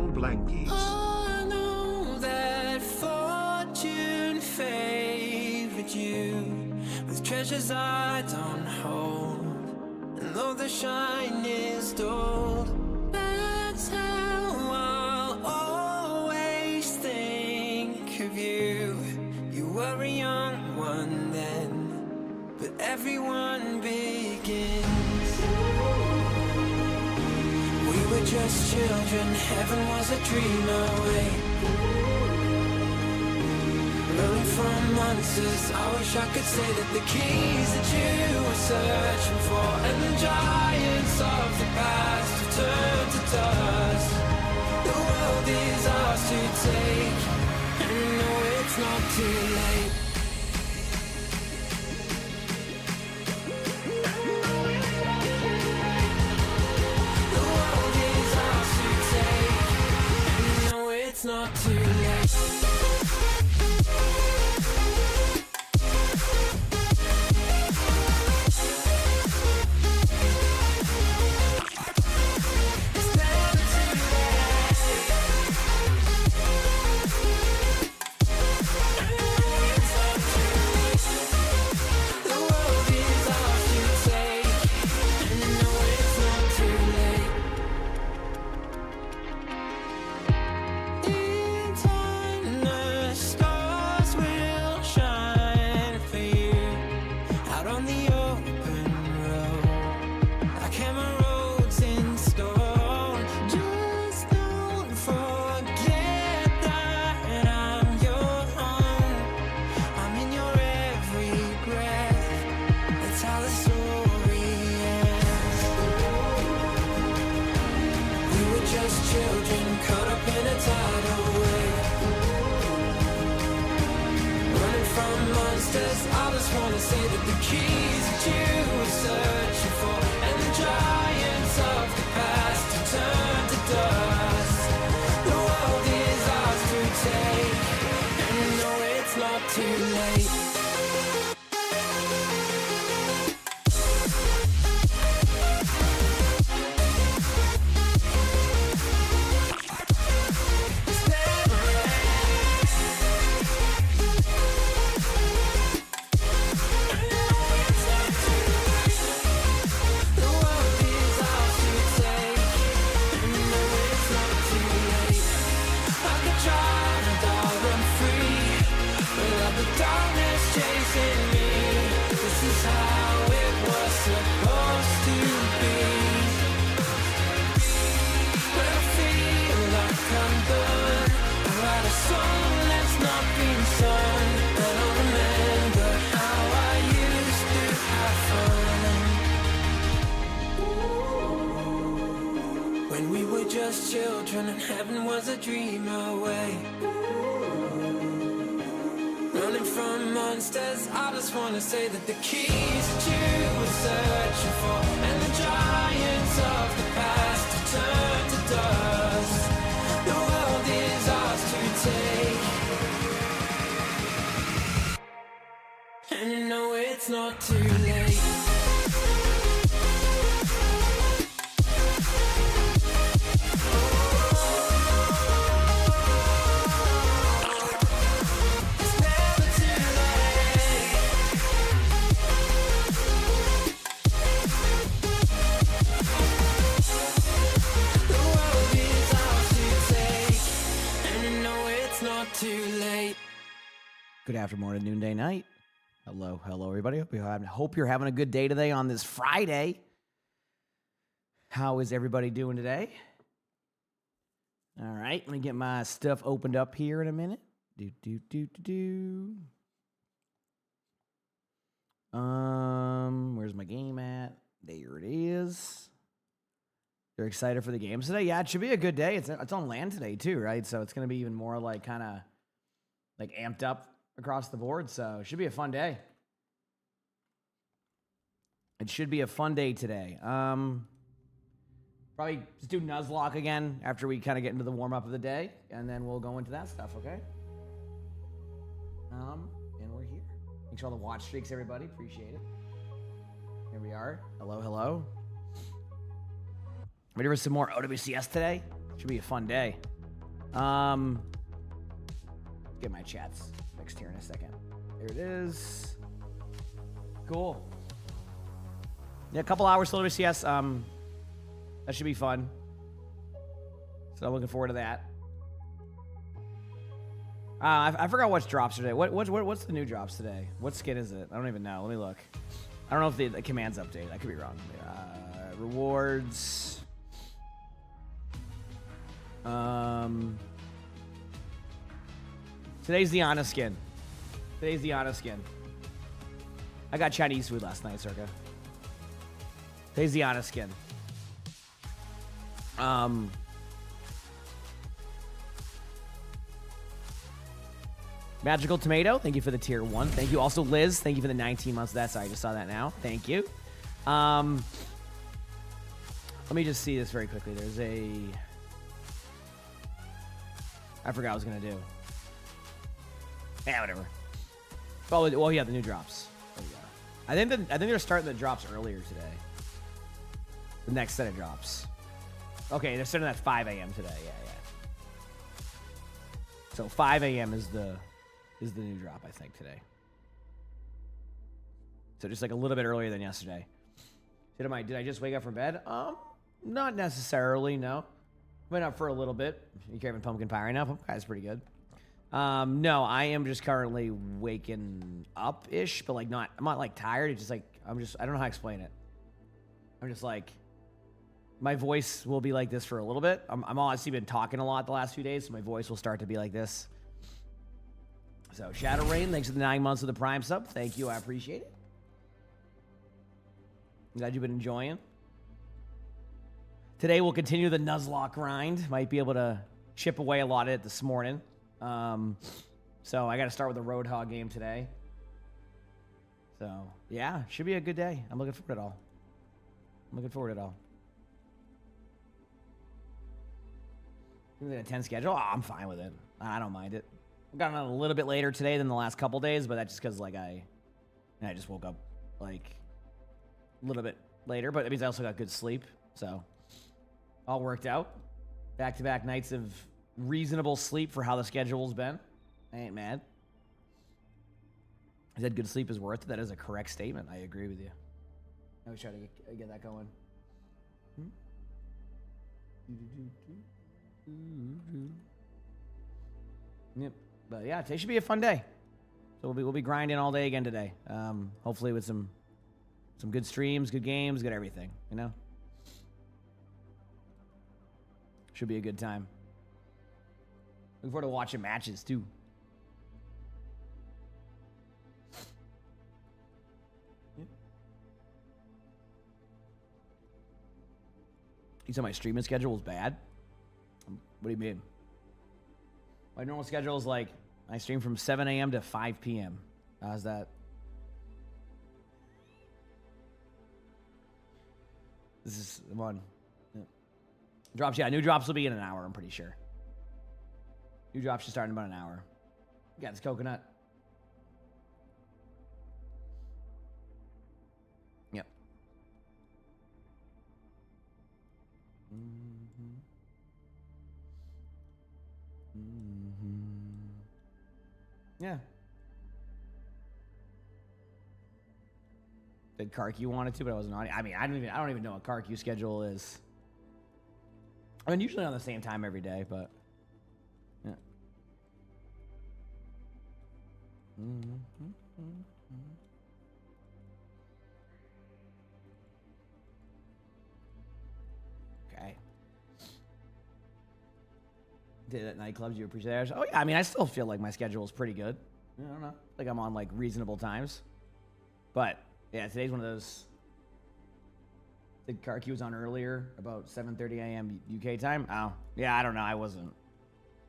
Long blankies. I know that fortune favored you with treasures I don't hold, and though the shine is dulled, that's how I'll always think of you. You were a young one then, but everyone begins. We were just children, heaven was a dream away. Running from monsters, I wish I could say that the keys that you were searching for, and the giants of the past have turned to dust. The world is ours to take, and no, it's not too late. The world is ours to take, and no, it's not too late. Children and heaven was a dream away. Running from monsters, I just wanna say that the keys that you were searching for, and the giants of the past have turned to dust. The world is ours to take, and you know it's not too late. Good afternoon, noonday, night. Hello, everybody. Hope you're having a good day today on this Friday. How is everybody doing today? All right, let me get my stuff opened up here in a minute. Where's my game at? There it is. You're excited for the games today? Yeah, it should be a good day. It's on land today too, right? So it's gonna be even more like kind of like amped up across the board, so it should be a fun day. It should be a fun day today. Probably just do Nuzlocke again after we kind of get into the warm-up of the day, and then we'll go into that stuff, okay? And we're here. Thanks for all the watch streaks, everybody. Appreciate it. Here we are. Hello. Ready for some more OWCS today? Should be a fun day. Get my chats fixed here in a second. There it is. Cool. Yeah, a couple hours till OWCS. That should be fun. So I'm looking forward to that. I forgot what's drops today. What's the new drops today? What skin is it? I don't even know. Let me look. I don't know if the commands update. I could be wrong. Rewards. Today's the Ana skin. Today's the Ana skin. I got Chinese food last night, Circa. Today's the Ana skin. Magical Tomato, thank you for the tier 1. Thank you. Also, Liz, thank you for the 19 months of that. Sorry, I just saw that now. Thank you. Let me just see this very quickly. There's a... I forgot what I was going to do. Yeah, whatever. Well, yeah, the new drops. There you go. I think they're starting the drops earlier today. The next set of drops. Okay, they're starting at 5 a.m. today. Yeah. So 5 a.m. is the new drop, I think, today. So just like a little bit earlier than yesterday. Did I just wake up from bed? Not necessarily, no. Went up for a little bit. You having pumpkin pie right now? Pumpkin pie is pretty good. No, I am just currently waking up-ish, but like I'm not like tired. It's just like, I don't know how to explain it. I'm just like, my voice will be like this for a little bit. I'm honestly been talking a lot the last few days, so my voice will start to be like this. So, Shadow Rain, thanks for the 9 months of the Prime sub. Thank you, I appreciate it. I'm glad you've been enjoying. Today we'll continue the Nuzlocke grind. Might be able to chip away a lot at it this morning. So I got to start with the Roadhog game today. So, yeah, should be a good day. I'm looking forward to it all. Is it a 10 schedule? Oh, I'm fine with it. I don't mind it. I got on a little bit later today than the last couple days, but that's just because like I just woke up like a little bit later. But it means I also got good sleep, so all worked out. Back-to-back nights of reasonable sleep for how the schedule's been. I ain't mad. I said good sleep is worth it. That is a correct statement. I agree with you. I was trying to get that going. Yep. But yeah, today should be a fun day. So we'll be grinding all day again today. Hopefully with some good streams, good games, good everything. You know, should be a good time. Looking forward to watching matches too. You said my streaming schedule was bad? What do you mean? My normal schedule is like, I stream from 7 a.m. to 5 p.m. How's that? This is one. Yeah. Drops, yeah, new drops will be in an hour, I'm pretty sure. New drops should start in about an hour. Got this coconut. Yep. Yeah. Did Karq wanted to, but I wasn't on it. I mean, I don't even know what Karq schedule is. I mean, usually on the same time every day, but yeah. Okay. Did it at nightclubs? You appreciate that? Oh yeah, I mean, I still feel like my schedule is pretty good. I don't know, like I'm on like reasonable times, but yeah, today's one of those. The Karq was on earlier, about 7:30 a.m. UK time. Oh yeah, I don't know. I wasn't.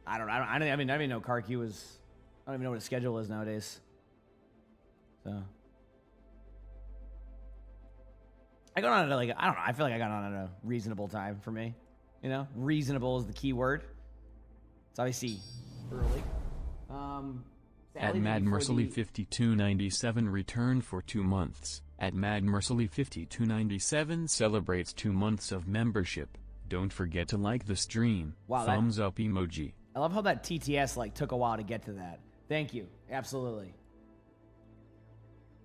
I don't even know Karq was. I don't even know what his schedule is nowadays. So I got on at like, I don't know. I feel like I got on at a reasonable time for me. You know, reasonable is the key word. It's obviously early. At MadMercily5297 returned for 2 months. At MadMercily5297 celebrates 2 months of membership. Don't forget to like the stream. Wow, thumbs up emoji. I love how that TTS like took a while to get to that. Thank you. Absolutely.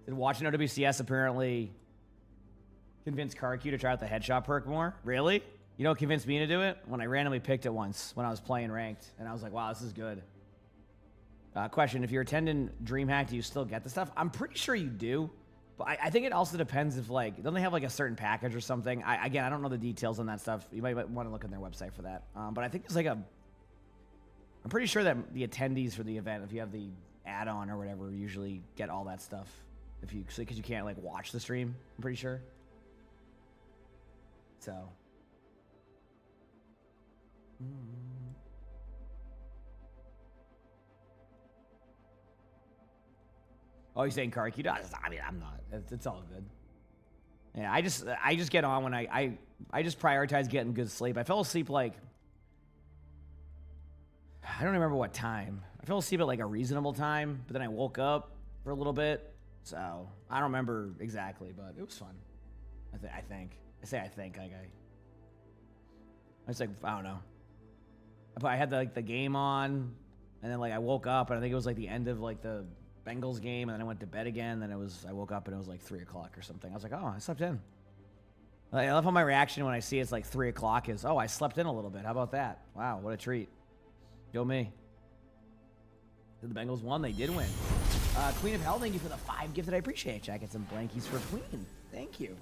Did watching OWCS apparently convince KarQ to try out the headshot perk more? Really? You know what convinced me to do it? When I randomly picked it once when I was playing ranked, and I was like, wow, this is good. Question, if you're attending DreamHack, do you still get the stuff? I'm pretty sure you do, but I think it also depends if, like, don't they have, like, a certain package or something? Again, I don't know the details on that stuff. You might want to look on their website for that. But I think there's, like, I'm pretty sure that the attendees for the event, if you have the add-on or whatever, usually get all that stuff. Because you can't, like, watch the stream, I'm pretty sure. So. Oh, you're saying KarQ? I mean, I'm not. It's all good. Yeah, I just get on when I just prioritize getting good sleep. I fell asleep like, I don't remember what time. I fell asleep at like a reasonable time, but then I woke up for a little bit. So I don't remember exactly, but it was fun. I think. I say I think. Like I was like, I don't know. I had the game on, and then like I woke up, and I think it was like the end of like the Bengals game, and then I went to bed again. Then I woke up and it was like 3 o'clock or something. I was like, oh, I slept in. Like, I love how my reaction when I see it's like 3 o'clock is, oh, I slept in a little bit. How about that? Wow, what a treat. Go me. Did the Bengals won? They did win. Queen of Hell, thank you for the 5 gifted. I appreciate it. Jack, get some blankies for Queen. Thank you.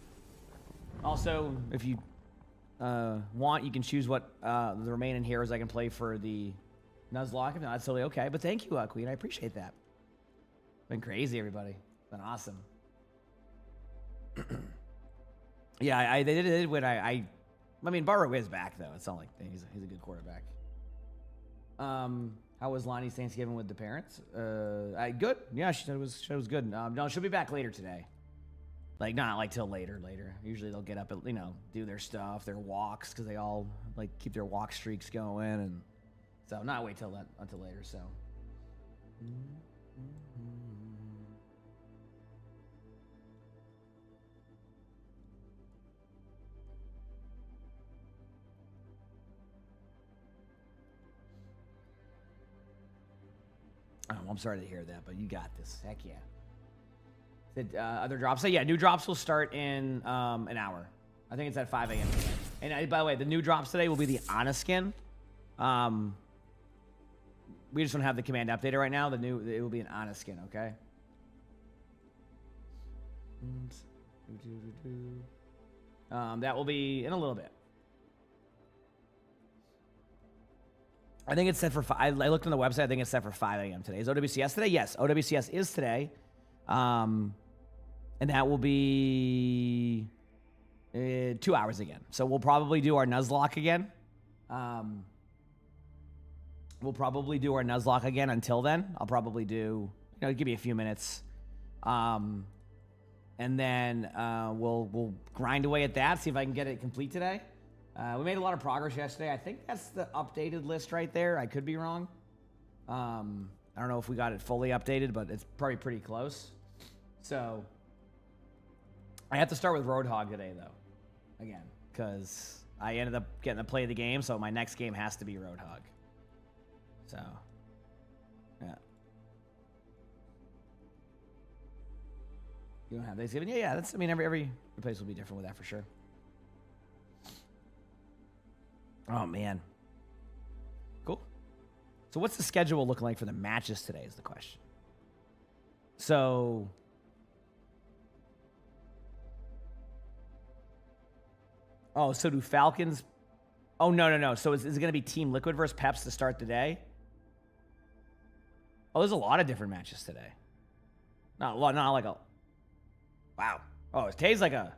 Also, if you want, you can choose what the remaining heroes I can play for the Nuzlocke. If not, that's totally okay. But thank you, Queen. I appreciate that. Been crazy, everybody. Been awesome. Yeah, they did when I mean, Burrow is back though. It's not like he's a good quarterback. How was Lonnie's Thanksgiving with the parents? Good. Yeah, she said it was good. No, she'll be back later today. Like not like till later. Usually they'll get up and do their stuff, their walks, because they all like keep their walk streaks going, and so not wait until later. So. Oh, I'm sorry to hear that, but you got this. Heck yeah. Did other drops? So yeah, new drops will start in an hour. I think it's at 5 a.m. today. And by the way, the new drops today will be the Ana skin. We just don't have the command updated right now. It will be an Ana skin, okay? That will be in a little bit. I think it's set for 5. I looked on the website. I think it's set for 5 a.m. today. Is OWCS today? Yes, OWCS is today. And that will be 2 hours again. So we'll probably do our Nuzlocke again. We'll probably do our Nuzlocke again until then. I'll probably do, give me a few minutes. And then we'll grind away at that, see if I can get it complete today. We made a lot of progress yesterday. I think that's the updated list right there. I could be wrong. I don't know if we got it fully updated, but it's probably pretty close. So I have to start with Roadhog today, though, again, because I ended up getting to play the game, so my next game has to be Roadhog. So, yeah. You don't have Thanksgiving? Yeah. That's. I mean, every place will be different with that for sure. Oh, man. Cool. So what's the schedule looking like for the matches today is the question. So do Falcons... Oh, no. So is it going to be Team Liquid versus Peps to start the day? Oh, there's a lot of different matches today. Not like a... Wow. Oh, today's like a...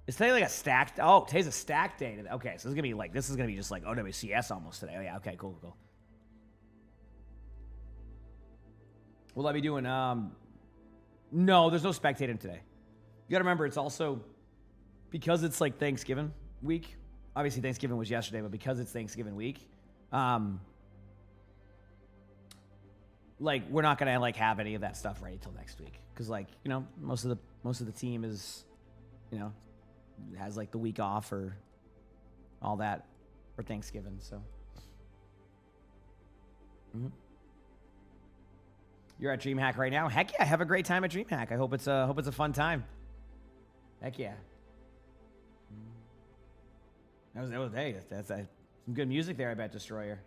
Is today like a stacked... Oh, today's a stacked day. Okay, so this is going to be just like OWCS almost today. Oh, yeah, okay, cool. Will I be doing... No, there's no spectating today. You got to remember, it's also... Because it's like Thanksgiving week. Obviously, Thanksgiving was yesterday, but because it's Thanksgiving week... like, we're not going to like have any of that stuff ready till next week. Because, like, most of the team is, has like the week off or all that for Thanksgiving. So You're at DreamHack right now. Heck yeah, have a great time at DreamHack. I hope it's a fun time. Heck yeah. Hey, that's some good music there. I bet Destroyer.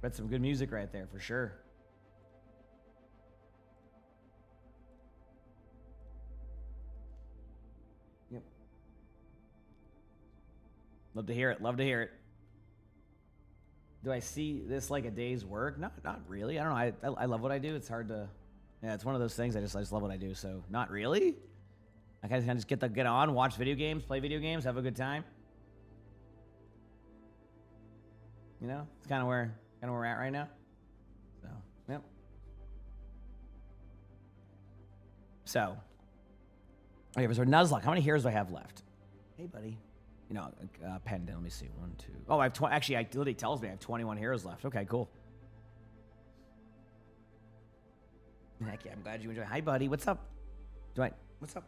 Bet some good music right there for sure. Yep. Love to hear it. Love to hear it. Do I see this like a day's work? Not really. I don't know. I love what I do. It's hard to. Yeah, it's one of those things. I just love what I do. So not really. I kind of just get on, watch video games, play video games, have a good time. You know, it's kind of where we're at right now. So, yep. So, okay, so Nuzlocke. How many heroes do I have left? Hey, buddy. You know, penned in. Let me see. 1, 2. Oh, I have 20. Actually, it literally tells me I have 21 heroes left. Okay, cool. Heck yeah, I'm glad you enjoyed. Hi, buddy. What's up? What's up?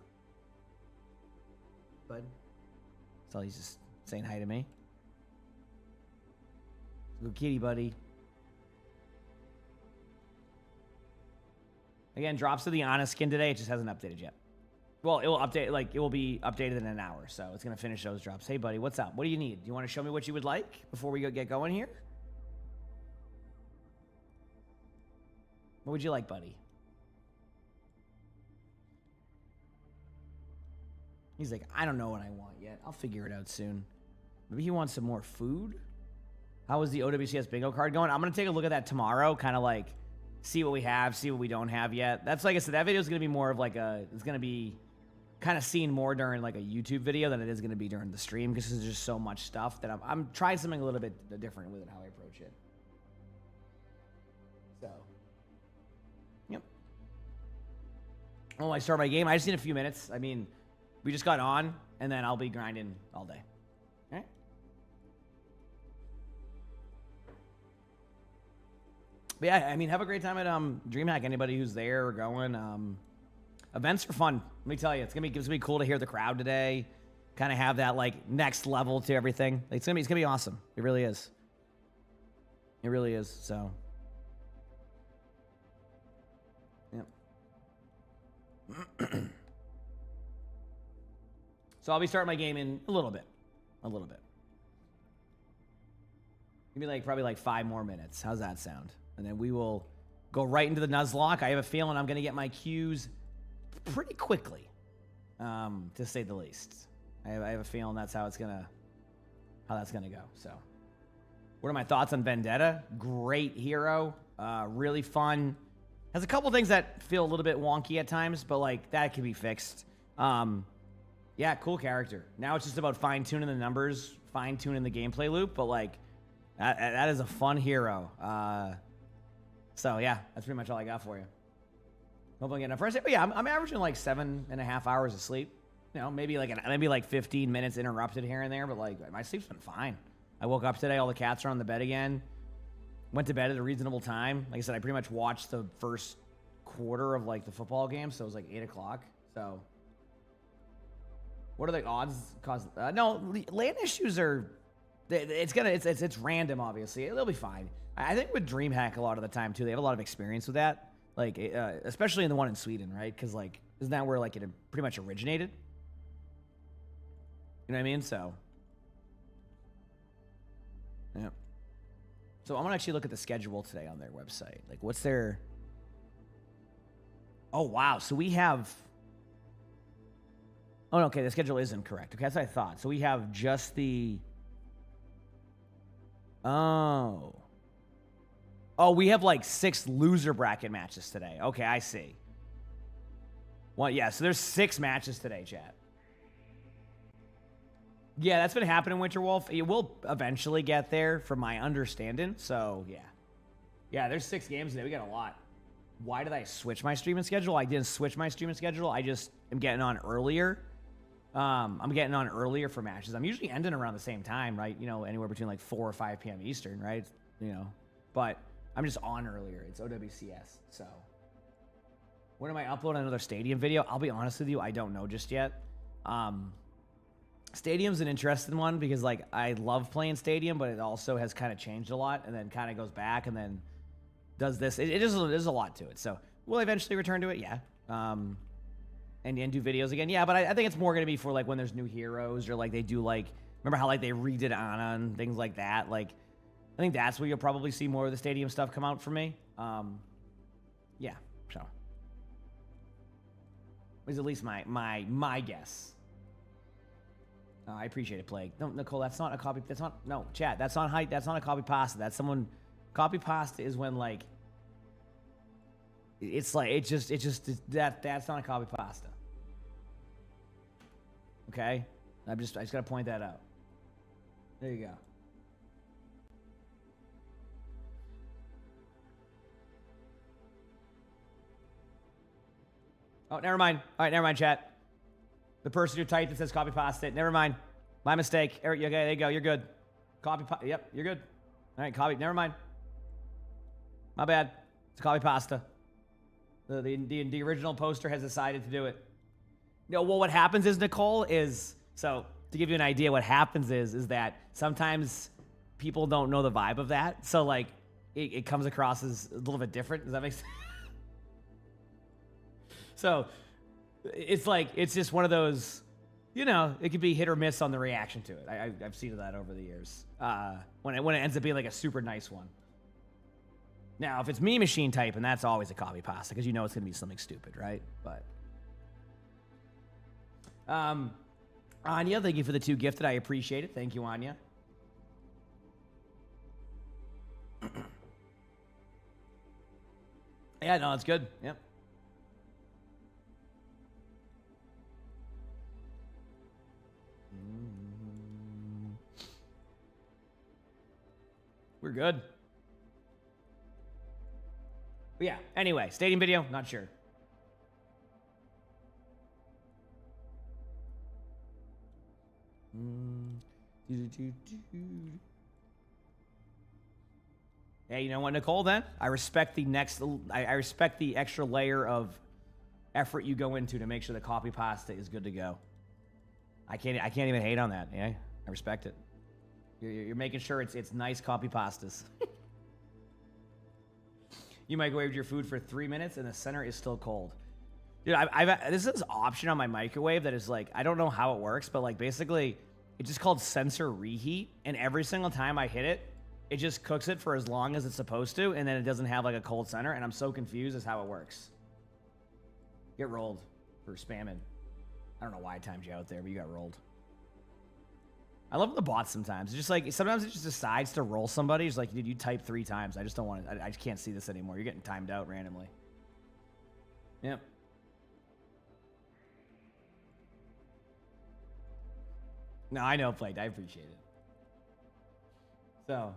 Bud? So he's just saying hi to me. Good kitty, buddy. Again, drops of the Honest skin today. It just hasn't updated yet. Well, it will update, like, it will be updated in an hour, so it's going to finish those drops. Hey, buddy, what's up? What do you need? Do you want to show me what you would like before we get going here? What would you like, buddy? He's like, I don't know what I want yet. I'll figure it out soon. Maybe he wants some more food? How is the OWCS bingo card going? I'm going to take a look at that tomorrow, kind of like see what we have, see what we don't have yet. That's like I said, that video is going to be more of like it's going to be kind of seen more during like a YouTube video than it is going to be during the stream because there's just so much stuff that I'm trying something a little bit different with it, how I approach it. So, yep. Oh, I start my game. I just need a few minutes. I mean, we just got on, and then I'll be grinding all day. All right? But yeah, I mean, have a great time at DreamHack. Anybody who's there or going, events are fun. Let me tell you, it's gonna be cool to hear the crowd today. Kind of have that like next level to everything. Like, it's gonna be awesome. It really is. It really is. So, yep. So I'll be starting my game in a little bit. Maybe like probably like 5 more minutes. How's that sound? And then we will go right into the Nuzlocke. I have a feeling I'm going to get my queues pretty quickly, to say the least. I have a feeling that's how that's gonna go. So, what are my thoughts on Vendetta? Great hero, really fun. Has a couple things that feel a little bit wonky at times, but like that can be fixed. Yeah, cool character. Now it's just about fine-tuning the numbers, fine-tuning the gameplay loop, but like that is a fun hero. So yeah, that's pretty much all I got for you. Hopefully I get enough rest. But yeah, I'm averaging like 7.5 hours of sleep. You know, maybe like 15 minutes interrupted here and there, but like my sleep's been fine. I woke up today, all the cats are on the bed again. Went to bed at a reasonable time. Like I said, I pretty much watched the first quarter of like the football game, so it was like 8 o'clock. So what are the odds? No, land issues are. It's random. Obviously, they'll be fine. I think with DreamHack a lot of the time too, they have a lot of experience with that. Like, especially in the one in Sweden, right? Because like, isn't that where like it pretty much originated? You know what I mean? So, yeah. So I'm gonna actually look at the schedule today on their website. Like, what's their? Oh wow! So we have. Oh, okay. The schedule isn't correct. Okay, that's what I thought. So we have just the. Oh, we have like 6 loser bracket matches today. Okay, I see. Well, yeah. So there's 6 matches today, chat. Yeah, that's been happening, Winterwolf. It will eventually get there, from my understanding. So yeah. There's 6 games today. We got a lot. Why did I switch my streaming schedule? I didn't switch my streaming schedule. I just am getting on earlier. I'm getting on earlier for matches. I'm usually ending around the same time, right? You know, anywhere between like 4 or 5 p.m. Eastern, right? You know, but I'm just on earlier. It's OWCS. So when am I uploading another Stadium video? I'll be honest with you, I don't know just yet. Stadium's an interesting one because like I love playing Stadium, but it also has kind of changed a lot and then kind of goes back and then does this. There's a lot to it. So will I eventually return to it? Yeah. And do videos again? Yeah, but I think it's more going to be for like when there's new heroes or like they do like, remember how like they redid Ana and things like that? Like, I think that's where you'll probably see more of the stadium stuff come out for me. Yeah, so. Is at least my guess. I appreciate it, Plague. No, Nicole, that's not a copy. That's not, no, chat. That's not height. That's not a copy pasta. That's someone, copy pasta is when like, it's like, that's not a copy pasta. Okay? I just got to point that out. There you go. Oh, never mind. All right, never mind, chat. The person who typed it says copy pasta. Never mind. My mistake. Eric, okay, there you go. You're good. Copy pasta. Yep, you're good. All right, copy. Never mind. My bad. It's copy pasta. The original poster has decided to do it. No, well, what happens is, Nicole, is, so to give you an idea, what happens is that sometimes people don't know the vibe of that. So, like, it comes across as a little bit different. Does that make sense? So, it's like, it's just one of those, you know, it could be hit or miss on the reaction to it. I've seen that over the years. When it ends up being like a super nice one. Now, if it's me machine type, and that's always a copy pasta, because you know it's going to be something stupid, right? But, Anya, thank you for the 2 gifted. I appreciate it. Thank you, Anya. Yeah, no, it's good. Yep. We're good. But yeah, anyway, stadium video, not sure. Yeah, you know what, Nicole, then? I respect the I respect the extra layer of effort you go into to make sure the copy pasta is good to go. I can't even hate on that. Yeah, I respect it. You're making sure it's nice copy pastas. You microwaved your food for 3 minutes and the center is still cold. Dude, this is this option on my microwave that is like, I don't know how it works, but like basically it's just called sensor reheat. And every single time I hit it, it just cooks it for as long as it's supposed to. And then it doesn't have like a cold center. And I'm so confused as how it works. Get rolled for spamming. I don't know why I timed you out there, but you got rolled. I love the bots sometimes. It's just like, sometimes it just decides to roll somebody. It's like, dude, you typed 3 times. I just don't want to, I just can't see this anymore. You're getting timed out randomly. Yep. No, I know, Plagued. I appreciate it. So,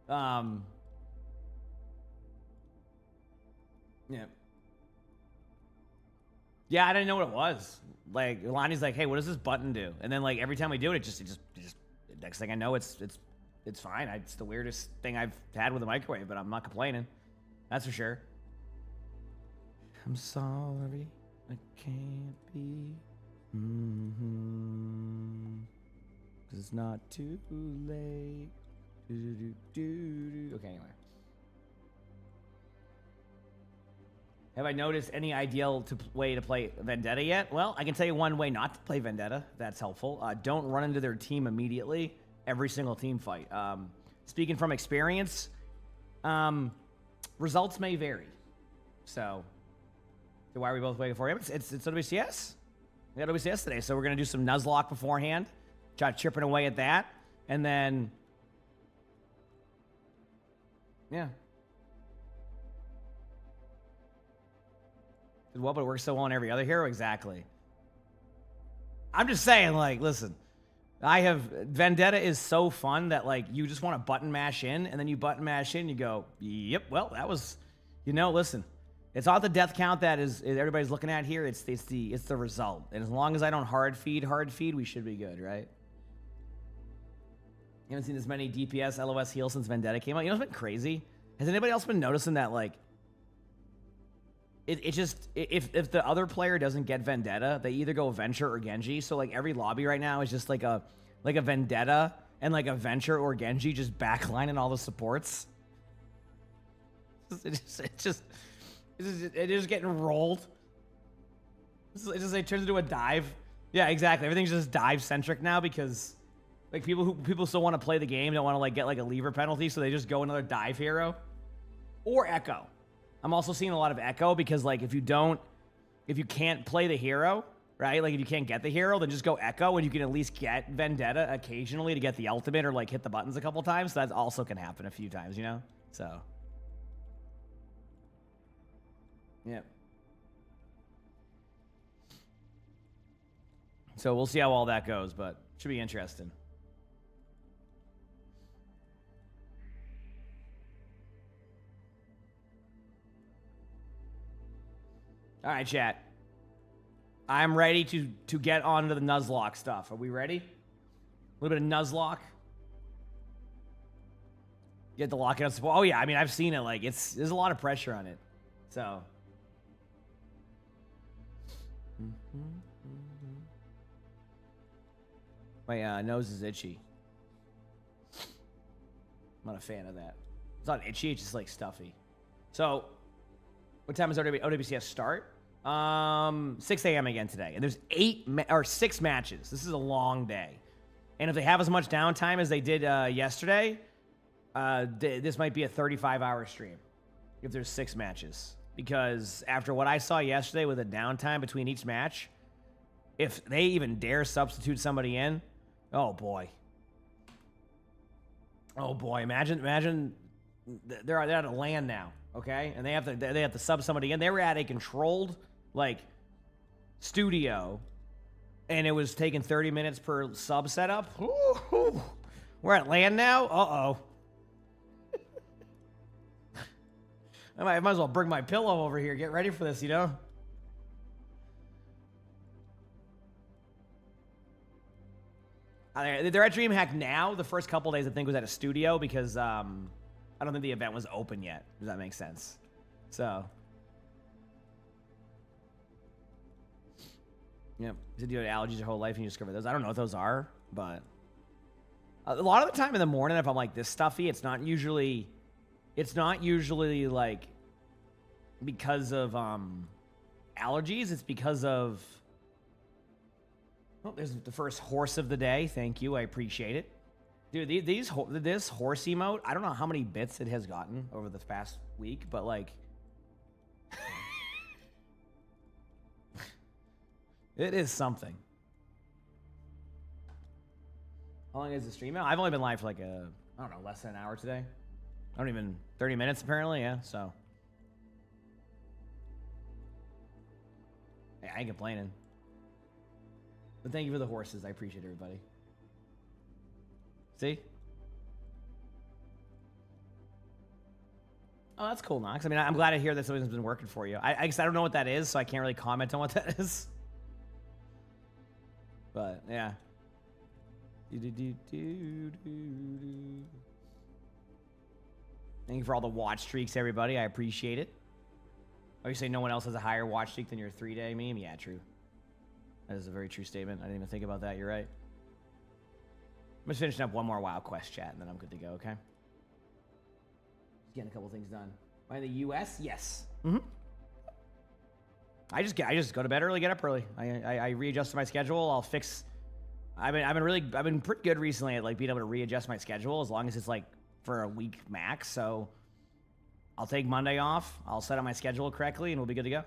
yeah. Yeah, I didn't know what it was. Like, Lonnie's like, hey, what does this button do? And then, like, every time we do it, it just next thing I know, it's fine. It's the weirdest thing I've had with a microwave, but I'm not complaining. That's for sure. I'm sorry, I can't be. 'Cause it's not too late. Okay, anyway. Have I noticed any ideal way to play Vendetta yet? Well, I can tell you one way not to play Vendetta. That's helpful. Don't run into their team immediately. Every single team fight. Speaking from experience, results may vary. So why are we both waiting for him? It's OWCS. We got OWCS today, so we're going to do some Nuzlocke beforehand. Try chipping away at that. And then, yeah. Did well, but it works so well on every other hero? Exactly. I'm just saying, like, listen. Vendetta is so fun that, like, you just want to button mash in, and then you button mash in, and you go, yep, well, that was, listen. It's not the death count that is everybody's looking at here. It's the result. And as long as I don't hard feed, we should be good, right? You haven't seen as many DPS LOS heals since Vendetta came out. You know what's been crazy? Has anybody else been noticing that, like, it just, if the other player doesn't get Vendetta, they either go Venture or Genji. So, like, every lobby right now is just like a Vendetta and like a Venture or Genji just backlining all the supports. It is getting rolled. It turns into a dive. Yeah, exactly. Everything's just dive centric now because like people still want to play the game, don't want to like get like a lever penalty, so they just go another dive hero or echo. I'm also seeing a lot of echo because like if you can't play the hero, right? Like if you can't get the hero, then just go echo and you can at least get Vendetta occasionally to get the ultimate or like hit the buttons a couple times. So that also can happen a few times, you know? So yeah. So we'll see how all that goes, but should be interesting. All right, chat. I'm ready to get on to the Nuzlocke stuff. Are we ready? A little bit of Nuzlocke. Get the lockout support. Oh yeah, I mean I've seen it. Like there's a lot of pressure on it. So. My nose is itchy. I'm not a fan of that. It's not itchy, it's just like stuffy. So, what time does OWCS start? 6 a.m. again today. And there's 6 matches. This is a long day. And if they have as much downtime as they did yesterday, this might be a 35-hour stream if there's 6 matches. Because after what I saw yesterday with a downtime between each match, if they even dare substitute somebody in, oh boy. Oh boy, imagine they're at a LAN now, okay? And they have to sub somebody in. They were at a controlled like studio and it was taking 30 minutes per sub setup. Ooh, we're at LAN now? Uh-oh. I might as well bring my pillow over here. Get ready for this, you know? They're at DreamHack now. The first couple days, I think, was at a studio because I don't think the event was open yet. Does that make sense? So, yep. Did you have allergies your whole life and you discover those? I don't know what those are, but a lot of the time in the morning, if I'm like this stuffy, it's not usually like because of allergies. It's because of there's the first horse of the day. Thank you. I appreciate it. Dude, this horse emote, I don't know how many bits it has gotten over the past week, but like it is something. How long is the stream out? I've only been live for like I don't know, less than an hour today. 30 minutes apparently, yeah, so. Hey, I ain't complaining. But thank you for the horses. I appreciate everybody. See? Oh, that's cool, Knox. I mean, I'm glad to hear that something's been working for you. I guess I don't know what that is, so I can't really comment on what that is. But, yeah. Thank you for all the watch streaks, everybody. I appreciate it. Oh, you say no one else has a higher watch streak than your 3-day meme? Yeah, true. That is a very true statement. I didn't even think about that. You're right. I'm just finishing up one more WoW quest chat, and then I'm good to go, okay? Just getting a couple things done. Am I in the U.S.? Yes. Mm-hmm. I just go to bed early, get up early. I readjust my schedule. I'll fix... I've been pretty good recently at like being able to readjust my schedule as long as it's like for a week max. So I'll take Monday off. I'll set up my schedule correctly, and we'll be good to go.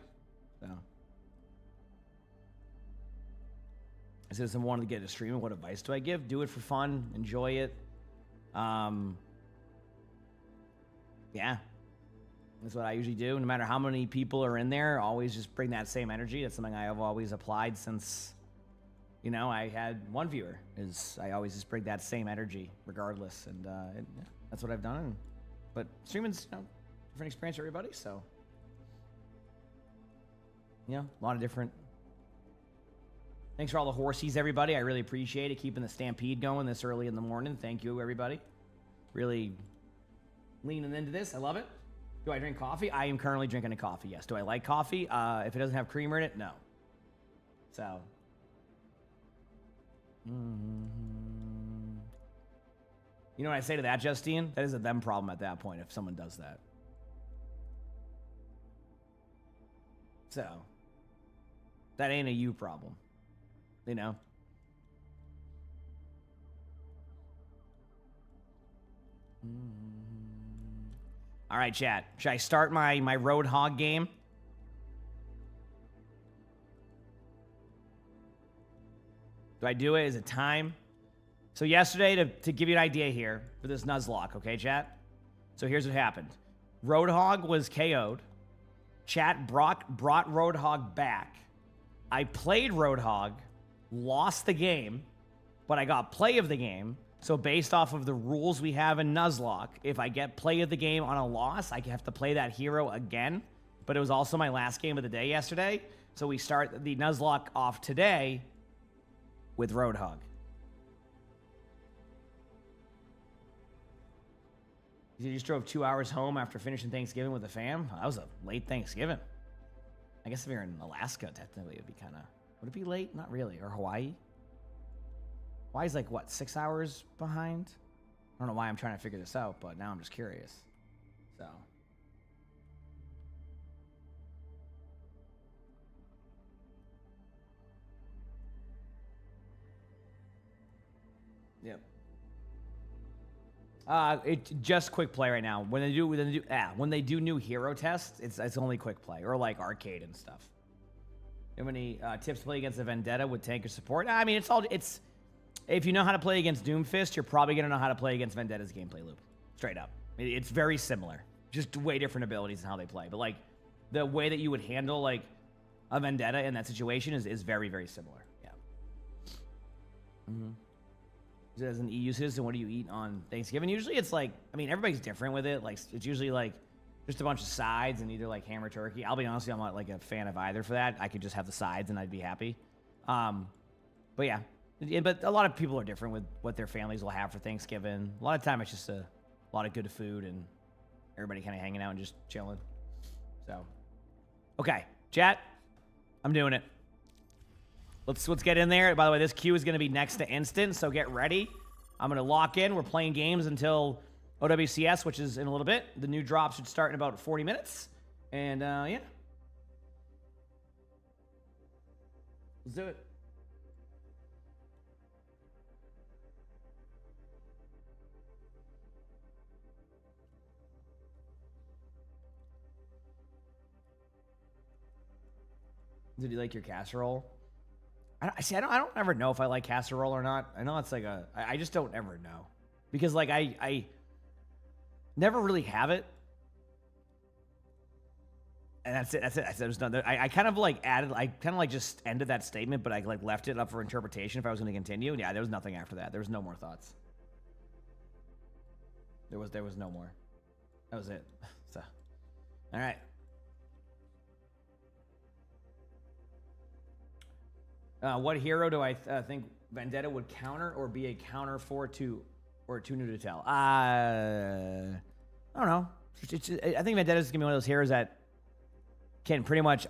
So... I said, someone wanted to get a stream. What advice do I give? Do it for fun. Enjoy it. Yeah. That's what I usually do. No matter how many people are in there, always just bring that same energy. That's something I have always applied since, you know, I had one viewer. Is I always just bring that same energy regardless. And yeah, that's what I've done. But streaming's, you know, different experience for everybody. So, yeah, a lot of different... Thanks for all the horsies, everybody. I really appreciate it. Keeping the stampede going this early in the morning. Thank you, everybody. Really leaning into this. I love it. Do I drink coffee? I am currently drinking a coffee, yes. Do I like coffee? If it doesn't have creamer in it, no. So. You know what I say to that, Justine? That is a them problem at that point if someone does that. So, that ain't a you problem. You know? All right, chat. Should I start my Roadhog game? Do I do it? Is it time? So yesterday, to give you an idea here for this Nuzlocke, okay, chat? So here's what happened. Roadhog was KO'd. Chat brought Roadhog back. I played Roadhog, lost the game, but I got play of the game. So based off of the rules we have in Nuzlocke, if I get play of the game on a loss, I have to play that hero again. But it was also my last game of the day yesterday. So we start the Nuzlocke off today with Roadhog. You just drove 2 hours home after finishing Thanksgiving with the fam? That was a late Thanksgiving. I guess if you're in Alaska, technically it would be kind of... Would it be late? Not really. Or Hawaii? Hawaii's like, what, 6 hours behind? I don't know why I'm trying to figure this out, but now I'm just curious. So... Yep. It's just quick play right now. When they do new hero tests, it's only quick play or like arcade and stuff. You have any tips to play against a Vendetta with tank or support? I mean, it's if you know how to play against Doomfist, you're probably gonna know how to play against Vendetta's gameplay loop. Straight up, it's very similar, just way different abilities and how they play. But like the way that you would handle like a Vendetta in that situation is very, very similar. Yeah. Mm-hmm. As an EU citizen, what do you eat on Thanksgiving? Usually it's like, I mean, everybody's different with it. Like, it's usually like just a bunch of sides and either like ham or turkey. I'll be honest with you, I'm not like a fan of either for that. I could just have the sides and I'd be happy. But yeah. But a lot of people are different with what their families will have for Thanksgiving. A lot of time it's just a lot of good food and everybody kind of hanging out and just chilling. So, okay, chat, I'm doing it. Let's get in there. By the way, this queue is going to be next to instant, so get ready. I'm going to lock in. We're playing games until OWCS, which is in a little bit. The new drop should start in about 40 minutes. And, yeah. Let's do it. Did you like your casserole? I don't ever know if I like casserole or not. I know it's like I just don't ever know. Because like I never really have it. And that's it. There's nothing. I kind of like added, I kind of like just ended that statement, but I like left it up for interpretation if I was going to continue. And yeah, there was nothing after that. There was no more thoughts. There was no more. That was it. So, all right. What hero do I think Vendetta would counter or be a counter for to too new to tell? I don't know. I think Vendetta's going to be one of those heroes that can pretty much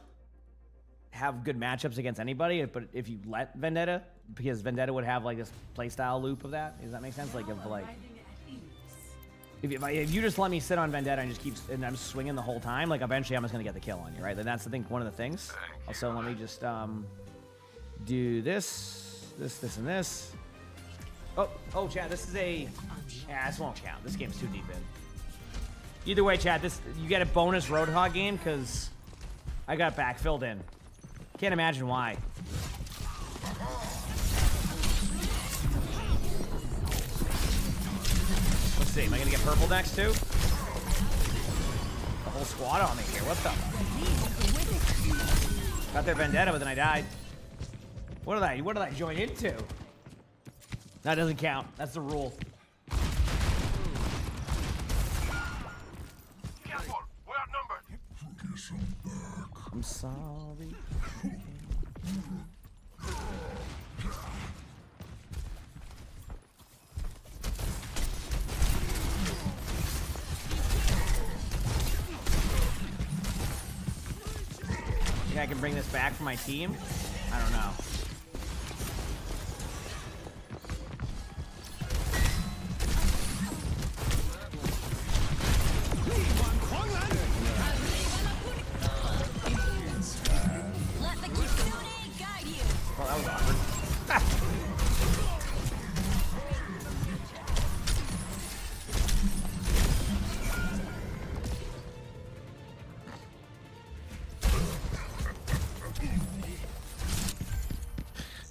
have good matchups against anybody, but if you let Vendetta, because Vendetta would have like this playstyle loop of that. Does that make sense? Like if you just let me sit on Vendetta and just keep and I'm swinging the whole time, like eventually I'm just going to get the kill on you, right? Then that's one of the things. Also, let me just do this, and this. Oh, Chad, this is a... Yeah, this won't count. This game's too deep in. Either way, Chad, you get a bonus Roadhog game because I got backfilled in. Can't imagine why. Let's see, am I gonna get purple next too? The whole squad on me here. What the? Got their Vendetta, but then I died. What did I join into? That doesn't count. That's the rule. Careful, we're outnumbered. I'm sorry. Think I can bring this back for my team? I don't know.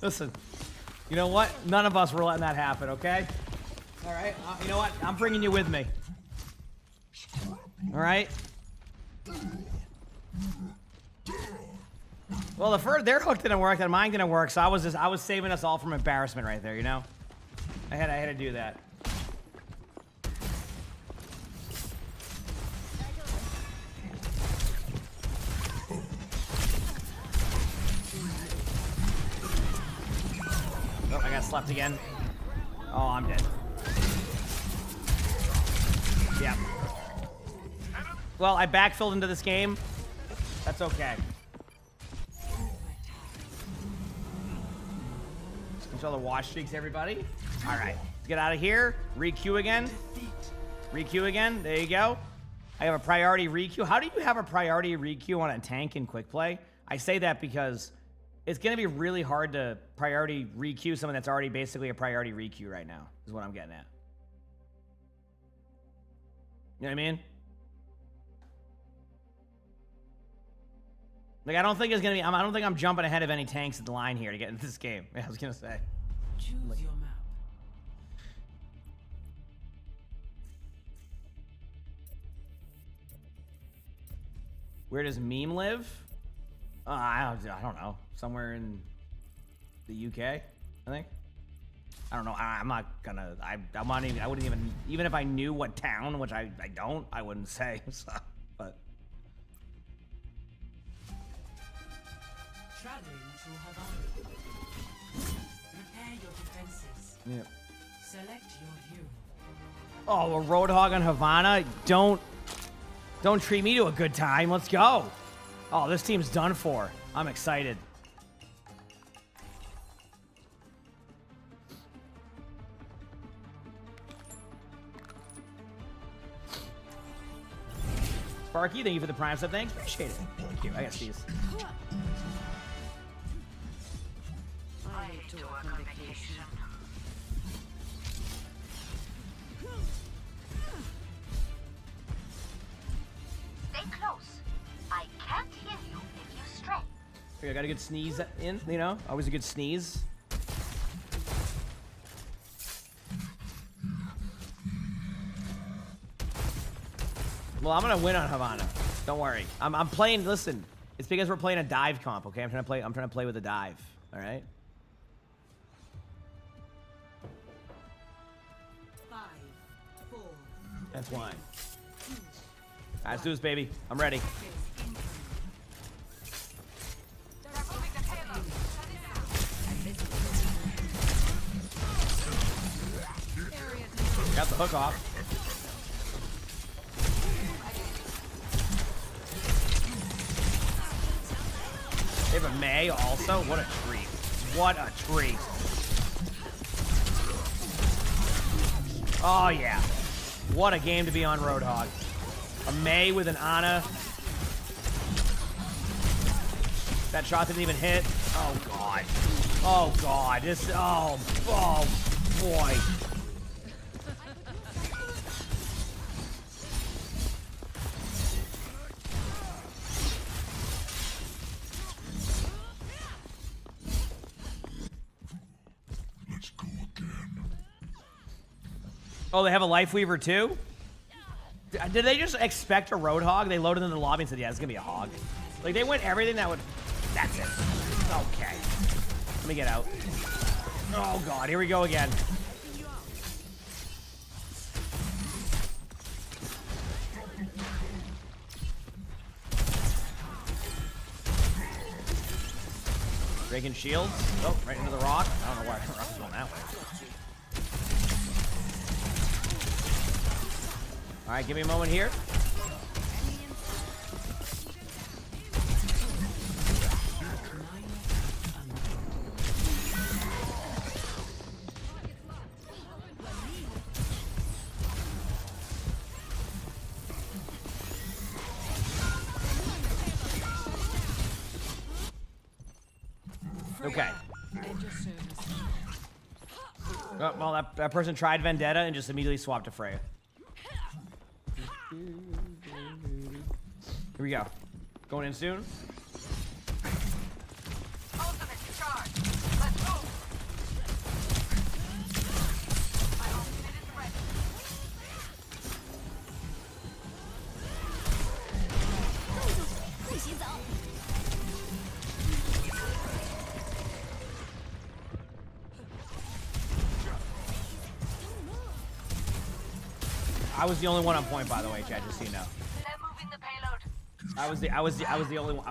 Listen, you know what? None of us were letting that happen, okay? All right, you know what? I'm bringing you with me. All right? Well, their hook didn't work, and mine didn't work, so I was saving us all from embarrassment right there, you know? I had to do that. Oh, I got slept again. Oh, I'm dead. Yeah. Well, I backfilled into this game. That's okay. Control the watch streaks, everybody. All right, let's get out of here. Re-queue again. Re-queue again. There you go. I have a priority re-queue. How do you have a priority re-queue on a tank in quick play? I say that because it's going to be really hard to priority re-queue someone that's already basically a priority re-queue right now, is what I'm getting at. You know what I mean? Like, I don't think it's going to be... I don't think I'm jumping ahead of any tanks in the line here to get into this game. I was going to say. Choose your map. Where does Meme live? I don't know. Somewhere in the UK, I think. I don't know. I'm not gonna. I'm not even. I wouldn't even if I knew what town, which I don't. I wouldn't say. So, but Traveling to Havana. Prepare your defenses. yeah. Select your hero. Oh, a Roadhog on Havana. Don't treat me to a good time. Let's go. Oh, this team's done for. I'm excited. Sparky, thank you for the prime sub. Thanks. Appreciate it. Thank you. I got these. To a convocation. Stay close. I can't hear you if you stray. Okay, I got a good sneeze in, you know? Always a good sneeze. Well, I'm gonna win on Havana. Don't worry. I'm playing, listen, it's because we're playing a dive comp, okay? I'm trying to play with a dive. Alright? 5, 4. That's why. Alright, let's do this, baby. I'm ready. Got the hook off. They have a May also. What a treat. What a treat. Oh, yeah. What a game to be on Roadhog. A May with an Ana. That shot didn't even hit. Oh, God. Oh, God. This... Oh, boy. Oh, they have a Life Weaver too? Did they just expect a Roadhog? They loaded in the lobby and said, yeah, it's gonna be a hog. Like, they went everything that would... That's it. Okay. Let me get out. Oh, God. Here we go again. Breaking shields. Oh, right into the rock. I don't know why the rock's going that way. All right, give me a moment here. Okay. Oh, well, that person tried Vendetta and just immediately swapped to Freya. Here we go. Going in soon. Ultimate charge. Let's go. I was the only one on point, by the way, Chad, just so you know. They're moving the payload. I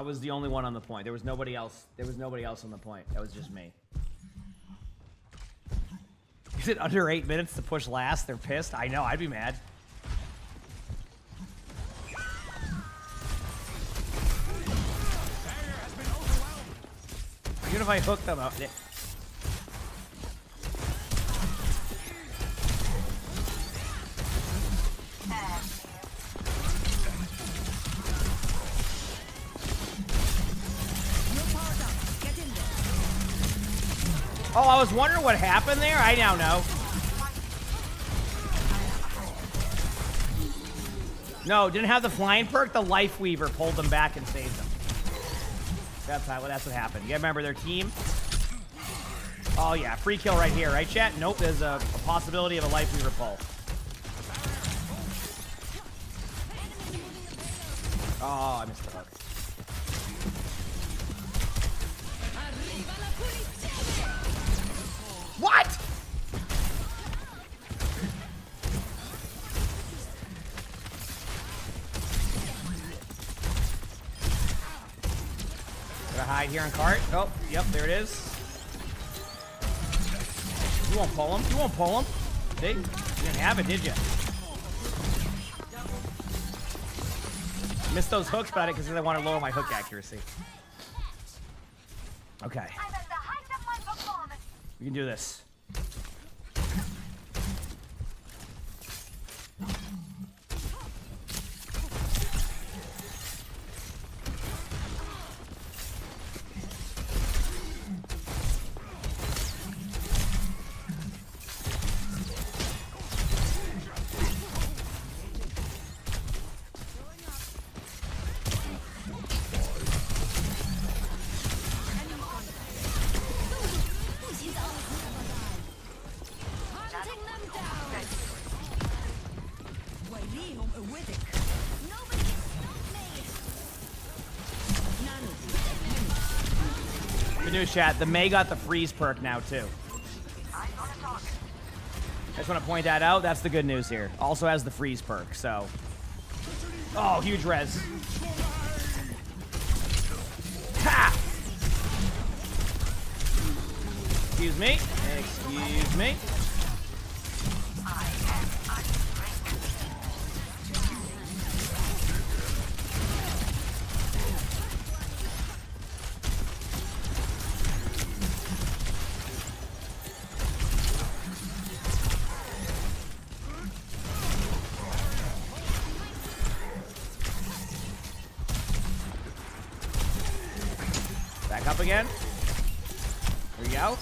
was the only one on the point. There was nobody else. There was nobody else on the point. That was just me. Is it under 8 minutes to push last? They're pissed. I know. I'd be mad. Even if I hook them up. Oh, I was wondering what happened there. I now know. No, didn't have the flying perk. The Life Weaver pulled them back and saved them. That's what happened. You gotta remember their team. Oh yeah, free kill right here, right, chat? Nope, there's a possibility of a Life Weaver pull. Oh, I missed the hook. What? Gotta hide here in cart. Oh, yep, there it is. You won't pull him. You won't pull him. See? You didn't have it, did you? Missed those hooks, but I did because I want to lower my hook accuracy. Okay. I'm at the height of my performance. We can do this. Good news, chat. The May got the freeze perk now, too. I just want to point that out. That's the good news here. Also has the freeze perk, so. Oh, huge res. Ha! Excuse me. Excuse me. Back up again. There we go.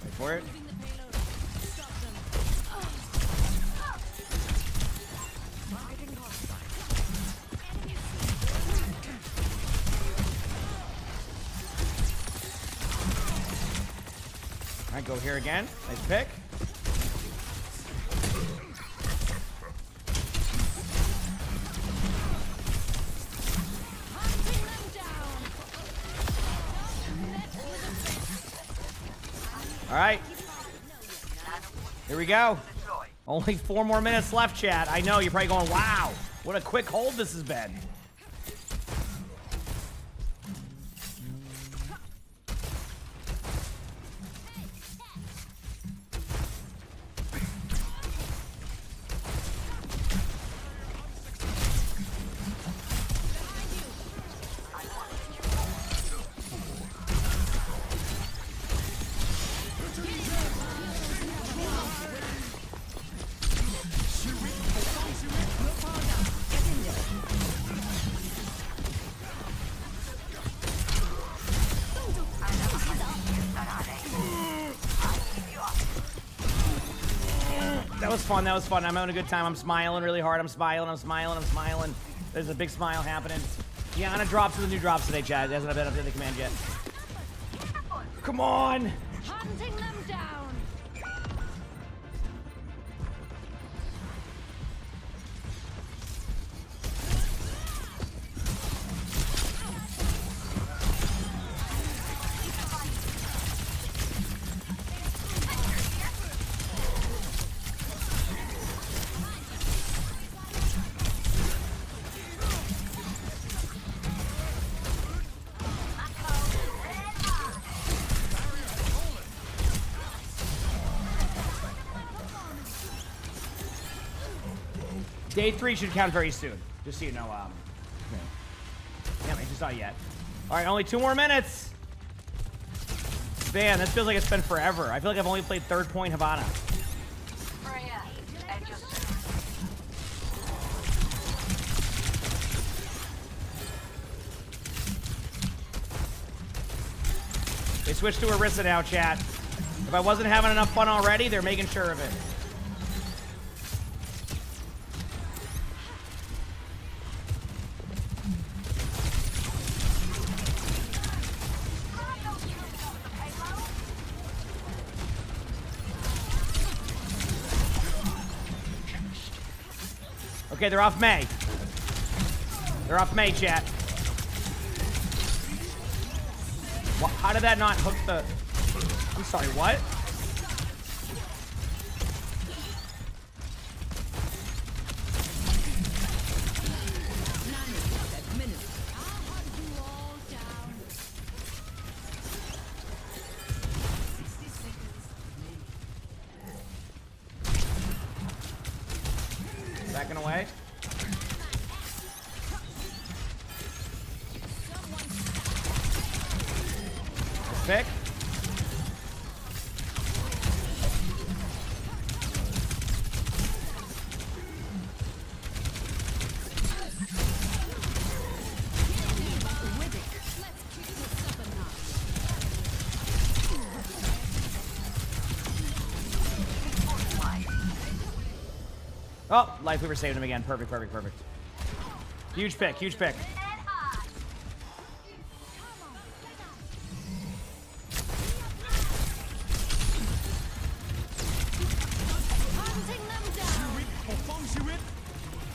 Wait for it. All right, go here again. Nice pick. All right. Here we go. Only 4 more minutes left, chat. I know, you're probably going, wow, what a quick hold this has been. That was fun. That was fun. I'm having a good time. I'm smiling really hard. I'm smiling. I'm smiling. I'm smiling. There's a big smile happening. Yana drops to the new drops today, Chad. It hasn't been up to the command yet. Come on. Hunting them down. Day 3 should count very soon. Just so you know. Damn, I just not yet. All right, only 2 more minutes. Man, this feels like it's been forever. I feel like I've only played third point Havana. Freya, at your service. They switched to Orisa now, chat. If I wasn't having enough fun already, they're making sure of it. Okay, they're off May. They're off May, chat. What, how did that not hook the... I'm sorry, what? Backing away. Pick. Oh, Life Weaver saved him again. Perfect, perfect, perfect. Huge pick, huge pick.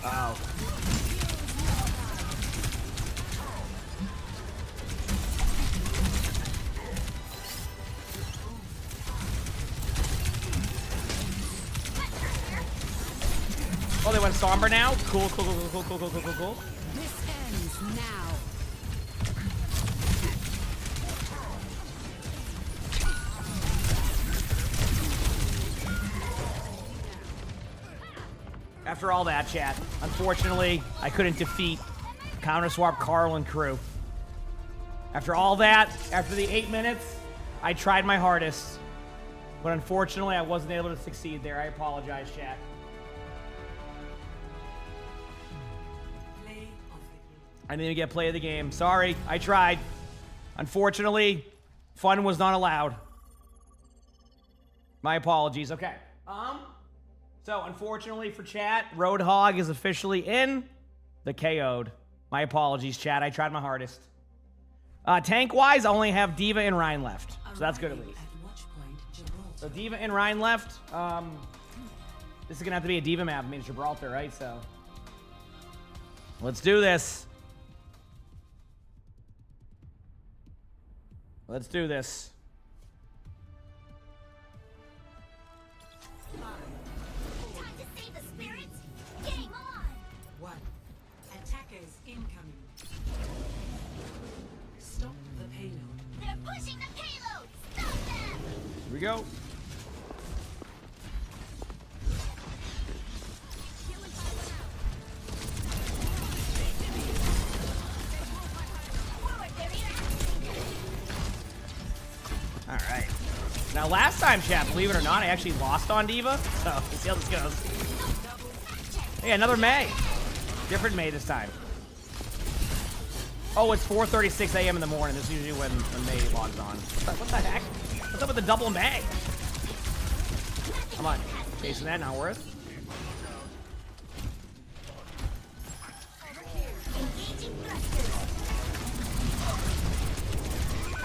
Oh. Oh, they went somber now? Cool, cool, cool, cool, cool, cool, cool, cool, cool. This ends now. After all that, chat, unfortunately, I couldn't defeat Counter Swap Carl and crew. After all that, after the 8 minutes, I tried my hardest. But unfortunately, I wasn't able to succeed there. I apologize, chat. I didn't even get play of the game. Sorry, I tried. Unfortunately, fun was not allowed. My apologies. Okay. So unfortunately for chat, Roadhog is officially in the KO'd. My apologies, chat. I tried my hardest. Tank-wise, I only have D.Va and Ryan left. So that's good at least. So D.Va and Ryan left. This is going to have to be a D.Va map. I mean, Gibraltar, right? So let's do this. Let's do this. Time to save the spirits. Game on. 1. Attackers incoming. Stop the payload. They're pushing the payload. Stop them. Here we go. All right. Now, last time, chat, believe it or not, I actually lost on D.Va. So, let's see how this goes. Hey, another May. Different May this time. Oh, it's 4:36 a.m. in the morning. This is usually when May logs on. What the heck? What's up with the double May? Come on. Chasing that, not worth. Engaging thrusters.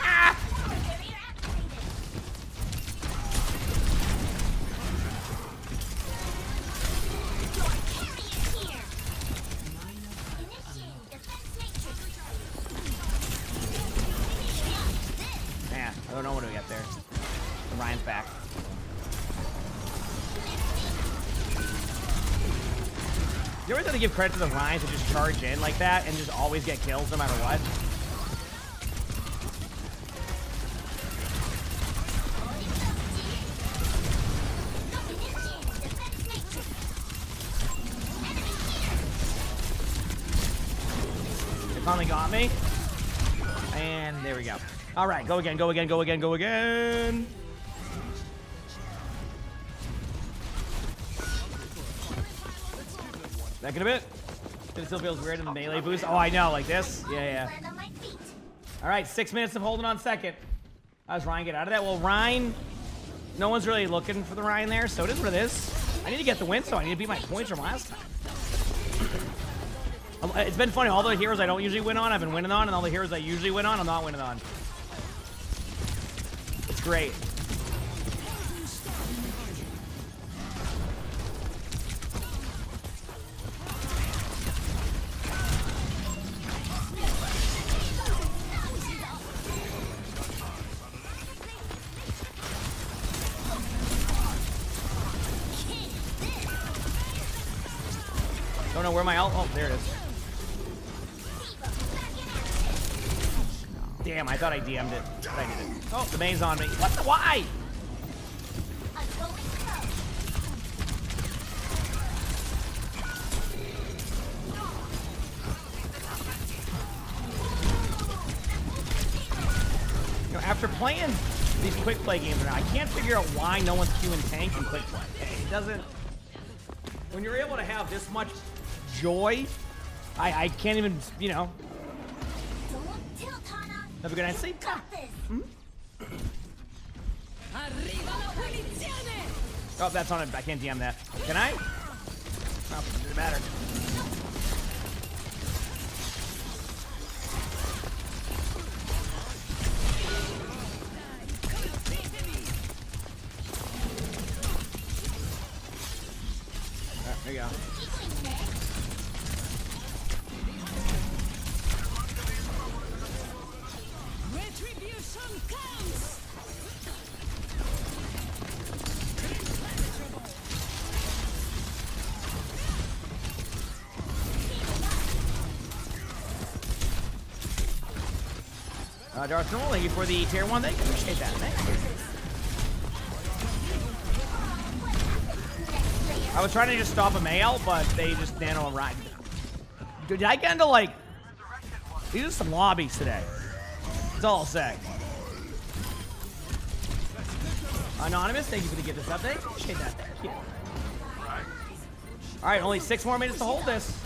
Ah! Barrier activated. Your carry is here. Initiating defense matrix. Man, I don't know what do we got there. Ryan's back. You ever have to give credit to the Ryans to just charge in like that and just always get kills no matter what? Initiating defense matrix. Enemy finally got me. And there we go. All right, go again, go again, go again, go again. Back in a bit. It still feels weird in the melee boost. Oh, I know, like this. Yeah. Land on my feet. All right, 6 minutes of holding on second. How does Ryan get out of that? Well, Ryan, no one's really looking for the Ryan there, so it is what it is. I need to get the win, so I need to beat my points from last time. It's been funny. All the heroes I don't usually win on, I've been winning on, and all the heroes I usually win on, I'm not winning on. It's great. Don't know where my ult. Oh, there it is. Damn, I thought I DM'd it. But I didn't. Oh, the main's on me. What the? Why? I'm going You know, after playing these quick play games, I can't figure out why no one's queuing tank and quick play. It doesn't. When you're able to have this much joy, I can't even, you know. Don't tilt, Hana. Have a good night's sleep. Got this. Oh, that's on it. I can't DM that. Can I? Oh, doesn't matter. Alright, there you go. Retribution comes. Darth Normal, thank you for the tier 1. Thank you. Appreciate that. Thank you. I was trying to just stop a Mael, but they just nano and ride. Did I get into, like, these are some lobbies today. That's all I'll say. Anonymous, thank you for the gift this update. Appreciate that. Thank you. All right, only 6 more minutes to hold this.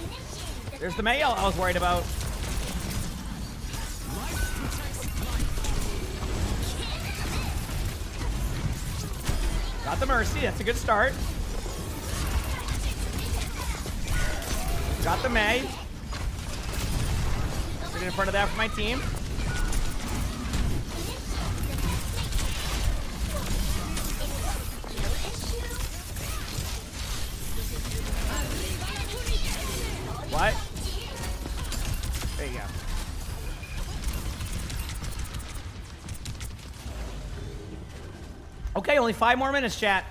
There's the Mael I was worried about. Got the Mercy. That's a good start. Got the May. Sit in front of that for my team. What? There you go. Okay, only 5 more minutes, chat.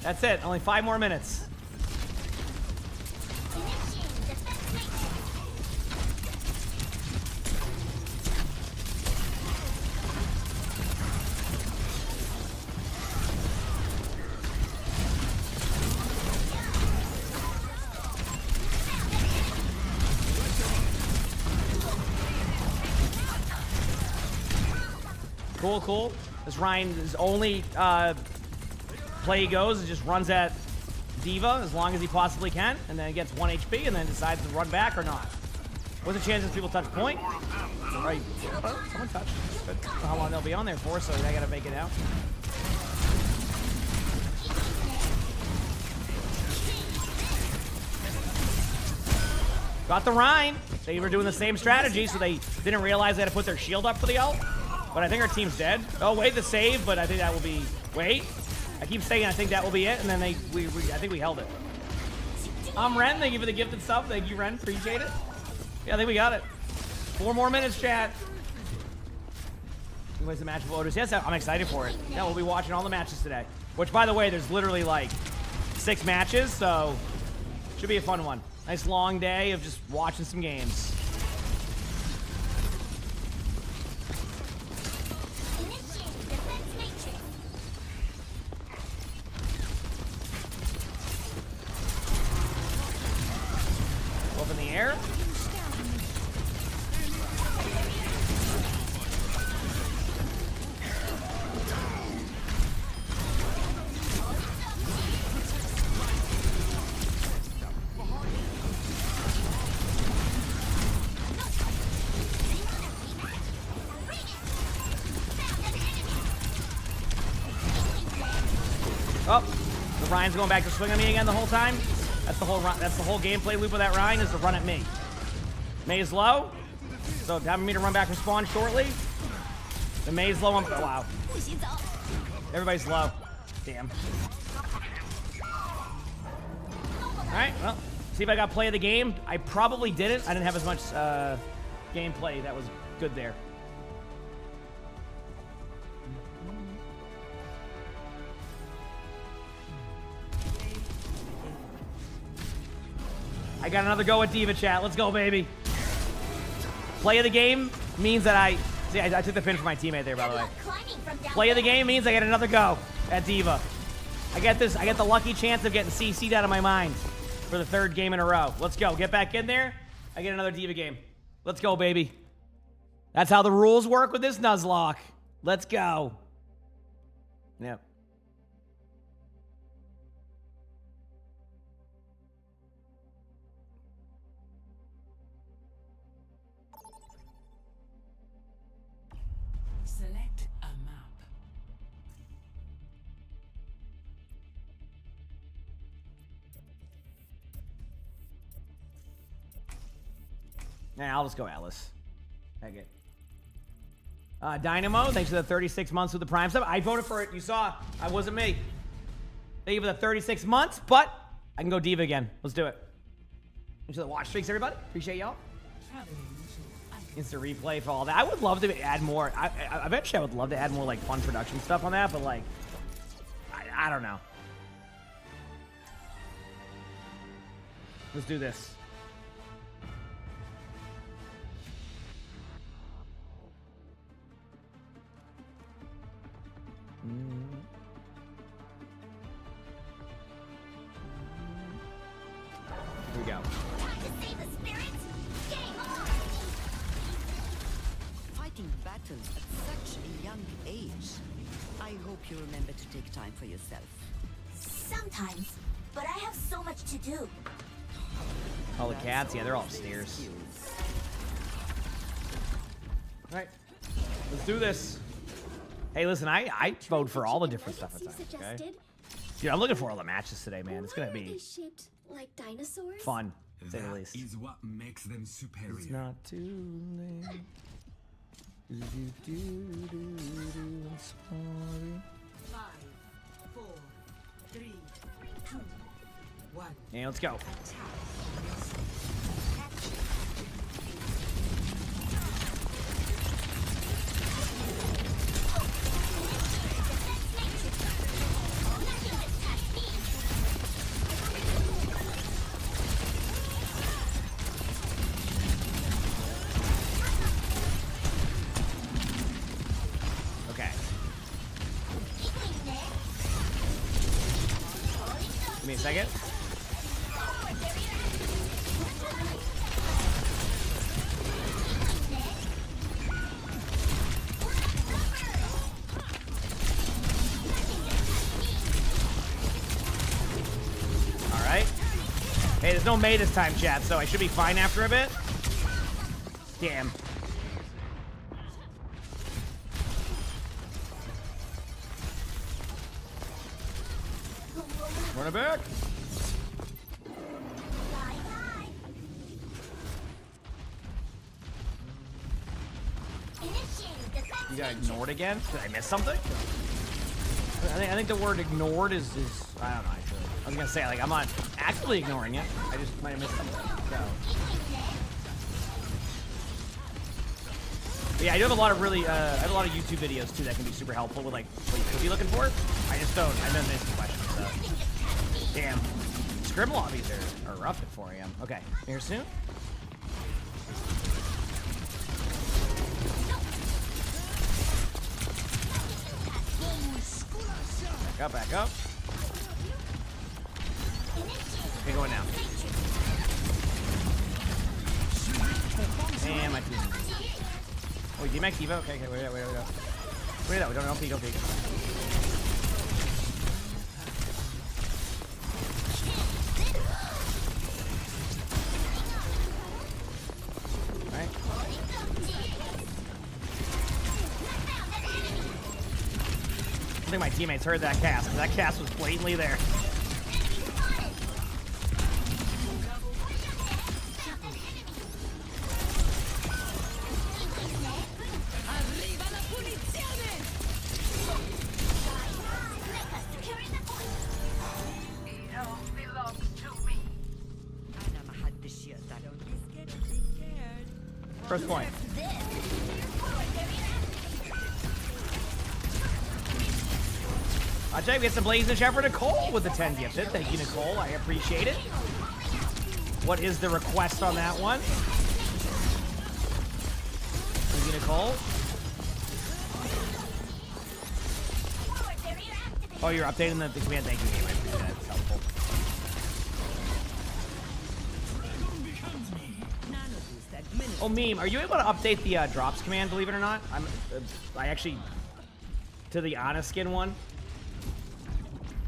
That's it. Only 5 more minutes. Cool, cool. This Ryan's only play goes, it just runs at Diva as long as he possibly can, and then gets 1 HP, and then decides to run back or not. What's the chances people touch point? Right. Someone touched. Good. I don't know how long they'll be on there for, so I gotta make it out. Got the Rhine. They were doing the same strategy, so they didn't realize they had to put their shield up for the ult. But I think our team's dead. Oh, wait, the save, but I think that will be... Wait. I keep saying I think that will be it, and then I think we held it. Ren, thank you for the gifted sub. Thank you, Ren. Appreciate it. Yeah, I think we got it. 4 more minutes, chat. You win the match of voters. Yes, I'm excited for it. Yeah, we'll be watching all the matches today. Which, by the way, there's literally like 6 matches, so should be a fun one. Nice long day of just watching some games. Up in the air. Oh, the Ryan's going back to swing on me again the whole time. That's the whole gameplay loop of that Ryan is to run at me. Mei is low, so having me to run back and spawn shortly. The Mei's low. Oh, wow. Everybody's low. Damn. All right, well, see if I got play of the game. I probably didn't. I didn't have as much gameplay that was good there. I got another go at Diva chat. Let's go, baby. Play of the game means that I took the pin for my teammate there, by the way. Play of the game means I get another go at Diva. I get the lucky chance of getting CC'd out of my mind for the 3rd game in a row. Let's go. Get back in there. I get another Diva game. Let's go, baby. That's how the rules work with this Nuzlocke. Let's go. Yep. Select a map. Nah, I'll just go Alice. Heck it. Dynamo, thanks for the 36 months with the Prime sub. I voted for it. You saw. I wasn't me. Thank you for the 36 months, but I can go Diva again. Let's do it. Thanks for the watch streaks, everybody. Appreciate y'all. Instant replay for all that. I would love to add more. Eventually, I would love to add more like fun production stuff on that, but like, I don't know. Let's do this. Here we go. Fighting battles at such a young age. I hope you remember to take time for yourself. Sometimes, but I have so much to do. All the cats, yeah, they're all upstairs. All right, let's do this. Hey, listen, I vote for all the different stuff at times, okay? Dude, I'm looking for all the matches today, man. It's gonna be shaped like dinosaurs? fun, to say the least. Is what makes them superior. It's not too late. I'm sorry. 5, 4, 3, 2, 1. Yeah, let's go. Okay. Give me a second. Hey, there's no Mei this time, chat, so I should be fine after a bit. Damn. Run it back. You got ignored again? Did I miss something? I think the word ignored is I don't know, actually. I was gonna say, like, I'm not actively ignoring it. I just might have missed something. So. But yeah, I do have a lot of really, I have a lot of YouTube videos too that can be super helpful with like what you could be looking for. I just don't miss the question. So. Damn. Scrim lobbies are rough at 4 a.m. Okay, here soon. Back up. Okay, going now. And my team. Oh, wait, D-Max Evo? Okay, wait up. Wait up, don't peek. Alright. think my teammates heard that cast, because that cast was blatantly there. First point. I'll tell you, we get some blazing shot for Nicole with the 10 gifted. Thank you, Nicole. I appreciate it. What is the request on that one? Thank you, Nicole. Oh, you're updating the command. Thank you, Game. I appreciate that. It's helpful. Oh, Meme, are you able to update the drops command, believe it or not? I actually, to the honest skin one.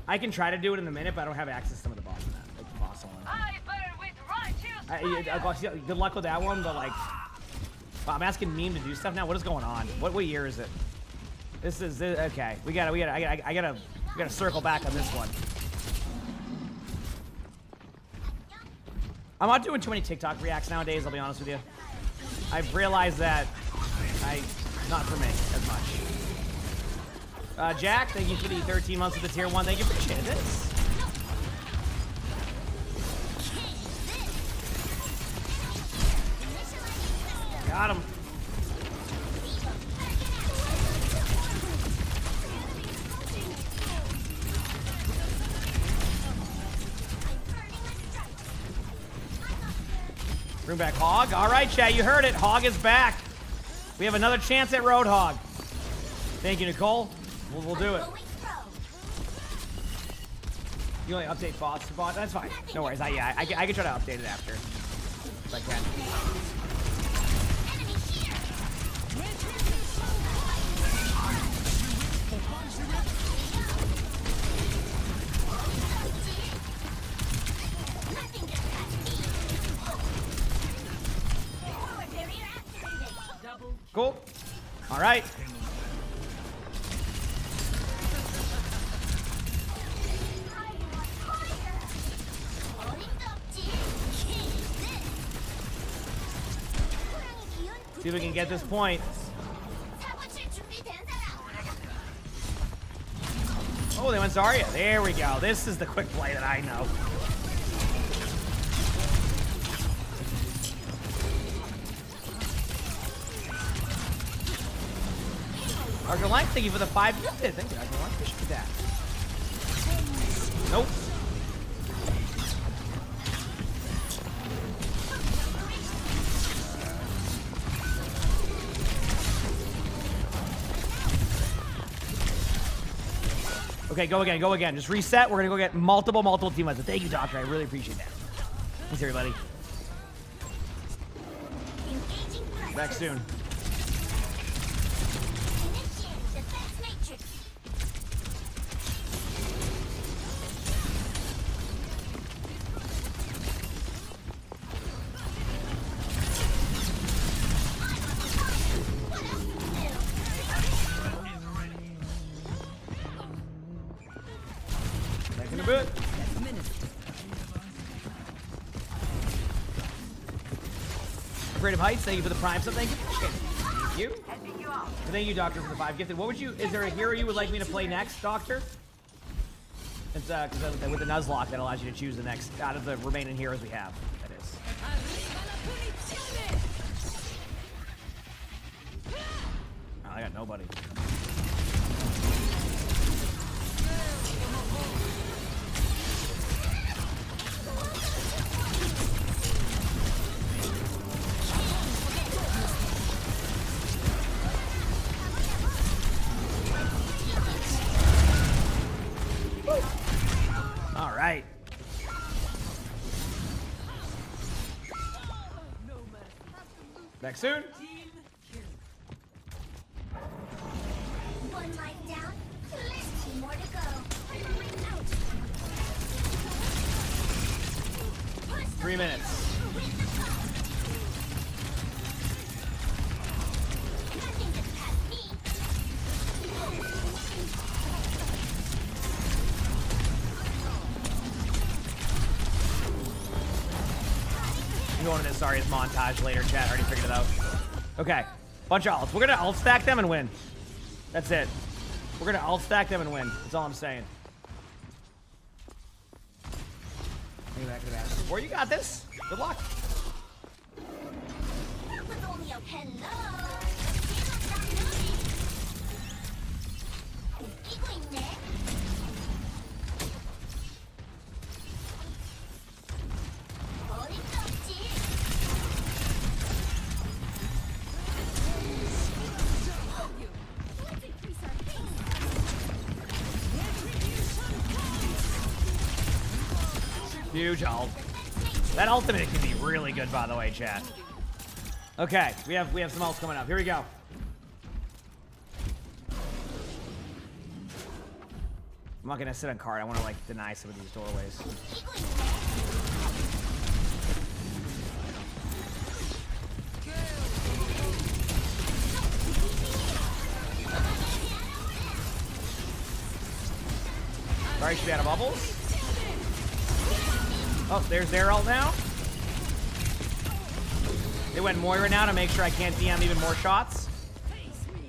I can try to do it in a minute, but I don't have access to some of the boss in that, like the boss one. Good luck with that one, but like, wow, I'm asking Meme to do stuff now. What is going on? What year is it? This is okay. I gotta circle back on this one. I'm not doing too many TikTok reacts nowadays. I'll be honest with you. I've realized that not for me as much. Jack, thank you for the 13 months of the tier 1. Thank you, appreciate this. Got him. Bring back Hog. All right, chat, you heard it. Hog is back. We have another chance at Roadhog. Thank you, Nicole. We'll do it. You only update bots to bot? That's fine. No worries. I can try to update it after. If I can. Cool. All right. See if we can get this point. Oh, they went Zarya. There we go. This is the quick play that I know. Dr. Lang, thank you for the 5 gifted. Thank you, Dr. Lang. Appreciate that. Nope. Okay, go again. Just reset. We're gonna go get multiple team fights. Thank you, Doctor. I really appreciate that. Thanks, everybody. Back soon. Creative Heights, thank you for the prime sub. Thank you. Thank you. And thank you, Doctor, for the 5 gifted. What would you? Is there a hero you would like me to play next, Doctor? It's because with the Nuzlocke that allows you to choose the next out of the remaining heroes we have. That is. Oh, I got nobody. All right. Back soon. One life down, plenty more to go. 3 minutes. Nothing gets past me. going to this Zarya's montage later, chat. Already figured it out. Okay. Bunch of ults. We're going to ult stack them and win. That's it. We're going to ult stack them and win. That's all I'm saying. Bring it back to the back. Or you got this. Good luck. That was only a hello. 웃기고 있네. 어림도 없지. Let's increase our pace. Huge ult. That ultimate can be really good, by the way, chat. Okay, we have some ults coming up. Here we go. I'm not gonna sit on card. I want to like deny some of these doorways. Sorry, should be out of bubbles. Oh, there's their ult now. They went Moira now to make sure I can't DM even more shots.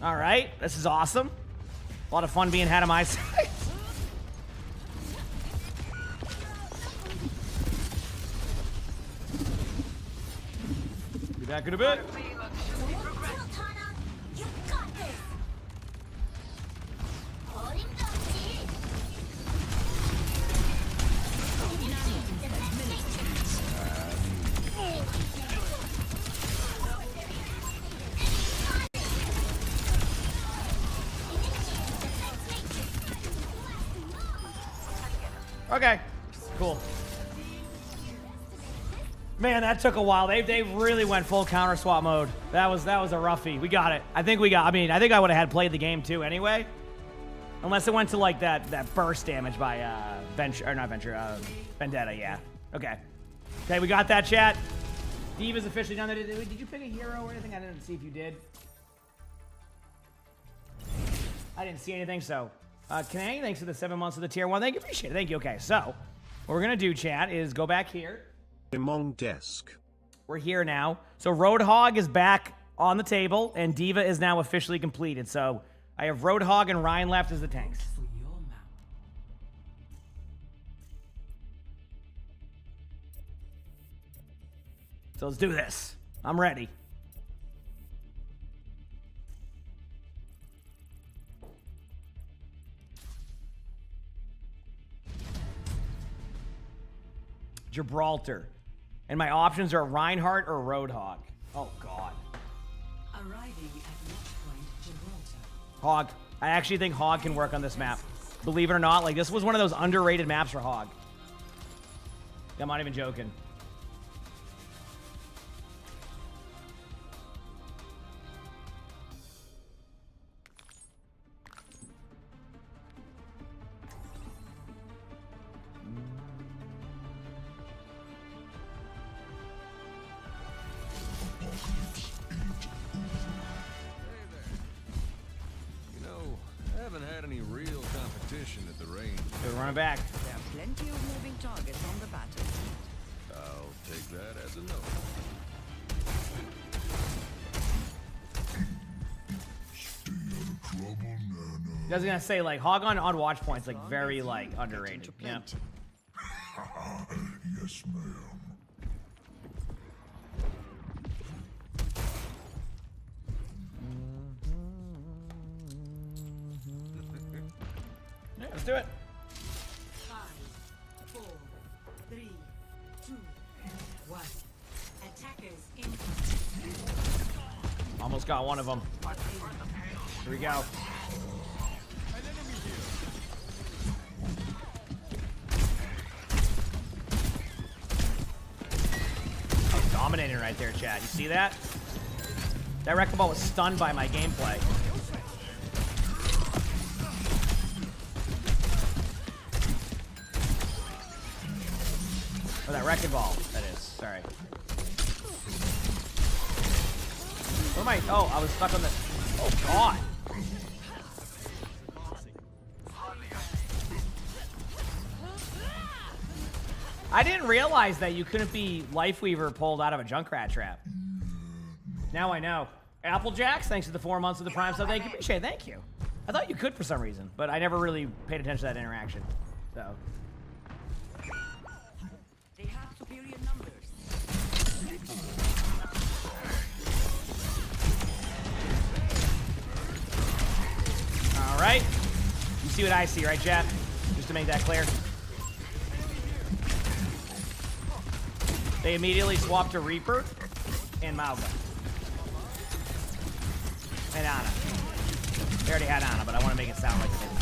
All right, this is awesome. A lot of fun being had on my side. Be back in a bit. You got this. 어림도 없지. Okay, cool. Man, that took a while. They really went full counter swap mode. That was a roughie. We got it. I think we got. I mean, I think I would have had played the game too anyway, unless it went to like that burst damage by Vendetta. Yeah. Okay. Okay, we got that, chat. Diva's officially done. Did you pick a hero or anything? I didn't see if you did. I didn't see anything. So, Kanang, thanks for the 7 months of the tier 1. Thank you, appreciate it. Thank you. Okay, so what we're gonna do, chat, is go back here. Emongg desk. We're here now. So Roadhog is back on the table, and Diva is now officially completed. So I have Roadhog and Ryan left as the tanks. For your mouth. So let's do this. I'm ready. Gibraltar. And my options are Reinhardt or Roadhog. Oh, God. Arriving at match point Gibraltar. Hog. I actually think Hog can work on this map. Believe it or not, like, this was one of those underrated maps for Hog. I'm not even joking. At the range. We're running back. There are plenty of moving targets on the battlefield. I'll take that as a no. Stay out of trouble, Nana. I was gonna say, like, Hog on watch points, like, very, like, underrated. Yeah. Yes, ma'am. Yeah, let's do it. 5, 4, 3, 2, 1. Attackers in. Almost got one of them. Here we go. Oh, dominating right there, chat. You see that? That wrecking ball was stunned by my gameplay. Oh, that wrecking ball. That is. Sorry. What am I? Oh, I was stuck on the. Oh, God. I didn't realize that you couldn't be Lifeweaver pulled out of a Junkrat trap. Now I know. Applejacks, thanks for the 4 months of the Prime sub. Thank you. Appreciate it. Thank you. I thought you could for some reason, but I never really paid attention to that interaction. So. They have superior numbers. All right. You see what I see, right, chat? Just to make that clear. They immediately swapped to Reaper and Mauga. And Ana. They already had Ana, but I want to make it sound like they didn't.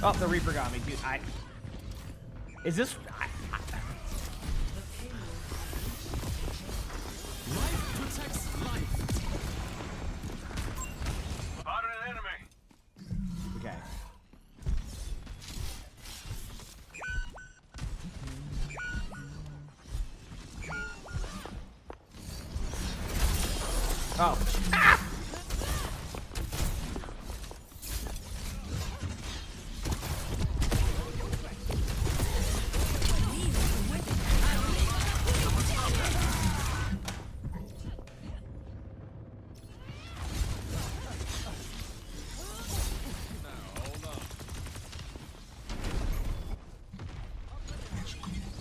Oh, the Reaper got me, dude. Is this... Life protects life. Spotted an enemy. Okay. Oh. Ah!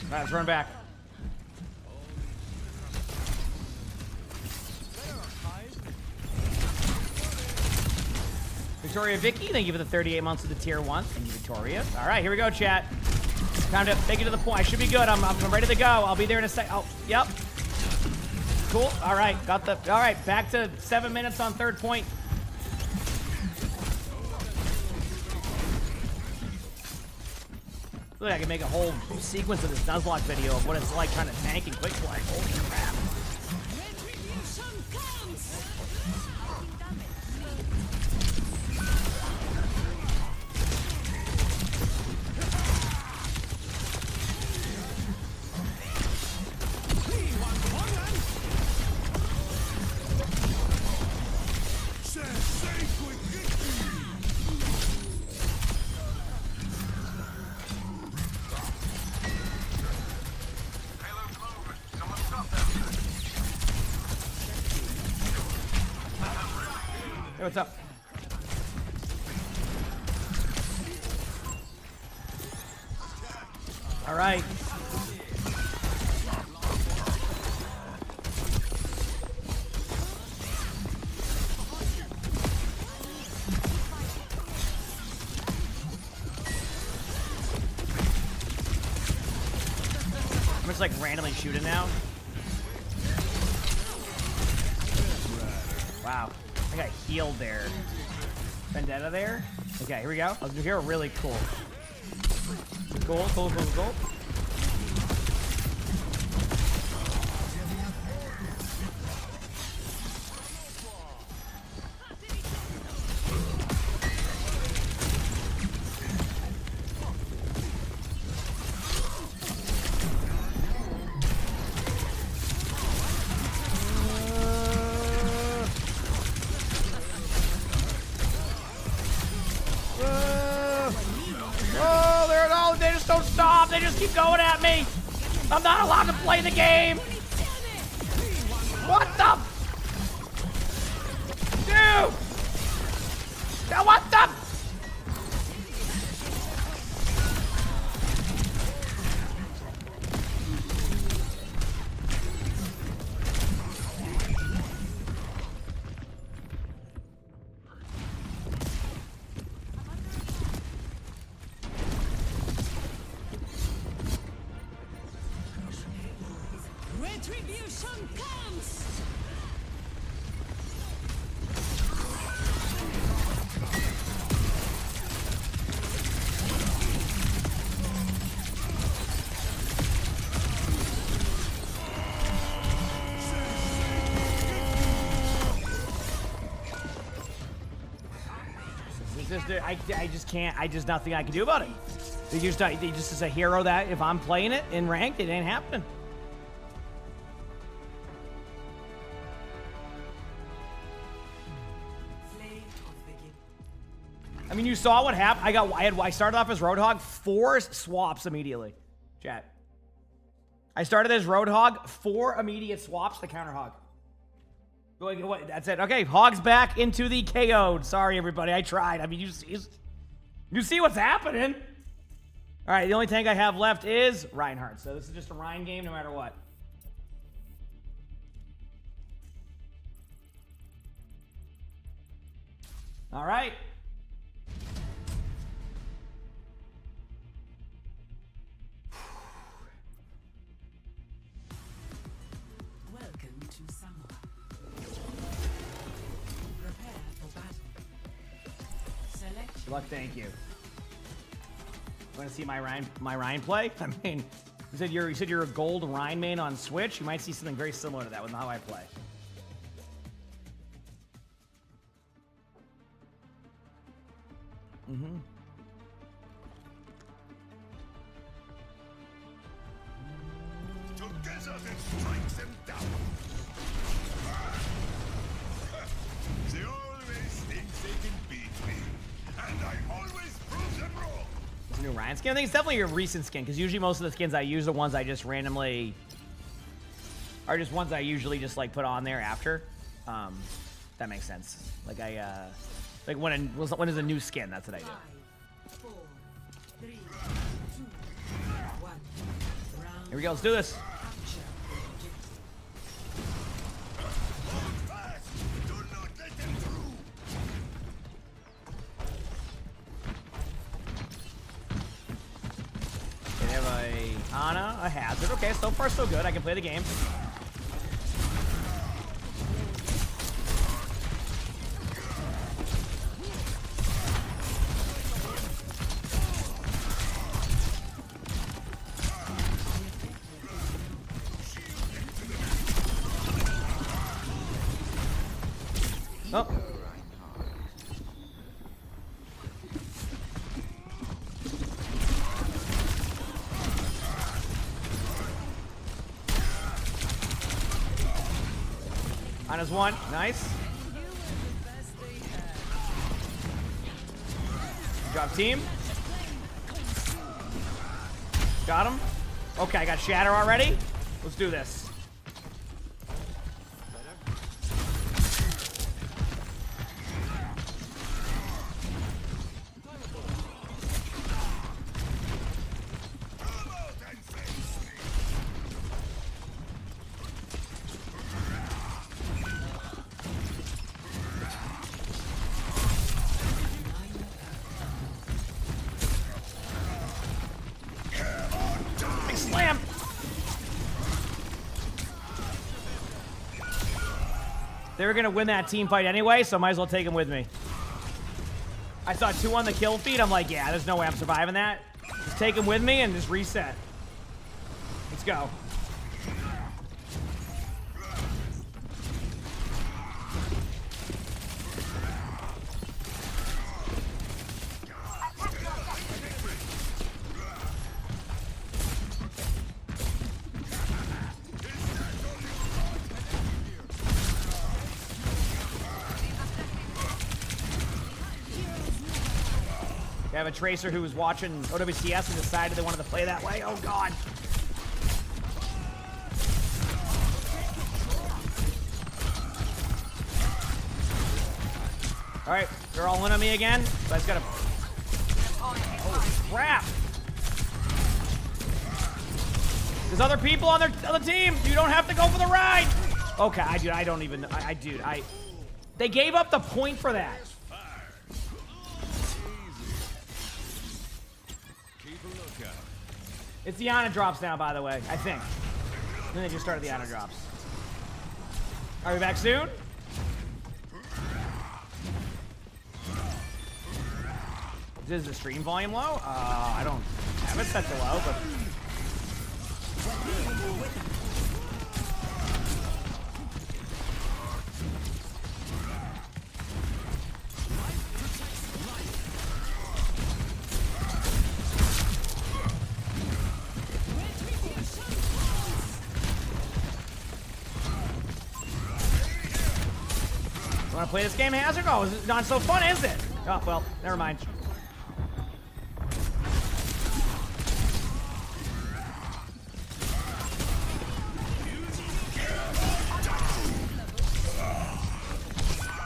All right, let's run back. Victoria Vicky, thank you for the 38 months of the tier 1. Thank you, Victoria. All right, here we go, chat. Time to take it to the point. I should be good. I'm ready to go. I'll be there in a sec. Oh, yep. Cool. All right, got the... All right, back to 7 minutes on third point. Look, I can make a whole sequence of this Nuzlocke video of what it's like trying to tank and quick play. Holy crap. Hey, what's up? All right. I'm just like randomly shooting now. Wow. I got healed there. Vendetta there. Okay, here we go. Let's do here. Really cool. Cool, cool, cool, cool. They just keep going at me. I'm not allowed to play the game. What the? Dude! Now what the? Retribution comes! I just can't. I just nothing I can do about it. They just is a hero that if I'm playing it in ranked, it ain't happening. I mean, you saw what happened. I started off as Roadhog, 4 swaps immediately. Chat. I started as Roadhog, 4 immediate swaps to counter Hog. That's it. Okay, Hog's back into the KO'd. Sorry, everybody. I tried. I mean, you see what's happening. All right, the only tank I have left is Reinhardt. So this is just a Rein game no matter what. All right. Welcome to summer. Prepare for battle. Select. Good luck, thank you. Want to see my Ryan play? I mean, you said you're a gold Ryan main on Switch. You might see something very similar to that with how I play. Mm-hmm. Together they strike them down. They always think they can beat me, and I always prove them wrong. It's a new Ryan skin. I think it's definitely a recent skin because usually most of the skins I use are ones I just randomly are just ones I usually just like put on there after. That makes sense. Like like when is a new skin? That's what I do. 5, 4, 3, 2, 1. Round. Here we go. Let's do this. Capture objective. Fast! Do not let them through. They have a Ana, a Hazard. Okay, so far so good. I can play the game. Oh. Ana's one. Nice. Drop team. Got him. Okay, I got Shatter already. Let's do this. Slam! They were gonna win that team fight anyway, so I might as well take them with me. I saw 2 on the kill feed. I'm like, yeah, there's no way I'm surviving that. Just take them with me and just reset. Let's go. I have a Tracer who was watching OWCS and decided they wanted to play that way. Oh, God. All right, they're all in on me again. So I just got to... Oh, crap. There's other people on the team. You don't have to go for the ride. Okay, dude, I don't even... They gave up the point for that. It's the Ana drops now, by the way, I think. Then they just started the Ana drops. Are we back soon? Is the stream volume low? I don't have it set to low, but... Want to play this game, Hazard? Oh, it's not so fun, is it? Oh, well, never mind.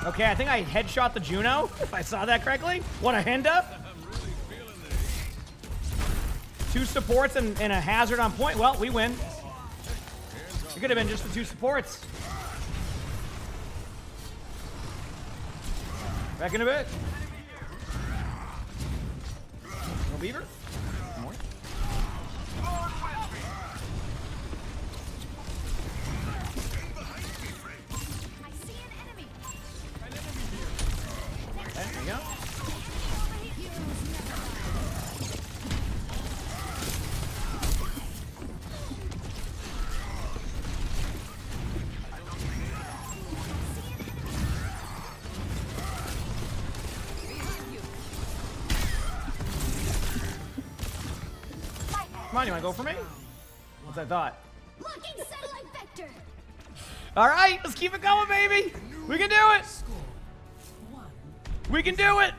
Okay, I think I headshot the Juno, if I saw that correctly. What a hand up. 2 supports and a hazard on point. Well, we win. It could have been just the 2 supports. Back in a bit. No beaver? More? I see an enemy. Okay, there you go. Come on, you wanna go for me? What's that thought? Locking satellite vector. All right, let's keep it going, baby. We can do it. We can do it.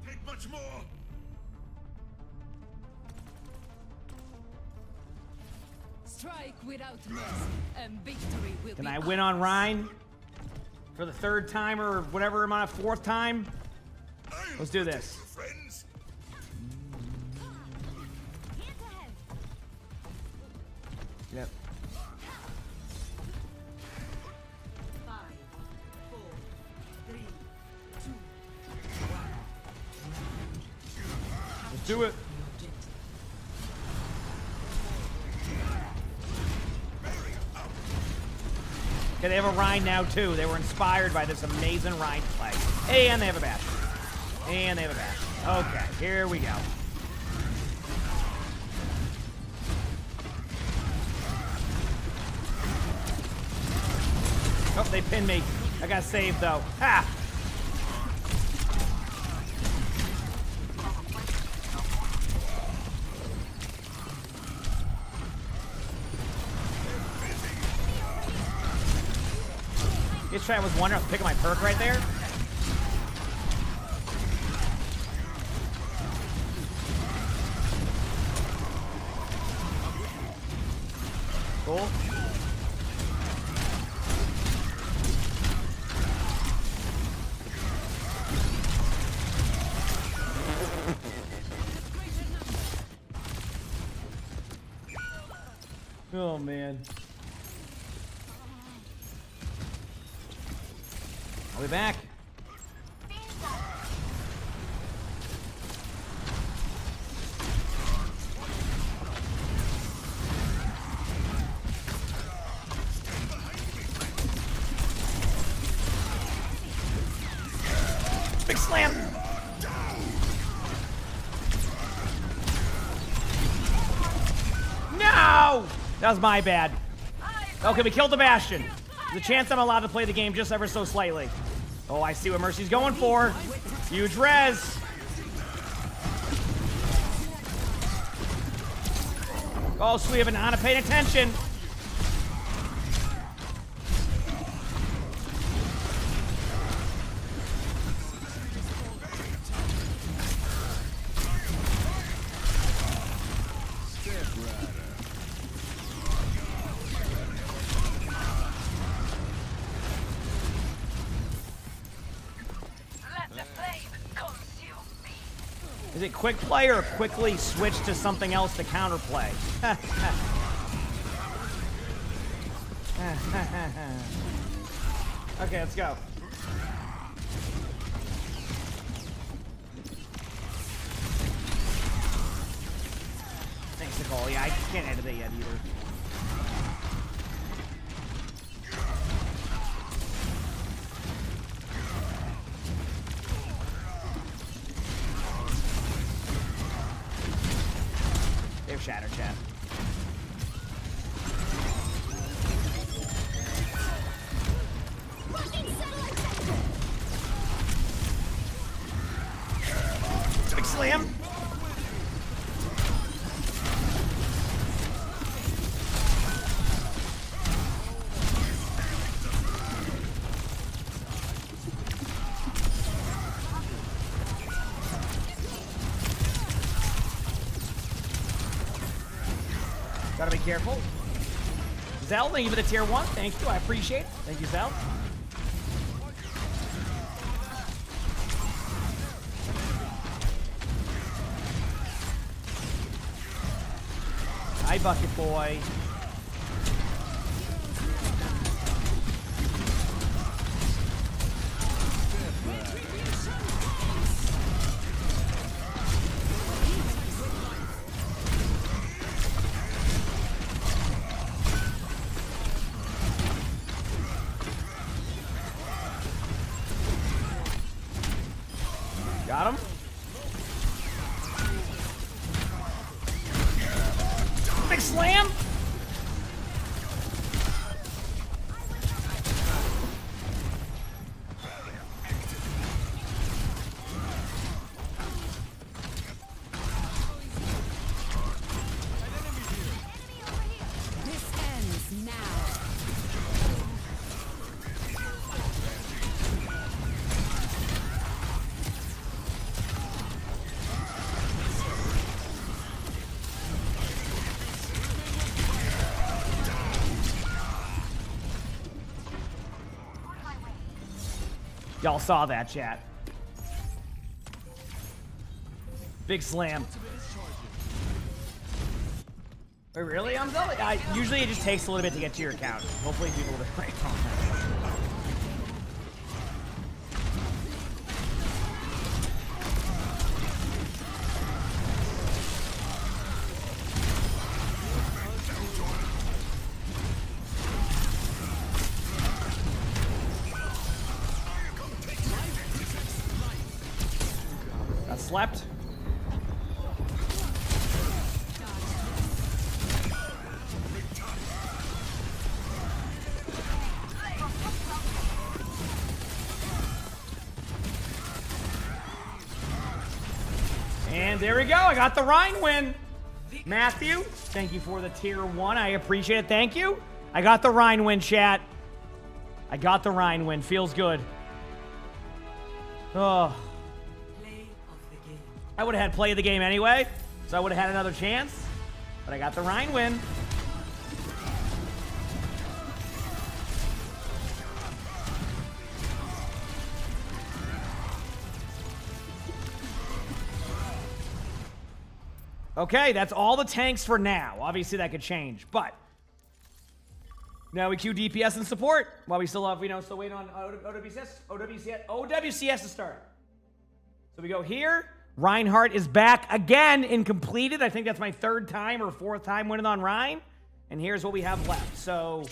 Take much more. Strike without mercy, and victory will Can be I win on Rhine for the 3rd time or whatever amount of 4th time? Let's do this. Friends. Hands ahead. Yep. 5, 4, 3, 2, 1. Let's do it. Okay, they have a Rhine now too. They were inspired by this amazing Rhine play. And they have a Bastion. And they have a Bastion. Okay, here we go. Oh, they pinned me. I got saved though. Ha! This try was wondering, I was picking my perk right there. Cool. Oh man. I'll be back. Big slam. No! That was my bad. Okay, we killed the Bastion. There's a chance I'm allowed to play the game just ever so slightly. Oh, I see what Mercy's going for. Huge res. Oh, sweet, but not paying attention. Is it quick play or quickly switch to something else to counterplay? Okay, let's go. Thanks, Nicole. Yeah, I can't edit it yet either. They have shatter chat. Big slam. Gotta be careful. Zell, thank you for the tier 1. Thank you. I appreciate it. Thank you, Zell. Hi, Bucket Boy. Got him. Big slam. This ends now. Y'all saw that, chat. Big slam. Wait, really? I'm telling you. Usually it just takes a little bit to get to your account. Hopefully people will play on that. Got slept. And there we go. I got the Rhine win. Matthew, thank you for the tier 1. I appreciate it. Thank you. I got the Rhine win, chat. I got the Rhine win. Feels good. Oh. I would have had play of the game anyway, so I would have had another chance. But I got the Rhine win. Okay, that's all the tanks for now. Obviously, that could change, but now we queue DPS and support while we still have, still waiting on OWCS to start. So we go here. Reinhardt is back again and completed. I think that's my 3rd time or 4th time winning on Rhine. And here's what we have left. So,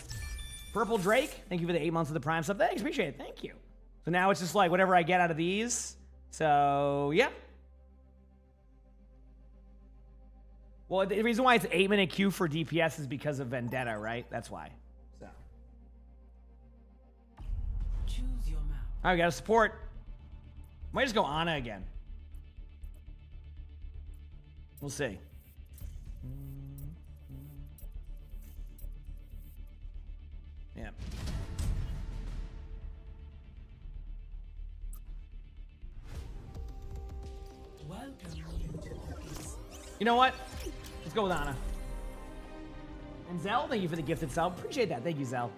Purple Drake, thank you for the 8 months of the Prime stuff. Thanks, appreciate it. Thank you. So now it's just like whatever I get out of these. So, yeah. Well, the reason why it's 8-minute queue for DPS is because of Vendetta, right? That's why. So. Choose your map. All right, we got to support. Might just go Ana again. We'll see. Yeah. Welcome. You know what? Let's go with Ana. And Zell, thank you for the gifted sub. Appreciate that. Thank you, Zell.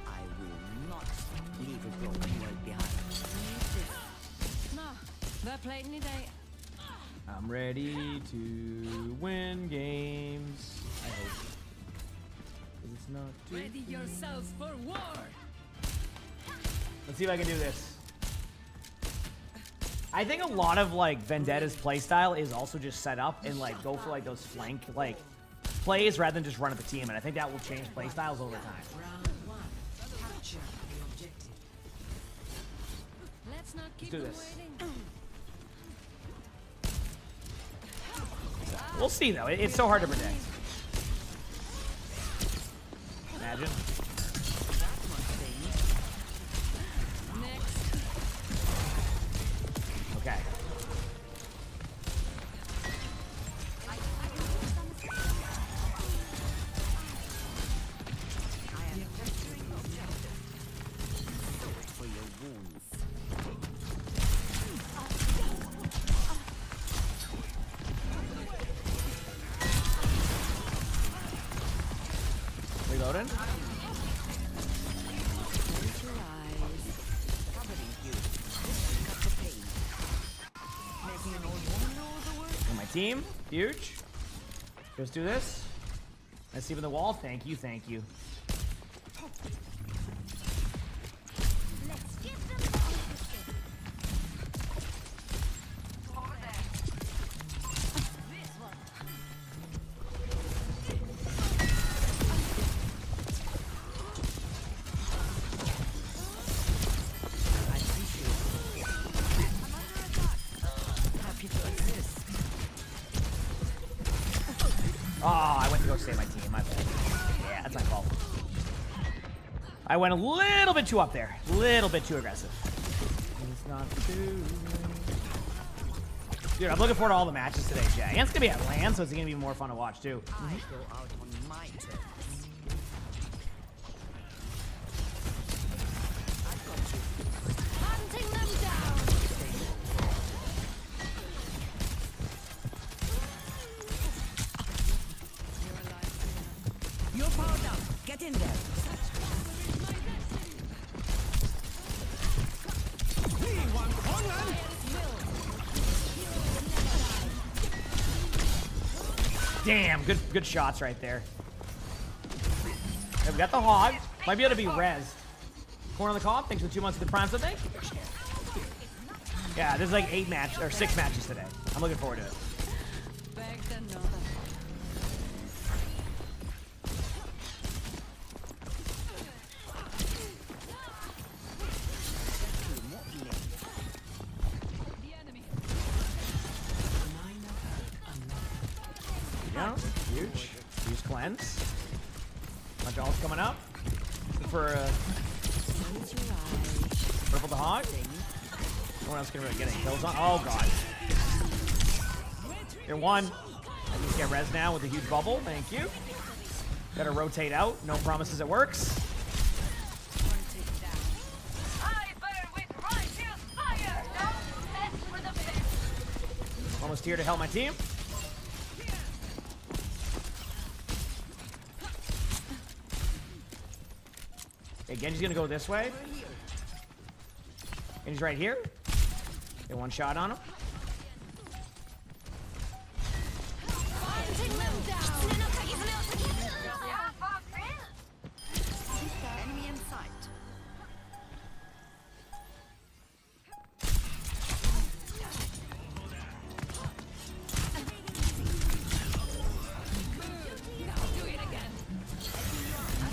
I will not leave a broken world behind. No, they're playing today. I'm ready to win games. I hope. 'Cause it's not too Ready yourselves for war. Let's see if I can do this. I think a lot of like Vendetta's playstyle is also just set up and like go for like those flank like plays rather than just run at the team, and I think that will change playstyles over time. Round 1. Capture the objective. Let's not keep do them this. waiting. We'll see though. It's so hard to predict. Imagine. Next. Okay. team. Huge. Just do this. Let's even the wall. Thank you, thank you. Let's give them the over there. This one. I appreciate it. I'm under attack. Happy to assist. Oh, I went to go save my team. My bad. Yeah, that's my fault. I went a little bit too up there. A little bit too aggressive. It's not too... Dude, I'm looking forward to all the matches today, Jay. And it's going to be at LAN, so it's going to be more fun to watch, too. I go out on my terms. Hunting them down. You're powered up. Get in there. Damn, good shots right there. Okay, we got the hog. Might be able to be rezzed. Corner of the comp. Thanks for the 2 months of the prime, so thank you. Yeah, there's like 6 matches today. I'm looking forward to it. Begged another. Yeah, huge. Use cleanse. Bunch of ults coming up. Look for purple the hog. No one else can really get any kills on. Oh god. You're one. I need to get res now with a huge bubble. Thank you. Gotta rotate out. No promises it works. I burn with righteous fire. Don't mess with the best. Almost here to help my team. Okay, Genji's gonna go this way. Genji's right here. Get one shot on him. Hunting them down. Enemy in sight.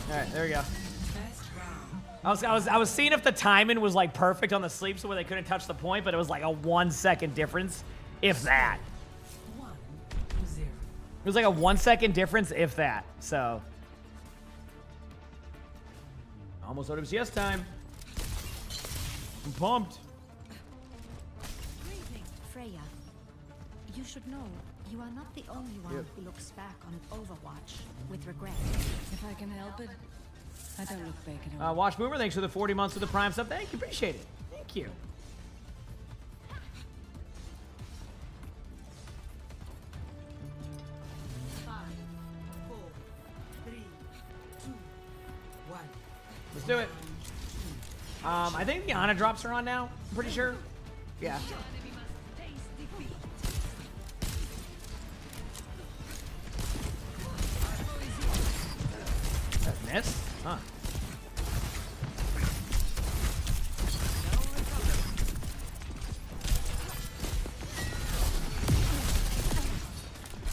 All right, there we go. I was seeing if the timing was like perfect on the sleep, so where they couldn't touch the point, but it was like a 1 second difference, if that. 1-0. It was like a 1 second difference, if that. So almost OWCS time. I'm pumped. Freya, you should know you are not the only one who looks back on Overwatch with regret. If I can help it, I don't look back at all. Watch Boomer, thanks for the 40 months of the Prime sub. Thank you, appreciate it. Thank you. Let's do it. I think the Ana drops are on now. I'm pretty sure. Yeah. That missed? Huh.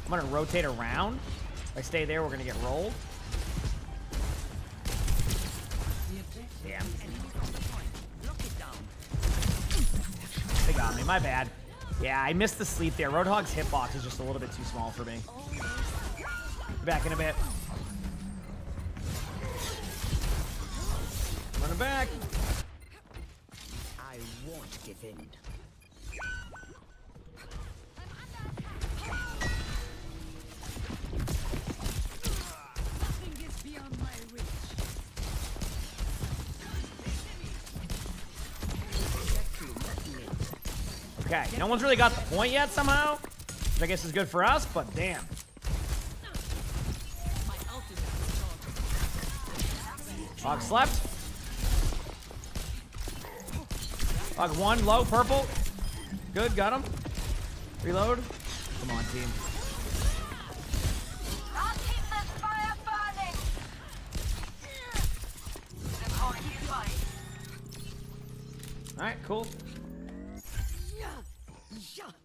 I'm gonna rotate around. If I stay there, we're gonna get rolled. Damn. They got me, my bad. Yeah, I missed the sleep there. Roadhog's hitbox is just a little bit too small for me. Back in a bit. Running back. I won't give in. Nothing is beyond my reach. Okay, no one's really got the point yet somehow, which I guess is good for us, but damn. Hog slept. Hog one, low, purple. Good, got him. Reload. Come on, team. I'll keep this fire burning. The more you fight. All right, cool.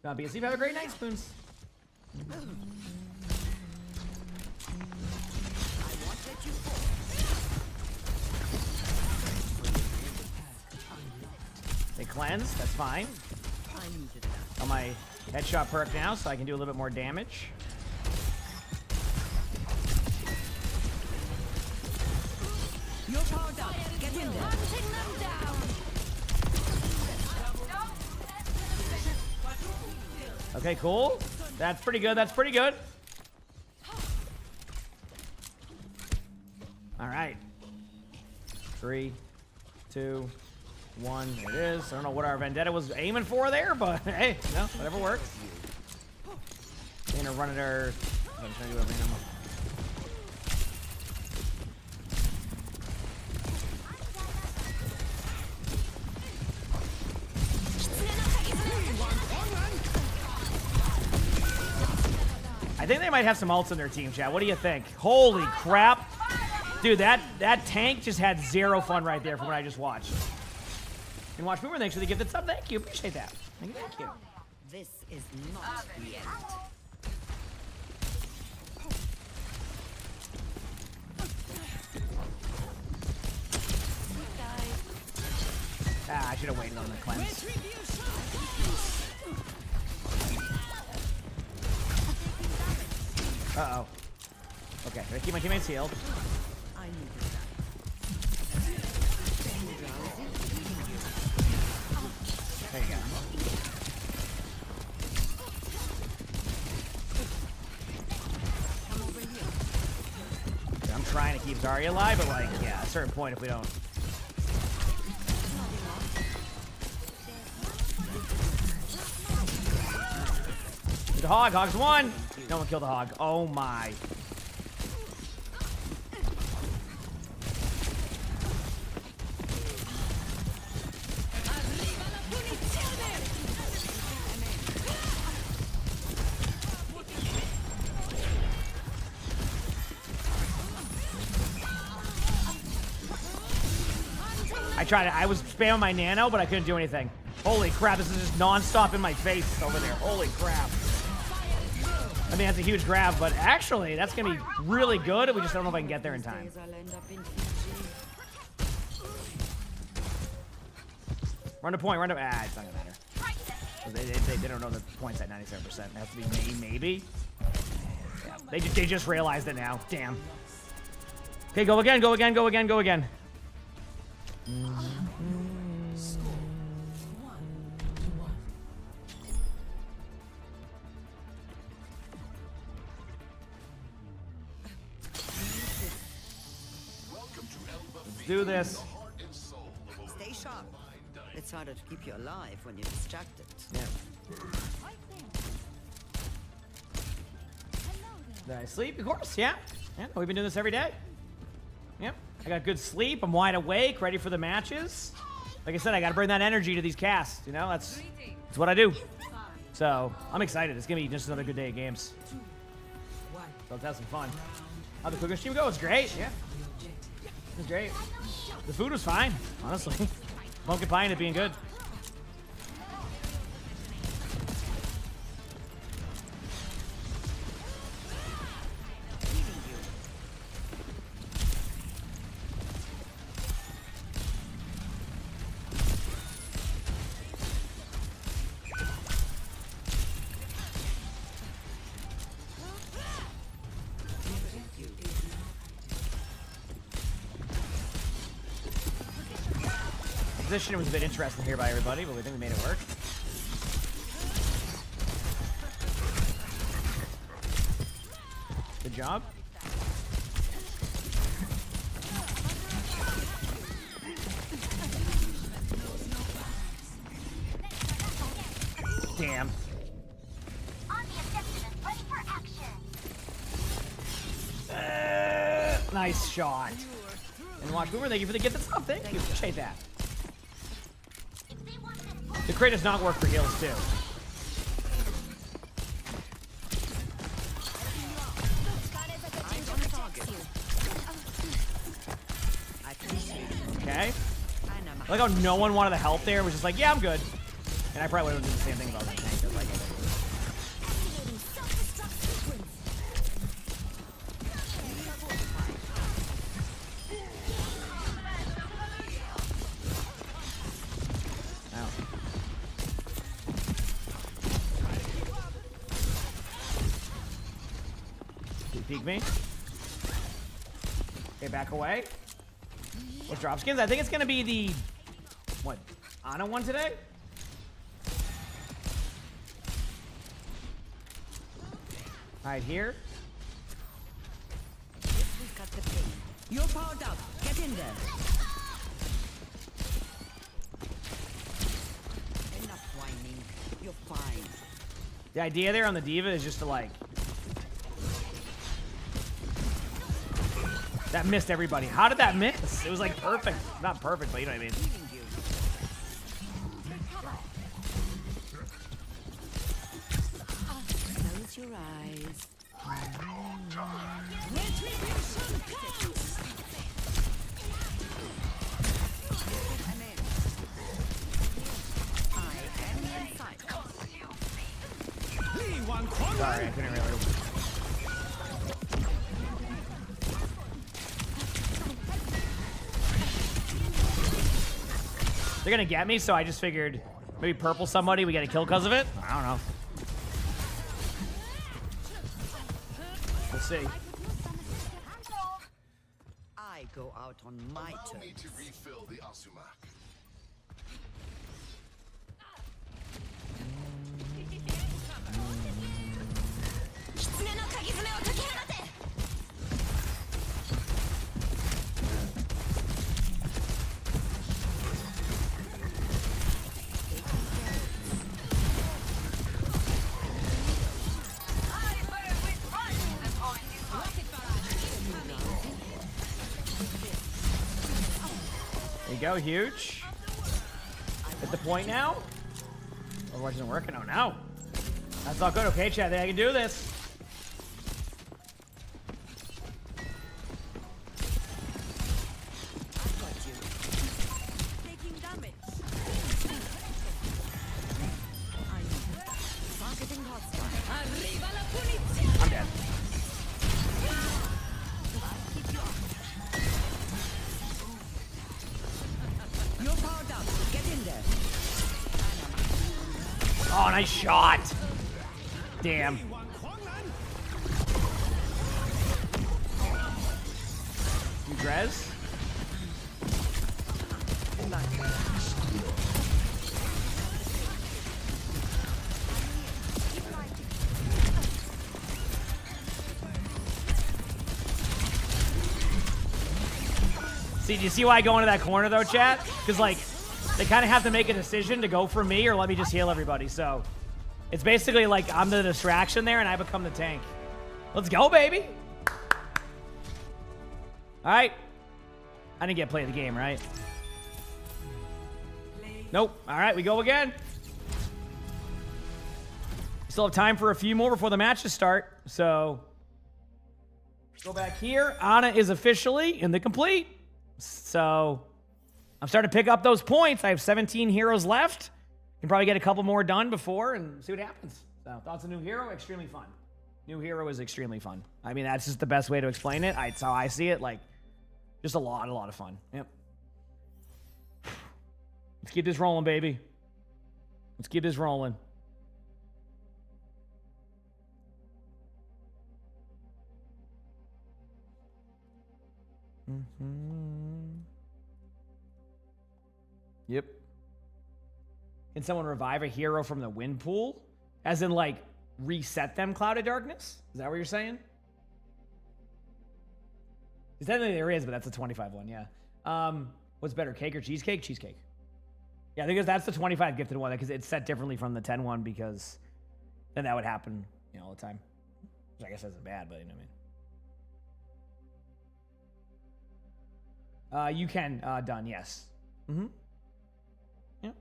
Not be asleep. Have a great night, Spoons. They cleanse. That's fine. On my headshot perk now, so I can do a little bit more damage. You're powered up. Get in there. Hunting them down. Okay, cool. That's pretty good. That's pretty good. All right. 3, 2, 1. There it is. I don't know what our vendetta was aiming for there, but hey, no, whatever works. We're gonna run at our. I'm trying to do everything. I think they might have some ults in their team, chat. What do you think? Holy crap. Dude, that tank just had zero fun right there from what I just watched. And watch Boomer, thanks for the gifted sub. Thank you. Appreciate that. Thank you. This is not the end. Ah, I should have waited on the cleanse. Uh-oh. Okay, gotta keep my teammates healed. I need this. There you go. I'm trying to keep Zarya alive, but like, yeah, at a certain point if we don't. The hog, hog's one. No one killed the hog. Oh my. I was spamming my nano, but I couldn't do anything. Holy crap, this is just non-stop in my face over there. Holy crap. I mean, that's a huge grab, but actually, that's going to be really good. We just don't know if I can get there in time. Run to point, run to... Ah, it's not going to matter. They don't know the point's at 97%. It has to be maybe. Yeah, they just realized it now. Damn. Okay, go again, go again, go again, go again. Let's do this. Stay sharp. It's harder to keep you alive when you're distracted. Yeah. Did I sleep? Of course, yeah. Yeah, we've been doing this every day. Yep. I got good sleep. I'm wide awake, ready for the matches. Like I said, I got to bring that energy to these casts. You know, that's what I do. So I'm excited. It's gonna be just another good day of games. So let's have some fun. How'd the cooking stream go? It's great. Yeah, it's great. The food was fine, honestly. Pumpkin pie and it being good. Position was a bit interesting here by everybody, but we think we made it work. Good job. Damn. Nice shot. And watch Boomer, thank you for the gift of sub. Thank you. Appreciate that. The crate does not work for heals, too. I like how no one wanted the help there. It was just like, yeah, I'm good. And I probably would have done the same thing if I was in the tank. Like, peek me. Okay, back away. What drop skins? I think it's gonna be the what? Ana one today? Right here. You're powered up. Get in there. Enough whining. You're fine. The idea there on the diva is just to like. That missed everybody. How did that miss? It was like perfect. Not perfect, but you know what I mean. Close your eyes. Sorry, I couldn't really. They're gonna get me, so I just figured maybe purple somebody, we get a kill because of it. I don't know. We'll see. I go out on my Allow me terms. to refill the Asumak. There you go, huge. At the point now. Overwatch isn't working. Oh no. That's all good. Okay, chat. I think I can do this. I'm dead. You're powered up. Get in there. Oh, nice shot. Damn. You Drez? See, do you see why I go into that corner though, chat? Because like, they kind of have to make a decision to go for me or let me just heal everybody. So it's basically like I'm the distraction there and I become the tank. Let's go, baby. All right. I didn't get play of the game, right? Nope. All right, we go again. Still have time for a few more before the matches start. So go back here. Ana is officially in the complete. So I'm starting to pick up those points. I have 17 heroes left. Can probably get a couple more done before and see what happens. So thoughts on new hero? Extremely fun. New hero is extremely fun. I mean, that's just the best way to explain it. It's how I see it. Like, just a lot of fun. Yep. Let's keep this rolling, baby. Let's keep this rolling. Yep. Can someone revive a hero from the wind pool? As in, like, reset them, Cloud of Darkness? Is that what you're saying? Technically there is, but that's a 25 one, yeah. What's better, cake or cheesecake? Cheesecake. Yeah, I think that's the 25 gifted one, because it's set differently from the 10 one, because then that would happen, you know, all the time. Which I guess isn't bad, but you know what I mean. You can, done, yes. Mm-hmm. Yeah.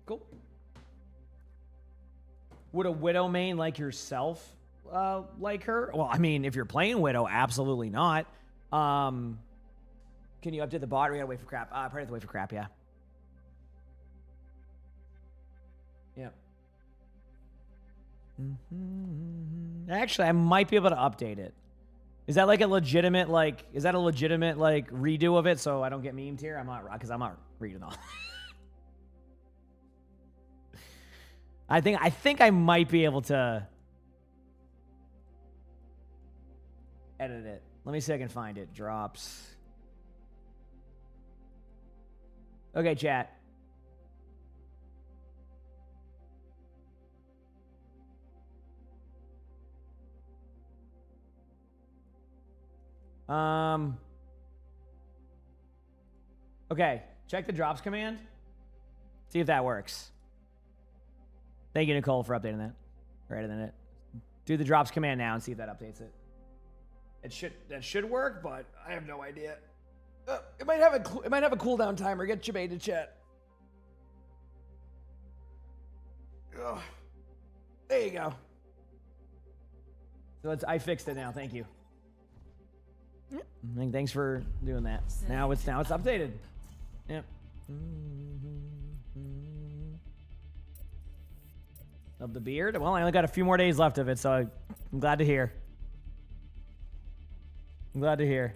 Cool. Would a Widow main like yourself like her? Well, I mean, if you're playing Widow, absolutely not. Can you update the bot? We gotta wait for crap. Probably have to wait for crap, yeah. Yeah. Actually, I might be able to update it. Is that like a legitimate, redo of it so I don't get memed here? I'm not, because I'm not reading all. I think I might be able to edit it. Let me see if I can find it. Drops. Okay, chat. Okay, check the drops command. See if that works. Thank you, Nicole, for updating that. Or editing it. Do the drops command now and see if that updates it. That should work, but I have no idea. It might have a cooldown timer. Get Jabay to chat. Ugh. There you go. So I fixed it now. Thank you. Thanks for doing that. Now it's updated. Yep. Of the beard? Well, I only got a few more days left of it, so I'm glad to hear. I'm glad to hear.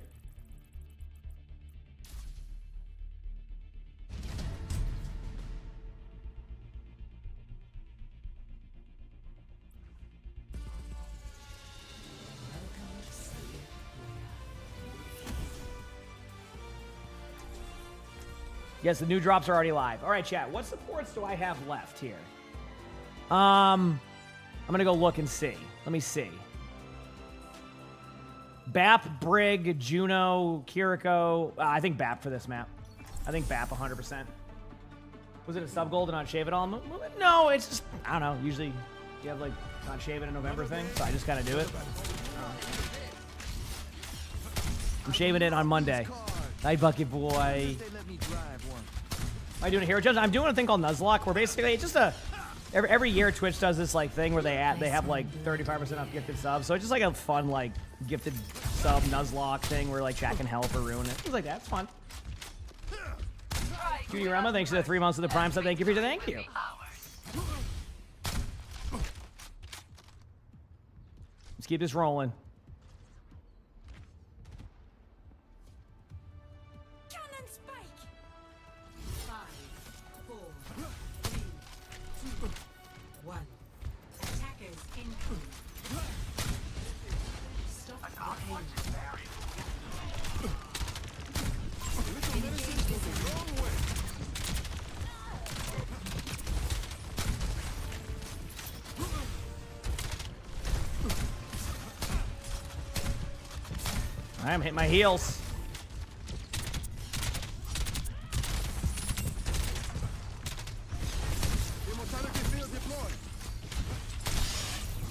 Yes, the new drops are already live. All right, chat. What supports do I have left here? I'm gonna go look and see. Let me see. Bap, Brig, Juno, Kiriko. I think Bap for this map. I think Bap 100%. Was it a sub goal to not shave it all? No, it's just, I don't know. Usually you have like not shave it in November thing, so I just kind of do it. I'm shaving it on Monday. Night Bucket Boy. Am I doing a hero judge? I'm doing a thing called Nuzlocke, where basically it's just a every year Twitch does this like thing where they have like 35% off gifted subs. So it's just like a fun like gifted sub Nuzlocke thing where like chat can help or ruin it. Things like that. It's fun. Judy Rema, thanks for the 3 months of the Prime sub. Thank you for the thank you. Let's keep this rolling. I'm hitting my heels.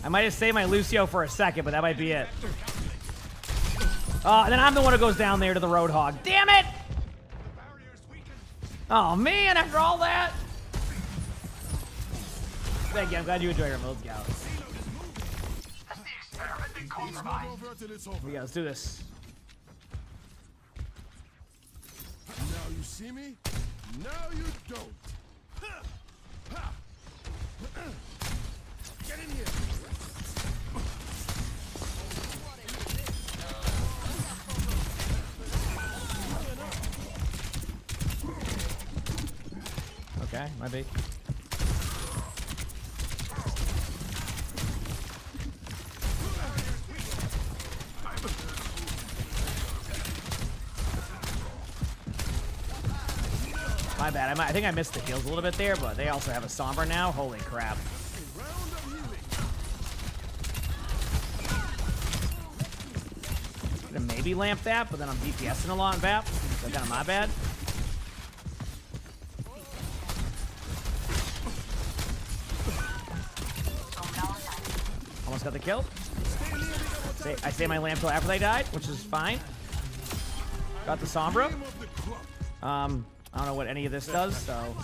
I might have saved my Lucio for a second, but that might be it. And then I'm the one who goes down there to the Roadhog. Damn it! Oh man, after all that. Thank you. I'm glad you enjoy your mode, Scout. Yeah, let's do this. Now you see me, now you don't. Get in here. Okay, might be. My bad. I think I missed the heals a little bit there, but they also have a Sombra now. Holy crap. Gonna maybe lamp that, but then I'm DPSing a lot in VAP. That's kind of my bad. Almost got the kill. I say my lamp till after they died, which is fine. Got the Sombra. I don't know what any of this does, so.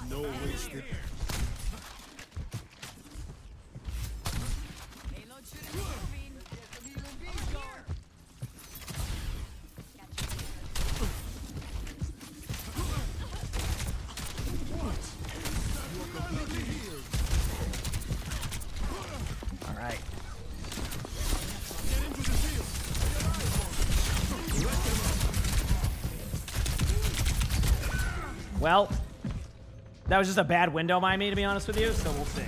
Well, that was just a bad window by me, to be honest with you, so we'll see.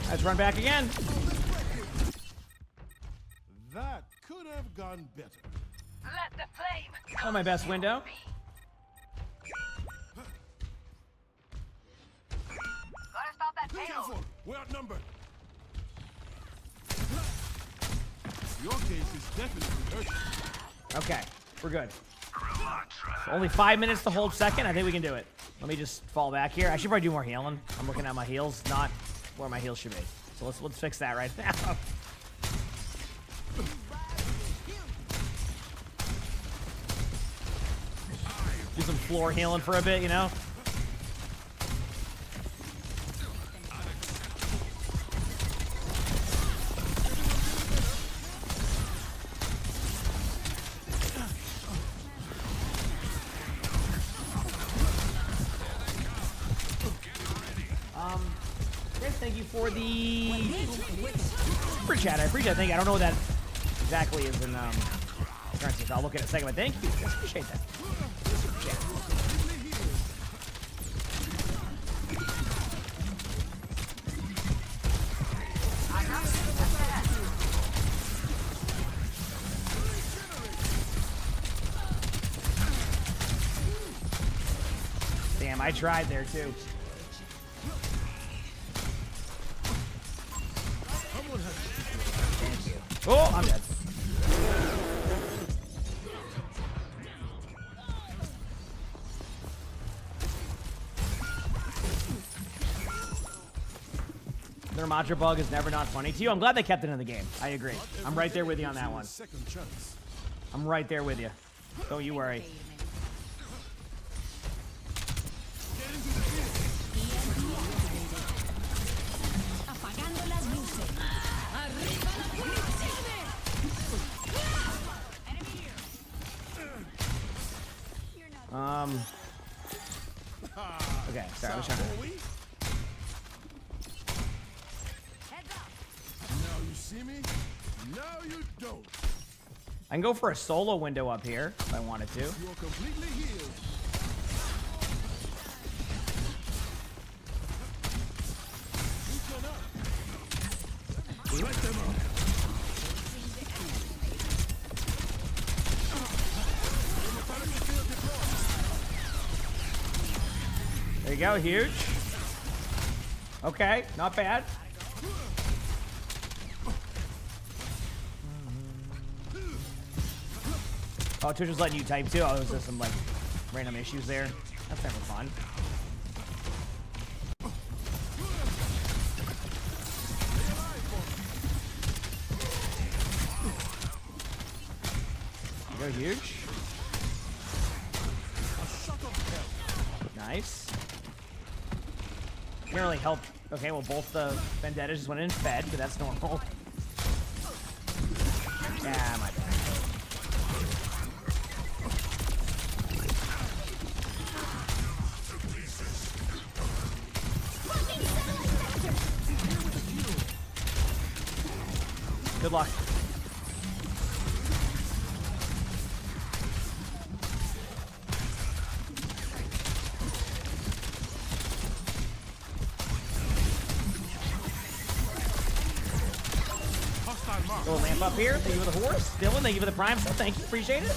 Let's run back again. That could have gone better. Let the flame. Oh, my best window. Gotta stop that Be payload. careful. We're outnumbered. Your case is definitely urgent. Okay, we're good. So only 5 minutes to hold second. I think we can do it. Let me just fall back here. I should probably do more healing. I'm looking at my heals, not where my heals should be. So let's fix that right now. Do some floor healing for a bit, you know? Chris, thank you for the super chat. I appreciate it. Thank you. I don't know what that exactly is in currency. I'll look at it in a second, but thank you. I appreciate that. Super chat. Damn, I tried there too. Thank you. Oh, I'm dead. Their Matra bug is never not funny to you. I'm glad they kept it in the game. I agree. I'm right there with you on that one. I'm right there with you. Don't you worry. Okay, sorry, I was trying to... Now you see me, now you don't. I can go for a solo window up here if I wanted to. You're completely healed. Let them up. There you go, huge. Okay, not bad. Oh, Twitch was letting you type too. Oh, there's just some like random issues there. That's never fun. There you go, huge. Nice. Can't really help. Okay, well, both the vendettas just went in and fed, but that's normal. Yeah, my bad. Good luck. Little lamp up here. Thank you for the horse. Dylan, thank you for the prime stuff. Thank you. Appreciate it.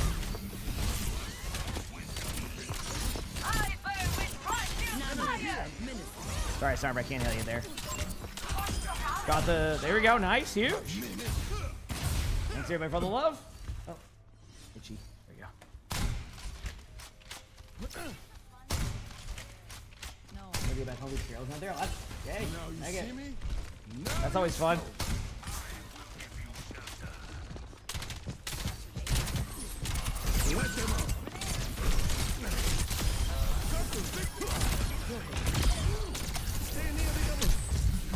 Sorry, I can't heal you there. Got the... There we go. Nice. Huge. Thanks, everybody, for the love. Oh. Itchy. There you go. No. Maybe back home. Trail's not there. Okay. Now you see me? That's always fun. Let them up.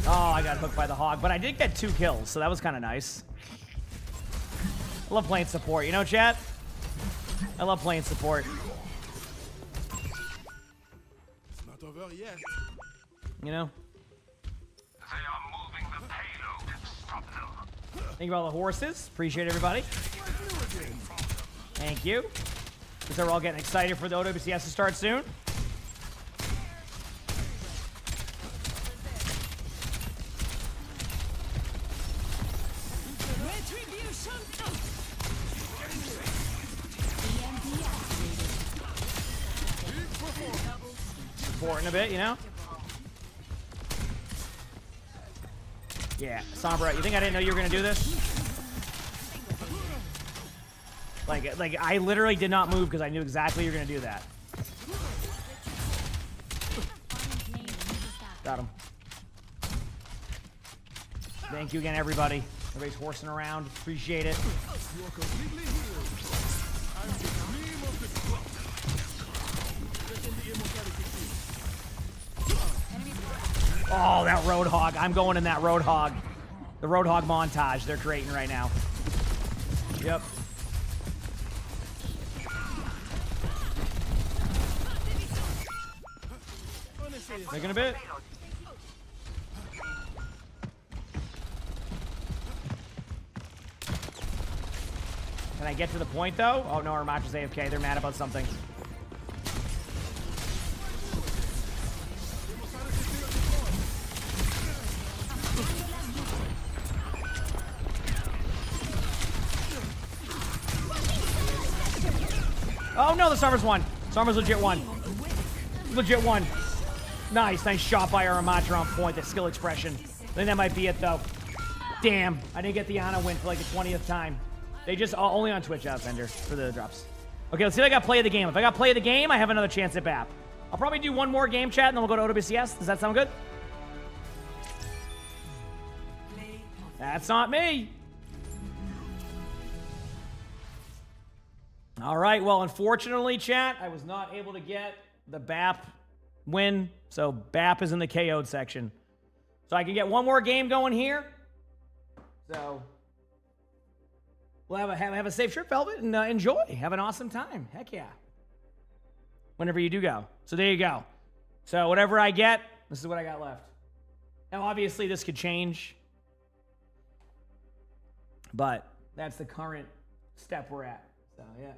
Oh, I got hooked by the hog, but I did get 2 kills, so that was kind of nice. I love playing support, you know, chat? I love playing support. It's not over yet. You know? They are moving the payload. Stop them. Thank you for all the horses. Appreciate everybody. Thank you. Because we're all getting excited for the OWCS to start soon. Important a bit, you know? Yeah, Sombra, you think I didn't know you were gonna do this? Like I literally did not move because I knew exactly you were gonna do that. Got him. Thank you again, everybody. Everybody's horsing around. Appreciate it. Oh, that Roadhog. I'm going in that Roadhog. The Roadhog montage they're creating right now. Yep. Taking a bit. Can I get to the point, though? Oh, no, our match is AFK. They're mad about something. Oh, no, the Summer's won. Summer's legit won. Legit won. Nice shot by our Amatra on point. That skill expression. I think that might be it, though. Damn. I didn't get the Ana win for like the 20th time. They just only on Twitch Outbender for the drops. Okay, let's see if I got play of the game. If I got play of the game, I have another chance at BAP. I'll probably do one more game chat and then we'll go to OWCS. Does that sound good? That's not me. All right, well, unfortunately, chat, I was not able to get the BAP win. So BAP is in the KO'd section. So I can get one more game going here. So we'll have a safe trip, Velvet, and enjoy. Have an awesome time. Heck yeah. Whenever you do go. So there you go. So whatever I get, this is what I got left. Now, obviously, this could change. But that's the current step we're at. So, yeah.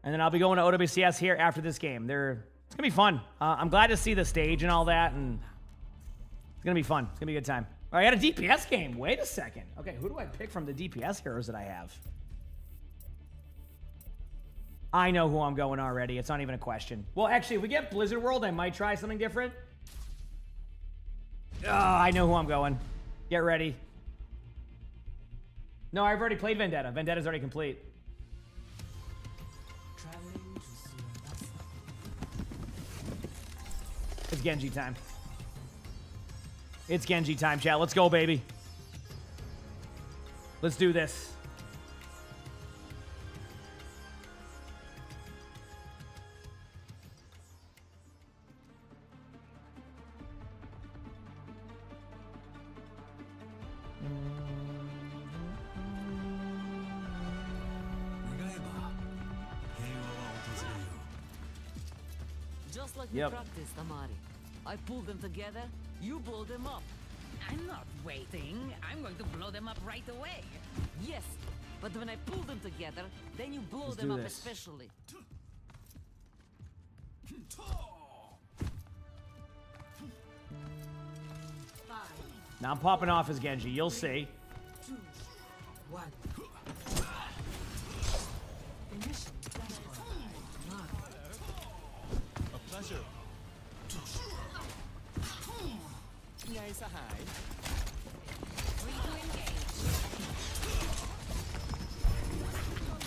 And then I'll be going to OWCS here after this game. It's going to be fun. I'm glad to see the stage and all that, and it's going to be fun. It's going to be a good time. All right, I got a DPS game. Wait a second. Okay, who do I pick from the DPS heroes that I have? I know who I'm going already. It's not even a question. Well, actually, if we get Blizzard World, I might try something different. Oh, I know who I'm going. Get ready. No, I've already played Vendetta. Vendetta's already complete. It's Genji time. It's Genji time, chat. Let's go, baby. Let's do this. Just like we practiced, Amari. I pulled them together, you blow them up. I'm not waiting. I'm going to blow them up right away. Yes, but when I pull them together, then you blow them up especially. Now I'm popping off as Genji. You'll see. 2, 1. A pleasure.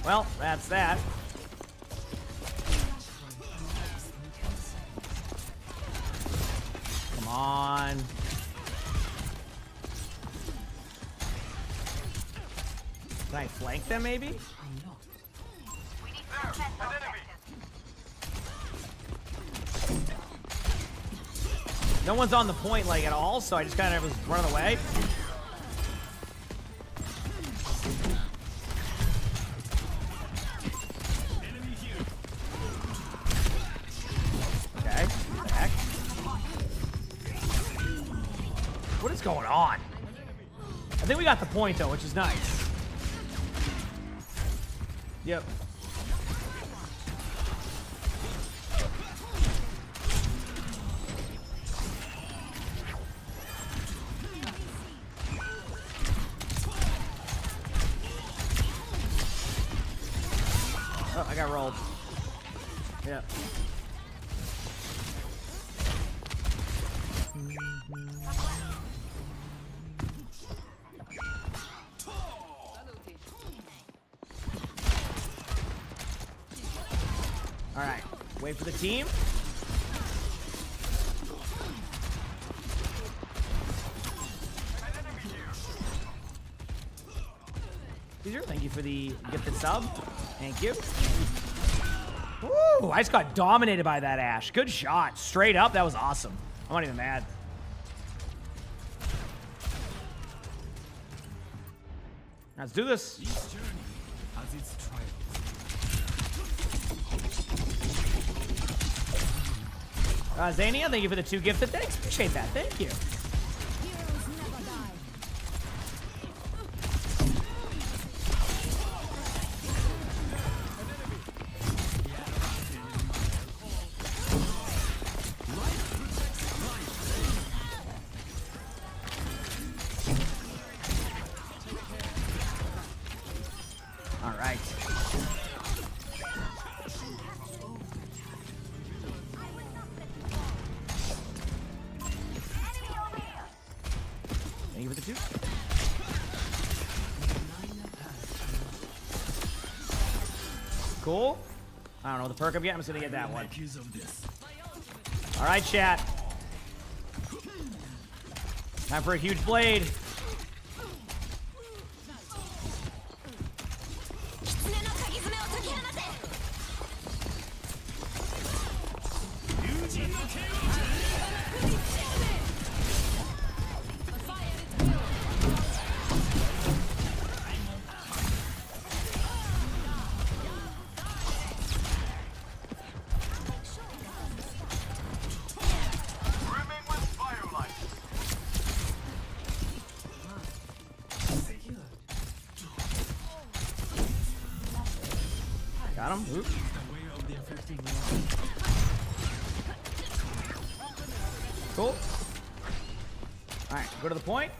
Well, that's that. Come on. Can I flank them, maybe? No one's on the point, like, at all, so I just kind of was running away. Okay, what the heck? What is going on? I think we got the point, though, which is nice. Yep. Oh, I got rolled. Yeah. All right, wait for the team. Caesar, thank you for the gifted sub. Thank you. Woo! I just got dominated by that Ashe. Good shot. Straight up, that was awesome. I'm not even mad. Let's do this. Zania, thank you for the 2 gifted. Thanks. Appreciate that. Thank you. All right. Thank you for the 2. Cool. I don't know what the perk I'm getting. I'm just gonna get that one. All right, chat. Time for a huge blade. Got him. Oops. Cool. All right, go to the point.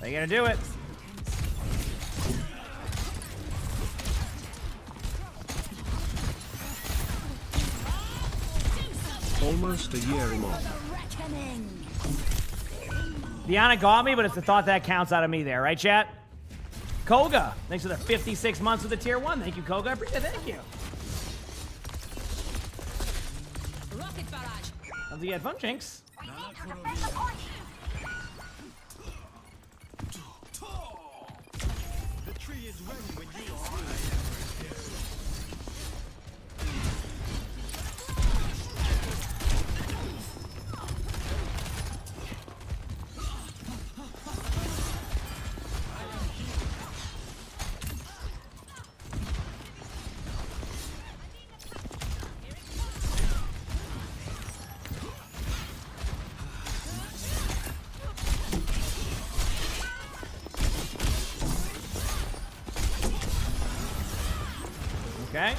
They gonna do it. Almost a year emongg. Diana got me, but it's the thought that counts out of me there, right, chat? Koga, thanks for the 56 months with the tier 1. Thank you, Koga. I appreciate it. Thank you. Rocket barrage. How's the headphone, Jinx? We need to defend the point. The tree is ready when you are. Okay.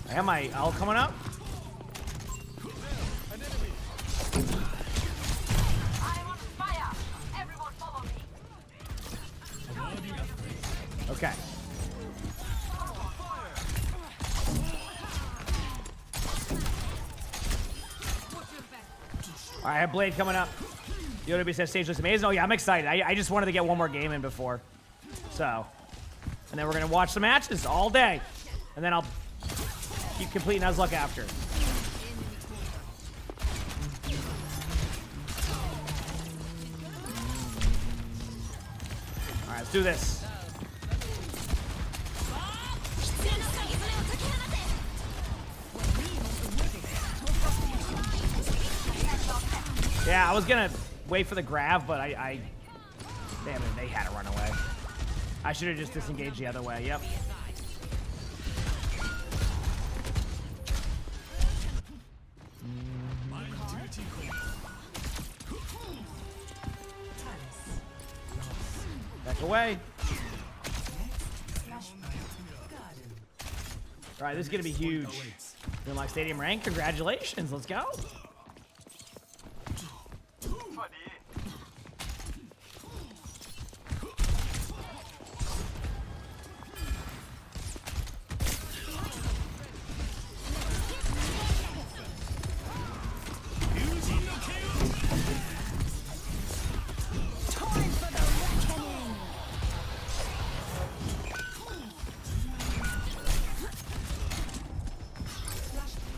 I have my ult coming up. I'm on fire. Everyone follow me. Okay. All right, I have Blade coming up. The OWCS stage looks amazing. Oh, yeah, I'm excited. I just wanted to get one more game in before. So, and then we're going to watch the matches all day. And then I'll keep completing Nuzlocke after. All right, let's do this. Yeah, I was gonna wait for the grab, but damn it, they had to run away. I should have just disengaged the other way. Yep. away. All right, this is gonna be huge. Unlock stadium rank. Congratulations. Let's go.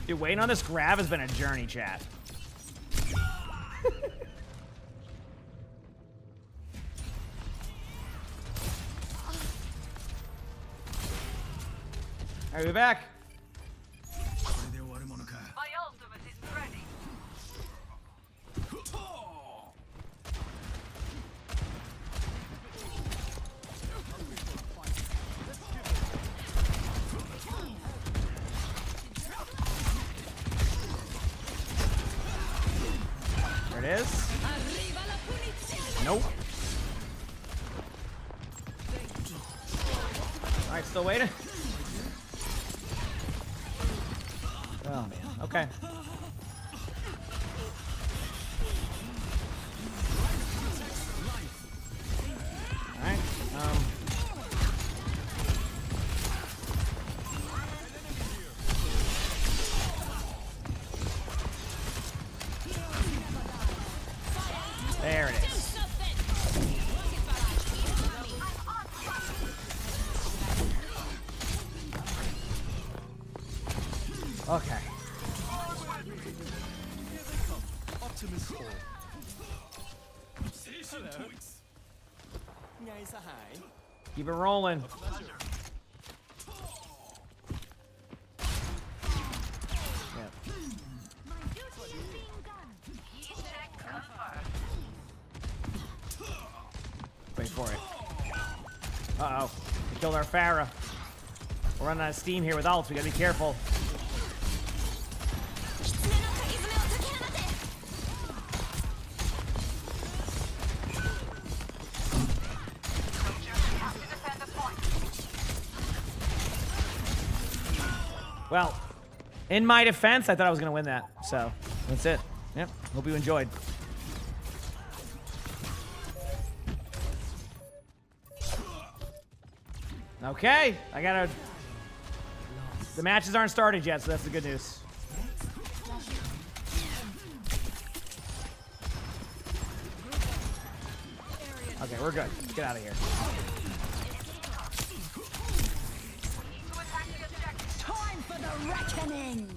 Dude, waiting on this grab has been a journey, chat. Alright, we're back. My ultimate is ready. There it is. Nope. Alright, still waiting. Oh man. Okay. Alright. There it is. Okay. Keep it rolling. Yep. Wait for it. Uh-oh. We killed our Pharah. We're running out of steam here with ults. We gotta be careful. Well, in my defense, I thought I was going to win that. So, that's it. Yep. Hope you enjoyed. Okay. I got to... The matches aren't started yet, so that's the good news. Okay, we're good. Let's get out of here. Reckoning.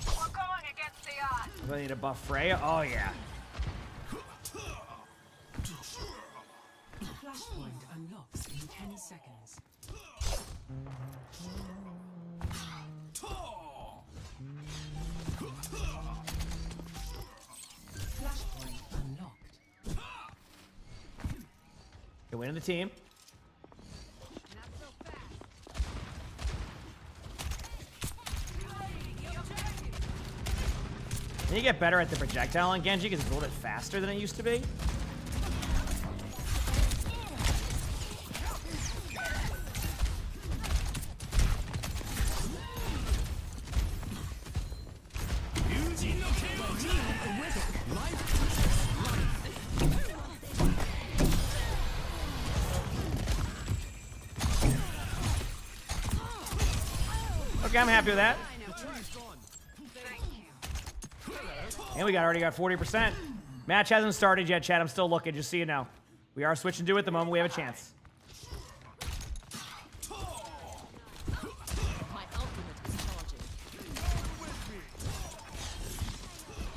We're going against the odds. Do I need to buff Freya? Oh, yeah. Flashpoint unlocks in 10 seconds. Flashpoint unlocked. Good win in the team. Can you get better at the projectile on Genji because it's a little bit faster than it used to be? Okay, I'm happy with that. And we already got 40%. Match hasn't started yet, chat. I'm still looking, just so you know. We are switching to it at the moment. We have a chance. My ultimate is charging.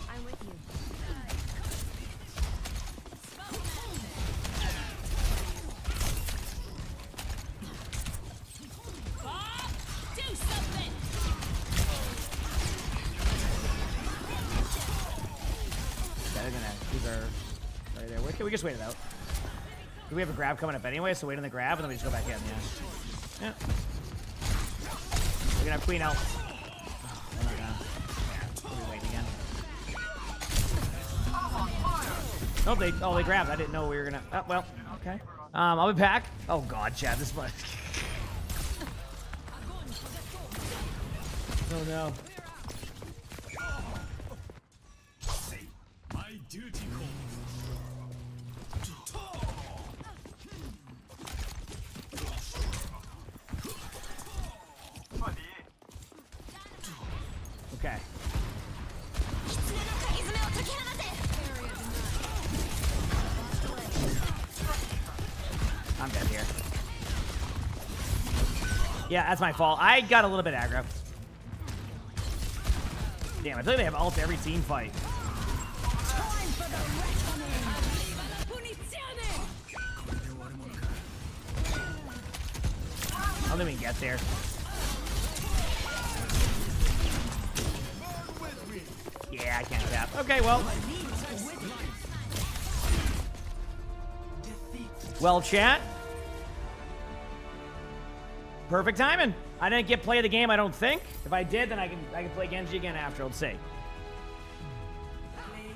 I'm with you. Do something. These are right there. Okay, we just wait it out. We have a grab coming up anyway, so wait on the grab, and then we just go back in. Yeah. We're gonna have Queen out. Oh, we're not gonna. Yeah, we'll be waiting again. Oh, they grabbed. I didn't know we were gonna. Oh, well, okay. I'll be back. Oh God, Chad, this one. Oh no. My duty Okay. I'm dead here. Yeah, that's my fault. I got a little bit aggro. Damn, I feel like they have ult every team fight. I don't think we can get there. Yeah, I can't do that. Okay, well. Well, chat. Perfect timing. I didn't get play of the game, I don't think. If I did, then I can play Genji again after. Let's see.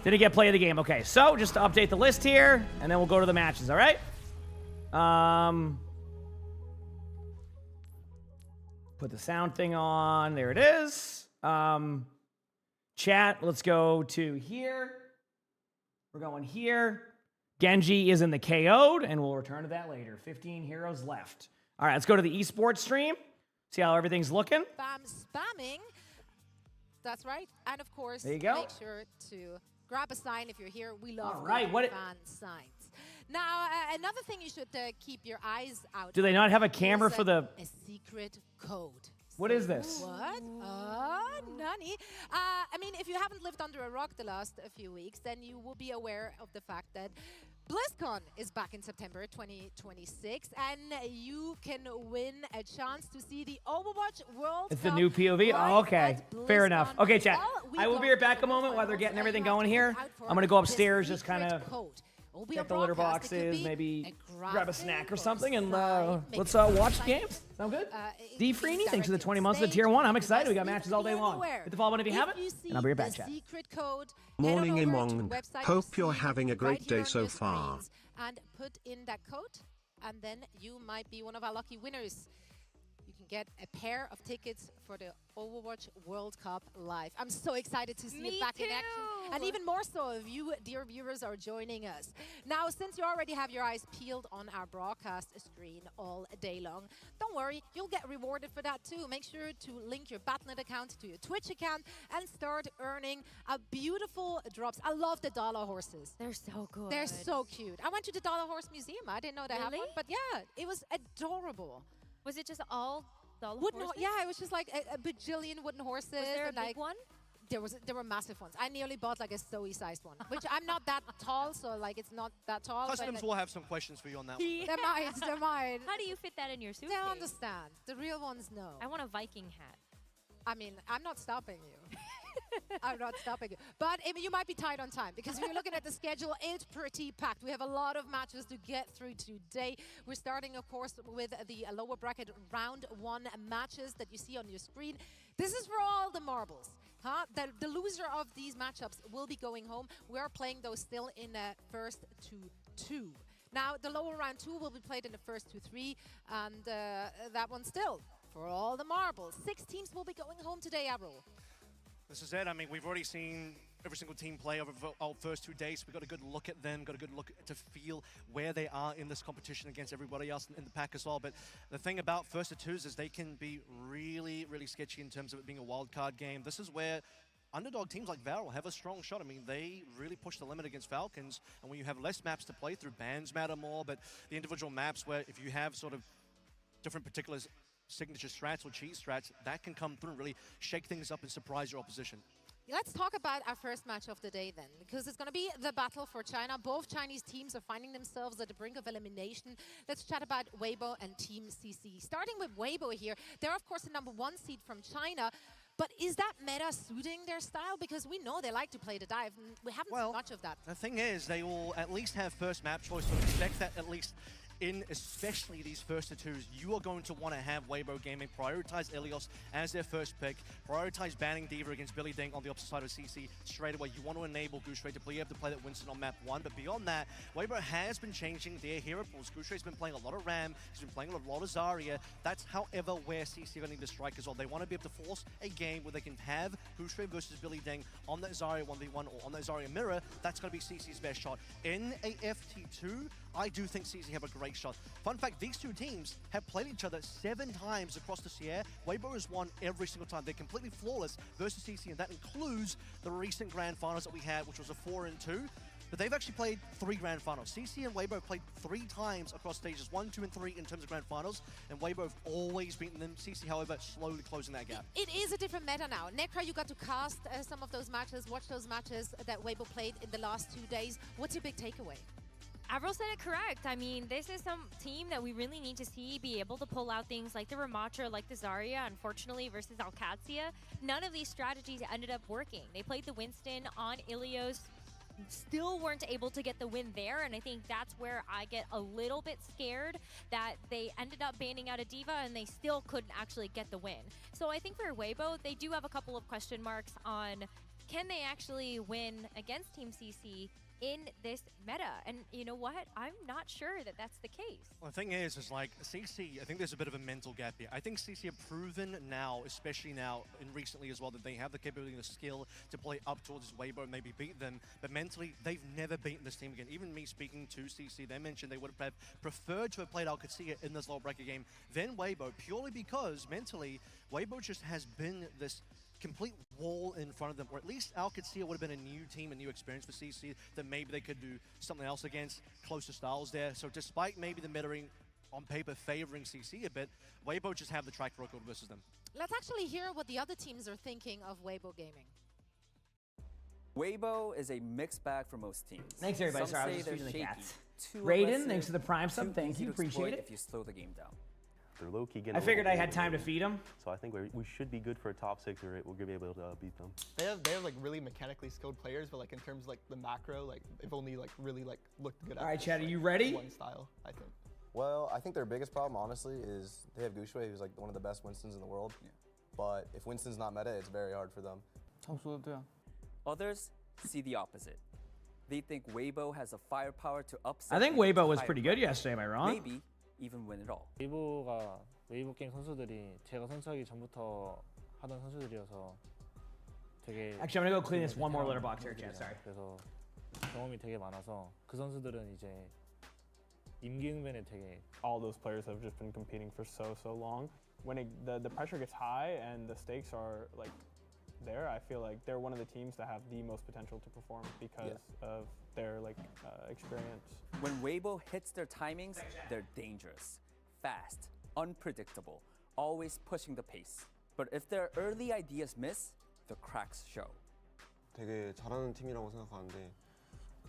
Didn't get play of the game. Okay, so just to update the list here, and then we'll go to the matches, all right? Put the sound thing on. There it is. Chat, let's go to here. We're going here. Genji is in the KO'd, and we'll return to that later. 15 heroes left. All right, let's go to the esports stream. See how everything's looking. Spamming. That's right. And of course, there you go. Make sure to grab a sign if you're here. We love fan signs. Now, another thing you should keep your eyes out. Do they not have a camera for the... A secret code. What is this? What? Nani? I mean, if you haven't lived under a rock the last few weeks, then you will be aware of the fact that BlizzCon is back in September 2026, and you can win a chance to see the Overwatch World Cup. It's the new POV? Oh, okay. Fair enough. Okay, chat. I will be right back a moment while they're getting everything going here. I'm going to go upstairs, just kind of check the litter boxes, maybe grab a snack or something, and let's watch the games. Sound good? D Freeney, thanks for the 20 months of the Tier 1. I'm excited. We got matches all day long. Hit the follow button if you haven't, and I'll be right back, chat. Morning, emongg. Hope you're having a great day so far. And put in that code, and then you might be one of our lucky winners. You can get a pair of tickets for the Overwatch World Cup live. I'm so excited to see it back in action. And even more so if you, dear viewers, are joining us. Now, since you already have your eyes peeled on our broadcast screen all day long, don't worry, you'll get rewarded for that too. Make sure to link your Battle.net account to your Twitch account and start earning a beautiful drops. I love the dollar horses. They're so good. They're so cute. I went to the Dollar Horse Museum. I didn't know they had one, but yeah, it was adorable. Was it just all dollar wooden horses? Yeah, it was just like a bajillion wooden horses. Was there a and big like, one? There were massive ones. I nearly bought like a Zoe-sized one, which I'm not that tall, so like it's not that tall. Customs will have some questions for you on that one. Yeah. They might. How do you fit that in your suitcase? They understand. The real ones know. I want a Viking hat. I mean, I'm not stopping you. I'm not stopping you. But you might be tight on time, because if you're looking at the schedule, it's pretty packed. We have a lot of matches to get through today. We're starting, of course, with the lower bracket round 1 matches that you see on your screen. This is for all the marbles. The loser of these matchups will be going home. We are playing those still in first to 2. Now, the lower round 2 will be played in the first to 3, and that one still for all the marbles. 6 teams will be going home today, Avril. This is it. I mean, we've already seen every single team play over our first 2 days. We've got a good look at them, got a good look to feel where they are in this competition against everybody else in the pack as well. But the thing about first to 2s is they can be really, really sketchy in terms of it being a wild card game. This is where underdog teams like Valor have a strong shot. I mean, they really push the limit against Falcons, and when you have less maps to play through, bans matter more, but the individual maps where if you have sort of different particular signature strats or cheese strats, that can come through and really shake things up and surprise your opposition. Let's talk about our first match of the day then, because it's going to be the battle for China. Both Chinese teams are finding themselves at the brink of elimination. Let's chat about Weibo and Team CC. Starting with Weibo here, they're of course the #1 seed from China. But is that meta suiting their style? Because we know they like to play the dive. We haven't seen much of that. The thing is, they will at least have first map choice, so expect that at least in especially these first twos, you are going to want to have Weibo Gaming prioritize Ilios as their first pick, prioritize banning D.Va against Billy Ding on the opposite side of CC straight away. You want to enable Gooseray to be able to play that Winston on map 1, but beyond that, Weibo has been changing their hero pools. Gooseray's been playing a lot of Ram, he's been playing a lot of Zarya. That's however where CC are going to need to strike as well. They want to be able to force a game where they can have Gooseray versus Billy Ding on that Zarya 1v1 or on that Zarya mirror. That's going to be CC's best shot. In a FT2, I do think CC have a great shot. Fun fact, these two teams have played each other 7 times across this year. Weibo has won every single time. They're completely flawless versus CC, and that includes the recent Grand Finals that we had, which was a 4-2. But they've actually played 3 Grand Finals. CC and Weibo have played 3 times across stages 1, 2, and 3 in terms of Grand Finals, and Weibo have always beaten them. CC, however, slowly closing that gap. It is a different meta now. Necra, you got to cast some of those matches, watch those matches that Weibo played in the last 2 days. What's your big takeaway? Avril said it correct. I mean, this is some team that we really need to see be able to pull out things like the Ramattra, like the Zarya, unfortunately, versus OWCS. None of these strategies ended up working. They played the Winston on Ilios, still weren't able to get the win there, and I think that's where I get a little bit scared that they ended up banning out a D.Va and they still couldn't actually get the win. So I think for Weibo, they do have a couple of question marks on can they actually win against Team CC in this meta, and you know what? I'm not sure that that's the case. Well, the thing is like CC, I think there's a bit of a mental gap here. I think CC have proven now, especially now and recently as well, that they have the capability and the skill to play up towards Weibo and maybe beat them, but mentally, they've never beaten this team again. Even me speaking to CC, they mentioned they would have preferred to have played OWCS in this lower bracket game than Weibo, purely because mentally, Weibo just has been this complete wall in front of them, or at least OWCS would have been a new team, a new experience for CC that maybe they could do something else against, closer styles there. So despite maybe the metering on paper favoring CC a bit, Weibo just have the track record versus them. Let's actually hear what the other teams are thinking of Weibo Gaming. Weibo is a mixed bag for most teams. Thanks everybody. Some Sorry, I was say just feeding the they're cats. shaky, Raiden, thanks for the Prime sub. Thank easy you, to appreciate exploit it. if you slow the game down. They're low-key getting. I figured I had time to feed them. So I think we should be good for a top 6 or 8. We're gonna be able to beat them. They have like really mechanically skilled players, but like in terms of like the macro, like they've only like really like looked good at. All right, Chad, are like, you ready? One style, I think. Well, I think their biggest problem, honestly, is they have Gooseray, who's like one of the best Winstons in the world. Yeah. But if Winston's not meta, it's very hard for them. Others see the opposite. They think Weibo has the firepower to upset. I think Weibo was pretty good yesterday, am I wrong? Maybe even win it all. 웨이보 게임 선수들이 제가 선수하기 전부터 하던 선수들이어서 되게 Actually, I'm gonna go clean this one more litter box here, Chad. Sorry. 그래서 경험이 되게 많아서 그 선수들은 이제 임기응변에 되게 all those players have just been competing for so long. When the pressure gets high and the stakes are like there, I feel like they're one of the teams that have the most potential to perform because of their like experience. When Weibo hits their timings, they're dangerous, fast, unpredictable, always pushing the pace. But if their early ideas miss, the cracks show. 되게 잘하는 팀이라고 생각하는데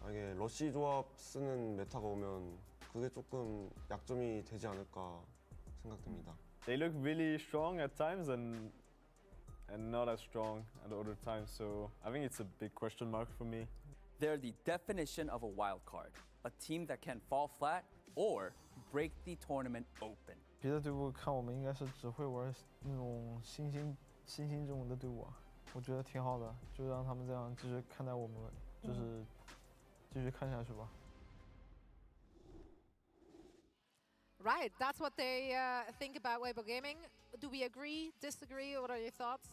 만약에 러쉬 조합 쓰는 메타가 오면 그게 조금 약점이 되지 않을까 생각됩니다. They look really strong at times and not as strong at other times, so I think it's a big question mark for me. They're the definition of a wild card, a team that can fall flat or break the tournament open. 别的队伍看我们应该是只会玩那种新兴这种的队伍啊，我觉得挺好的，就让他们这样继续看待我们，就是继续看下去吧。Right, that's what they think about Weibo Gaming. Do we agree, disagree? What are your thoughts?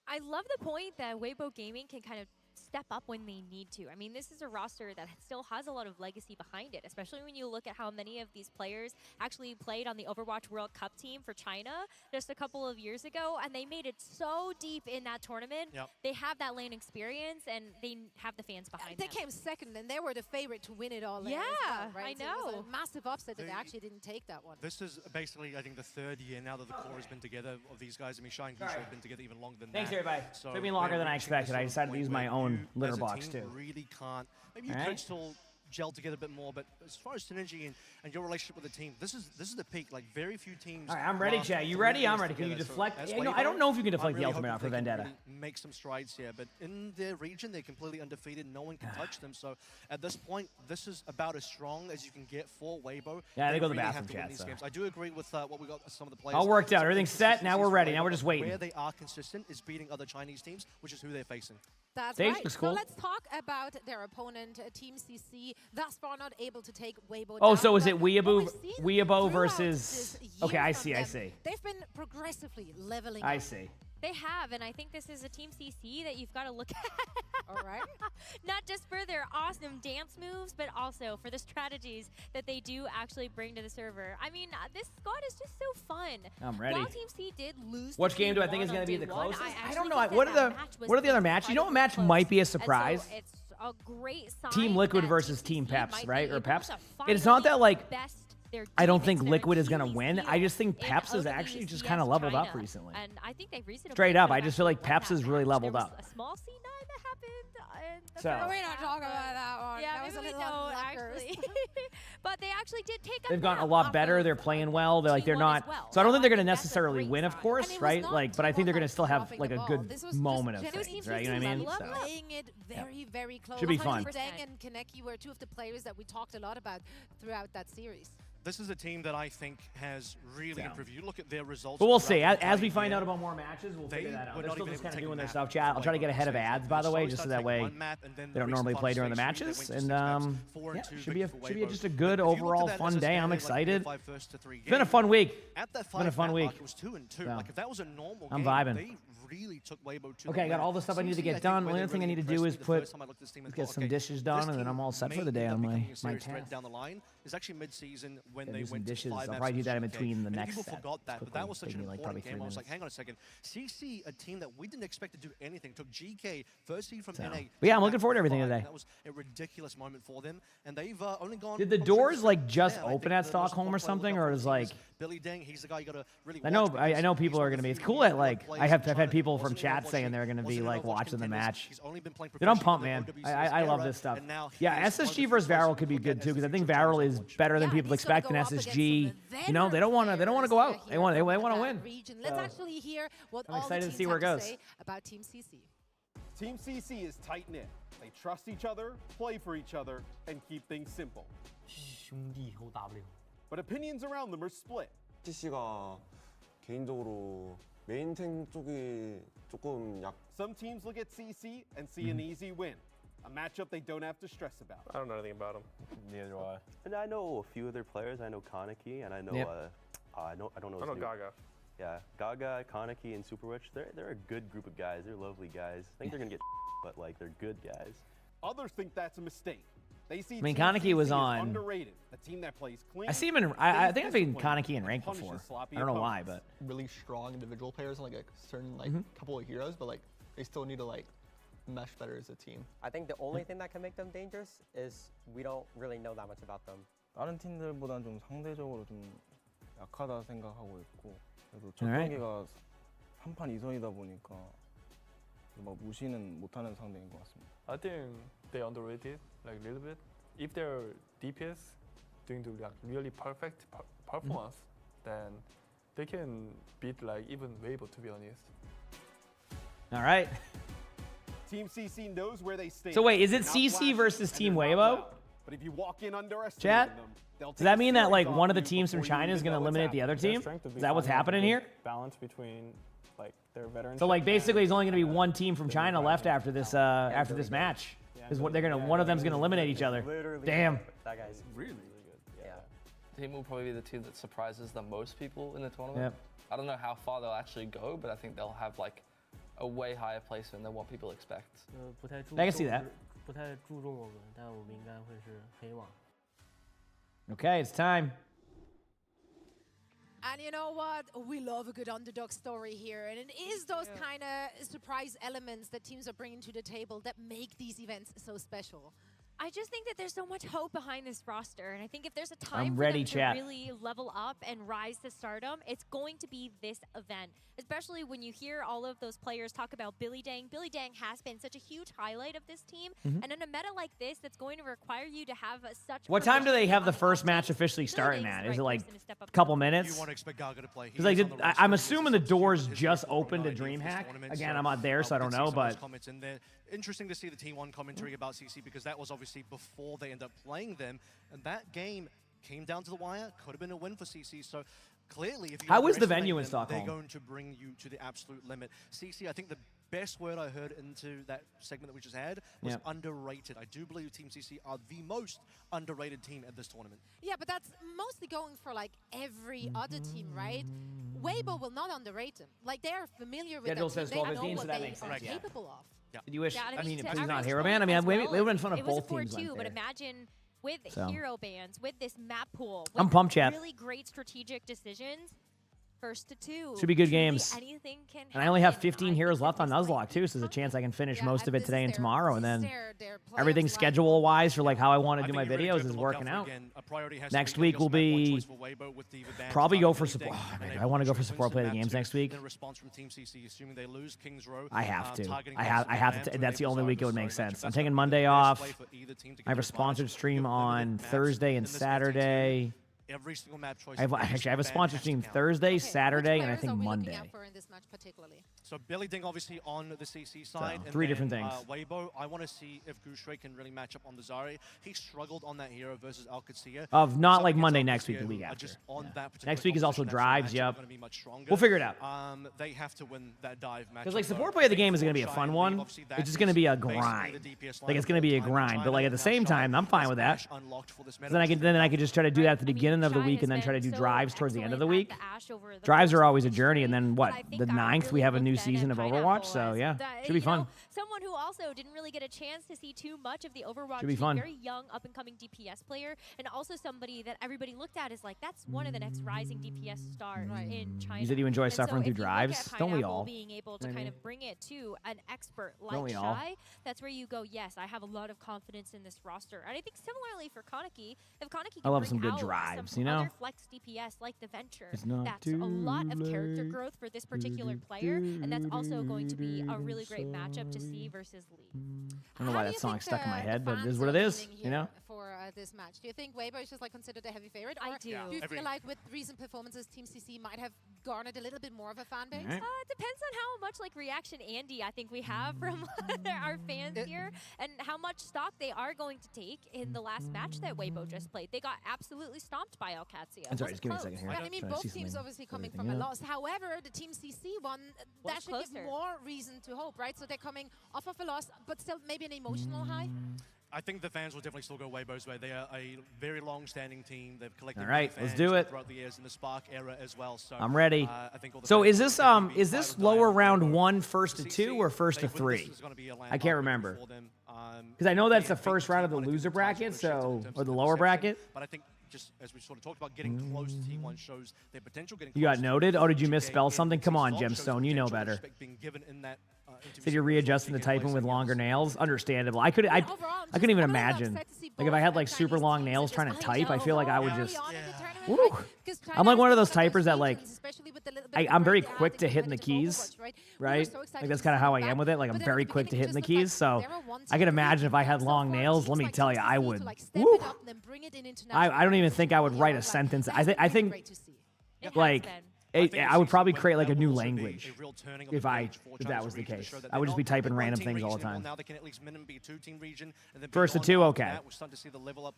I love the point that Weibo Gaming can kind of step up when they need to. I mean, this is a roster that still has a lot of legacy behind it, especially when you look at how many of these players actually played on the Overwatch World Cup team for China just a couple of years ago, and they made it so deep in that tournament. Yep. They have that lane experience, and they have the fans behind them. They came second, and they were the favorite to win it all. Yeah, well, right? I know. So it was a massive upset that they actually didn't take that one. This is basically, I think, the 3rd year now that the core has been together of these guys. I mean, Shy and Gooseray have been together even longer than Thanks, that. everybody. So took me longer than I expected. I decided to use my own litter box, too. Really can't. Maybe you All right. could still gel together a bit more. But as far as synergy and your relationship with the team, this is the peak. Like very few teams. All right, I'm ready, chat. You ready? I'm ready. Can you deflect? You know, I don't know if you can deflect the ultimate out for Vendetta. Really make some strides here, but in their region, they're completely undefeated. No one can touch them. So at this point, this is about as strong as you can get for Weibo. Yeah, they go to the really bathroom have to win chat. these So. games. I do agree with what we got some of the players. All worked out. Everything's set. Now we're ready. Now we're just waiting. Where they are consistent is beating other Chinese teams, which is who they're facing. That's Stage right. looks So cool. let's talk about their opponent, Team CC. Thus far, not able to take Weibo Oh, down, so is but it what we've seen Weibo throughout versus? this Okay, year I from see. I them, see. They've been progressively leveling I up. see. They have, and I think this is a Team CC that you've got to look at. All right. Not just for their awesome dance moves, but also for the strategies that they do actually bring to the server. I mean, this squad is just so fun. I'm ready. While Team C did lose. Which to game do I Team think is One going to on be the day one, closest? I actually don't know. think What that are that match was the other matches? You know what match close. might be a And so surprise? it's a great sign Team Liquid that versus Team Team CC Peps, might right? be Or able Peps. to It's not that finally like best their I don't demons, think their Liquid is going to Achilles win. I heel just think in Peps is actually just OWCS kind of leveled up China. recently. And I think they reasonably Straight up, could I have just feel like actually won Peps that has really match. leveled There was up. a small C9 that happened in the So- first We're not half, talking but- about that one. Yeah, That was maybe a we little don't unluckers. actually. But they actually did take a They've gotten a nap lot off better. of They're playing well. They're like they're T1 not. as well. So I don't think they're I going to think that's a necessarily great win, of sign. course, And it was right? not Like, but I think they're going to still have dropping like the a ball. good This was moment of just things, Team right? You know what I mean? CC So. playing it very, very close. Should be fun. 100%. Deng and Kaneki were two of the players that we talked a lot about throughout that series. This is a team that I think has really improved. You look at their results. But we'll see. throughout the As we entire find year, out about more matches, we'll they figure that out. were They're not still even just able kind to of take doing a their nap stuff, chat. I'll try to get ahead of ads, by the way, just so that way they don't normally play during the matches. And yeah, should be just a good overall fun day. I'm excited. It's been a fun week. At that It's been a fun week. It was 2-2. Yeah. Like if that was a normal I'm game, vibing. they really took Weibo to Okay, I the got win. all the stuff I need to CC, get think, done. where The they only thing I really need to impressed do me is the put first time I looked at this team and get thought, some okay, dishes this done, and then team I'm all set for may the day end up on becoming my a serious task. threat down the line. Is actually mid-season when Yeah, they do some went dishes. to 5 I'll maps probably do with that in GK. between the Many next people set. forgot that, but that was such Take an me, like, probably important 3 game. I was minutes. like, hang on a second. CC, a team that we didn't expect to do anything, took GK first seed from So- NA. But yeah, I'm to looking forward to everything five. today. That was a ridiculous moment for them, and they've only gone. Did the from doors six like to just 10. I open think at the most Stockholm or important player something, look out or for is the team like? Billy Deng? He's the guy you got to really. I know, watch because I know people he's are one going of to be. the It's few cool that unique like players I've in had China. people from Wasn't in chat Overwatch saying they're going to be wasn't in like Overwatch watching the contenders. match. He's only been playing Dude, I'm professionally pumped, in man. the I love era, this stuff. and now Yeah, he is one of the SSG few versus players Varel who could be look good at too because I SSG think in terms of Varel is Overwatch. better than Yeah, people he's gonna expect, go and up against SSG, some you know, they don't want to go out. They want to from win. that region. Let's So, actually hear what I'm all excited the to teams see where it have to goes. say about Team CC. Team CC is tight-knit. They trust each other, play for each other, and keep things simple. But opinions around them are split. CC가 개인적으로 메인 탱 쪽이 조금 약. Some teams look at CC and see an easy win, a matchup they don't have to stress about. I don't know anything about them. Neither do I. And I know a few of their players. I know Kaneki, and I know Yep. I don't know. I know his Gaga. Yeah, Gaga, Kaneki, and Superwitch. They're a good group of guys. They're lovely guys. I think they're gonna get, but like they're good guys. Others think that's a mistake. They see I mean, Team Kaneki was CC as on- underrated, a team that plays clean. I see him in. I think I've seen Kaneki in rank punishes before. sloppy I don't know why, opponents. but Really strong individual players and like a certain like couple of heroes, but like they still need to like mesh better as a team. I think the only thing that can make them dangerous is we don't really know that much about them. 다른 팀들보다는 좀 상대적으로 좀 약하다 생각하고 있고 그래도 첫 Alright. 경기가 3판 2선이다 보니까 막 무시는 못하는 상대인 것 같습니다. I think they underrated like a little bit. If their DPS doing the like really perfect performance, then they can beat like even Weibo, to be honest. all right. Team CC knows where they stand. So wait, is it Not CC flashy, versus and Team they're not Weibo? loud. But if you walk in underestimating Chat? them, they'll Does take that a mean that like series one of the off you teams from before you China is even going to know what's eliminate the other happening. team? Strength would be Is that what's finding a happening good here? Balance between like their veterans. So like basically, there's only going to be one team from China left after this match. Is what they're gonna. One of them's going to eliminate each other. Damn. That guy's really good. Yeah. Team will probably be the team that surprises the most people in the tournament. Yep. I don't know how far they'll actually go, but I think they'll have like a way higher placement than what people expect. I can see that. 不太注重我们，但我们应该会是黑网。 Okay, it's time. And you know what? We love a good underdog story here. And it is those kind of surprise elements that teams are bringing to the table that make these events so special. I just think that there's so much hope behind this roster, and I think if there's a time I'm for ready, them chat. to really level up and rise to stardom, it's going to be this event. Especially when you hear all of those players talk about Billy Dang. Billy Dang has been such a huge highlight of this team, and in a meta like this, that's going to require you to have such. What time do they proficiency have the on first match officially starting at? Is it like a couple minutes? You want to expect Gaga to play. Because like, I'm assuming the doors just opened to DreamHack. Again, I'm not there, so I don't know, but. Comments in there. Interesting to see the T1 commentary about CC because that was obviously before they end up playing them, and that game came down to the wire. Could have been a win for CC. So clearly, if you How was the underestimate venue in them, Stockholm? they're going to bring you to the absolute limit. CC, I think the best word I heard into that segment that we just had was underrated. I do believe Team CC are the most underrated team at this tournament. Yeah, but that's mostly going for like every other team, right? Weibo will not underrate them. Like they are familiar with Yeah, that Dill team. says They 12, know 15, so what that they makes are sense. Yeah. capable of. Did you wish? Yeah, I mean, to please not average Hero Band. I mean, as it would well, have been fun if it was both a 4-2, teams went but there. imagine with So. hero bands, with this map pool, I'm with pumped, chat. really great strategic decisions. First to 2. Should be good Truly games. Anything can And I only have happen. 15 heroes left on Nuzlocke too, so there's a chance I can finish most of it today and tomorrow, and then everything schedule-wise for like how I want to do my videos is working out. Next week will be probably go for support. I want to go for support play the games next week. I have to. I have to. That's the only week it would make sense. I'm taking Monday off. I have a sponsored stream on Thursday and Saturday. Every single map choice. I have a sponsored stream Thursday, Saturday, and I think Monday. So Billy Ding obviously on the CC side. So, 3 different things. Weibo, I want to see if Gushray can really match up on the Zarya. He struggled on that hero versus Al-Qadsiya. Of not like Monday next week, the week after. Just on that Next week is also drives, yep. Gonna be much stronger. We'll figure it out. They have to win that dive match. Because like support play of the game is going to be a fun one. It's just going to be a grind. Like it's going to be a grind. But like at the same time, I'm fine with that. Then I can just try to do that at the beginning of the week and then try to do drives towards the end of the week. Drives are always a journey, and then what? The 9th we have a new season of Overwatch, so yeah, should be fun. Someone who also didn't really get a chance to see too much of the Overwatch Should be team, fun. very young, up-and-coming DPS player, and also somebody that everybody looked at as like, that's one of the next rising DPS stars in China. You said you enjoy And suffering so through if you look drives? at Don't we Pineapple all? being able to I kind mean- of bring it to an expert Don't like we all? Shy, that's where you go, yes, I have a lot of confidence in this roster. And I think similarly for Kaneki, if Kaneki I can love bring some good out drives, some you know? other flex DPS like the Venture, It's not that's a lot of character growth for this particular player, and that's also going to be a really great matchup to see versus Lee. I don't know why that song's stuck in my head, but it is what it is, you know? For this match, do you think Weibo is just like considered a heavy favorite? I Or do. Do you feel like with recent performances, Team CC might have garnered a little bit more of a fan base? Alright. It depends on how much like reaction Andy I think we have from our fans here, and how much stock they are going to take in the last match that Weibo just played. They got absolutely stomped by Al-Qadsiya. I'm sorry, just give me a second here. Yeah, I mean, Trying to both see teams something. obviously coming Everything from a up. loss. However, the Team CC one, that Was should give closer. more reason to hope, right? So they're coming off of a loss, but still maybe an emotional high. I think the fans will definitely still go Weibo's way. They are a very long-standing team. They've collected All right, many let's fans do it. throughout the years in the Spark era as well. So I'm ready. I think all the So fans is will this definitely be is ride this or die lower on round Weibo. 1 first to 2 or first to They win, 3? this is gonna be a I landmark can't moment remember. for them. Because I know that's they the have first beaten round of the T1 in loser terms bracket, of shifts, in so terms or of the lower perception. bracket. But I think just as we sort of talked about, getting close to T1 shows their potential. Getting You got close to noted? Oh, did you T2 misspell in something? Come on, T12 shows Gemstone, you know potential better. respect being given in that, Said you're readjusting the typing with longer nails. Understandable. I couldn't even imagine. Like if I had like super long nails trying to type, I feel like I would just. Woo. I'm like one of those typers that like I'm very quick to hitting the keys, right? Like that's kind of how I am with it. Like I'm very quick to hitting the keys. So I can imagine if I had long nails. Let me tell you, I would. Woo. I don't even think I would write a sentence. I think like. I would probably create like a new language if that was the case. I would just be typing random things all the time. First to 2, okay.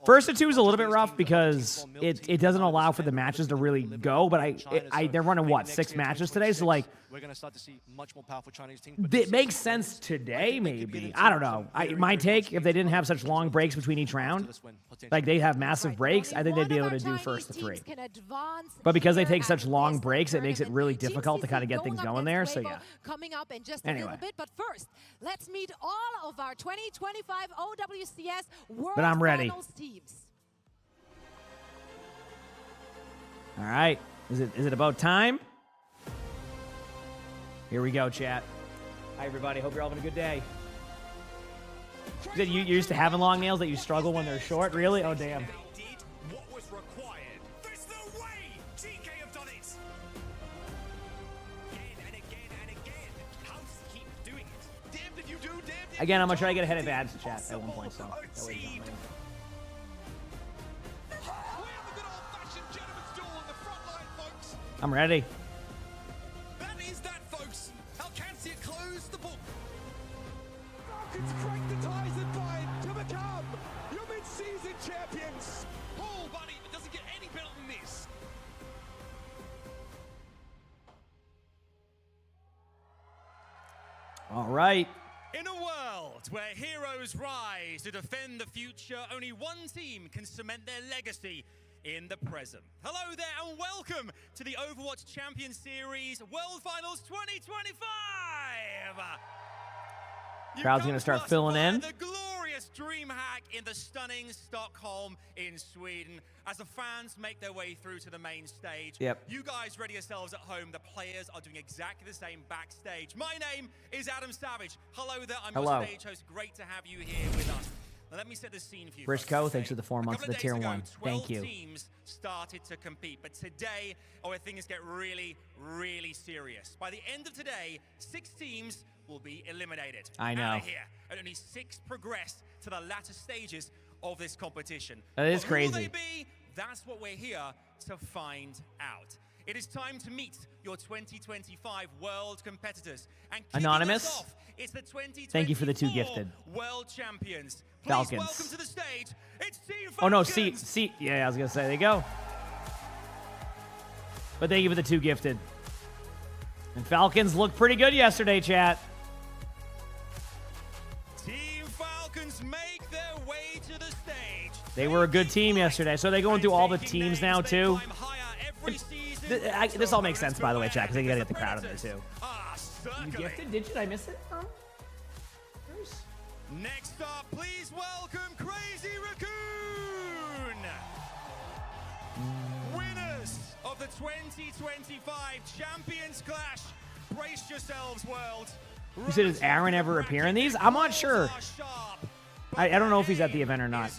First to 2 is a little bit rough because it doesn't allow for the matches to really go. But they're running what 6 matches today, so like we're going to start to see much more powerful Chinese teams. it makes sense today. Maybe I don't know. My take, if they didn't have such long breaks between each round, like they have massive breaks, I think they'd be able to do first to 3. But because they take such long breaks, it makes it really difficult to kind of get things going there. So yeah. Coming up in just a little bit, but first, let's meet all of our 2025 OWCS World But I'm ready. Finals teams. All right. Is it about time? Here we go, chat. Hi, everybody. Hope you're all having a good day. You're used to having long nails that you struggle when they're short? Really? Oh, damn. What was required? There's no way! GK have done it! Again and again and again. House keep doing it. Damned if you do, damned if Again, I'm going to try to get ahead of ads chat at one point, so that way you don't mind. I'm ready. That is that, folks. Alcancia closed the book. Falcons crack the ties and bind to become your mid-season champions. Oh, buddy, it doesn't get any better than this. All right. In a world where heroes rise to defend the future, only one team can cement their legacy in the present. Hello there and welcome to the Overwatch Champions Series World Finals 2025! Crowd's going to start filling in. The glorious DreamHack in the stunning Stockholm in Sweden. As the fans make their way through to the main stage, you guys ready yourselves at home. The players are doing exactly the same backstage. My name is Adam Savage. Hello there, I'm your stage host. Great to have you here with us. Now, let me set the scene for you. Briscoe, thanks for the 4 months of the tier 1. Thank you. 12 teams started to compete, but today, things get really, really serious. By the end of today, 6 teams will be eliminated. I know. Out of here, and only 6 progress to the latter stages of this competition. That is Who crazy. will they be? That's what we're here to find out. It is time to meet your 2025 world competitors. And Anonymous, us off, it's the 2024 thank you for the 2 gifted. World champions. Please Falcons. welcome to the stage. It's Team Falcons. Oh, no, see. Yeah, I was going to say, there you go. But thank you for the 2 gifted. And Falcons looked pretty good yesterday, chat. Team Falcons make their way to the stage. They were a good team yesterday. So they're going through all the teams now, too. This all makes sense, by the way, chat, because they got to get the crowd in there, too. You gifted? Did I miss it? Next up, please welcome Crazy Raccoon. Winners of the 2025 Champions Clash. Brace yourselves, world. You said, does Aaron ever appear in these? I'm not sure. I don't know if he's at the event or not.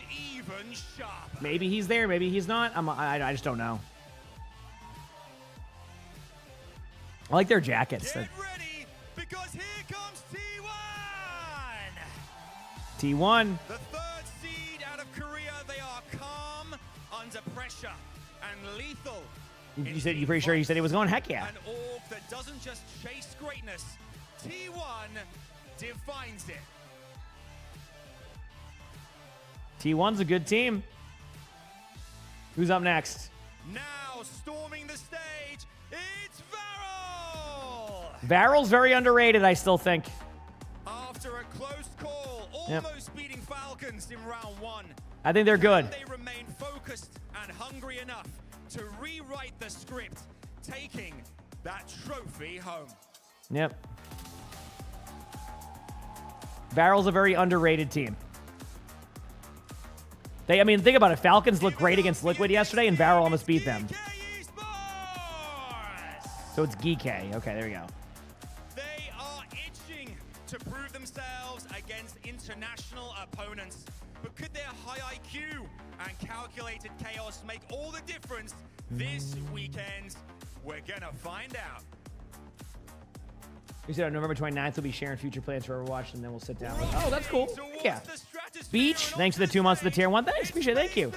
Maybe he's there, maybe he's not. I just don't know. I like their jackets. Get ready, because here comes T1. T1. The 3rd seed out of Korea. They are calm, under pressure, and lethal. You pretty sure you said he was going? Heck yeah. An org that doesn't just chase greatness. T1 defines it. T1's a good team. Who's up next? Now storming the stage, it's Varel. Varel's very underrated, I still think. After a close call, almost beating Falcons in round 1. I think they're good. They remain focused and hungry enough to rewrite the script, taking that trophy home. Yep. Varel's a very underrated team. Think about it. Falcons looked great against Liquid yesterday, and Varel almost beat them. So it's GK. Okay, there we go. They are itching to prove themselves against international opponents. But could their high IQ and calculated chaos make all the difference this weekend? We're gonna find out. We said on November 29th, we'll be sharing future plans for Overwatch, and then we'll sit down. Oh, that's cool. Yeah. Beach, thanks for the 2 months of the tier 1. Thanks, appreciate it. Thank you.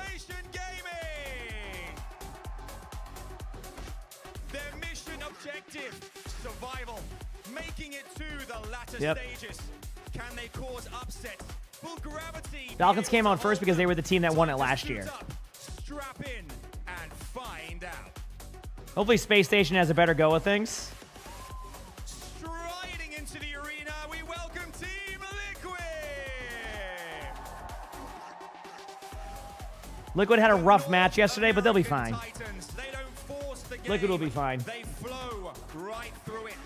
Their mission objective, survival, making it to the latter stages. Can they cause upset? Will gravity... Falcons came out first because they were the team that won it last year. Strap in and find out. Hopefully Space Station has a better go of things. Striding into the arena, we welcome Team Liquid. Liquid had a rough match yesterday, but they'll be fine. Liquid will be fine. They flow right through it.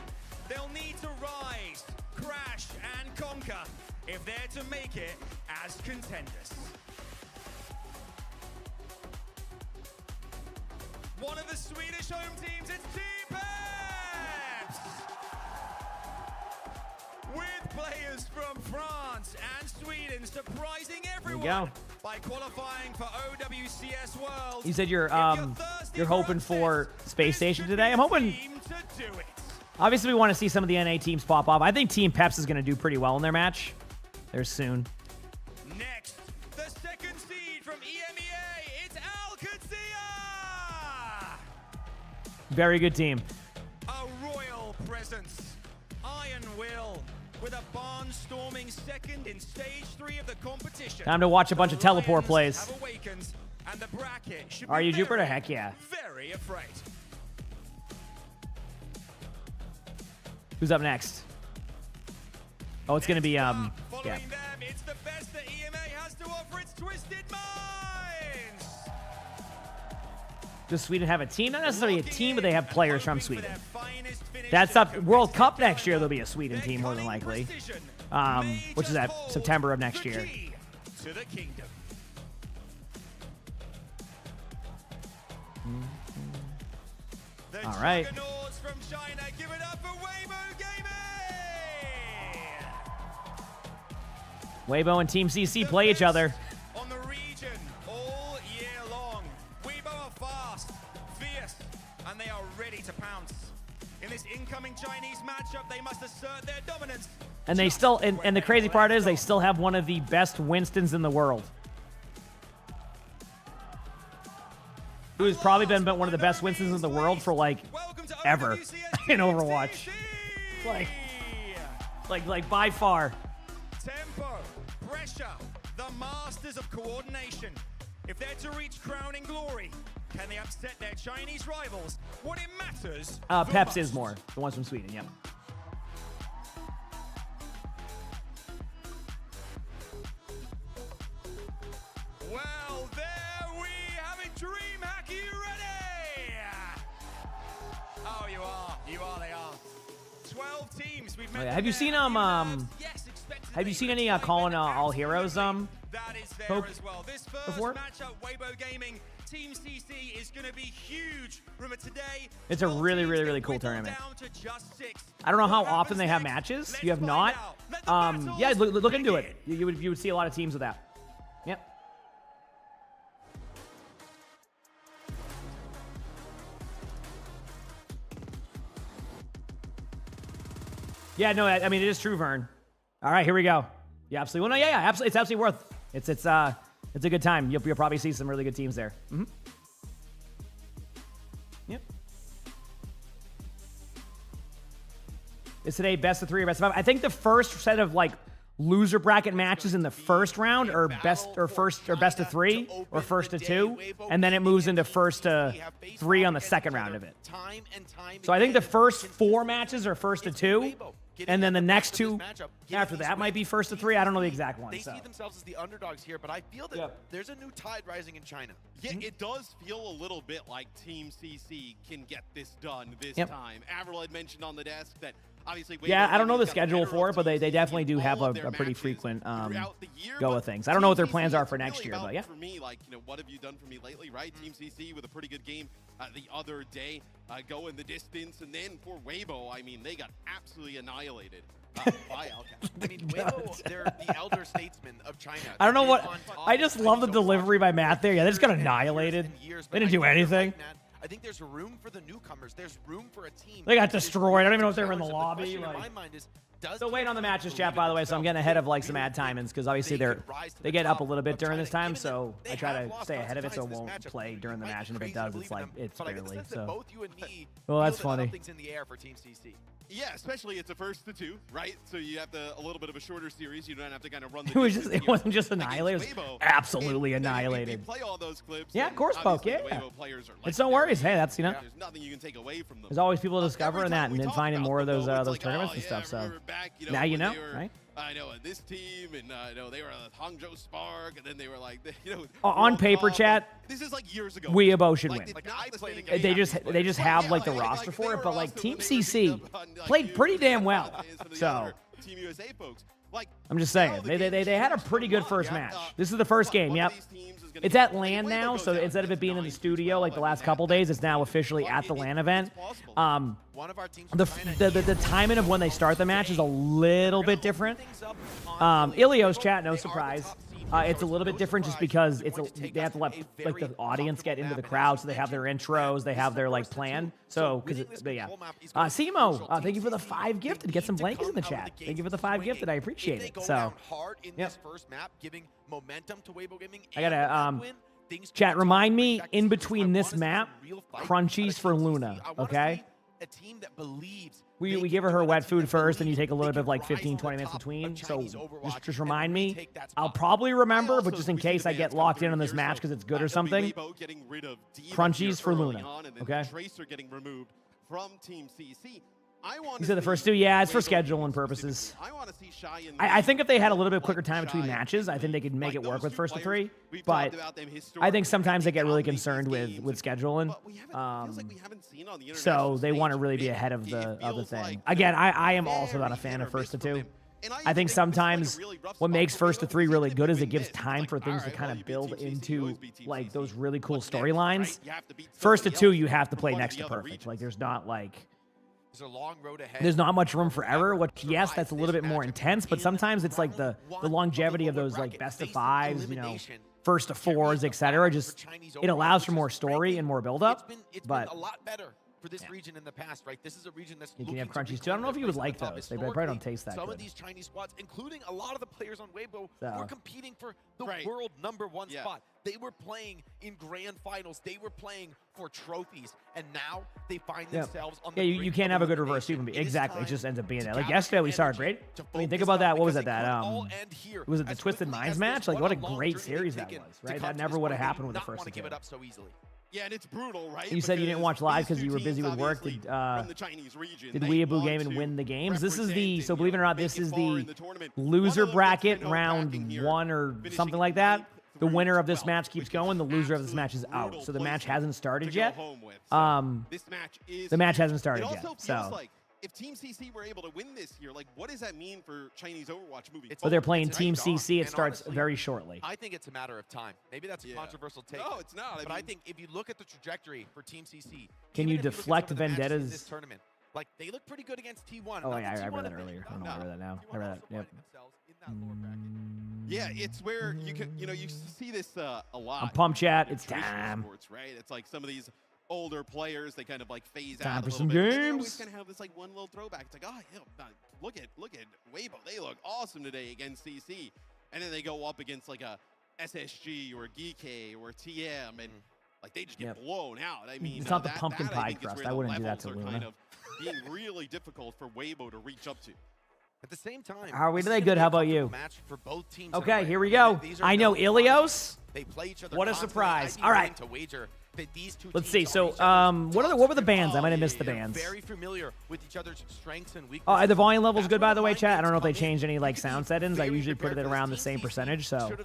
They'll need to rise, crash, and conquer if they're to make it as contenders. One of the Swedish home teams, it's DPS! With players from France and Sweden surprising everyone go. by qualifying for OWCS World. You said you're hoping for Space Station today. I'm hoping. Obviously, we want to see some of the NA teams pop off. I think Team Peps is going to do pretty well in their match. They're soon. Next, the second seed from EMEA, it's OWCS. Very good team. A royal presence. Iron Will with a barnstorming second in stage 3 of the competition. Time to watch a bunch of teleport plays. Have awakened, and the bracket should Are be you very, Jupiter? Heck yeah. very afraid. Who's up next? Oh, it's going to be, yeah. Following them, it's the best that EMA has to offer. It's Twisted Minds. Does Sweden have a team? Not necessarily a team, but they have players from Sweden. That's up. World Cup next year, there'll be a Sweden team more than likely, which is at September of next year. To the kingdom. All right. From China, give it up for Weibo Gaming. Weibo and Team CC play each other. On the region all year long. Weibo are fast, fierce, and they are ready to pounce. In this incoming Chinese matchup, they must assert their dominance. And they still, and the crazy part is they still have one of the best Winstons in the world. Who's probably been one of the best Winstons in the world for like ever in Overwatch. Like by far. Tempo, pressure, the masters of coordination. If they're to reach crowning glory, can they upset their Chinese rivals? What it matters. Peps is more. The ones from Sweden, yep. Well, there we have it. DreamHack, are you ready? Oh, you are. You are. They are. 12 teams. We've met. Have you seen Have you seen any Calling All Heroes that is there poke as well. This first before? matchup, Weibo Gaming, Team CC is going to be huge. Remember today, It's a really cool tournament. I don't know how often they have matches. You have not. Yeah, look into it. You would see a lot of teams with that. Yep. Yeah, no, I mean it is true, Vern. All right, here we go. Yeah, absolutely. Well, no, yeah, absolutely. It's absolutely worth. It's a good time. You'll probably see some really good teams there. Yep. Is today best of 3 or best of 5? I think the first set of like loser bracket matches in the first round are best of 3 or first of 2, and then it moves into first to 3 on the second round of it. So I think the first 4 matches are first to 2, and then the next 2 after that might be first to 3. I don't know the exact one. They see themselves as the underdogs here, but I feel that there's a new tide rising in China. Yeah, it does feel a little bit like Team CC can get this done this time. Avril had mentioned on the desk that obviously, yeah, I don't know the schedule for it, but they definitely do have a pretty frequent go of things. I don't know what their plans are for next year, but yeah. For me, like, what have you done for me lately, right? Team CC with a pretty good game the other day, going the distance, and then for Weibo, I mean, they got absolutely annihilated by Alcat. I mean, Weibo, they're the elder statesmen of China. I don't know what. I just love the delivery by Matt there. Yeah, they just got annihilated. They didn't do anything. I think there's room for the newcomers. There's room for a team. They got destroyed. I don't even know if they were in the lobby. In my mind is, still waiting on the matches, chat, by the way, so I'm getting ahead of like some ad timings because obviously they get up a little bit during this time, so I try to stay ahead of it so it won't play during the match, and if it does, it's like it's barely. So, well, that's funny. Yeah, especially it's a first to 2, right? So you have a little bit of a shorter series. You don't have to kind of run the. It wasn't just annihilated. It was absolutely annihilated. Play all those clips. Yeah, of course, Poke. Yeah. It's no worries. Hey, that's There's nothing you can take away from them. There's always people discovering that and then finding more of those tournaments and stuff. So now you know, right? I know this team, and I know they were a Hangzhou Spark, and then they were like, on paper, chat. This is like years ago. Weibo should win. They just have like the roster for it, but like Team CC played pretty damn well. So Team USA folks, I'm just saying. They had a pretty good first match. This is the first game, yep. It's at LAN now, so instead of it being in the studio like the last couple days, it's now officially at the LAN event. The timing of when they start the match is a little bit different. Ilios chat, no surprise. It's a little bit different just because they have to let like the audience get into the crowd, so they have their intros, they have their like plan. So, but yeah. Simo, thank you for the 5 gifted. Get some blankets in the chat. Thank you for the 5 gifted. I appreciate it. So, yep. I gotta chat. Remind me in between this map, crunchies for Luna. Okay. A team that believes we give her wet food first, and you take a little bit of like 15-20 minutes between. So just remind me. I'll probably remember, but just in case I get locked in on this match because it's good or something. Crunchies for Luna. Okay. Tracer getting removed from Team CC. You said the first 2? Yeah, it's for scheduling purposes. I think if they had a little bit quicker time between matches, I think they could make it work with first to 3. But I think sometimes they get really concerned with scheduling. So they want to really be ahead of the thing. Again, I am also not a fan of first to 2. I think sometimes what makes first to 3 really good is it gives time for things to kind of build into like those really cool storylines. First to 2, you have to play next to perfect. Like there's not like... There's not much room for error, which, yes, that's a little bit more intense, but sometimes it's like the longevity of those like best of 5s, you know, first to 4s, etc. Just it allows for more story and more build-up. But a lot better for this region in the past, right? This is a region that's you can have crunchies too. I don't know if you would like those. They probably don't taste that good. Some of these Chinese squads, including a lot of the players on Weibo, were competing for the world #1 spot. They were playing in grand finals. They were playing for trophies, and now they find themselves on the you can't have a good reverse sweep. Exactly, it just ends up being that. Like yesterday, we saw a great. I mean, think about that. What was it? Was it the Twisted Minds match? Like, what a great series that was, right? That never would have happened with the first 2. Yeah, and it's brutal, right? You said you didn't watch live because you were busy with work. Did Weeaboo Gaming win the games? This is the, so believe it or not, this is the loser bracket round 1 or something like that. The winner of this match keeps going. The loser of this match is out. So the match hasn't started yet. The match hasn't started yet. So if Team CC were able to win this year, like what does that mean for Chinese Overwatch moving? But they're playing Team CC. It starts very shortly. I think it's a matter of time. Maybe that's a controversial take. No, it's not. But I think if you look at the trajectory for Team CC, can you deflect vendettas? In this tournament, like they look pretty good against T1. Oh, yeah, I read that earlier. I don't know, I read that now. I read that. Yep. Yeah, it's where you can, you see this a lot. Pump chat. It's time. Sports, right? It's like some of these older players, they kind of like phase time out for a some little bit. games. They always kind of have this like one little throwback. It's like, oh, look at Weibo. They look awesome today against CC, and then they go up against like a SSG or a GK or a TM, and like they just get blown out. I mean, it's not the pumpkin pie crust. I wouldn't do that to Luna. Kind of being really difficult for Weibo to reach up to. At the same time, are we today good? How about you? Okay, here we go. I know Ilios. What a surprise! All right. Let's see. So, what were the bands? I might have missed the bands. Very familiar with each other's strengths and weaknesses. Oh, the volume level's good, by the way, chat. I don't know if they changed any like sound settings. I usually put it around the same percentage. So,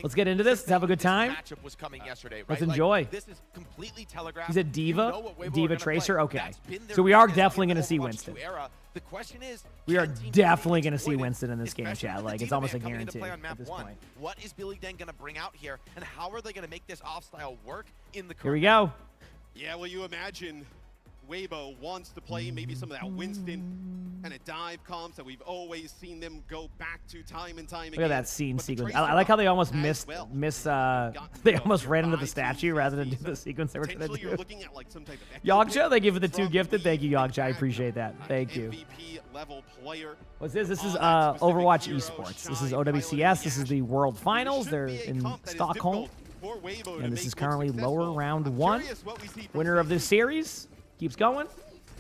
let's get into this. Let's have a good time. Let's enjoy. He's a Diva Tracer. Okay, so we are definitely going to see Winston. The question is, we are definitely going to see Winston in this game, chat. Like, it's almost a guarantee at this point. What is Billy Den going to bring out here, and how are they going to make this off-style work in the Here we go. Yeah, well, you imagine Weibo wants to play maybe some of that Winston kind of dive comps that we've always seen them go back to time and time again. Look at that scene sequence. I like how they almost they almost ran into the statue rather than do the sequence they were going to do. Yogcha, thank you for the 2 gifted. Thank you, Yogcha. I appreciate that. Thank you. What's this? This is Overwatch Esports. This is OWCS. This is the World Finals. They're in Stockholm. And this is currently lower round 1. Winner of this series keeps going.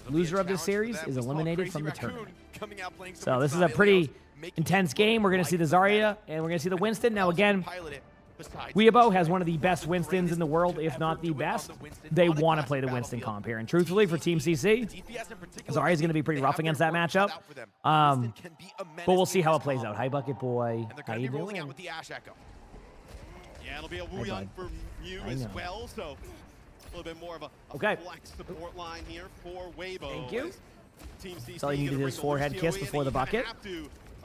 Loser of this series is eliminated from the tournament. So this is a pretty intense game. We're going to see the Zarya and we're going to see the Winston. Now again, Weibo has one of the best Winstons in the world, if not the best. They want to play the Winston comp here. And truthfully, for Team CC, Zarya is going to be pretty rough against that matchup. But we'll see how it plays out. Hi, Bucket Boy. How you doing? Yeah, it'll be a Wuyan for Mew as well, so a little bit more of a flex support line here for Weibo. Thank you. Team CC all you need to do is forehead kiss before the bucket.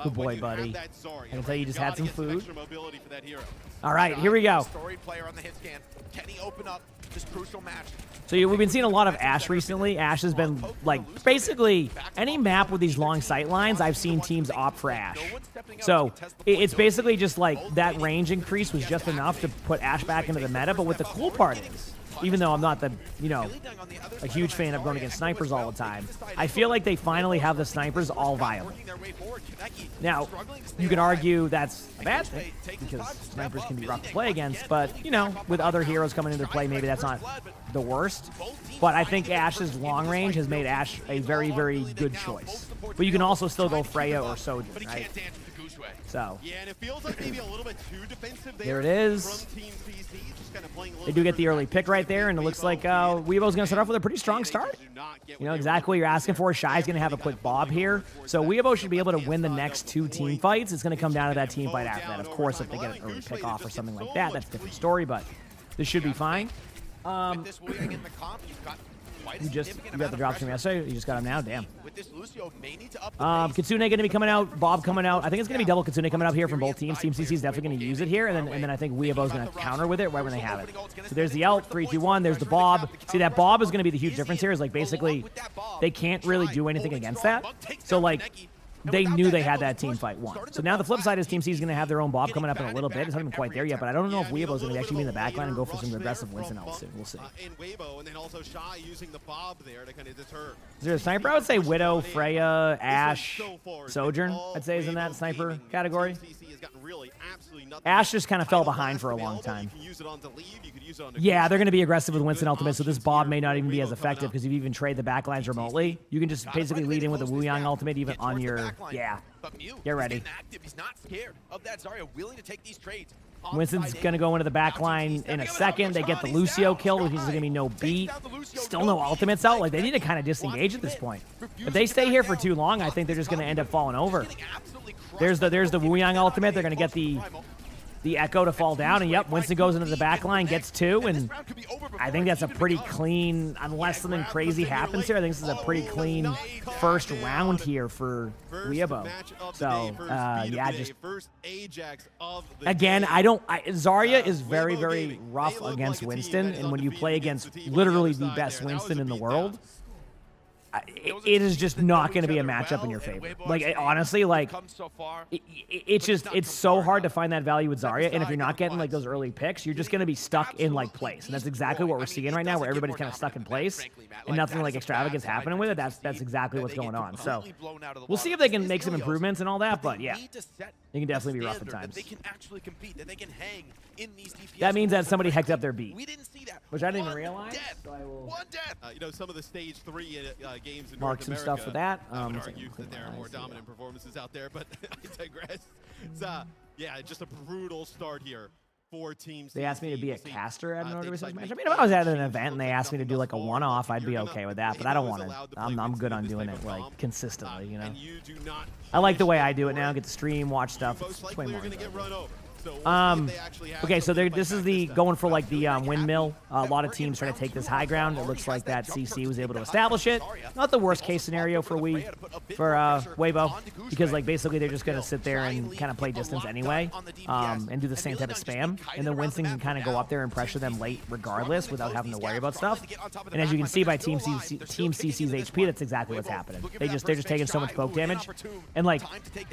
Good boy, buddy. I can tell you just had some food. Mobility for that hero. All right, here we go. Storied player on the hit scan. Can he open up this crucial match? So we've been seeing a lot of Ashe recently. Ashe has been, like, basically any map with these long sight lines, I've seen teams opt for Ashe. So it's basically just like that range increase was just enough to put Ashe back into the meta. But what the cool part is, even though I'm not the, a huge fan of going against snipers all the time, I feel like they finally have the snipers all viable. Now, you can argue that's a bad thing, because snipers can be rough to play against, but, with other heroes coming into play, maybe that's not the worst. But I think Ashe's long range has made Ashe a very, very good choice. But you can also still go Freya or Sojourn, right? So, yeah, and it feels like maybe a little bit too defensive there it is. From Team CC, just kind of playing a little They do get the early pick right there, and it looks like Weibo's going to start off with a pretty strong start. Exactly what you're asking for. Shy's going to have a quick bob here. So Weibo should be able to win the next 2 team fights. It's going to come down to that team fight after that. Of course, if they get an early pick off or something like that, that's a different story, but this should be fine. You got the drops from yesterday. You just got them now. Damn. Kitsune going to be coming out. Bob coming out. I think it's going to be double Kitsune coming out here from both teams. Team CC is definitely going to use it here, and then I think Weibo's going to counter with it right when they have it. So there's the ult, 3, 2, 1. There's the Bob. See, that Bob is going to be the huge difference here. Is like basically they can't really do anything against that. So like they knew they had that team fight won. So now the flip side is Team C is going to have their own Bob coming up in a little bit. It's not even quite there yet, but I don't know if Weibo's going to actually be in the backline and go for some aggressive Winston ult soon. We'll see. In Weibo, and then also Shy using the Bob there to kind of deter. Is there a sniper? I would say Widow, Freya, Ashe, Sojourn, I'd say is in that sniper category. Ashe just kind of fell behind for a long time. Yeah, they're going to be aggressive with Winston ultimate, so this Bob may not even be as effective because if you even trade the backlines remotely, you can just basically lead in with a Wu Yang ultimate even on your, get ready. He's not scared of that Zarya, willing to take these trades. Winston's going to go into the back line in a second. They get the Lucio kill, which is going to be no beat. Still no ultimates out. Like, they need to kind of disengage at this point. If they stay here for too long, I think they're just going to end up falling over. There's the Wu Yang ultimate. They're going to get the Echo to fall down. And, yep, Winston goes into the back line, gets 2. And I think that's a pretty clean, unless something crazy happens here, I think this is a pretty clean first round here for Weibo. So, yeah, just again, Zarya is very, very rough against Winston, and when you play against literally the best Winston in the world, it is just not going to be a matchup in your favor. Like, honestly, like, it's so hard to find that value with Zarya, and if you're not getting, like, those early picks, you're just going to be stuck in, like, place. And that's exactly what we're seeing right now, where everybody's kind of stuck in place, and nothing, like, extravagance happening with it. That's exactly what's going on. So, we'll see if they can make some improvements and all that, but, yeah, they can definitely be rough at times. That means that somebody hacked up their beat, which I didn't even realize. So I will, some of the stage 3 games in mark North some America, stuff for that. I would argue that there are more dominant performances out there, but I digress. It's, yeah, just a brutal start here for teams. They asked me to be a caster at an OWCS match. I mean, if I was at an event and they asked me to do like a one-off, I'd be okay with that, but I don't want to. I'm good on doing it like consistently, you know. I like the way I do it now. Get to stream, watch stuff. It's way more. Okay, so this is the going for like the windmill. A lot of teams trying to take this high ground. It looks like that CC was able to establish it. Not the worst case scenario for Weibo, because like basically they're just gonna sit there and kind of play distance anyway, and do the same type of spam. And then Winston can kind of go up there and pressure them late regardless without having to worry about stuff. And as you can see by Team CC's HP, that's exactly what's happening. They're just taking so much poke damage. And like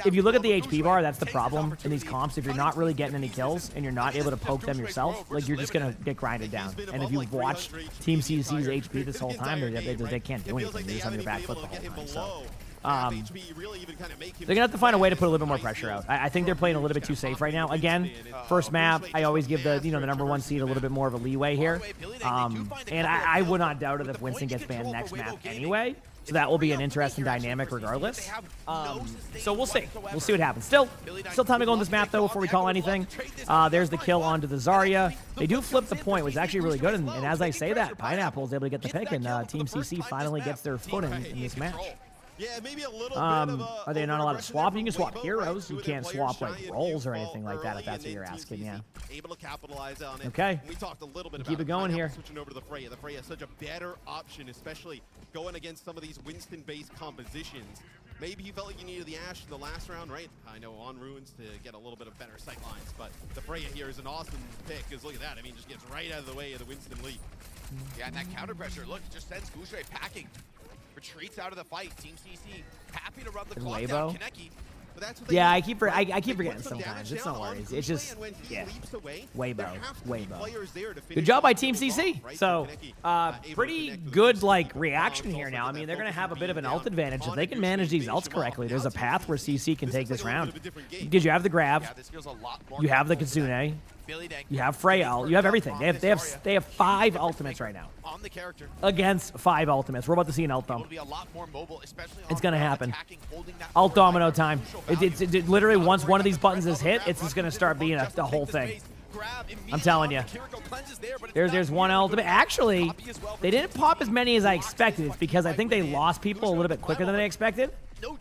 if you look at the HP bar, that's the problem in these comps. If you're not really getting any kills and you're not able to poke them yourself, like you're just gonna get grinded down. And if you've watched Team CC's HP this whole time, they can't do anything. They're just on your back foot the whole time. So they're gonna have to find a way to put a little bit more pressure out. I think they're playing a little bit too safe right now. Again, first map, I always give the the #1 seed a little bit more of a leeway here. And I would not doubt it if Winston gets banned next map anyway. So that will be an interesting dynamic regardless. So we'll see. We'll see what happens. Still time to go on this map, though, before we call anything. There's the kill onto the Zarya. They do flip the point, which is actually really good. And as I say that, Pineapple is able to get the pick, and Team CC finally gets their foot in this match. Yeah, maybe a little are they not allowed to swap? You can swap heroes. You can't swap like roles or anything like that if that's what you're asking. Yeah. Able to capitalize on it. Okay. We talked a little bit about keep it going here. Switching over to the Freya. The Freya is such a better option, especially going against some of these Winston-based compositions. maybe he felt like he needed the Ashe in the last round, right? I know on Ruins to get a little bit of better sight lines, but the Freya here is an awesome pick, because look at that. I mean, just gets right out of the way of the Winston lead. Yeah, and that counter pressure, look, just sends Goucher packing. Retreats out of the fight. Team CC happy to run the clock down. Kaneki. Yeah, I keep forgetting sometimes. It's no worries. It's just, yeah. Weibo. Good job by Team CC. So, pretty good, like, reaction here now. I mean, they're going to have a bit of an ult advantage. If they can manage these ults correctly, there's a path where CC can take this round. Because you have the grab, you have the Kitsune, you have Freya, you have everything. They have 5 ultimates right now. On the character. Against 5 ultimates. We're about to see an ult dump. It's going to happen. Ult domino time. It literally, once one of these buttons is hit, it's just going to start being the whole thing. I'm telling you. There's one ultimate. Actually, they didn't pop as many as I expected. It's because I think they lost people a little bit quicker than they expected.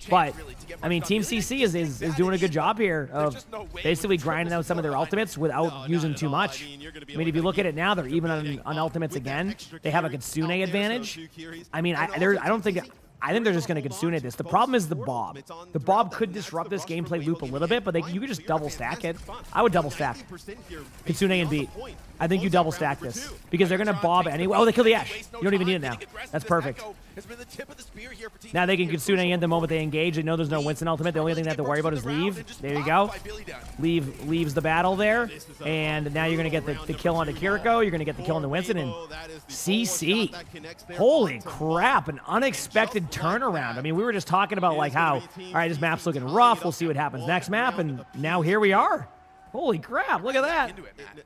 But, I mean, Team CC is doing a good job here of basically grinding out some of their ultimates without using too much. I mean, if you look at it now, they're even on ultimates again. They have a Kitsune advantage. I mean, I think they're just going to Kitsune this. The problem is the Bob. The Bob could disrupt this gameplay loop a little bit, but you could just double stack it. I would double stack Kitsune and beat. I think you double stack this because they're going to Bob anyway. Oh, they kill the Ashe. You don't even need it now. That's perfect. Now they can Kitsune in the moment they engage. They know there's no Winston ultimate. The only thing they have to worry about is leave. There you go. Leaves the battle there. And now you're going to get the kill onto Kiriko. You're going to get the kill onto Winston. And CC. Holy crap. An unexpected turnaround. I mean, we were just talking about like how, all right, this map's looking rough. We'll see what happens next map. And now here we are. Holy crap, look at that.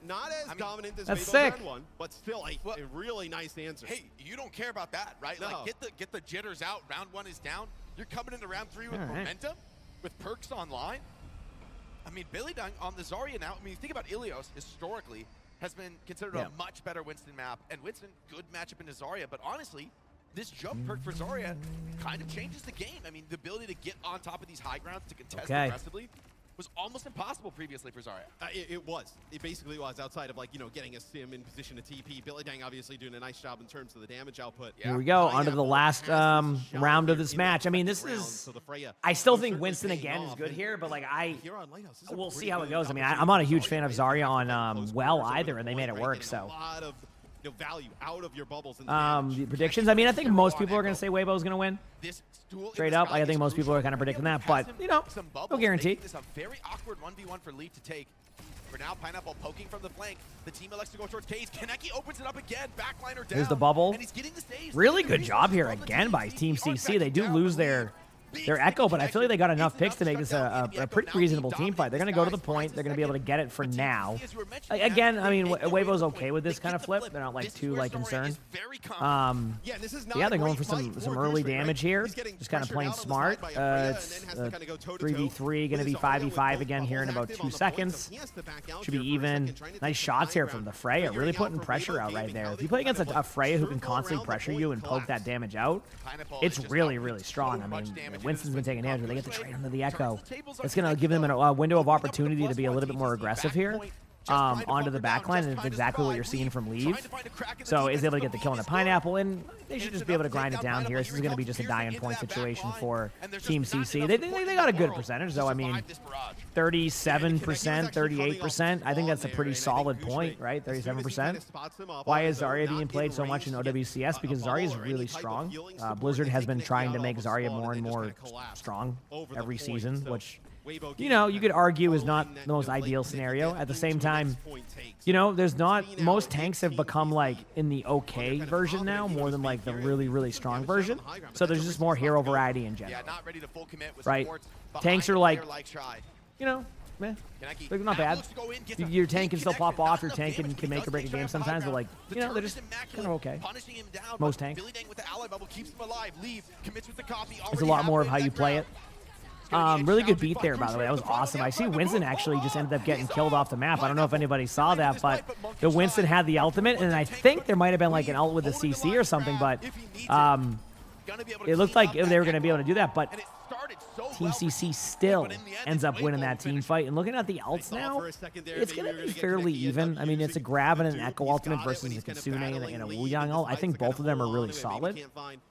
Not as dominant as that's sick. One, but still a really nice answer. Hey, you don't care about that, right? No. Like, get the jitters out. Round 1 is down. You're coming into round 3 with momentum, with perks online. I mean, Billy Dung on the Zarya now. I mean, think about Ilios historically has been considered a much better Winston map. And Winston, good matchup into Zarya. But honestly, this jump perk for Zarya kind of changes the game. I mean, the ability to get on top of these high grounds to contest aggressively was almost impossible previously for Zarya. It was. It basically was, outside of, like, you know, getting a sim in position to TP. Billy Dang obviously doing a nice job in terms of the damage output. Here we go, onto the last round of this match. I mean, this is... I still think Winston again is good here, but, like, we'll see how it goes. I mean, I'm not a huge fan of Zarya on Well either, and they made it work, so... value out of your bubbles. The predictions. I mean, I think most people are going to say Weibo's going to win. Straight up, I think most people are kind of predicting that, but you know, no guarantee. This is a very awkward 1v1 for Leaf to take. For now, Pineapple poking from the flank. The team elects to go towards Cage. Kaneki opens it up again. Backliner down. Here's the bubble. And he's getting the stage. Really good job here again by Team CC. They do lose their Echo, but I feel like they got enough picks to make this a pretty reasonable team fight. They're going to go to the point. They're going to be able to get it for now. Again, I mean, Weibo's okay with this kind of flip. They're not like too like concerned. Yeah, they're going for some early damage here. Just kind of playing smart. It's 3v3, going to be 5v5 again here in about 2 seconds. Should be even. Nice shots here from the Freya. Really putting pressure out right there. If you play against a Freya who can constantly pressure you and poke that damage out, it's really, really strong. I mean, Winston's been taking damage, but they get the trade under the Echo. It's going to give them a window of opportunity to be a little bit more aggressive here onto the backline, and it's exactly what you're seeing from Leave. So is able to get the kill on the Pineapple, and they should just be able to grind it down here. This is going to be just a die-in point situation for Team CC. They got a good percentage, though. I mean, 37%, 38%. I think that's a pretty solid point, right? 37%. Why is Zarya being played so much in OWCS? Because Zarya is really strong. Blizzard has been trying to make Zarya more and more strong every season, which, you know, you could argue is not the most ideal scenario. At the same time, you know, there's not, most tanks have become like in the okay version now, more than like the really, really strong version. So there's just more hero variety in general. Right? Tanks are like, you know, man, they're not bad. Your tank can still pop off. Your tank can make or break a game sometimes, but like, you know, they're just kind of okay. Most tanks. There's a lot more of how you play it. Really good beat there, by the way. That was awesome. I see Winston actually just ended up getting killed off the map. I don't know if anybody saw that, but the Winston had the ultimate, and I think there might have been like an ult with the CC or something, but it looked like they were going to be able to do that, but Team CC still ends up winning that team fight. And looking at the ults now, it's going to be fairly even. I mean, it's a grab and an Echo ultimate versus a Kitsune and a Wu Yang ult. I think both of them are really solid.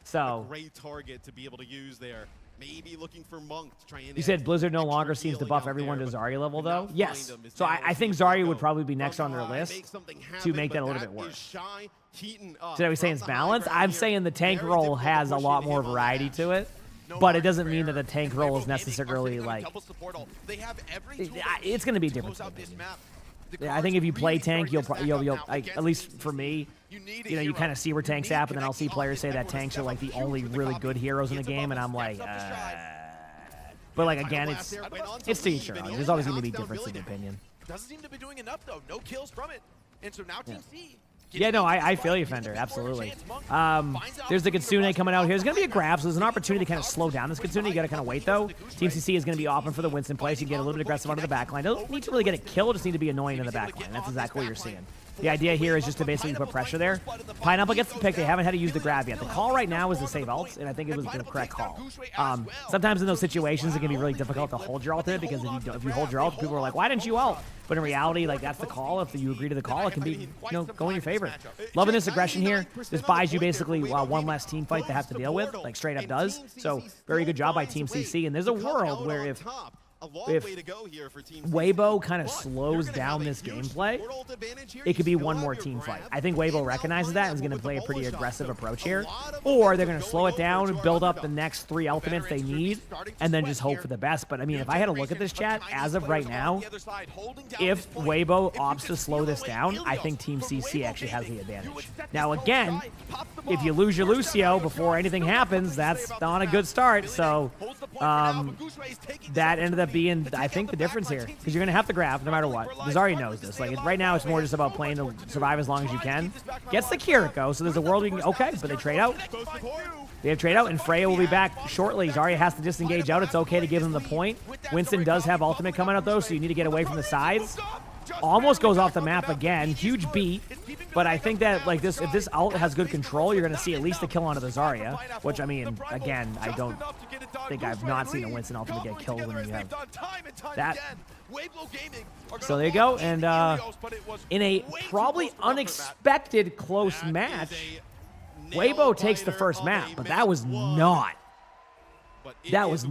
So, great target to be able to use there. maybe looking for Monk to try and... You said Blizzard no longer seems to buff everyone to Zarya level, though? Yes. So I think Zarya would probably be next on their list to make that a little bit worse. So are we saying it's balanced? I'm saying the tank role has a lot more variety to it, but it doesn't mean that the tank role is necessarily like... It's going to be a different thing. Yeah, I think if you play tank, you'll at least for me, you kind of see where tanks happen, and then I'll see players say that tanks are like the only really good heroes in the game, and I'm like, but like again, it's to each other. There's always going to be difference in opinion. Doesn't seem to be doing enough though. No kills from it, and so now Team C. Yeah, no, I feel you, Fender. Absolutely. There's the Kitsune coming out here. There's going to be a grab, so there's an opportunity to kind of slow down this Kitsune. You got to kind of wait, though. Team CC is going to be opting for the Winston play, so you get a little bit aggressive onto the backline. Don't need to really get a kill, just need to be annoying in the backline. That's exactly what you're seeing. The idea here is just to basically put pressure there. Pineapple gets the pick. They haven't had to use the grab yet. The call right now is to save ults, and I think it was the correct call. Sometimes in those situations, it can be really difficult to hold your ultimate, because if you hold your ult, people are like, why didn't you ult? But in reality, like, that's the call. If you agree to the call, it can be, go in your favor. Loving this aggression here. This buys you basically one less team fight to have to deal with, like straight up does. So very good job by Team CC. And there's a world where if Weibo kind of slows down this gameplay, it could be one more team fight. I think Weibo recognizes that and is going to play a pretty aggressive approach here. Or they're going to slow it down and build up the next 3 ultimates they need, and then just hope for the best. But I mean, if I had a look at this chat, as of right now, if Weibo opts to slow this down, I think Team CC actually has the advantage. Now again, if you lose your Lucio before anything happens, that's not a good start. So that ended up being, I think, the difference here, because you're going to have to grab no matter what. Zarya knows this. Like, right now, it's more just about playing to survive as long as you can. Gets the Kiriko, so there's a world we can... Okay, but they trade out. They have trade out, and Freya will be back shortly. Zarya has to disengage out. It's okay to give him the point. Winston does have ultimate coming out, though, so you need to get away from the sides. Almost goes off the map again. Huge beat. But I think that, like, if this ult has good control, you're going to see at least a kill onto the Zarya, which, I mean, again, I don't think I've not seen a Winston ultimate get killed when you have that. So there you go. And in a probably unexpected close match, Weibo takes the first map, but that was not close.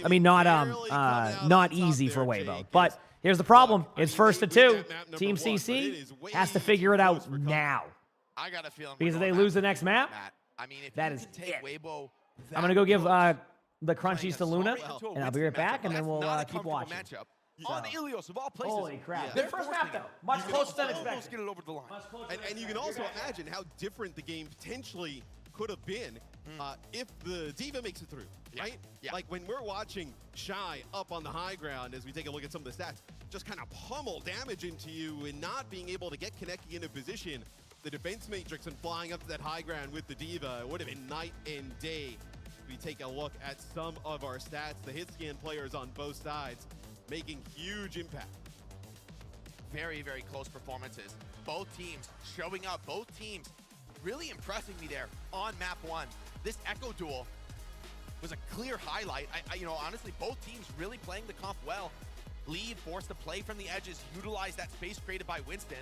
I mean, not easy for Weibo. But here's the problem. It's 1st to 2. Team CC has to figure it out now. Because if they lose the next map, that is it. I'm going to go give the crunchies to Luna, and I'll be right back, and then we'll keep watching. On Ilios, of all places. Holy crap. Good first map, though. Much closer than expected. Get it over the line. And you can also imagine how different the game potentially could have been if the D.Va makes it through, right? Yeah. Like when we're watching Shy up on the high ground as we take a look at some of the stats, just kind of pummel damage into you and not being able to get Kaneki in a position, the defense matrix and flying up to that high ground with the D.Va, it would have been night and day. We take a look at some of our stats, the hit scan players on both sides making huge impact. Very, very close performances. Both teams showing up, both teams really impressing me there on map 1. This Echo duel was a clear highlight. Honestly, both teams really playing the comp well. Lead forced to play from the edges, utilize that space created by Winston.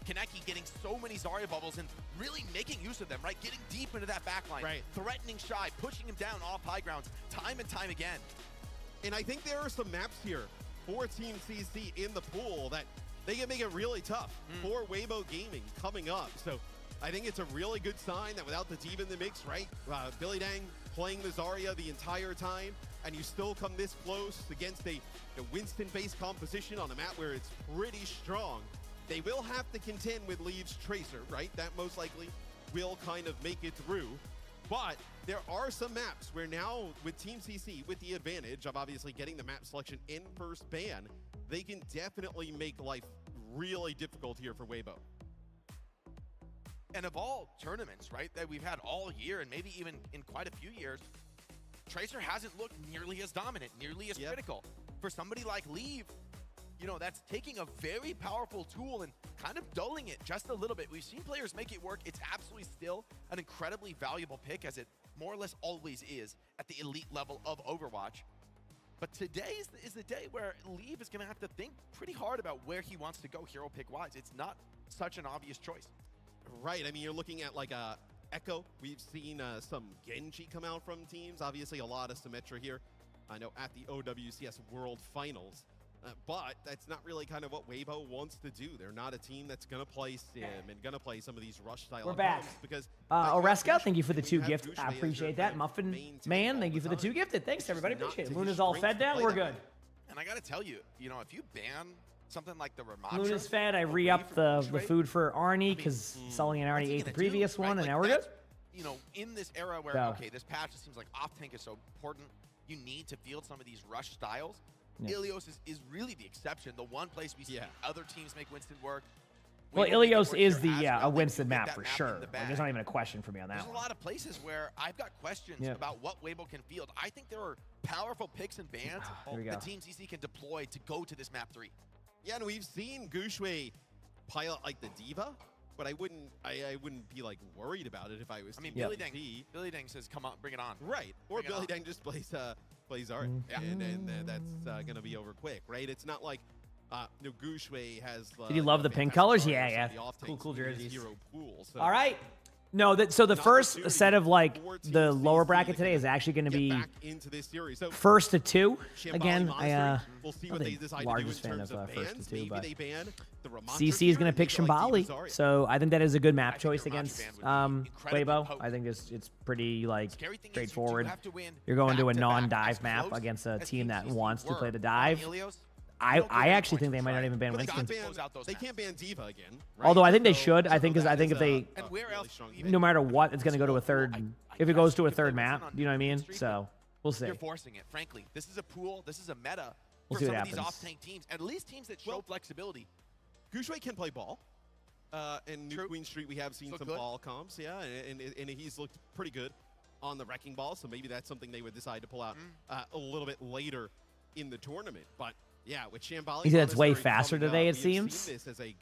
Kaneki getting so many Zarya bubbles and really making use of them, right? Getting deep into that backline, right? Threatening Shy, pushing him down off high grounds time and time again. And I think there are some maps here for Team CC in the pool that they can make it really tough for Weibo Gaming coming up. So I think it's a really good sign that without the D.Va in the mix, right? Billy Dang playing the Zarya the entire time, and you still come this close against a Winston-based composition on a map where it's pretty strong. They will have to contend with Leave's Tracer, right? That most likely will kind of make it through. But there are some maps where now, with Team CC, with the advantage of obviously getting the map selection in first ban, they can definitely make life really difficult here for Weibo. And of all tournaments, right, that we've had all year and maybe even in quite a few years, Tracer hasn't looked nearly as dominant, nearly as critical. For somebody like Leave, that's taking a very powerful tool and kind of dulling it just a little bit. We've seen players make it work. It's absolutely still an incredibly valuable pick, as it more or less always is at the elite level of Overwatch. But today is the day where Leave is going to have to think pretty hard about where he wants to go hero pick-wise. It's not such an obvious choice. Right. I mean, you're looking at like a Echo. We've seen some Genji come out from teams. Obviously, a lot of Symmetra here. I know at the OWCS World Finals. But that's not really kind of what Weibo wants to do. They're not a team that's going to play Sim and going to play some of these rush style. We're back. Because Oreska, thank you for the 2 gifted. I appreciate that. Muffin Man, thank you for the 2 gifted. Thanks, everybody. Appreciate it. Luna's all fed down. We're good. And I got to tell you, if you ban something like the Ramatra. Luna's fed. I re-upped the food for Arnie because Sully and Arnie ate the previous one, and now we're good. In this era where, okay, this patch just seems like off-tank is so important, you need to field some of these rush styles. Yeah. Ilios is really the exception. The one place we see other teams make Winston work. Well, Ilios is the a Winston map for sure. Like, there's not even a question for me on that There's one. a lot of places where I've got questions about what Weibo can field. I think there are powerful picks and bans that Team CC can deploy to go to this map 3. Yeah, and we've seen Guxue pilot like the Diva, but I wouldn't be like worried about it if I was. I mean, Billy Dang says, "Come on, bring it on." Right, or Billy Dang just plays art, and that's gonna be over quick, right? It's not like Guxue has. Did you love the pink colors? Yeah. Cool jerseys. All right. No, so the first set of like the lower bracket today is actually going to be first to 2. Again, I'm not the largest fan of first to 2, but CC is going to pick Shambali, so I think that is a good map choice against Weibo. I think it's pretty like straightforward. You're going to a non-dive map against a team that wants to play the dive. I actually think they might not even ban Winston. They can't ban Diva again. Right? Although I think they should. I think if they, no matter what, it's going to go to a third. If it goes to a third map, you know what I mean? So we'll see. You're forcing it. Frankly, this is a pool. This is a meta for some of these off-tank teams. At least teams that show flexibility. Guxue can play ball. And New Queen Street, we have seen some ball comps. Yeah, and he's looked pretty good on the wrecking ball. So maybe that's something they would decide to pull out a little bit later in the tournament. But yeah, with Shambali, he said it's way faster today, it seems.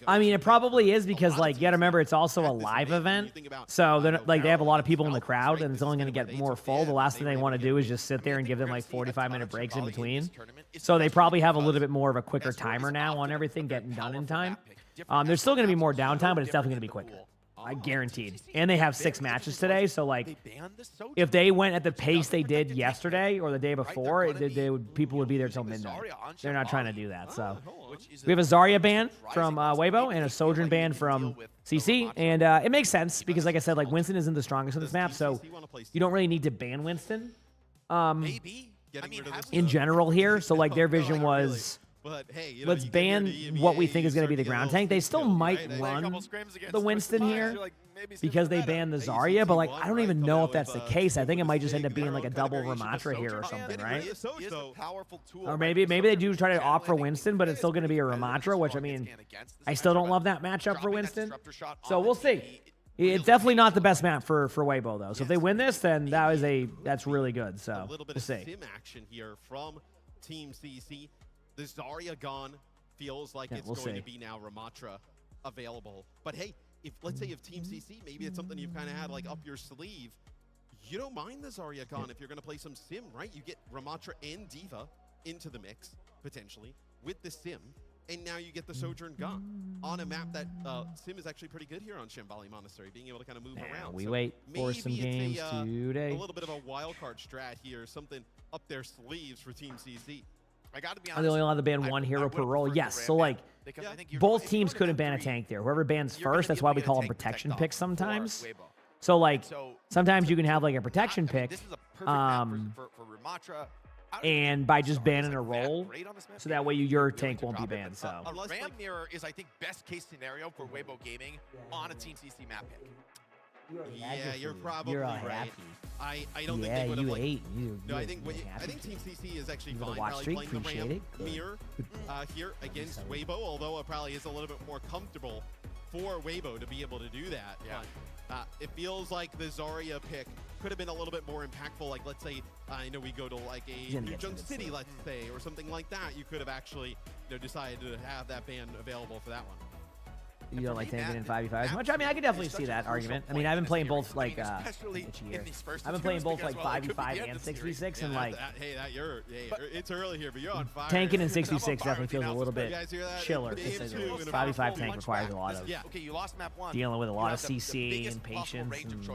I mean, it probably is because, like, you got to remember, it's also a live event. So, they have a lot of people in the crowd, and it's only going to get more full. The last thing they want to do is just sit there and give them, like, 45-minute breaks in between. So they probably have a little bit more of a quicker timer now on everything getting done in time. There's still going to be more downtime, but it's definitely going to be quicker. I guaranteed. And they have 6 matches today, so like, if they went at the pace they did yesterday or the day before, people would be there till midnight. They're not trying to do that. So we have a Zarya ban from Weibo and a Sojourn ban from CC, and it makes sense because, like I said, like Winston isn't the strongest on this map, so you don't really need to ban Winston. In general here, so like their vision was. But, hey, let's ban what we think is going to be the ground tank. They still might run the Winston here because they banned the Zarya, but like I don't even know if that's the case. I think it might just end up being like a double Ramatra here or something, right? Or maybe they do try to opt for Winston, but it's still going to be a Ramatra, which I mean, I still don't love that matchup for Winston. So we'll see. It's definitely not the best map for Weibo though. So if they win this, then that's really good. So a little bit of sim action here from Team CC. The Zarya gone feels like it's going to be now Ramatra available. But hey, let's say if Team CC, maybe it's something you've kind of had like up your sleeve, you don't mind the Zarya gone if you're going to play some sim, right? You get Ramatra and Diva into the mix, potentially, with the sim, and now you get the Sojourn gone on a map that sim is actually pretty good here on Shambali Monastery, being able to kind of move around. We wait for some games today. A little bit of a wild card strat here, something up their sleeves for Team CC. I got to be honest. They only allowed to ban one hero per role. Yes, so like both teams couldn't ban a tank there. Whoever bans first, that's why we call them protection picks sometimes. So like sometimes you can have like a protection pick, and by just banning a role, so that way your tank won't be banned. So Ram Mirror is, I think, best case scenario for Weibo Gaming on a Team CC map pick. Yeah, you're probably right. I don't think they would have like. No, I think Team CC is actually fine. Probably playing the Ram Mirror here against Weibo, although it probably is a little bit more comfortable for Weibo to be able to do that. Yeah. But it feels like the Zarya pick could have been a little bit more impactful. Like, let's say, I know we go to like a New Junk City, let's say, or something like that. You could have actually decided to have that ban available for that one. You don't like tanking in 5v5 as much? I mean, I could definitely see that argument. I mean, I've been playing both like I've been playing both like 5v5 and 6v6, and like it's early here, but you're on fire. tanking in 6v6 definitely feels a little bit chiller. 5v5 tank requires a lot of dealing with a lot of CC and patience,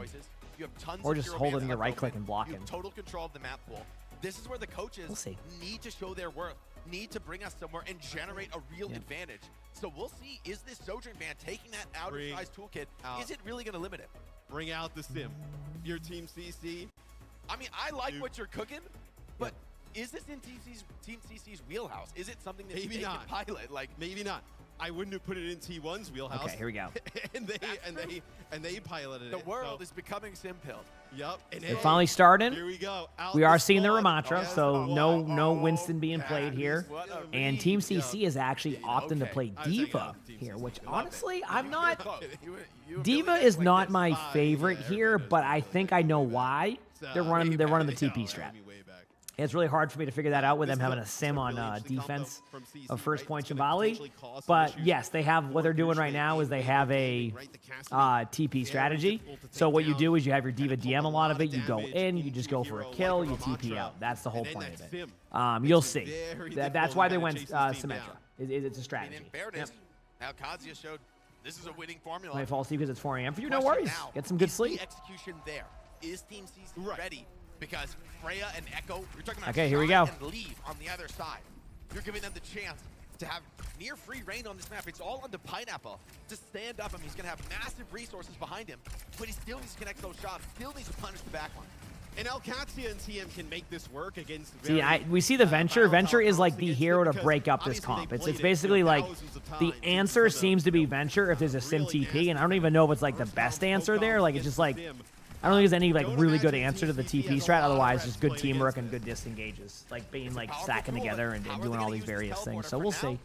or just holding your right click and blocking. Total control of the map pool. This is where the coaches need to show their worth, need to bring us somewhere and generate a real advantage. So we'll see, is this Sojourn ban taking that outer-size toolkit, is it really going to limit it? Bring out the sim. Your Team CC. I mean, I like what you're cooking, but is this in Team CC's wheelhouse? Is it something that they can pilot? Like, maybe not. I wouldn't have put it in T1's wheelhouse. Okay, here we go. and they piloted it. The world is becoming sim-pilled. Yep. And They're finally starting. Here we go. We are seeing the Ramatra, so no Winston being played here. And Team CC is actually opting to play Diva here, which honestly, I'm not. Diva is not my favorite here, but I think I know why. They're running the TP strat. It's really hard for me to figure that out with them having a sim on defense of first point and volley. But yes, they have what they're doing right now is they have a TP strategy. So what you do is you have your Diva DM a lot of it. You go in, you just go for a kill, you TP out. That's the whole point of it. You'll see. That's why they went Symmetra. It's a strategy. OWCS showed this is a winning formula. Might fall asleep because it's 4 a.m. for you. No worries. Get some good sleep. Execution there. Is Team CC ready? Because Freya and Echo, you're talking about here we go. And leave on the other side. You're giving them the chance to have near free reign on this map. It's all on the Pineapple to stand up. I mean, he's going to have massive resources behind him, but he still needs to connect those shots, still needs to punish the backline. And OWCS and TM can make this work against. We see the Venture. Venture is like the hero to break up this comp. It's basically like the answer seems to be Venture if there's a sim TP, and I don't even know if it's like the best answer there. Like it's just like. I don't think there's any like really good answer to the TP strat. Otherwise, just good teamwork and good disengages, like being like stacking together and doing all these various things. So we'll see.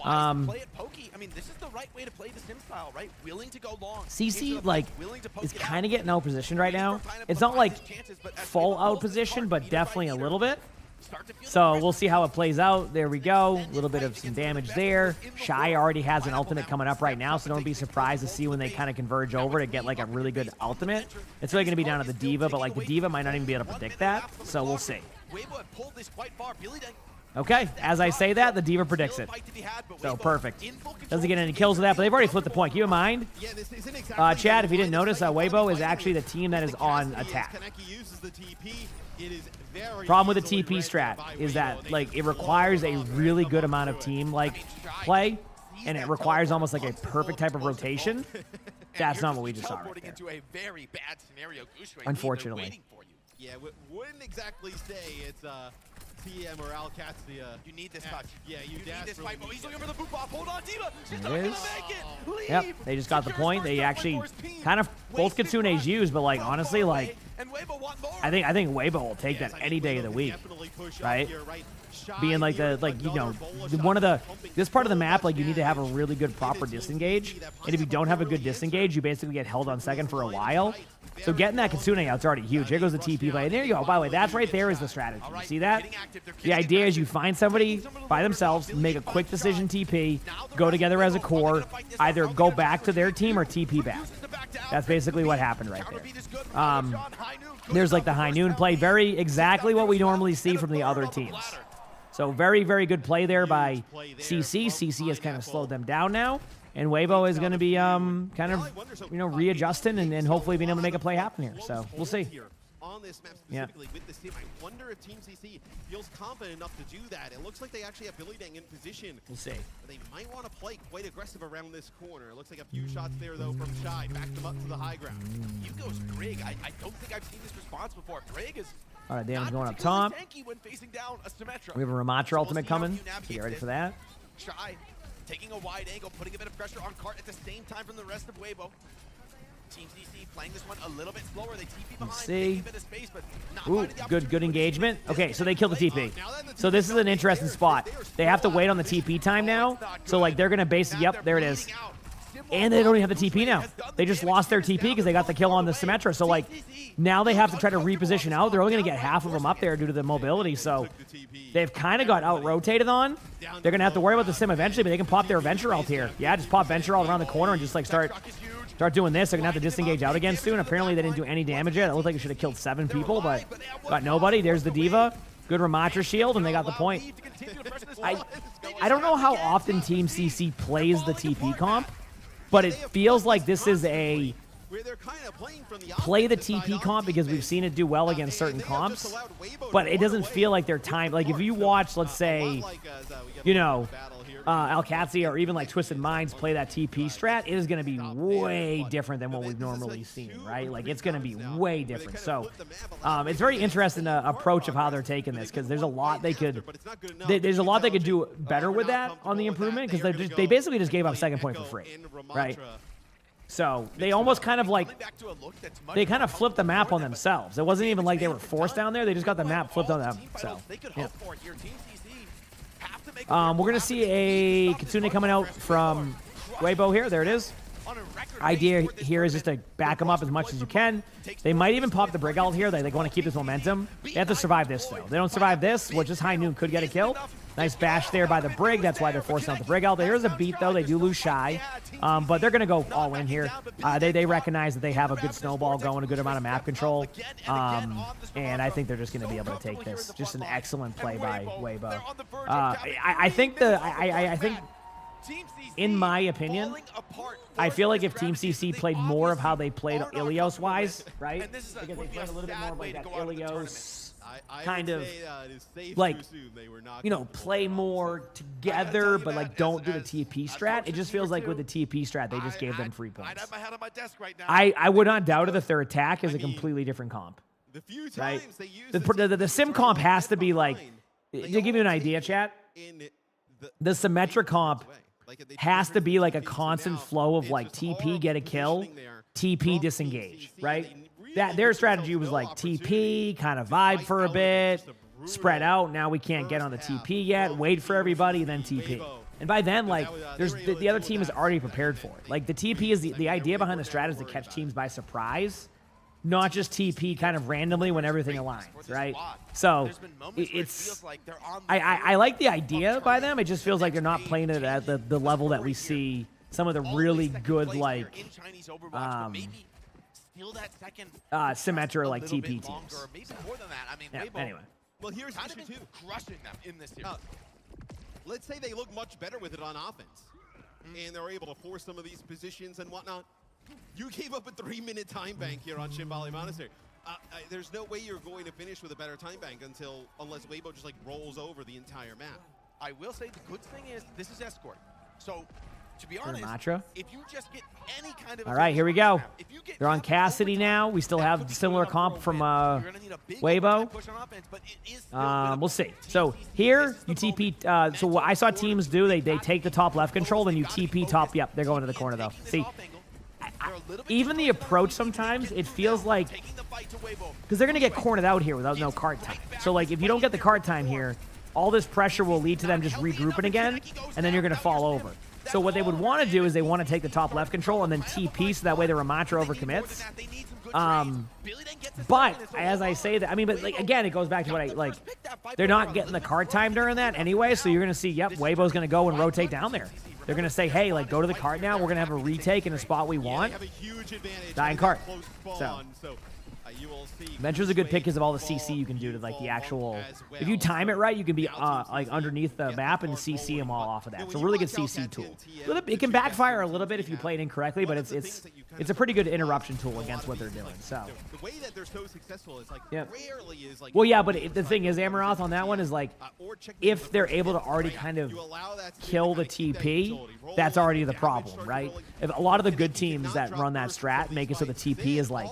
Play it pokey. I mean, this is the right way to play the sim style, right? Willing to go long. CC like is kind of getting out positioned right now. It's not like full out position, but definitely a little bit. So we'll see how it plays out. There we go. A little bit of some damage there. Shy already has an ultimate coming up right now, so don't be surprised to see when they kind of converge over to get like a really good ultimate. It's really going to be down to the Diva, but like the Diva might not even be able to predict that. So we'll see. Okay, as I say that, the Diva predicts it. So perfect. Doesn't get any kills with that, but they've already flipped the point. Keep in mind, Chad, if you didn't notice, Weibo is actually the team that is on attack. Problem with the TP strat is that like it requires a really good amount of team like play, and it requires almost like a perfect type of rotation. That's not what we just saw right there. Unfortunately. Yeah, wouldn't exactly say it's TM or OWCS. You need this touch. Yeah, you need this fight. Oh, he's looking for the boot off. Hold on, Diva. She's not gonna make it. Leave. Yep, they just got the point. They actually kind of both Kitsune's used, but like honestly, like I think Weibo will take that any day of the week, right? Being like this part of the map, like you need to have a really good proper disengage, and if you don't have a good disengage, you basically get held on second for a while. So getting that Kitsune out's already huge. Here goes the TP play. And there you go. By the way, that's right there is the strategy. You see that? The idea is you find somebody by themselves, make a quick decision TP, go together as a core, either go back to their team or TP back. That's basically what happened right there. There's like the High Noon play. Very exactly what we normally see from the other teams. So very, very good play there by CC. CC has kind of slowed them down now. And Weibo is going to be kind of, readjusting and hopefully being able to make a play happen here. So we'll see. On this map specifically with the sim, I wonder if Team CC feels confident enough to do that. It looks like they actually have Billy Dang in position. We'll see. They might want to play quite aggressive around this corner. It looks like a few shots there, though, from Shy. Back them up to the high ground. Here goes Brig. I don't think I've seen this response before. Brig is all right, damage going up top. We have a Ramatra ultimate coming. So get ready for that. Shy taking a wide angle, putting a bit of pressure on Cart at the same time from the rest of Weibo. Team CC playing this one a little bit slower. They TP behind, taking a bit of space, but not good engagement. Okay, so they killed the TP. So this is an interesting spot. They have to wait on the TP time now. So like they're gonna basically, yep, there it is. And they don't even have the TP now. They just lost their TP because they got the kill on the Symmetra. So, like, now they have to try to reposition out. They're only going to get half of them up there due to the mobility. So, they've kind of got out-rotated on. They're going to have to worry about the Sim eventually, but they can pop their Venture Ult here. Yeah, just pop Venture Ult around the corner and just, like, start doing this. They're going to have to disengage out again soon. Apparently, they didn't do any damage yet. It looked like it should have killed 7 people, but got nobody. There's the D.Va. Good Ramatra shield, and they got the point. I don't know how often Team CC plays the TP comp, but it feels like this is a play the TP comp because we've seen it do well against certain comps, but it doesn't feel like they're time. Like if you watch, let's say, you know, OWCS or even like Twisted Minds play that TP strat, it is going to be way different than what we've normally seen, right? Like it's going to be way different. So it's very interesting approach of how they're taking this because there's a lot they could do better with that on the improvement because they basically just gave up second point for free, right? So they almost kind of like they kind of flipped the map on themselves. It wasn't even like they were forced down there. They just got the map flipped on them. So yeah. We're going to see a Kitsune coming out from Weibo here. There it is. Idea here is just to back them up as much as you can. They might even pop the Brig Ult here. They want to keep this momentum. They have to survive this, though. If they don't survive this, well, just High Noon could get a kill. Nice bash there by the Brig. That's why they're forcing out the Brig Ult. Here's a beat, though. They do lose Shy, but they're going to go all in here. They recognize that they have a good snowball going, a good amount of map control, and I think they're just going to be able to take this. Just an excellent play by Weibo. I think in my opinion, I feel like if Team CC played more of how they played Ilios-wise, right? Because they played a little bit more like that Ilios kind of, like, you know, play more together, but, like, don't do the TP strat. It just feels like with the TP strat, they just gave them free points. I would not doubt it if their attack is a completely different comp, right? The Sim comp has to be, like, to give you an idea, chat, the Symmetra comp has to be like a constant flow of like TP get a kill, TP disengage, right? That their strategy was like TP, kind of vibe for a bit, spread out. Now we can't get on the TP yet. Wait for everybody, then TP. And by then, like, there's the other team is already prepared for it. Like the TP is the idea behind the strat is to catch teams by surprise, not just TP kind of randomly when everything aligns, right? So it's I like the idea by them. It just feels like they're not playing it at the level that we see some of the really good like Symmetra like TP teams. Yeah, anyway. Well, here's the issue too. Crushing them in this series. Let's say they look much better with it on offense, and they're able to force some of these positions and whatnot. You gave up a 3-minute time bank here on Shambhala Monastery. There's no way you're going to finish with a better time bank unless Weibo just like rolls over the entire map. I will say the good thing is this is Escort. So to be honest, if you just get any kind of all right, here we go. They're on Cassidy now. We still have similar comp from Weibo. We'll see. So here you TP. So what I saw teams do, they take the top left control, then you TP top. Yep, they're going to the corner though. See. Even the approach sometimes, it feels like, because they're going to get cornered out here without no card time. So, like, if you don't get the card time here, all this pressure will lead to them just regrouping again, and then you're going to fall over. So what they would want to do is they want to take the top left control and then TP, so that way the Ramatra overcommits. But, as I say that, I mean, but, like, again, it goes back to what I, like, they're not getting the card time during that anyway, so you're going to see, yep, Weibo's going to go and rotate down there. They're going to say, hey, like, go to the cart now. We're going to have a retake in a spot we want. Dying cart. So, Venture's a good pick because of all the CC you can do to, like, the actual... If you time it right, you can be, like, underneath the map and CC them all off of that. It's a really good CC tool. It can backfire a little bit if you play it incorrectly, but it's a pretty good interruption tool against what they're doing, so... The way that they're so successful is, like, rarely is, like... Well, yeah, but the thing is, Amaroth, on that one is, like, if they're able to already kind of kill the TP, that's already the problem, right? If a lot of the good teams that run that strat make it so the TP is, like,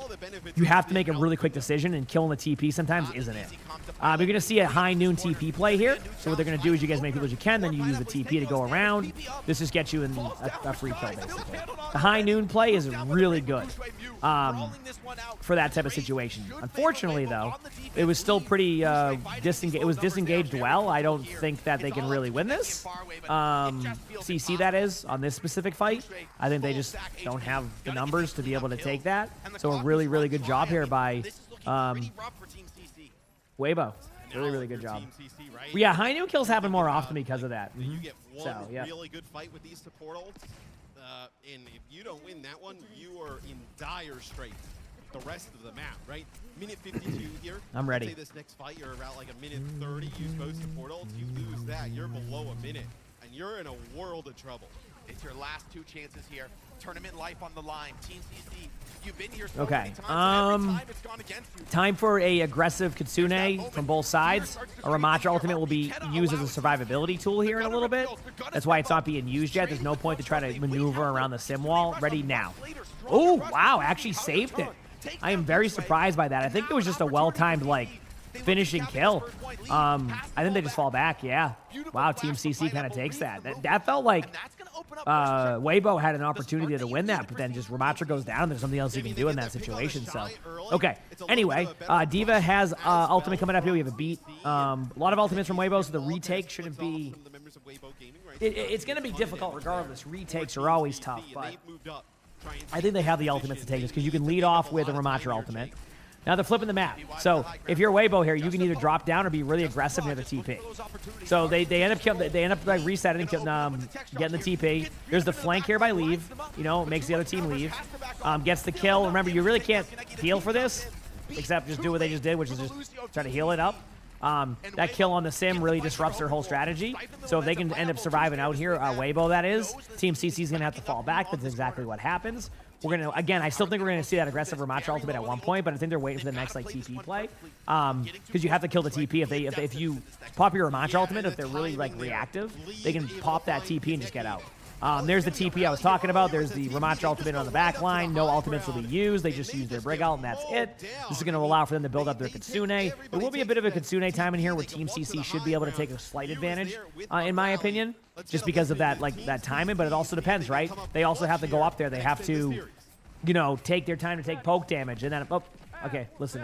you have to make make a really quick decision, and killing the TP sometimes isn't it. You're going to see a high noon TP play here. So what they're going to do is you guys make people as you can, then you use the TP to go around. This just gets you in a free kill, basically. The high noon play is really good for that type of situation. Unfortunately, though, it was still pretty disengaged. It was disengaged well. I don't think that they can really win this. CC, that is, on this specific fight. I think they just don't have the numbers to be able to take that. So a really, really good job here by Weibo. Really, really good job. Well, yeah, high noon kills happen more often because of that. You get one So, yeah. really good fight with these support ults, and if you don't win that one, you are in dire straits the rest of the map, right? Minute 52 here. I'm ready. Say this next fight, you're about like a minute 30. Use both support ults. You lose that, you're below a minute, and you're in a world of trouble. It's your last 2 chances here. Tournament life on the line. Team CC, you've been here so Okay. many times, and every time it's gone against you. Time for a aggressive Kitsune from both sides. A Ramatra ultimate will be used as a survivability tool here in a little bit. That's why it's not being used yet. There's no point to try to maneuver around the sim wall. Ready now. Oh, wow, actually saved it. I am very surprised by that. I think it was just a well-timed, like, finishing kill. I think they just fall back, yeah. Wow, Team CC kind of takes that. That felt like Weibo had an opportunity to win that, but then just Ramatra goes down. There's something else he can do in that situation. So, okay. Anyway, Diva has ultimate coming up here. We have a beat. A lot of ultimates from Weibo, so the retake shouldn't be... It's going to be difficult regardless. Retakes are always tough, but I think they have the ultimates to take this because you can lead off with a Ramatra ultimate. Now they're flipping the map. So if you're Weibo here, you can either drop down or be really aggressive near the TP. So they end up like resetting and getting the TP. There's the flank here by Leave. You know, makes the other team leave. Gets the kill. Remember, you really can't heal for this, except just do what they just did, which is just try to heal it up. That kill on the sim really disrupts their whole strategy. So if they can end up surviving out here, Weibo that is, Team CC is going to have to fall back. That's exactly what happens. We're going to, again, I still think we're going to see that aggressive Ramatra ultimate at one point, but I think they're waiting for the next, like, TP play. Because you have to kill the TP. If you pop your Ramatra ultimate, if they're really, like, reactive, they can pop that TP and just get out. There's the TP I was talking about. There's the Ramatra ultimate on the back line. No ultimates will be used. They just use their Brig ult, and that's it. This is going to allow for them to build up their Kitsune. There will be a bit of a Kitsune time in here where Team CC should be able to take a slight advantage, in my opinion, just because of that, like, that timing, but it also depends, right? They also have to go up there. They have to, you know, take their time to take poke damage, and then, oh, okay, listen.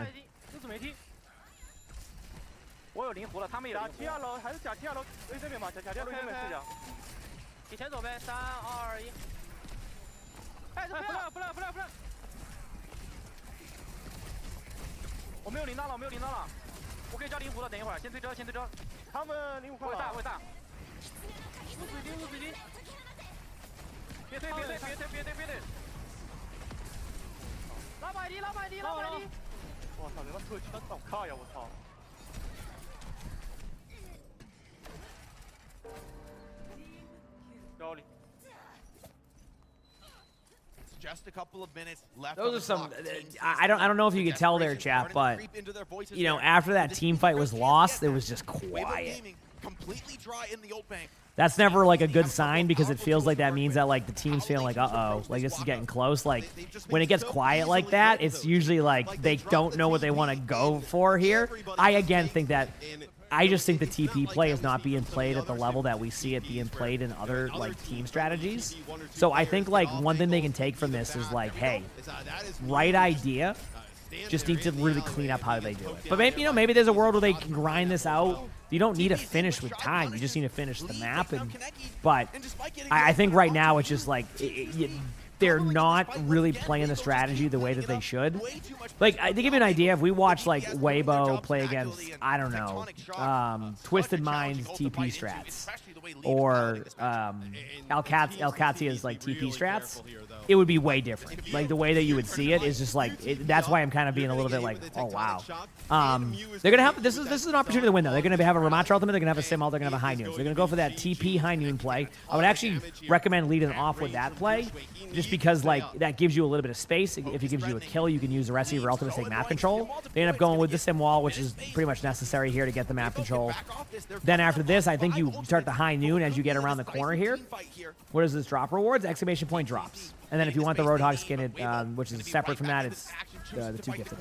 Just a couple of minutes left. Those are some. I don't know if you could tell there, chat, but you know, after that team fight was lost, it was just quiet. Completely dry in the old bank. That's never like a good sign because it feels like that means that like the team's feeling like, uh-oh, like this is getting close. Like when it gets quiet like that, it's usually like they don't know what they want to go for here. I again think that. I just think the TP play is not being played at the level that we see it being played in other like team strategies. So I think like one thing they can take from this is like, hey, right idea, just need to really clean up how they do it. But maybe, you know, maybe there's a world where they can grind this out. You don't need to finish with time. You just need to finish the map. But I think right now it's just like they're not really playing the strategy the way that they should. Like, to give you an idea, if we watch, like, Weibo play against, I don't know, Twisted Mind's TP strats, or Alcazia's, like, TP strats, it would be way different. Like, the way that you would see it is just, like, that's why I'm kind of being a little bit like, oh, wow. They're going to have, this is an opportunity to win, though. They're going to have a Ramatra ultimate, they're going to have a Sim ult, they're going to have a high noon. So they're going to go for that TP high noon play. I would actually recommend leading off with that play, just because, like, that gives you a little bit of space. If it gives you a kill, you can use the rest of your ultimate to take map control. They end up going with the sim wall, which is pretty much necessary here to get the map control. Then after this, I think you start the high noon as you get around the corner here. What is this drop rewards? Exclamation point drops. And then if you want the Roadhog skin, which is separate from that, it's the 2 gifted.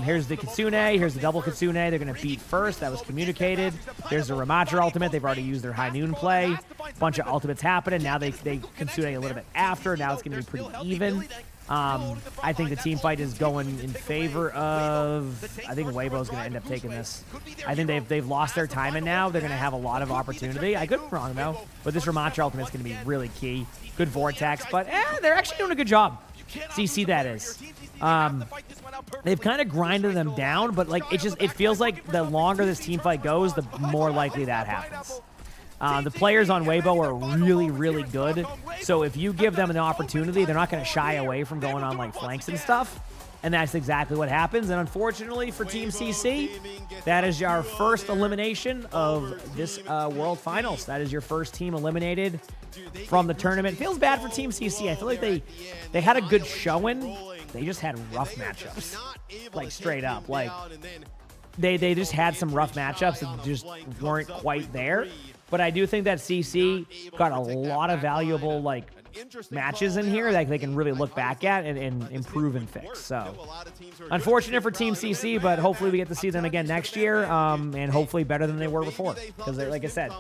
Here's the Kitsune. Here's the double Kitsune. They're going to beat first. That was communicated. There's the Ramacher ultimate. They've already used their high noon play. Bunch of ultimates happening. Now they Kitsune a little bit after. Now it's going to be pretty even. I think the team fight is going in favor of... I think Weibo's going to end up taking this. I think they've lost their timing now. They're going to have a lot of opportunity. I could be wrong, though. But this Ramacher ultimate is going to be really key. Good Vortex. But they're actually doing a good job. CC, that is. They've kind of grinded them down, but like it feels like the longer this team fight goes, the more likely that happens. The players on Weibo are really, really good. So if you give them an opportunity, they're not going to shy away from going on like flanks and stuff. And that's exactly what happens. And unfortunately for Team CC, that is our first elimination of this World Finals. That is your first team eliminated from the tournament. Feels bad for Team CC. I feel like they had a good showing. They just had rough matchups, like straight up. Like they just had some rough matchups that just weren't quite there. But I do think that CC got a lot of valuable like matches in here that they can really look back at and improve and fix. So unfortunate for Team CC, but hopefully we get to see them again next year, and hopefully better than they were before. Because like I said,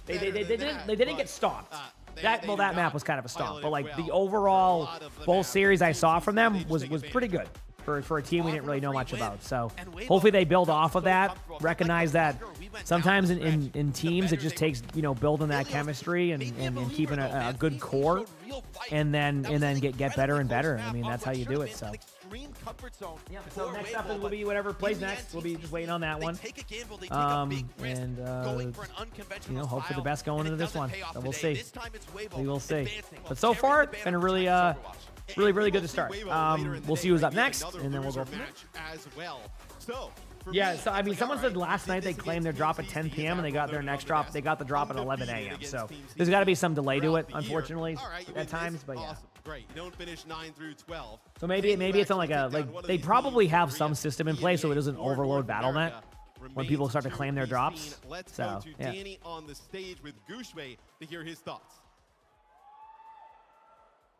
they didn't get stomped. That map was kind of a stomp, but like the overall both series I saw from them was pretty good for a team we didn't really know much about. So hopefully they build off of that, recognize that sometimes in teams it just takes, you know, building that chemistry and keeping a good core, and then get better and better. I mean, that's how you do it. So yeah, so next up will be whatever plays next. We'll be just waiting on that one. And you know, hope for the best going into this one. So we'll see. We will see. But so far, it's been a really really good to start. We'll see who's up next, and then we'll go from there. Yeah, so I mean, someone said last night they claimed their drop at 10 p.m. and they got their next drop. They got the drop at 11 a.m. So there's got to be some delay to it, unfortunately, at times. But yeah. Great. You don't finish 9 through 12. So maybe it's on like they probably have some system in place so it doesn't overload BattleNet when people start to claim their drops. Let's go to Danny on the stage with Gushwei to hear his thoughts.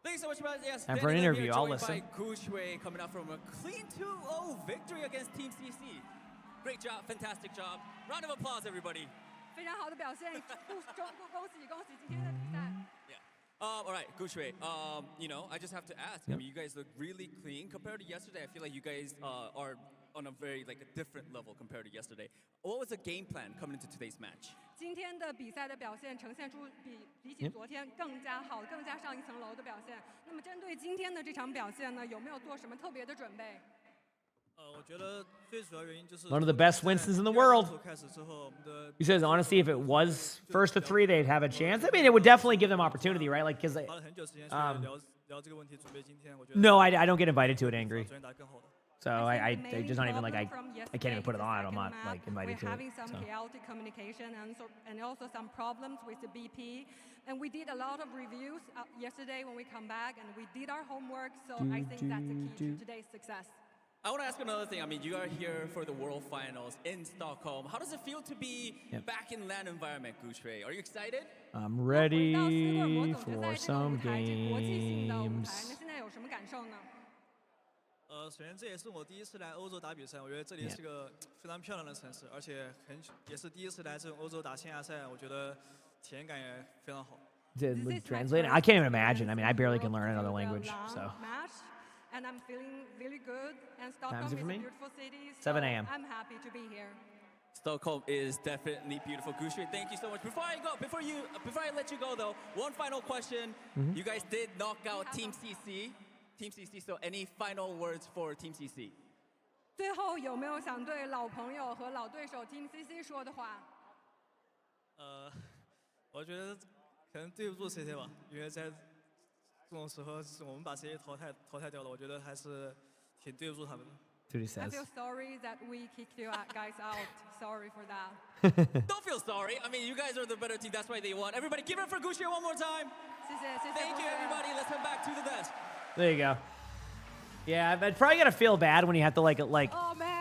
Thanks so much, yes. And for an interview, I'll listen. Gushwei coming out from a clean 2-0 victory against Team CC. Great job, fantastic job. Round of applause, everybody. All right, Gushwei, you know, I just have to ask, I mean, you guys look really clean compared to yesterday. I feel like you guys are on a very, like, a different level compared to yesterday. What was the game plan coming into today's match? 今天的比赛的表现呈现出比起昨天更加好、更加上一层楼的表现。那么针对今天的这场表现呢，有没有做什么特别的准备？ One of the best Winstons in the world. He says, honestly, if it was first to 3, they'd have a chance. I mean, it would definitely give them opportunity, right? Like, because no, I don't get invited to it, Angry. So I just not even like I can't even put it on. I'm not like invited to it. Having some chaotic communication and also some problems with the BP. And we did a lot of reviews yesterday when we come back, and we did our homework. So I think that's the key to today's success. I want to ask another thing. I mean, you are here for the World Finals in Stockholm. How does it feel to be back in LAN environment, Gushwei? Are you excited? I'm ready for some games. 首先这也是我第一次来欧洲打比赛，我觉得这里是个非常漂亮的城市，而且也是第一次来这种欧洲打线下赛，我觉得体验感也非常好。Translate? I can't even imagine. I mean, I barely can learn another language, so. And I'm feeling really good. And Stockholm is a beautiful city. 7 a.m. I'm happy to be here. Stockholm is definitely beautiful. Gushwei, thank you so much. Before I let you go though, one final question. You guys did knock out Team CC. So any final words for Team CC? 最后有没有想对老朋友和老对手 Team CC 说的话？我觉得可能对不住 CC 吧，因为在这种时候是我们把 CC 淘汰掉了，我觉得还是挺对不住他们的。That's what he says. I feel sorry that we kicked you guys out. Sorry for that. Don't feel sorry. I mean, you guys are the better team. That's why they won. Everybody, give it up for Gushwei one more time. Thank you, everybody. Let's head back to the desk. There you go. Yeah, I'm probably gonna feel bad when you have to like. Oh man.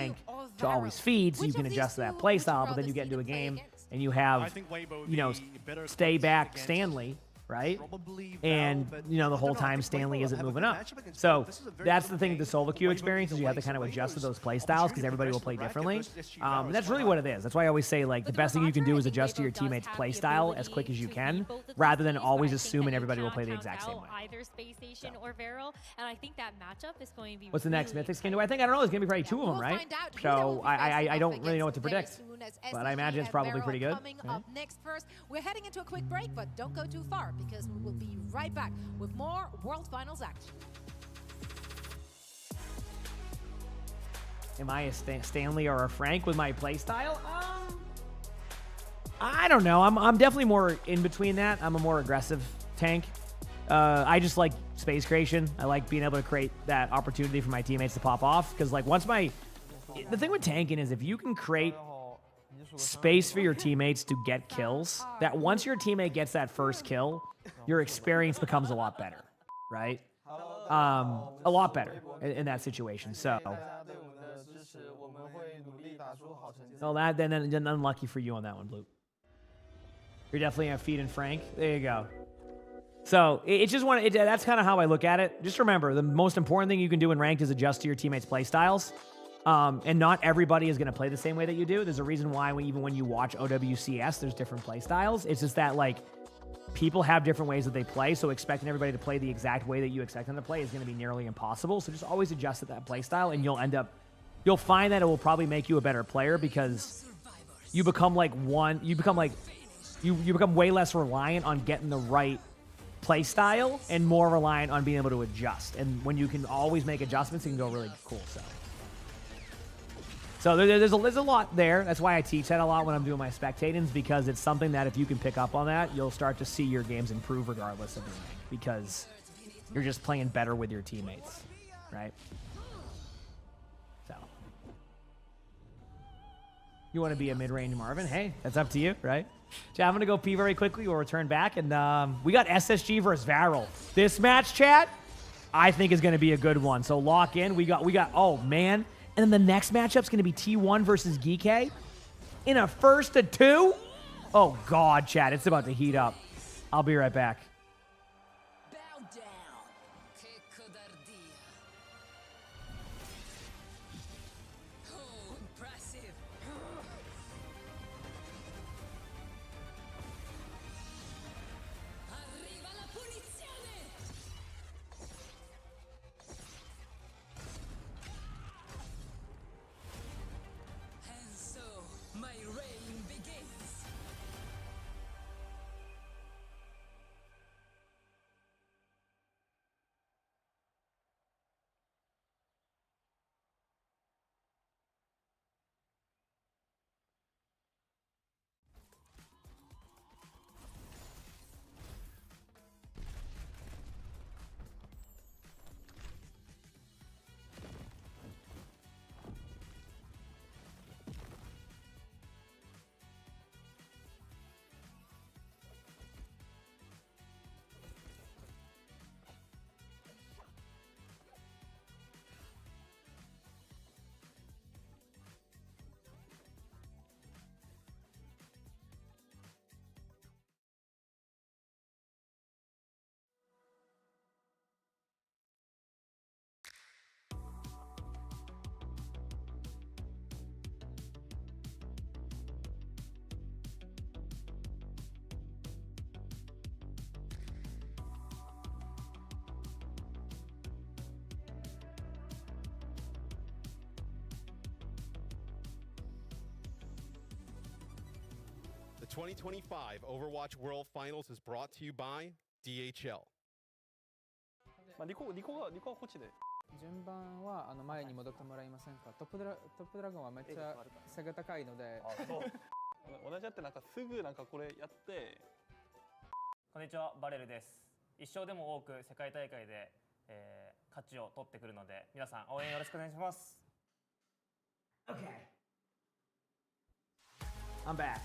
Frank to always feed, so you can adjust that play style. But then you get into a game and you have, you know, stay back Stanley, right? And, you know, the whole time Stanley isn't moving up. So that's the thing with the solo queue experience is you have to kind of adjust to those play styles because everybody will play differently. And that's really what it is. That's why I always say, like, the best thing you can do is adjust to your teammates' play style as quick as you can, rather than always assuming everybody will play the exact same way. Either Space Station or Varel, and I think that matchup is going to be. What's the next Mythic skin? I think, I don't know, there's going to be probably 2 of them, right? So I don't really know what to predict, but I imagine it's probably pretty good. Coming up next first, we're heading into a quick break, but don't go too far because we will be right back with more World Finals action. Am I a Stanley or a Frank with my playstyle? I don't know. I'm definitely more in between that. I'm a more aggressive tank. I just like space creation. I like being able to create that opportunity for my teammates to pop off. Because like the thing with tanking is if you can create space for your teammates to get kills, that once your teammate gets that first kill, your experience becomes a lot better, right? A lot better in that situation. So, well, then unlucky for you on that one, Blue. You're definitely a feed and Frank. There you go. So it's just that's kind of how I look at it. Just remember, the most important thing you can do in ranked is adjust to your teammates' play styles. And not everybody is going to play the same way that you do. There's a reason why even when you watch OWCS, there's different play styles. It's just that like people have different ways that they play. So expecting everybody to play the exact way that you expect them to play is going to be nearly impossible. So just always adjust to that play style, and you'll find that it will probably make you a better player because you become you become way less reliant on getting the right play style and more reliant on being able to adjust. And when you can always make adjustments, it can go really cool. So there's a lot there. That's why I teach that a lot when I'm doing my spectatings, because it's something that if you can pick up on that, you'll start to see your games improve regardless of your rank, because you're just playing better with your teammates, right? So you want to be a mid-range Marvin? Hey, that's up to you, right? Chat, I'm going to go pee very quickly. We'll return back. And we got SSG versus Varel. This match, chat, I think is going to be a good one. So lock in. We got, oh, man. And then the next matchup's going to be T1 versus Geek in a 1-2. Oh, God, chat. It's about to heat up. I'll be right back. The 2025 Overwatch World Finals is brought to you by DHL. ニコがこっちで。順番は前に戻ってもらえませんか。トップドラゴンはめっちゃ背が高いので。同じやってなんかすぐなんかこれやって。こんにちは、バレルです。一勝でも多く世界大会で、勝ちを取ってくるので、皆さん応援よろしくお願いします。Okay. I'm back.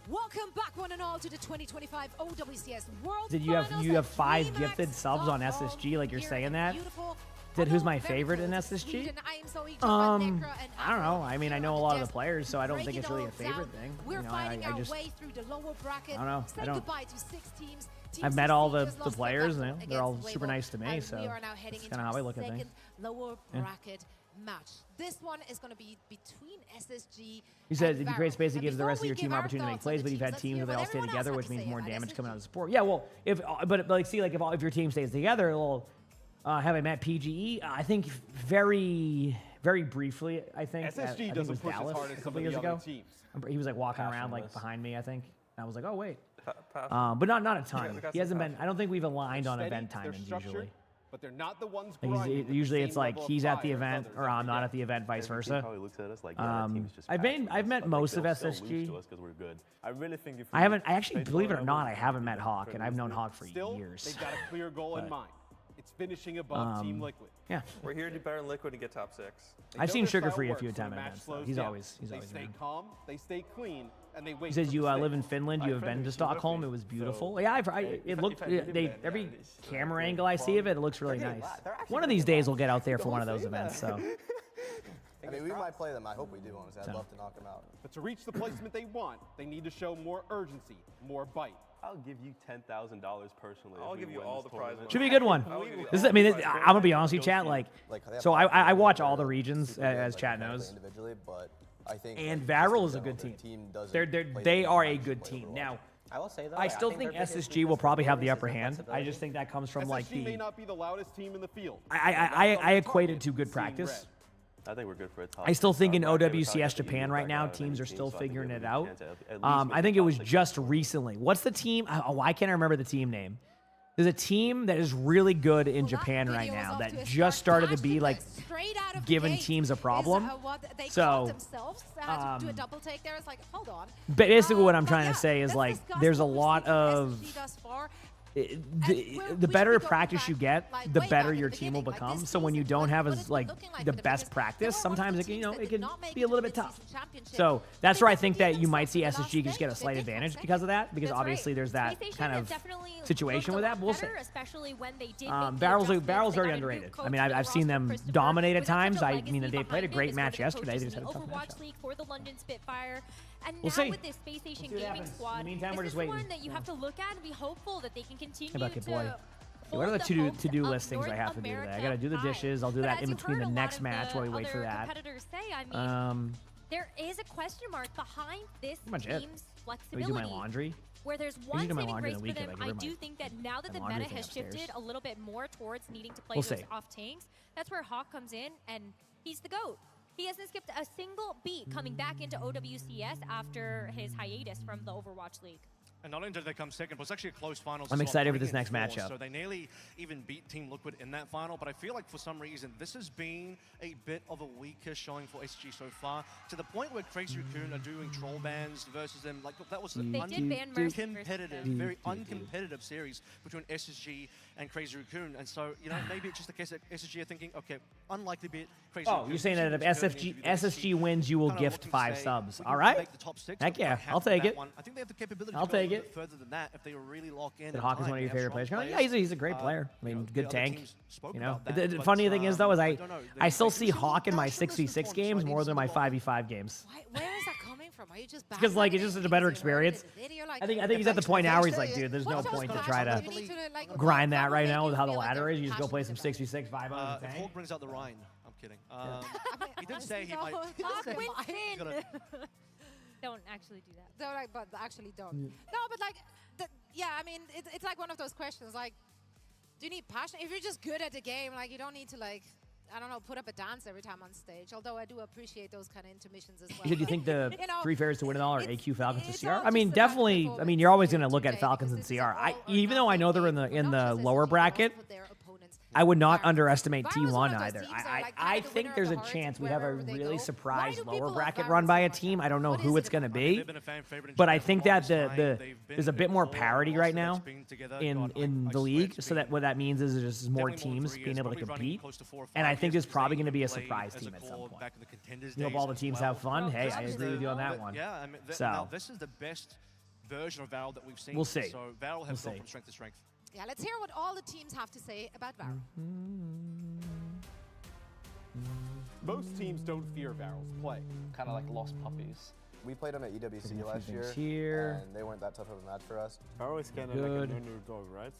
Welcome back, one and all, to the 2025 OWCS World Did you have 5 gifted subs on SSG, like you're saying that? Who's my favorite in SSG? I don't know. I mean, I know a lot of the players, so I don't think it's really a favorite thing. You know, I don't know. I've met all the players, and they're all super nice to me, so that's kind of how I look at things. Lower bracket match. This one is going to be between SSG. He says if you create space, it gives the rest of your team opportunity to make plays, but you've had teams where they all stay together, which means more damage coming out of the support. Yeah, well, if your team stays together, it'll have I met PGE? I think very briefly. I think SSG doesn't push as hard as some of the other teams. He was like walking around like behind me, I think. And I was like, oh wait. But not a ton. He hasn't been. I don't think we've aligned on event timings usually. but they're not the ones Like grinding with the usually same it's like level of he's at the fire as event others or every I'm not day. at the event, vice Every team versa. probably looks at us like, yeah, that team's just I've met most of SSG. Because we're good. I really think if I actually, believe it or not, I haven't met Hawk, and I've known Hawk for Still, years. they've got a clear goal in But, mind. It's finishing above Team Liquid. Yeah. We're here to do better than Liquid and get top 6. I've seen Sugar Free a works few when the times at match events. slows He's down. always They stay around. calm, they stay clean, and they wait. He says for you mistakes. live in Finland. You have been to Stockholm. It was beautiful. Yeah, it looked. Every camera angle I see of it, it looks really nice. One of these days we'll get out there for one of those events. So. I mean, we might play them. I hope we do, honestly. I'd love to knock them out. But to reach the placement they want, they need to show more urgency, more bite. I'll give you $10,000 personally. I'll give you all the prize money. Should be a good one. I mean, I'm gonna be honest with you, chat. Like, so I watch all the regions, as chat knows. Individually, but I think And Varel is a good team. They are a good team. Now, I will say though, I still think SSG will probably have the upper hand. I just think that comes from like SSG may the. not be the loudest team in the field. I equate it to good practice. I think we're good for a top. I still think in OWCS Japan right now, teams are still figuring it out. I think it was just recently. What's the team? Why can't I remember the team name? There's a team that is really good in Japan right now that just started to be like giving teams a problem. So do a double take there. It's like, hold on. basically what I'm trying to say is like there's a lot of the better practice you get, the better your team will become. So when you don't have as like the best practice, sometimes it can, it can be a little bit tough. So that's where I think that you might see SSG just get a slight advantage because of that, because obviously there's that kind of situation with that. We'll see. Barrel's very underrated. I mean, I've seen them dominate at times. I mean, they played a great match yesterday. They just had a tough match. Overwatch League for the London Spitfire. And We'll now see. with this Space Station We'll see what Gaming happens. squad, In the meantime, we're this just is waiting. one that you have to look at and be hopeful that they can continue Hey, Bucket to boy. Yeah, what are the to-do list things I have to do today? I gotta do the dishes. I'll do that in between the next match while we wait for that. competitors say, I mean, there is a question mark behind this Pretty much it. team's Let flexibility. me do my laundry. Where there's I one usually do my saving laundry grace in the for week them, if I I give do my- think that now that my the laundry meta thing has upstairs. shifted a little bit more towards needing to play We'll those see. off tanks, that's where Hawk comes in, and he's the GOAT. He hasn't skipped a single beat coming back into OWCS after his hiatus from the Overwatch League. And not only did they come second, but it's actually a close final. I'm excited for this next 3 and 4, matchup. So they nearly even beat Team Liquid in that final, but I feel like for some reason this has been a bit of a weaker showing for SG so far, to the point where Crazy Raccoon are doing troll bans versus them. Like that was an uncompetitive, very uncompetitive series between SSG and Crazy Raccoon. And so, you know, maybe it's just a case that SSG are thinking, okay, unlikely bit Crazy Raccoon. You're saying that if is turning into the SSG wins, you will Kinda gift looking to 5 say, subs. we All can right. make the top 6, Heck but yeah, not have I'll take that it. one. I think they have the capability I'll to go a take little it. bit further than that if they really lock in. Did and Hawk is time. one of your They have favorite strong players? Yeah, he's a great player. I mean, good other tank. teams spoke You know, about that, the but, funny thing is though is I don't know. I still see Hawk in my 6v6 games more than my 5v5 games. Where is that coming from? Are you just Because like it's just a better experience. I think he's at the point now where he's like, dude, there's no point to try to grind that right now with how the ladder is. You just go play some 6v6 5 on the If tank. Hawk brings out the Rhine, I'm kidding. He did say he might. Hawk he wins gotta- in. Don't actually do that. Don't like, but actually don't. No, but like, yeah, I mean, it's like one of those questions. Like, do you need passion? If you're just good at the game, like, you don't need to like, I don't know, put up a dance every time on stage. Although I do appreciate those kind of intermissions as well. Do you think the You know, 3 favorites to win it all are AQ, Falcons, and it's CR? all I mean, just about definitely. I mean, you're always going to look at Falcons and CR. Even though I know they're in the lower bracket, I would not underestimate T1 either. I think there's a chance we have a really surprise lower bracket run by a team. I don't know who it's going to be, but I think that there's a bit more parity right now in the league. So that what that means is there's just more teams being able to compete, and I think there's probably going to be a surprise team at some point. You hope all the teams have fun. Hey, I agree with you on that one. Yeah, I mean, So this is the best version of Val that we've seen. We'll see. So Val has We'll gone see. from strength to strength. Yeah, let's hear what all the teams have to say about Varel. Most teams don't fear Varel's play. Kind of like lost puppies. We played them at EWC last year, here. and they weren't that tough of a match for us. Varel is kind of like a Good. no-new dog, right?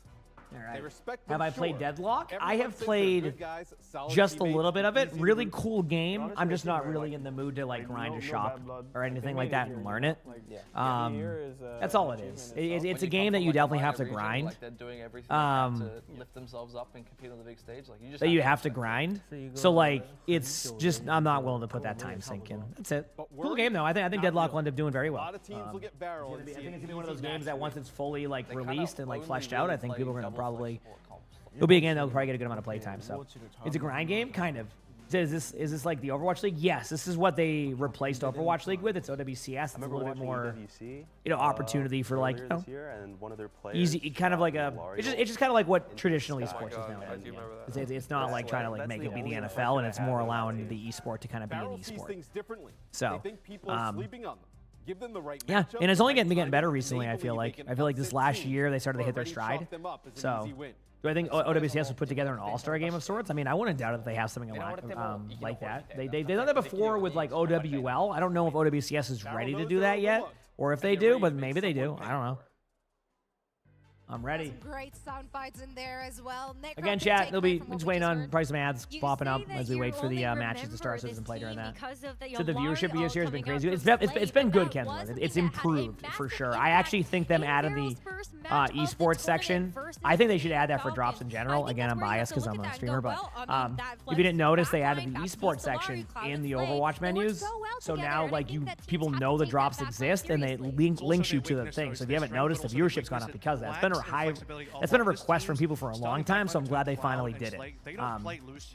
All They right. respect Have them, I played sure. Deadlock? I Everyone have thinks they're played good guys, solid just a teammates, little bit of it. easy to Really root for. cool game. Honestly, I'm I just think not they're really like- in the mood to like like, grind no a bad shop blood. or They anything made like it that here, and you learn know? it. Like, Um, here is, that's all it achievement is. and stuff. It's a When you game come that from, you like, a definitely minor have to region, grind. Like they're doing everything they have to lift themselves up and compete on the big stage. Like you just That you have to expect grind. it. So like it's just I'm not willing to put that time sink in. That's it. Cool game though. I think Deadlock will end up doing very well. A lot of teams will get Varel. I think it's gonna be one of those games that once it's fully like released and like fleshed out, I think people are gonna probably It'll be again. They'll probably get a good amount of play time. So it's a grind game, kind of. Is this like the Overwatch League? Yes, this is what they replaced Overwatch League with. It's OWCS. It's a little bit more, opportunity for like, and one of their players, easy, kind of like a. It's just kind of like what traditional esports is now. It's not like trying to like make it be the NFL, and it's more allowing the esport to kind of be an esport. So, yeah, and it's only getting better recently. I feel like this last year they started to hit their stride. So. Do I think OWCS would put together an all-star game of sorts? I mean, I wouldn't doubt if they have something like that. They've done that before with like OWL. I don't know if OWCS is ready to do that yet, or if they do, but maybe they do. I don't know. I'm ready. Some great sound bites in there as well. Again, chat, they'll be just waiting on probably some ads popping up as we wait for the matches to start so we can play during that. So the viewership this year has been crazy. It's been good, Kenzo. It's improved for sure. I actually think them adding the esports section, I think they should add that for drops in general. Again, I'm biased because I'm a streamer, but if you didn't notice, they added the esports section in the Overwatch menus. So now, like, people know the drops exist, and they links you to the thing. So if you haven't noticed, the viewership's gone up because of that. It's been a request from people for a long time, so I'm glad they finally did it.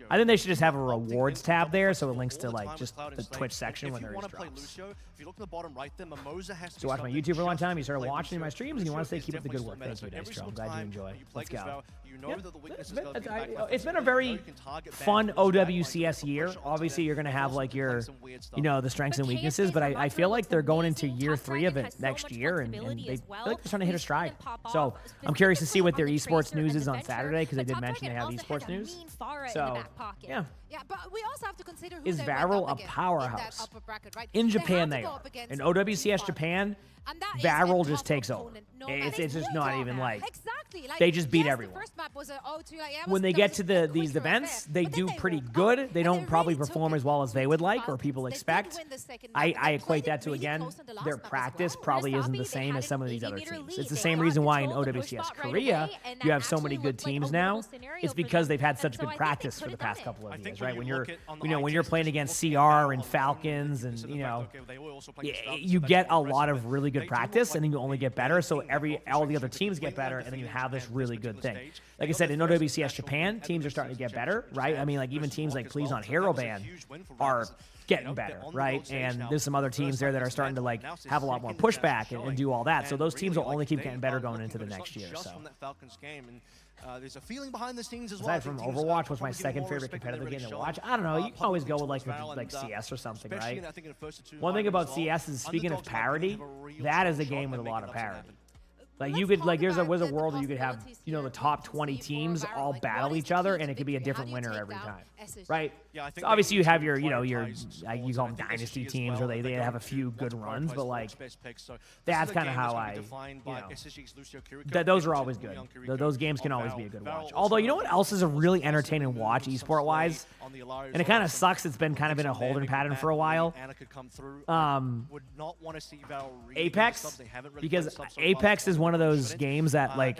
I think they should just have a rewards tab there, so it links to like just the Twitch section when there is drops. If you look at the bottom right there, Mimosa has to so watch my YouTube for a long time. You started watching my streams, and you want to say keep up the good work. Thank you, Destro. I'm glad you enjoy. Let's go. It's been a very fun OWCS year. Obviously, you're going to have like your, the strengths and weaknesses, but I feel like they're going into year 3 of it next year, and they feel like they're starting to hit a stride. So I'm curious to see what their esports news is on Saturday, because they did mention they have esports news. So, yeah. Yeah, but we also have to consider who Is Varel a powerhouse? In Japan, they are. In OWCS Japan, Varel just takes over. It's just not even like they just beat everyone. When they get to these events, they do pretty good. They don't probably perform as well as they would like or people expect. I equate that to, again, their practice probably isn't the same as some of these other teams. It's the same reason why in OWCS Korea you have so many good teams now. It's because they've had such good practice for the past couple of years, right? When you're playing against CR and Falcons, and you get a lot of really good practice, and then you only get better. So all the other teams get better, and then you have this really good thing. Like I said, in OWCS Japan, teams are starting to get better, right? I mean, like even teams like Please on Hero Band are getting better, right? And there's some other teams there that are starting to like have a lot more pushback and do all that. So those teams will only keep getting better going into the next year. So. There's a feeling behind the scenes as well. Aside from Overwatch, was my second favorite competitive game to watch. I don't know. You can always go with like CS or something, right? One thing about CS is, speaking of parity, that is a game with a lot of parity. Like you could there's a world where you could have the top 20 teams all battle each other, and it could be a different winner every time, right? Yeah, so obviously you have your you call them dynasty teams, or they have a few good runs, but like that's kind of how those are always good. Those games can always be a good watch. Although you know what else is a really entertaining watch esport wise, and it kind of sucks. It's been kind of in a holding pattern for a while. Apex, because Apex is one of those games that like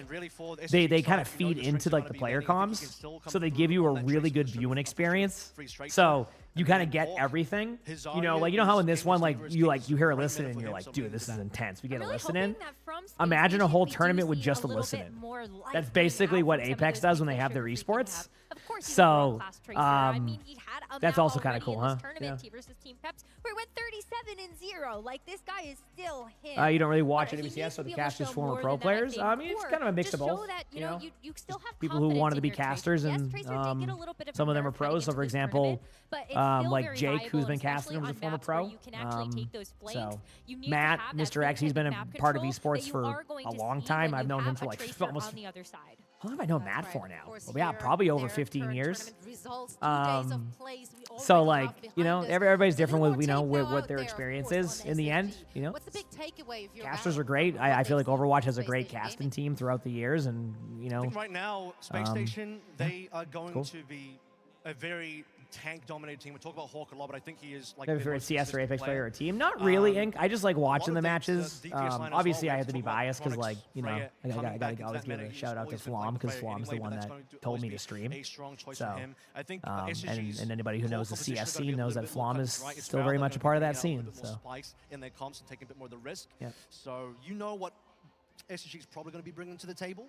they kind of feed into like the player comms, so they give you a really good viewing experience. So you kind of get everything, like how in this one, like you hear a listen and you're like, dude, this is intense. We get a listen in. Imagine a whole tournament with just a listen in. That's basically what Apex does when they have their esports. So that's also kind of cool, huh? Yeah. We went 37-0. Like, this guy is still him. You don't really watch WCS, so the cast is former pro players. I mean, it's kind of a mix of both. You still have people who wanted to be casters, and some of them are pros. So, for example, like Jake, who's been casting him, was a former pro. So Matt, Mr. X, he's been a part of esports for a long time. I've known him for like almost. How long have I known Matt for now? Well, yeah, probably over 15 years. So like, everybody's different with, what their experience is in the end, Casters are great. I feel like Overwatch has a great casting team throughout the years, and, I think right now, Space Station, they are going to be a very tank-dominated team. We talk about Hawk a lot, but I think he is like a favorite CS or Apex player or team. Not really, Ink. I just like watching the matches. Obviously, I have to be biased because, like, I gotta always give a shout out to Flom, because Flom's the one that told me to stream. So, and anybody who knows the CS scene knows that Flom is still very much a part of that scene. So, in their comps and taking a bit more of the risk. Yeah. So you know what SSG is probably going to be bringing to the table.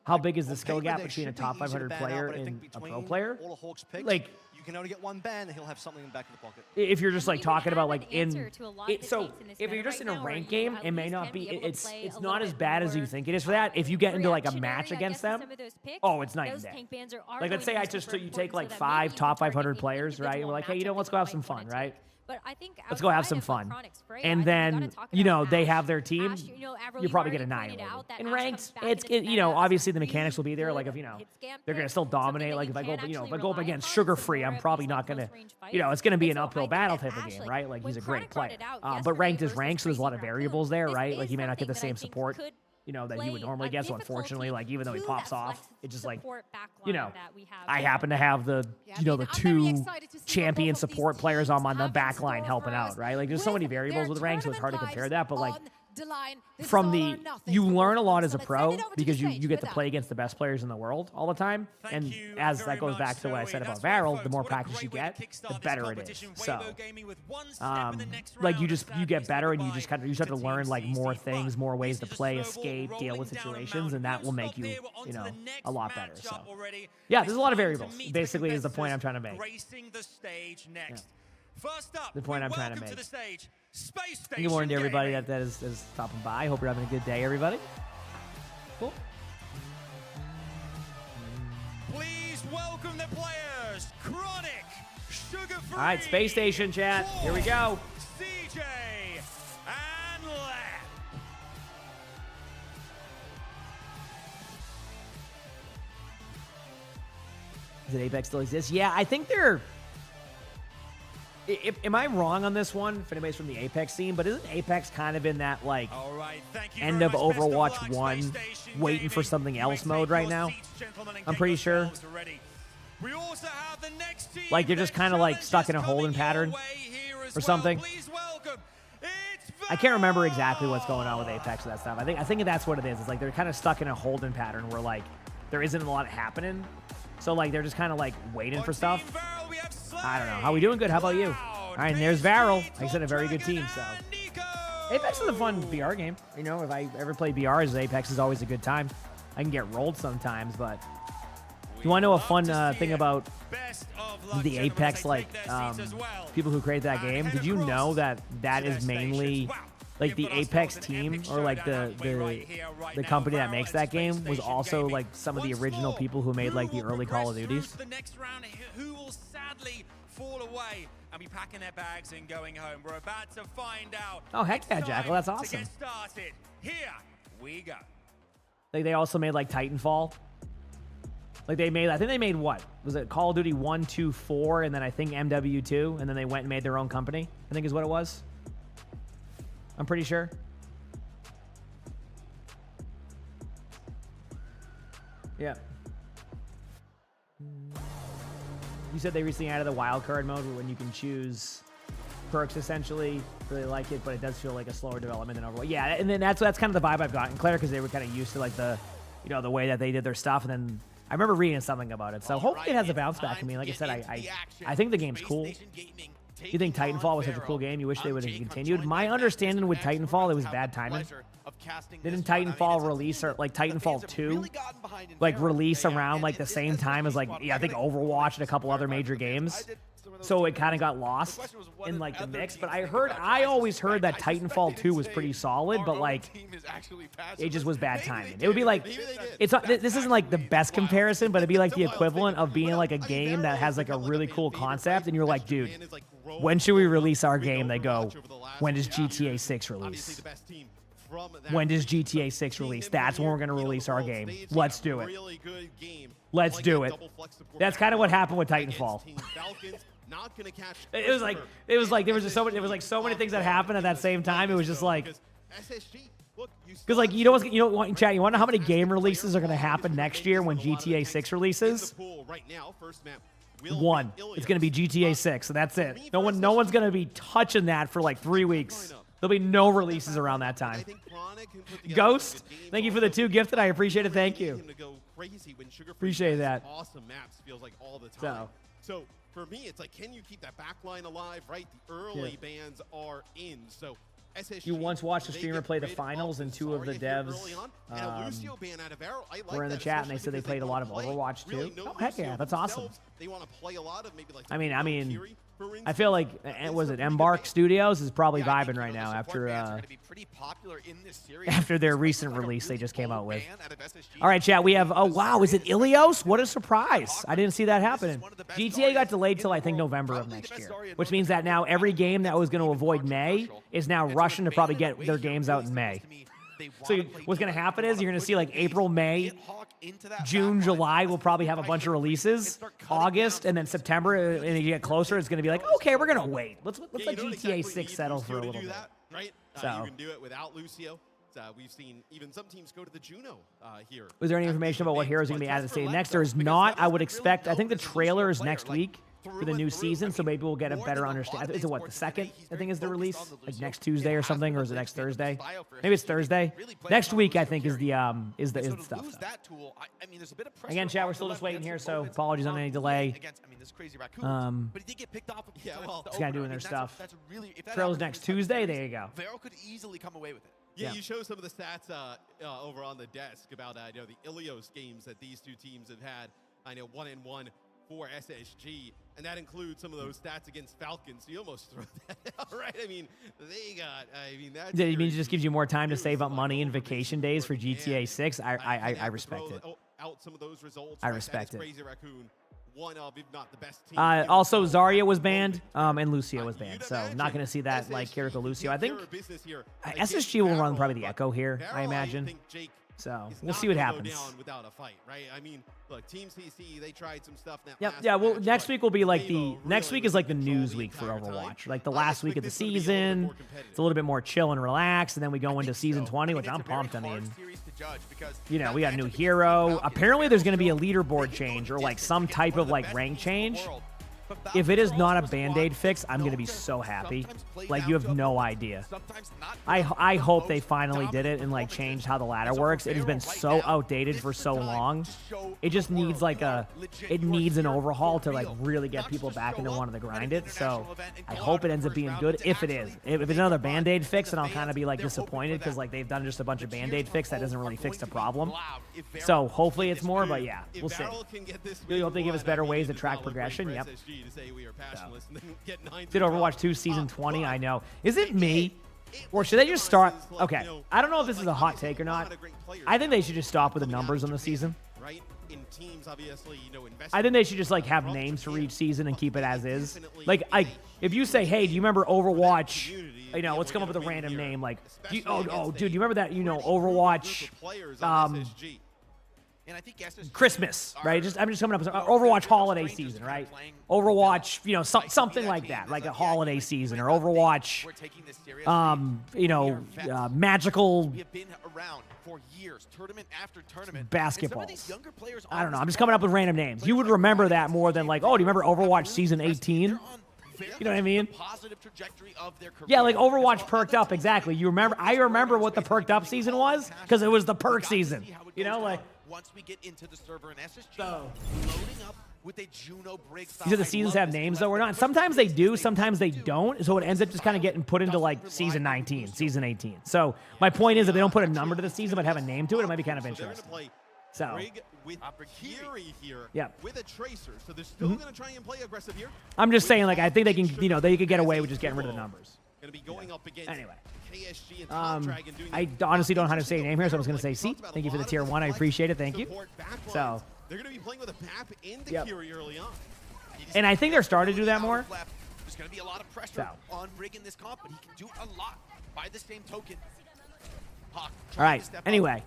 how big is the skill gap between a top 500 player and a pro player? All the Hawks picks, Like, you can only get one ban, and he'll have something in the back of the pocket. if you're just like talking about like answer to a lot of the so takes in this if meta you're just right in a now, or ranked you game, at it may least not can be. be able to It's play it's a not little as bit bad as you more, think it is for that. If you get into like a match reactionary, I against guess, to them, some of those picks, oh, it's night and those day. tank bans are Like let's say going I to be just super you take important like so that 5 maybe you top can target 500 players, right? individual We're like, hey, you know, matchups let's that go have you some might fun, wanna right? take. But I think Let's go have outside some of fun. Chronic's Fray, I And think we gotta then, talk you know, about they Ash. have their team. Ash, you know, Avril, You probably you've get already annihilated. pointed out that In Ash ranked, comes back it's into the you know, meta as a obviously the really mechanics will be there. Like if good you know, hit scam they're gonna pick, still something dominate. that Like you if I go, can you know, if I actually go up rely against upon Sugar some Free, more I'm of probably these, not like, gonna, close range you know, fights. it's gonna be And an so uphill I battle think type of Ash, game, like, right? Like when he's a great Chronic player. pointed out But yesterday ranked is versus ranked, so there's a lot of Crazy variables Raccoon, there, this right? Like is he may not get the something same that I think support. could You know, that he would play normally a get. So unfortunately, like even though he to pops that off, flex it's just like, support you backline know, that we have I there. happen to have the, you know, the I'm very 2 excited to see what champion both of these support players on teams the have in back store line helping for us out, right? Like there's so many with variables their with ranked, so it's hard to tournament compare that. But like on the line. This from is all the, or nothing you for both learn a of lot them. as So a let's pro send it over to because the you stage get with to them. play against the best players in the world all the time. And you as very that goes back much, to what I said Zoe. about That's Varel, right, the more folks. What a practice you great way get, to the kickstart this better it is. competition. So, Weibo Gaming with one step in the next like you round, just and you get sadly better say and you just goodbye kind of you start to to learn Team like more CC. things, more ways to This is a play, snowball escape, deal rolling with down a situations, mountain. and that will We'll make stop you here. We're on you to know the next a lot better. matchup So already. yeah, And there's a it's lot of time to variables. meet the Basically, is the point I'm competitors trying to make. gracing the stage next. First up, The point we I'm trying to welcome make. the stage, Space Station Good morning to everybody Gaming. that is stopping by. I hope you're having a good day, everybody. Cool. Please welcome the players, Chronic, Sugar Free. All right, Space Station chat. Here we go. CJ and Lab. Does Apex still exist? Yeah, I think they're. Am I wrong on this one? If anybody's from the Apex scene, but isn't Apex kind of in that like end of Overwatch 1, waiting for something else mode right now? I'm pretty sure. We also have the next team. Like they're just kind of like stuck in a holding pattern or something. I can't remember exactly what's going on with Apex and that stuff. I think that's what it is. It's like they're kind of stuck in a holding pattern where like there isn't a lot happening. So like they're just kind of like waiting for stuff. I don't know. How we doing? Good. How about you? All right, and there's Varel. Like I said, a very good team. So Apex is a fun BR game. You know, if I ever play BRs, Apex is always a good time. I can get rolled sometimes, but you want to know a fun thing about the Apex, like people who create that game? Did you know that is mainly like the Apex team, or like the company that makes that game was also like some of the original people who made like the early Call of Duties? The next round, who will sadly fall away and be packing their bags and going home? We're about to find out. Oh heck yeah, It's Jackal, time that's to awesome. get started. Here we go. Like they also made like Titanfall. Like they made, I think they made what? Was it Call of Duty 1, 2, 4, and then I think MW2, and then they went and made their own company, I think is what it was. I'm pretty sure. Yeah. You said they recently added the wildcard mode when you can choose perks essentially. Really like it, but it does feel like a slower development than Overwatch. Yeah, and then that's kind of the vibe I've gotten, Claire, because they were kind of used to like the, you know, the way that they did their stuff, and then I remember reading something about it. So hopefully it has a bounce back. I mean, like I said, I think the game's cool. You think Titanfall was such a cool game? You wish they would have continued? My understanding with Titanfall, it was bad timing. Didn't Titanfall release, or like Titanfall 2, like release around like the same time as like, yeah, I think Overwatch and a couple other major games? So it kind of got lost in like the mix. But I always heard that Titanfall 2 was pretty solid, but like it just was bad timing. It would be like, it's not, this isn't like the best comparison, but it'd be like the equivalent of being like a game that has like a really cool concept, and you're like, dude, when should we release our game? They go, when does GTA 6 release? When does GTA 6 release? That's when we're going to release our game. Let's do it. Let's do it. That's kind of what happened with Titanfall. It was like there was just so many, there was like so many things that happened at that same time. It was just like, because like you know chat, you want to know how many game releases are going to happen next year when GTA 6 releases? One. It's going to be GTA 6, so that's it. No one's going to be touching that for like 3 weeks. There'll be no releases around that time. Ghost, thank you for the 2 gifted. I appreciate it. Thank you. Appreciate that. Awesome maps feels like all the time. So for me, it's like, can you keep that back line alive, right? The early bans are in. So You once watched a streamer play the finals, and two of the devs were in the chat, and they said they played a lot of Overwatch too. Oh, heck yeah, that's awesome. They want to play a lot of maybe like. I mean, I feel like was it Embark Studios is probably vibing right now after after their recent release they just came out with. All right, chat. We have wow, is it Ilios? What a surprise! I didn't see that happening. GTA got delayed till I think November of next year, which means that now every game that was going to avoid May is now rushing to probably get their games out in May. So what's going to happen is you're going to see like April, May, June, July will probably have a bunch of releases. August and then September, and you get closer, it's going to be like, okay, we're going to wait. Let's let GTA 6 settle for a little bit. Right? So you can do it without Lucio. We've seen even some teams go to the Juno here. Was there any information about what heroes are going to be added to the stadium next? There is not. I would expect. I think the trailer is next week for the new season, so maybe we'll get a better understanding. Is it what, the 2nd, I think, is the release? Like next Tuesday or something, or is it next Thursday? Maybe it's Thursday. Next week, I think, is the stuff. Again, chat, we're still just waiting here, so apologies on any delay. Just kind of doing their stuff. Trail's next Tuesday. There you go. Vero could easily come away with it. Yeah, you show some of the stats over on the desk about the Ilios games that these two teams have had. I know 1-1 for SSG, and that includes some of those stats against Falcons. So you almost throw that out, right? I mean, they got. I mean, that's. It means it just gives you more time to save up money in vacation days for GTA 6. I respect it. Out some of those results. I respect it. Crazy Raccoon, one of, if not the best team. Also, Zarya was banned, and Lucio was banned. So not going to see that like Kiriko Lucio. I think SSG will run probably the Echo here. I imagine. So we'll see what happens. Without a fight, right? I mean, look, Team CC, they tried some stuff. Yeah. Well, next week will be like next week is like the news week for Overwatch. Like the last week of the season, it's a little bit more chill and relaxed, and then we go into season 20, which I'm pumped. I mean, we got a new hero. Apparently, there's going to be a leaderboard change or like some type of like rank change. If it is not a Band-Aid fix, I'm going to be so happy. Like, you have no idea. I hope they finally did it and, like, changed how the ladder works. It has been so outdated for so long. It just needs, like, it needs an overhaul to, like, really get people back into wanting to grind it. So I hope it ends up being good if it is. If it's another Band-Aid fix, then I'll kind of be, like, disappointed because, like, they've done just a bunch of Band-Aid fix that doesn't really fix the problem. So hopefully it's more, but yeah, we'll see. We hope they give us better ways to track progression. Yep. Did Overwatch 2 Season 20? I know. Is it me? Or should they just start? Okay. I don't know if this is a hot take or not. I think they should just stop with the numbers on the season. I think they should just like have names for each season and keep it as is. Like, if you say, hey, do you remember Overwatch? Let's come up with a random name. Like, dude, do you remember that? Overwatch. And I think Christmas, right? I'm just coming up with Overwatch holiday season, right? Overwatch, something like that, like a holiday season, or Overwatch, magical. We have been around for years, tournament after tournament. Basketballs. I don't know. I'm just coming up with random names. You would remember that more than like, oh, do you remember Overwatch season 18? You know what I mean? Yeah, like Overwatch perked up, exactly. I remember what the perked up season was because it was the perk season. Like. Once we get into the server in SSG, loading up with a Juno break style. These are the seasons have names though or not. Sometimes they do, sometimes they don't. So it ends up just kind of getting put into like season 19, season 18. So my point is, if they don't put a number to the season but have a name to it, it might be kind of interesting. So with Kiri here, with a Tracer, so they're still going to try and play aggressive here. I'm just saying, like, I think they can, they could get away with just getting rid of the numbers. Going to be going up against anyway. KSG and Top Dragon doing I honestly don't know how to say your name here, so I was going to say C. Thank you for the tier 1. I appreciate it. Thank you. So they're going to be playing with a map in the Kiri early on. And I think they're starting to do that more. There's going to be a lot of pressure on Rig in this comp, but he can do a lot by the same token. All right. Anyway,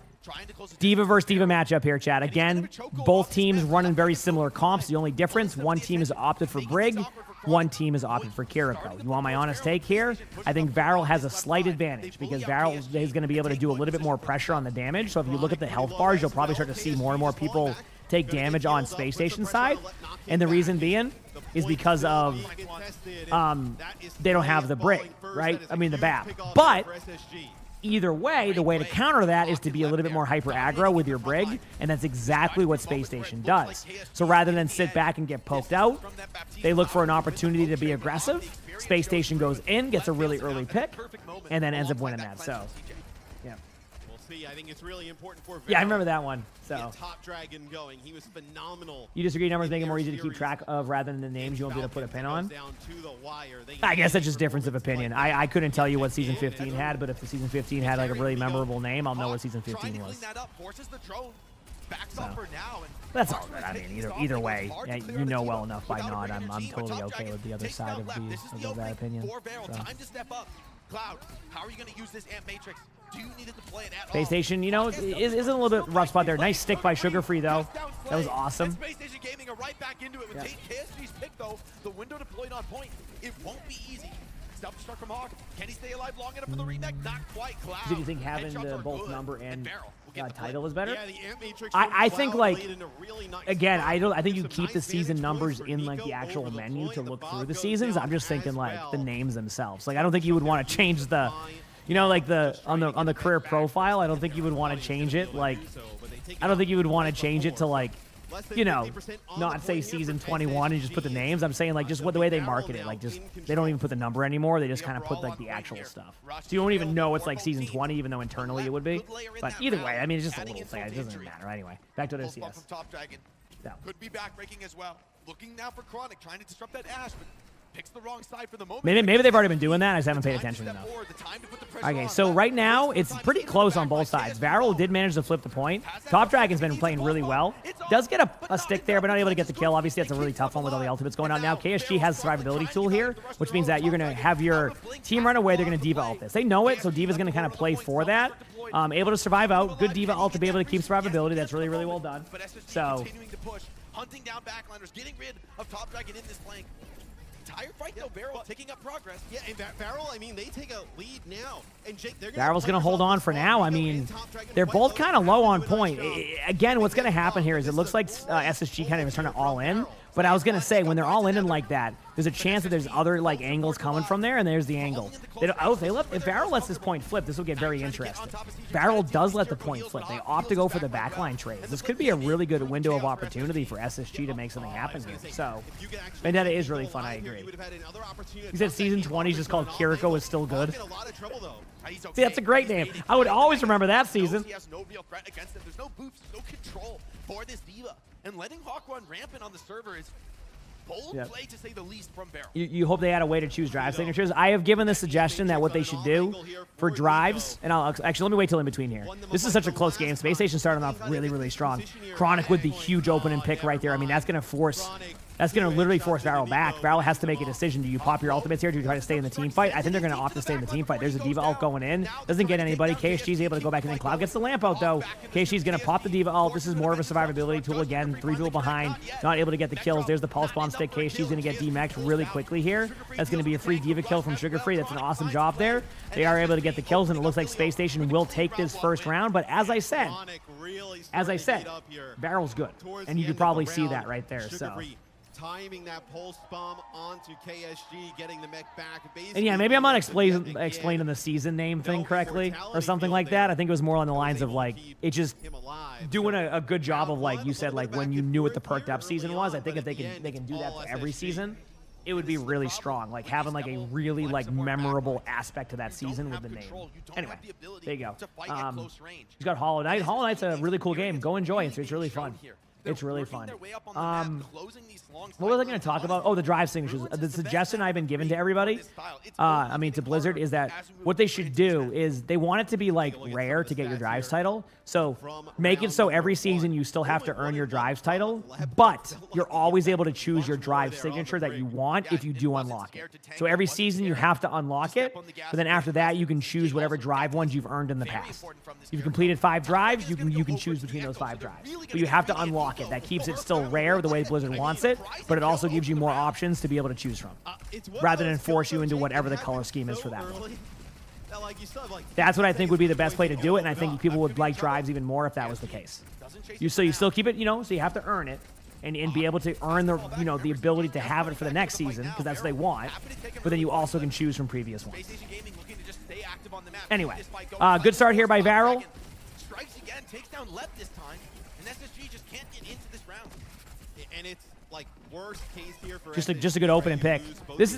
Diva versus Diva matchup here, chat. Again, both teams running very similar comps. The only difference, one team has opted for Brig, one team has opted for Kiriko. You want my honest take here? I think Varel has a slight advantage because Varel is going to be able to do a little bit more pressure on the damage. So if you look at the health bars, you'll probably start to see more and more people take damage on Space Station side. And the reason being is because of they don't have the Brig, right? I mean, the BAP. But either way, the way to counter that is to be a little bit more hyper aggro with your Brig, and that's exactly what Space Station does. So rather than sit back and get poked out, they look for an opportunity to be aggressive. Space Station goes in, gets a really early pick, and then ends up winning that. So, yeah. I think it's really important for Yeah, I remember that one. So Top Dragon going. He was phenomenal. you disagree? Numbers make it more easy to keep track of rather than the names you want me to put a pin on. I guess that's just difference of opinion. I couldn't tell you what season 15 had, but if the season 15 had like a really memorable name, I'll know what season 15 was. So, that's all good. I mean, either way, yeah, you know well enough by Nod. I'm totally okay with the other side of that opinion. So. Time to step up. Cloud, how are you going to use this Amp Matrix? Do you need it to play it at Space Station, you know, is a little bit rough spot there. Nice stick by Sugar Free, though. That was awesome. Space Station Gaming are right back into it with KSG's pick, though. The window deployed on point. It won't be easy. Self-destruct from Hawk. Can he stay alive long enough for the remake? Not quite. Cloud. Do you think having the both number and title is better? Yeah, the Amp Matrix I think, like, really nice again, I think you keep the season numbers in, like, the actual menu to look through the seasons. I'm just thinking, like, the names themselves. Like, I don't think you would want to change the... You know, like on the career profile, I don't think you would want to change it. Like, I don't think you would want to change it to, like, you know, not say season 21 and just put the names. I'm saying, like, just the way they market it. Like, just they don't even put the number anymore. They just kind of put, like, the actual stuff. So you won't even know it's like season 20, even though internally it would be. But either way, I mean, it's just a little thing. It doesn't matter anyway. Back to OWCS. Yeah. Could be backbreaking as well. Looking now for Chronic, trying to disrupt that Ash, but picks the wrong side for the moment. Maybe they've already been doing that. I just haven't paid attention enough. Okay, so right now, it's pretty close on both sides. Varel did manage to flip the point. Top Dragon's been playing really well. Does get a stick there, but not able to get the kill. Obviously, that's a really tough one with all the ultimates going on now. KSG has a survivability tool here, which means that you're going to have your team run away. They're going to D.Va ult this. They know it, so D.Va's going to kind of play for that. Able to survive out. Good D.Va ult to be able to keep survivability. That's really, really well done. So... hunting down backliners, getting rid of Top Dragon in this flank. Entire fight though, Varel taking up progress. Yeah, and Varel, I mean, they take a lead now. And Jake, they're Varel's going to hold on for now. I mean, they're both kind of low on point. Again, what's going to happen here is it looks like SSG kind of is trying to all in. But I was going to say, when they're all in like that, there's a chance that there's other like angles coming from there, and there's the angle. If Varel lets this point flip, this will get very interesting. Varel does let the point flip. They opt to go for the backline trades. This could be a really good window of opportunity for SSG to make something happen here. So, Vendetta is really fun, I agree. He said season 20 is just called Kiriko is still good. See, that's a great name. I would always remember that season. He has no real threat against it. There's no boosts, no control for this D.Va. And letting Hawk run rampant on the server is bold play, to say the least, from Varel. You hope they had a way to choose drive signatures. I have given the suggestion that what they should do for drives, and actually, let me wait till in between here. This is such a close game. Space Station starting off really, really strong. Chronic with the huge opening pick right there. I mean, that's going to literally force Varel back. Varel has to make a decision. Do you pop your ultimates here? Do you try to stay in the team fight? I think they're going to opt to stay in the team fight. There's a D.Va ult going in. Doesn't get anybody. KSG's able to go back in. Cloud gets the lamp out, though. KSG's going to pop the D.Va ult. This is more of a survivability tool again. 3 people behind. Not able to get the kills. There's the pulse bomb stick. KSG's going to get D-Max really quickly here. That's going to be a free D.Va kill from Sugar Free. That's an awesome job there. They are able to get the kills, and it looks like Space Station will take this first round. But as I said, Varel's good. And you could probably see that right there. So. Timing that pulse bomb onto KSG, getting the mech back. And yeah, maybe I'm not explaining the season name thing correctly or something like that. I think it was more on the lines of like it just doing a good job of like you said, like when you knew what the perked up season was. I think if they can do that for every season, it would be really strong. Like having like a really like memorable aspect to that season with the name. Anyway, there you go. He's got Hollow Knight. Hollow Knight's a really cool game. Go enjoy it. It's really fun. It's really fun. What was I going to talk about? Oh, the drive signatures. The suggestion I've been given to everybody, to Blizzard, is that what they should do is they want it to be like rare to get your drives title. So make it so every season you still have to earn your drives title, but you're always able to choose your drive signature that you want if you do unlock it. So every season you have to unlock it, but then after that you can choose whatever drive ones you've earned in the past. If you've completed 5 drives, you can choose between those 5 drives. But you have to unlock it. That keeps it still rare the way Blizzard wants it, but it also gives you more options to be able to choose from, rather than force you into whatever the color scheme is for that one. That's what I think would be the best way to do it, and I think people would like drives even more if that was the case. So you still keep it, so you have to earn it, and be able to earn the the ability to have it for the next season, because that's what they want, but then you also can choose from previous ones. Anyway, good start here by Varel. Strikes again, takes down left this time, and SSG just can't get into this round. And it's like worst case here for Just a good opening pick. This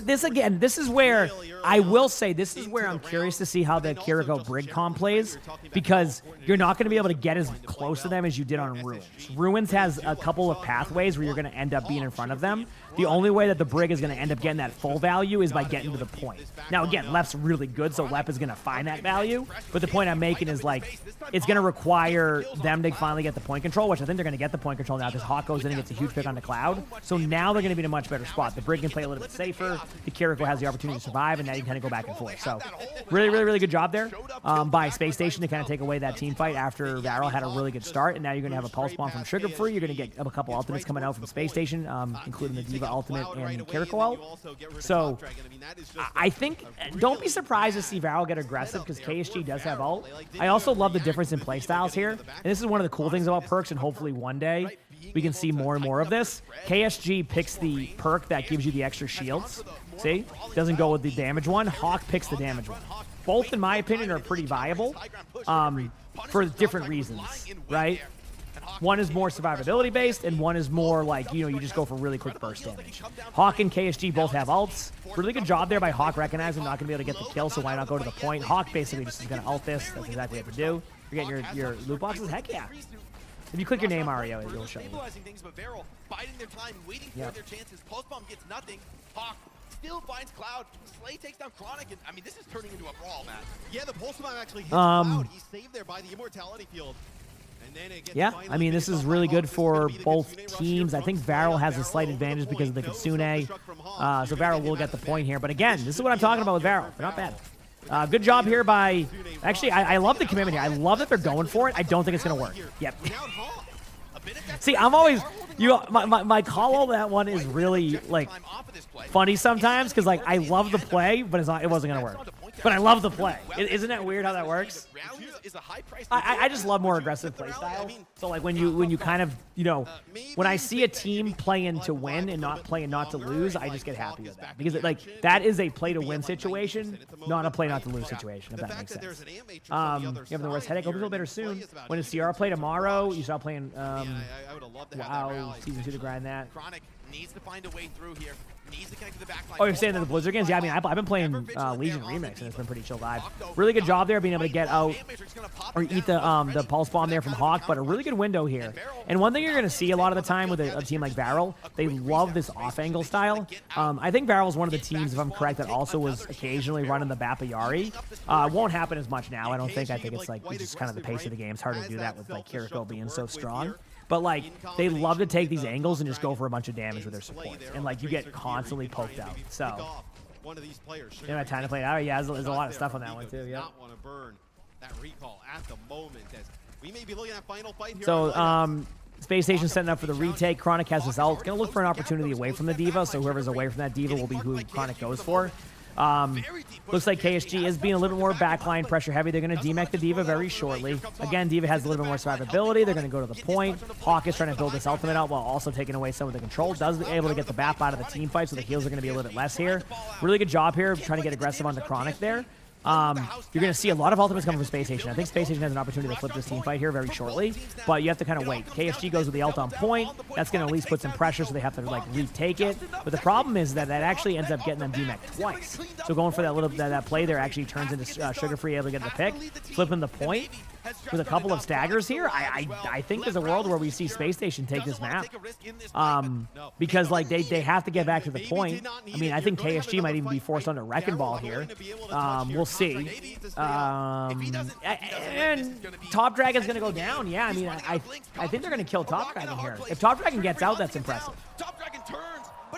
is where I will say this is where I'm curious to see how the Kiriko Brig comp plays, because you're not going to be able to get as close to them as you did on Ruins. Ruins has a couple of pathways where you're going to end up being in front of them. The only way that the Brig is going to end up getting that full value is by getting to the point. Now again, Left's really good, so Left is going to find that value, but the point I'm making is like it's going to require them to finally get the point control, which I think they're going to get the point control now because Hawk goes in and gets a huge pick on the Cloud. So now they're going to be in a much better spot. The Brig can play a little bit safer. The Kiriko has the opportunity to survive, and now you kind of go back and forth. So really good job there by Space Station to kind of take away that team fight after Varel had a really good start, and now you're going to have a Pulse Bomb from Sugar Free. You're going to get a couple ultimates coming out from Space Station, including the Diva ultimate and Kiriko ult. So I think, don't be surprised to see Varel get aggressive because KSG does have ult. I also love the difference in playstyles here, and this is one of the cool things about perks, and hopefully one day we can see more and more of this. KSG picks the perk that gives you the extra shields. See? Doesn't go with the damage one. Hawk picks the damage one. Both, in my opinion, are pretty viable for different reasons, right? One is more survivability based, and one is more like, you know, you just go for really quick burst damage. Hawk and KSG both have ults. Really good job there by Hawk recognizing not going to be able to get the kill, so why not go to the point? Hawk basically just is going to ult this. That's exactly what you do. You're getting your loot boxes? Heck yeah. If you click your name, Ario, it'll show you. Things, but Varel biding their time, waiting for their chances. Pulse Bomb gets nothing. Hawk still finds Cloud. Slay takes down Chronic, and I mean, this is turning into a brawl, man. Yeah, the Pulse Bomb actually hits Cloud. He's saved there by the Immortality Field. And then it gets I mean, this is really good for both teams. I think Varel has a slight advantage because of the Kitsune. So Varel will get the point here. But again, this is what I'm talking about with Varel. They're not bad. Good job here by... Actually, I love the commitment here. I love that they're going for it. I don't think it's going to work. Yep. See, I'm always... My call on that one is really, like, funny sometimes because, like, I love the play, but it wasn't going to work. But I love the play. Isn't that weird how that works? I just love more aggressive play styles. So like when you kind of, you know, when I see a team playing to win and not playing not to lose, I just get happy with that because like that is a play to win situation, not a play not to lose situation. If that makes sense. You have the worst headache. Hope you feel better soon. When it's CR play tomorrow, you start playing. Wow, season 2 to grind that. Needs to find a way through here. Needs to connect to the back line. Oh, you're saying that the Blizzard games? Yeah, I mean, I've been playing Legion Remix, and it's been pretty chill vibe. Really good job there being able to get out or eat the Pulse Bomb there from Hawk, but a really good window here. And one thing you're going to see a lot of the time with a team like Varel, they love this off-angle style. I think Varel is one of the teams, if I'm correct, that also was occasionally running the Bapayari. Won't happen as much now, I don't think. I think it's like it's just kind of the pace of the game. It's hard to do that with like Kiriko being so strong. But, like, they love to take these angles and just go for a bunch of damage with their supports. And, like, you get constantly poked out. So, you don't have time to play it out. Yeah, there's a lot of stuff on that one, too. Yeah. So, Space Station setting up for the retake. Chronic has his ult. Going to look for an opportunity away from the Diva. So, whoever's away from that Diva will be who Chronic goes for. Looks like KSG is being a little more backline pressure heavy. They're going to demech the Diva very shortly. Again, Diva has a little bit more survivability. They're going to go to the point. Hawk is trying to build this ultimate out while also taking away some of the control. Does be able to get the BAP out of the team fight, so the heals are going to be a little bit less here. Really good job here trying to get aggressive on the Chronic there. You're going to see a lot of ultimates coming from Space Station. I think Space Station has an opportunity to flip this team fight here very shortly, but you have to kind of wait. KSG goes with the ult on point. That's going to at least put some pressure, so they have to like retake it. But the problem is that actually ends up getting them demech twice. So going for that play there actually turns into Sugar Free able to get the pick, flipping the point with a couple of staggers here. I think there's a world where we see Space Station take this map because like they have to get back to the point. I mean, I think KSG might even be forced onto Wrecking Ball here. We'll see. And Top Dragon's going to go down. Yeah, I mean, I think they're going to kill Top Dragon here. If Top Dragon gets out, that's impressive.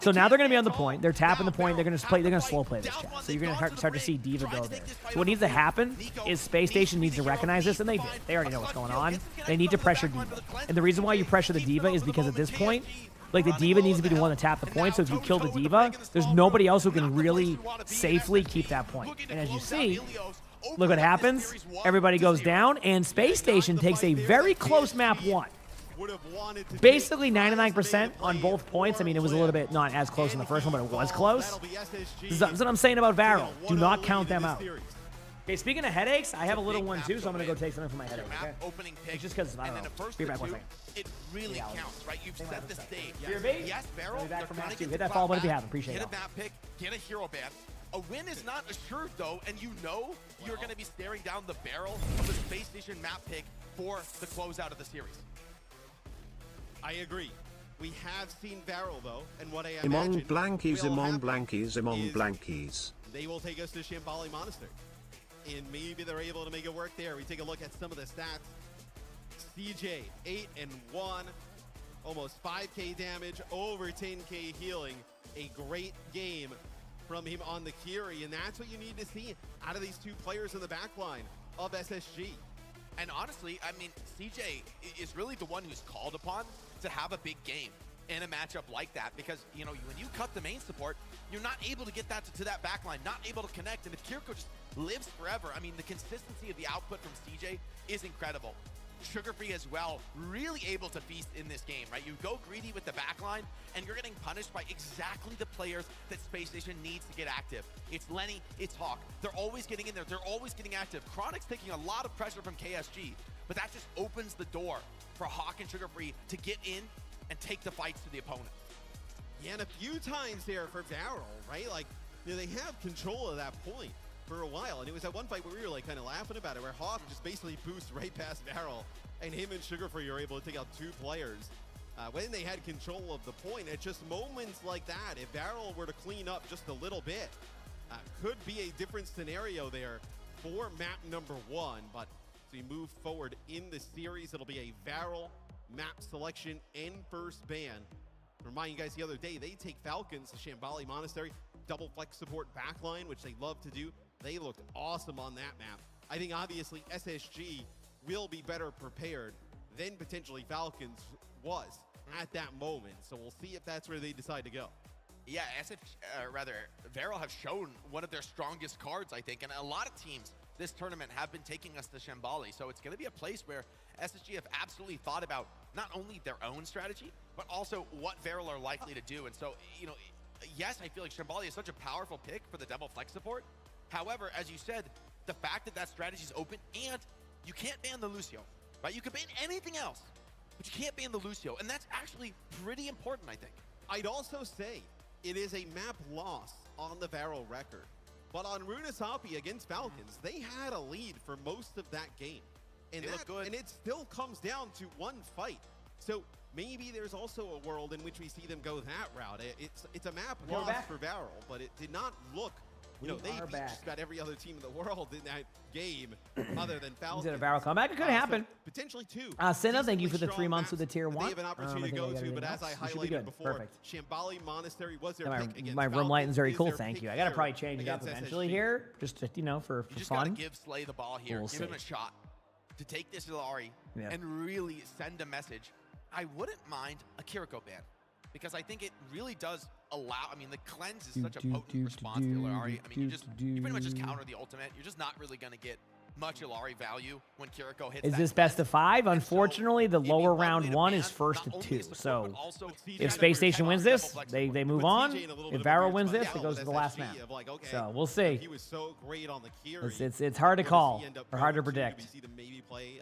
So now they're going to be on the point. They're tapping the point. They're going to slow play this chat. So you're going to start to see Diva go there. So what needs to happen is Space Station needs to recognize this, and they did. They already know what's going on. They need to pressure Diva. And the reason why you pressure the Diva is because at this point, like the Diva needs to be the one to tap the point. So if you kill the Diva, there's nobody else who can really safely keep that point. And as you see, look what happens. Everybody goes down, and Space Station takes a very close map 1. Basically 99% on both points. I mean, it was a little bit not as close in the first one, but it was close. That's what I'm saying about Varel. Do not count them out. Okay, speaking of headaches, I have a little one too, so I'm gonna go take something for my headache. Map Okay? opening pick, It's just because I don't and know. then the first Be back two, one second. it really counts, right? You've set the stage. Here, babe. Yes, Barrel, I'll be back they're for trying match to two. get Hit the that follow clock button if you back, haven't. Appreciate Get it. a map pick, get a hero ban. A win is not assured though, and you know you're going to be staring down the barrel of a Space Station map pick for the closeout of the series. I agree. We have seen Varel though, and what I Emongg imagine blankies, will emongg happen blankies, emongg is blankies. they will take us to Shambali Monastery. And maybe they're able to make it work there. We take a look at some of the stats. CJ, 8-1, almost 5k damage, over 10k healing. A great game from him on the Kiri, and that's what you need to see out of these two players in the backline of SSG. And honestly, I mean, CJ is really the one who's called upon to have a big game in a matchup like that, because, you know, when you cut the main support, you're not able to get that to that backline, not able to connect, and if Kiriko just lives forever, I mean, the consistency of the output from CJ is incredible. Sugar Free as well, really able to feast in this game, right? You go greedy with the backline, and you're getting punished by exactly the players that Space Station needs to get active. It's Lenny, it's Hawk. They're always getting in there, they're always getting active. Chronic's taking a lot of pressure from KSG, but that just opens the door for Hawk and Sugar Free to get in and take the fights to the opponent. Yeah, and a few times there for Varel, right? Like, you know, they have control of that point for a while, and it was that one fight where we were like kind of laughing about it, where Hawk just basically boosts right past Varel, and him and Sugar Free are able to take out two players when they had control of the point. It's just moments like that, if Varel were to clean up just a little bit, could be a different scenario there for map number 1. But as we move forward in the series, it'll be a Varel map selection and first ban. Remind you guys, the other day, they take Falcons to Shambali Monastery, double flex support backline, which they love to do. They looked awesome on that map. I think obviously SSG will be better prepared than potentially Falcons was at that moment. So we'll see if that's where they decide to go. Yeah, Varel have shown one of their strongest cards, I think, and a lot of teams this tournament have been taking us to Shambali. So it's going to be a place where SSG have absolutely thought about not only their own strategy, but also what Varel are likely to do. And so, you know, yes, I feel like Shambali is such a powerful pick for the double flex support. However, as you said, the fact that that strategy is open, and you can't ban the Lucio, right? You can ban anything else, but you can't ban the Lucio, and that's actually pretty important, I think. I'd also say it is a map loss on the Varel record, but on Runasapi against Falcons, they had a lead for most of that game. And, and it still comes down to one fight. So maybe there's also a world in which we see them go that route. It's a map loss for Varel, but it did not look, you know, they beat just about every other team in the world in that game other than Falcons. Is it a Varel comeback? It could happen. Potentially two. Senna, thank you for the 3 months with the tier 1. They have an opportunity to go to, but as I highlighted before, Shambali Monastery was their pick against My room Falcons, lighting's very is cool, their thank pick you. I gotta here probably change it up against eventually SSG. here, just to, you know, for You just fun. gotta give Slay the ball here, give him a shot to take this Illari and really send a message. I wouldn't mind a Kiriko ban, because I think it really does allow, I mean, the cleanse is such a potent response to Illari. I mean, you pretty much just counter the ultimate. You're just not really gonna get much Illari value when Kiriko hits Is that this best of 5? Unfortunately, the lower round 1 is first of 2. So if Space Station wins this, they move on. If Varel wins this, it goes to the last map. So we'll see. He was so great on the Kiri. It's hard to call or hard to predict. We see them maybe play.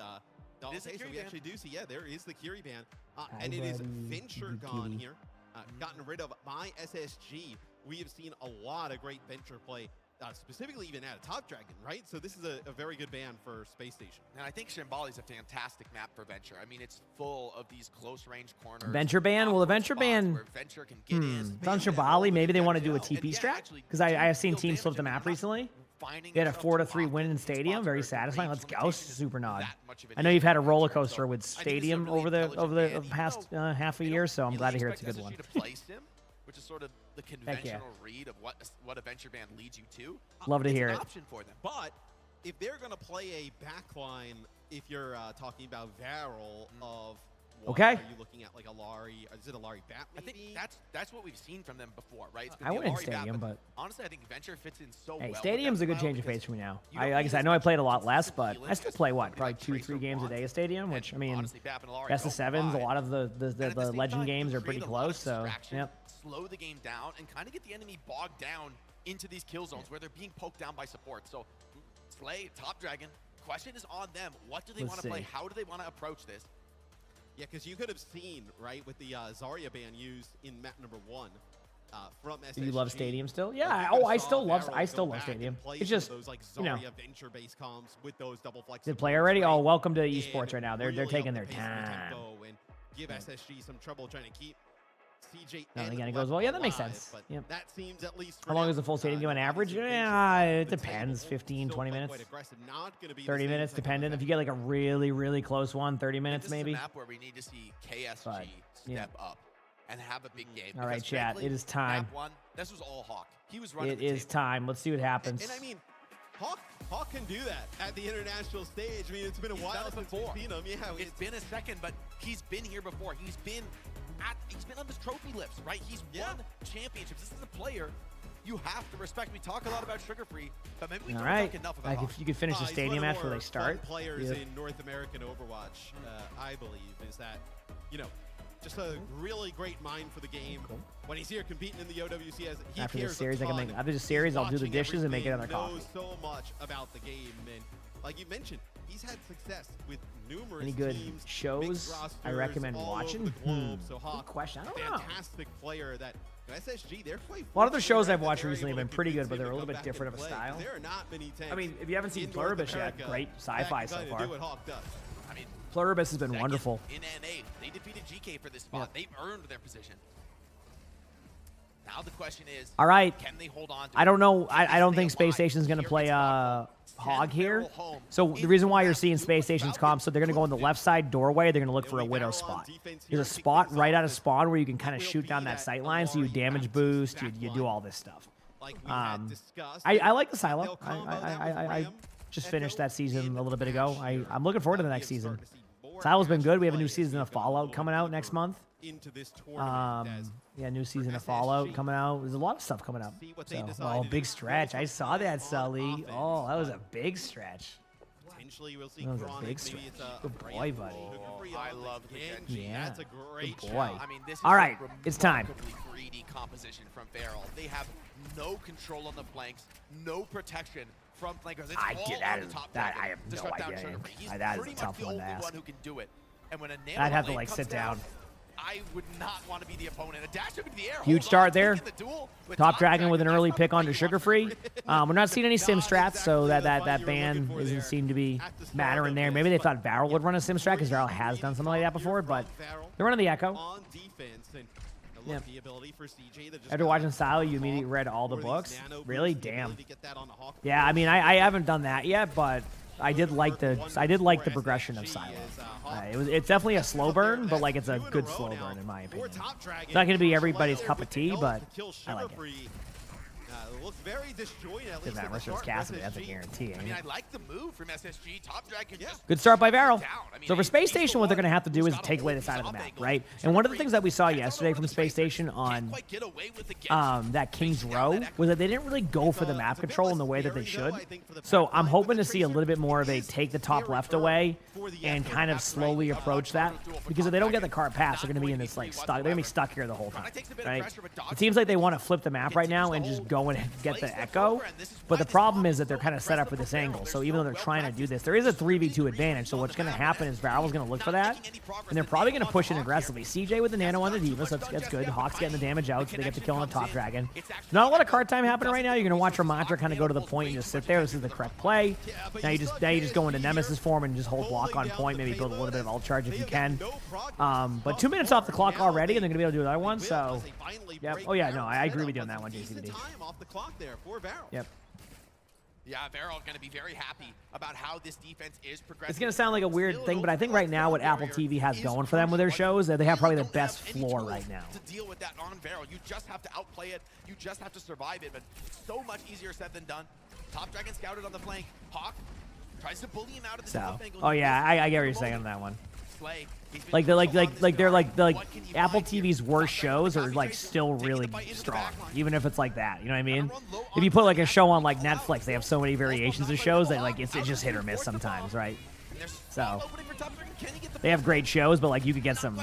Okay, so we actually do see, yeah, there is the Kiri ban. And it is Venture gone here. Gotten rid of by SSG. We have seen a lot of great Venture play, specifically even at a Top Dragon, right? So this is a very good ban for Space Station. And I think Shambali is a fantastic map for Venture. I mean, it's full of these close range corners. Venture ban? Well, the Venture ban. Venture can get in. It's on Shambali. Maybe they want to do a TP strat, because I have seen teams flip the map recently. They had a 4-3 win in Stadium, very satisfying. Let's go, Super Nod. I know you've had a roller coaster with Stadium over the past half a year, so I'm glad to hear it's a good one. Which is sort of the conventional read of what a Venture ban leads you to. Love to hear it. Option for them. But if they're going to play a backline, if you're talking about Varel of what, are you looking at like a Lari? Is it a Lari Bat? Maybe? I think that's what we've seen from them before, right? It's I went in Stadium, but honestly, I think Venture fits in so well. Hey, Stadium's a good change of pace for me now. Like I said, I know I played a lot less, but I still play probably 2-3 games a day at Stadium, which I mean, best of 7s. A lot of the Legend games are pretty close, so yep. Slow the game down and kind of get the enemy bogged down into these kill zones where they're being poked down by support. So Slay, Top Dragon, question is on them. What do they Let's want to play? see. How do they want to approach this? Yeah, because you could have seen, right, with the Zarya ban used in map number 1 from SSG. Do you love Stadium still? Like, Yeah. you Oh, could've I saw still love Varel I go still love back and Stadium. play It's some of just those, like, you know. Zarya venture-based comms with those double flex. Did player ready? Oh, welcome to and esports right now. They're really taking up their the pace of the time. tempo and give SSG some trouble trying to keep CJ No, and again, it Left goes well. Yeah, that makes alive, sense. but Yep. that seems at least How long is the full stadium game on average? Yeah, it depends. 15, 20 minutes. 30 minutes, dependent. If you get like a really, really close one, 30 minutes This maybe. is a map where we need to see KSG But, yeah. step up and have a big game. All right, Because chat, frankly, it is time. Map 1, this was all Hawk. He was running It the is table. time. Let's see what happens. And I mean, Hawk can do that at the international stage. I mean, it's been a He's while done it since before. we've seen him. Yeah, It's been a second, but he's been here before. He's been on this trophy list, right? He's won championships. This is a player you have to respect. We talk a lot about Sugar Free, but maybe we All don't right. talk enough about Like Hawk. if you could finish the He's one stadium of the after more they start. fun players Yep. in North American Overwatch, I believe, is that, you know, just a really great mind for the game. When he's here competing in the OWCS, he After cares this series, a I can ton. make. After this He's series, I'll do the watching dishes and make everything, another coffee. knows so much about the game, and like you mentioned, he's had success with numerous Any good teams, shows mixed I rosters recommend all over watching? the globe. So Good Hawk, question. I a don't know. fantastic player that SSG, they're quite A lot of the fortunate, shows right, I've that watched they're recently have able been to pretty good, convince but him they're a to little come bit back different and of a play, 'cause style. There are not many tanks. I mean, if you haven't seen in North Pluribus yet, America great that sci-fi can so kinda far. do what Hawk does. I mean, Pluribus has been second wonderful. in NA, they defeated GK for this spot. They've earned their position. Now the question is, All right. can they hold on to I it? don't know. Can they I don't stay think Space alive? Station's going to play Hog here. home So the reason why you're seeing Space Station's comp, so they're going to go in the left side doorway. They're going to look for a Widow spot. There's a spot right out of spawn where you can kind of shoot down that sight line, so you damage boost, you do all this stuff. I like the silo. I just finished that season a little bit ago. I'm looking forward to the next season. Silo's been good. We have a new season of Fallout coming out next month. Into this tournament as Yeah, new season of Fallout coming out. There's a lot of stuff coming up. So, big stretch. I saw that, Sully. Oh, that was a big stretch. potentially we'll see That was a Chronic. big Maybe stretch. it's a Good boy, buddy. I love the Genji. Yeah. That's a great Good shot. boy. I mean, this is All right, a it's time. remarkably greedy composition from Varel. They have no control on the flanks, no protection from flankers. It's I all get on that. the top That dragon I have to no shut down idea. Sugar Free. He's That is a pretty tough much the one to only ask. one who can do it. And when a I'd have to lane like comes sit down. I would not want to be the opponent. A dash up into the air. Huge hold start on, there. taking the duel with Top Dragon with an early pick onto Sugar Free. We're not seeing any sim strats, so that ban doesn't seem to be mattering there. Maybe they thought Varel would run a sim strat because Varel has done something like that before, but they're running the Echo. On defense, and look, the ability for CJ to just After watching Silo, you immediately read all the books. Really? Damn. Yeah, I mean, I haven't done that yet, but I did like the progression of Silo. It's definitely a slow burn, but like it's a good slow burn in my opinion. It's not going to be everybody's cup of tea, but I like it. Look very disjointed. At Because least that at the versus start for Cassidy, that's a SSG. guarantee. I Ain't mean, it? I like the move from SSG. Top Dragon just Good start by Varel. down. I mean, So for he's Space the Station, what they're one going to have to do is who's take gotta away hold the side of the these map, up right? And one of the things that we saw yesterday from Space Station on quite get away with the Genji. that King's Row was that they didn't really go for the map control in the way that they should. So I'm hoping to see a little bit more of a take the top left away and kind of slowly approach that, because if they don't get the cart pass, they're going to be in this like stuck. They're going to be stuck here the whole time, right? It seems like they want to flip the map right now and just go and get the Echo, but the problem is that they're kind of set up for this angle. So even though they're trying to do this, there is a 3v2 advantage. So what's going to happen is Varel's going to look for that, and they're probably going to push in aggressively. CJ with the nano on the D.Va, so that's good. Hawk's getting the damage out, so they get the kill on the top dragon. Not a lot of card time happening right now. You're going to watch Ramatra kind of go to the point and just sit there. This is the correct play. Now you just go into Nemesis form and just hold block on point. Maybe build a little bit of ult charge if you can. But 2 minutes off the clock already, and they're going to be able to do another one. So, yep. Oh yeah, no, I agree with you on that one, JCVD. Off the clock there for Varel. Yep. Yeah, Varel going to be very happy about how this defense is progressing. It's going to sound like a weird thing, but I think right now what Apple TV has going for them with their shows, that they have probably the best floor right now. To deal with that on Varel, you just have to outplay it. You just have to survive it, but it's so much easier said than done. Top Dragon scouted on the flank. Hawk tries to bully him out of the top angle. Oh yeah, I get what you're saying on that one. Slay. Like they're like Apple TV's worst shows are like still really strong, even if it's like that. You know what I mean? If you put like a show on like Netflix, they have so many variations of shows that like it's just hit or miss sometimes, right? So they have great shows, but like you could get some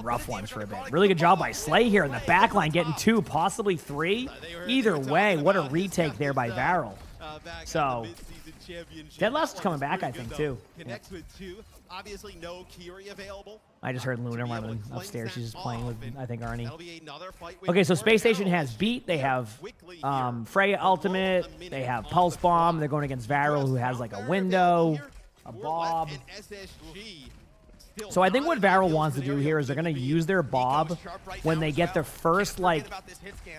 rough ones for a bit. Really good job by Slay here in the back line, getting 2, possibly 3. Either way, what a retake there by Varel. back So, at the mid-season championship. Dead Last That is coming one back, I pretty think, good, too. though. Connects with 2. Obviously, no Kiri available. I just heard Luna running upstairs. She's just playing with, I think, Arnie. That'll be another fight with Okay, so more Space Station Varel. has Beat. They have Freya Ultimate. They have Pulse Bomb. They're going against Varel, who has like a window, a Bob. So I think what Varel wants to do here is they're going to use their Bob when they get their first, like,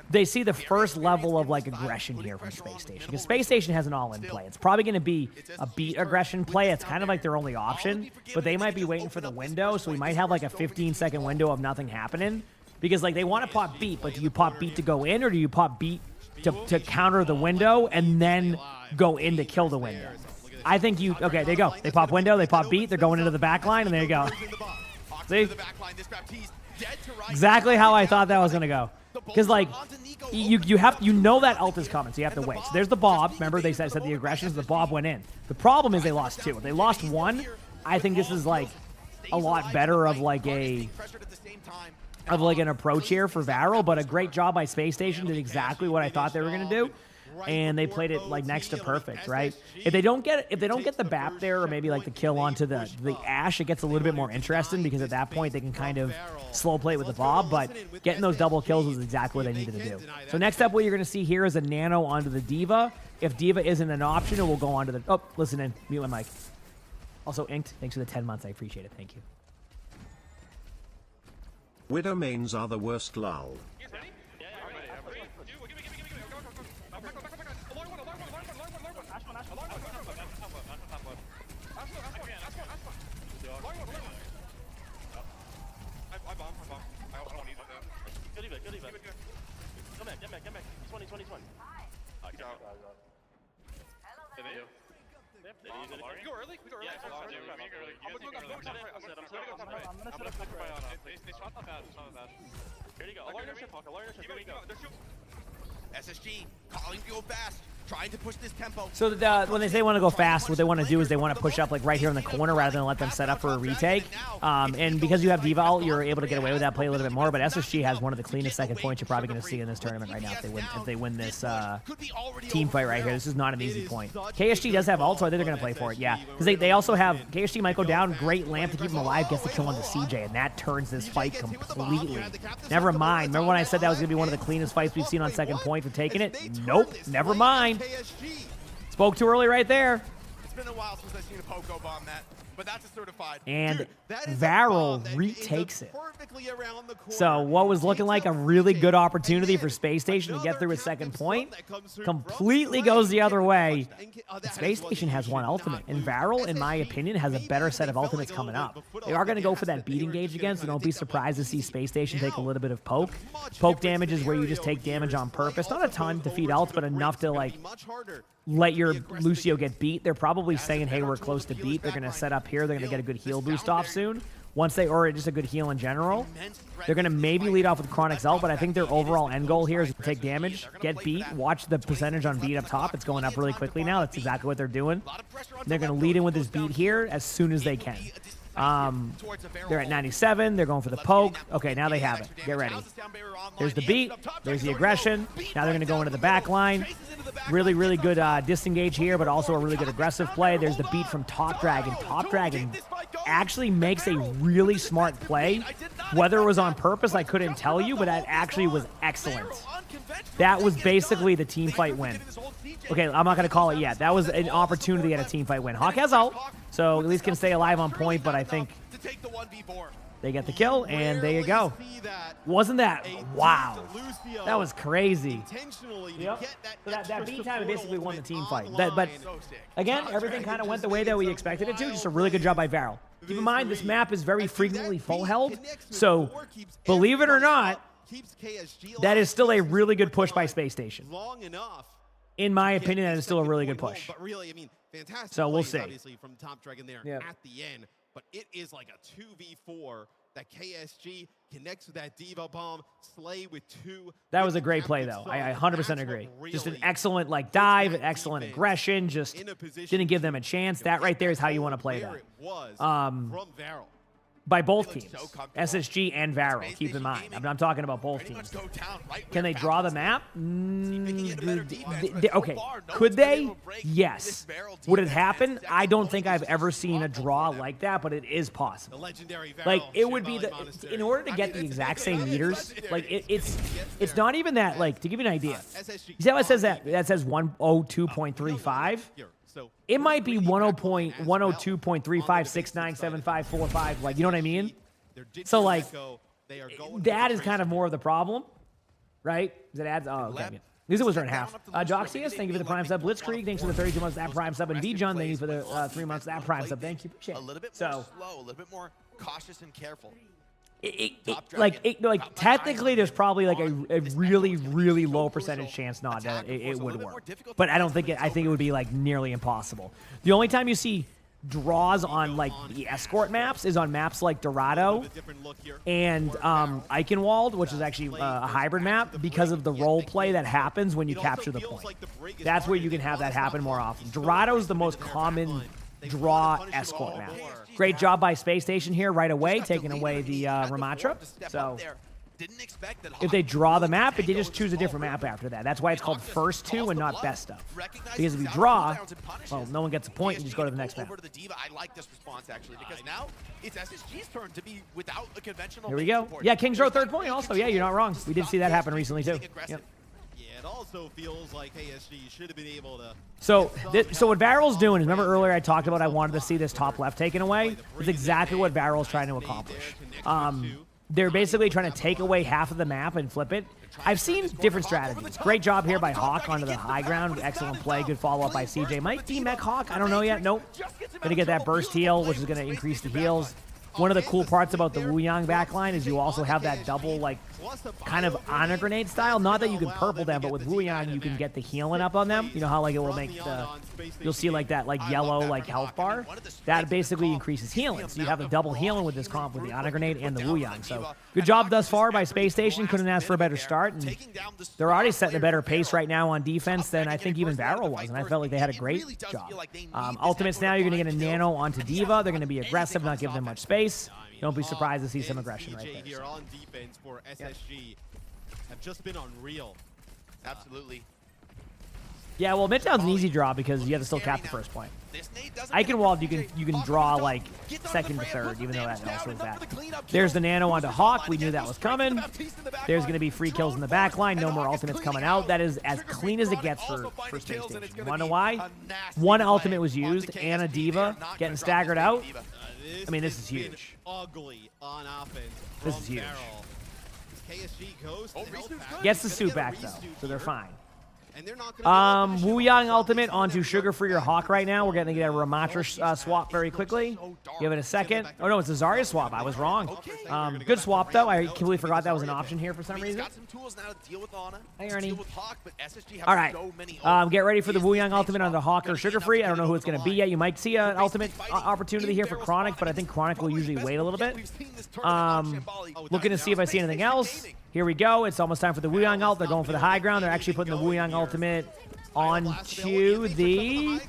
they see the first level of, like, aggression here from Space Station. Because Space Station has an all-in play. It's probably going to be a Beat aggression play. It's kind of like their only option. But they might be waiting for the window, so we might have, like, a 15-second window of nothing happening. Because, like, they want to pop Beat, but do you pop Beat to go in, or do you pop Beat to counter the window and then go in to kill the window? I think you... Okay, there you go. They pop window, they pop Beat, they're going into the back line, and there you go. See? Exactly how I thought that was going to go. Because, like, you know that ult is coming, so you have to wait. So there's the Bob. Remember, they said the aggressions, the Bob went in. The problem is they lost 2. If they lost 1, I think this is, like, a lot better of, like, an approach here for Varel, but a great job by Space Station. Did exactly what I thought they were going to do. And they played it like next to perfect, right? If they don't get the BAP there, or maybe like the kill onto the Ashe, it gets a little bit more interesting because at that point they can kind of slow play it with the Bob. But getting those double kills was exactly what they needed to do. So next up, what you're going to see here is a Nano onto the D.Va. If D.Va isn't an option, it will go onto the. Oh, listen in, mute my mic. Also, Inked, thanks for the 10 months. I appreciate it. Thank you. Widow mains are the worst, lol. SSG calling to go fast, trying to push this tempo. So when they say want to go fast, what they want to do is they want to push up like right here in the corner rather than let them set up for a retake. And because you have D.Va ult, you're able to get away with that play a little bit more. But SSG has one of the cleanest second points you're probably going to see in this tournament right now if they win this team fight right here. This is not an easy point. KSG does have ult, so I think they're going to play for it. Yeah, because they also have KSG might go down. Great lamp to keep him alive. Gets the kill on the CJ, and that turns this fight completely. Never mind. Remember when I said that was going to be one of the cleanest fights we've seen on second point for taking it? Nope. Never mind. Spoke too early right there. It's been a while since I've seen a Poco bomb that, but that's a certified. And Varel retakes it. So what was looking like a really good opportunity for Space Station to get through a second point completely goes the other way. Space Station has one ultimate, and Varel, in my opinion, has a better set of ultimates coming up. They are going to go for that beat engage again, so don't be surprised to see Space Station take a little bit of poke. Poke damage is where you just take damage on purpose. Not a ton to feed ult, but enough to like let your Lucio get beat. They're probably saying, hey, we're close to beat. They're going to set up here. They're going to get a good heal boost off soon. Once they, or just a good heal in general. They're going to maybe lead off with Chronic's ult, but I think their overall end goal here is to take damage, get beat, watch the percentage on beat up top. It's going up really quickly now. That's exactly what they're doing. They're going to lead in with this beat here as soon as they can. They're at 97. They're going for the poke. Okay, now they have it. Get ready. There's the beat. There's the aggression. Now they're going to go into the back line. Really, really good disengage here, but also a really good aggressive play. There's the beat from Top Dragon. Top Dragon actually makes a really smart play. Whether it was on purpose, I couldn't tell you, but that actually was excellent. That was basically the team fight win. Okay, I'm not going to call it yet. That was an opportunity at a team fight win. Hawk has ult, so at least can stay alive on point, but I think they get the kill, and there you go. Wasn't that? Wow. That was crazy. Yep. So that beat time basically won the team fight. But again, everything kind of went the way that we expected it to. Just a really good job by Varel. Keep in mind, this map is very frequently full held, so believe it or not, that is still a really good push by Space Station. In my opinion, that is still a really good push. But really, I mean, fantastic. So we'll see. Obviously from Top Dragon there at the end, but it is like a 2v4 that KSG connects with that D.Va bomb, Slay with 2. That was a great play, though. I 100% agree. Just an excellent like dive, excellent aggression. Just didn't give them a chance. That right there is how you want to play that. From Varel. by both teams, SSG and Varel. Keep in mind, I'm talking about both teams. Can they draw the map? Okay, could they? Yes. Would it happen? I don't think I've ever seen a draw like that, but it is possible. Like it would be in order to get the exact same meters. Like it's not even that. Like to give you an idea, you see how it says that says 102.35. It might be 102.35697545. Like, you know what I mean? So, like, that is kind of more of the problem, right? That adds. Oh, okay. At least it was during half. OWCS, thank you for the prime sub. Blitzkrieg, thanks for the 32 months of that prime sub. And V-John, thank you for the 3 months of that prime sub. Thank you. Appreciate it. A little bit more slow, a little bit more cautious and careful. Technically, there's probably like a really, really low percentage chance not that it would work. But I don't think I think it would be like nearly impossible. The only time you see draws on like the escort maps is on maps like Dorado and Eichenwald, which is actually a hybrid map because of the role play that happens when you capture the point. That's where you can have that happen more often. Dorado is the most common draw escort map. Great job by Space Station here right away, taking away the Ramatra. So if they draw the map, they just choose a different map after that. That's why it's called first two and not best of. Because if you draw, well, no one gets a point and you just go to the next map. I like this response actually because now it's SSG's turn to be without a conventional. Here we go. Yeah, Kings Row third point also. Yeah, you're not wrong. We did see that happen recently too. Yep. It also feels like ASG should have been able to. So what Varel's doing is, remember earlier I talked about I wanted to see this top left taken away? It's exactly what Varel's trying to accomplish. They're basically trying to take away half of the map and flip it. I've seen different strategies. Great job here by Hawk onto the high ground. Excellent play. Good follow-up by CJ. Might D-Mech Hawk? I don't know yet. Nope. Gonna get that burst heal, which is gonna increase the heals. One of the cool parts about the Wuyang backline is you also have that double, like, kind of honor grenade style. Not that you can purple them, but with Wuyang, you can get the healing up on them. You know how, like, it will make the... You'll see, like, that, like, yellow, like, health bar. That basically increases healing. So you have the double healing with this comp with the honor grenade and the Wuyang. So good job thus far by Space Station. Couldn't ask for a better start. And they're already setting a better pace right now on defense than I think even Varel was. And I felt like they had a great job. Ultimates now, you're going to get a nano onto Diva. They're going to be aggressive, not give them much space. Don't be surprised to see some aggression right there. Here on defense for SSG have just been unreal. Absolutely. Yeah, well, Midtown's an easy draw because you have to still cap the first point. Eichenwald, you can draw like second to third, even though that also is bad. There's the nano onto Hawk. We knew that was coming. There's going to be free kills in the back line. No more ultimates coming out. That is as clean as it gets for Space Station. You want to know why? One ultimate was used and a Diva getting staggered out. I mean, this is huge. Ugly on offense. This is huge. KSG goes gets the suit back though, so they're fine. Wuyang ultimate onto Sugar Free or Hawk right now. We're getting to get a Ramatra swap very quickly. Give it a second. Oh no, it's a Zarya swap. I was wrong. Good swap though. I completely forgot that was an option here for some reason. Hey Ernie. All right. Get ready for the Wuyang ultimate on the Hawk or Sugar Free. I don't know who it's going to be yet. You might see an ultimate opportunity here for Chronic, but I think Chronic will usually wait a little bit. Looking to see if I see anything else. Here we go. It's almost time for the Wuyang ult. They're going for the high ground. They're actually putting the Wuyang ultimate onto the...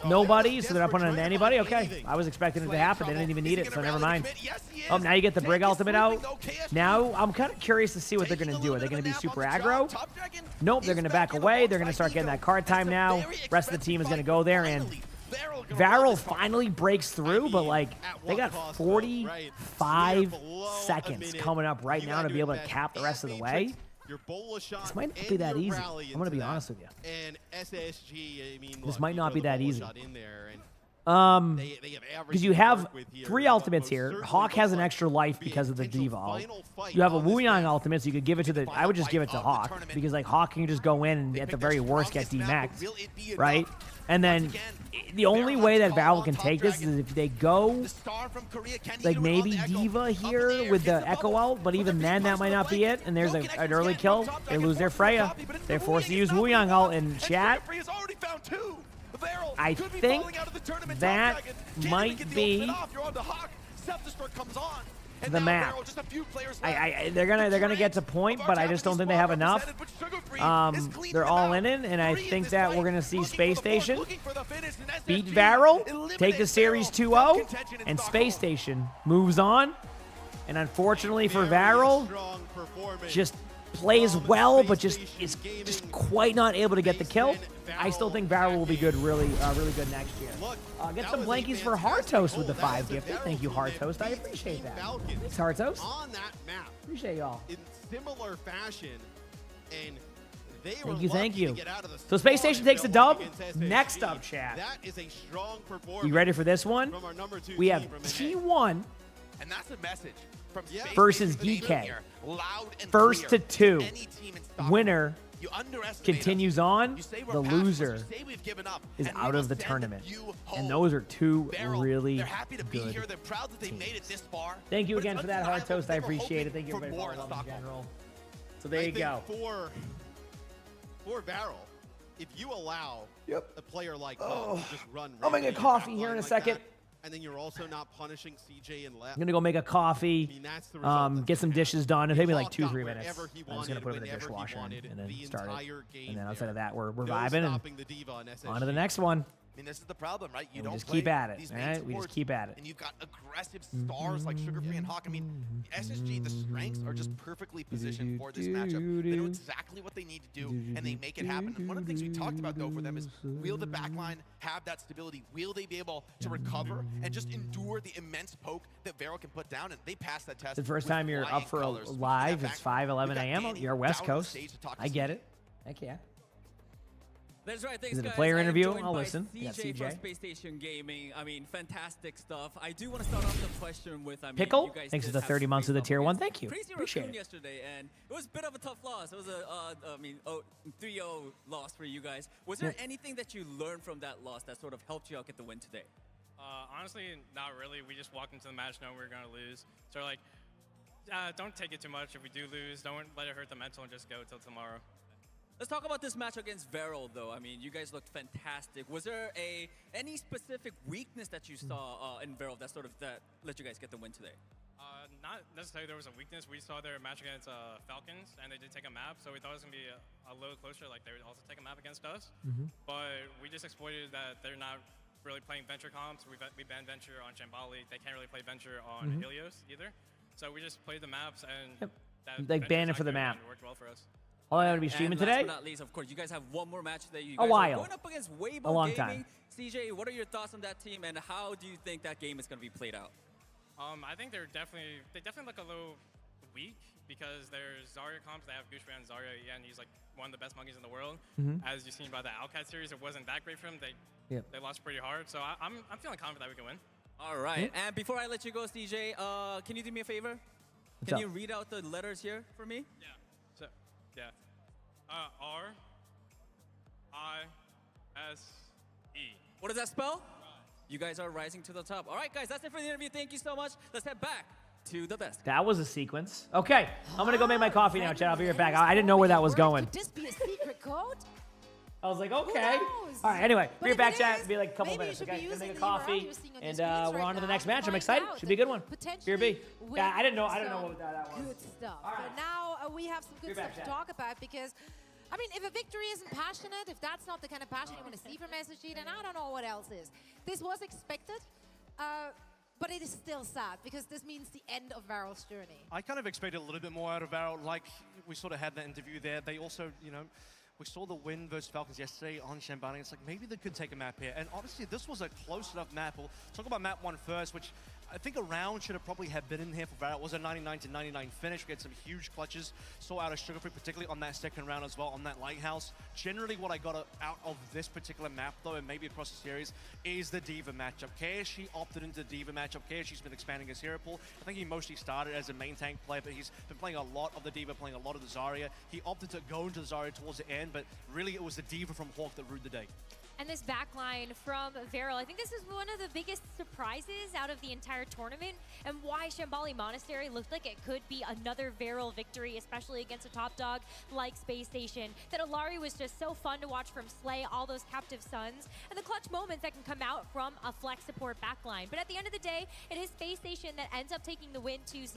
Nobody, so they're not putting it on anybody? Okay. I was expecting it to happen. They didn't even need it, so never mind. Oh, now you get the Brig ultimate out. Now, I'm kind of curious to see what they're going to do. Are they going to be super aggro? Nope, they're going to back away. They're going to start getting that card time now. Rest of the team is going to go there, and Varel finally breaks through, but like they got 45 seconds coming up right now to be able to cap the rest of the way. This might not be that easy. I'm going to be honest with you. This might not be that easy. Because you have 3 ultimates here. Hawk has an extra life because of the devolve. You have a Wuyang ultimate, so you could give it to the... I would just give it to Hawk, because like Hawk can just go in and at the very worst get demaxed, right? And then the only way that Varel can take this is if they go like maybe Diva here with the Echo ult, but even then that might not be it. And there's an early kill. They lose their Freya. They're forced to use Wuyang ult in chat. I think that might be to the map. They're gonna get to point, but I just don't think they have enough. They're all in it, and I think that we're gonna see Space Station beat Varel, take the series 2-0, and Space Station moves on. And unfortunately for Varel, just plays well, but just is just quite not able to get the kill. I still think Varel will be good, really good next year. Get some blankies for Heartoast with the 5 gifted. Thank you, Heartoast. I appreciate that. Thanks, Heartoast. On that map, appreciate y'all. In similar fashion, and they thank you. So Space Station takes a dub. Next up, chat. That is a strong performance. You ready for this one? From our number 2 we have team T1 and that's a message from versus DK. First to 2. Winner continues on. The loser is out of the tournament. And those are 2 really good teams. Thank you again for that, Heartoast. I appreciate it. Thank you, everybody, for love in general. So there you go. For Varel, if you allow a player like Oh, to just run, I'll make a coffee here in a second. That, and then you're also not punishing CJ and left. I'm gonna go make a coffee, get some dishes done. It'll take me like 2-3 minutes. I'm just gonna put it in the dishwasher and then start it. And then outside of that, we're vibing and on to the next one. I mean, this is the problem, right? You we don't just keep at it, these right? We just keep at it. And you've got aggressive stars like Sugarfree and Hawk. I mean, SSG, the strengths are just perfectly positioned for this matchup. They know exactly what they need to do, and they make it happen. And one of the things we talked about, though, for them is, will the backline have that stability? Will they be able to recover and just endure the immense poke that Varel can put down? And they pass that test. The first time you're up for a live, it's 5:11 a.m. You're West Coast. I get it. Heck yeah. That's right. Thanks, Is it a guys. player interview? I'll listen. CJ from Space Station Gaming. I mean, fantastic stuff. I do want to start off the question with, Pickle? you guys Thanks for did the 30 have months of the tier 1. Thank you. Crazy Appreciate Raccoon it. yesterday, and it was a bit of a tough loss. It was a 3-0 loss for you guys. Was there anything that you learned from that loss that sort of helped you out get the win today? Honestly, not really. We just walked into the match knowing we were going to lose. So, like, don't take it too much. If we do lose, don't let it hurt the mental and just go till tomorrow. Let's talk about this match against Varel, though. I mean, you guys looked fantastic. Was there any specific weakness that you saw in Varel that let you guys get the win today? Not necessarily there was a weakness. We saw their match against Falcons, and they did take a map, so we thought it was going to be a little closer, like they would also take a map against us. But we just exploited that they're not really playing Venture comps. We banned Venture on Shambali. They can't really play Venture on Helios either. So we just played the maps, and that Like banning for the map. worked well for us. Oh, I'm going to be streaming and today? Last but not least, of course, you guys have one more match today. You A guys while. are going up against Weibo A long Gaming. time. CJ, what are your thoughts on that team, and how do you think that game is going to be played out? I think they definitely look a little weak because there's Zarya comps. They have Gushran and Zarya, and he's like one of the best monkeys in the world. As you've seen by the OWCS series, it wasn't that great for him. They lost pretty hard, so I'm feeling confident that we can win. All right, and before I let you go, CJ, can you do me a favor? What's can up? you read out the letters here for me? Yeah. So, yeah. R I S E. What does that spell? You guys are rising to the top. All right, guys, that's it for the interview. Thank you so much. Let's head back to the desk. That was a sequence. Okay, I'm going to go make my coffee now, chat. I'll be right back. I didn't know where that was going. Could this be a secret code? I was like, okay. All right, anyway, be right back, chat. It'll be like a couple minutes, okay? Gonna make a coffee, and we're on to the next match. I'm excited. Should be a good one. Here be. Yeah, I didn't know what that was. Good stuff. But now we have some good stuff to talk about because, I mean, if a victory isn't passionate, if that's not the kind of passion you want to see from SSG, then I don't know what else is. This was expected, but it is still sad because this means the end of Varel's journey. I kind of expected a little bit more out of Varel. Like, we sort of had that interview there. They also, you know, we saw the win versus Falcons yesterday on Shambani. It's like, maybe they could take a map here. And honestly, this was a close enough map. We'll talk about map 1 first, which I think a round should have probably been in here for Varel. It was a 99-99 finish. We had some huge clutches. Saw out of Sugarfree, particularly on that second round as well, on that Lighthouse. Generally, what I got out of this particular map, though, and maybe across the series, is the Diva matchup. KSG opted into the Diva matchup. KSG's been expanding his hero pool. I think he mostly started as a main tank player, but he's been playing a lot of the Diva, playing a lot of the Zarya. He opted to go into the Zarya towards the end, but really it was the Diva from Hawk that ruled the day. And this backline from Varel, I think this is one of the biggest surprises out of the entire tournament, and why Shambali Monastery looked like it could be another Varel victory, especially against a top dog like Space Station. That Alari was just so fun to watch from Slay, all those captive suns, and the clutch moments that can come out from a flex support backline. But at the end of the day, it is Space Station that ends up taking the win 2-0,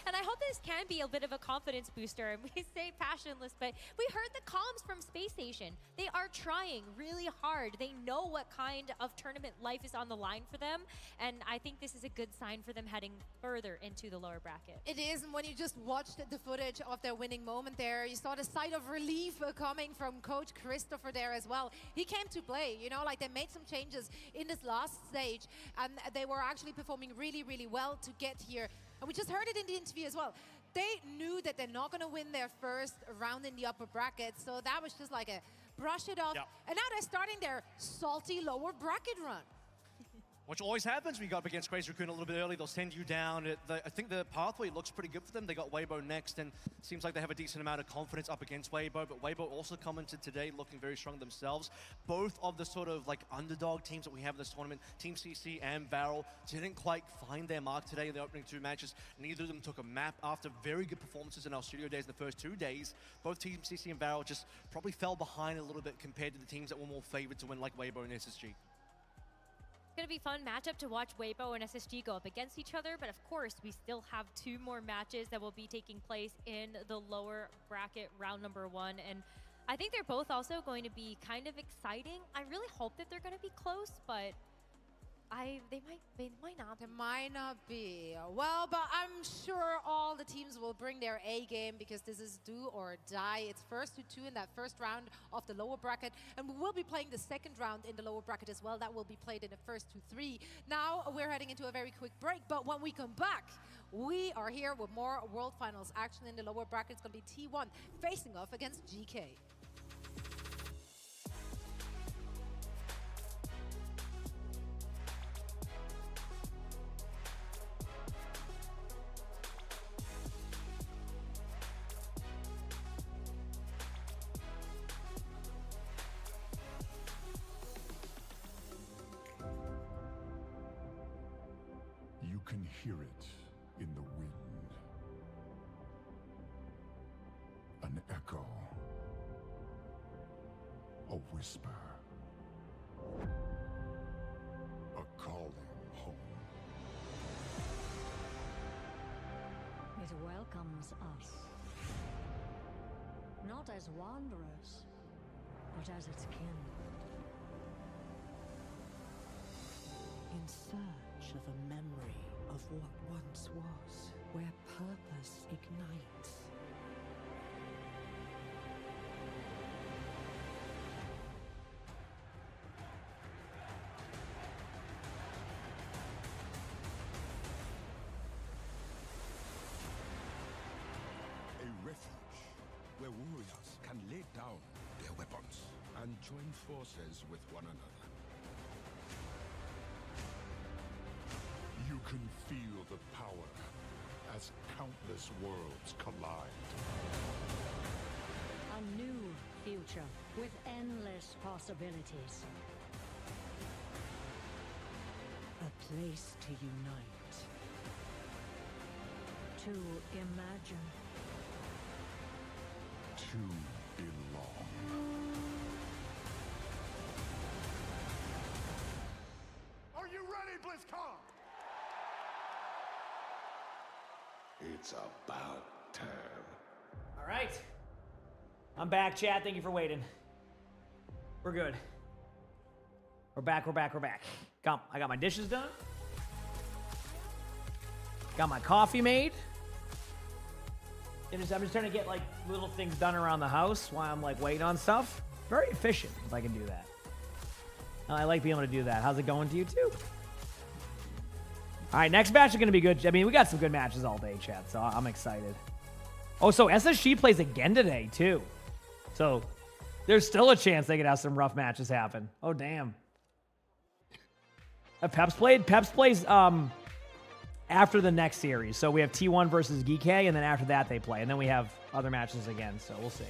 and I hope this can be a bit of a confidence booster. And we say passionless, but we heard the comms from Space Station. They are trying really hard. They know what kind of tournament life is on the line for them, and I think this is a good sign for them heading further into the lower bracket. It is, and when you just watched the footage of their winning moment there, you saw the sight of relief coming from Coach Christopher there as well. He came to play, you know, like they made some changes in this last stage, and they were actually performing really, really well to get here. And we just heard it in the interview as well. They knew that they're not going to win their first round in the upper bracket, so that was just like a brush it off. Yep. And now they're starting their salty lower bracket run. Which always happens when you go up against Crazy Raccoon a little bit early. They'll send you down. I think the pathway looks pretty good for them. They got Weibo next, and seems like they have a decent amount of confidence up against Weibo. But Weibo also commented today looking very strong themselves. Both of the sort of like underdog teams that we have in this tournament, Team CC and Varel, didn't quite find their mark today in the opening 2 matches. Neither of them took a map after very good performances in our studio days in the first 2 days. Both Team CC and Varel just probably fell behind a little bit compared to the teams that were more favored to win, like Weibo and SSG. It's going to be a fun matchup to watch Weibo and SSG go up against each other, but of course we still have 2 more matches that will be taking place in the lower bracket round number 1, and I think they're both also going to be kind of exciting. I really hope that they're going to be close, but they might not. They might not be. Well, but I'm sure all the teams will bring their A game, because this is do or die. It's first to 2 in that first round of the lower bracket, and we will be playing the second round in the lower bracket as well. That will be played in the first to 3. Now we're heading into a very quick break, but when we come back, we are here with more World Finals action in the lower bracket. It's going to be T1 facing off against GK. You can hear it in the wind. An echo. A whisper. A calling home. It welcomes us. Not as wanderers, but as its kin. In search of a memory of what once was, where purpose ignites. A refuge where warriors can lay down their weapons and join forces with one another. You can feel the power as countless worlds collide. A new future with endless possibilities. A place to unite. To imagine. To belong. Are you ready, BlizzCon? It's about time. All right. I'm back, chat. Thank you for waiting. We're good. We're back. Come, I got my dishes done. Got my coffee made. I'm just trying to get like little things done around the house while I'm like waiting on stuff. Very efficient if I can do that. I like being able to do that. How's it going to you too? All right, next match is going to be good. I mean, we got some good matches all day, chat, so I'm excited. Oh, so SSG plays again today, too. So there's still a chance they could have some rough matches happen. Oh, damn. Have Peps played? Peps plays after the next series. So we have T1 versus Geek, and then after that they play. And then we have other matches again, so we'll see.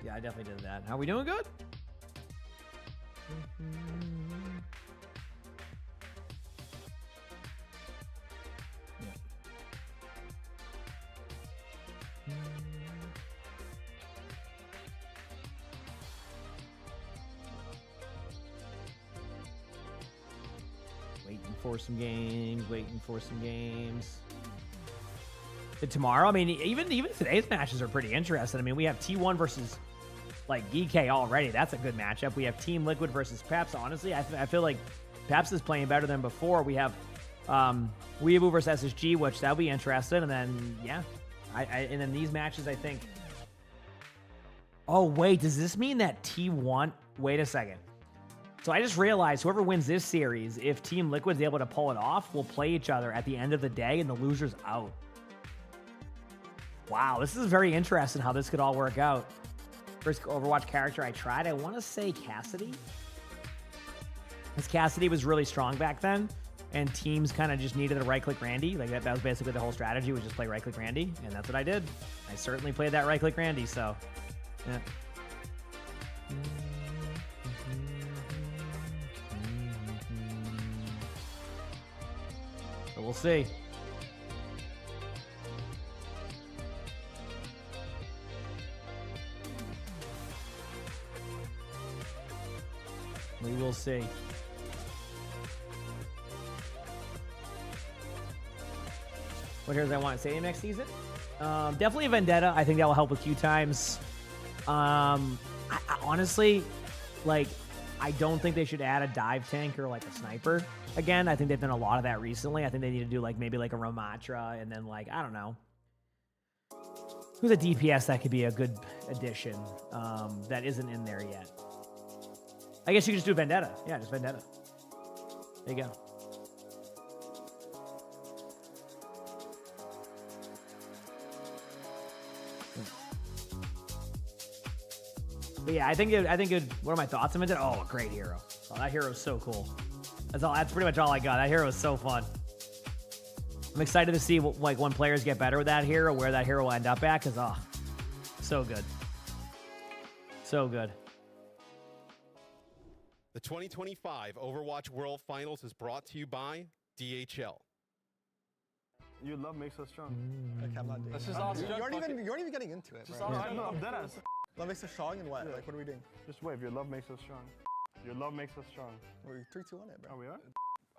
Yeah, I definitely did that. How we doing? Good? Waiting for some games. But tomorrow, I mean, even today's matches are pretty interesting. I mean, we have T1 versus like GK already. That's a good matchup. We have Team Liquid versus Peps. Honestly, I feel like Peps is playing better than before. We have Weeaboo versus SSG, which that'll be interesting. And then yeah, and then these matches, I think. Oh wait, does this mean that T1? Wait a second. So I just realized whoever wins this series, if Team Liquid's able to pull it off, will play each other at the end of the day, and the loser's out. Wow, this is very interesting how this could all work out. First Overwatch character I tried, I want to say Cassidy. Because Cassidy was really strong back then, and teams kind of just needed a right-click Randy. Like that was basically the whole strategy, was just play right-click Randy, and that's what I did. I certainly played that right-click Randy, so yeah. But we'll see. We will see. What heroes I want to say next season? Definitely Vendetta. I think that will help with queue times. I honestly, like, I don't think they should add a dive tank or like a sniper again. I think they've done a lot of that recently. I think they need to do like maybe like a Ramatra and then like, I don't know. Who's a DPS that could be a good addition that isn't in there yet? I guess you could just do Vendetta. Yeah, just Vendetta. There you go. But yeah, I think what are my thoughts on Vendetta? Oh, a great hero. Oh, that hero is so cool. That's pretty much all I got. That hero is so fun. I'm excited to see like when players get better with that hero, where that hero will end up at, because so good. So good. The 2025 Overwatch World Finals is brought to you by DHL. Your love makes us strong. Okay, I'm not doing That's it. just You aren't even getting into it, bro. No, I'm dead ass. Love makes us strong and what? Like, what are we doing? Just wave. Your love makes us strong. Your love makes us strong. We're 3, 2, 1 it, bro. Oh, we are?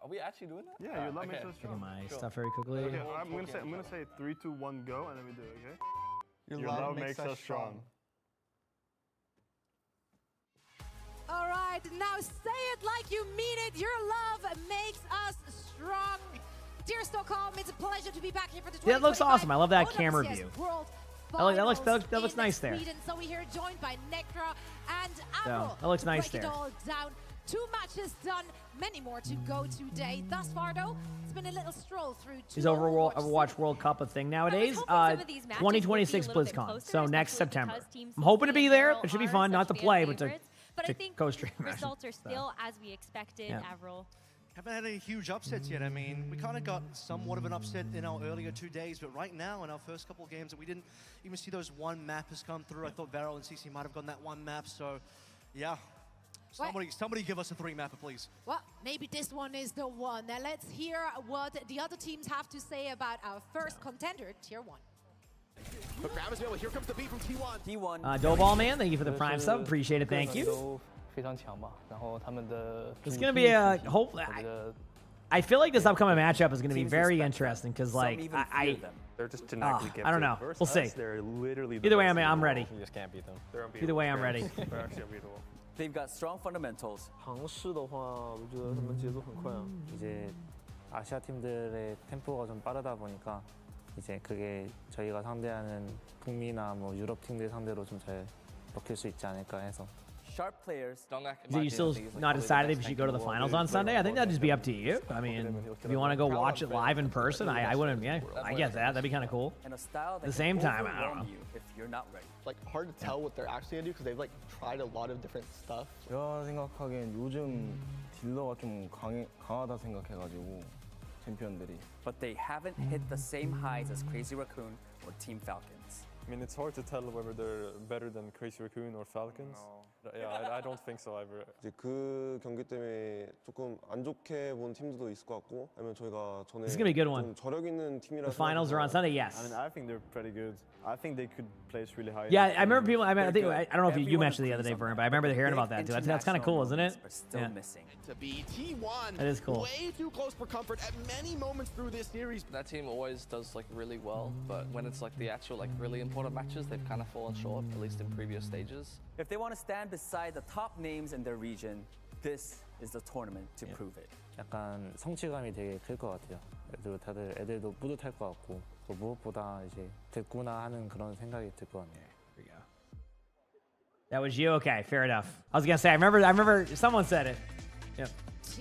Are we actually doing that? Yeah, your love makes us strong. Look at my stuff very quickly. Okay, I'm gonna say 3, 2, 1, go, and then we do it. Okay. Your love makes us strong. All right, now say it like you mean it. Your love makes us strong. Dear Stockholm, it's a pleasure to be back here for the 2025 Yeah, that looks awesome. I love that camera OWCS view. World That looks nice there. Sweden. So we're here joined by Necra and So, Avril. that looks nice break there. it all down. 2 matches done, many more to go today. Thus far, though, it's been a little stroll through. Is Overwatch World Cup a thing nowadays? 2026 BlizzCon, so next September. I'm hoping to be there. It should be fun, not to play, but to co-stream. Results are still as we expected, Avril. Haven't had any huge upsets yet. I mean, we kind of got somewhat of an upset in our earlier 2 days, but right now in our first couple of games that we didn't even see those one map has come through. I thought Varel and CC might have gotten that one map, so yeah. Somebody give us a 3-mapper, please. Well, maybe this one is the one. Now let's hear what the other teams have to say about our first contender, Tier 1. But grab his middle. Here comes the beat from T1. Doughball Man, thank you for the Prime sub. Appreciate it. Thank you. It's gonna be a hopefully. I feel like this upcoming matchup is gonna be very interesting because, like, they're just genetically gifted. I don't know. We'll see. They're literally Either way, I'm ready. You just can't beat them. Either way, I'm ready. They're actually unbeatable. They've got strong fundamentals. 尝试的话，我觉得他们节奏很快啊。 이제 아시아 팀들의 템포가 좀 빠르다 보니까 이제 그게 저희가 상대하는 북미나 뭐 유럽 팀들 상대로 좀 잘 먹힐 수 있지 않을까 해서. Sharp players. So you still not decided if you should go to the finals on Sunday? I think that'd just be up to you. I mean, if you want to go watch it live in person, I wouldn't. Yeah, I get that. That'd be kind of cool. And a style that At the same time, I don't know. if you're not ready. Like, hard to tell what they're actually gonna do because they've like tried a lot of different stuff. 제가 생각하기엔 요즘 딜러가 좀 강하다 생각해가지고 챔피언들이. But they haven't hit the same highs as Crazy Raccoon or Team Falcons. I mean, it's hard to tell whether they're better than Crazy Raccoon or Falcons. Yeah, I don't think so either. 이제 그 경기 때문에 조금 안 좋게 본 팀들도 있을 것 같고, 아니면 저희가 전에 This is gonna be a good one. 좀 저력 있는 팀이라서 The finals are on Sunday. Yes. I mean, I think they're pretty good. I think they could place really high. Yeah, I remember people. I think I don't know if you mentioned the other day, Vern, but I remember hearing about that too. That's kind of cool, isn't it? Still missing. To be T1. That is cool. Way too close for comfort at many moments through this series. That team always does like really well, but when it's like the actual like really important matches, they've kind of fallen short, at least in previous stages. If they want to stand beside the top names in their region, this is the tournament to prove it. 약간 성취감이 되게 클 것 같아요. 애들도 뿌듯할 것 같고 또 무엇보다 이제 됐구나 하는 그런 생각이 들 것 같네요. There you go. That was you? Okay, fair enough. I was gonna say, I remember someone said it. Yep.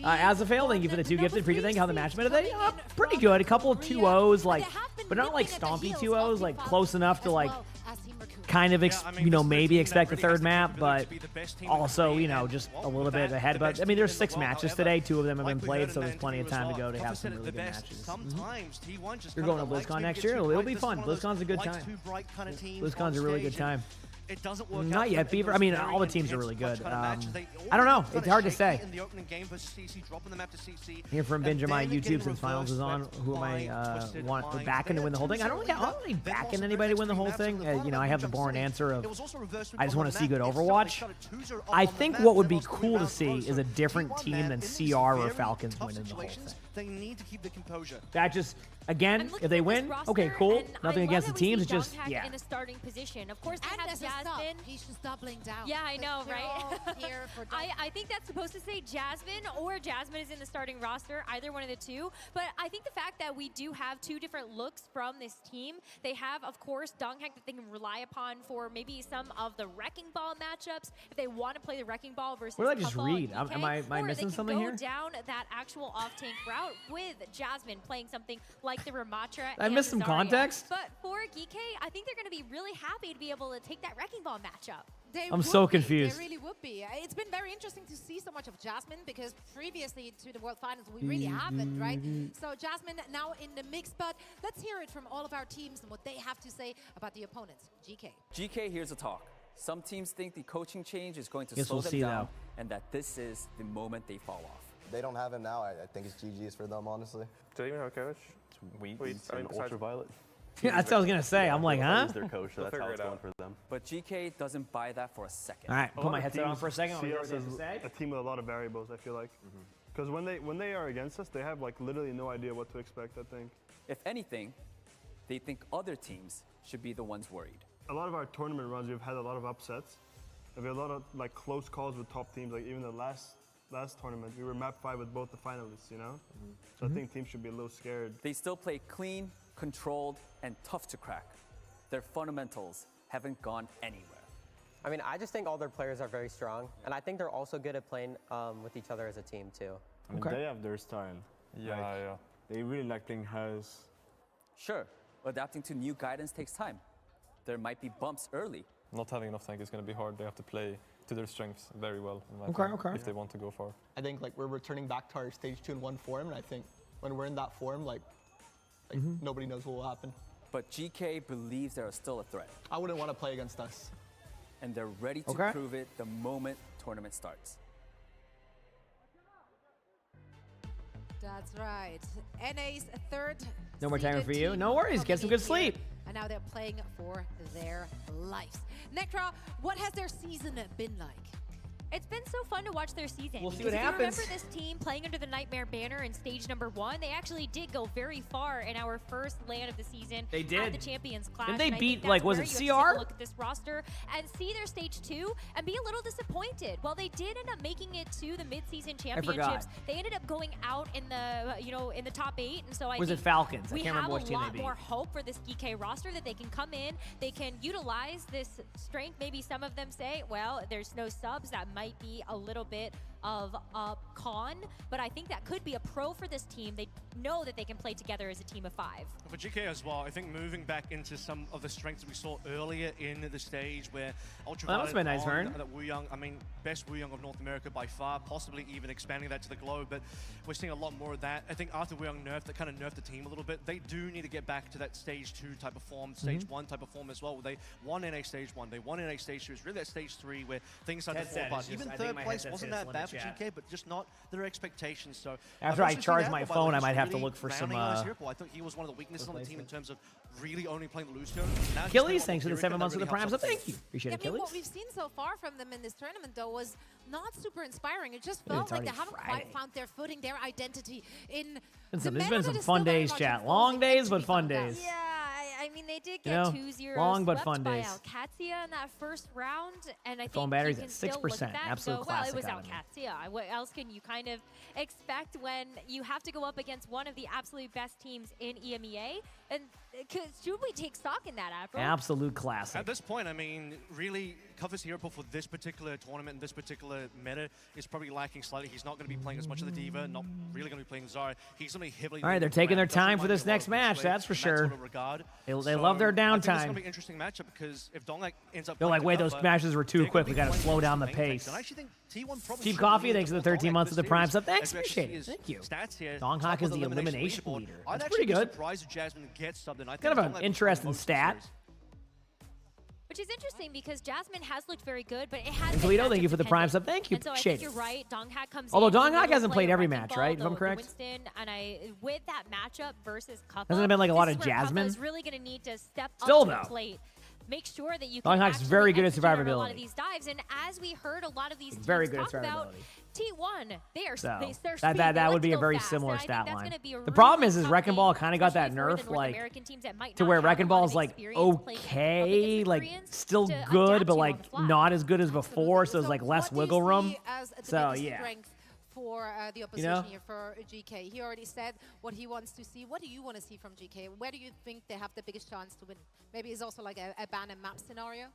As a fail, thank you for the 2 gifted. Appreciate thank you. How the match today? Pretty good. A couple of 2-0s, like, but not like stompy 2-0s, like close enough to like kind of maybe expect the third map, but also just a little bit ahead. But I mean, there's 6 matches today. 2 of them have been played, so there's plenty of time to go to have some really good matches. You're going to BlizzCon next year. It'll be fun. BlizzCon's a good time. BlizzCon's a really good time. It doesn't work Not yet, Beaver. I mean, all the teams are really good. I don't know. It's hard to say. Here from Benjamin, YouTube since finals is on. Who am I backing to win the whole thing? I don't really backing anybody to win the whole thing. I have the boring answer of I just want to see good Overwatch. I think what would be cool to see is a different team than CR or Falcons winning the whole thing. They need to keep the composure. That just, again, if they win, okay, cool. Nothing against the teams. It's just, yeah. In a starting position. Of course, they have Jasmine. He's just doubling down. Yeah, I know, right? Here for I think that's supposed to say Jasmine or Jasmine is in the starting roster, either one of the two. But I think the fact that we do have 2 different looks from this team, they have, of course, Donghack that they can rely upon for maybe some of the Wrecking Ball matchups. If they want to play the Wrecking Ball versus what did I just read? Am I missing something here? Or they can go down that actual off-tank route with Jasmine playing something like the Ramatra. I missed some context. But for Geekay, I think they're going to be really happy to be able to take that Wrecking Ball matchup. I'm so confused. They really would be. It's been very interesting to see so much of Jasmine because previously to the World Finals, we really haven't, right? So Jasmine now in the mix, but let's hear it from all of our teams and what they have to say about the opponents. GK. GK, here's the talk. Some teams think the coaching change is going to slow them down and that this is the moment they fall off. They don't have him now. I think it's GG's for them, honestly. Do they even have a coach? Weeds and Ultraviolet. Yeah, that's what I was gonna say. I'm like, huh? Their coach, so that's how it's going for them. But GK doesn't buy that for a second. All right, put my headset on for a second. CS is a team with a lot of variables, I feel like. Because when they are against us, they have like literally no idea what to expect, I think. If anything, they think other teams should be the ones worried. A lot of our tournament runs, we've had a lot of upsets. We have a lot of like close calls with top teams, like even the last tournament, we were map 5 with both the finalists, So I think teams should be a little scared. They still play clean, controlled, and tough to crack. Their fundamentals haven't gone anywhere. I mean, I just think all their players are very strong, and I think they're also good at playing with each other as a team too. I mean, they have their style. Yeah. They really like playing house. Sure, adapting to new guidance takes time. There might be bumps early. Not having enough tank is going to be hard. They have to play to their strengths very well, in my opinion, if they want to go far. I think like we're returning back to our stage 2 and 1 form, and I think when we're in that form, like nobody knows what will happen. But GK believes they are still a threat. I wouldn't want to play against us. And they're ready to prove it the moment tournament starts. That's right. NA's third. No more time for you. No worries. Get some good sleep. And now they're playing for their lives. Necra, what has their season been like? It's been so fun to watch their season. We'll see what happens. If you remember this team playing under the Nightmare banner in stage number 1, they actually did go very far in our first LAN of the season. They did. At the Champions Clash. Didn't they beat, like, was it CR? Look at this roster and see their stage 2 and be a little disappointed. Well, they did end up making it to the mid-season championships. They ended up going out in the, in the top 8. And so I think it Falcons? We have a lot more hope for this GK roster that they can come in, they can utilize this strength. Maybe some of them say, well, there's no subs. That might be a little bit of a con, but I think that could be a pro for this team. They know that they can play together as a team of 5. For GK as well, I think moving back into some of the strengths that we saw earlier in the stage where Ultraviolet must have been nice, Vern. that Wu Young, I mean, best Wu Young of North America by far, possibly even expanding that to the globe, but we're seeing a lot more of that. I think after Wu Young nerfed, that kind of nerfed the team a little bit. They do need to get back to that stage 2 type of form, stage 1 type of form as well. They won NA stage 1, they won NA stage 2. It's really that stage 3 where things start to fall apart. Even third place wasn't that bad for GK, but just not their expectations. So after I charge my phone, I might have to look for some. I thought he was one of the weaknesses on the team in terms of really only playing the Lucio. Achilles, thanks for the 7 months of the Prime, so thank you. Appreciate it, I mean, Achilles. what we've seen so far from them in this tournament, though, was not super inspiring. It just felt like they haven't quite found their footing, their identity in. There's been some fun days, chat. Long days, but fun days. Yeah, I mean, they did get 2-0 long but swept fun by days. Alcatzia in that first round, and I Phone think battery's you at can still look 6%. at that Absolute and go, well, classic it was out of me. Alcatzia. What else can you kind of expect when you have to go up against one of the absolute best teams in EMEA? And should we take stock in that, Afro? Absolute classic. At this point, I mean, really, Covers hero pool for this particular tournament and this particular meta is probably lacking slightly. He's not going to be playing as much of the D.Va, not really going to be playing Zarya. He's going to be heavily... All right, they're taking their time for this next match, that's for sure. They love their I think it's going downtime. to be an interesting matchup because if Dongak ends up... They're like, wait, those matches were too quick. We got to slow down the playing pace. And I actually think T1 probably Cheap should Coffee, lead thanks for the the 13 months of the Prime sub. series. Thanks, As we actually appreciate it. see Thank you. his stats here, Donghawk top is of the elimination leaderboard. leader. I'd That's actually pretty be good. surprised if Jasmine gets subbed in. I think Kind of Dongak an will interesting most of the stat. series. Which is interesting because Jasmine has looked very good, but it has And been Toledo, thank you for the Prime matchup sub. Thank you. And so I Appreciate think it. you're right. Donghak comes Although in. Donghak He will hasn't play played every Wrecking match, Ball, right? If I'm the correct. Winston, and with that matchup versus Cuffa, Hasn't it been like a lot this of is where Jasmine? Cuffa is really going to need to step Still, up to though. the plate. Make sure that you can Donghawk's actually very good at execute on a lot survivability. of these dives. And as we heard a lot of these teams Very good at talk about, survivability. T1, they're So they're that would be a very similar stat line. The problem is Wrecking Ball kind of got that nerf like to where Wrecking Ball is like okay, like still good, but like not as good as before. So it's like less wiggle room. So yeah. For the opposition here for GK. He already said what he wants to see. What do you want to see from GK? Where do you think they have the biggest chance to win? Maybe it's also like a ban and map scenario?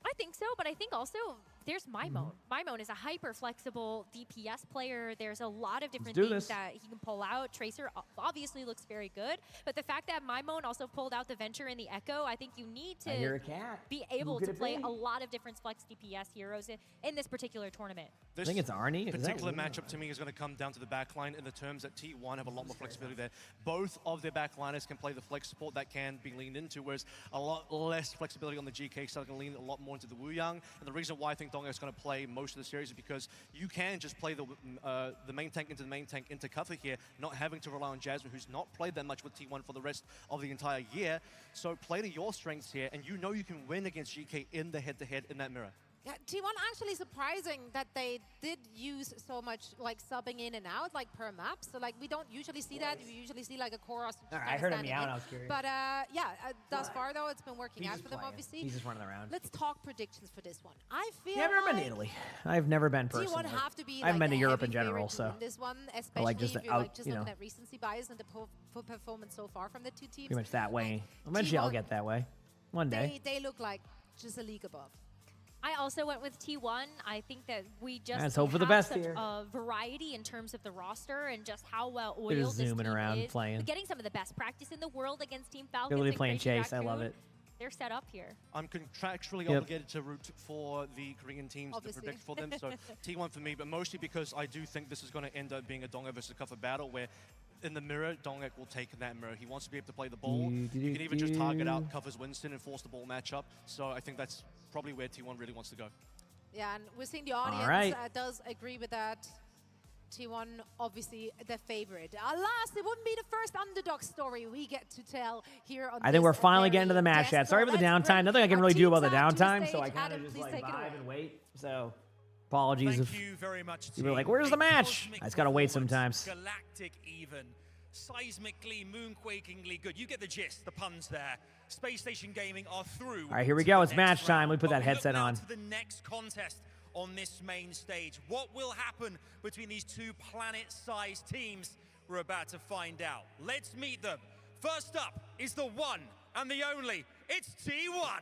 I think so, but I think also there's Mymone. Mymone is a hyper flexible DPS player. There's a lot of different things that he can pull out. Tracer obviously looks very good, but the fact that Mymone also pulled out the Venture and the Echo, I think you need to be able to play a lot of different flex DPS heroes in this particular tournament. I think it's Arnie. Particular matchup to me is going to come down to the backline in the terms that T1 have a lot more flexibility there. Both of their backliners can play the flex support that can be leaned into, whereas a lot less flexibility on the GK side can lean a lot more into the Wu Yang. And the reason why I think Donghak is going to play most of the series is because you can just play the main tank into the main tank into Cuffa here, not having to rely on Jasmine, who's not played that much with T1 for the rest of the entire year. So play to your strengths here, and you know you can win against GK in the head-to-head in that mirror. Yeah, T1 actually surprising that they did use so much like subbing in and out like per map. So like we don't usually see that. We usually see like a core roster. I heard him meow and I was curious. But yeah, thus far though it's been working out for them obviously. He's just running around. Let's talk predictions for this one. I feel Never been to Italy. I've never been T1 personally. have to be I haven't like been to a Europe in heavy general, favorite to so. win this one, especially like just if you're out, like just looking at recency bias and the performance so far from the two teams. Pretty much that way. Eventually I'll get that way. One day. They look like just a league above. I also went with T1. I think that we just Let's hope for the have best such here. a variety in terms of the roster and just how well They're oiled just this zooming team around, is. playing. We're getting some of the best practice in the world against Team Falcons. They're literally and playing Crazy Chase. I love Raccoon. it. They're set up here. I'm contractually Yep. obligated to root for the Korean teams Obviously. to predict for them. So T1 for me, but mostly because I do think this is going to end up being a Donghak versus Cuffa battle where in the mirror, Donghak will take that mirror. He wants to be able to play the ball. You can even just target out Cuffa's Winston and force the ball matchup. So I think that's probably where T1 really wants to go. Yeah, and we're seeing the audience does agree with that. T1, obviously, the favorite. Alas, it wouldn't be the first underdog story we get to tell here on I think we're finally getting to the match chat. Sorry for the downtime. Nothing I can really do about the downtime, so I kind of just like vibe and wait. So apologies if you very much, you were like, where's the match? I just got to wait sometimes. Galactic even. Seismically, moonquakingly good. You get the gist, the puns there. Space Station Gaming are through. All right, here we go. It's match time. We put that headset on. To the next contest on this main stage. What will happen between these two planet-sized teams? We're about to find out. Let's meet them. First up is the one and the only. It's T1.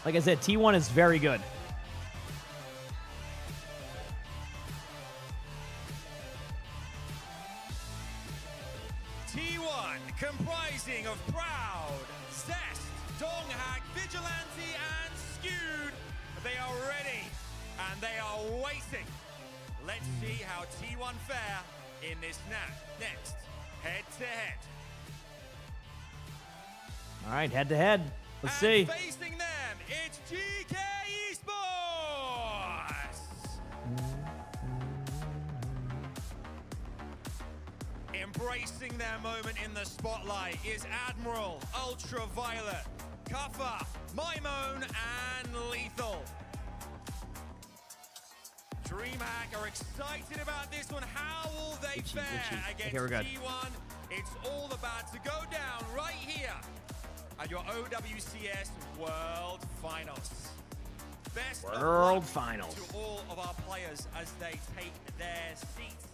Like I said, T1 is very good. and they are waiting. Let's see how T1 fare in this next head-to-head. All right, head-to-head. Let's see. Facing them, it's GK Esports. Embracing their moment in the spotlight is Admiral, Ultraviolet, Kuffer, Mymone, and Lethal. DreamHack are excited about this one. How will they fare against T1? It's all about to go down right here at your OWCS World Finals. Best World Finals. to all of our players as they take their seats.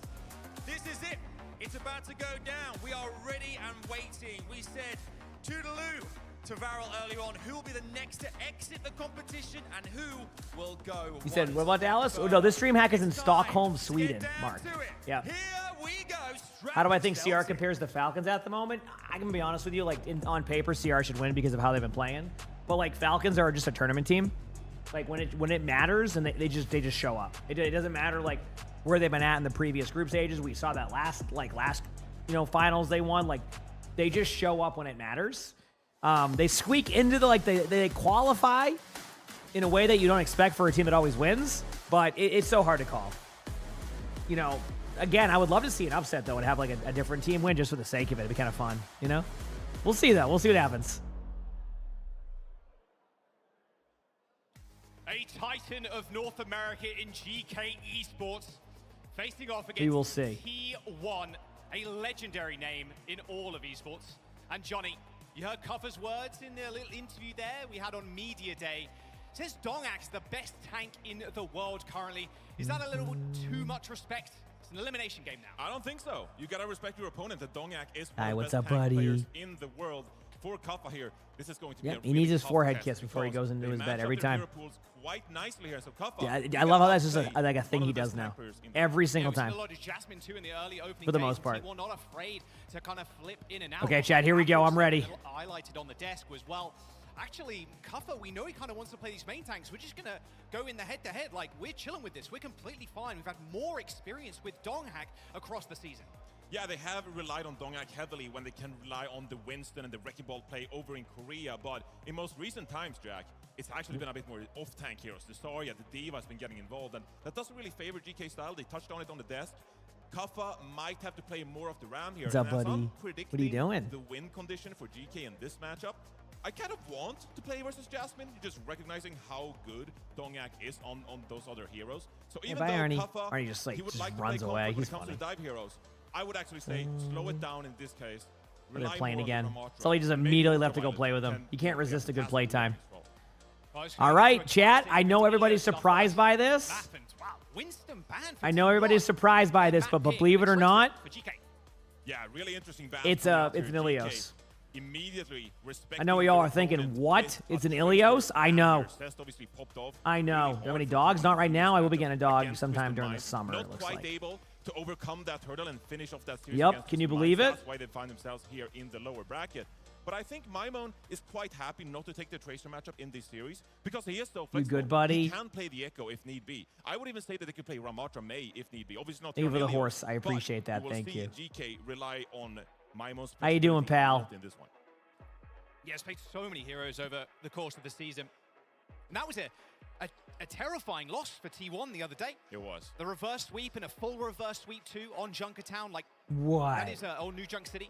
This is it. It's about to go down. We are ready and waiting. We said toodaloo to Varel earlier on. Who will be the next to exit the competition and who will go? You said, what about Dallas? Oh, no, this DreamHack is in Stockholm, Sweden, Mark. Yeah. Here we go. How do I think CR compares to Falcons at the moment? I'm going to be honest with you. Like, on paper, CR should win because of how they've been playing. But, like, Falcons are just a tournament team. Like, when it matters, and they just show up. It doesn't matter, like, where they've been at in the previous group stages. We saw that last finals they won. Like, they just show up when it matters. They squeak into they qualify in a way that you don't expect for a team that always wins, but it's so hard to call. You know, again, I would love to see an upset though and have like a different team win just for the sake of it. It'd be kind of fun, you know? We'll see though. We'll see what happens. A titan of North America in GK Esports facing off against We will see. T1, a legendary name in all of esports. And Johnny, you heard Kuffer's words in the little interview there we had on Media Day. Says DongAk's the best tank in the world currently. Is that a little too much respect? It's an elimination game now. I don't think so. You gotta respect your opponent. The DongAk is one Hi, of what's the up, best tank buddy? players in the world. For Kuffer here, this is going to be a Yep, he really needs his tough forehead test kiss before he because goes into they his match bed up every their time. hero pools quite nicely here. So Kuffer, Yeah, you I love how gotta that's just say, like a thing one he of the does best now. snipers in Every single We've seen time. a lot of Jasmine too in the early opening For the days, most and part. T1 not afraid to kind of flip in and out. Okay, Chad, here we go. I'm ready. Highlighted on the desk was, well, actually, Kuffer, we know he kind of wants to play these main tanks. We're just going to go in the head-to-head. Like, we're chilling with this. We're completely fine. We've had more experience with DongAk across the season. Yeah, they have relied on DongAk heavily when they can rely on the Winston and the Wrecking Ball play over in Korea. But in most recent times, Jack, it's actually been a bit more off-tank heroes. The Zarya, the D.Va has been getting involved, and that doesn't really favor GK style. They touched on it on the desk. Kuffer might have to play more of the Ram here. What's up, And as buddy? I'm What are you predicting doing? the win condition for GK in this matchup, I kind of want to play versus Jasmine, just recognizing how good DongAk is on those other heroes. So even bye, though Arnie. Kuffer, Arnie just, like, he would just like to runs play away. comfort when He's it comes to funny. dive heroes, I would actually say slow it down in this case. Look at Rely it playing more on again. the Ramatra. So he just Maybe immediately Ultraviolet left to go play with him. can You can't resist a good play time. Well, All right, chat. I know everybody's surprised by this. Wow, Winston banned for I know everybody's surprised by this, but believe it or not, for GK. Yeah, really interesting ban it's from an GK. Ilios. Immediately I know what y'all are thinking. What? It's an Ilios? I know. Obviously popped off. I know. Do you have any dogs? Not right now. I will be getting a dog sometime during the summer, it Not looks quite like. able to overcome that hurdle and finish off that series. Yep, against can you Smite. believe it? That's why they find themselves here in the lower bracket. But I think Mymone is quite happy not to take the Tracer matchup in this series because he is so flexible. You good, buddy? He can play the Echo if need be. I would even say that they could play Ramatra May if need be. Obviously not. Thank you for the Ilios, horse. I but appreciate that. will Thank see you. GK rely on Mymone's How you doing, flexibility a pal? lot in this one. Yeah, it's played so many heroes over the course of the season. And that was a terrifying loss for T1 the other day. It was. The reverse sweep and a full reverse sweep too on Junkertown. Like, What? that is New Junk City.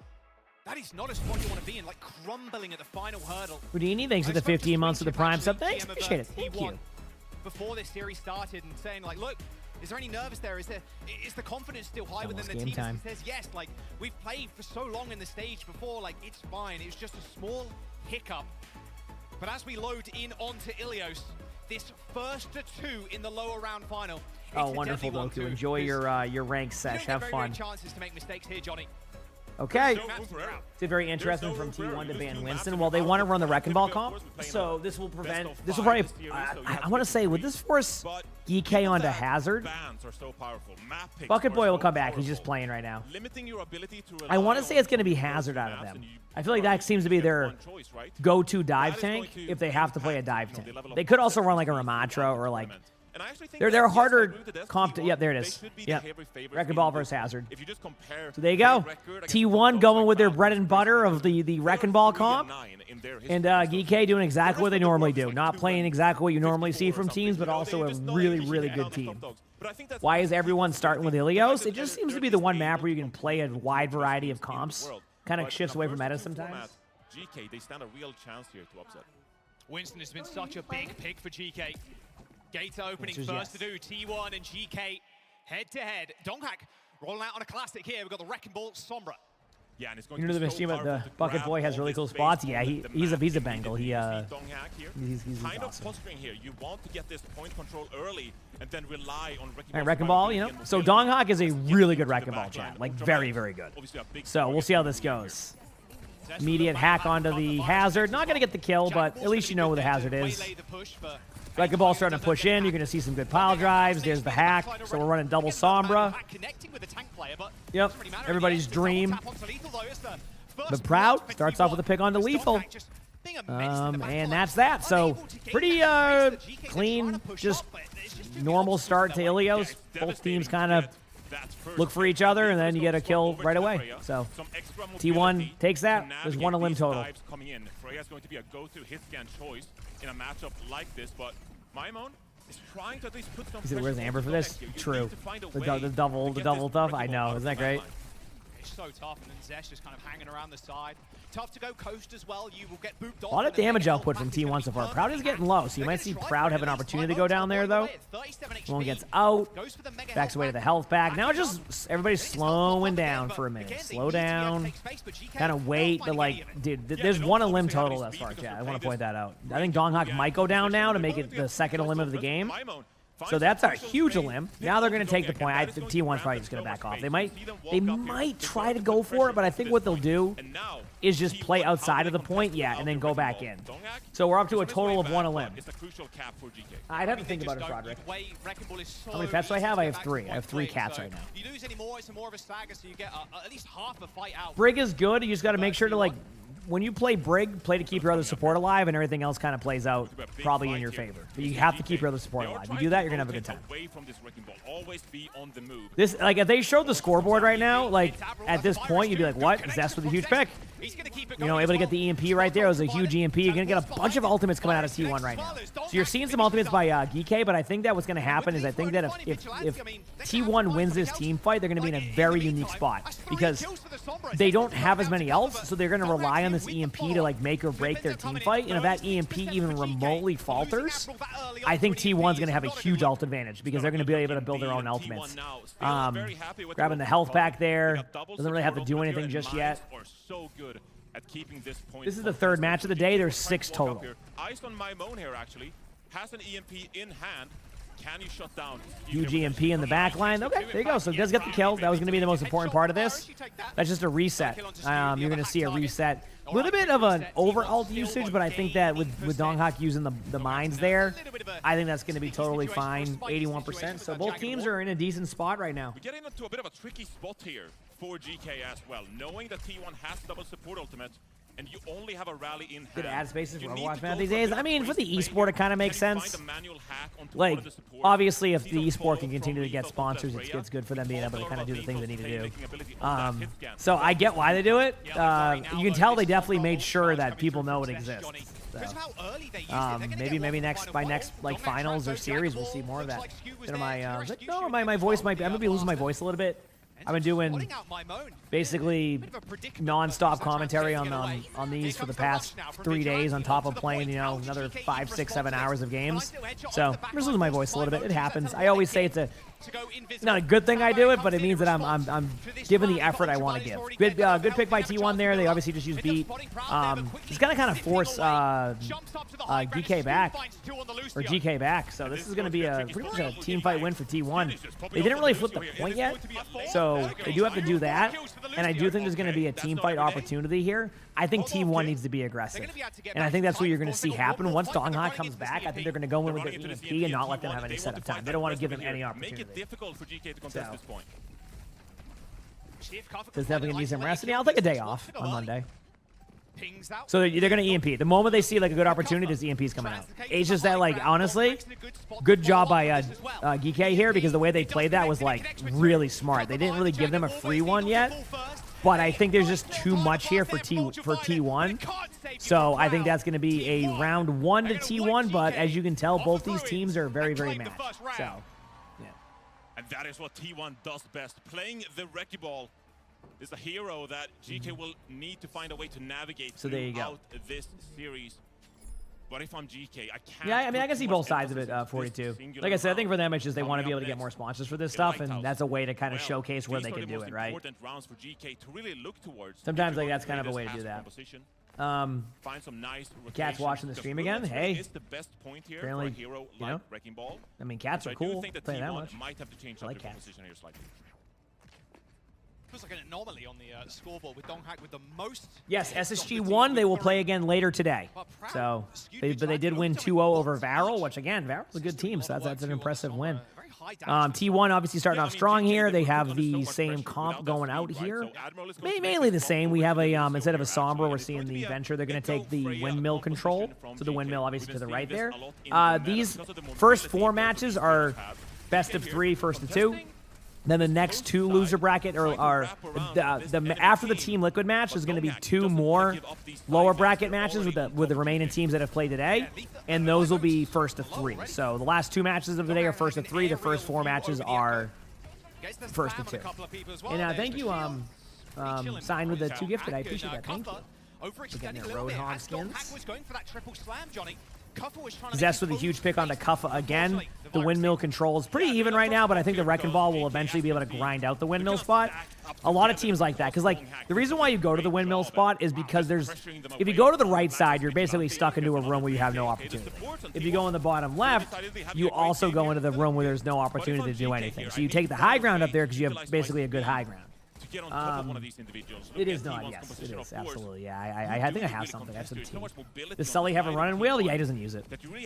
That is not a spot you want to be in, like crumbling at the final hurdle. Houdini, thanks for the 15 months of the Prime sub. Thanks, GM of, appreciate it. Thank T1 you. Before this series started and saying like, look, is there any nervous there? Is the confidence still high within Almost the game team? time. He says yes. Like, we've played for so long in the stage before. Like, it's fine. It was just a small hiccup. But as we load in onto Ilios, this first to two in the lower round final. Oh, it's a wonderful, deadly one Doku. too, Enjoy because your rank you sesh. don't get Have very fun. many chances to make mistakes here, Johnny. Okay. There's no room for error. It's very interesting from T1 to ban Winston. Well, they want to run the Wrecking Ball comp, so this will prevent. This will probably. I want to say, would this force GK onto Hazard? Bans are so powerful. Map picks Bucket are Boy will so come back. He's powerful. just playing right now. Limiting your ability to I want to rely say it's on going to be those Hazard out of maps them. and you I feel like that seems to be their one choice, right? go-to dive That is tank going to if they have to play a dive impact, tank. the level of They could also success run like a between Ramatra or like And I actually think They're that, harder yes, I agree with this. comp. T1, Yep, there it they is. should be the Yep. heavy favorites Wrecking in Ball the versus group. Hazard. If you just compare So there you their go. record against T1 going with their bread and butter of the Wrecking Ball comp. And GK doing exactly what they normally do. Not playing exactly what you normally see from teams, but also a really, really good team. Why is everyone starting with Ilios? It just seems to be the one map where you can play a wide variety of comps. Kind of shifts away from meta sometimes. GK, they stand a real chance here to upset. Winston has been such a big pick for GK. Gates opening Answers first yes. to do. T1 and GK head to head. Donghak rolling out on a classic here. We've got the Wrecking Ball Sombra. Yeah, and it's going You to know be the so team at the powerful to Bucket grab Boy has all really this cool space spots. for Yeah, the he's a match Bengal. immediately. He's Kind of awesome. posturing here. You want to get this point control early and then rely on Wrecking All right, Ball's Wrecking Ball, fighting you know. again So with Donghak is a really good the Wrecking Ball back chat. line. Like, Ultra very, Light, very good. obviously a big So we'll see how this goes. Immediate hack onto the Hazard. Not going to get the kill, but at least you know where the Hazard is. Wrecking Ball starting to push in. You're going to see some good pile drives. There's the hack. So we're running double Sombra. Yep, everybody's dream. But Proud starts off with a pick onto Lethal. And that's that. So pretty clean, just normal start to Ilios. Both teams kind of look for each other, and then you get a kill right away. So T1 takes that. There's one elim total. Coming in. Freya's going to be a go-to hit scan choice in a matchup like this, but Maimon is trying to at least put some Is it pressure where's on Amber the for this? Donghak here. You True. need to find a The way double to get stuff. this I Wrecking know. Ball Isn't that out of great? the It's so tough, and then Zesh just kind of hanging around the side. Tough to go coast as well. You will get booped A off. lot of damage output from T1 so far. Proud is getting low, so you might see Proud have an opportunity to go down there, though. One gets out, backs away to the health pack. Now just everybody's slowing down for a minute. Slow down, kind of wait. But, like, dude, there's one elim total thus far, chat. I want to point that out. I think Donghak might go down now to make it the second elim of the game. So that's a huge elim. Now they're going to take the point. I think T1's probably just going to back off. They might try to go for it, but I think what they'll do is just play outside of the point, and then go back in. So we're up to a total of one elim. I'd have to think about it, Roderick. How many pets do I have? I have 3. I have 3 cats right now. You lose any more, it's more of a stagger, so you get at least half a fight out. Brig is good. You just got to make sure to, like, when you play Brig, play to keep your other support alive, and everything else kind of plays out probably in your favor. But you have to keep your other support alive. You do that, you're gonna have a good time. This, like, if they showed the scoreboard right now, like, at this point, you'd be like, what? Zest with a huge pick. You know, able to get the EMP right there. It was a huge EMP. You're gonna get a bunch of ultimates coming out of T1 right now. So you're seeing some ultimates by GK, but I think that what's gonna happen is I think that if T1 wins this team fight, they're gonna be in a very unique spot because they don't have as many elves, so they're gonna rely on this EMP to, like, make or break their team fight. And if that EMP even remotely falters, I think T1's gonna have a huge ult advantage because they're gonna be able to build their own ultimates. Grabbing the health pack there, doesn't really have to do anything just yet. This is the third match of the day. There's 6 total. Eyes on Maimon here, actually. Has an EMP in hand. Can you shut down? Huge EMP in the back line. Okay, there you go. So it does get the kill. That was going to be the most important part of this. That's just a reset. You're going to see a reset. A little bit of an over ult usage, but I think that with Donghak using the mines there, I think that's going to be totally fine. 81%. So both teams are in a decent spot right now. We're getting into a bit of a tricky spot here for GK as well, knowing that T1 has double support ultimate. And you only have a rally in hand. Good ad spaces for Overwatch man these days. I mean, for the esport, it kind of makes sense. Like, obviously, if the esport can continue to get sponsors, it's good for them being able to kind of do the things they need to do. So I get why they do it. You can tell they definitely made sure that people know it exists. So, maybe next like finals or series, we'll see more of that. No, my voice might be. I'm gonna be losing my voice a little bit. I've been doing basically non-stop commentary on these for the past 3 days on top of playing, you know, another 5, 6, 7 hours of games. So I'm just losing my voice a little bit. It happens. I always say it's not a good thing I do it, but it means that I'm giving the effort I want to give. Good pick by T1 there. They obviously just used beat. It's gonna kind of force DK back or GK back. So this is gonna be pretty much a team fight win for T1. They didn't really flip the point yet, so they do have to do that. And I do think there's gonna be a team fight opportunity here. I think T1 needs to be aggressive, and I think that's what you're gonna see happen once Donghak comes back. I think they're gonna go in with their EMP and not let them have any setup time. They don't want to give them any opportunity. Difficult for GK to contest this point. There's definitely gonna need some rest. Yeah, I'll take a day off on Monday. So they're going to EMP. The moment they see like a good opportunity, there's EMPs coming out. It's just that, like, honestly, good job by GK here, because the way they played that was like really smart. They didn't really give them a free one yet, but I think there's just too much here for T1. So I think that's going to be a round 1 to T1. But as you can tell, both these teams are very, very matched. So yeah. And that is what T1 does best. Playing the Wrecking Ball is a hero that GK will need to find a way to navigate throughout this series. But if I'm GK, I can't. Yeah, I mean, I can see both sides of it, 42. Like I said, I think for them, it's just they want to be able to get more sponsors for this stuff, and that's a way to kind of showcase where they can do it, right? Sometimes, like, that's kind of a way to do that. Cat's watching the stream again. Hey, apparently, you know, I mean, cats are cool. Playing that much. I like cats. Feels like an anomaly on the scoreboard with Donghak with the most. Yes, SSG won. They will play again later today. So, but they did win 2-0 over Varel, which again, Varel's a good team, so that's an impressive win. T1 obviously starting off strong here. They have the same comp going out here. Mainly the same. We have a, instead of a Sombra, we're seeing the Venture. They're going to take the windmill control. So the windmill obviously to the right there. These first 4 matches are best of 3, first of 2. Then the next 2 loser bracket are after the Team Liquid match is going to be 2 more lower bracket matches with the remaining teams that have played today, and those will be first to 3. So the last 2 matches of the day are first to 3. The first 4 matches are first to 2. And thank you, signed with the 2 gifted. I appreciate that. Thank you. We're getting their Roadhog skins. Zest with a huge pick on the Kuffa again. The windmill control is pretty even right now, but I think the Wrecking Ball will eventually be able to grind out the windmill spot. A lot of teams like that, because like the reason why you go to the windmill spot is because if you go to the right side, you're basically stuck into a room where you have no opportunity. If you go in the bottom left, you also go into the room where there's no opportunity to do anything. So you take the high ground up there because you have basically a good high ground. It is not, yes, it is, absolutely, yeah. I think I have something. I have some tea. Does Sully have a running wheel? Yeah, he doesn't use it.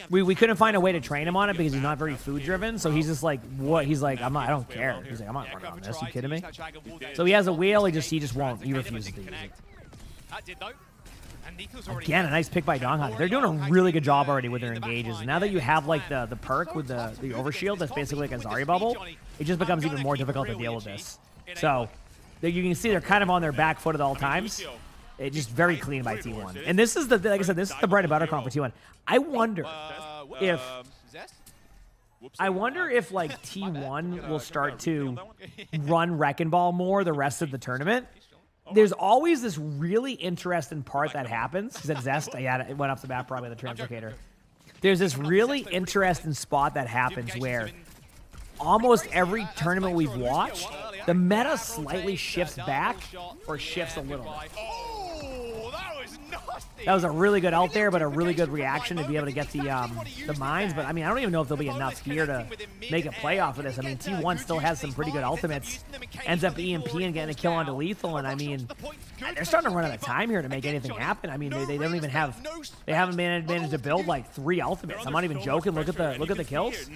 We couldn't find a way to train him on it because he's not very food driven, so he's just like, what? He's like, I don't care. He's like, I'm not running on this, you kidding me? So he has a wheel, he just won't, he refuses to use it. Again, a nice pick by Donghak. They're doing a really good job already with their engages. And now that you have like the perk with the overshield, that's basically like a Zarya bubble, it just becomes even more difficult to deal with this. So you can see they're kind of on their back foot at all times. It's just very clean by T1. And this is like I said, this is the bread and butter comp for T1. I wonder if like T1 will start to run Wrecking Ball more the rest of the tournament. There's always this really interesting part that happens. Is that Zest? Yeah, it went off the map probably the translocator. There's this really interesting spot that happens where almost every tournament we've watched, the meta slightly shifts back or shifts a little bit. That was a really good out there, but a really good reaction to be able to get the mines. But I mean, I don't even know if there'll be enough here to make a play off of this. I mean, T1 still has some pretty good ultimates. Ends up EMP and getting a kill onto Lethal, and I mean, they're starting to run out of time here to make anything happen. I mean, they don't even have, they haven't managed to build like 3 ultimates. I'm not even joking. Look at the kills.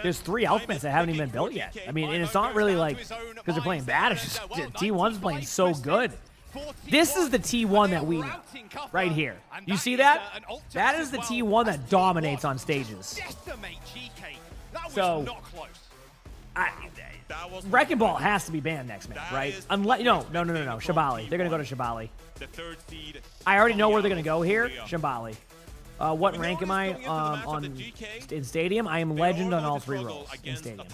There's 3 ultimates that haven't even been built yet. I mean, and it's not really like because they're playing bad. It's just T1's playing so good. This is the T1 that we know, right here. You see that? That is the T1 that dominates on stages. So, Wrecking Ball has to be banned next match, right? Unless no, Shabali. They're gonna go to Shabali. I already know where they're gonna go here. Shabali. What rank am I in Stadium? I am Legend on all 3 roles in Stadium.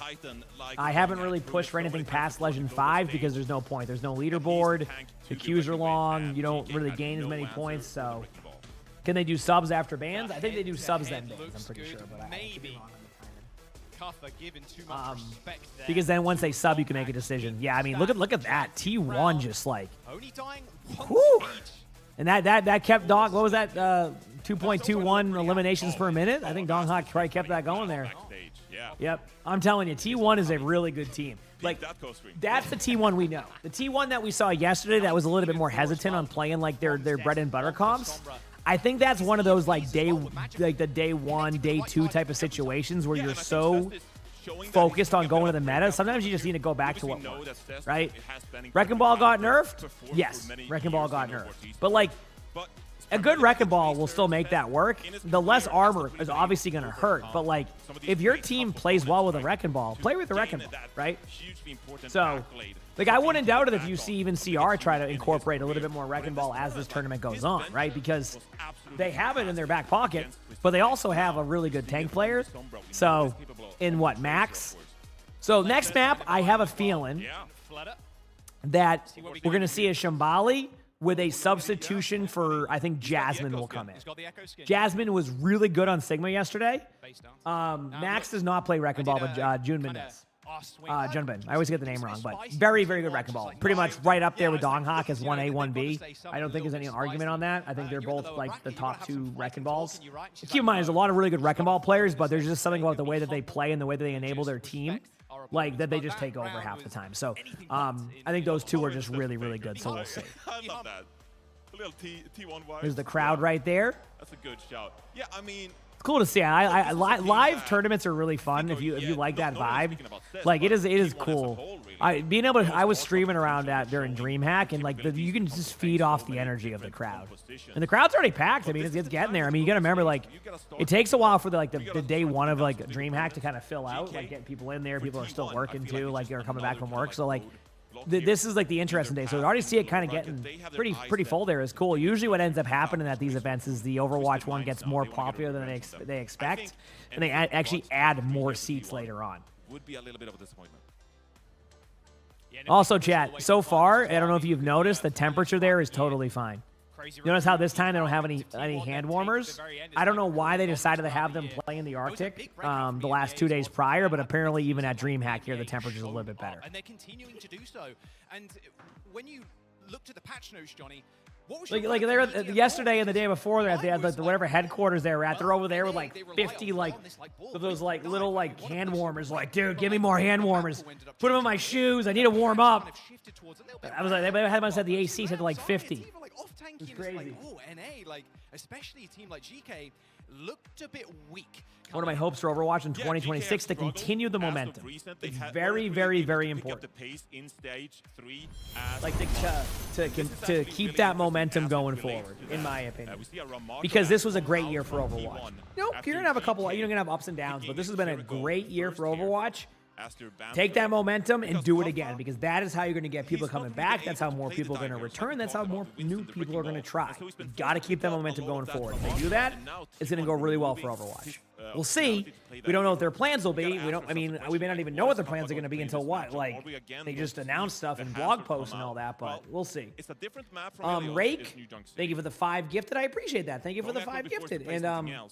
I haven't really pushed for anything past Legend 5 because there's no point. There's no leaderboard. The queues are long. You don't really gain as many points. So, can they do subs after bans? I think they do subs then bans. I'm pretty sure, but because then once they sub, you can make a decision. Yeah, I mean, look at that T1 just like, whoo. And that kept Dog. What was that? 2.21 eliminations per minute. I think Donghak probably kept that going there. Yep. I'm telling you, T1 is a really good team. Like, that's the T1 we know. The T1 that we saw yesterday that was a little bit more hesitant on playing like their bread and butter comps. I think that's one of those like the day 1, day 2 type of situations where you're so focused on going to the meta. Sometimes you just need to go back to what works, right? Wrecking Ball got nerfed? Yes, Wrecking Ball got nerfed. But like, But a good Wrecking Ball will still make that work. The less armor is obviously going to hurt, but like if your team plays well with a Wrecking Ball, play with the Wrecking Ball, right? So, like I wouldn't doubt it if you see even CR try to incorporate a little bit more Wrecking Ball as this tournament goes on, right? Because they have it in their back pocket, but they also have a really good tank player. So, in what, Max? So next map, I have a feeling that we're going to see a Shambali with a substitution for, I think Jasmine will come in. Jasmine was really good on Sigma yesterday. Max does not play Wrecking Ball, but Junbin does. Junbin. I always get the name wrong, but very, very good Wrecking Ball. Pretty much right up there with Donghawk as 1A, 1B. I don't think there's any argument on that. I think they're both like the top 2 Wrecking Balls. Keep in mind, there's a lot of really good Wrecking Ball players, but there's just something about the way that they play and the way that they enable their team, like that they just take over half the time. So I think those two are just really, really good. So we'll see. I love that. A little T1 wise. There's the crowd right there. That's a good shout. Yeah, I mean, it's cool to see. Live tournaments are really fun if you like that vibe. Like it is cool. Being able to, I was streaming around during DreamHack, and like you can just feed off the energy of the crowd. And the crowd's already packed. I mean, it's getting there. I mean, you got to remember, like it takes a while for the day one of like DreamHack to kind of fill out, like getting people in there. People are still working too, like they're coming back from work. So like this is like the interesting day. So we already see it kind of getting pretty full there. Is cool. Usually what ends up happening at these events is the Overwatch one gets more popular than they expect, and they actually add more seats later on. Would be a little bit of a disappointment. Also, chat, so far, I don't know if you've noticed, the temperature there is totally fine. Notice how this time they don't have any hand warmers? I don't know why they decided to have them play in the Arctic the last 2 days prior, but apparently even at DreamHack here, the temperature's a little bit better. And they're continuing to do so. And when you looked at the patch notes, Johnny, like they're yesterday and the day before, they had like whatever headquarters they were at. They're over there with like 50 like those like little like hand warmers. Like, dude, give me more hand warmers. Put them in my shoes. I need to warm up. I was like, they had myself the AC set to like 50. It's crazy. Like, oh, NA, like especially a team like GK looked a bit weak. One of my hopes for Overwatch in 2026 to continue the momentum. It's very, very, very important. Like to keep that momentum going forward, in my opinion. Because this was a great year for Overwatch. Nope, you're gonna have a couple. You're gonna have ups and downs, but this has been a great year for Overwatch. Take that momentum and do it again, because that is how you're going to get people coming back. That's how more people are going to return. That's how more new people are going to try. You got to keep that momentum going forward. If they do that, it's going to go really well for Overwatch. We'll see. We don't know what their plans will be. I mean, we may not even know what their plans are going to be until what? Like, they just announced stuff in blog posts and all that, but we'll see. Rake, thank you for the 5 gifted. I appreciate that. Thank you for the 5 gifted. And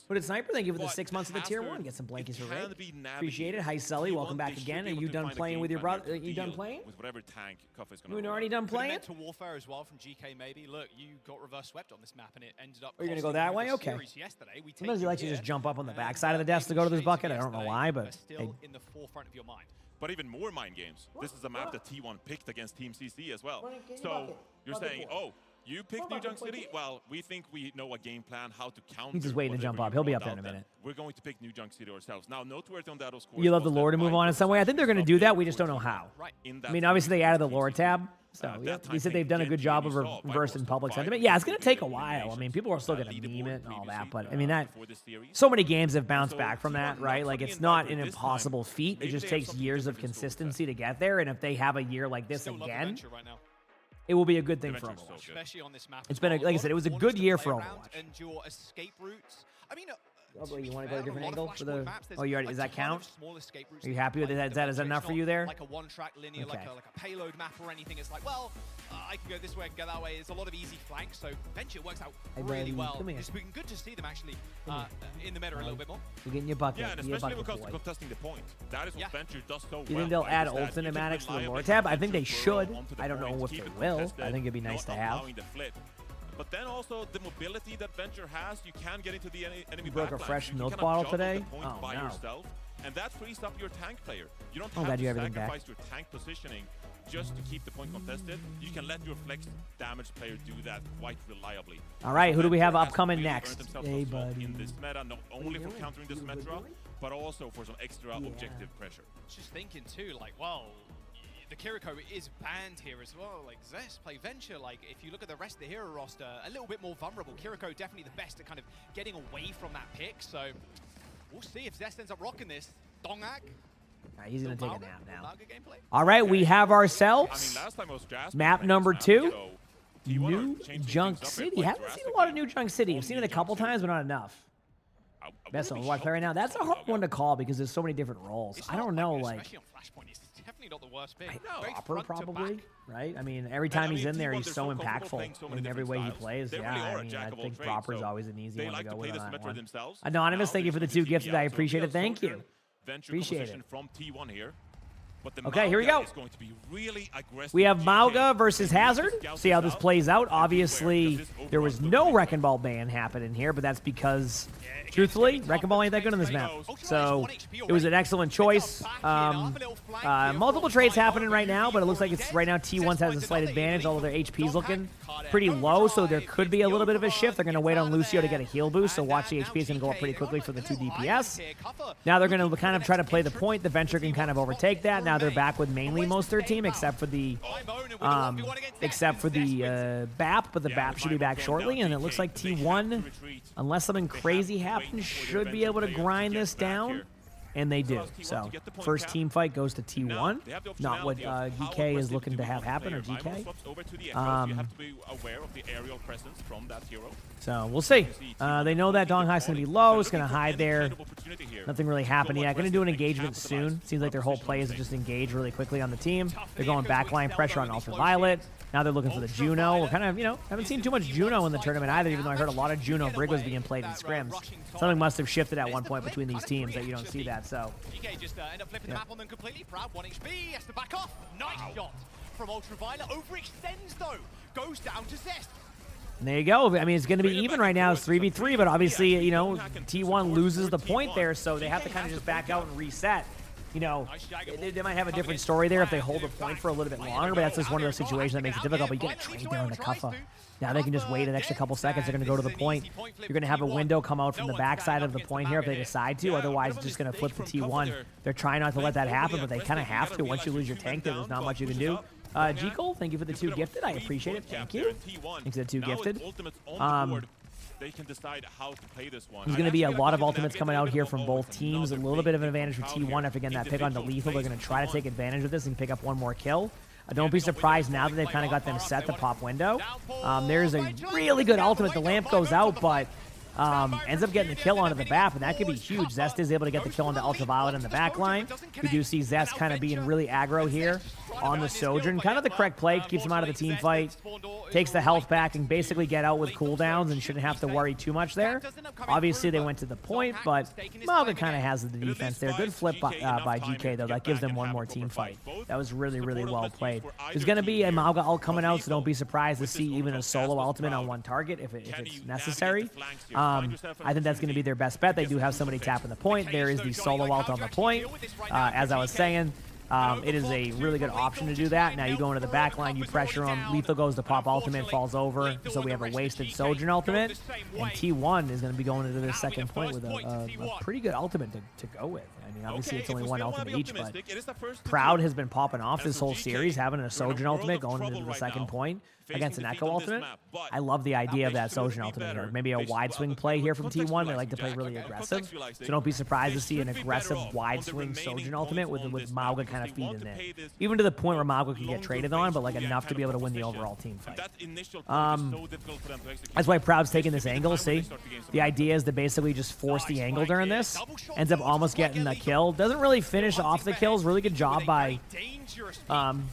what did Sniper? Thank you for the 6 months of the tier 1. Get some blankies for Rake. Appreciate it. Hi, Sully. Welcome back again. Are you done playing with your brother? Are you done playing? With whatever tank Cuff is going to. You already done playing? To warfare as well from GK maybe. Look, you got reverse swept on this map and it ended up. Are you going to go that way? Okay. Sometimes he likes to just jump up on the backside of the desk to go to this bucket. I don't know why, but still in the forefront of your mind. But even more mind games. This is a map that T1 picked against Team CC as well. So you're saying, oh, you picked New Junk City? Well, we think we know a game plan, how to counter. He's just waiting to jump up. He'll be up there in a minute. We're going to pick New Junk City ourselves. Now, noteworthy on that, of course. You love the lore to move on in some way? I think they're going to do that. We just don't know how. I mean, obviously, they added the lore tab. So, yeah, he said they've done a good job of reversing public sentiment. Yeah, it's going to take a while. I mean, people are still going to meme it and all that. But, I mean, so many games have bounced back from that, right? Like, it's not an impossible feat. It just takes years of consistency to get there. And if they have a year like this again, it will be a good thing for Overwatch. It's been, like I said, it was a good year for Overwatch. And your escape routes. I mean, oh, you want to go a different angle for the? Oh, you already? Does that count? Are you happy with that? Is that enough for you there? Like a one-track linear, like a payload map or anything. It's like, well, I can go this way, I can go that way. There's a lot of easy flanks, so Venture works out really well. It's been good to see them actually in the meta a little bit more. You're getting your bucket. Yeah, and especially when it comes to contesting the point. That is what Venture does so well. You think they'll add ult cinematics to the lore tab? I think they should. I don't know if they will. I think it'd be nice to have. But then also the mobility that Venture has, you can get into the enemy. You broke a fresh milk bottle today? Oh, by yourself, and that frees up your tank player. You don't have to you sacrifice your tank positioning just to keep the point contested. You can let your flex damage player do that quite reliably. All right, who do we have upcoming next? Hey, buddy. In this meta, not only for countering this Metro, but also for some extra objective pressure. Just thinking too, like, well, the Kiriko is banned here as well. Like, Zest play Venture. Like, if you look at the rest of the hero roster, a little bit more vulnerable. Kiriko definitely the best at kind of getting away from that pick. So we'll see if Zest ends up rocking this. Dongak. He's going to take a nap now. All right, we have ourselves map number 2, New Junk City. Haven't seen a lot of New Junk City. I've seen it a couple times, but not enough. Best Overwatch player right now. That's a hard one to call because there's so many different roles. I don't know, like, Definitely not the worst pick. Hopper probably, right? I mean, every time he's in there, he's so impactful in every way he plays. Yeah, I mean, I think Proper's always an easy one to go with on that one. Anonymous, thank you for the 2 gifted. I appreciate it. Thank you. Appreciate it. Okay, here we go. We have Mauga versus Hazard. See how this plays out. Obviously, there was no Wrecking Ball ban happening here, but that's because, truthfully, Wrecking Ball ain't that good on this map. So it was an excellent choice. Multiple trades happening right now, but it looks like it's right now T1 has a slight advantage, although their HP's looking pretty low, so there could be a little bit of a shift. They're going to wait on Lucio to get a heal boost, so watch the HP is going to go up pretty quickly for the 2 DPS. Now they're going to kind of try to play the point. The Venture can kind of overtake that. Now they're back with mainly most of their team, except for the BAP, but the BAP should be back shortly, and it looks like T1, unless something crazy happens, should be able to grind this down. And they do. So, first team fight goes to T1. Not what DK is looking to have happen, or GK. So, we'll see. They know that Donghai's going to be low. It's going to hide there. Nothing really happened yet. Going to do an engagement soon. Seems like their whole play is to just engage really quickly on the team. They're going backline pressure on Ultraviolet. Now they're looking for the Juno. We're kind of, haven't seen too much Juno in the tournament either, even though I heard a lot of Juno Brig was being played in scrims. Something must have shifted at one point between these teams that you don't see that, so. DK just end up flipping the map on them completely. Proud 1 HP, has to back off. Nice shot from Ultraviolet. Overextends though. Goes down to Zest. And there you go. I mean, it's going to be even right now. It's 3v3, but obviously, T1 loses the point there, so they have to kind of just back out and reset. They might have a different story there if they hold the point for a little bit longer, but that's just one of those situations that makes it difficult. But you get a trade there on the Kuffa. Now they can just wait an extra couple seconds. They're going to go to the point. You're going to have a window come out from the backside of the point here if they decide to. Otherwise, it's just going to flip to T1. They're trying not to let that happen, but they kind of have to. Once you lose your tank, there's not much you can do. G-Cole, thank you for the 2 gifted. I appreciate it. Thank you. Thanks for the 2 gifted. They can decide how to play this one. There's going to be a lot of ultimates coming out here from both teams. A little bit of an advantage for T1 after getting that pick onto Lethal. They're going to try to take advantage of this and pick up one more kill. Don't be surprised now that they've kind of got them set to pop window. There's a really good ultimate. The lamp goes out, but ends up getting the kill onto the BAP, and that could be huge. Zest is able to get the kill onto Ultraviolet in the back line. We do see Zest kind of being really aggro here on the Sojourn. Kind of the correct play, keeps him out of the team fight, takes the health back, and basically get out with cooldowns and shouldn't have to worry too much there. Obviously, they went to the point, but Mauga kind of has the defense there. Good flip by GK, though. That gives them one more team fight. That was really, really well played. There's going to be a Mauga ult coming out, so don't be surprised to see even a solo ultimate on one target if it's necessary. I think that's going to be their best bet. They do have somebody tapping the point. There is the solo ult on the point. As I was saying, it is a really good option to do that. Now you go into the back line, you pressure him. Lethal goes to pop ultimate, falls over. So we have a wasted Sojourn ultimate. And T1 is going to be going into this second point with a pretty good ultimate to go with. I mean, obviously it's only one ultimate each, but Proud has been popping off this whole series, having a Sojourn ultimate going into the second point against an Echo ultimate. I love the idea of that Sojourn ultimate here. Maybe a wide swing play here from T1. They like to play really aggressive. So don't be surprised to see an aggressive wide swing Sojourn ultimate with Mauga kind of feeding in. Even to the point where Mauga can get traded on, but like enough to be able to win the overall team fight. That's why Proud's taking this angle, see? The idea is to basically just force the angle during this. Ends up almost getting a kill. Doesn't really finish off the kills. Really good job by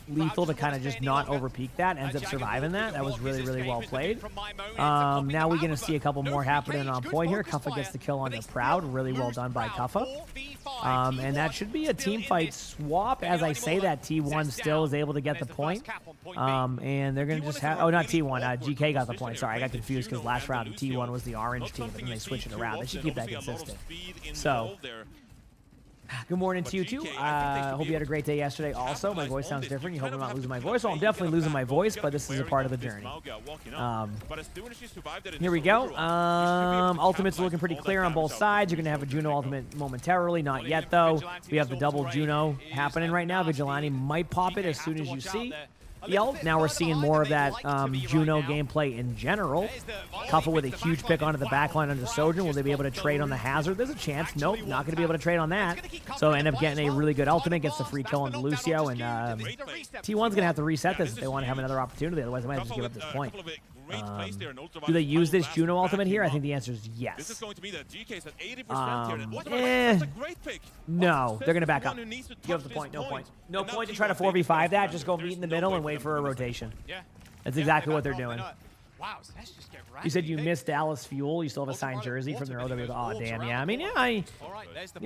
Lethal to kind of just not overpeak that. Ends up surviving that. That was really, really well played. Now we're going to see a couple more happening on point here. Kuffa gets the kill on the Proud. Really well done by Kuffa. And that should be a team fight swap. As I say that, T1 still is able to get the point. And they're going to just have... Oh, not T1. GK got the point. Sorry, I got confused because last round T1 was the orange team, and then they switch it around. They should keep that consistent. So... Good morning to you, too. Hope you had a great day yesterday also. My voice sounds different. You hope I'm not losing my voice. Well, I'm definitely losing my voice, but this is a part of the journey. Here we go. Ultimate's looking pretty clear on both sides. You're going to have a Juno ultimate momentarily. Not yet, though. We have the double Juno happening right now. Vigilante might pop it as soon as you see the ult. Now we're seeing more of that Juno gameplay in general. Coupled with a huge pick onto the backline under Sojourn. Will they be able to trade on the hazard? There's a chance. Nope, not going to be able to trade on that. So end up getting a really good ultimate. Gets the free kill on Lucio. And T1's going to have to reset this if they want to have another opportunity. Otherwise, they might just give up this point. Do they use this Juno ultimate here? I think the answer is yes. No, they're going to back up. Give up the point. No point. No point to try to 4v5 that. Just go meet in the middle and wait for a rotation. That's exactly what they're doing. Wow, let's just get right. You said you missed Dallas Fuel. You still have a signed jersey from their OWCS. Oh, damn, yeah. I mean, yeah, you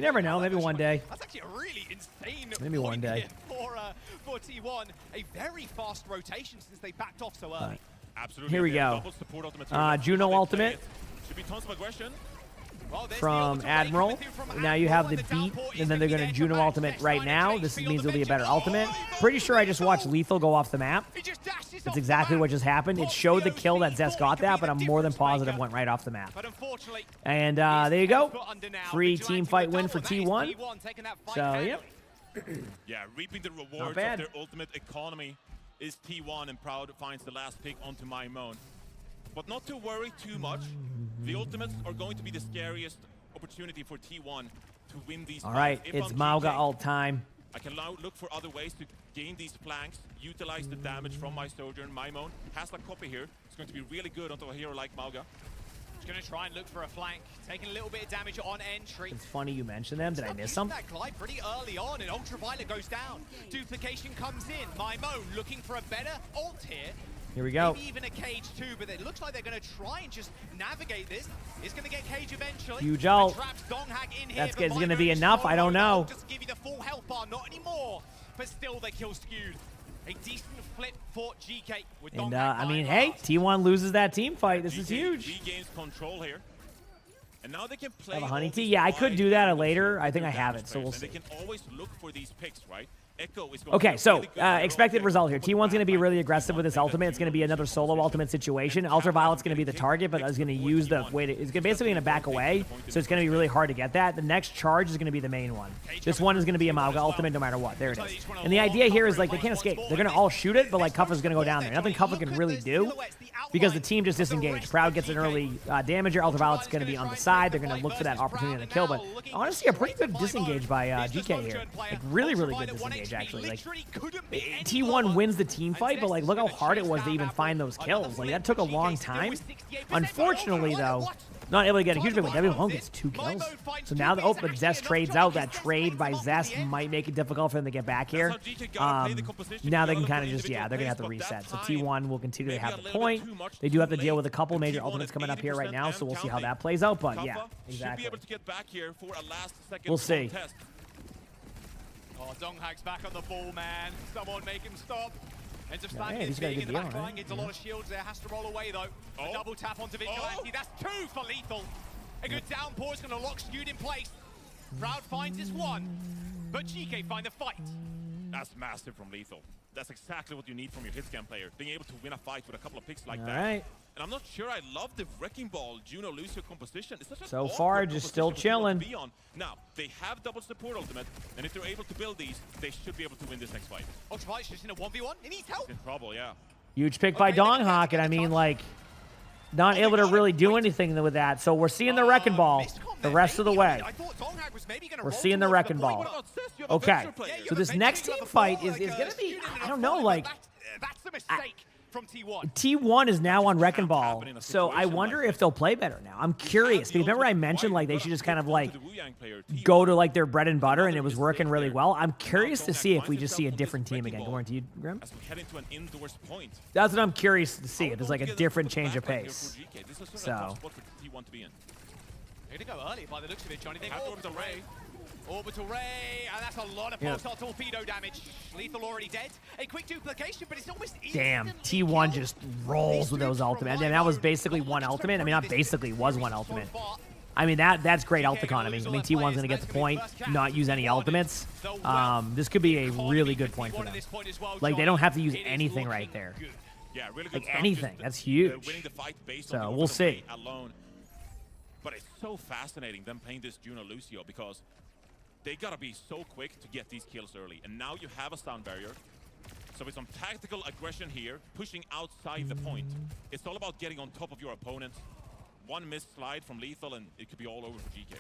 never know. Maybe one day. That's actually a really insane Maybe one day. For T1. A very fast rotation since they backed off so early. Absolutely. Here we go. Juno ultimate from Admiral. Now you have the beat, and then they're going to Juno ultimate right now. This means it'll be a better ultimate. Pretty sure I just watched Lethal go off the map. That's exactly what just happened. It showed the kill that Zest got that, but I'm more than positive went right off the map. And there you go. Free team fight win for T1. So, yep. Yeah, reaping the rewards of their ultimate economy is T1, and Proud finds the last pick onto monologue. But not to worry too much. The ultimates are going to be the scariest opportunity for T1 to win these. All right, it's Mauga ult time. I can now look for other ways to gain these flanks, utilize the damage from my Sojourn. Maimon has a copy here. It's going to be really good onto a hero like Mauga. He's going to try and look for a flank, taking a little bit of damage on entry. It's funny you mentioned them. Did I miss something? That glide pretty early on, and Ultraviolet goes down. Duplication comes in. Maimon looking for a better ult here. Here we go. Maybe even a cage too, but it looks like they're going to try and just navigate this. He's going to get cage eventually. Huge ult. That's going to be enough. I don't know. Just give you the full health bar, not anymore. But still, they kill skewed. A decent flip for GK. With And I mean, hey, T1 loses that team fight. This is huge. Regains control here. And now they can play. Have a honey tea? Yeah, I could do that later. I think I have it, so we'll see. They can always look for these picks, right? Okay, so expected result here. T1's going to be really aggressive with this ultimate. It's going to be another solo ultimate situation. Ultraviolet's going to be the target, but it's going to use the way to, it's basically going to back away, so it's going to be really hard to get that. The next charge is going to be the main one. This one is going to be a Mauga ultimate no matter what. There it is. And the idea here is, like, they can't escape. They're going to all shoot it, but, like, Kuffa's going to go down there. Nothing Kuffa can really do because the team just disengaged. Proud gets an early damager. Ultraviolet's going to be on the side. They're going to look for that opportunity to kill, but honestly, a pretty good disengage by GK here. Like, really, really good disengage, actually. Like, T1 wins the team fight, but like, look how hard it was to even find those kills. Like, that took a long time. Unfortunately, though, not able to get a huge big one. Devin Malone gets 2 kills. So now, but Zest trades out. That trade by Zest might make it difficult for them to get back here. Now they can kind of just, yeah, they're going to have to reset. So T1 will continue to have the point. They do have to deal with a couple major ultimates coming up here right now, so we'll see how that plays out. But yeah, exactly. We'll see. Oh, Donghag's back on the ball, man. Someone make him stop. Ends up Yeah, slamming hey, his he's got a thing in good the deal, back line. right? Gets a lot of shields there. Has to roll away, though. A double tap onto Vigilante. That's 2 for Lethal. A good downpour is going to lock Skewed in place. Proud finds his 1, but GK find the fight. That's massive from Lethal. That's exactly what you need from your hitscan player. Being able to win a fight with a couple of picks like that. Right. And I'm not sure I love the Wrecking Ball Juno Lucio composition. It's such an So far, just still chilling. Now, they have double support ultimate, and if they're able to build these, they should be able to win this next fight. Ultraviolet's just in a 1v1. He needs help. It's in trouble, yeah. Huge pick by Donghak, and I mean, like, not able to really do anything with that. So we're seeing the Wrecking Ball the rest of the way. We're seeing the Wrecking Ball. Okay, so this next team fight is going to be, I don't know, like, That's a mistake from T1. T1 is now on Wrecking Ball, so I wonder if they'll play better now. I'm curious, because remember I mentioned, like, they should just kind of, like, go to, like, their bread and butter, and it was working really well. I'm curious to see if we just see a different team again. Going to you, Grim? That's what I'm curious to see, if there's, like, a different change of pace. So. Here to go early by the looks of it, Johnny. They have Orbital Ray. Orbital Ray, and that's a lot of pulsar torpedo damage. Lethal already dead. A quick duplication, but it's almost Damn, T1 just rolls with those ultimate. And that was basically one ultimate. I mean, not basically, was one ultimate. I mean, that's great ult economy. I mean, T1's going to get the point, not use any ultimates. This could be a really good point for them. Like, they don't have to use anything right there. Yeah, really good Like, stuff. anything. Just, That's huge. winning the fight based So, on the we'll orbital see. play alone. But it's so fascinating them playing this Juno Lucio because they gotta be so quick to get these kills early. And now you have a sound barrier. So with some tactical aggression here, pushing outside the point. It's all about getting on top of your opponent. One missed slide from Lethal and it could be all over for GK.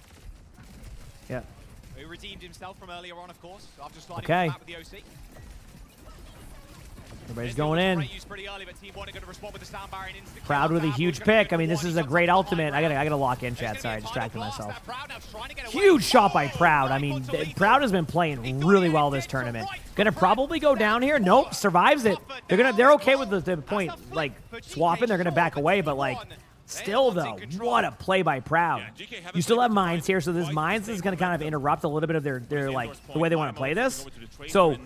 Yeah. He redeemed himself from earlier on, of course, after sliding Okay. back with the OC. Everybody's going in. Pretty early, but Team 1 are going to respond with the sound barrier and instant Proud with a huge pick. I mean, this is a great ultimate. I gotta lock in, chat. Sorry, I distracted myself. Huge shot by Proud. I mean, Proud has been playing really well this tournament. Gonna probably go down here. Nope, survives it. They're okay with the point, like, swapping. They're gonna back away, but, like, still, though, what a play by Proud. You still have mines here, so this mines is going to kind of interrupt a little bit of their like, the way they want to play this. So,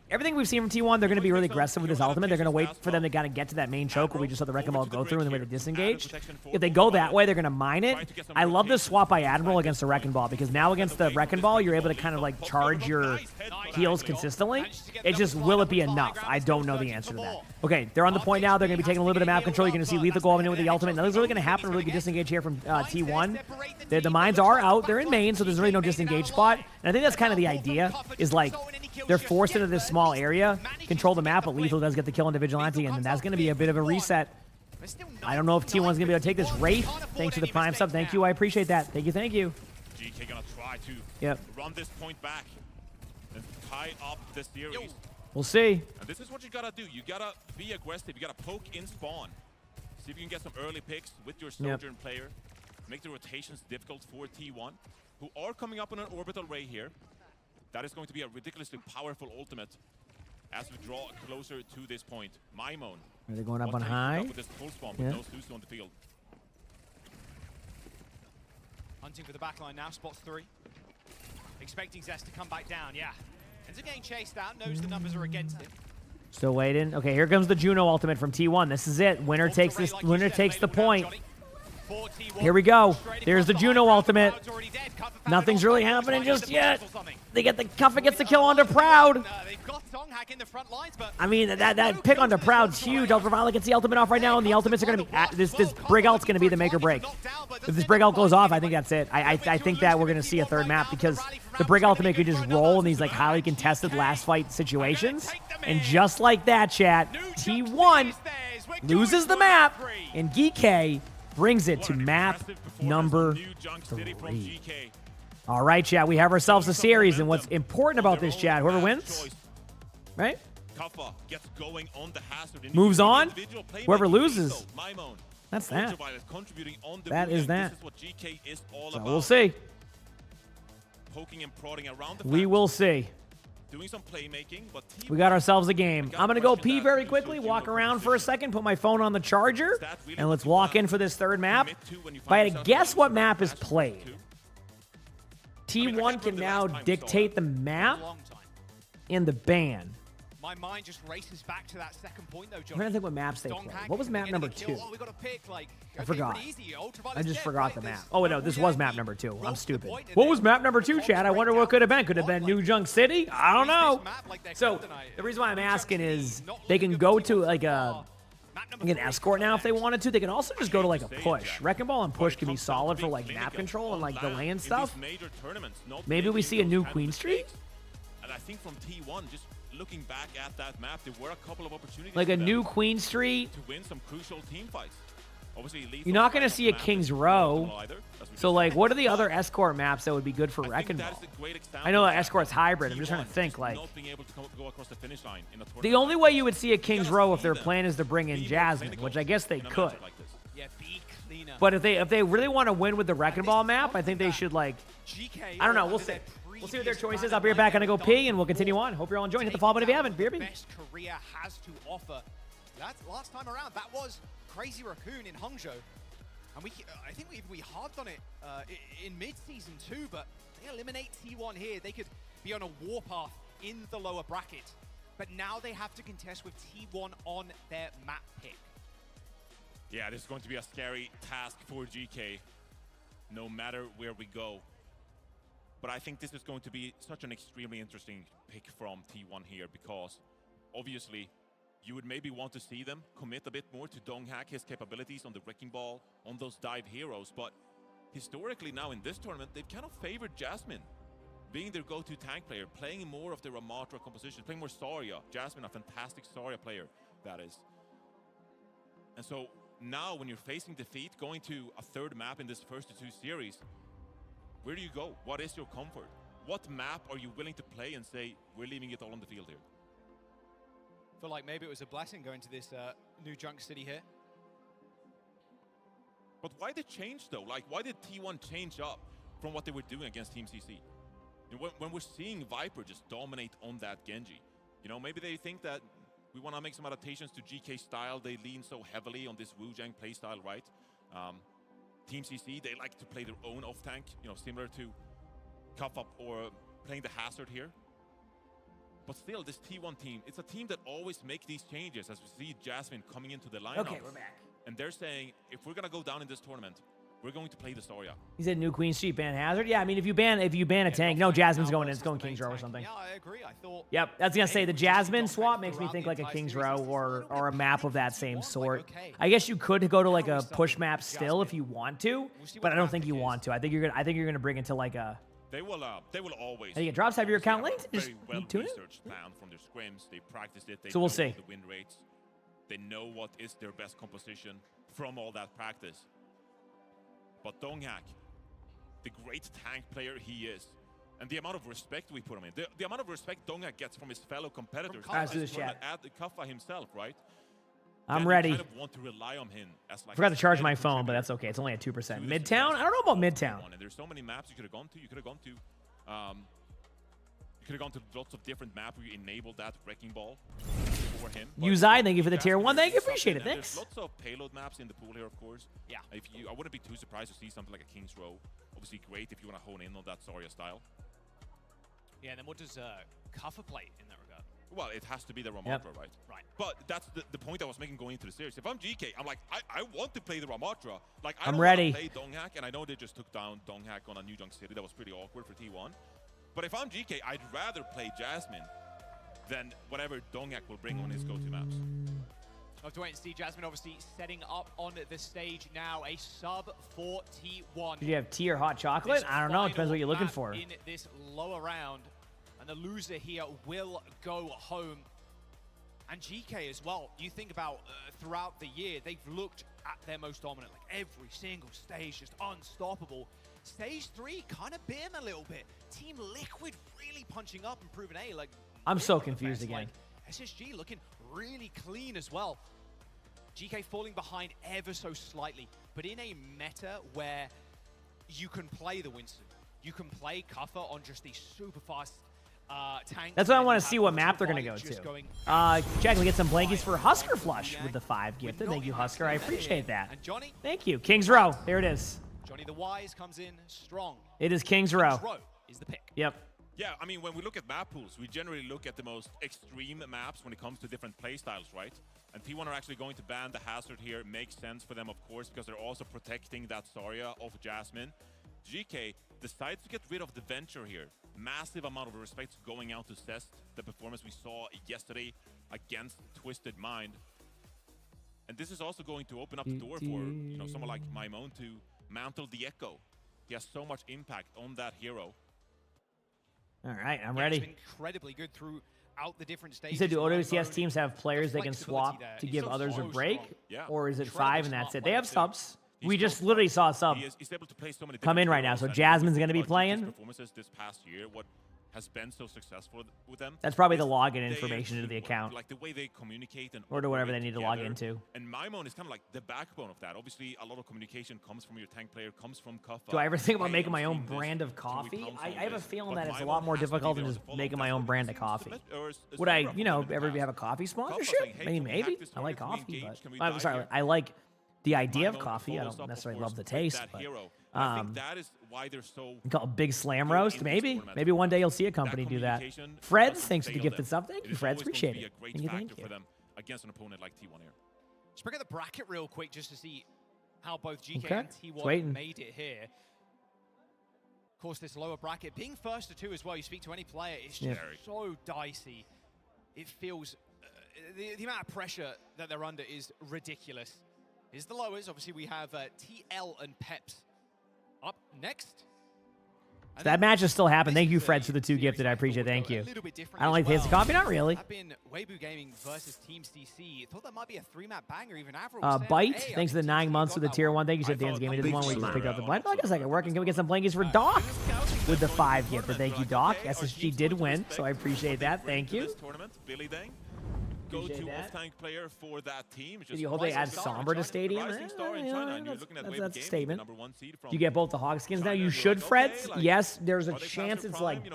everything we've seen from T1, they're going to be really aggressive with this ultimate. They're going to wait for them to kind of get to that main choke where we just saw the Wrecking Ball go through and then we're disengaged. If they go that way, they're going to mine it. I love this swap by Admiral against the Wrecking Ball because now against the Wrecking Ball, you're able to kind of, like, charge your heals consistently. It just, will it be enough? I don't know the answer to that. Okay, they're on the point now. They're going to be taking a little bit of map control. You're going to see Lethal go in with the ultimate. Nothing's really going to happen. Really good disengage here from T1. The mines are out. They're in main, so there's really no disengage spot. And I think that's kind of the idea, is like they're forced into this small area, control the map, but Lethal does get the kill into Vigilante, and then that's going to be a bit of a reset. I don't know if T1's going to be able to take this. Wraith, thanks for the Prime sub. Thank you. I appreciate that. Thank you. Thank you. GK going to try to run this point back and tie up the series. We'll see. And this is what you got to do. You got to be aggressive. You got to poke in spawn. See if you can get some early picks with your Sojourn player. Make the rotations difficult for T1, who are coming up on an orbital ray here. That is going to be a ridiculously powerful ultimate as we draw closer to this point. Maimon. Are they going up on high? With this full spawn with no Susu on the field. Hunting for the backline now, spots 3. Expecting Zest to come back down, yeah. Ends up getting chased out, knows the numbers are against him. Still waiting. Okay, here comes the Juno ultimate from T1. This is it. Winner takes this. Winner takes the point. Here we go. There's the Juno ultimate. Nothing's really happening just yet. They get the Cuffa gets the kill onto Proud. I mean, that pick onto Proud's huge. Ultraviolet gets the ultimate off right now, and the ultimates are going to be this Brig ult's going to be the make or break. If this Brig ult goes off, I think that's it. I think that we're going to see a third map because the Brig ultimate could just roll in these like highly contested last fight situations, and just like that, chat, T1 loses the map, and GK brings it to map number 3. All right, chat, we have ourselves a series, and what's important about this, chat, whoever wins, right? Moves on. Whoever loses, that's that. That is that. So we'll see. We will see. Doing some playmaking, but we got ourselves a game. I'm going to go pee very quickly, walk around for a second, put my phone on the charger, and let's walk in for this third map. If I had to guess what map is played, T1 can now dictate the map in the ban. My mind just races back to that second point, though, John. I'm trying to think what maps they played. What was map number 2? Oh, we got to pick, like, I forgot. I just forgot the map. There's Oh, no, this was map number 2. I'm stupid. What was map number 2, Chad? I wonder what could have been. Could have been New Junk City? I don't know. So, the reason why I'm asking is they can go to, like, an escort now if they wanted to. They can also just go to, like, a push. Wrecking Ball and push can be solid for, like, map control and, like, delay and stuff. Maybe we see a new Queen Street? And I think from T1, just looking back at that map, there were a couple of opportunities. Like a new Queen Street. To win some crucial team fights. Obviously, you're not going to see a King's Row. So, like, what are the other escort maps that would be good for Wrecking Ball? I know that escort's hybrid. I'm just trying to think, like, the only way you would see a King's Row if their plan is to bring in Jasmine, which I guess they could. But if they really want to win with the Wrecking Ball map, I think they should, like, I don't know. We'll see. We'll see what their choice is. I'll be right back. Gonna go pee, and we'll continue on. Hope you're all enjoying. Hit the follow button if you haven't. BRB. Best Korea has to offer. That's last time around. That was Crazy Raccoon in Hangzhou, and I think we harped on it in mid-season too. But they eliminate T1 here. They could be on a warpath in the lower bracket, but now they have to contest with T1 on their map pick. Yeah, this is going to be a scary task for GK. no matter where we go. But I think this is going to be such an extremely interesting pick from T1 here, because obviously you would maybe want to see them commit a bit more to Donghack, his capabilities on the Wrecking Ball, on those dive heroes. But historically now in this tournament, they've kind of favored Jasmine being their go-to tank player, playing more of the Ramatra composition, playing more Zarya. Jasmine, a fantastic Zarya player, that is. And so now when you're facing defeat, going to a third map in this first of 2 series, where do you go? What is your comfort? What map are you willing to play and say, we're leaving it all on the field here? I feel like maybe it was a blessing going to this new Junk City here. But why the change though? Like, why did T1 change up from what they were doing against Team CC? You know, when we're seeing Viper just dominate on that Genji, you know, maybe they think that we want to make some adaptations to GK style. They lean so heavily on this Wu-Jang playstyle, right? Team CC, they like to play their own off-tank, you know, similar to Cuff Up or playing the Hazard here. But still, this T1 team, it's a team that always make these changes, as we see Jasmine coming into the lineup. Okay, we're back. And they're saying, if we're going to go down in this tournament, we're going to play the Zarya. He said New Queen Street ban Hazard. Yeah, I mean, if you ban a tank, no, Jasmine's going in. It's going King's Row or something. Yeah, I agree. I thought. Yep, that's gonna say the Jasmine swap makes me think like a King's Row or a map of that same sort. I guess you could go to like a push map still if you want to, but I don't think you want to. I think you're gonna bring it to like a. They will always. I think it drops. Have your account linked. Just very well tune in. researched plan from their scrims. They practiced it. They So we'll know see. the win rates. They know what is their best composition from all that practice. But Donghack, the great tank player he is, and the amount of respect we put him in, the amount of respect Donghack gets from his fellow competitors, Let's do this, chat. at the Kaffa himself, right? I'm Then ready. You kind of want to rely on him as like. I forgot to charge my phone, but that's okay. It's only at 2%. Midtown? I don't know about Midtown. And there's so many maps you could have gone to. You could have gone to. You could have gone to lots of different maps where you enabled that Wrecking Ball for him. Uzai, thank you for the tier 1. Thank you, appreciate it. Thanks. There's lots of payload maps in the pool here, of course. Yeah. I wouldn't be too surprised to see something like a King's Row. Obviously, great if you want to hone in on that Zarya style. Yeah, and then what does Kuffa play in that regard? Well, it has to be the Ramatra, right? Right. But that's the point I was making going into the series. If I'm GK, I'm like, I want to play the Ramatra. Like, I I'm don't ready. want to play Donghack, and I know they just took down Donghack on a New Junk City. That was pretty awkward for T1. But if I'm GK, I'd rather play Jasmine than whatever Donghack will bring on his go-to maps. I'll have to wait and see. Jasmine obviously setting up on the stage now. A sub for T1. Do you have tea or hot chocolate? This I don't know. It depends what you're looking map for. In this lower round. And the loser here will go home. And GK as well. You think about throughout the year, they've looked at their most dominant. Like every single stage, just unstoppable. Stage 3 kind of been a little bit. Team Liquid really punching up and proving, hey, like... I'm so confused again. Like, SSG looking really clean as well. GK falling behind ever so slightly. But in a meta where you can play the Winston, you can play Kuffa on just these super fast tanks. That's what I want to see what map they're going to go to. Jack, we get some blankies for Husker Flush with the 5 gifted. Thank you, Husker. I appreciate that. And Johnny? Thank you. King's Row. There it is. Johnny the Wise comes in strong. It is King's Row. King's Row is the pick. Yep. Yeah, I mean, when we look at map pools, we generally look at the most extreme maps when it comes to different playstyles, right? And T1 are actually going to ban the Hazard here. Makes sense for them, of course, because they're also protecting that Zarya of Jasmine. GK decides to get rid of the Venture here. Massive amount of respect going out to Cest, the performance we saw yesterday against Twisted Mind. And this is also going to open up the door for, you know, someone like Maimon to mantle the Echo. He has so much impact on that hero. All right, I'm Yeah, ready. It's been incredibly good throughout the different stages. You said, do Maimon, OWCS teams have players they can swap there. to He's give so others a strong. break? Yeah. Or is it Incredible 5 and that's smart it? They have player, too. subs. We just literally saw a sub He's able to play so many come in right now. So Jasmine's going to be playing. Performances this past year, what has been so successful with them. That's probably the login They information into the actually, account. like the way they communicate and Or to whatever operate they need to log together. into. And Maimon is kind of like the backbone of that. Obviously, a lot of communication comes from your tank player, comes from Kuffa. Do I ever think about I making am my own seeing this. brand of Do we coffee? pounce I on have a this? feeling But that it's a Maimon lot more has to be difficult there than to just follow. making my That's own what brand it of seems coffee. to be. Or is Would I, Zebra you know, from the ever past? have a coffee sponsorship? saying, hey, I mean, can we hack maybe. this I like target? Can we coffee, engage? Can we but I'm dive sorry. here? I like the idea of Maimon coffee. I follows don't up, of necessarily course, love the with taste, that but hero. I think that is why they're so call it big slam good roast. in this Maybe, tournament. maybe one day you'll see a company That do that. communication Freds, doesn't thanks for the fail gifted them. sub. Thank It you, is Freds. always going to Appreciate be it. a great Thank you, factor thank you. for them against an opponent like T1 here. Let's bring up the bracket real quick just to see how both GK Okay, and it's T1 waiting. made it here. Of course, this lower bracket, being first to 2 as well, you speak to any player, it's just so dicey. It feels, the amount of pressure that they're under is ridiculous. Here's the lowers. Obviously, we have TL and Peps up next. That match has still happened. Thank you, Fred, for the 2 gifted. I appreciate it. Thank you. I don't like the taste of coffee. Not really. That been Weibo Gaming versus Team CC. Thought that might be a 3-map banger. Even Avril Bite, thanks for the 9 months for the tier 1. Thank you, said Dan's Gaming. This one where you just picked up the blind. I guess I can work. And can we get some blankets for Doc with the 5 gifted? Thank you, Doc. SSG did win, so I appreciate that. Thank you. Go-to off-tank player for that team. Did you hope they add Somber to Stadium? That's a statement. You get both the Hog skins now. You should, Fred. Yes, there's a chance it's like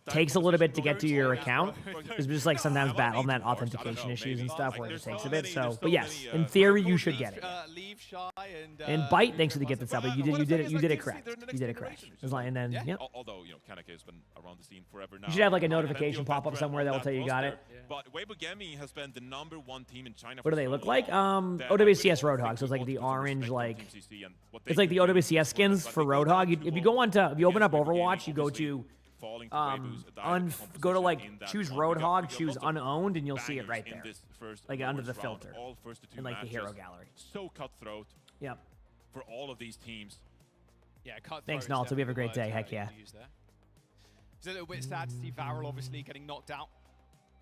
takes a little bit to get to your account. It's just like sometimes battle that authentication issues and stuff where it takes a bit. So, but yes, in theory, you should get it. And Bite, thanks for the gift itself. But you did it correct. You did it correct. And then, yeah. Although Kaneki has been around the scene forever now. You should have like a notification pop up somewhere that will tell you got it. But Weibo Gaming has been the #1 team in China. What do they look like? OWCS Roadhog. So it's like the orange, like it's like the OWCS skins for Roadhog. If you go on to, if you open up Overwatch, you go to go to like choose Roadhog, choose unowned, and you'll see it right there, like under the filter, in like the hero gallery. So cutthroat. Yep. For all of these teams. Yeah, cutthroat. Thanks, Nalta. We have a great day. Heck yeah. It's a little bit sad to see Varel obviously getting knocked out.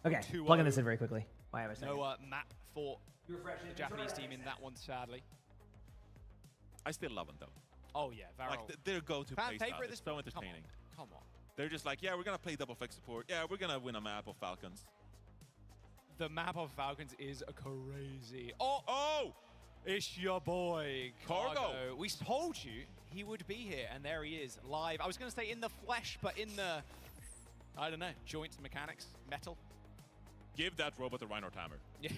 Okay, plugging this in very quickly. Why have I said no map for the Japanese team in that one, sadly. I still love them though. Oh yeah, Varel. Like their go-to play style is so entertaining. Come on. They're just like, yeah, we're gonna play double flex support. Yeah, we're gonna win a map of Falcons. The map of Falcons is crazy. Oh! It's your boy, Cargo. We told you he would be here, and there he is, live. I was gonna say in the flesh, but in the, I don't know, joints, mechanics, metal. Give that robot a Reinhardt hammer. Yeah.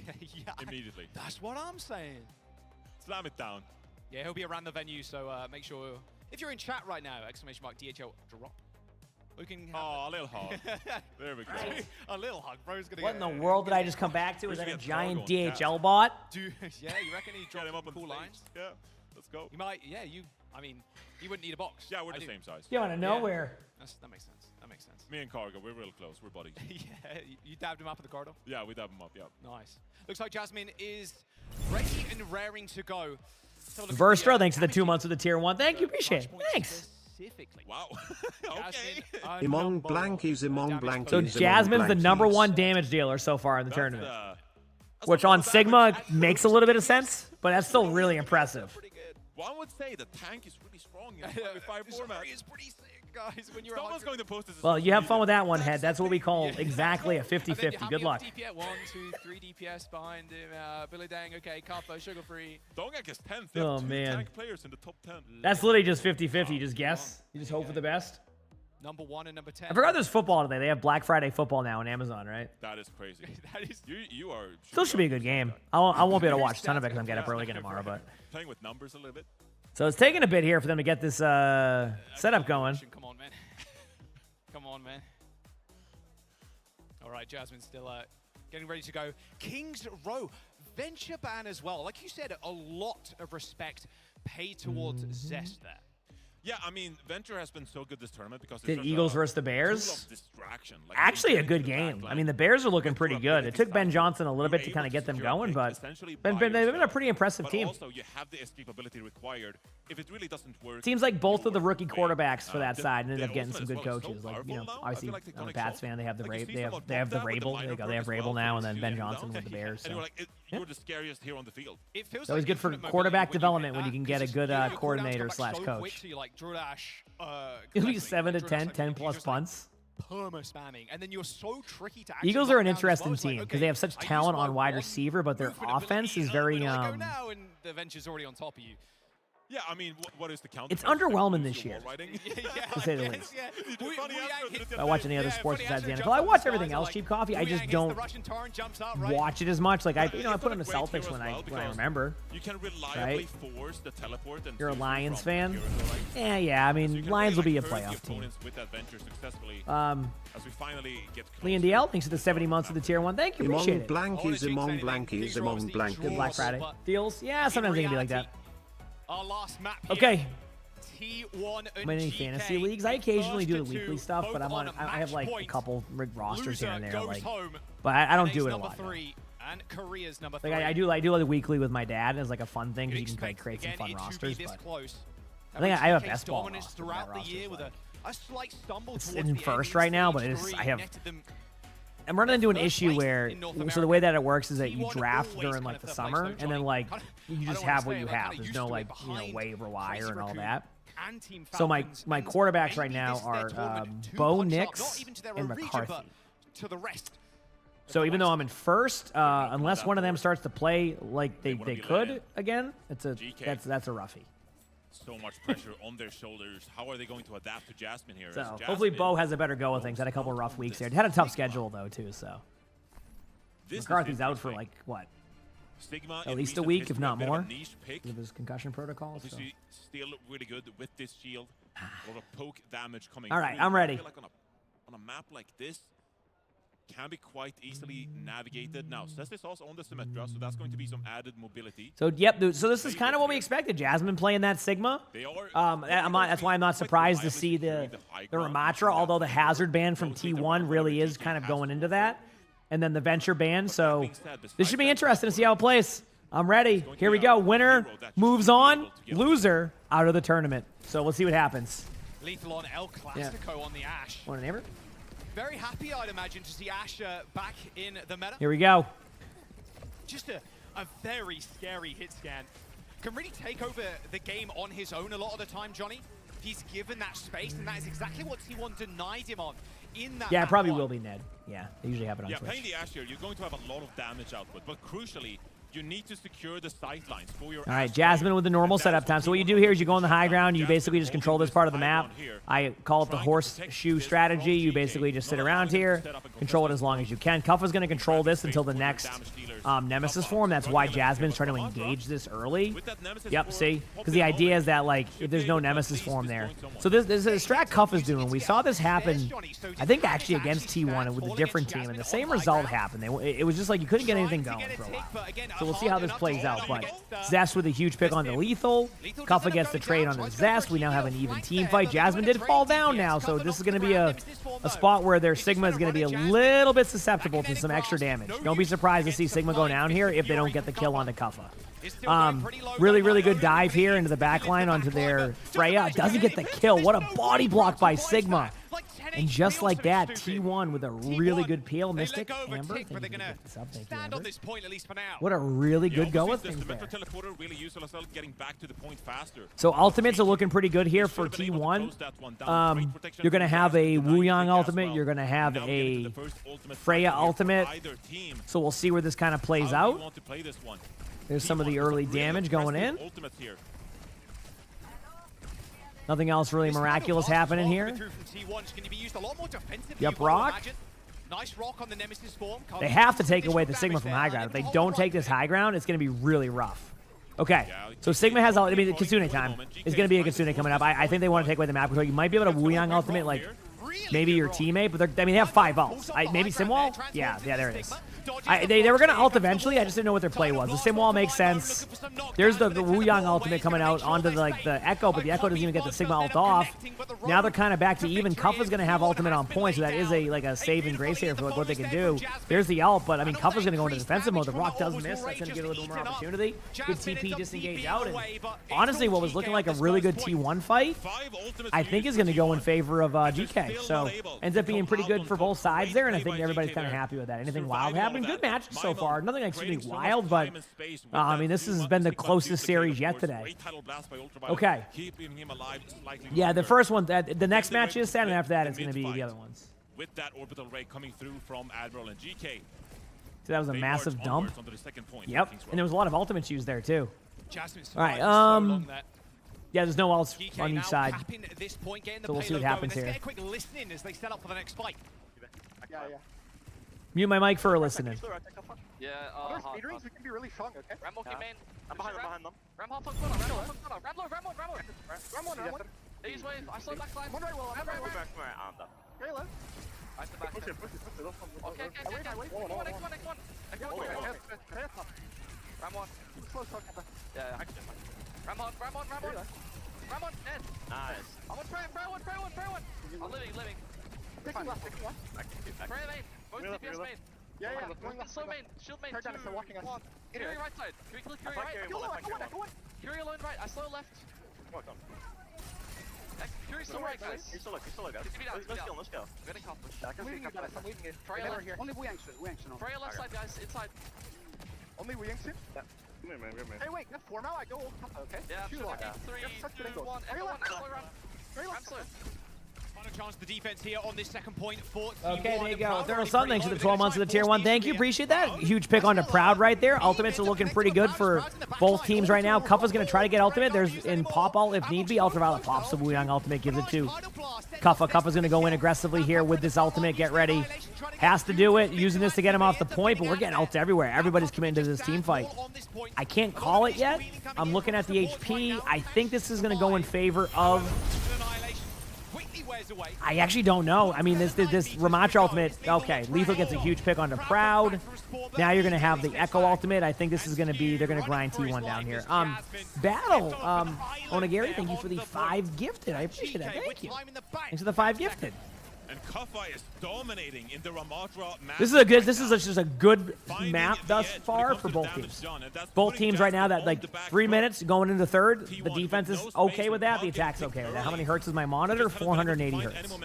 Immediately. That's what I'm saying. Slam it down. Yeah, he'll be around the venue, so make sure, if you're in chat right now, !DHL drop. We can have a little hug. There we go. A little hug, bro's gonna What in the world did I just come back to? Is that a giant DHL bot? Dude, yeah, you reckon he dropped him up cool lines? Yeah, let's go. You might, yeah, I mean, you wouldn't need a box. Yeah, we're the same size. You out of nowhere. That makes sense. That makes sense. Me and Cargo, we're real close. We're buddies. Yeah, you dabbed him up at the corridor? Yeah, we dabbed him up, yeah. Nice. Looks like Jasmine is ready and raring to go. Verstra, thanks for the 2 months of the tier 1. Thank you, appreciate it. Thanks. Wow. Okay. Emongg blankies, Emongg blankies. So Jasmine's the #1 damage dealer so far in the tournament. Which on Sigma makes a little bit of sense, but that's still really impressive. One would say the tank is really strong in the 5 format. It's pretty sick, guys. When you're Someone's going to post this. Well, you have fun with that one, Head. That's what we call exactly a 50-50. Good luck. DPS, 1, 2, 3 DPS behind him. Billy Dang, okay. Carpo, Sugar Free. Dongak is 10th. Oh, man. Tank players in the top 10. That's literally just 50-50. You just guess. You just hope for the best. #1 and #10. I forgot there's football today. They have Black Friday football now on Amazon, right? That is crazy. That is. You are. Still should be a good game. I won't be able to watch a ton of it because I'm getting up early again tomorrow, but. Playing with numbers a little bit. So it's taking a bit here for them to get this setup going. Come on, man. Come on, man. All right, Jasmine's still getting ready to go. Kings Row, Venture ban as well. Like you said, a lot of respect paid towards Zest there. Yeah, I mean, Venture has been so good this tournament because did Eagles versus the Bears? Like, actually, a good game. I mean, the Bears are looking pretty good. It took Ben Johnson a little bit to kind of get them going, but they've been a pretty impressive team. Also, you have the escapability required. If it really doesn't work, seems like both of the rookie quarterbacks for that side ended up getting some good coaches. Like, you know, obviously, I'm a Pats fan. They have the they have the Rabel. They have Rabel now, and then Ben Johnson with the Bears. So. You're the scariest here on the field. It's always good for quarterback development when you can get a good coordinator / coach. It'll be 7 to 10, 10+ punts. Perma spamming, and then you're so tricky to. Eagles are an interesting team because they have such talent on wide receiver, but their offense is very. Go now, and the Venture's already on top of you. Yeah, I mean, what is the counter? It's underwhelming this year, to say the least. Yeah. I watch any other sports besides the NFL. I watch everything else. Cheap Coffee. I just don't watch it as much. Like I put on the Celtics when I remember. You can reliably force the teleport. You're a Lions fan? Yeah. I mean, Lions will be a playoff team. As we finally get Leon DL, thanks for the 70 months of the tier 1. Thank you. Appreciate it. Emongg blankies. Good Black Friday deals. Yeah, sometimes they can be like that. Our last map here. Okay. T1 and Many GK fantasy leagues. I make occasionally do the first to weekly two, stuff, but both I'm on. on I have match like a point. couple rosters here and there, Loser like. goes home. But I don't And do ace it a number lot. though. 3 and Korea's number Like 3. I do the weekly with my dad as like a fun thing because You'd you can like, expect, create some again, fun it to rosters. be this But close. I think I have a GK's best ball dominance roster. throughout That the roster's year with like- a slight stumble It's towards in the first end. right now, but Stage it's, three I have. netted them I'm running into an issue where, in North so the way that it works is that you T1 draft always during kind like of the the summer, place, though, and then Johnny. like you I just don't wanna have what say, you like, have. kinda There's used no to it like behind waiver wire and all Raccoon that. and Team So my Falcons, my and quarterbacks right maybe now this is their are tournament to Bo punch up, Nix not even to their and region, McCarthy. but to the rest. So even though I'm in first, unless one of them starts to play like they could again, that's a roughie. So much pressure on their shoulders. How are they going to adapt to Jasmine here? So As Jasmine hopefully Bo has a better go of things. Had a couple rough weeks there. Had a tough schedule though too. So This is McCarthy's out for like what? Sigma At in least a recent week, history, if not a bit of a more, niche pick. with his concussion protocol. So. Obviously, still really good with this shield. A lot of poke damage coming. All right, through. I'm I ready. feel like on a map like this, can be quite easily navigated. Now, Cess is also on the Symmetra, so that's going to be some added mobility. So yep, dude, so this is kind of what we expected. Jasmine playing that Sigma. That's why I'm not surprised to see the Ramatra, although the hazard ban from T1 really is kind of going into that. And then the Venture ban, so this should be interesting to see how it plays. I'm ready. Here we go. Winner moves on. Loser out of the tournament. So we'll see what happens. Lethal on El Clasico on the Ashe. Want a neighbor? Very happy, I'd imagine, to see Ashe back in the meta. Here we go. Just a very scary hit scan. Can really take over the game on his own a lot of the time, Johnny. He's given that space, and that is exactly what T1 denied him on in that Yeah, it map probably one. will be Ned. Yeah, they usually have it on Yeah, Twitch. playing the Ashe here, you're going to have a lot of damage output, but crucially, you need to secure the sightlines for your All right, Jasmine with the normal setup time. So what you do here is you go on the high ground. You basically just control this part of the map. I call it the horseshoe strategy. You basically just sit around here, control it as long as you can. Kuffa's going to control this until the next Nemesis form. That's why Jasmine's trying to engage this early. Yep, see? Because the idea is that, like, if there's no Nemesis form there. So this is a strat Kuffa's doing. We saw this happen, I think, actually against T1 with a different team, and the same result happened. It was just like you couldn't get anything going for a while. So we'll see how this plays out. But Zest with a huge pick on the Lethal. Kuffa gets the trade on the Zest. We now have an even team fight. Jasmine did fall down now, so this is going to be a spot where their Sigma is going to be a little bit susceptible to some extra damage. Don't be surprised to see Sigma go down here if they don't get the kill onto Kuffa. Really, really good dive here into the backline onto their Freya. Doesn't get the kill. What a body block by Sigma. And just like that, T1 with a really good peel. Mystic, Amber, thank you for picking this up. Thank you, Amber. What a really good go with things there. Really useful as well, getting back to the point faster. So ultimates are looking pretty good here for T1. You're going to have a Wuyang ultimate. You're going to have a Freya ultimate. So we'll see where this kind of plays out. There's some of the early damage going in. Nothing else really miraculous happening here. Yep, rock. Nice rock on the Nemesis form. They have to take away the Sigma from high ground. If they don't take this high ground, it's going to be really rough. Okay, so Sigma has, I mean, Kitsune time. It's going to be a Kitsune coming up. I think they want to take away the map control. You might be able to Wuyang ultimate, like, maybe your teammate, but I mean, they have 5 ults. Maybe Simwall? Yeah, there it is. They were going to ult eventually. I just didn't know what their play was. The Simwall makes sense. There's the Wuyang ultimate coming out onto the Echo, but the Echo doesn't even get the Sigma ult off. Now they're kind of back to even. Kuffa's going to have ultimate on point, so that is a saving grace here for what they can do. There's the ult, but I mean, Kuffa's going to go into defensive mode. The rock does miss. That's going to give a little more opportunity. Good TP disengage out. And honestly, what was looking like a really good T1 fight, I think is going to go in favor of GK. So ends up being pretty good for both sides there, and I think everybody's kind of happy with that. Anything wild happened? Good match so far. Nothing extremely wild, but I mean, this has been the closest series yet today. Okay. Yeah, the first one, the next match is set, and after that, it's going to be the other ones. With that orbital ray coming through from Admiral and GK. So that was a massive dump. Yep, and there was a lot of ultimates used there too. All right, yeah, there's no ults on each side, so we'll see what happens here. Mute my mic for listening. Yeah, speed rings, we can be really strong, okay? Rambo came in. I'm behind them. Ram half on corner, Ram low. Ram one. These wave, I saw back line. One right wall, I'm right wall. Okay, left. I the back. Push it. Okay. Come on. Ram one. Slow talk. Yeah. Ram on. Ramon, dead. Nice. I want Freya, Freya. I'm living. Picking left. Freya main. Both DPS main. Yeah. Slow main. Shield main. Third down, they're walking us. Fury right side. Can we kill Fury right? Go on. Fury alone right. I slow left. Come on. Fury still right, guys. You're still low, guys. Let's go. We're getting accomplished. I'm leaving you guys. Freya left. Only Wu Yang soon. Freya left side, guys. Inside. Only Wu Yang soon? Yeah. Good man. Hey, wait. That's 4 now. I go old. Okay. Yeah, Two should long. have been 3, 2, 1. Everyone, slow run. I'm slow. Final chance for the defense here on this second point for Okay, T1. there you The go. Proud Thurl already Sun, pretty thanks for the low. 12 months of the Tier 1. Thank you, appreciate that. Huge pick onto Proud right there. Ultimates are looking pretty good for both teams right now. Kuffa's going to try to get ultimate. There's in pop ult if need be. Ultraviolet pops the Wuyang ultimate, gives it to Kuffa. Kuffa's going to go in aggressively here with this ultimate. Get ready. Has to do it. Using this to get him off the point, but we're getting ults everywhere. Everybody's committing to this team fight. I can't call it yet. I'm looking at the HP. I think this is going to go in favor of... I actually don't know. I mean, this Ramatra ultimate, okay, Lethal gets a huge pick onto Proud. Now you're going to have the Echo ultimate. I think this is going to be, they're going to grind T1 down here. Battle, Onagiri, thank you for the 5 gifted. I appreciate that. Thank you. Thanks for the 5 gifted. And Kuffa is dominating in the Ramatra map. This is just a good map thus far for both teams. Both teams right now that like 3 minutes going into third. The defense is okay with that. The attack's okay with that. How many hertz is my monitor? 480 hertz.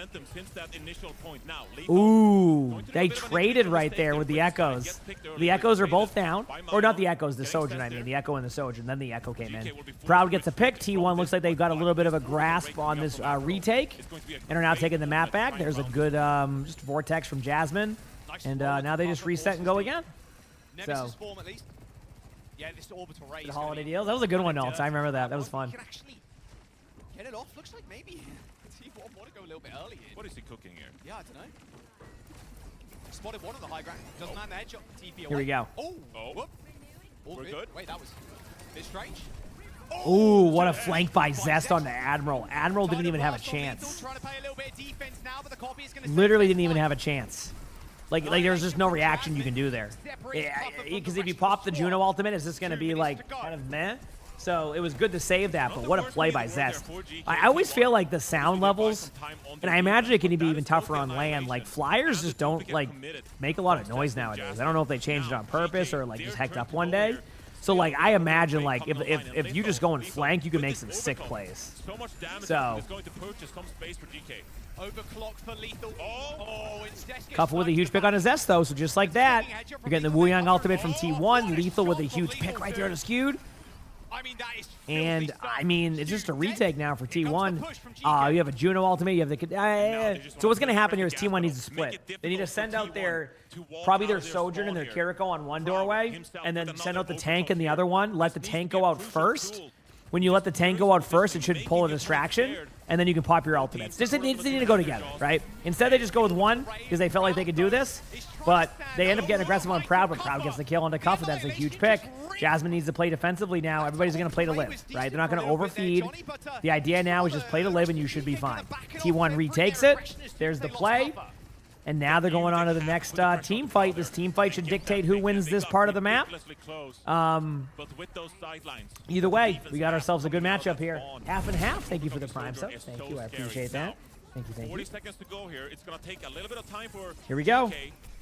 Ooh, they traded right there with the Echoes. The Echoes are both down. Or not the Echoes, the Sojourn, I mean. The Echo and the Sojourn. Then the Echo came in. Proud gets a pick. T1 looks like they've got a little bit of a grasp on this retake. And are now taking the map back. There's a good just vortex from Jasmine. And now they just reset and go again. So, form at least. Yeah, this orbital ray. the holiday deals. That was a good one, Nolts. I remember that. That was fun. Can actually get it off. Looks like maybe T1 want to go a little bit early here. What is he cooking here? Yeah, I don't know. Spotted one on the high ground. Doesn't land the headshot. TP away. Here we go. Oh, whoop. All We're good. Wait, that was a bit strange. Ooh, what a flank by Zest on the Admiral. Admiral didn't even have a chance. Literally didn't even have a chance. Like there's just no reaction you can do there. Because if you pop the Juno ultimate, it's just going to be like kind of meh. So it was good to save that, but what a play by Zest. I always feel like the sound levels, and I imagine it can be even tougher on land, like flyers just don't like make a lot of noise nowadays. I don't know if they changed it on purpose or like just hecked up one day. So, like, I imagine, like, if you just go and flank, you can make some sick plays. So, Kuffa with a huge pick on his S, though, so just like that, you're getting the Wuyang ultimate from T1. Lethal with a huge pick right there to skewed. And, I mean, it's just a retake now for T1. You have a Juno ultimate. You have the... so what's going to happen here is T1 needs to split. They need to send out probably their Sojourn and their Kiriko on one doorway, and then send out the tank in the other one. Let the tank go out first. When you let the tank go out first, it should pull a distraction, and then you can pop your ultimates. They need to go together, right? Instead, they just go with one because they felt like they could do this, but they end up getting aggressive on Proud, but Proud gets the kill onto Kuffa. That's a huge pick. Jasmine needs to play defensively now. Everybody's going to play to live, right? They're not going to overfeed. The idea now is just play to live, and you should be fine. T1 retakes it. There's the play. And now they're going on to the next team fight. This team fight should dictate who wins this part of the map. Either way, we got ourselves a good matchup here. Half and half. Thank you for the prime sub. Thank you. I appreciate that. Thank you. 40 seconds to go here. It's going to take a little bit of time for here we go.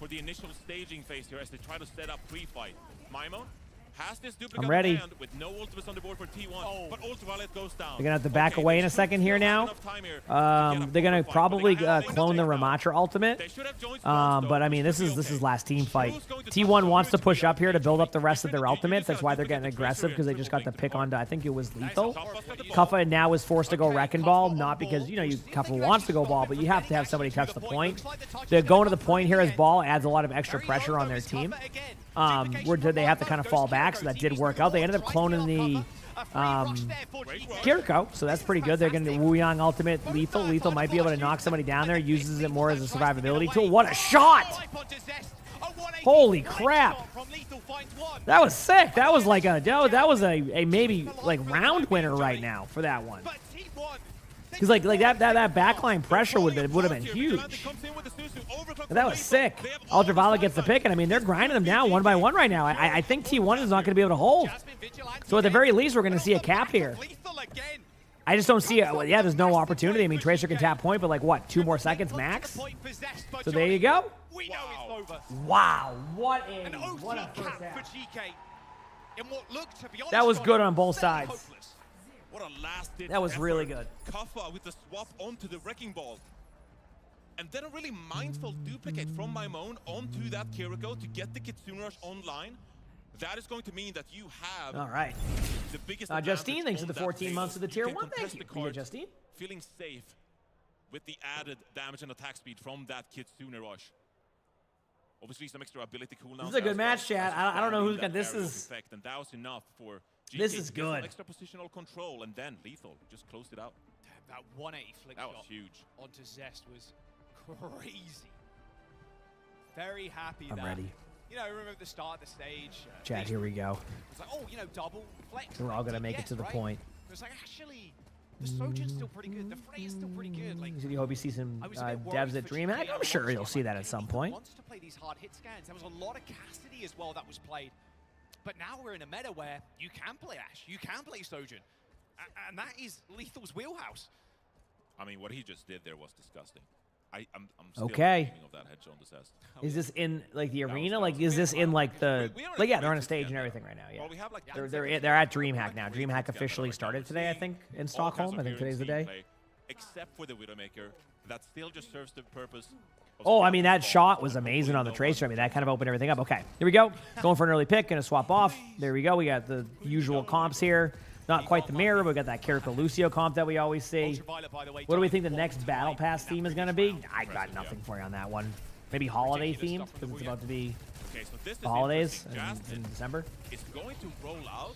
For the initial staging phase here as they try to set up pre-fight. Maimon has this duplicate I'm ready. with no ultimates on the board for T1, but Ultraviolet goes down. They're going to have to back away in a second here now. They're going to probably clone the Ramatra ultimate. But, I mean, this is last team fight. T1 wants to push up here to build up the rest of their ultimates. That's why they're getting aggressive, because they just got the pick onto, I think it was Lethal. Kuffa now is forced to go Wrecking Ball, not because, you know, Kuffa wants to go Ball, but you have to have somebody touch the point. They're going to the point here as Ball adds a lot of extra pressure on their team. Where they have to kind of fall back, so that did work out. They ended up cloning the Kiriko, so that's pretty good. They're going to Wuyang ultimate Lethal. Lethal might be able to knock somebody down there, uses it more as a survivability tool. What a shot! Holy crap! That was sick. That was like a maybe like round winner right now for that one. Because like that backline pressure would have been huge. But that was sick. Ultraviolet gets the pick, and I mean they're grinding them down one by one right now. I think T1 is not going to be able to hold. So at the very least, we're going to see a cap here. I just don't see it. Well, yeah, there's no opportunity. I mean, Tracer can tap point, but like what, 2 more seconds max? So there you go. We know it's over. Wow, what a An OT what a first cap half. for GK. In what looked, to be honest, That was good on both fairly sides. hopeless. What a last-ditch That was really effort. good. Kaffa with the swap onto the Wrecking Ball. And then a really mindful duplicate from Maimon onto that Kiriko to get the Kitsune Rush online. That is going to mean that you have All right. the biggest Justine, thanks for advantage the on 14 that months phase. of the tier can 1. Thank contest you. the Yeah, card, Justine. feeling safe with the added damage and attack speed from that Kitsune Rush. Obviously, some extra ability cooldowns. This is a good match, chat. I don't know who's got this. Is effect, and that was enough for GK This is to get some good. extra positional control, and then lethal just closed it out. That 180 flick That was shot huge. onto Zest was crazy. Very happy I'm that, ready. you know, remember at the start of the stage. Chat, here we go. It's like, oh, you know, double flex. We're all gonna make it DPS, to the right? point. It's like, actually, the Sojourn's still pretty good. The Freya's still pretty good. Like, You hope you see some I was a bit worried devs at for DreamHack. GK. I'm sure you'll see that at some point. Wants to play these hard hit scans. There was a lot of Cassidy as well that was played. But now we're in a meta where you can play Ashe, you can play Sojourn. And that is Lethal's wheelhouse. I mean, what he just did there was disgusting. I'm still Okay. dreaming of that headshot on the Zest. Is this in like the arena? Like, is this in like the like? Yeah, they're on a stage and everything right now. Yeah, Well, we have like they're at DreamHack now. DreamHack officially started today, I think, in all kinds Stockholm. of I think today's the coherent day. team play, except for the Widowmaker, that still just serves the purpose. Of Oh, I spreading mean, the that ball shot was over amazing on the no Tracer. I one. mean, that kind of opened everything up. Okay, here we go. Going for an early pick. Gonna swap off. There we go. We got the usual comps here. Not quite the mirror, but we got that Kiriko Lucio comp that we always see. What do we think the next Battle Pass theme is going to be? I got nothing for you on that one. Maybe holiday theme, because it's about to be Okay, so this is the holidays interesting. in Jasmine December. is going to roll out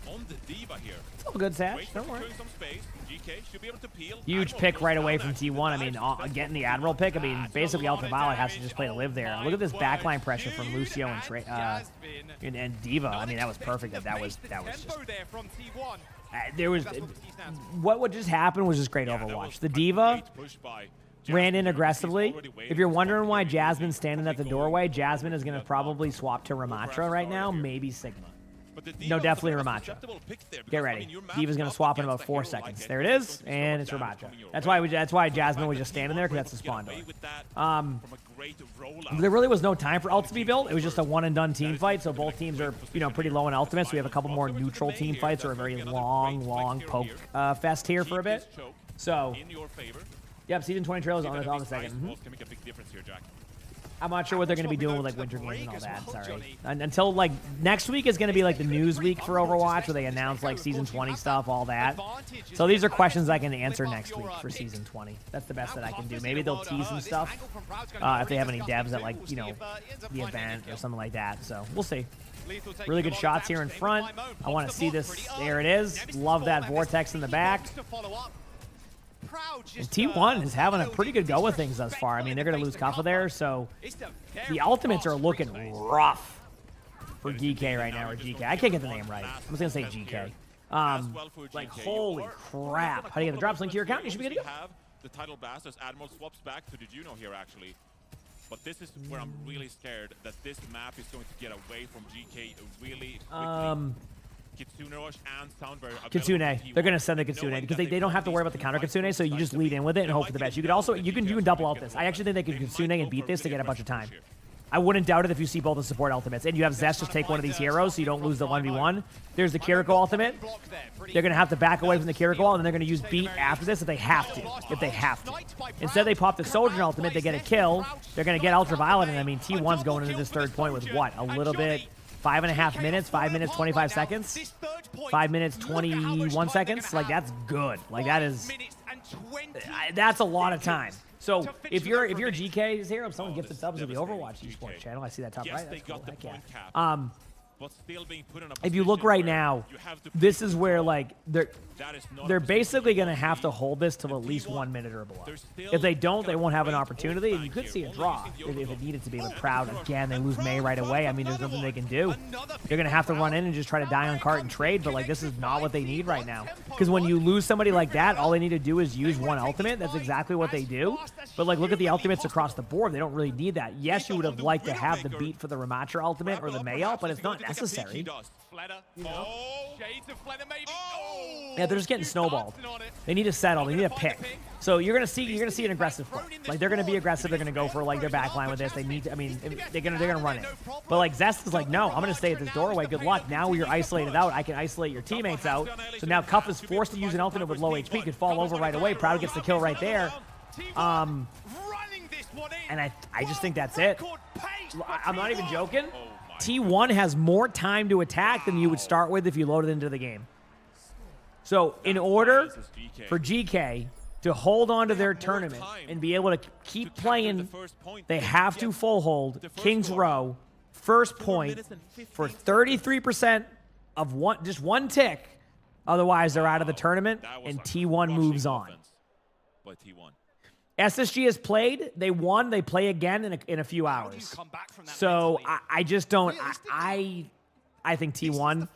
on the Diva here. It's all good, Sash. Wait for Don't worry. securing some space. GK should be able to peel. Huge Admiral pick goes right down away from actually. T1. I mean, getting the Admiral pick. I mean, basically Ultraviolet has to just play to live there. Look at this backline pressure from Lucio and Diva. I mean, that was perfect. That was just. There from T1. There was what just happened was just great Overwatch. The Diva ran in aggressively. If you're wondering why Jasmine's standing at the doorway, Jasmine is going to probably swap to Ramatra right now, maybe Sigma. No, definitely Ramatra. Get ready. Diva's going to swap in about 4 seconds. There it is, and it's Ramatra. That's why Jasmine was just standing there, because that's the spawn door. There really was no time for ult to be built. It was just a one-and-done team fight, so both teams are, pretty low in ultimates. We have a couple more neutral team fights or a very long poke fest here for a bit. So, yep, Season 20 trailers on the second. Can make a big difference here, Jack. I'm not sure what they're going to be doing with like winter games and all that. Sorry. Until like next week is going to be like the news week for Overwatch, where they announce like Season 20 stuff, all that. So these are questions I can answer next week for Season 20. That's the best that I can do. Maybe they'll tease some stuff if they have any devs at like the event or something like that. So we'll see. Really good shots here in front. I want to see this. There it is. Love that vortex in the back. And T1 is having a pretty good go with things thus far. I mean, they're going to lose Kaffa there, so the ultimates are looking rough for GK right now, or GK. I can't get the name right. I'm just going to say GK. Like, holy crap. How do you get the drops link to your account? You should be good to go. The title blast as Admiral swaps back to the Juno here, actually. But this is where I'm really scared that this map is going to get away from GK really quickly. Kitsune Rush and Soundberry. Kitsune. They're going to send the Kitsune because they don't have to worry about the counter Kitsune, so you just lead in with it and hope for the best. You could also, you can double out this. I actually think they could Kitsune and beat this to get a bunch of time. I wouldn't doubt it if you see both the support ultimates. And you have Zest just take one of these heroes so you don't lose the 1v1. There's the Kiriko ultimate. They're going to have to back away from the Kiriko ult, and then they're going to use beat after this if they have to. Instead, they pop the Soldier ultimate, they get a kill. They're going to get Ultraviolet, and I mean, T1's going into this third point with what? A little bit... 5.5 minutes, 5 minutes, 25 seconds, 5 minutes, 21 seconds. Like, that's good. Like, that is, that's a lot of time. So if you're GK's here, if someone gifted subs to the Overwatch esports channel, I see that top right. That's cool. Heck yeah. If you look right now, this is where like they're basically going to have to hold this till at least 1 minute or below. If they don't, they won't have an opportunity, and you could see a draw if it needed to be. With Proud again, they lose May right away. I mean, there's nothing they can do. They're going to have to run in and just try to die on cart and trade, but like this is not what they need right now. Because when you lose somebody like that, all they need to do is use one ultimate. That's exactly what they do. But like, look at the ultimates across the board. They don't really need that. Yes, you would have liked to have the beat for the Ramatra ultimate or the May ult, but it's not necessary. Shades of Fleta maybe. Oh! Yeah, they're just getting snowballed. They need to settle. They need to pick. So you're gonna see an aggressive play. Like they're gonna be aggressive. They're gonna go for like their backline with this. They need to. I mean, they're gonna run it. But like Zest is like, no, I'm gonna stay at this doorway. Good luck. Now you're isolated out. I can isolate your teammates out. So now Cuff is forced to use an ultimate with low HP. Could fall over right away. Proud gets the kill right there. And I just think that's it. I'm not even joking. T1 has more time to attack than you would start with if you loaded into the game. So in order for GK to hold on to their tournament and be able to keep playing, they have to full hold King's Row, first point, for 33% of just one tick. Otherwise, they're out of the tournament, and T1 moves on. SSG has played. They won. They play again in a few hours. So I just don't. I think T1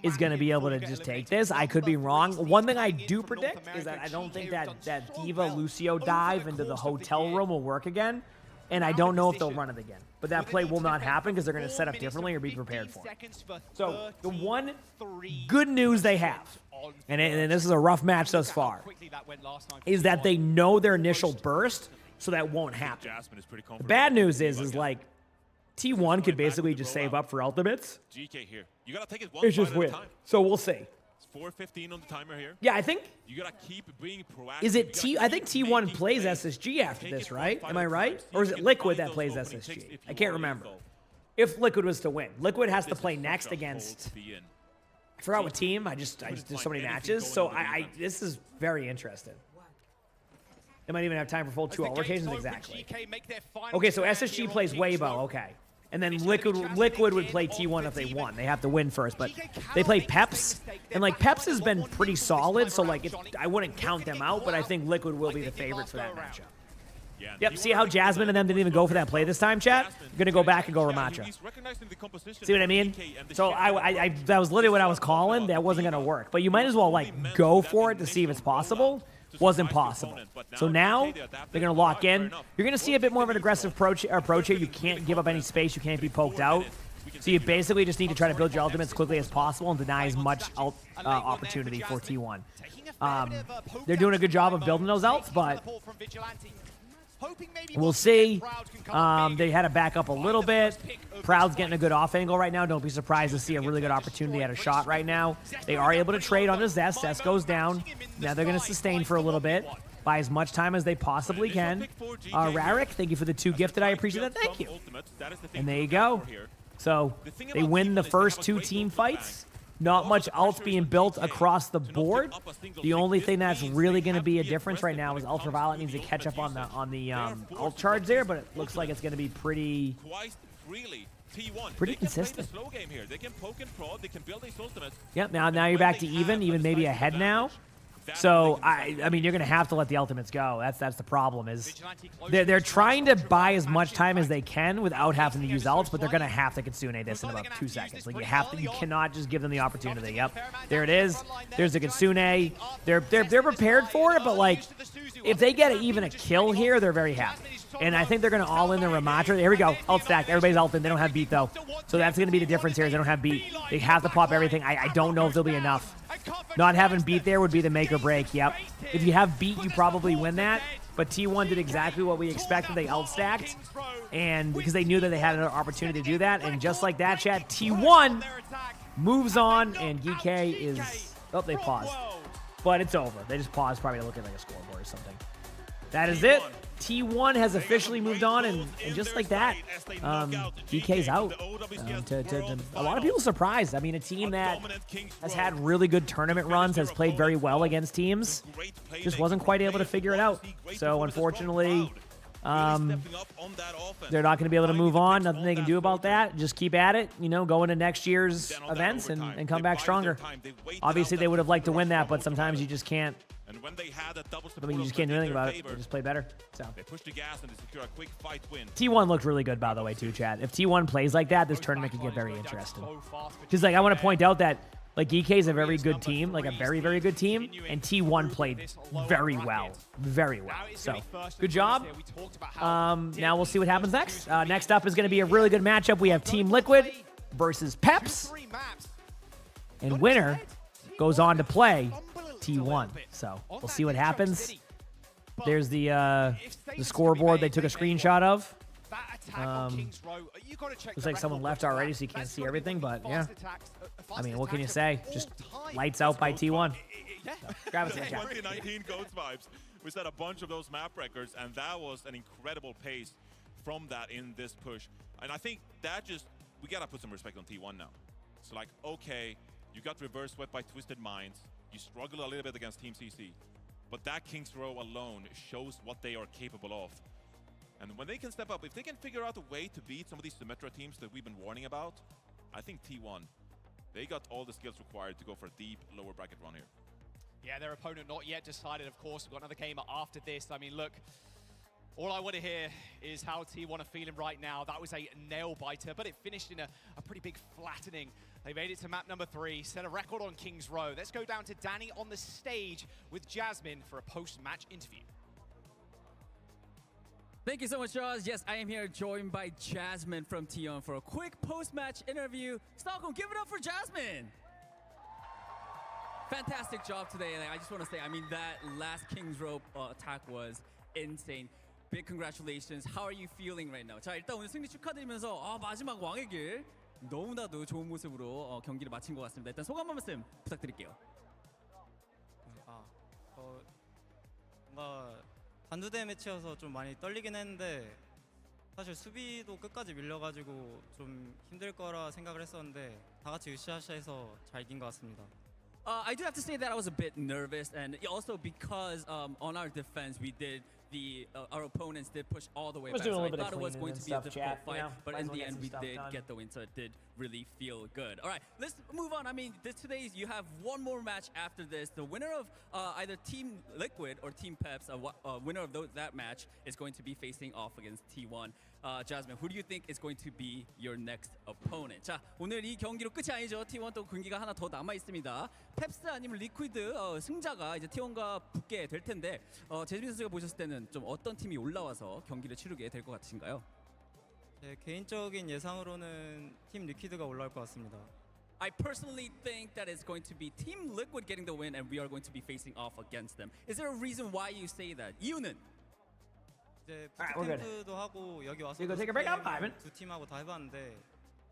is going to be able to just take this. I could be wrong. One thing I do predict is that I don't think that Diva Lucio dive into the hotel room will work again. And I don't know if they'll run it again. But that play will not happen because they're going to set up differently or be prepared for it. So the one good news they have, and this is a rough match thus far, is that they know their initial burst, so that won't happen. The bad news is like T1 could basically just save up for ultimates. It's just weird. So we'll see. 4:15 on the timer here. Yeah, I think. You gotta keep being proactive. Is it I think T1 plays SSG after this, right? Am I right? Or is it Liquid that plays SSG? I can't remember. If Liquid was to win, Liquid has to play next against. I forgot what team. I just did so many matches. So this is very interesting. They might even have time for full 2 altercations exactly. Okay, so SSG plays Weibo. Okay. And then Liquid would play T1 if they won. They have to win first, but they play Peps. And, like, Peps has been pretty solid, so, like, I wouldn't count them out, but I think Liquid will be the favorites for that matchup. Yep, see how Jasmine and them didn't even go for that play this time, chat? I'm going to go back and go Ramatra. See what I mean? So that was literally what I was calling. That wasn't going to work. But you might as well, like, go for it to see if it's possible. Wasn't possible. So now they're going to lock in. You're going to see a bit more of an aggressive approach here. You can't give up any space. You can't be poked out. So you basically just need to try to build your ultimate as quickly as possible and deny as much opportunity for T1. They're doing a good job of building those ults, but we'll see. They had to back up a little bit. Proud's getting a good off angle right now. Don't be surprised to see a really good opportunity at a shot right now. They are able to trade on the Zest. Zest goes down. Now they're going to sustain for a little bit. Buy as much time as they possibly can. Rarik, thank you for the 2 gifted. I appreciate that. Thank you. And there you go. So they win the first 2 team fights. Not much ults being built across the board. The only thing that's really going to be a difference right now is Ultraviolet needs to catch up on the ult charge there, but it looks like it's going to be pretty consistent. Yep, now you're back to even maybe ahead now. So I mean, you're going to have to let the ultimates go. That's the problem. Is they're trying to buy as much time as they can without having to use ults, but they're going to have to Kitsune this in about 2 seconds. Like you cannot just give them the opportunity. Yep, there it is. There's the Kitsune. They're prepared for it, but like if they get even a kill here, they're very happy. And I think they're going to all in their Ramatra. There we go. Ult stack. Everybody's ulting. They don't have beat though, so that's going to be the difference here. Is they don't have beat. They have to pop everything. I don't know if there'll be enough. Not having beat there would be the make or break. Yep. If you have beat, you probably win that. But T1 did exactly what we expected. They ult stacked, and because they knew that they had an opportunity to do that, and just like that, chat, T1 moves on, and GK is. Oh, they paused, but it's over. They just paused, probably to look at like a scoreboard or something. That is it. T1 has officially moved on, and just like that, GK's out. A lot of people surprised. I mean, a team that has had really good tournament runs, has played very well against teams, just wasn't quite able to figure it out. So, unfortunately, they're not going to be able to move on. Nothing they can do about that. Just keep at it, go into next year's events and come back stronger. Obviously, they would have liked to win that, but sometimes you just can't. I mean, you just can't do anything about it. They just play better. So T1 looked really good, by the way, too, Chad. If T1 plays like that, this tournament could get very interesting. Just like I want to point out that like GK is a very good team, like a very, very good team, and T1 played very well. Very well. So good job. Now we'll see what happens next. Next up is going to be a really good matchup. We have Team Liquid versus Peps. And winner goes on to play T1. So we'll see what happens. There's the scoreboard they took a screenshot of. Looks like someone left already, so you can't see everything, but yeah. I mean, what can you say? Just lights out by T1. So, grab it, 2019 GOATS vibes. We set a bunch of those map records, and that was an incredible pace from that in this push. And I think that we gotta put some respect on T1 now. So like, okay, you got reverse swept by Twisted Minds. You struggle a little bit against Team CC. But that King's Row alone shows what they are capable of. And when they can step up, if they can figure out a way to beat some of these Symmetra teams that we've been warning about, I think T1, they got all the skills required to go for a deep lower bracket run here. Yeah, their opponent not yet decided, of course. We've got another game after this. I mean, look, all I want to hear is how T1 are feeling right now. That was a nail-biter, but it finished in a pretty big flattening. They made it to map number 3, set a record on King's Row. Let's go down to Danny on the stage with Jasmine for a post-match interview. Thank you so much, Jaws. Yes, I am here joined by Jasmine from T1 for a quick post-match interview. Stockholm, give it up for Jasmine. Fantastic job today. And I just want to say, I mean, that last King's Row attack was insane. Big congratulations. How are you feeling right now? 자, 일단 오늘 승리 축하드리면서 마지막 왕의 길 너무나도 좋은 모습으로 경기를 마친 것 같습니다. 일단 소감 한 말씀 부탁드릴게요. 뭔가 단두대 매치여서 좀 많이 떨리긴 했는데 사실 수비도 끝까지 밀려가지고 좀 힘들 거라 생각을 했었는데 다 같이 으쌰으쌰해서 잘 이긴 것 같습니다. I do have to say that I was a bit nervous, and also because on our defense we did our opponents did push all the way back. So I thought it was going to be a difficult fight, but in the end we did get the win, so it did really feel good. All right, let's move on. I mean, today you have one more match after this. The winner of either Team Liquid or Team Peps, winner of that match is going to be facing off against T1. Jasmine, who do you think is going to be your next opponent? 자, 오늘 이 경기로 끝이 아니죠. T1 또 경기가 하나 더 남아 있습니다. 펩스 아니면 리퀴드 승자가 이제 T1과 붙게 될 텐데 재민 선수가 보셨을 때는 좀 어떤 팀이 올라와서 경기를 치르게 될 것 같으신가요? 제 개인적인 예상으로는 팀 리퀴드가 올라올 것 같습니다. I personally think that it's going to be Team Liquid getting the win, and we are going to be facing off against them. Is there a reason why you say that? 이유는? 이제 부트캠프도 하고 여기 와서 두 팀하고 다 해봤는데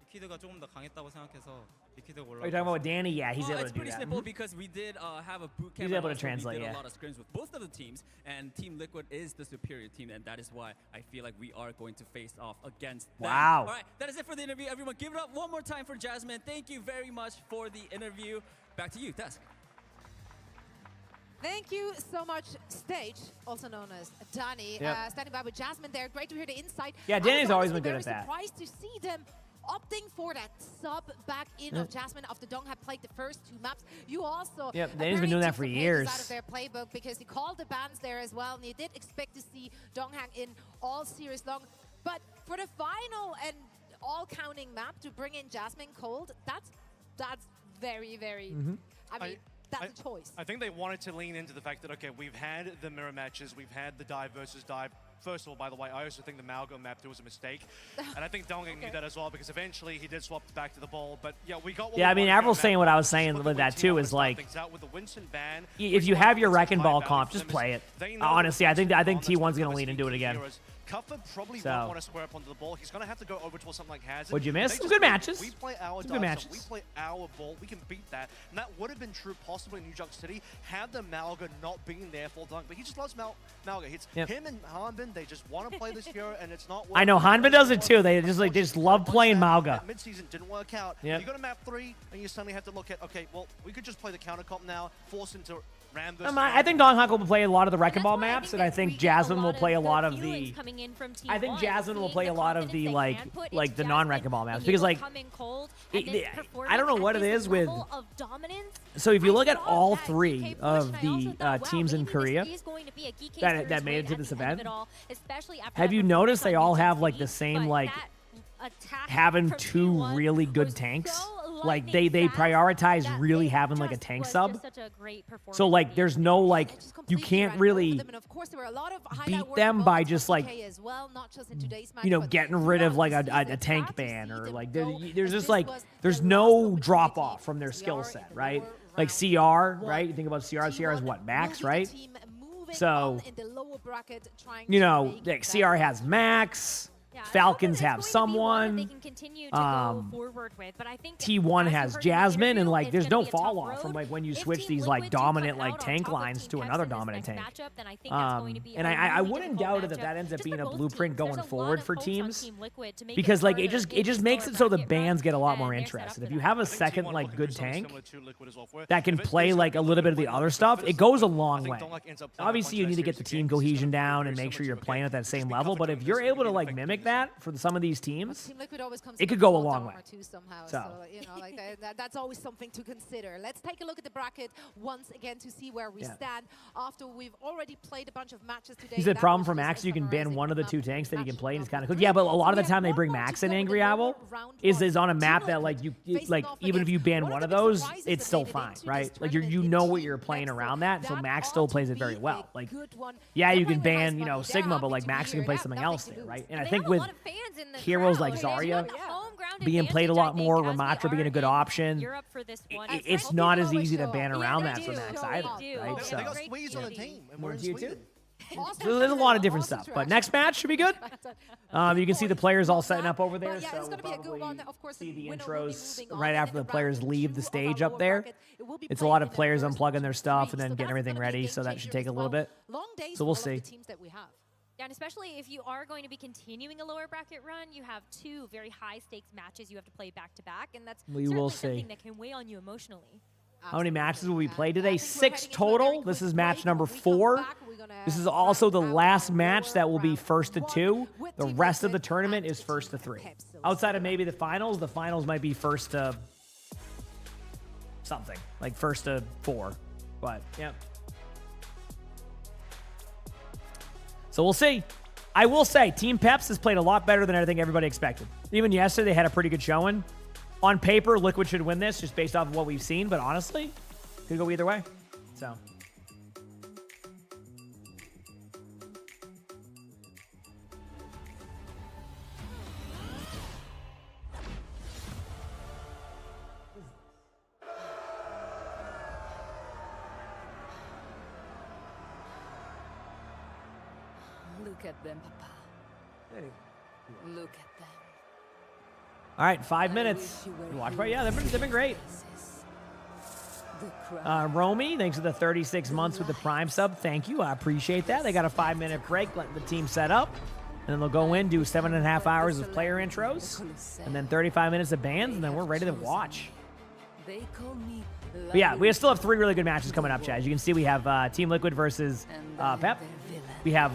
리퀴드가 조금 더 강했다고 생각해서 리퀴드가 올라올. Are you talking about Danny? Yeah, he's able to do that. It's pretty simple because we did have a boot camp. He's able to translate. We did a lot of scrims with both of the teams, and Team Liquid is the superior team, and that is why I feel like we are going to face off against them. Wow. All right, that is it for the interview. Everyone, give it up one more time for Jasmine. Thank you very much for the interview. Back to you, Desk. Thank you so much, Stage, also known as Danny, standing by with Jasmine there. Great to hear the insight. Yeah, Danny's always been good at that. Surprised to see them opting for that sub back in of Jasmine after Dong had played the first 2 maps. You also Danny's been doing that for years. Out of their playbook because he called the bans there as well, and you did expect to see Donghang in all series long. But for the final and all counting map to bring in Jasmine cold, that's very, very. I mean. That's a choice. I think they wanted to lean into the fact that, okay, we've had the mirror matches, we've had the dive versus dive. First of all, by the way, I also think the Malgo map there was a mistake. And I think Donghang knew that as well because eventually he did swap back to the ball. But yeah, we got I mean, Avril's saying what I was saying with that too is like, if you have your Wrecking Ball comp, just play it. Honestly, I think T1's going to lean into it again. Cuffer probably won't want to square up onto the ball. He's going to have to go over towards something like Hazard. What'd you miss? Some good matches. We play our dive, we play our ball. We can beat that. And that would have been true possibly in New York City had the Malga not been there for Dunk. But he just loves Malga. It's him and Hanbin. They just want to play this hero, and it's not working. I know Hanbin does it too. They just love playing Malga. Mid-season didn't work out. You go to map 3, and you suddenly have to look at, okay, well, we could just play the counter comp now, force into. I think Donghang will play a lot of the Wrecking Ball maps, and I think Jasmine will play a lot of the. I think Jasmine will play a lot of the like the non-Wrecking Ball maps because like I don't know what it is with. So if you look at all 3 of the teams in Korea that made it to this event, have you noticed they all have like the same like having 2 really good tanks? like they prioritize really having like a tank sub. So like there's no like you can't really beat them by just like getting rid of like a tank ban or like there's just like there's no drop off from their skill set, right? Like CR, right? You think about CR is what, max, right? So like CR has max. Falcons have someone. They can continue to go forward with, but I think T1 has Jasmine, and like there's no fall off from like when you switch these like dominant like tank lines to another dominant tank. And I wouldn't doubt it that ends up being a blueprint going forward for teams, because like it just makes it so the bans get a lot more interested. If you have a second like good tank that can play like a little bit of the other stuff, it goes a long way. Obviously, you need to get the team cohesion down and make sure you're playing at that same level. But if you're able to like mimic that for some of these teams, it could go a long way. So that's always something to consider. Let's take a look at the bracket once again to see where we stand after we've already played a bunch of matches today. He said problem for Max, you can ban one of the two tanks that he can play, and it's kind of cool. Yeah, but a lot of the time they bring Max in Angry Owl is on a map that like you like even if you ban one of those, it's still fine, right? Like you know what you're playing around that, so Max still plays it very well. Like yeah, you can ban Sigma, but like Max can play something else there, right? And I think with heroes like Zarya being played a lot more, Ramatra being a good option, it's not as easy to ban around that for Max either, right? So more tier 2. So there's a lot of different stuff, but next match should be good. You can see the players all setting up over there, so we'll probably see the intros right after the players leave the stage up there. It's a lot of players unplugging their stuff and then getting everything ready, so that should take a little bit. So we'll see. Yeah, and especially if you are going to be continuing a lower bracket run, you have two very high stakes matches you have to play back to back, and that's certainly something that can weigh on you emotionally. How many matches will we play today? 6 total. This is match number 4. This is also the last match that will be 1st to 2. The rest of the tournament is 1st to 3. Outside of maybe the finals might be 1st to something, like 1st to 4. But yeah. So we'll see. I will say, Team Peps has played a lot better than I think everybody expected. Even yesterday, they had a pretty good showing. On paper, Liquid should win this just based off of what we've seen, but honestly, could go either way. So. Look at them, Papa. Hey. Look at them. All right, 5 minutes. You watch, right? Yeah, they've been great. Romy, thanks for the 36 months with the Prime sub. Thank you. I appreciate that. They got a 5-minute break, letting the team set up. And then they'll go in, do 7.5 hours of player intros, and then 35 minutes of bans, and then we're ready to watch. But yeah, we still have 3 really good matches coming up, Chad. As you can see, we have Team Liquid versus Pep. We have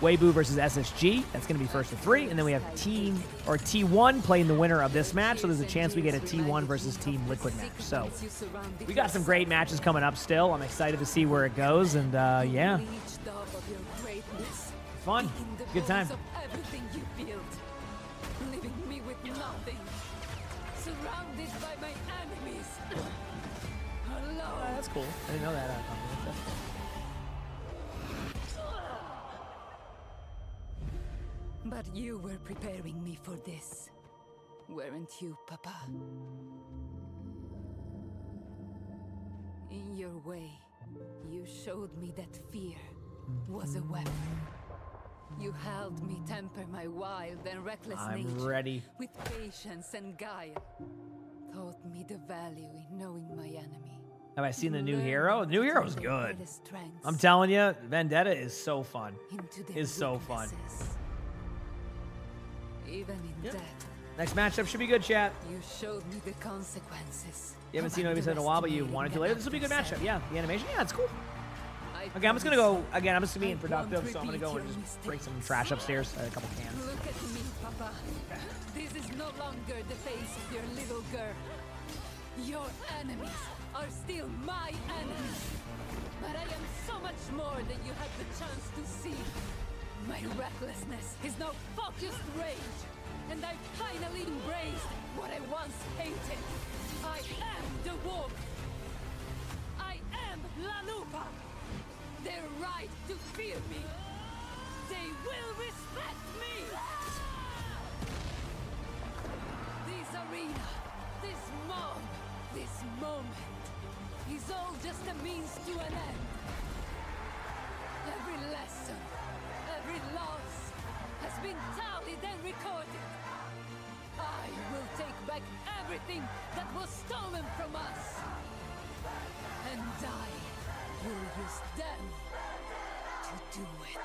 Weibo versus SSG. That's going to be 1st to 3. And then we have T1 playing the winner of this match. So there's a chance we get a T1 versus Team Liquid match. So we got some great matches coming up still. I'm excited to see where it goes. And yeah, fun. Good time. Oh, that's cool. I didn't know that. But you were preparing me for this, weren't you, Papa? In your way, you showed me that fear was a weapon. You helped me temper my wild and reckless nature ready. With patience and guile. Taught me the value in knowing my enemy. Have I seen the new hero? The new hero is good. I'm telling you, Vendetta is so fun. Is so fun. Even in death. Next matchup should be good, chat. You showed me the consequences. You haven't seen OWCS in a while, but you wanted to later. This will be a good matchup. Yeah, the animation. Yeah, it's cool. Okay, I'm just gonna go again. I'm just gonna be productive, so I'm gonna go and just break some trash upstairs. A couple cans. Look at me, Papa. This is no longer the face of your little girl. Your enemies are still my enemies. But I am so much more than you had the chance to see. My recklessness is now focused rage. and I finally embraced what I once hated. I am the wolf. I am La Lupa. Their right to fear me. They will respect me. This arena, this mob, this moment is all just a means to an end. Every lesson, every loss has been tallied and recorded. I will take back everything that was stolen from us. And I will use them to do it.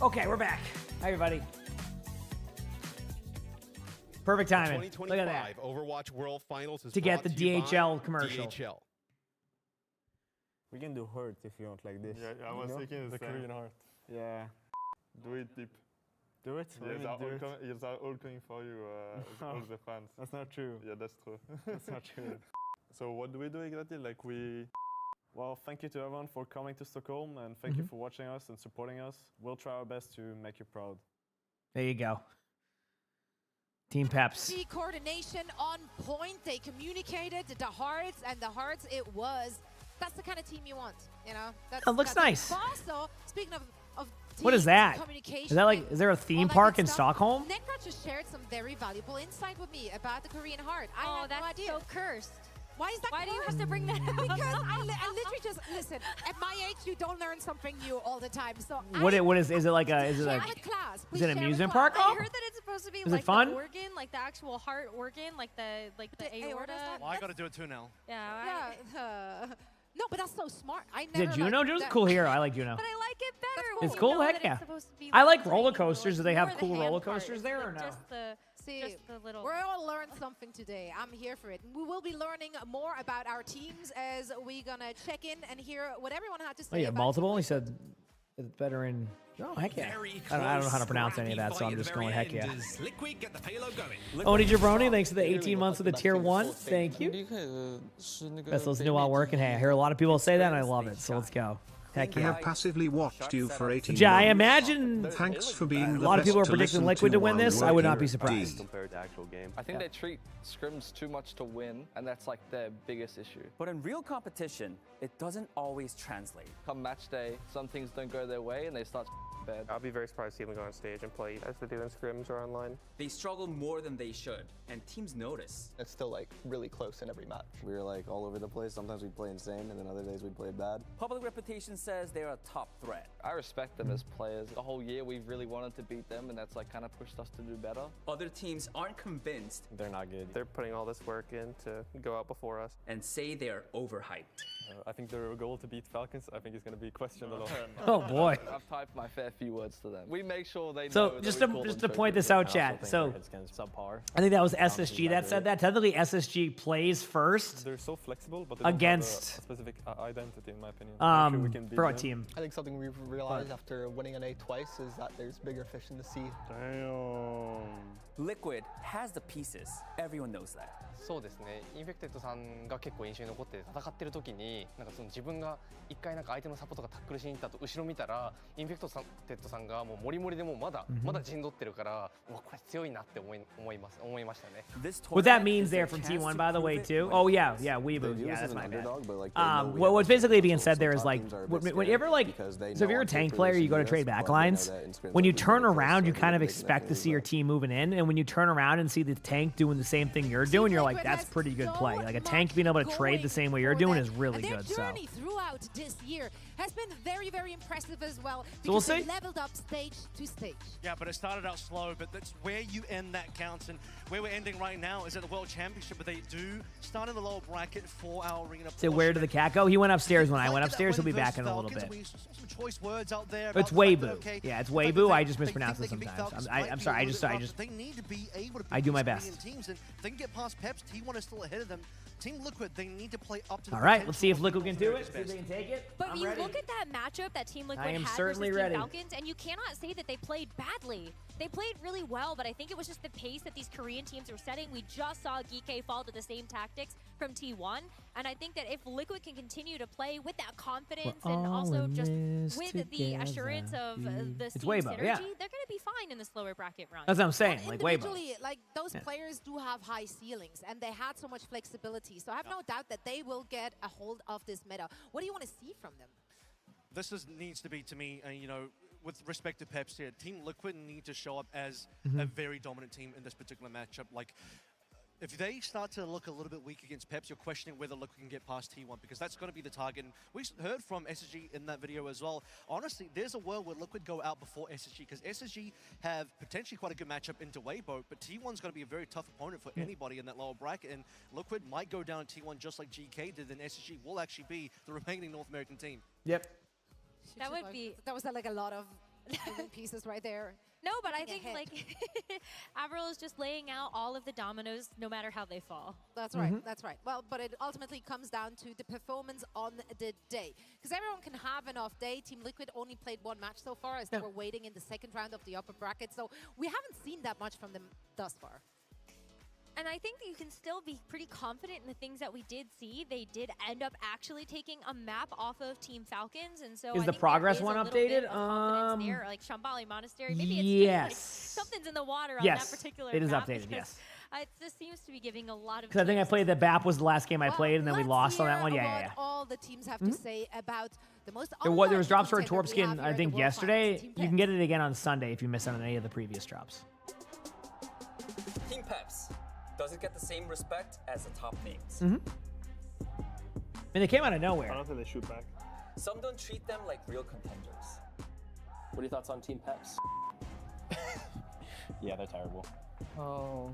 Okay, we're back. Hi, everybody. Perfect timing. Look at that. Overwatch World Finals is To get the brought to you by DHL commercial. DHL. We can do Hurt if you want like this. Yeah, I was thinking the the Korean Heart. Yeah. Do it deep. Do it? Yes, they're all coming for you, all the fans. That's not true. Yeah, that's true. That's not true. So what do we do exactly? Like Well, thank you to everyone for coming to Stockholm, and thank you for watching us and supporting us. We'll try our best to make you proud. There you go. Team Peps. The coordination on point. They communicated the hearts, and the hearts it was. That's the kind of team you want, you know? That's, It looks nice. Also, speaking of teams, What is that? communication, Is that like, is there a theme park in Stockholm? Necro just shared some very valuable insight with me about the Korean heart. I had no idea. So cursed. Why is that? Why do you have to bring that up? Because I literally just listen. At my age, you don't learn something new all the time. So What is it like a is it share like with class. is it an amusement park? I heard that it's supposed to be Is it like fun? the organ, like the actual heart organ, like the aorta. Well, I got to do it too now. Yeah. No, but that's so smart. I Is never. it Juno? Juno's a cool hero. I like Juno. But I like it better. It's when cool. you know Heck that yeah. it's supposed to be I like the roller triangle. coasters. Do It's they have more the cool hand roller part. coasters It's there or like no? Just the little. We're all learned something today. I'm here for it. We will be learning more about our teams as we're gonna check in and hear what everyone had to say. Oh, yeah, about multiple. He said it's better in. Oh, heck yeah. I don't know how to pronounce any of that, so I'm just going heck yeah. Liquid, get the payload going. Oni Jabroni, thanks for the 18 months with the tier 1. Thank you. Best listening while working. Hey, I hear a lot of people say that, and I love it. So let's go. Heck I yeah. have passively watched you for 18 Yeah, I months. imagine Thanks for being a the lot of people are best to predicting listen Liquid to win while this. I would not be working. surprised. Compared to actual game. I think they treat scrims too much to win, and that's like their biggest issue. But in real competition, it doesn't always translate. Come match day, some things don't go their way, and they start bad. I'll be very surprised to see them go on stage and play as they do in scrims or online. They struggle more than they should, and teams notice. It's still like really close in every match. We were like all over the place. Sometimes we'd play insane, and then other days we'd play bad. Public reputation says they're a top threat. I respect them as players. The whole year we've really wanted to beat them, and that's like kind of pushed us to do better. Other teams aren't convinced. They're not good. They're putting all this work in to go out before us. And say they're overhyped. I think their goal to beat Falcons, I think is going to be questioned a lot. Oh boy. I've typed my fair few words to them. We make sure they know. So just to point this out, chat. So I think that was SSG that said that. Technically, SSG plays first. They're so flexible, but they against don't have a specific identity, in my opinion. for what team? I think something we've realized after winning an A twice is that there's bigger fish in the sea. Damn. Liquid has the pieces. Everyone knows that. そうですね。インフェクテッドさんが結構印象に残って戦ってる時になんかその自分が一回なんか相手のサポートがタックルしに行ったと後ろ見たらインフェクテッドさんがもうモリモリでもうまだ陣取ってるからうわこれ強いなって思いましたね。What that means there from T1, by the way, too. Oh yeah, Weeboo. Yeah, that's my bad. What's basically being said there is like, whenever like, so if you're a tank player, you go to trade backlines. When you turn around, you kind of expect to see your team moving in, and when you turn around and see the tank doing the same thing you're doing, you're like, that's pretty good play. Like a tank being able to trade the same way you're doing is really good. So. Throughout this year has been very, very impressive as well. So we'll see. They leveled up stage to stage. Yeah, but it started out slow, but that's where you end that counts. And where we're ending right now is at the World Championship, but they do start in the lower bracket for our arena. So where did the cat go? He went upstairs when I went upstairs. He'll be back in a little bit. Some choice words out there. It's Weeboo. Yeah, it's Weeboo. I just mispronounce it sometimes. I'm sorry. I just. They need to be able to I do my best. Teams, and they can get past Peps. T1 is still ahead of them. Team Liquid, they need to play up to the All right, let's see if Liquid can do it. See if they can take it. But you look at that matchup that Team Liquid had versus Team Falcons, and you cannot say that they played badly. They played really well, but I think it was just the pace that these Korean teams were setting. We just saw Geekay fall to the same tactics from T1, and I think that if Liquid can continue to play with that confidence and also just with the assurance of the team synergy, they're going to be fine in this lower bracket run. That's what I'm saying, like Weibo. Individually, like those players do have high ceilings, and they had so much flexibility. So I have no doubt that they will get a hold of this meta. What do you want to see from them? This needs to be, to me, you know, with respect to Peps here, Team Liquid need to show up as a very dominant team in this particular matchup. Like, if they start to look a little bit weak against Peps, you're questioning whether Liquid can get past T1, because that's going to be the target. And we heard from SSG in that video as well. Honestly, there's a world where Liquid go out before SSG, because SSG have potentially quite a good matchup into Weibo, but T1's going to be a very tough opponent for anybody in that lower bracket, and Liquid might go down T1 just like GK did, and SSG will actually be the remaining North American team. Yep. That would be. That was like a lot of pieces right there. No, but I think like Avril is just laying out all of the dominoes, no matter how they fall. That's right. That's right. Well, but it ultimately comes down to the performance on the day, because everyone can have an off day. Team Liquid only played one match so far, as they were waiting in the second round of the upper bracket. So we haven't seen that much from them thus far. And I think that you can still be pretty confident in the things that we did see. They did end up actually taking a map off of Team Falcons, and so is the progress one updated? There, like Shambhala Monastery. Maybe it's like something's in the water on that particular map. It is updated. Yes. It just seems to be giving a lot of. Because I think I played the BAP was the last game I played, and then we lost on that one. Yeah. All the teams have to say about the most. There was drops for a Torp skin, I think, yesterday. You can get it again on Sunday if you missed out on any of the previous drops. Team Peps doesn't get the same respect as the top names. I mean, they came out of nowhere. I don't think they shoot back. Some don't treat them like real contenders. What are your thoughts on Team Peps? Yeah, they're terrible. Oh.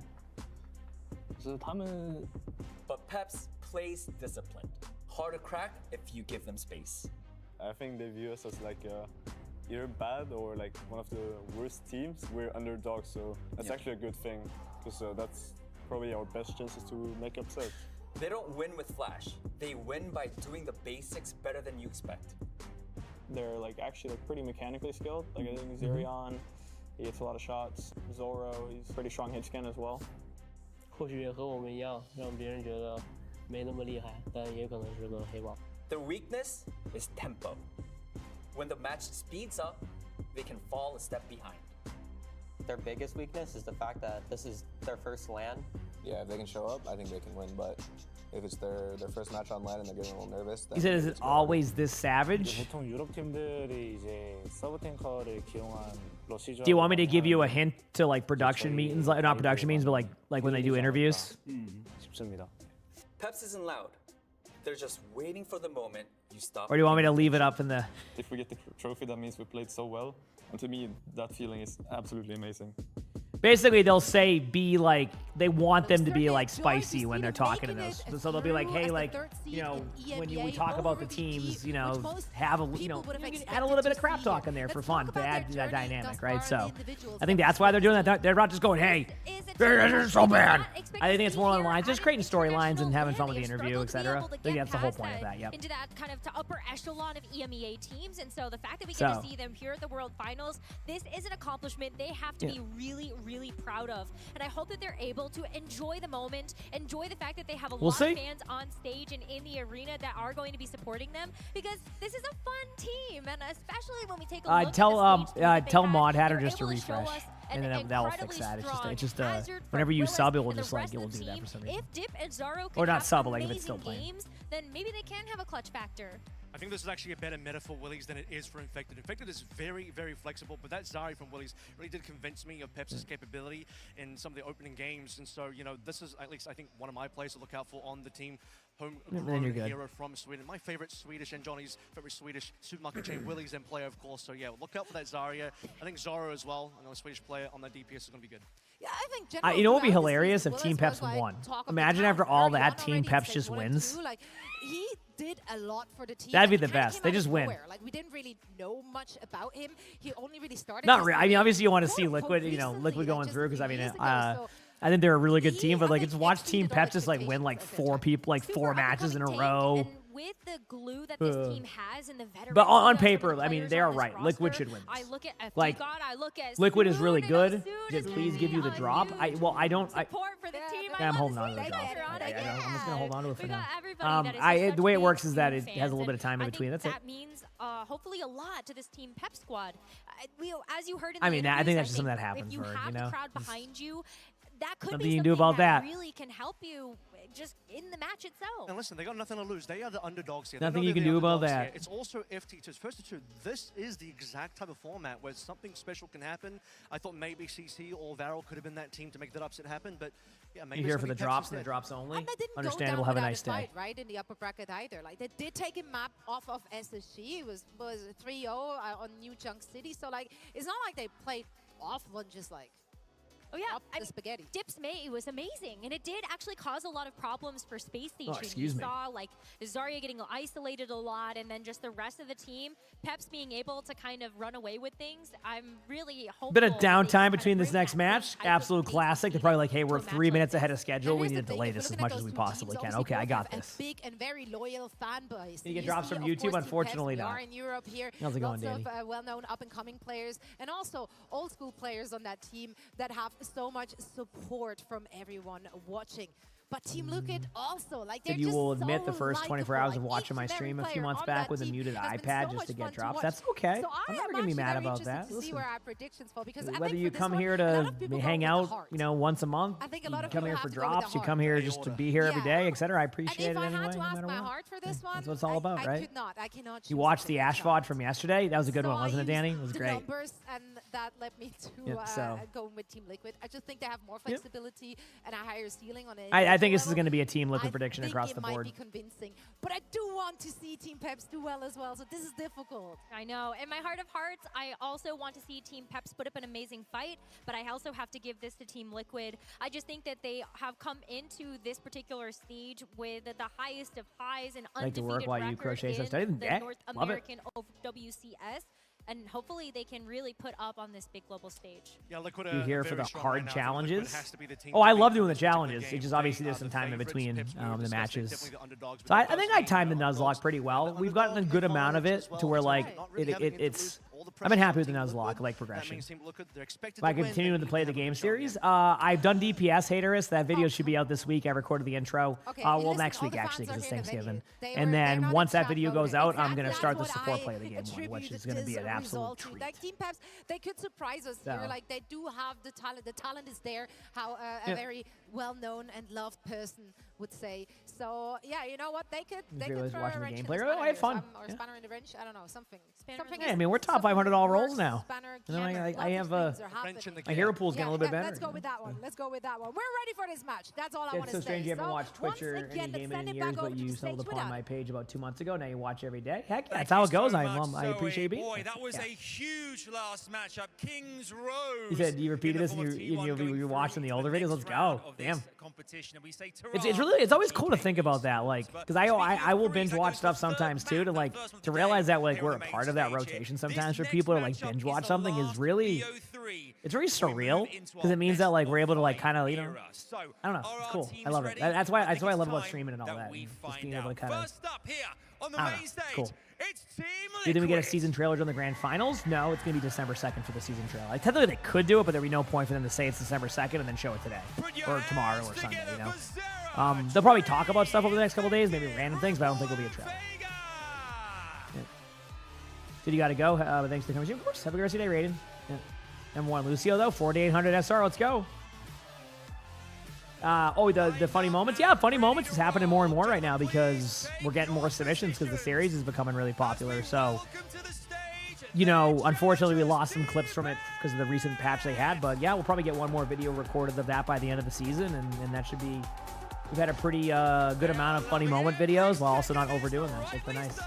But Peps plays disciplined. Hard to crack if you give them space. I think they view us as like either bad or like one of the worst teams. We're underdogs, so that's actually a good thing, because that's probably our best chances to make upsets. They don't win with flash. They win by doing the basics better than you expect. They're like actually like pretty mechanically skilled. Like I think Zerion, he hits a lot of shots. Zoro, he's pretty strong hit scan as well. 或许也和我们一样，让别人觉得没那么厉害，但也可能是个黑豹。Their weakness is tempo. When the match speeds up, they can fall a step behind. Their biggest weakness is the fact that this is their first LAN yeah, if they can show up, I think they can win. But if it's their first match online and they're getting a little nervous, then He said, "Is it always this savage?" 보통 유럽 팀들이 이제 서브 탱커를 기용한 러시 Do you want me to give you a hint to like production meetings, like not production meetings, but like when they do interviews? 싶습니다. Peps isn't loud. They're just waiting for the moment you stop. Or do you want me to leave it up in the? If we get the trophy, that means we played so well. And to me, that feeling is absolutely amazing. Basically, they'll say be like they want them to be like spicy when they're talking to this. So they'll be like, hey, like when we talk about the teams, have add a little bit of crap talk in there for fun to add to that dynamic, right? So I think that's why they're doing that. They're not just going, hey, this is so bad. I think it's more on the lines, just creating storylines and having fun with the interview, etc. I think that's the whole point of that. Yep. Into that kind of upper echelon of EMEA teams, and so the fact that we get to see them here at the World Finals, this is an accomplishment they have to be really proud of, and I hope that they're able to enjoy the moment, enjoy the fact that they have a lot of fans on stage and in the arena that are going to be supporting them, because this is a fun team, and especially when we take a look tell Mod Hatter just to refresh, and then that will fix that. It's just whenever you sub, it will just like it will do that for some reason. If Dip and Zaro or not sub, like if it's still playing. Games, then maybe they can have a clutch factor. I think this is actually a better meta for Willies than it is for Infected. Infected is very flexible, but that Zari from Willies really did convince me of Peps' capability in some of the opening games. And so, this is at least, I think, one of my players to look out for on the team. Homegrown hero from Sweden. My favorite Swedish and Johnny's favorite Swedish supermarket chain, Willies and player, of course. So, yeah, look out for that Zarya. I think Zoro as well, another Swedish player on that DPS is going to be good. Yeah, I think you know what would be hilarious if Team Peps won? Imagine after all that, Team Peps just wins. Like, he did a lot for the team. That'd be the best. They just win. Like, we didn't really know much about him. He only really started. Not really. I mean, obviously you want to see Liquid, Liquid going through, because I mean, I think they're a really good team, but like, just watch Team Peps just like win like 4 matches in a row. With the glue that this team has and the veteran, but on paper, I mean, they are right. Liquid should win. I look at like Liquid is really good. Please give you the drop. I don't. I'm holding on to the drop. I'm just gonna hold on to it for now. The way it works is that it has a little bit of time in between. That's it. That means hopefully a lot to this Team Pep squad. As you heard in the I think that's just something that happens. If you have the crowd behind you, that could nothing be you can do about that. Really can help you just in the match itself. And listen, they got nothing to lose. They are the underdogs here. Nothing you can do about that. Here. It's also FT2's first to two. This is the exact type of format where something special can happen. I thought maybe CC or Varel could have been that team to make that upset happen, but yeah, maybe you're here for the drops and the drops only. And they didn't Understandable. Go down have a nice day. Fight, right in the upper bracket either. Like they did take a map off of SSG. It was 3-0 on New Chunk City. So like it's not like they played off one just like. Oh yeah, I mean, spaghetti. Dip's May was amazing, and it did actually cause a lot of problems for Space Station. Excuse me. Saw like Zarya getting isolated a lot, and then just the rest of the team, Peps being able to kind of run away with things. I'm really hopeful. Bit of downtime between this next match. Absolute classic. They're probably like, hey, we're 3 minutes ahead of schedule. We need to delay this as much as we possibly can. Okay, I got this. A big and very loyal fan base. You get drops from YouTube? Unfortunately not. We are in Europe here. How's it going, Danny? Lots of well-known up-and-coming players, and also old-school players on that team that have so much support from everyone watching. But Team Liquid also, like, they're you will just admit so the first 24 hours of watching my stream a few months back with a muted iPad just to get drops. That's okay. So I'm never going to be mad about that. To see where our predictions fall, because whether you come here to hang out, once a month, you come here for drops, you come here just to be here every day, etc. I appreciate it anyway, no matter what. That's what it's all about, right? I cannot you watched the Ash VOD from yesterday? That was a good one, wasn't it, Danny? It was great. Numbers, and that led me to going with Team Liquid. I just think they have more flexibility and a higher ceiling on it. I think this is going to be a Team Liquid prediction across the board. Might be convincing, but I do want to see Team Peps do well as well, so this is difficult. I know. In my heart of hearts, I also want to see Team Peps put up an amazing fight, but I also have to give this to Team Liquid. I just think that they have come into this particular stage with the highest of highs and undefeated record in the North American OWCS. And hopefully they can really put up on this big global stage. Yeah, Liquid you here for the hard challenges? Oh, I love doing the challenges. It's just obviously there's some time in between the matches. So I think I timed the Nuzlocke pretty well. We've gotten a good amount of it to where like it's I've been happy with the Nuzlocke. I like progression. If I continue to play the game series, I've done DPS Haterist. That video should be out this week. I recorded the intro. Well, next week actually, because it's Thanksgiving. And then once that video goes out, I'm going to start the support play of the game one, which is going to be an absolute treat. Like Team Peps, they could surprise us here. Like they do have the talent. The talent is there. How a very well-known and loved person would say. So yeah, you know what? They could throw a wrench in the I had fun. or spanner in the wrench. I don't know, something. Yeah, I mean, we're top 500 all rolls now. You know, I have my hero pool's getting a little bit better. Let's go with that one. Let's go with that one. We're ready for this match. That's all I want It's to so say. strange you haven't watched Twitch or any gaming in years, but you stumbled upon my page about 2 months ago. Now you watch every day. Heck, that's how it goes. I appreciate you being here. That was a huge last matchup. Kings Rose. You said you repeated this and you watching the older videos. Let's go. Damn. It's always cool to think about that, like, because I will binge watch stuff sometimes too, to realize that like we're a part of that rotation sometimes for people to like binge watch something is really, it's very surreal, because it means that like we're able to like kind of, you know, I don't know, it's cool. I love it. That's why I love about streaming and all that. And just being able to kind of, I don't know, it's cool. Do you think we get a season trailer during the grand finals? No, it's going to be December 2nd for the season trailer. Like, technically, they could do it, but there'd be no point for them to say it's December 2nd and then show it today or tomorrow or Sunday, you know? They'll probably talk about stuff over the next couple days, maybe random things, but I don't think it'll be a trailer. Yeah. Did you got to go? Thanks for coming. Of course. Have a great day, Raiden. Yeah. M1 Lucio, though, 4800 SR. Let's go. The funny moments? Yeah, funny moments is happening more and more right now because we're getting more submissions because the series is becoming really popular. So, you know, unfortunately we lost some clips from it because of the recent patch they had. But yeah, we'll probably get one more video recorded of that by the end of the season. And that should be, we've had a pretty good amount of funny moment videos while also not overdoing them. So it's been nice.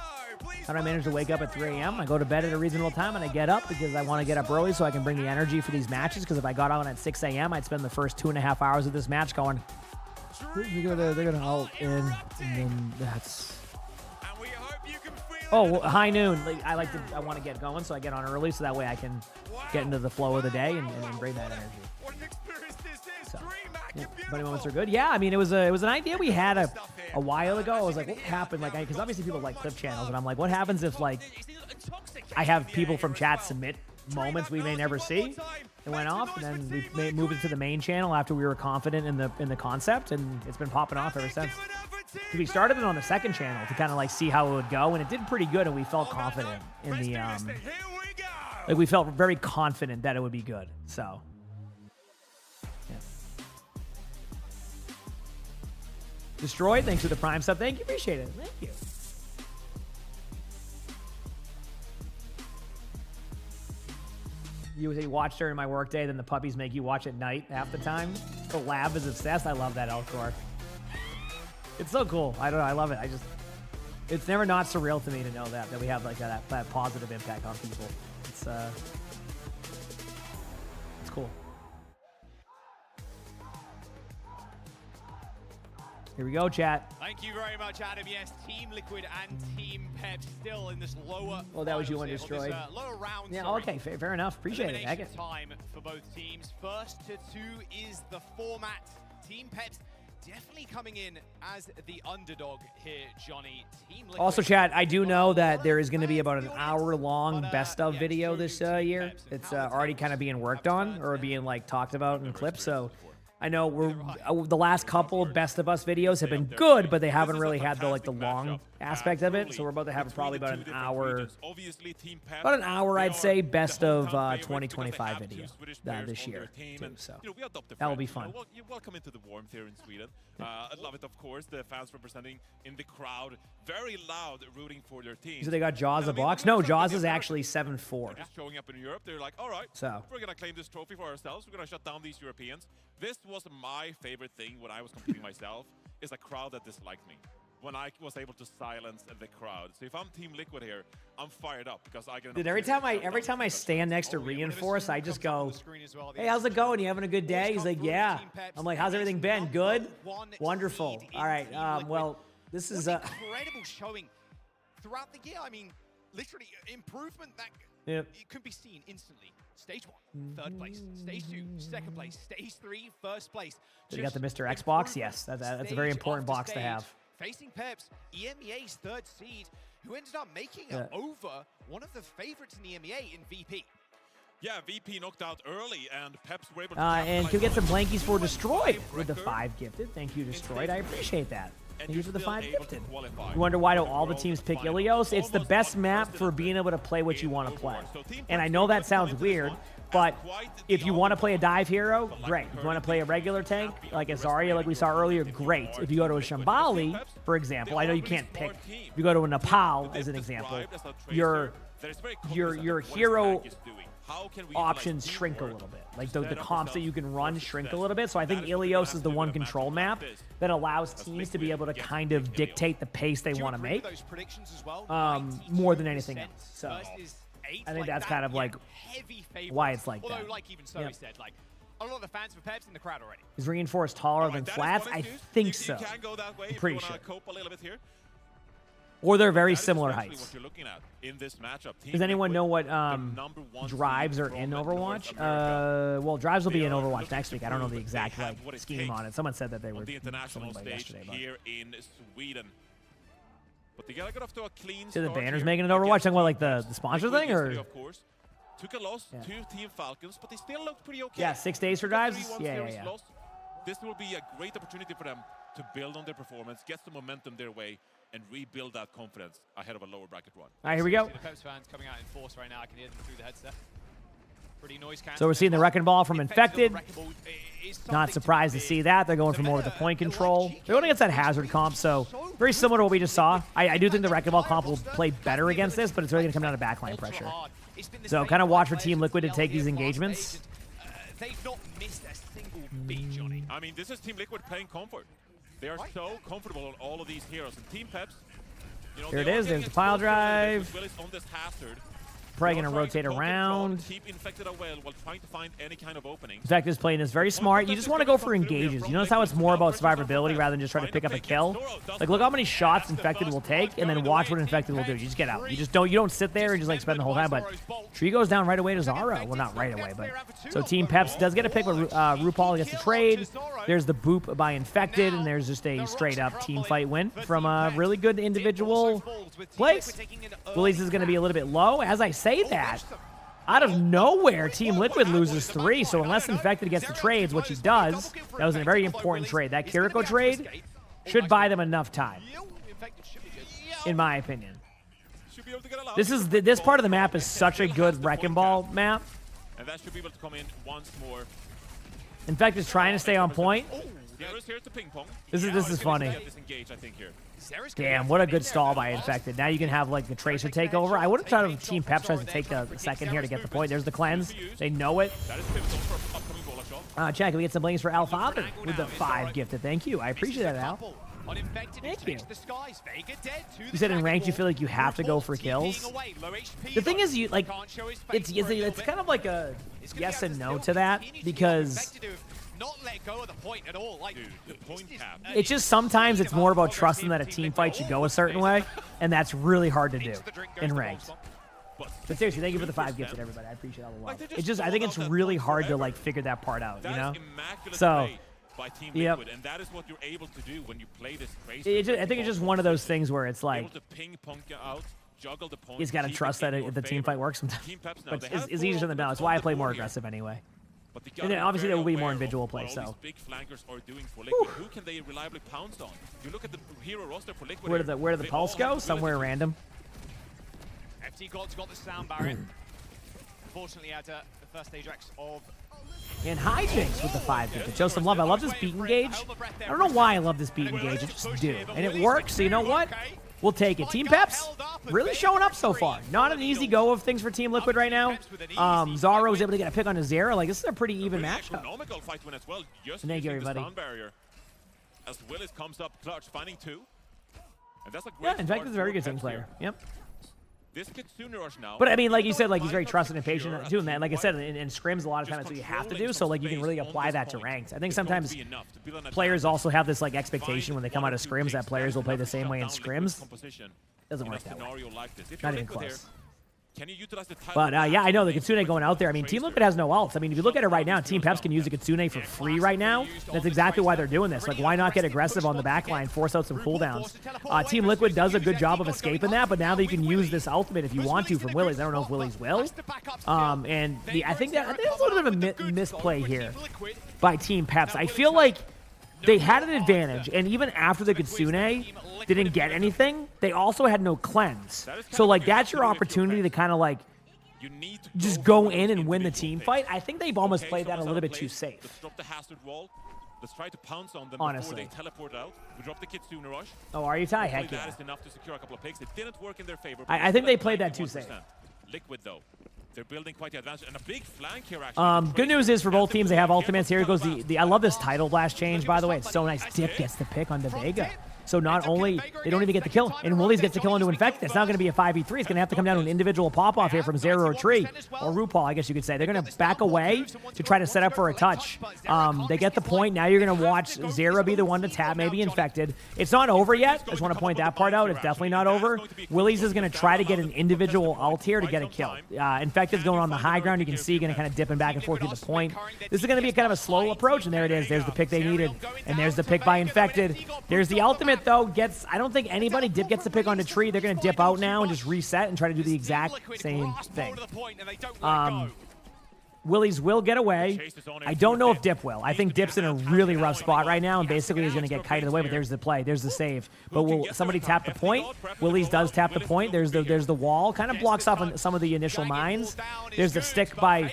How do I manage to wake up at 3 a.m.? I go to bed at a reasonable time and I get up because I want to get up early so I can bring the energy for these matches. Because if I got on at 6 a.m., I'd spend the first 2.5 hours of this match going, they're gonna ult in, and then that's. Oh, well, high noon. Like, I want to get going, so I get on early so that way I can get into the flow of the day and bring that energy. So, yeah, funny moments are good. Yeah, I mean, it was an idea we had a while ago. I was like, what happened? Like, because obviously people like clip channels, and I'm like, what happens if like I have people from chat submit moments we may never see? It went off, and then we moved it to the main channel after we were confident in the concept, and it's been popping off ever since. We started it on the second channel to kind of like see how it would go, and it did pretty good, and we felt confident in the like we felt very confident that it would be good. So. Destroyed, thanks for the Prime sub. Thank you, appreciate it. Thank you. You watch during my workday, then the puppies make you watch at night half the time. The lab is obsessed. I love that Elcor. It's so cool. I don't know. I love it. It's never not surreal to me to know that we have like that positive impact on people. It's cool. Here we go, chat. Thank you very much, Adam. Yes, Team Liquid and Team Pep still in this lower. Oh, that was you on Destroyed. Lower round. Yeah, okay, fair enough. Appreciate it. Elimination time for both teams. First to 2 is the format. Team Pep definitely coming in as the underdog here, Johnny. Team Liquid. Also, chat, I do know that there is going to be about an hour-long best of video this year. It's already kind of being worked on or being like talked about in clips. So. I know the last couple best of us videos have been good, but they haven't really had the long aspect of it. So we're about to have probably about an hour, I'd say, best of 2025 video this year too. So that will be fun. Welcome into the warmth here in Sweden. I love it, of course. The fans representing in the crowd, very loud, rooting for their team. So they got Jaws a box? No, Jaws is actually 7-4. Just showing up in Europe, they're like, all right, so we're gonna claim this trophy for ourselves. We're gonna shut down these Europeans. This was my favorite thing when I was competing myself, is a crowd that disliked me. When I was able to silence the crowd. So if I'm Team Liquid here, I'm fired up because I get. Dude, every time I stand next to Reinforce, I just go, "Hey, how's it going? You having a good day?" He's like, "Yeah." I'm like, "How's everything been? Good, wonderful. All right. Well, this is incredible showing throughout the year. I mean, literally improvement that it could be seen instantly. Stage 1, 3rd place. Stage 2, 2nd place. Stage 3, 1st place. You got the Mr. Xbox? Yes, that's a very important box to have. Facing Peps, EMEA's 3rd seed. who ended up making it over one of the favorites in the MEA in VP. Yeah, VP knocked out early, and Peps were able to and can get some blankies for Destroyed with the 5 gifted. Thank you, Destroyed. I appreciate that. Thank you for the 5 gifted. You wonder why do all the teams pick Ilios? It's the best map for being able to play what you want to play. And I know that sounds weird, but if you want to play a dive hero, great. If you want to play a regular tank, like a Zarya, like we saw earlier, great. If you go to a Shambali, for example, I know you can't pick. If you go to a Nepal, as an example, your hero options shrink a little bit. Like the comps that you can run shrink a little bit. So I think Ilios is the one control map that allows teams to be able to kind of dictate the pace they want to make more than anything else. So I think that's kind of like why it's like that. Like even so, he said, like, a lot of the fans for Peps in the crowd already. Is reinforced taller than flats? I think so. I'm pretty sure. Or they're very similar heights. Does anyone know what drives are in Overwatch? Well, drives will be in Overwatch next week. I don't know the exact scheme on it. Someone said that they were something about yesterday. Here in Sweden. But they gotta get off to a clean start. The banners making an Overwatch talking about like the sponsor thing, or? Of course. Took a loss to Team Falcons, but they still looked pretty okay. Yeah, 6 days for drives. Yeah. This will be a great opportunity for them to build on their performance, get some momentum their way, and rebuild that confidence ahead of a lower bracket run. All right, here we go. The Peps fans coming out in force right now. I can hear them through the headset. Pretty noise so we're seeing the Wrecking Ball from Infected. Not surprised to see that. They're going for more of the point control. They're going against that Hazard comp, so very similar to what we just saw. I do think the Wrecking Ball comp will play better against this, but it's really going to come down to backline pressure. So kind of watch for Team Liquid to take these engagements. They've not missed a single beat, Johnny. I mean, this is Team Liquid playing comfort. They are so comfortable on all of these heroes. And Team Peps, you know, here it is. There's the pile drive. On this hazard. Probably going to rotate around. Keep Infected away while trying to find any kind of opening. Infected is playing this very smart. You just want to go for engages. You notice how it's more about survivability rather than just trying to pick up a kill? Like, look how many shots Infected will take, and then watch what Infected will do. You just get out. You don't sit there and just like spend the whole time, but Tree goes down right away to Zara. Well, not right away, but so Team Peps does get a pick with RuPaul gets the trade. There's the boop by Infected, and there's just a straight up team fight win from a really good individual place. Willies is going to be a little bit low. As I say that, out of nowhere, Team Liquid loses 3, so unless Infected gets the trades, which he does, that was a very important trade. That Kiriko trade should buy them enough time, in my opinion. This part of the map is such a good Wrecking Ball map. And that should be able to come in once more. Infected's trying to stay on point. This is funny. Damn, what a good stall by Infected. Now you can have like the Tracer take over. I would have thought if Team Peps tries to take a second here to get the point. There's the cleanse. They know it. Chat, can we get some blinks for Alfather with the 5 gifted? Thank you. I appreciate that, Al. Thank you. You said in ranked you feel like you have to go for kills. The thing is, you like it's kind of like a yes and no to that, because not let go of the point at all. Like, it's just sometimes it's more about trusting that a team fight should go a certain way, and that's really hard to do in ranked. But seriously, thank you for the 5 gifted, everybody. I appreciate all the love. It's just, I think it's really hard to like figure that part out, you know? So, yep. And that is what you're able to do when you play this crazy. I think it's just one of those things where it's like, juggle the point, he's got to trust that the team fight works sometimes. But it's easier than not. It's why I play more aggressive anyway. And then obviously there will be more individual play. So big flankers are doing for Liquid. Who can they reliably pounce on? You look at the hero roster for Liquid. Where did the pulse go? Somewhere random. FT God's got the sound barrier. Unfortunately, had the first stage Rex of. And hijinks with the 5 gifted. Show some love. I love this beat engage. I don't know why I love this beat engage. I just do. And it works. So you know what? We'll take it. Team Peps really showing up so far. Not an easy go of things for Team Liquid right now. Zara was able to get a pick on Azera. Like, this is a pretty even matchup. Thank you, everybody. As Willis comes up clutch, finding 2. And that's a great yeah, in fact, he's a very good team player. Yep. This could sooner rush now. But I mean, like you said, like he's very trusted and patient at doing that. Like I said, in scrims, a lot of times that's what you have to do. So like you can really apply that to ranked. I think sometimes players also have this like expectation when they come out of scrims that players will play the same way in scrims. Doesn't work that way. Not even close. Can you utilize the title? But yeah, I know the Kitsune going out there. I mean, Team Liquid has no ults. I mean, if you look at it right now, Team Peps can use the Kitsune for free right now. That's exactly why they're doing this. Like, why not get aggressive on the back line, force out some cooldowns? Team Liquid does a good job of escaping that, but now that you can use this ultimate if you want to from Willies. I don't know if Willies will. And I think that's a little bit of a misplay here by Team Peps. I feel like they had an advantage, and even after the Kitsune didn't get anything, they also had no cleanse. So, like, that's your opportunity to kind of, like, just go in and win the team fight. I think they've almost played that a little bit too safe. Let's drop the hazard wall. Let's try to pounce on them Honestly. before they teleport out. We drop the Kitsune rush. Oh, are you Ty? Heck Hopefully yeah. that is enough to secure a couple of picks. It didn't work in their favor. I think they played that too safe. Liquid, though. They're building quite the advantage, and a big flank here, actually. Good news is for both teams, they have ultimates. Here goes the I love this title blast change, by the way. It's so nice. Dip gets the pick on the Vega. So not only, they don't even get the kill, and Willies gets the kill into Infected. It's not going to be a 5v3. It's going to have to come down to an individual pop-off here from Zero or Tree, or RuPaul, I guess you could say. They're going to back away to try to set up for a touch. They get the point. Now you're going to watch Zero be the one to tap, maybe Infected. It's not over yet. I just want to point that part out. It's definitely not over. Willies is going to try to get an individual ult here to get a kill. Infected's going on the high ground. You can see, going to kind of dipping back and forth to the point. This is going to be kind of a slow approach, and there it is. There's the pick they needed, and there's the pick by Infected. There's the ultimate, though. I don't think anybody gets the pick onto Tree. They're going to dip out now and just reset and try to do the exact same thing. Willies will get away. I don't know if Dip will. I think Dip's in a really rough spot right now, and basically he's going to get kited away, but there's the play. There's the save. But will somebody tap the point? Willies does tap the point. There's the wall. Kind of blocks off on some of the initial mines. There's the stick by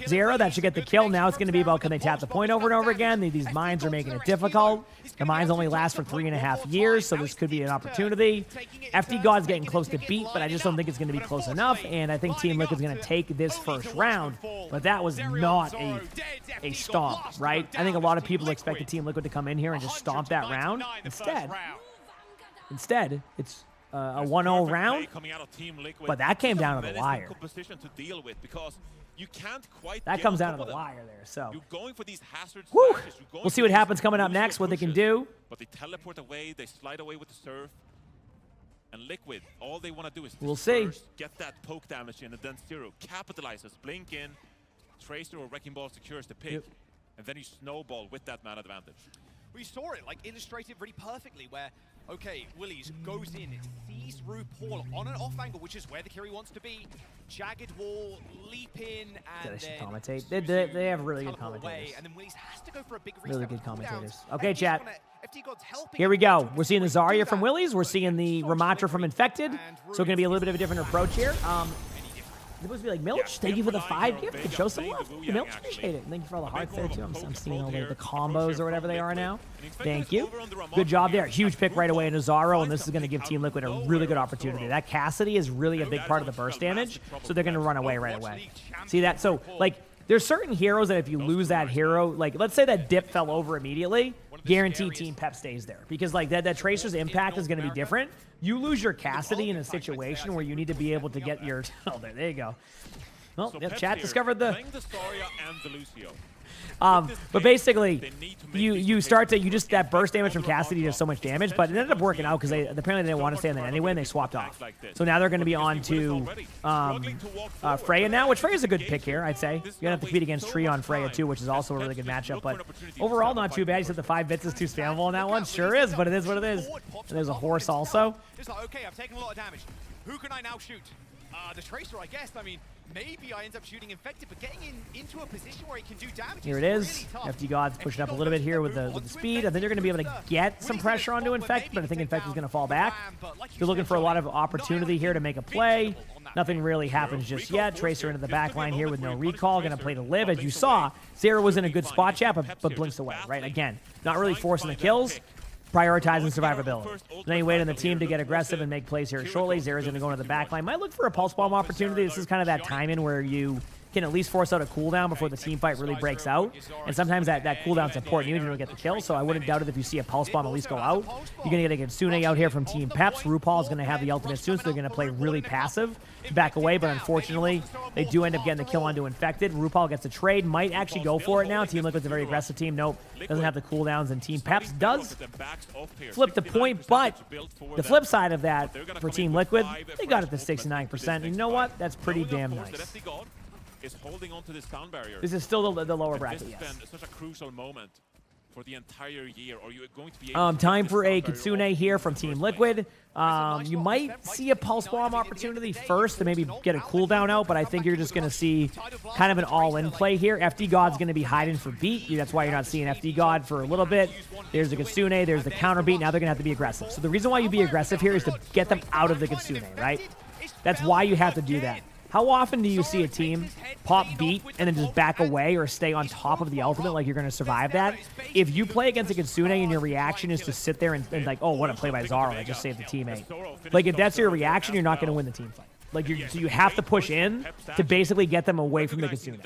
Zero. That should get the kill. Now it's going to be about, can they tap the point over and over again? These mines are making it difficult. The mines only last for 3.5 years, so this could be an opportunity. FD God's getting close to beat, but I just don't think it's going to be close enough, and I think Team Liquid's going to take this first round. But that was not a stomp, right? I think a lot of people expected Team Liquid to come in here and just stomp that round. Instead, it's a 1-0 round, but that came down to the wire. That comes down to the wire there, so. Woo! We'll see what happens coming up next, what they can do. But they teleport away, they slide away with the surf. And Liquid, all they want to do is get that poke damage in, and then Zero capitalizes, blink in, Tracer or Wrecking Ball secures the pick, and then you snowball with that man advantage. We saw it, like, illustrated really perfectly, where, okay, Willies goes in, sees RuPaul on an off angle, which is where the Kiri wants to be. Jagged wall, leap in, and then commentate. They have really good commentators. And then Willies has to go for a big really good commentators. Okay, chat. Here we go. We're seeing the Zarya from Willies. We're seeing the Ramatra from Infected. So going to be a little bit of a different approach here. It's supposed to be like, Milch, thank you for the 5 gift. Could show some love. Milch, appreciate it. And thank you for all the hearts there, too. I'm seeing all the combos or whatever they are now. Thank you. Good job there. Huge pick right away into Zaro, and this is going to give Team Liquid a really good opportunity. That Cassidy is really a big part of the burst damage, so they're going to run away right away. See that? So, like, there's certain heroes that if you lose that hero, like, let's say that Dip fell over immediately, guaranteed Team Pep stays there. Because, like, that Tracer's impact is going to be different. You lose your Cassidy in a situation where you need to be able to get your... Oh, there you go. Well, yeah, chat discovered the... But basically, you just that burst damage from Cassidy does so much damage, but it ended up working out because they apparently they didn't want to stay on that anyway, and they swapped off. So now they're going to be on to Freya now, which Freya's a good pick here, I'd say. You're going to have to compete against Tree on Freya too, which is also a really good matchup, but overall not too bad. You said the 5 bits is too spammable on that one. Sure is, but it is what it is. And there's a horse also. It's like, okay, I've taken a lot of damage. Who can I now shoot? The Tracer, I guess. I mean, maybe I end up shooting Infected, but getting into a position where he can do damage. Here it is. Really FD God's pushing up a little bit here with the speed. I think they're going to be able to get some pressure onto Infected, but I think Infected is going to fall back. They're looking for a lot of opportunity here to make a play. Nothing really happens just yet. Tracer into the back line here with no recall. Going to play to live. As you saw, Zero was in a good spot chat, but blinks away, right? Again, not really forcing the kills. Prioritizing survivability. Then you wait on the team to get aggressive and make plays here shortly. Zero's going to go into the back line. Might look for a pulse bomb opportunity. This is kind of that timing where you can at least force out a cooldown before the team fight really breaks out. And sometimes that cooldown's important even if you don't get the kill. So I wouldn't doubt it if you see a pulse bomb at least go out. You're going to get a Kitsune out here from Team Peps. RuPaul is going to have the ultimate soon, so they're going to play really passive to back away. But unfortunately, they do end up getting the kill onto Infected. RuPaul gets a trade, might actually go for it now. Team Liquid's a very aggressive team. Nope, doesn't have the cooldowns. And Team Peps does flip the point, but the flip side of that for Team Liquid, they got it to 69%. And you know what? That's pretty damn nice. Is holding on to this sound barrier. This is still the lower bracket, this yes. has been such a crucial moment for the entire year. Are you going to be time for a Kitsune here from Team Liquid. You might see a pulse bomb opportunity first to maybe get a cooldown out, but I think you're just going to see kind of an all-in play here. FD God's going to be hiding for beat. That's why you're not seeing FD God for a little bit. There's the Kitsune, there's the counter beat. Now they're going to have to be aggressive. So the reason why you be aggressive here is to get them out of the Kitsune, right? That's why you have to do that. How often do you see a team pop beat and then just back away or stay on top of the ultimate like you're going to survive that? If you play against a Kitsune and your reaction is to sit there and like, oh, what a play by Zaro, I just saved the teammate. Like, if that's your reaction, you're not going to win the team fight. Like, so you have to push in to basically get them away from the Kitsune.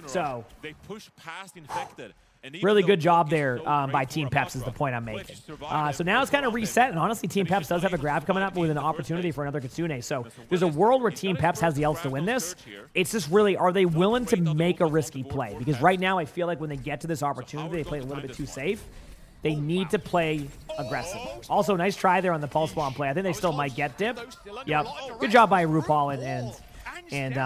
So, they push past Infected. really good job there by Team Peps is the point I'm making. So now it's kind of reset, and honestly, Team Peps does have a grab coming up with an opportunity for another Kitsune. So there's a world where Team Peps has the ults to win this. It's just really, are they willing to make a risky play? Because right now, I feel like when they get to this opportunity, they play a little bit too safe. They need to play aggressive. Also, nice try there on the pulse bomb play. I think they still might get dip. Yep. Good job by RuPaul and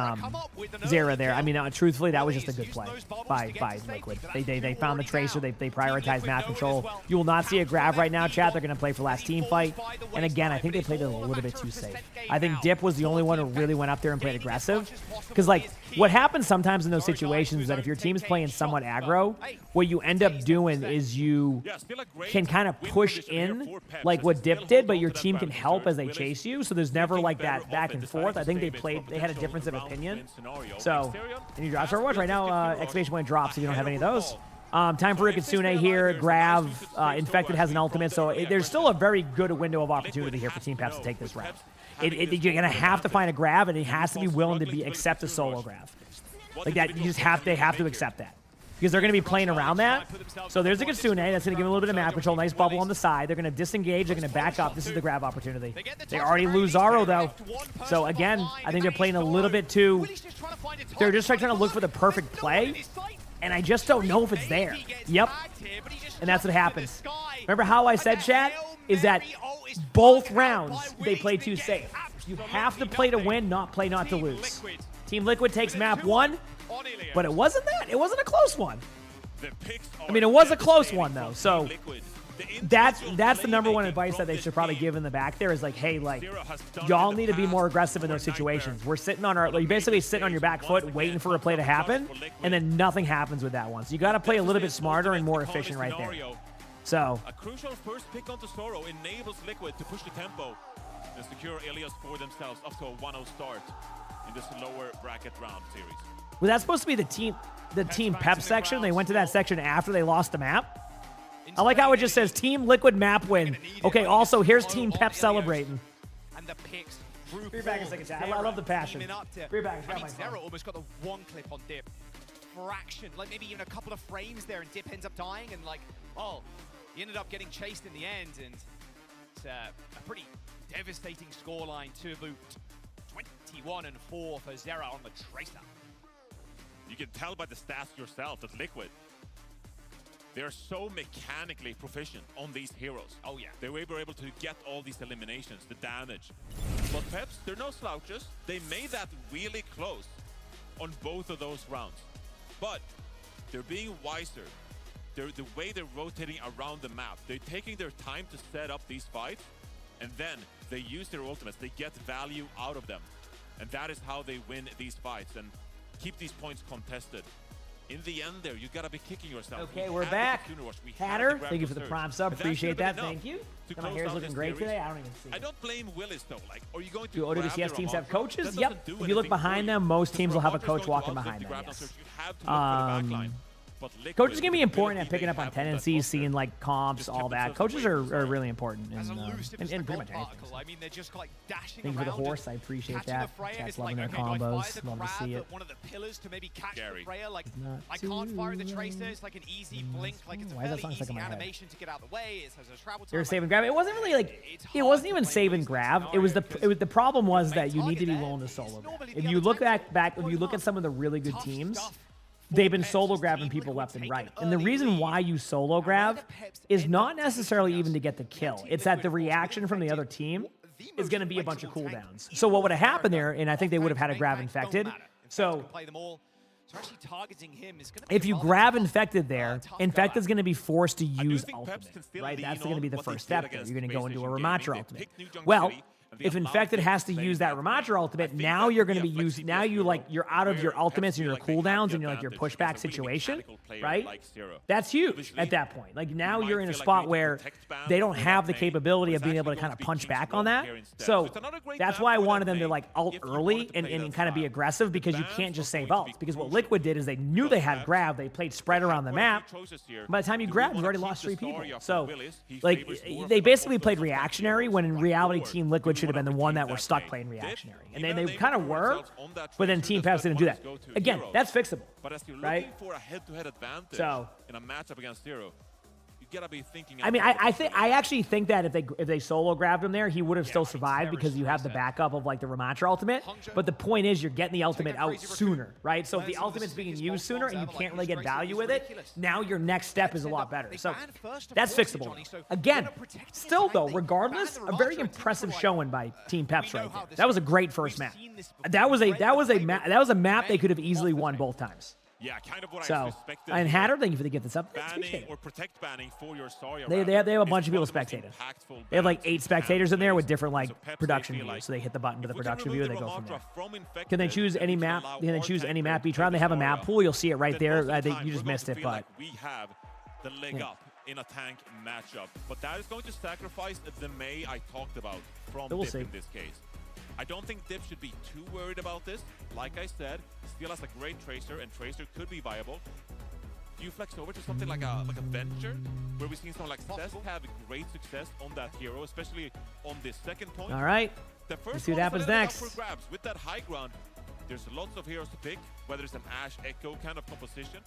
Zera there. I mean, truthfully, that was just a good play by Liquid. They found the Tracer. They prioritized map control. You will not see a grab right now, chat. They're going to play for last team fight. And again, I think they played it a little bit too safe. I think Dip was the only one who really went up there and played aggressive. Because, like, what happens sometimes in those situations is that if your team's playing somewhat aggro, what you end up doing is you can kind of push in like what Dip did, but your team can help as they chase you. So there's never like that back and forth. I think they had a difference of opinion. So, and you drop Overwatch right now, exclamation point drops if you don't have any of those. Time for a Kitsune here. Grav, Infected has an ultimate, so there's still a very good window of opportunity here for Team Peps to take this round. You're going to have to find a grab, and it has to be willing to accept a solo grab. Like that, they have to accept that. Because they're going to be playing around that. So there's a Kitsune. That's going to give them a little bit of map control. Nice bubble on the side. They're going to disengage. They're going to back up. This is the grab opportunity. They already lose Zaro, though. So, again, I think they're playing a little bit too... They're just trying to look for the perfect play. And I just don't know if it's there. Yep. And that's what happens. Remember how I said, chat? Is that both rounds they play too safe. You have to play to win, not play not to lose. Team Liquid takes map 1. But it wasn't that. It wasn't a close one. I mean, it was a close one, though. So that's the number one advice that they should probably give in the back there is like, hey, like, y'all need to be more aggressive in those situations. We're sitting on our, like, basically sitting on your back foot waiting for a play to happen, and then nothing happens with that one. So you got to play a little bit smarter and more efficient right there. So a crucial first pick onto Zoro enables Liquid to push the tempo and secure Elias for themselves up to a 1-0 start in this lower bracket round series. Was that supposed to be the Team Pep section? They went to that section after they lost the map? I like how it just says Team Liquid map win. Okay, also, here's Team Pep celebrating. And the picks. Free back a second, chat. I love the passion. Free back. I mean, Zero almost got the one clip on Dip. Fraction, like maybe even a couple of frames there, and Dip ends up dying, and like, oh, he ended up getting chased in the end, and it's a pretty devastating scoreline to boot. 21-4 for Zera on the Tracer. You can tell by the stats yourself that Liquid, they're so mechanically proficient on these heroes. Oh yeah. They were able to get all these eliminations, the damage. But Peps, they're no slouches. They made that really close on both of those rounds. But they're being wiser. The way they're rotating around the map, they're taking their time to set up these fights, and then they use their ultimates. They get value out of them. And that is how they win these fights and keep these points contested. In the end there, you gotta be kicking yourself. Okay, we're back. Hatter, thank you for the prime sub. Appreciate that. Thank you. My hair's looking great today. I don't even see it. I don't blame Willis though. Like, are you going to? Do OWCS teams have coaches? Yep. If you look behind them, most teams will have a coach walking behind them. Yes. Liquid, Coaches can be the important at ability picking they up on have that tendencies, roster, seeing like comps, all that. Coaches are really important in pretty much anything. I mean, they're just like dashing Thank you for the around horse. I appreciate catching that. the Freya. Chat's It's loving like, their okay, do I fire combos. the Love to grab see it. at one of the pillars to maybe catch the Freya? Like, not I can't fire the Tracer. It's like an easy blink. Like, it's a Why is that fairly song stuck in easy my head? animation to get out of the way. It has a travel time. You're save and grab. It wasn't really like it wasn't even save and grab. It was the problem was that you need to be willing to solo grab. If you look back if you look at some of the really good teams, they've been solo grabbing people left and right. And the reason why you solo grab is not necessarily even to get the kill. It's that the reaction from the other team is going to be a bunch of cooldowns. So what would have happened there, and I think they would have had a grab infected. So if you grab infected there, infected's going to be forced to use ultimate, right? That's going to be the first step there. You're going to go into a Remacher ultimate. Well, if infected has to use that Remacher ultimate, now you're going to be using, now you're out of your ultimates and your cooldowns and your pushback situation, right? That's huge at that point. Like now you're in a spot where they don't have the capability of being able to kind of punch back on that. So that's why I wanted them to like ult early and kind of be aggressive, because you can't just save ults. Because what Liquid did is they knew they had grab, they played spread around the map. By the time you grab, you've already lost 3 people. So like they basically played reactionary, when in reality Team Liquid should have been the one that were stuck playing reactionary. And they kind of were, but then Team Peps didn't do that. Again, that's fixable, right? For a head-to-head advantage in a matchup against Zero, you gotta be thinking. I mean, I actually think that if they solo grabbed him there, he would have still survived, because you have the backup of like the Remacher ultimate. But the point is, you're getting the ultimate out sooner, right? So if the ultimate's being used sooner and you can't really get value with it, now your next step is a lot better. So that's fixable. Again, still though, regardless, a very impressive showing by Team Peps right there. That was a great first map. That was a map they could have easily won both times. Yeah, kind of what So, I suspected. and Hatter, thank you for the gift that's up. Banning or protect banning for your Zarya. They have a bunch of people spectating. They have like 8 spectators in there with different like production views. So they hit the button to the production view and they go from there. Can they choose any map? Can they choose any map each round? They have a map pool. You'll see it right there. You just missed it, but we have the leg up in a tank matchup, but that is going to sacrifice the Mei I talked about from Dip in this case. I don't think Dip should be too worried about this. Like I said, still has a great Tracer, and Tracer could be viable. Do you flex over to something like a Venture, where we've seen someone like Cess have great success on that hero, especially on this second point? All right. The first Let's see what happens next. For grabs. With that high ground, there's lots of heroes to pick, whether it's an Ashe Echo kind of composition.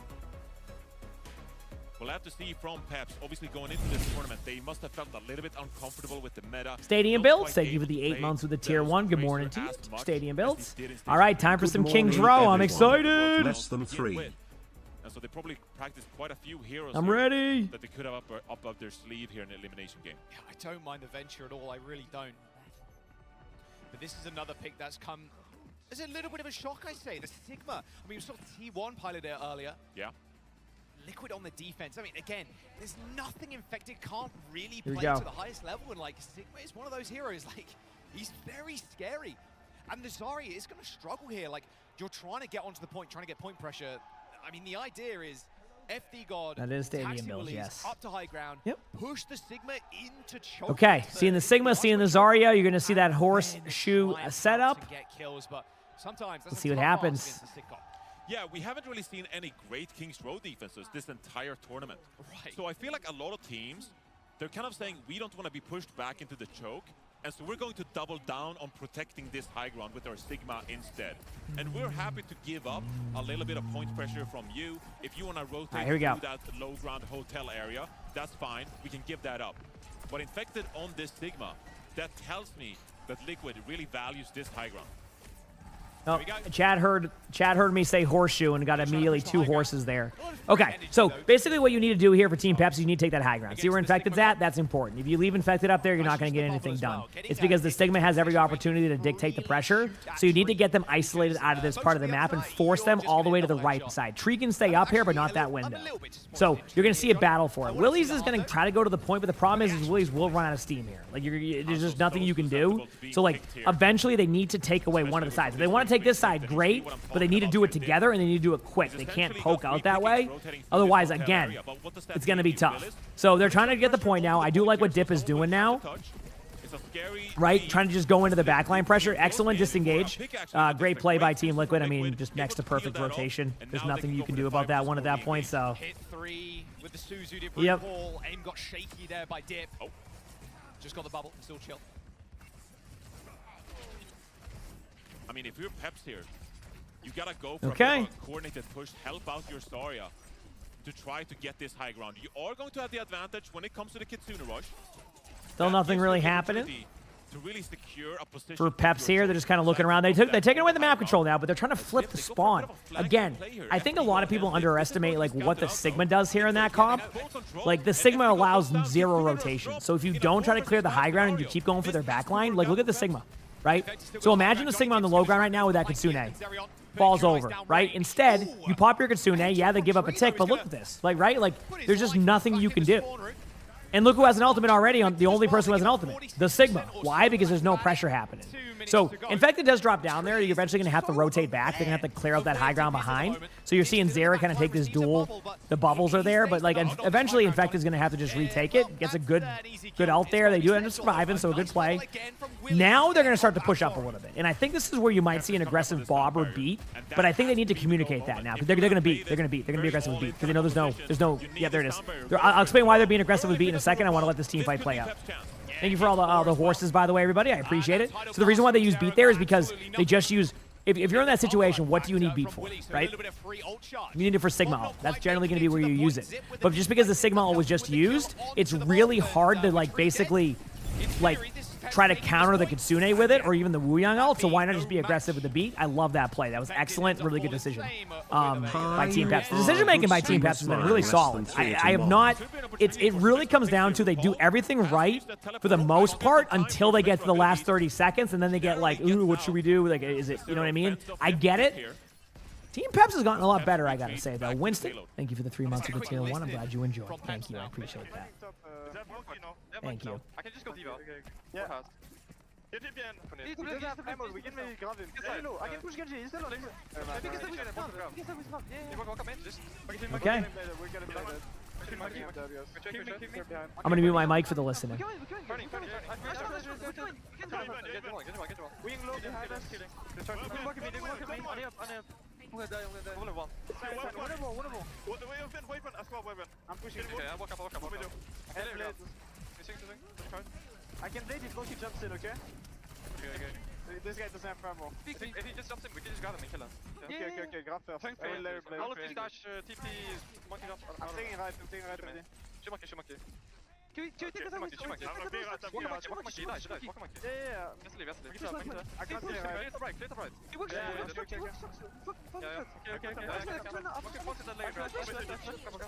We'll have to see from Peps. Obviously, going into this tournament, they must have felt a little bit uncomfortable with the meta. Stadium builds. Thank you for the 8 months with the tier 1. Good morning to you. Stadium builds. All right, time for some Kings Row. I'm excited. Less than 3. And so they probably practiced quite a few heroes. I'm ready. That they could have up their sleeve here in the elimination game. Yeah, I don't mind the Venture at all. I really don't. But this is another pick that's come as a little bit of a shock, I say. The Sigma. I mean, we saw T1 pilot it earlier. Yeah. Liquid on the defense. I mean, again, there's nothing Infected can't really Here we play go. to the highest level, and like Sigma is one of those heroes. Like, he's very scary, and the Zarya is going to struggle here. Like, you're trying to get onto the point, trying to get point pressure. I mean, the idea is FD God. That is stadium taxi builds, release, yes. Up to high ground. Yep. Push the Sigma into choke. Okay, seeing the Sigma, seeing the Zarya, you're going to see that horseshoe setup. Get kills, but sometimes Let's see what happens. Yeah, we haven't really seen any great Kings Row defenses this entire tournament. Right. So I feel like a lot of teams, they're kind of saying, we don't want to be pushed back into the choke, and so we're going to double down on protecting this high ground with our Sigma instead. And we're happy to give up a little bit of point pressure from you. If you want to rotate here we go. through that low ground hotel area, that's fine. We can give that up. But Infected on this Sigma, that tells me that Liquid really values this high ground. Oh, Chad heard me say horseshoe and got immediately 2 horses there. Okay, so basically what you need to do here for Team Peps is you need to take that high ground. See where Infected's at? That's important. If you leave Infected up there, you're not going to get anything done. It's because the Sigma has every opportunity to dictate the pressure, so you need to get them isolated out of this part of the map and force them all the way to the right side. Tree can stay up here, but not that window. So you're going to see a battle for it. Willie's is going to try to go to the point, but the problem is Willie's will run out of steam here. Like, there's just nothing you can do. So, like, eventually they need to take away one of the sides. If they want to take this side, great, but they need to do it together and they need to do it quick. They can't poke out that way. Otherwise, again, it's going to be tough. So they're trying to get the point now. I do like what Dip is doing now. It's a scary right? lead. Trying to just go into the backline pressure. Excellent disengage. Great play by Team Liquid. I mean, just next to perfect rotation. There's nothing you can do about that one at that point, so. Hit 3 with the Suzu did Yep. Paul. Aim got shaky there by Dip. Oh, just got the bubble and still chill. I mean, if you're Peps here, you gotta go for Okay. a coordinated push, help out your Zarya to try to get this high ground. You are going to have the advantage when it comes to the Kitsune rush. Still nothing really happening. To really secure a position For Peps here, they're just kind of looking around. They're taking away the map control now, but they're trying to flip the spawn. Again, I think a lot of people underestimate like what the Sigma does here in that comp. Like the Sigma allows 0 rotation. So if you don't try to clear the high ground and you keep going for their backline, like look at the Sigma, right? So imagine the Sigma on the low ground right now with that Kitsune. Falls over, right? Instead, you pop your Kitsune, yeah, they give up a tick, but look at this. Like, right? Like, there's just nothing you can do. And look who has an ultimate already, on the only person who has an ultimate, the Sigma. Why? Because there's no pressure happening. So, Infected does drop down there. You're eventually going to have to rotate back. They're going to have to clear out that high ground behind. So you're seeing Zera kind of take this duel. The bubbles are there, but like eventually Infected's going to have to just retake it. Gets a good ult there. They do end up surviving, so a good play. Now they're going to start to push up a little bit. And I think this is where you might see an aggressive Bob or beat, but I think they need to communicate that now. They're going to beat. They're going to beat. They're going to be aggressive with beat because they know there's no, yeah, there it is. I'll explain why they're being aggressive with beat in a second. I want to let this team fight play out. Thank you for all the horses, by the way, everybody. I appreciate it. So the reason why they use beat there is because they just use, if you're in that situation, what do you need beat for, right? You need it for Sigma ult. That's generally going to be where you use it. But just because the Sigma ult was just used, it's really hard to like basically like try to counter the Kitsune with it or even the Wuyang ult. So why not just be aggressive with the beat? I love that play. That was excellent. Really good decision by Team Peps. The decision making by Team Peps has been really solid. I have not. It really comes down to they do everything right for the most part until they get to the last 30 seconds and then they get like, ooh, what should we do? Like, is it, you know what I mean? I get it. Team Peps has gotten a lot better, I gotta say, though. Winston, thank you for the 3 months of the tier 1. I'm glad you enjoyed. Thank you. I appreciate that. Thank you. I can just go diva. Yeah. Okay. I'm gonna mute my mic for the listening. I can blade if Loki jumps in, okay? Okay. This guy doesn't have ammo. If he just jumps in, we can just grab him and kill him. Okay, grab first. I will let her blade. I'll ulti dash, TP, monkey dash. I'm taking right ready. Shoot monkey. Can we take this out? Walk monkey, die. Yeah. Let's leave. I can't see right. Clear top right. It works. Okay. I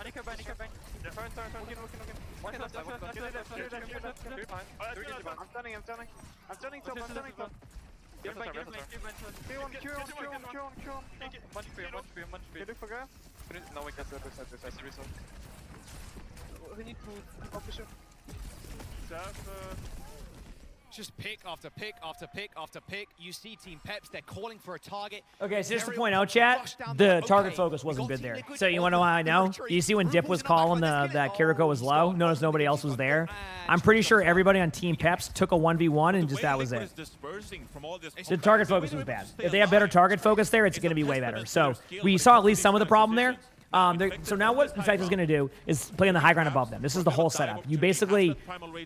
need to bang. Turn. Walk left. I'm turning top. Give me. Can you forget? No, we can't. I see result. We need to official. Just pick after pick after pick after pick. You see Team Peps, they're calling for a target. Okay, so just to point out, chat, the target focus wasn't good there. So you want to know how I know? You see when Dip was calling that Kiriko was low? Notice nobody else was there. I'm pretty sure everybody on Team Peps took a 1v1 and just that was it. The target focus was bad. If they have better target focus there, it's going to be way better. So we saw at least some of the problem there. So now what Infect is going to do is play on the high ground above them. This is the whole setup. You basically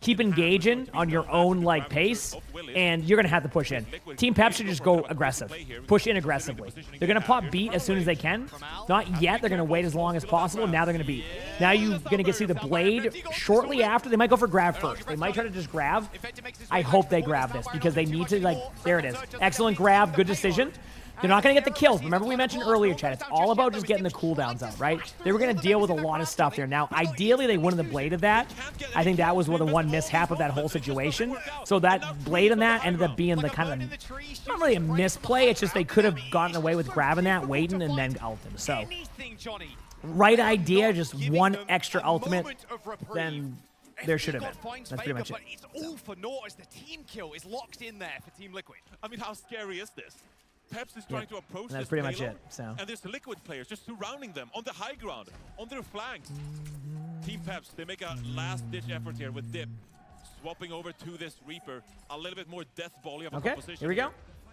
keep engaging on your own like pace, and you're going to have to push in. Team Pep should just go aggressive. Push in aggressively. They're going to pop beat as soon as they can. Not yet. They're going to wait as long as possible. Now they're going to beat. Now you're going to see the blade shortly after. They might go for grab first. They might try to just grab. I hope they grab this because they need to, like, there it is. Excellent grab. Good decision. They're not going to get the kills. Remember we mentioned earlier, Chad, it's all about just getting the cooldowns out, right? They were going to deal with a lot of stuff there. Now, ideally, they wouldn't have bladed that. I think that was the one mishap of that whole situation. So that blade on that ended up being the kind of, not really a misplay, it's just they could have gotten away with grabbing that, waiting, and then ulting. So, right idea, just one extra ultimate, then there should have been. That's pretty much it. It's all for naught as the team kill is locked in there for Team Liquid. I mean, how scary is this? Peps is trying to approach that's this pretty much payload, it. So. And there's Liquid players just surrounding them on the high ground, on their flanks. Team Peps, they make a last-ditch effort here with Dip. Swapping over to this Reaper, a little bit more death volley of a Okay, composition. here we go.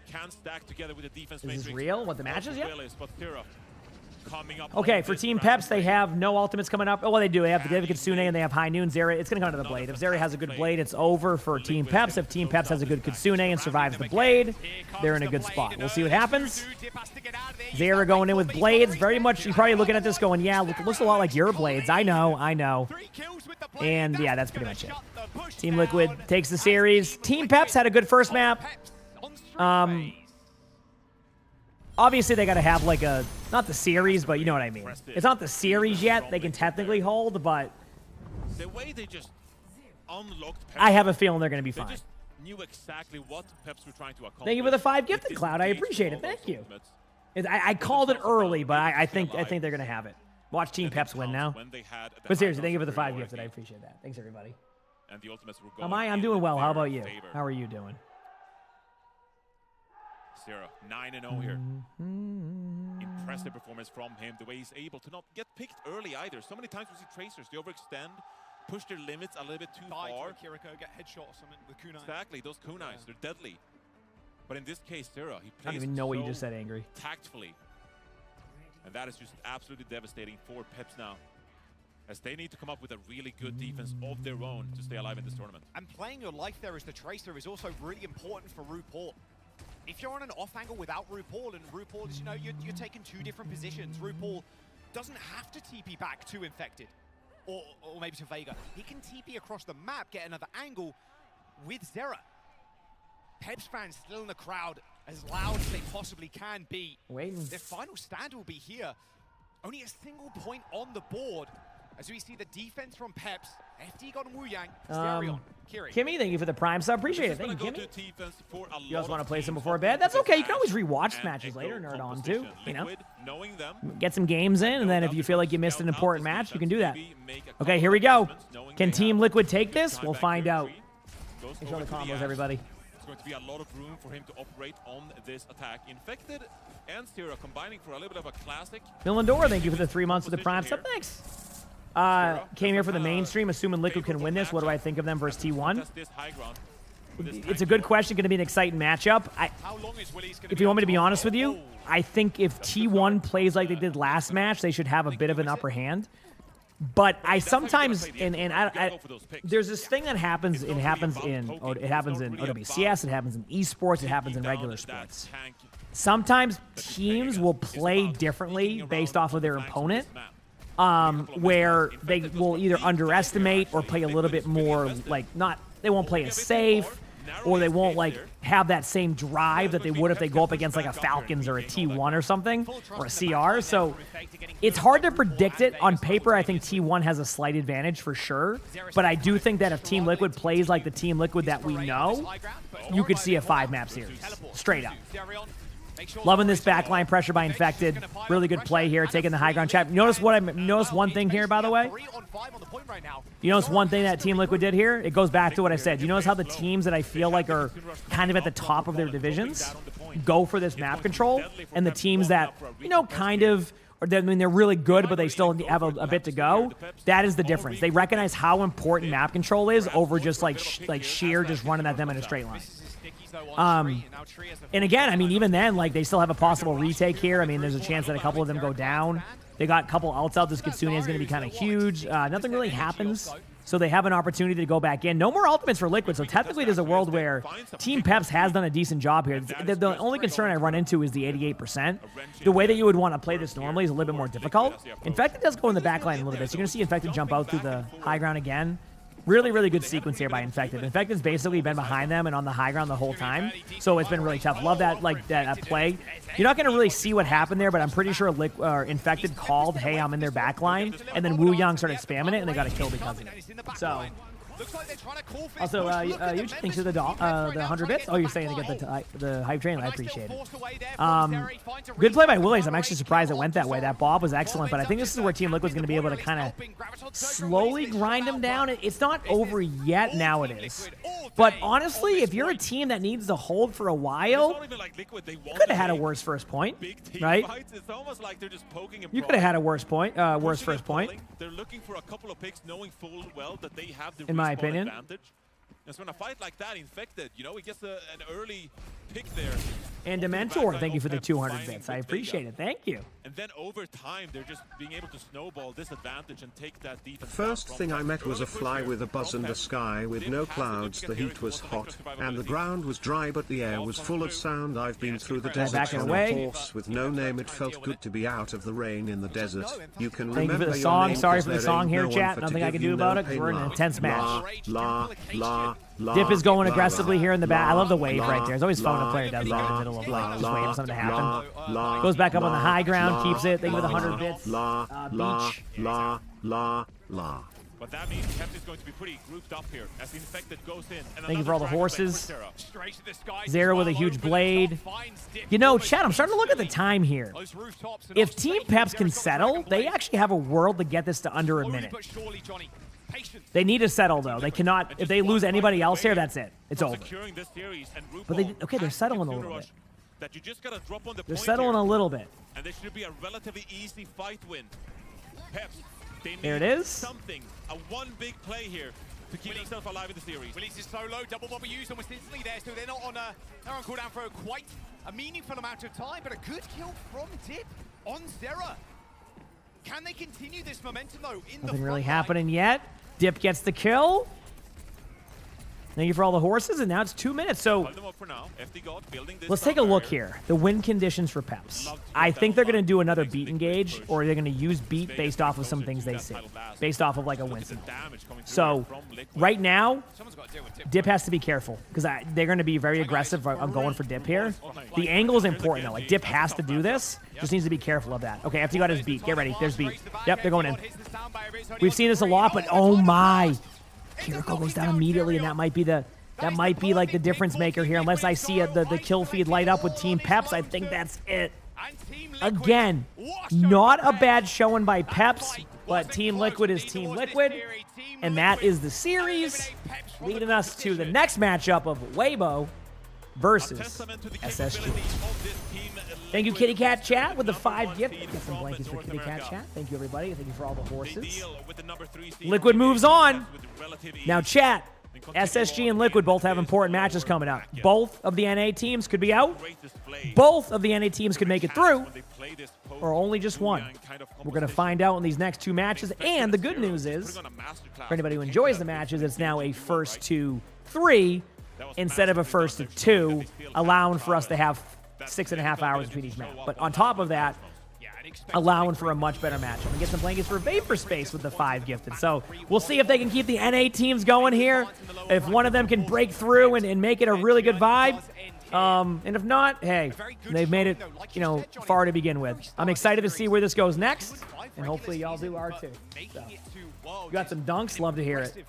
Can stack together with the defense. Is this matrix. real? What the match is yet? But Tira coming up. Okay, for Team Peps, they have no ultimates coming up. Oh, well, they do. They have the Kitsune and they have High Noon. Zera, it's going to come to the Blade. If Zera has a good Blade, it's over for Team Peps. If Team Peps has a good Kitsune and survives the Blade, they're in a good spot. We'll see what happens. Zera going in with Blades. Very much, you're probably looking at this going, yeah, looks a lot like your Blades. I know. And, yeah, that's pretty much it. Team Liquid takes the series. Team Peps had a good first map. Obviously, they got to have like a, not the series, but you know what I mean. It's not the series yet. They can technically hold, but the way they just unlocked Peps, I have a feeling they're going to be fine. They just knew exactly what Peps were trying to accomplish. Thank you for the 5 gifted, Cloud. I appreciate it. Thank you. I called it early, but I think they're going to have it. Watch Team Peps win now. But seriously, thank you for the 5 gifted. I appreciate that. Thanks, everybody. And the ultimates were going I'm doing well. How about you? How are you doing? 9-0 here. Impressive performance from him. The way he's able to not get picked early either. So many times we see Tracers, they overextend, push their limits a little bit too far. Kiriko, get headshot or something with kunai. Exactly, those kunais, they're deadly. But in this case, Zera, he plays I don't even know what you just said, Angry. Tactfully. And that is just absolutely devastating for Peps now, as they need to come up with a really good defense of their own to stay alive in this tournament. And playing your life there as the Tracer is also really important for RuPaul. If you're on an off angle without RuPaul, and RuPaul is, you know, you're taking 2 different positions. RuPaul doesn't have to TP back to Infected, or maybe to Vega. He can TP across the map, get another angle with Zera. Peps fans still in the crowd, as loud as they possibly can be. Waiting. Their final stand will be here. Only a single point on the board, as we see the defense from Peps. FD got Wu-Yang, Stereon, Kiri. Kimmy, thank you for the Prime sub. Appreciate it. Thank you, Kimmy. You guys want to play some before bed? That's okay. You can always rewatch matches later, nerd on too. You know, get some games in, and then if you feel like you missed an important match, you can do that. Okay, here we go. Can Team Liquid take this? We'll find out. Make sure the combos, everybody. It's going to be a lot of room for him to operate on this attack. Infected and Styra combining for a little bit of a classic. Millandora, thank you for the 3 months of the Prime sub. Thanks. Came here for the mainstream, assuming Liquid can win this. What do I think of them versus T1? It's a good question. Going to be an exciting matchup. If you want me to be honest with you, I think if T1 plays like they did last match, they should have a bit of an upper hand. But I sometimes, there's this thing that happens. It happens in OWCS. It happens in esports. It happens in regular sports. Sometimes teams will play differently based off of their opponent. Where they will either underestimate or play a little bit more they won't play as safe, or they won't have that same drive that they would if they go up against like a Falcons or a T1 or something, or a CR. So it's hard to predict it. On paper, I think T1 has a slight advantage for sure, but I do think that if Team Liquid plays like the Team Liquid that we know, you could see a 5-map series, straight up. Loving this backline pressure by Infected. Really good play here, taking the high ground. Chat. Notice one thing here, by the way. You notice one thing that Team Liquid did here? It goes back to what I said. You notice how the teams that I feel like are kind of at the top of their divisions go for this map control, and the teams that, kind of, they're really good, but they still have a bit to go. That is the difference. They recognize how important map control is over just like sheer just running at them in a straight line. And again, I mean, even then, they still have a possible retake here. I mean, there's a chance that a couple of them go down. They got a couple ults out. This Kitsune is going to be kind of huge. Nothing really happens, so they have an opportunity to go back in. No more ultimates for Liquid, so technically there's a world where Team Peps has done a decent job here. The only concern I run into is the 88%. The way that you would want to play this normally is a little bit more difficult. Infected does go in the backline a little bit, so you're going to see Infected jump out through the high ground again. Really, really good sequence here by Infected. Infected's basically been behind them and on the high ground the whole time, so it's been really tough. Love that, that play. You're not going to really see what happened there, but I'm pretty sure Infected called, hey, I'm in their backline, and then Wu-Yang started spamming it, and they got a kill because of it. So, also, thanks to the 100 bits. Oh, you're saying to get the hype train? I appreciate it. Good play by Willies. I'm actually surprised it went that way. That Bob was excellent, but I think this is where Team Liquid's going to be able to kind of slowly grind them down. It's not over yet. Now it is. But honestly, if you're a team that needs to hold for a while, you could have had a worse first point, right? You could have had a worse point, worse first point. They're looking for a couple of picks, knowing full well that they have the in my opinion. Advantage. And so in a fight like that, Infected, you know, he gets an early pick there. And Dementor, thank you for the 200 bits. I appreciate it. Thank you. And then over time, they're just being able to snowball this advantage and take that defense. First thing I met was a fly with a buzz in the sky with no clouds. The heat was hot and the ground was dry, but the air was full of sound. I've been through the desert on a horse with no name. It felt good to be out of the rain in the desert. You can Thank you remember for the your song. name Sorry 'cause for the there song ain't here, no one chat. for Nothing to I can give do you about no it because pain. we're in an intense match. Dip is going aggressively here in the back. I love the wave right there. It's always fun when a player does that in the middle of like just waiting for something to happen. Goes back up on the high ground, keeps it. Thank you for the 100 bits. Beach. But that means Pepsi is going to be pretty grouped up here as Infected goes in. And Thank you for all the horses. Straight to the sky. Zera with a huge blade. You know, Chad, I'm starting to look at the time here. If Team Peps can settle, they actually have a world to get this to under a minute. They need to settle, though. They cannot. If they lose anybody else here, that's it. It's over. But they, okay, they're settling a little bit. That you just gotta drop on the They're point settling here, a little bit. and this should be a relatively easy fight win. Peps, they need There it is. something, a one big play here to keep themselves alive in the series. Willy's is so low, double bubble used almost instantly there, so they're on cooldown for quite a meaningful amount of time, but a good kill from Dip on Zera. Can they continue this momentum though in Nothing the really front happening yet. Dip gets the kill. Thank you for all the horses, and now it's 2 minutes. So let's take a look here. The win conditions for Peps. I think they're going to do another beat engage, or they're going to use beat based off of some things they see, based off of like a Winston. So right now, Dip has to be careful because they're going to be very aggressive. I'm going for Dip here. The angle is important though. Like Dip has to do this. Just needs to be careful of that. Okay, FT got his beat. Get ready. There's beat. Yep, they're going in. We've seen this a lot, but oh my. Kiriko goes down immediately, and that might be like the difference maker here. Unless I see the kill feed light up with Team Peps, I think that's it. Again, not a bad showing by Peps, but Team Liquid is Team Liquid, and that is the series, leading us to the next matchup of Weibo versus SSG. Thank you, Kitty Cat Chat, with the 5 gift. Get some blankets for Kitty Cat Chat. Thank you, everybody. Thank you for all the horses. Liquid moves on. Now, chat. SSG and Liquid both have important matches coming up. Both of the NA teams could be out. Both of the NA teams could make it through. Or only just one. We're going to find out in these next 2 matches. And the good news is, for anybody who enjoys the matches, it's now a first to 3 instead of a first to 2, allowing for us to have 6.5 hours between each match. But on top of that, allowing for a much better match. I'm going to get some blankets for Vapor Space with the 5 gifted. So we'll see if they can keep the NA teams going here. If one of them can break through and make it a really good vibe. And if not, hey, they've made it, far to begin with. I'm excited to see where this goes next. And hopefully y'all do R too. So, you got some dunks? Love to hear it.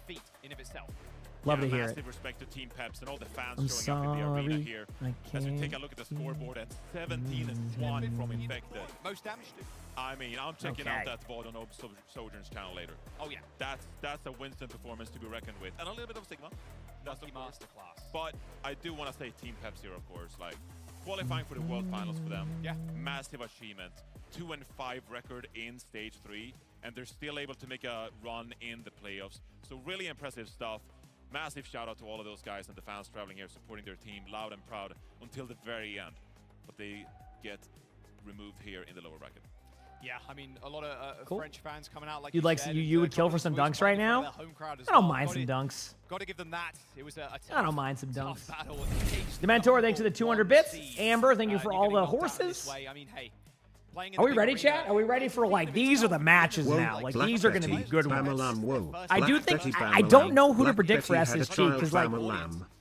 Love to hear it. Massive respect to Team Peps and all the fans I'm showing up in the arena sorry, here. I As we can't take a look at the scoreboard at 17 and 1 from Infected. Most damage to. I mean, I'm checking Okay. out that VOD on Sojourn's channel later. Oh yeah. That's a Winston performance to be reckoned with. And a little bit of Sigma. That's the masterclass. But I do want to say Team Peps here, of course. Like, qualifying for the World Finals for them. Yeah. Massive achievement. 2-5 record in Stage 3. And they're still able to make a run in the playoffs. So really impressive stuff. Massive shout out to all of those guys and the fans traveling here, supporting their team loud and proud until the very end. But they get removed here in the lower bracket. Yeah, I mean, a lot of Cool. French fans coming out like You'd like said, you would kill for some dunks right now? I don't mind some dunks. Got to give them that. It was a I don't mind some dunks. battle. Dementor, thanks for the 200 bits. Amber, thank you for all the horses. I mean, hey, playing in Are the we big ready, arena, chat? Are we ready for like these are the matches now? Like these are going to be good ones. I do think I don't know who to predict for SSG because like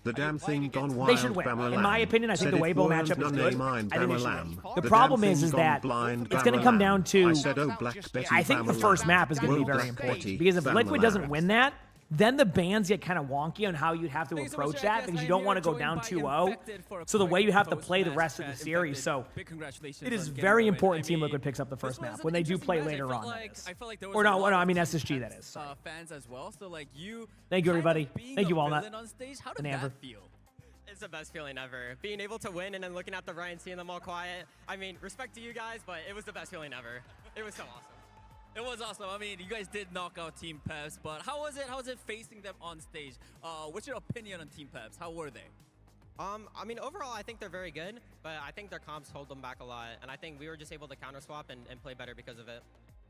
the damn thing gone wild. they should win. In my opinion, I think the Weibo matchup is good. I think they should win. The problem is that it's going to come down to. I think the first map is going to be very important because if Liquid doesn't win that, then the bans get kind of wonky on how you'd have to approach that because you don't want to go down 2-0. So the way you have to play the rest of the series. So it is very important Team Liquid picks up the first map when they do play later on. Or no, I mean SSG, that is. Fans as well. So like Thank you, everybody. Thank you, Walnut. On stage, how And did Amber. that feel? It's the best feeling ever. Being able to win and then looking at the right and seeing them all quiet. I mean, respect to you guys, but it was the best feeling ever. It was so awesome. It was awesome. I mean, you guys did knock out Team Peps, but how was it? How was it facing them on stage? What's your opinion on Team Peps? How were they? I mean, overall, I think they're very good, but I think their comps hold them back a lot, and I think we were just able to counter swap and play better because of it.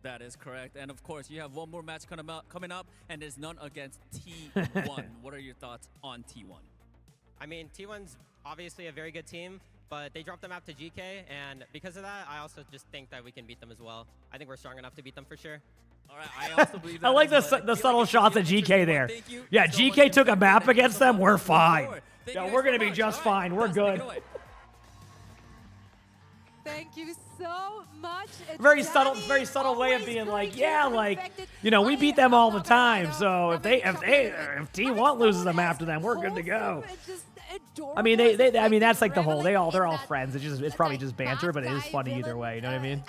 That is correct. And of course, you have one more match coming up, and there's none against T1. What are your thoughts on T1? I mean, T1's obviously a very good team, but they dropped the map to GK, and because of that, I also just think that we can beat them as well. I think we're strong enough to beat them for sure. All right, I also believe that. I like the subtle shots at GK there. Yeah, GK took a map against them. We're fine. Yeah, we're going to be just fine. We're good. Thank you so much. Very subtle way of being like, yeah, like, you know, we beat them all the time. So if T1 loses a map to them, we're good to go. I mean, I mean, that's like the whole. They're all friends. It's probably just banter, but it is funny either way. You know what I mean?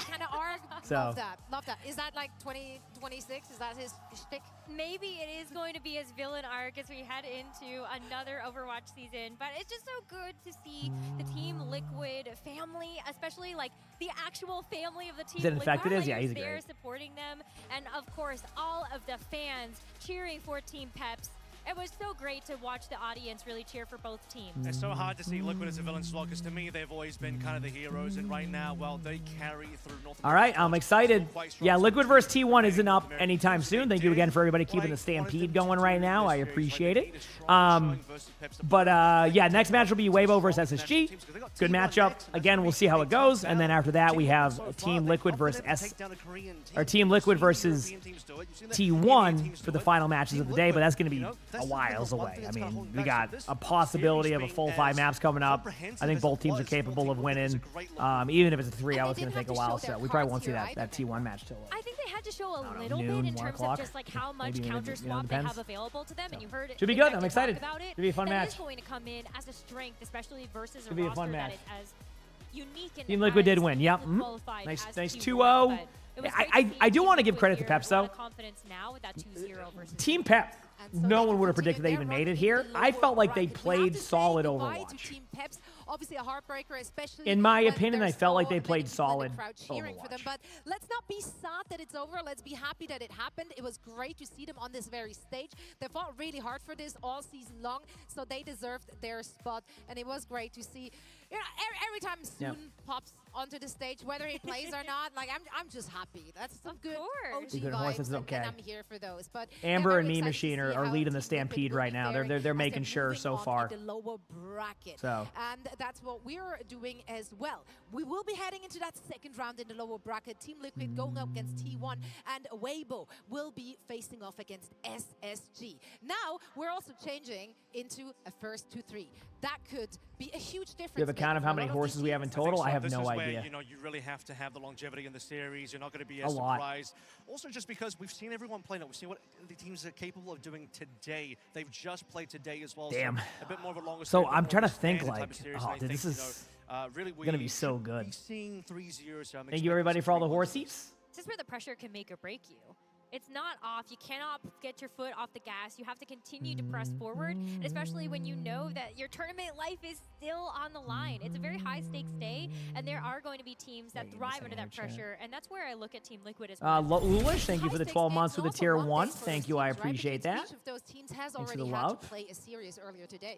So. Love that. Is that like 2026? Is that his shtick? Maybe it is going to be his villain arc as we head into another Overwatch season, but it's just so good to see the Team Liquid family, especially like the actual family of the Team Liquid. Infected is? Yeah, he's there great. supporting them, and of course, all of the fans cheering for Team Peps. It was so great to watch the audience really cheer for both teams. It's so hard to see Liquid as a villain slot because to me they've always been kind of the heroes, and right now, well, they carry through North America. All right, I'm excited. Yeah, Liquid versus T1 isn't up anytime soon. Thank you again for everybody keeping the Stampede going right now. I appreciate it. Yeah, next match will be Weibo versus SSG. Good matchup. Again, we'll see how it goes. And then after that, we have Team Liquid versus Team Liquid versus T1 for the final matches of the day, but that's going to be a while away. I mean, we got a possibility of a full 5 maps coming up. I think both teams are capable of winning. Even if it's a 3-0, it's going to take a while, so we probably won't see that T1 match till I think they had to show a little bit in terms of just like how much counter swap they have available to them, and you heard it. Should be good. I'm excited. About it. Should be a fun match. That is going to come in as a strength, especially versus Should be a fun match. that is as unique and Team Liquid did win. Yep. Nice 2-0. I do want to give credit to Peps, though. Team Pep, no one would have predicted they even made it here. I felt like they played solid Overwatch. Obviously a heartbreaker, especially in my opinion. I felt like they played solid cheering for them, but let's not be sad that it's over. Let's be happy that it happened. It was great to see them on this very stage. They fought really hard for this all season long, so they deserved their spot, and it was great to see. You know, every time Soon pops onto the stage, whether he plays or not, like I'm just happy. That's some good OG vibes, okay. and I'm here for those. But Amber and Meme Machine are leading the Stampede right now. They're making sure so far. The lower bracket. So. And that's what we're doing as well. We will be heading into that second round in the lower bracket. Team Liquid going up against T1, and Weibo will be facing off against SSG. Now we're also changing into a first 2-3. That could be a huge difference. Do you have a count of how many horses we have in total? I have no idea. Where, you know, you really have to have the longevity in the series. You're not going to be as surprised. Also, just because we've seen everyone play now, we've seen what the teams are capable of doing today. They've just played today as well. Damn. So a bit more of a longer. So I'm trying to think like, oh, dude, this is really going to be so good. Thank you, everybody, for all the horsies. This is where the pressure can make or break you. It's not off. You cannot get your foot off the gas. You have to continue to press forward, and especially when you know that your tournament life is still on the line. It's a very high-stakes day, and there are going to be teams that thrive under that pressure, and that's where I look at Team Liquid as well. Lulish, thank you for the 12 months with the tier 1. Thank you, I appreciate that. Each of those teams has Thanks for already the had love. to play a series earlier today.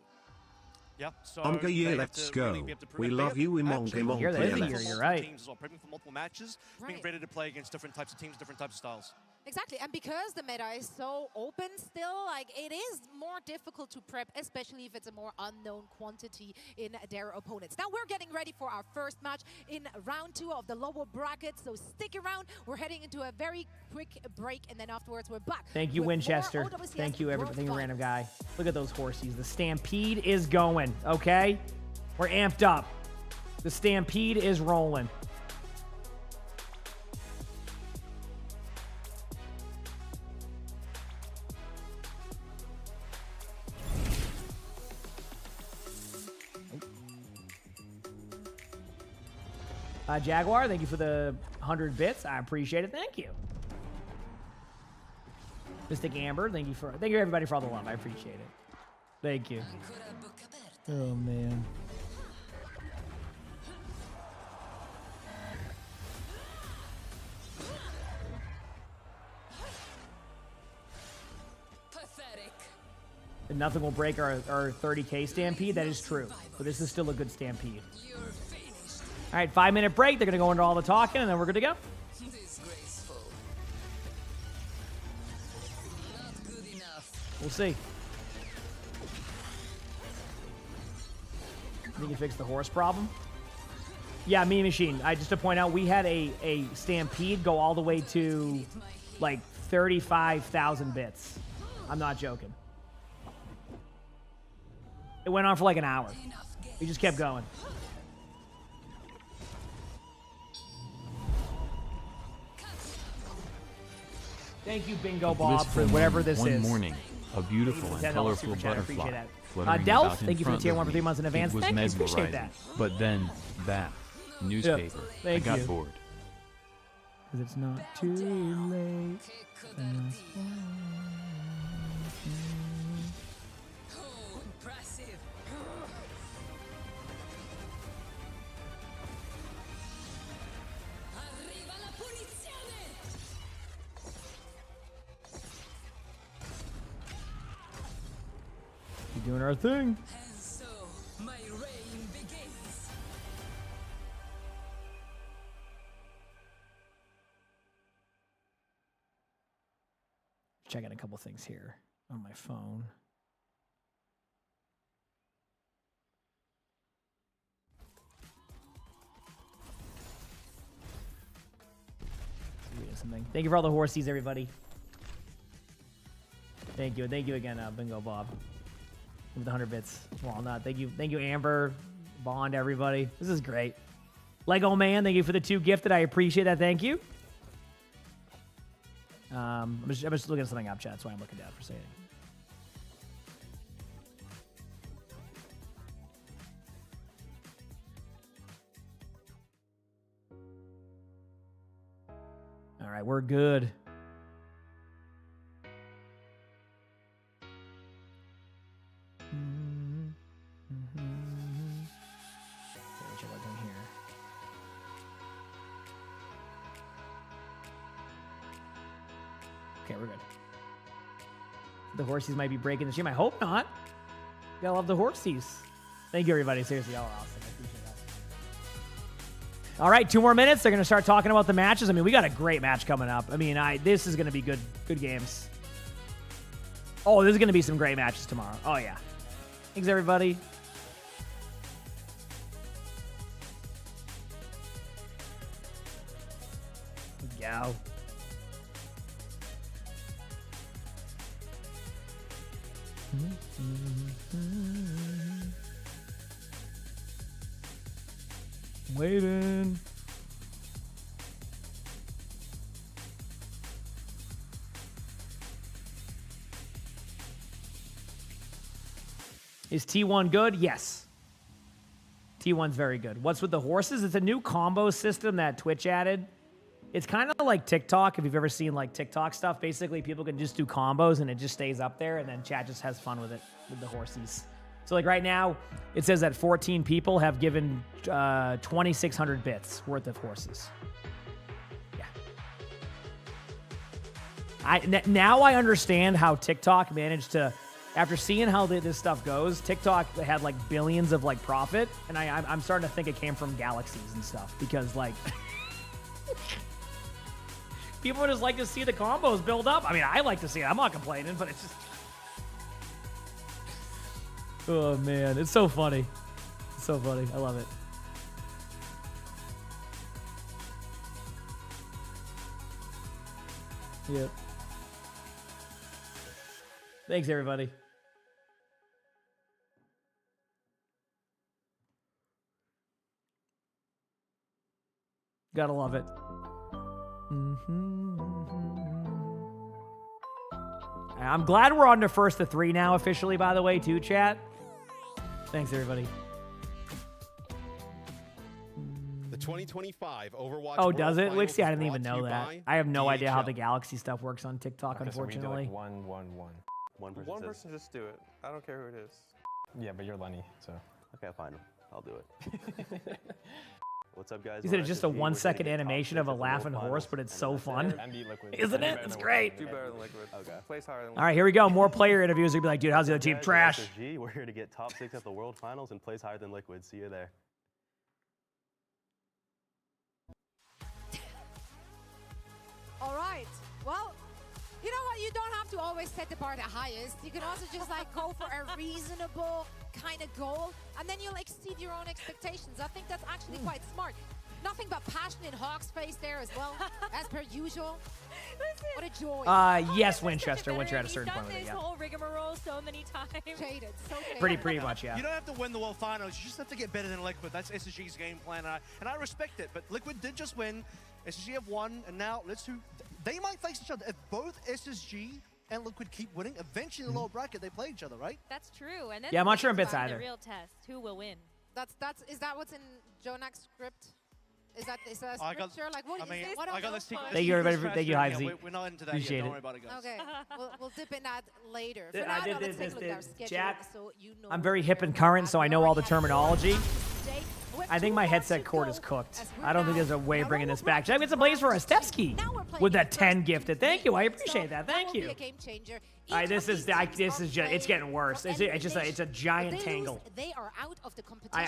Yeah, so yeah, let's go. We love you, emongg. You're right. Teams as well, prepping for multiple matches, being ready to play against different types of teams, different types of styles. Exactly, and because the meta is so open still, like it is more difficult to prep, especially if it's a more unknown quantity in their opponents. Now we're getting ready for our first match in round 2 of the lower bracket, so stick around. We're heading into a very quick break, and then afterwards we're back. Thank you, Winchester. Thank you, everybody. Thank you, random guy. Look at those horsies. The Stampede is going, okay? We're amped up. The Stampede is rolling. Jaguar, thank you for the 100 bits. I appreciate it. Thank you. Mystic Amber, thank you everybody for all the love. I appreciate it. Thank you. Oh man. And nothing will break our 30K stampede. That is true. But this is still a good stampede. All right, 5-minute break. They're going to go into all the talking, and then we're good to go. We'll see. Think you fixed the horse problem? Yeah, me machine. Just to point out, we had a stampede go all the way to like 35,000 bits. I'm not joking. It went on for like an hour. We just kept going. Thank you, Bingo Bob, for whatever this is. One morning, a beautiful and colorful butterfly fluttering Delph, about in thank you for the front tier of 1 for 3 months in me. advance. It was Thank you, appreciate mesmerizing. that. But then that newspaper, I Thank got you. bored. Because it's not too late. We're doing our thing. Checking a couple things here on my phone. Something. Thank you for all the horsies, everybody. Thank you. Thank you again, Bingo Bob. With the 100 bits. Walnut. Thank you, Amber, Bond, everybody. This is great. Lego Man, thank you for the 2 gifted. I appreciate that. Thank you. I'm just looking something up, chat. That's why I'm looking down for saying. All right, we're good. Check what's in here. Okay, we're good. The horsies might be breaking the stream. I hope not. You gotta love the horsies. Thank you, everybody. Seriously, y'all are awesome. I appreciate that. All right, 2 more minutes. They're gonna start talking about the matches. I mean, we got a great match coming up. I mean, this is gonna be good games. Oh, there's gonna be some great matches tomorrow. Oh yeah. Thanks, everybody. Go. Waiting. Is T1 good? Yes. T1's very good. What's with the horses? It's a new combo system that Twitch added. It's kind of like TikTok, if you've ever seen like TikTok stuff. Basically, people can just do combos and it just stays up there, and then chat just has fun with it, with the horsies. So like right now, it says that 14 people have given 2,600 bits worth of horses. Yeah. Now I understand how TikTok managed to, after seeing how this stuff goes, TikTok had like billions of like profit, and I'm starting to think it came from galaxies and stuff, because like people just like to see the combos build up. I mean, I like to see it. I'm not complaining, but it's just, oh man, it's so funny. It's so funny. I love it. Yep. Thanks, everybody. Gotta love it. I'm glad we're on to first to 3 now officially, by the way, too, chat. Thanks, everybody. The 2025 Overwatch. Oh, does it? Wixie, I didn't even know that. I have no idea how the Galaxy stuff works on TikTok, Okay, unfortunately. So we do like 1-1-1. One person just do it. I don't care who it is. Yeah, but you're Lenny, so. Okay, fine. I'll do it. What's up, guys? He said it's just a 1 second animation of a laughing horse, but it's so fun. Isn't it? It's great. Do better than Liquid. Okay. Place higher than All right, here we go. More player interviews. We'll be like, dude, how's the other team? Trash. SSG, we're here to get top 6 at the World Finals and place higher than Liquid. See you there. All right. Well, you know what? You don't have to always set the bar the highest. You can also just like go for a reasonable kind of goal, and then you'll exceed your own expectations. I think that's actually quite smart. Nothing but passion in Hawk's face there as well, as per usual. What a joy. Yes, Winchester. Once you're at a certain He's point done with it, this yeah. whole rigmarole so many times. Jaded, so jaded. Pretty much, yeah. You don't have to win the World Finals. You just have to get better than Liquid. That's SSG's game plan, and I respect it. But Liquid did just win. SSG have won, and now they might face each other. If both SSG and Liquid keep winning, eventually in the lower bracket, they play each other, right? That's true. And then Yeah, I'm not sure in bits the either. real test. Who will win? Is that what's in Jonak's script? Is that I got- scripture? Like, what I mean, is what I got else? the secret. Thank you, everybody. Thank you, Hive Z. We're not into that Appreciate yet. Don't it. worry about it, guys. Okay, we'll dip in that later. For I now, did though, let's this, take a look at our schedule chat. so you know I'm very hip and current, so I know all the terminology. I think my headset cord is cooked. I don't think there's a way of bringing this back. Should I get some plays for Astevsky with that 10 gifted? Thank you. I appreciate that. Thank you. All right, this is just it's getting worse. It's a giant tangle. They are out of the competition.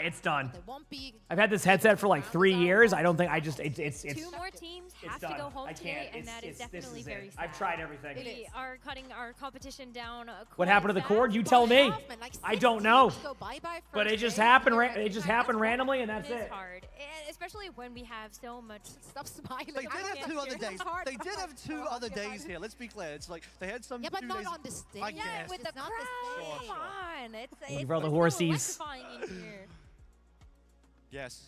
It's done. They won't be. I've had this headset for like 3 years. I don't think it's Two more teams have to done. go home I today, can't. and that is definitely very sad. I've tried everything. We are cutting our competition down. What happened to the cord? You tell me. I don't know. But it just happened. It just happened randomly, and that's It's it. hard, especially when we have so much. Stop smiling. They did have 2 other days. They did have 2 other days here. Let's be clear. It's like they had some. Yeah, but 2 not days. on the stage. I Yeah, guess. with the It's not crowd. the stage. Come on, it's For all the so horsies. electrifying in here. Yes.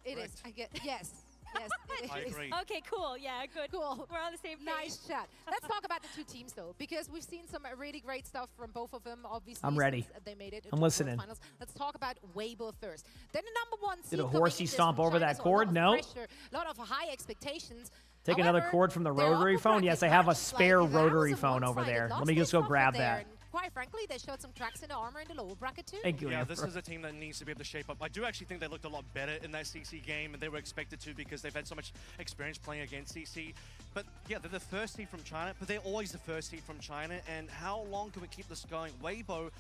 It is. I get. Yes. Yes. It I is. agree. Okay, cool. Yeah, good. Cool. We're on the same page. Nice chat. Let's talk about the 2 teams though, because we've seen some really great stuff from both of them. Obviously, I'm ready. since they made it. I'm into the listening. Finals. Let's talk about Weibo first. Then the #1 seed. Did a coming horsey in this stomp from over China, that so cord? A lot No. of pressure, a lot of high expectations. Take another However, cord from the their rotary upper phone. Yes, I have a bracket spare match, like, that rotary was a phone over one-sided there. loss. Let me They just go suffered grab there, that. and quite frankly, they showed some cracks in the armor in the lower bracket too. Thank you. Yeah, Amber. this is a team that needs to be able to shape up. I do actually think they looked a lot better in that CC game, and they were expected to because they've had so much experience playing against CC. But yeah, they're the first seed from China, but they're always the first seed from China. And how long can we keep this going? Weibo,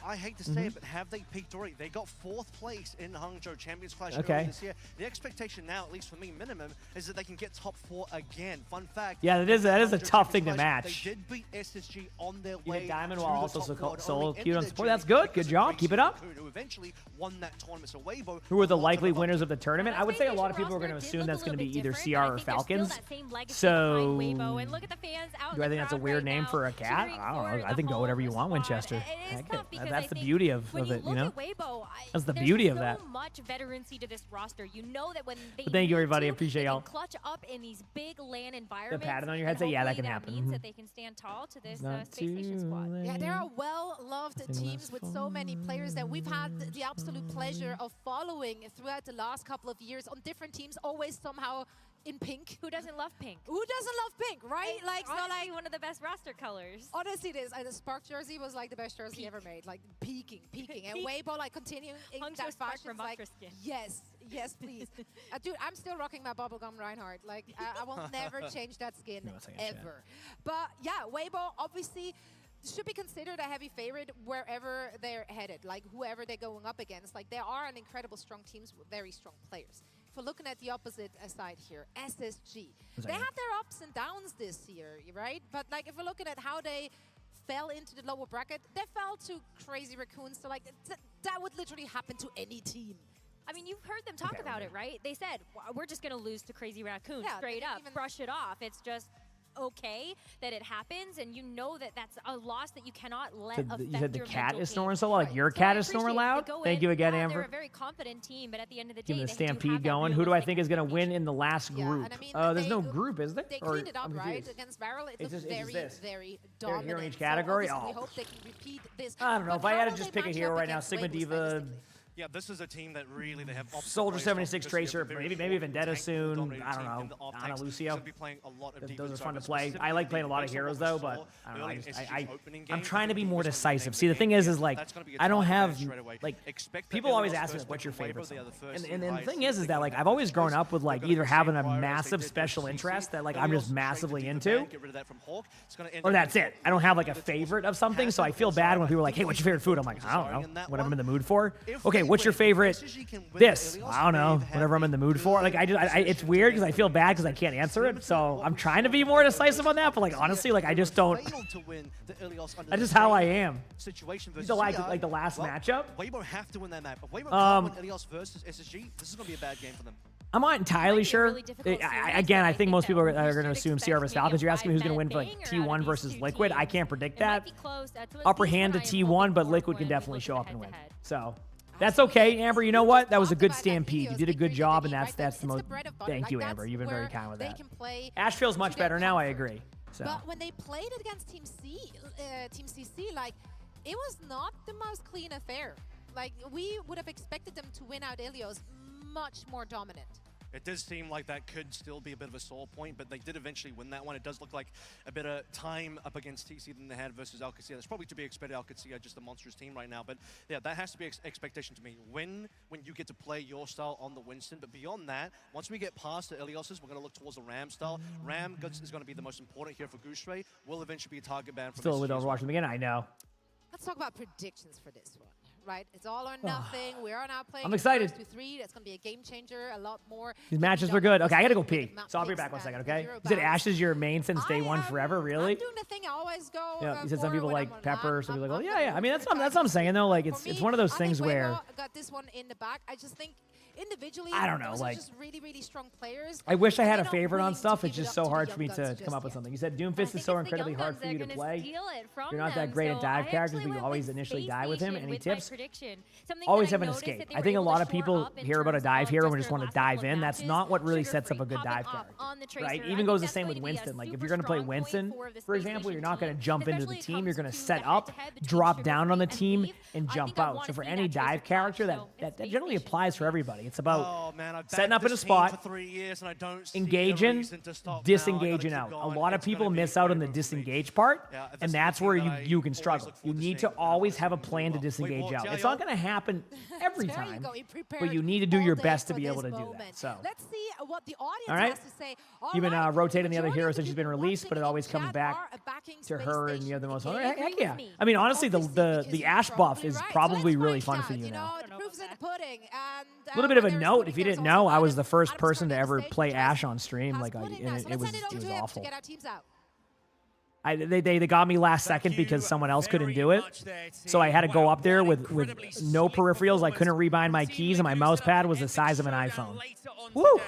I hate to say it, but have they peaked already? They got 4th place in Hangzhou Champions Clash earlier this year. The expectation now, at least for me, minimum, is that they can get top 4 again. Fun fact. Yeah, that is a Hangzhou tough thing Champions to Clash, match. They did beat SSG on their You way hit diamond to while the also top quad, solo only cute on ended support. their That's good. because Good job. of Keep it up. Who eventually won that tournament. So Weibo. Who are the likely winners of the tournament? I would say a lot of people are going to assume that's going to be either CR or Falcons. So, And look at the fans out do I think that's a weird name for a cat? I don't know. I think go whatever you want, Winchester. That's the beauty of it, you know? That's the beauty of that. So much veterancy to this roster. You know that when they Thank you, need everybody. to, Appreciate they can y'all. clutch up in these big LAN environments. padding on your and headset? Yeah, that hopefully can happen. Means Mhm. that they can stand tall to this Not Space Station too squad. Yeah, there are well-loved teams with so many players that we've had the absolute pleasure of following throughout the last couple of years on different teams, always somehow in pink. Who doesn't love pink? Who doesn't love pink, right? It's Like, so honestly like one of the best roster colors. honestly, the Spark jersey was like the best jersey ever made. Like peaking. And Weibo like continuing in Hangzhou that Spark fashion. from Like, Ultraskin. yes, please. Dude, I'm still rocking my bubblegum Reinhardt. Like, I will never change that skin ever. But yeah, Weibo obviously should be considered a heavy favorite wherever they're headed. Like whoever they're going up against. Like, they are an incredible strong teams with very strong players. If we're looking at the opposite side here, SSG. They had their ups and downs this year, right? But like, if we're looking at how they fell into the lower bracket, they fell to Crazy Raccoons. So like, that would literally happen to any team. I mean, you've heard them talk about it, right? They said, we're just going to lose to Crazy Raccoons straight up, brush it off. It's just okay that it happens, and you know that that's a loss that you cannot let affect You said the your cat mental is game. snoring so loud? Like your cat is snoring loud? Thank you again, They're Amber. a very confident team, but at the end of the day, Getting the they do have stampede that going. Who do I think is going to win in the last group? and I mean, There's no group, is there? They Or- cleaned it up, I'm right? confused. Against Barrel, it It's looks just- it's very, this. very They're here dominant. in each category? So obviously we Oh. hope they can repeat this. I don't know. But If I how had to will just they pick a match hero up right now, against Sigma Weibo Diva, stylistically? Yeah, this is a team that really they have Soldier 76 Tracer, maybe Vendetta soon. I don't know. Ana Lucio. Those are fun to play. I like playing a lot of heroes though, but I don't know. I'm trying to be more decisive. See, the thing is like I don't have like people always ask me like, what's your favorite song? And the thing is that like I've always grown up with like either having a massive special interest that like I'm just massively into, or that's it. I don't have like a favorite of something, so I feel bad when people are like, hey, what's your favorite food? I'm like, I don't know, whatever I'm in the mood for. Okay, what's your favorite? This. I don't know, whatever I'm in the mood for. Like it's weird because I feel bad because I can't answer it, so I'm trying to be more decisive on that, but like honestly, like I just don't. That's just how I am. So like the last matchup. Weibo have to win that map. If Weibo can't win Ilios versus SSG, this is going to be a bad game for them. I'm not entirely sure. Again, I think most people are going to assume CR vs Falcons. You're asking me who's going to win for like T1 versus Liquid. I can't predict that. Upper hand to T1, but Liquid can definitely show up and win. So that's okay, Amber. You know what? That was a good stampede. You did a good job, and that's the most. Thank you, Amber. You've been very kind with that. Ash feels much better now. I agree. So. But when they played it against Team CC, like it was not the most clean affair. Like we would have expected them to win out Ilios much more dominant. It does seem like that could still be a bit of a sore point, but they did eventually win that one. It does look like a bit of time up against TC than they had versus OWCS. That's probably to be expected. OWCS just a monstrous team right now, but yeah, that has to be expectation to me. When you get to play your style on the Winston, but beyond that, once we get past the Ilioses, we're going to look towards the Ram style. Ram is going to be the most important here for Gooseray. Will eventually be a target ban. Still with Overwatch in the beginning, I know. Let's talk about predictions for this one. Right, it's all or nothing. We are now playing. I'm excited. 2-3. That's gonna be a game changer. A lot more. These matches were good. Okay, I gotta go pee, so I'll be back 1 second. Okay. You said Ash is your main since day one forever. Really? I'm doing the thing I always go. Yeah. You said some people like Pepper. Some people like, well, yeah. I mean, that's what I'm saying though. Like it's one of those things where. I got this one in the back. I just think individually, I don't know, those like are just really strong players. I wish I had a favorite on stuff. It's just so hard for me to come up with something. You said Doomfist is so incredibly hard for you to play. You're not that great at dive characters, but you always initially die with him. Any tips? Always have an escape. I think a lot of people hear about a dive hero and just want to dive in. That's not what really sets up a good dive character, right? Even goes the same with Winston. Like if you're going to play Winston, for example, you're not going to jump into the team. You're going to set up, drop down on the team, and jump out. So for any dive character, that generally applies for everybody. It's about setting up in a spot, engaging, disengaging out. A lot of people miss out on the disengage part, and that's where you can struggle. You need to always have a plan to disengage out. It's not going to happen every time, but you need to do your best to be able to do that. So let's see what the audience has to say. You've been rotating the other heroes since she's been released, but it always comes back to her and the other most. Heck yeah! I mean, honestly, the Ash buff is probably really fun for you now. A little bit of a note, if you didn't know, I was the first person to ever play Ash on stream. Like, it was awful. They got me last second because someone else couldn't do it. So I had to go up there with no peripherals. I couldn't rebind my keys, and my mouse pad was the size of an iPhone. Woo!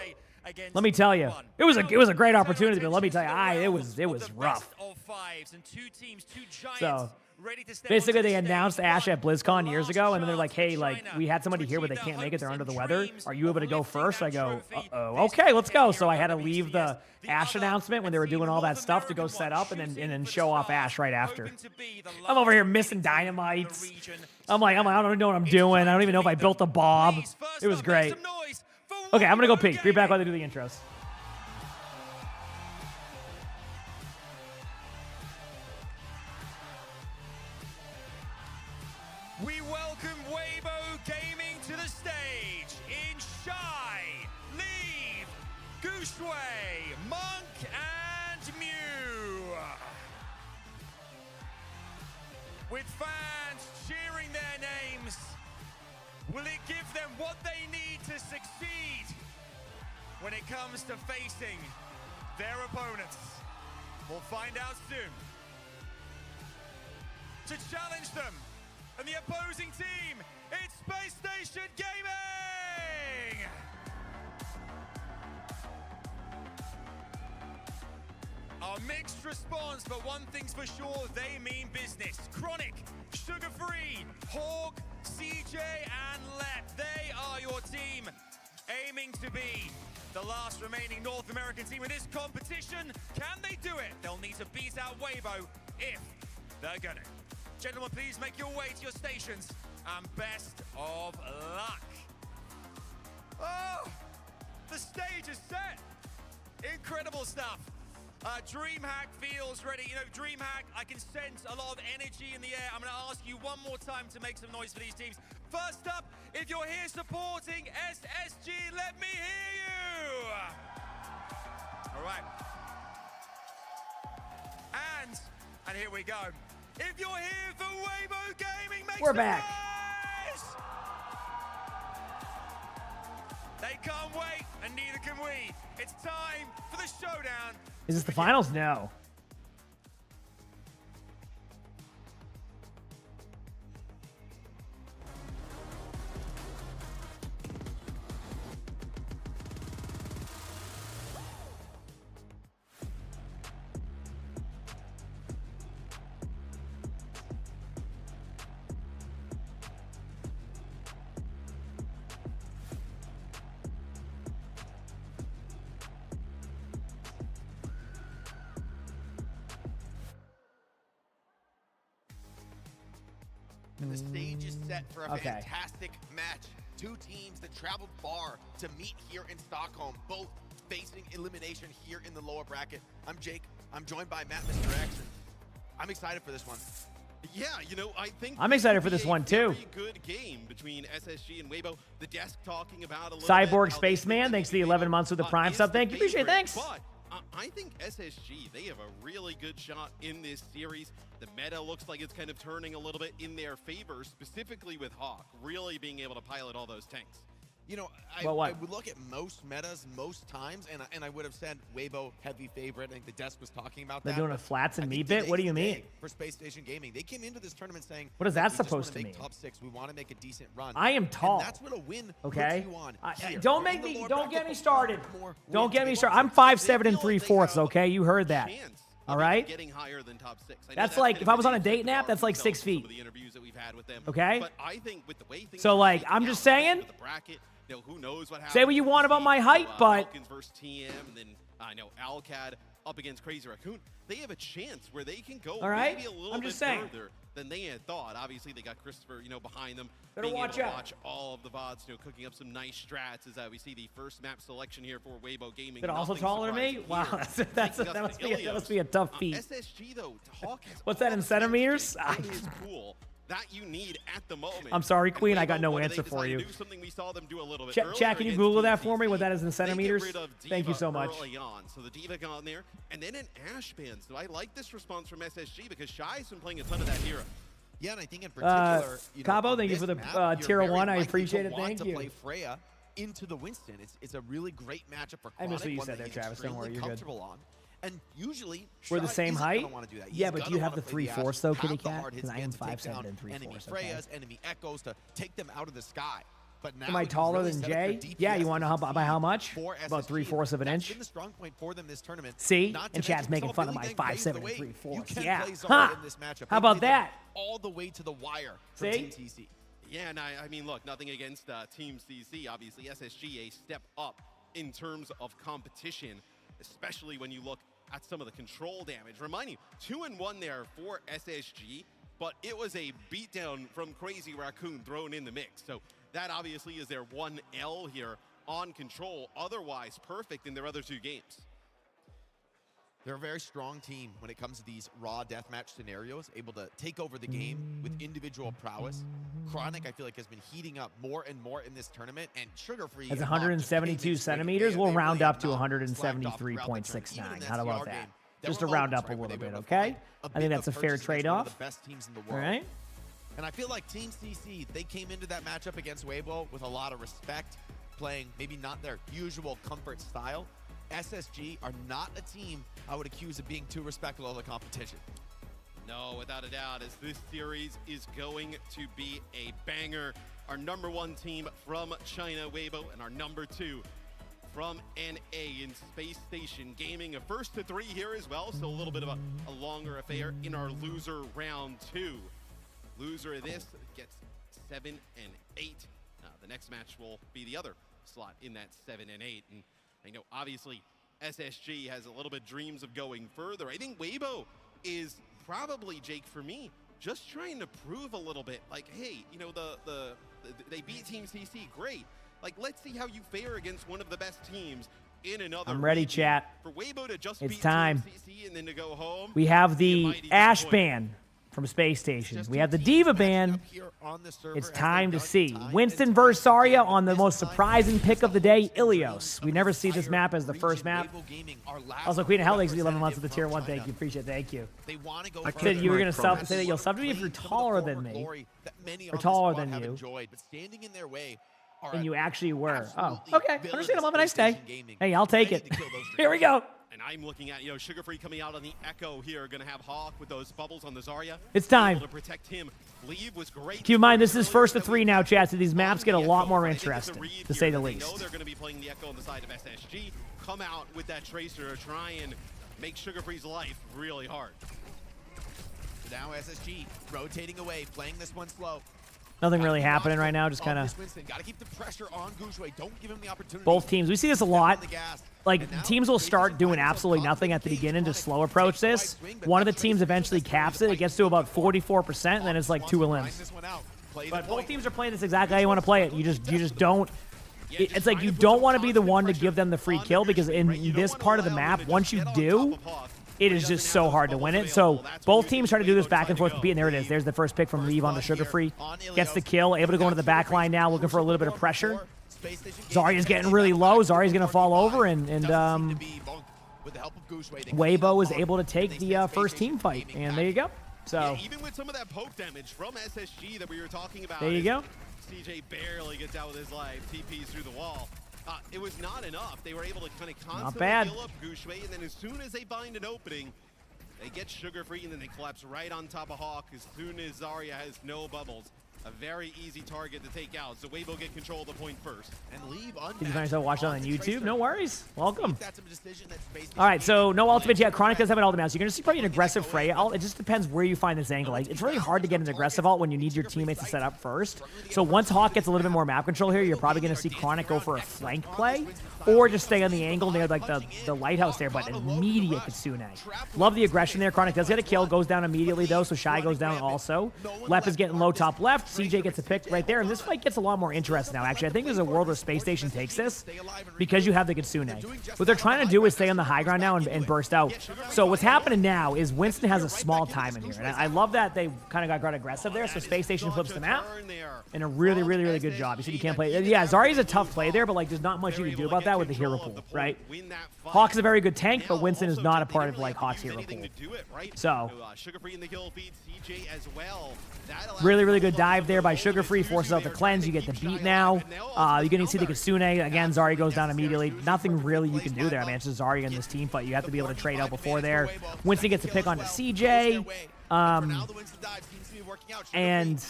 Let me tell you, it was a great opportunity, but let me tell you, it was rough. So basically, they announced Ash at BlizzCon years ago, and then they're like, hey, like, we had somebody here, but they can't make it. They're under the weather. Are you able to go first? I go, uh-oh, okay, let's go. So I had to leave the Ash announcement when they were doing all that stuff to go set up and then show off Ash right after. I'm over here missing dynamites. I'm like, I don't know what I'm doing. I don't even know if I built a bob. It was great. Okay, I'm going to go pee. Be back while they do the intros. We welcome Weibo Gaming to the stage in Shy, Leave, Gooseray, Monk, and Mew. With fans cheering their names, will it give them what they need to succeed when it comes to facing their opponents? We'll find out soon. To challenge them and the opposing team, it's Space Station Gaming! A mixed response, but one thing's for sure, they mean business. Chronic, Sugar Free, Hawk, CJ, and Let, they are your team, aiming to be the last remaining North American team in this competition. Can they do it? They'll need to beat out Weibo if they're gonna. Gentlemen, please make your way to your stations and best of luck. Oh, the stage is set. Incredible stuff. DreamHack feels ready. You know, DreamHack, I can sense a lot of energy in the air. I'm going to ask you one more time to make some noise for these teams. First up, if you're here supporting SSG, let me hear you. All right. And here we go. If you're here for Weibo Gaming, make We're some back. noise. They can't wait, and neither can we. It's time for the showdown. Is this the finals? No. And the stage is set for a Okay. fantastic match. Two teams that traveled far to meet here in Stockholm, both facing elimination here in the lower bracket. I'm Jake. I'm joined by Matt, Mr. X. I'm excited for this one. Yeah, you know, I think I'm excited for this one too. Very good game between SSG and Weibo. The desk talking about a little Cyborg bit how Spaceman, thanks to the 11 months with the Prime sub. Thank you. Appreciate it. Thanks. But I think SSG, they have a really good shot in this series. The meta looks like it's kind of turning a little bit in their favor, specifically with Hawk really being able to pilot all those tanks. You know, I would look at most metas most times, and I would have said Weibo heavy favorite. I think the desk was talking about They're that. doing a flats and meat bit? What do you mean? For Space Station Gaming, they came into this tournament saying, What is that "Look, we just supposed wanna to make mean? top 6. We want to make a decent run." I am tall. And that's what a win Okay. puts you on. Here. Don't You're make in the me. lower Don't bracket, get me started. more Don't wins get to me get started. on. I'm 5'7" and 3/4. Okay, you heard that. All right. Getting higher than top 6. I know That's that's like kind if of I was on a ridiculous date nap, that's like 6 some of feet. the interviews that we've had with them. Okay. But I think with the way things So are like, shaking I'm out, just especially saying. with the bracket, you know, who knows what happens. Say what you want about my height, but Falcons versus TM, and then I know Alcad up against Crazy Raccoon. They have a chance where they can go All right. maybe a little I'm bit just saying. further than they had thought. Obviously, they got Christopher, you know, behind them. Better being watch able to out. watch all of the VODs, you know, cooking up some nice strats as we see the first map selection here for Weibo Gaming. They're also Nothing taller than me. surprising Wow, here. that must be a tough feat. SSG though, Hawk has What's that in centimeters? that is cool. That you need at the moment. I'm sorry, And Queen. I got Weibo, no what do answer they for decide to you. do? Something we saw them do a little bit Chat, earlier can you against Google that TCC. for me? What that is in They centimeters? get rid of Thank you Diva so much. early on. So the Diva got in there, and then an Ash band. So I like this response from SSG because Shy's been playing a ton of that hero. Yeah, and I think in particular, Cabo, on thank you this for the map, you're tier very 1. I likely appreciate to it. want Thank to you. play Freya into the Winston. It's a really great matchup for I Chronic, missed what you one said that there, he's Travis. Don't worry, extremely you're good. comfortable on. And usually, We're the Shy same isn't height? gonna wanna do that. Yeah, He's but gonna do you have wanna the play 3/4 Ashe, though, have Kitty the Cat? hard hits Because I am again to take 5'7" down and 3/4. enemy Okay. Freyas, enemy Echoes to take them out of the sky. But now Am I he's taller really than set up for Jay? DPS Yeah, you want to know by how much? for About SSG. 3/4 of an That's inch. been the strong point for them this tournament. See? Not to And Chad's mention, making it's fun all of my Billy Gang plays 5'7" the and way 3/4. you can Yeah. play Zarya Huh. in this matchup. How They about play them that? all the way to the wire from See? Team TC. Yeah, and I mean, look, nothing against Team CC. Obviously, SSG a step up in terms of competition, especially when you look at some of the control damage. Remind you, 2-1 there for SSG, but it was a beatdown from Crazy Raccoon thrown in the mix. So that obviously is their 1L here on control. Otherwise, perfect in their other 2 games. They're a very strong team when it comes to these raw deathmatch scenarios, able to take over the game with individual prowess. Chronic, I feel like, has been heating up more and more in this tournament, and Sugar Free. It's and Hawk just 172 came in swinging. centimeters. They We'll really round have up to not slacked off throughout the tournament. 173.69. Even in How about SDR that? game, there Just were to round moments, up a right, where little they bit, were okay? playing a I think bit that's a of fair purchase against one of trade-off. the best teams in the All world. right. And I feel like Team CC, they came into that matchup against Weibo with a lot of respect, playing maybe not their usual comfort style. SSG are not a team I would accuse of being too respectful of the competition. No, without a doubt, as this series is going to be a banger. Our number 1 team from China, Weibo, and our number 2 from NA in Space Station Gaming. A 1st to 3 here as well, so a little bit of a longer affair in our loser round 2. Loser of this gets 7 and 8. The next match will be the other slot in that 7 and 8. And I know obviously SSG has a little bit dreams of going further. I think Weibo is probably, Jake, for me, just trying to prove a little bit, like, hey, you know, they beat Team CC, great. Like, let's see how you fare against one of the best teams in another. I'm ready, chat. For Weibo to just It's beat time. Team CC and then to go home. We have the Ash ban from Space Station. We have the Diva ban. It's time to see. Winston versus Zarya on the most surprising pick of the day, Ilios. We never see this map as the first map. Also, Queen of Hell League's 11 months with the tier 1. Thank you. Appreciate it. Thank you. I said you were going to say that you'll sub to me if you're taller than me. Or taller than you. And you actually were. Oh, okay. Understandable. Have a nice day. Hey, I'll take it. Here we go. And I'm looking at, you know, Sugar Free coming out on the Echo here. Going to have Hawk with those bubbles on the Zarya. It's time. Able to protect him. Leave was great. Keep in mind, this is first to 3 now, chat, so these maps get a lot more interesting, to say the least. They know they're going to be playing the Echo on the side of SSG. Come out with that Tracer to try and make Sugar Free's life really hard. Now SSG rotating away, playing this one slow. Nothing really happening right now, just kind of Gotta keep the pressure on Gushue. Don't give him the opportunity. both teams. We see this a lot. Like, teams will start doing absolutely nothing at the beginning to slow approach this. One of the teams eventually caps it. It gets to about 44%, and then it's like 2 elims. But both teams are playing this exactly how you want to play it. You just don't. It's like you don't want to be the one to give them the free kill, because in this part of the map, once you do, it is just so hard to win it. So both teams try to do this back and forth compete, and there it is. There's the first pick from Leave onto Sugar Free. Gets the kill, able to go into the back line now, looking for a little bit of pressure. Zarya's getting really low. Zarya's going to fall over, and Weibo is able to take the first team fight, and there you go. So yeah, even with some of that poke damage from SSG that we were talking about, there you go. CJ barely gets out with his life, TPs through the wall. It was not enough. They were able to kind of constantly heal up Gushue, and then as soon as they find an opening, they get Sugar Free, and then they collapse right on top of Hawk as soon as Zarya has no bubbles. A very easy target to take out. So Weibo get control of the point first. And Leave Did you find yourself watching on YouTube? No worries. Welcome. All right, so no ultimate yet. Chronic does have an ultimate, so you're going to see probably an aggressive Freya ult. It just depends where you find this angle. Like, it's really hard to get an aggressive ult when you need your teammates to set up first. So once Hawk gets a little bit more map control here, you're probably going to see Chronic go for a flank play, or just stay on the angle near like the lighthouse there, but immediate Kitsune. Love the aggression there. Chronic does get a kill, goes down immediately though, so Shy goes down also. Lep is getting low top left. CJ gets a pick right there, and this fight gets a lot more interest now. Actually, I think there's a world where Space Station takes this because you have the Kitsune. What they're trying to do is stay on the high ground now and burst out. So what's happening now is Winston has a small time in here, and I love that they kind of got aggressive there. So Space Station flips the map, and a really, really, really good job. You said you can't play. Yeah, Zarya's a tough play there, but like there's not much you can do about that with the hero pool, right? Hawk's a very good tank, but Winston is not a part of like Hawk's hero pool. So really, really good dive there by Sugar Free, forces out the cleanse. You get the beat now. You're going to see the Kitsune. Again, Zarya goes down immediately. Nothing really you can do there. I mean, it's just Zarya in this team fight. You have to be able to trade out before there. Winston gets a pick onto CJ. And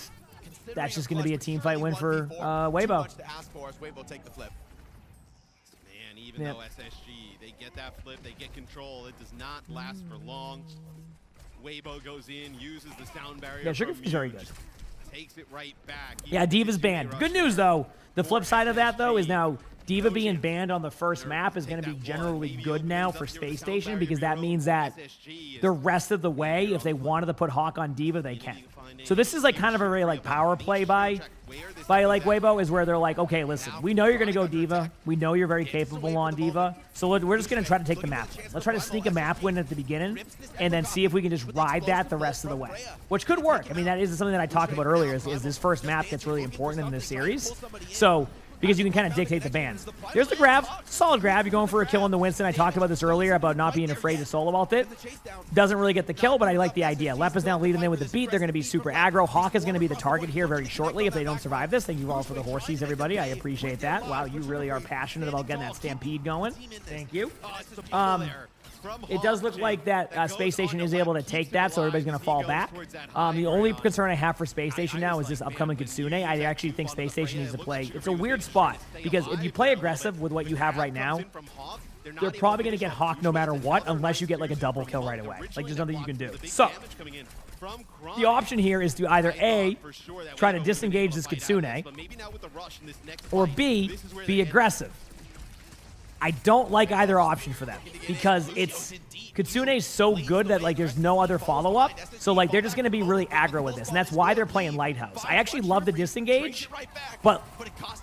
that's just going to be a team fight win for Weibo. Man, even though SSG, they get that flip, they get control. It does not last for long. Weibo goes in, uses the sound barrier. Yeah, Sugar Free's very good. Takes it right back. Yeah, Diva's banned. Good news, though. The flip side of that, though, is now Diva being banned on the first map is going to be generally good now for Space Station, because that means that the rest of the way, if they wanted to put Hawk on Diva, they can. So this is like kind of a very like power play by like Weibo, is where they're like, okay, listen, we know you're going to go Diva. We know you're very capable on Diva. So we're just going to try to take the map. Let's try to sneak a map win at the beginning and then see if we can just ride that the rest of the way, which could work. I mean, that is something that I talked about earlier, is this first map gets really important in this series. So because you can kind of dictate the bans. There's the grab. Solid grab. You're going for a kill on the Winston. I talked about this earlier about not being afraid to solo ult it. Doesn't really get the kill, but I like the idea. Lep is now leading in with the beat. They're going to be super aggro. Hawk is going to be the target here very shortly if they don't survive this. Thank you all for the horsies, everybody. I appreciate that. Wow, you really are passionate about getting that stampede going. Thank you. It does look like that Space Station is able to take that, so everybody's going to fall back. The only concern I have for Space Station now is this upcoming Kitsune. I actually think Space Station needs to play. It's a weird spot, because if you play aggressive with what you have right now, they're probably going to get Hawk no matter what, unless you get like a double kill right away. Like, there's nothing you can do. So the option here is to either A, try to disengage this Kitsune, or B, be aggressive. I don't like either option for them because it's Kitsune's so good that like there's no other follow-up. So like they're just going to be really aggro with this, and that's why they're playing Lighthouse. I actually love the disengage, but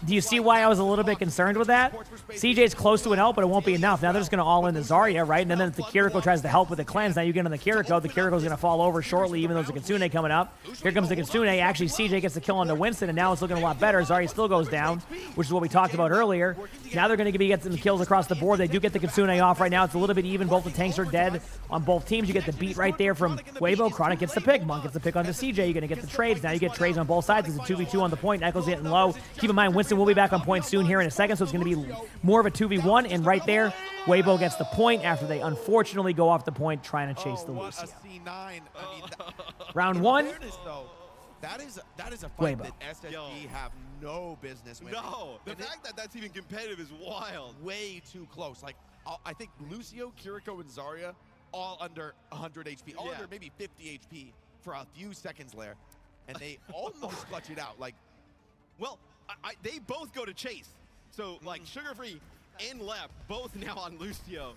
do you see why I was a little bit concerned with that? CJ's close to an ult, but it won't be enough. Now they're just going to all in the Zarya, right? And then if the Kiriko tries to help with the cleanse, now you get on the Kiriko's going to fall over shortly, even though there's a Kitsune coming up. Here comes the Kitsune. Actually, CJ gets the kill on the Winston, and now it's looking a lot better. Zarya still goes down, which is what we talked about earlier. Now they're going to get some kills across the board. They do get the Kitsune off right now. It's a little bit even. Both the tanks are dead on both teams. You get the beat right there from Weibo. Chronic gets the pick. Monk gets the pick onto CJ. You're going to get the trades. Now you get trades on both sides. It's a 2v2 on the point. Echo's hitting low. Keep in mind, Winston will be back on point soon here in a second, so it's going to be more of a 2v1. And right there, Weibo gets the point after they unfortunately go off the point trying to chase the Lucio. Round one. That is a fight Weibo. that SSG have no business winning. No, the fact that that's even competitive is wild. Way too close. Like, I think Lucio, Kiriko, and Zarya all under 100 HP, all under maybe 50 HP for a few seconds there, and they almost clutch it out. Like, well, they both go to chase. So, like, Sugar Free and Lep both now on Lucio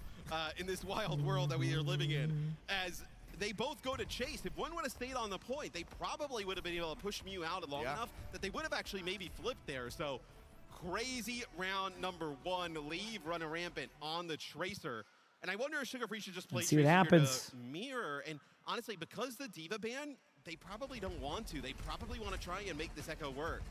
in this wild world that we are living in, as they both go to chase. If one would have stayed on the point, they probably would have been able to push Mew out long enough that they would have actually maybe flipped there. So crazy round number one. Leave running rampant on the Tracer. And I wonder if Sugar Free should just play see what Tracer happens. to mirror. And honestly, because the Diva ban, they probably don't want to. They probably want to try and make this Echo work.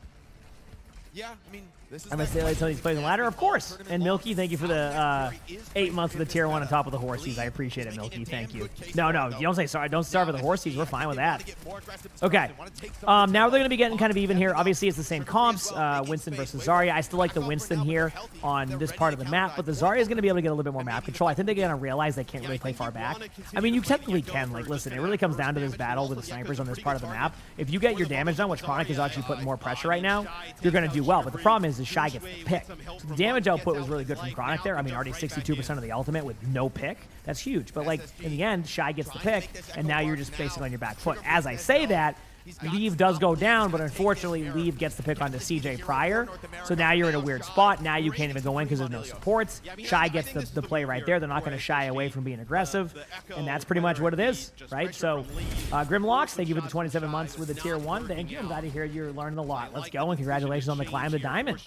Yeah, I mean, this is I'm going to say like Tony's playing the ladder, of course. And Milky, thank you for the 8 months of the tier 1 on top of the horsies. I appreciate it, Milky. Thank you. No, you don't say sorry. Don't starve with the horsies. We're fine with that. Okay. Now they're going to be getting kind of even here. Obviously, it's the same comps. Winston versus Zarya. I still like the Winston here on this part of the map, but the Zarya is going to be able to get a little bit more map control. I think they're going to realize they can't really play far back. I mean, you technically can. Like, listen, it really comes down to this battle with the snipers on this part of the map. If you get your damage done, which Chronic is actually putting more pressure right now, you're going to do well. But the problem is Shy gets the pick. So the damage output was really good from Chronic there. I mean, already 62% of the ultimate with no pick. That's huge. But, like, in the end, Shy gets the pick, and now you're just basically on your back foot. As I say that, Leave does go down, but unfortunately, Leave gets the pick onto CJ prior. So now you're in a weird spot. Now you can't even go in because there's no supports. Shy gets the play right there. They're not going to shy away from being aggressive, and that's pretty much what it is, right? So, Grimlocks, thank you for the 27 months with the tier 1. Thank you. I'm glad to hear you're learning a lot. Let's go, and congratulations on the climb to Diamond.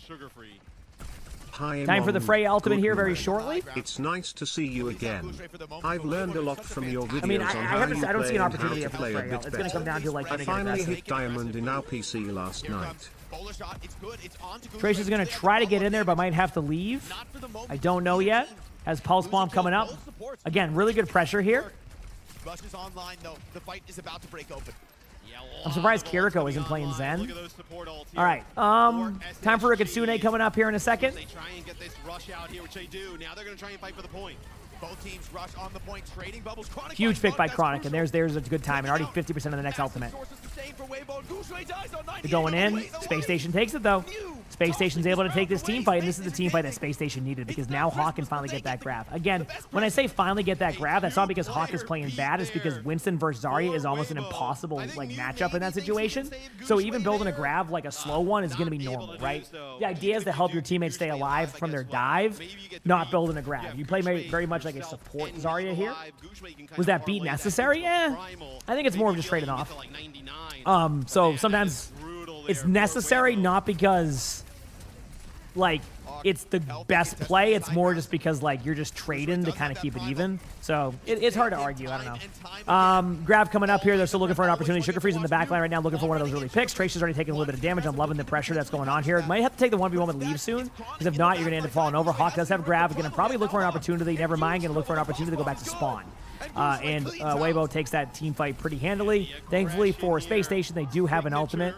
Hi, Time for the Frey ultimate here very night. shortly. It's nice to see you again. I've learned a lot from your videos I mean, on how I you don't see an play and opportunity how to for play a Frey. bit It's going to come down to like I finally hit Diamond in our PC last night. Tracer's going to try to get in there, but might have to leave. I don't know yet. Has Pulse Bomb coming up. Again, really good pressure here. Rush is online, though. The fight is about to break open. I'm surprised Kiriko isn't playing Zen. All right, time for a Kitsune coming up here in a second. They try and get this rush out here, which they do. Now they're going to try and fight for the point. Both teams rush on the point, trading bubbles. Chronic Huge pick by Chronic, and there's a good time, and already 50% of the next ultimate. They're going in. Space Station takes it, though. Space Station's able to take this team fight, and this is the team fight that Space Station needed because now Hawk can finally get that grab. Again, when I say finally get that grab, that's not because Hawk is playing bad. It's because Winston versus Zarya is almost an impossible like matchup in that situation. So even building a grab like a slow one is going to be normal, right? The idea is to help your teammates stay alive from their dive, not building a grab. You play very much like a support Zarya here. Was that beat necessary? Yeah, I think it's more of just trading off. So sometimes it's necessary, not because like it's the best play. It's more just because like you're just trading to kind of keep it even. So it's hard to argue. I don't know. Grab coming up here. They're still looking for an opportunity. Sugar Free's in the back line right now, looking for one of those early picks. Tracer's already taking a little bit of damage. I'm loving the pressure that's going on here. Might have to take the 1v1 with Leave soon, because if not, you're going to end up falling over. Hawk does have grab. Going to probably look for an opportunity. Never mind. Going to look for an opportunity to go back to spawn. And Weibo takes that team fight pretty handily. Thankfully for Space Station, they do have an ultimate.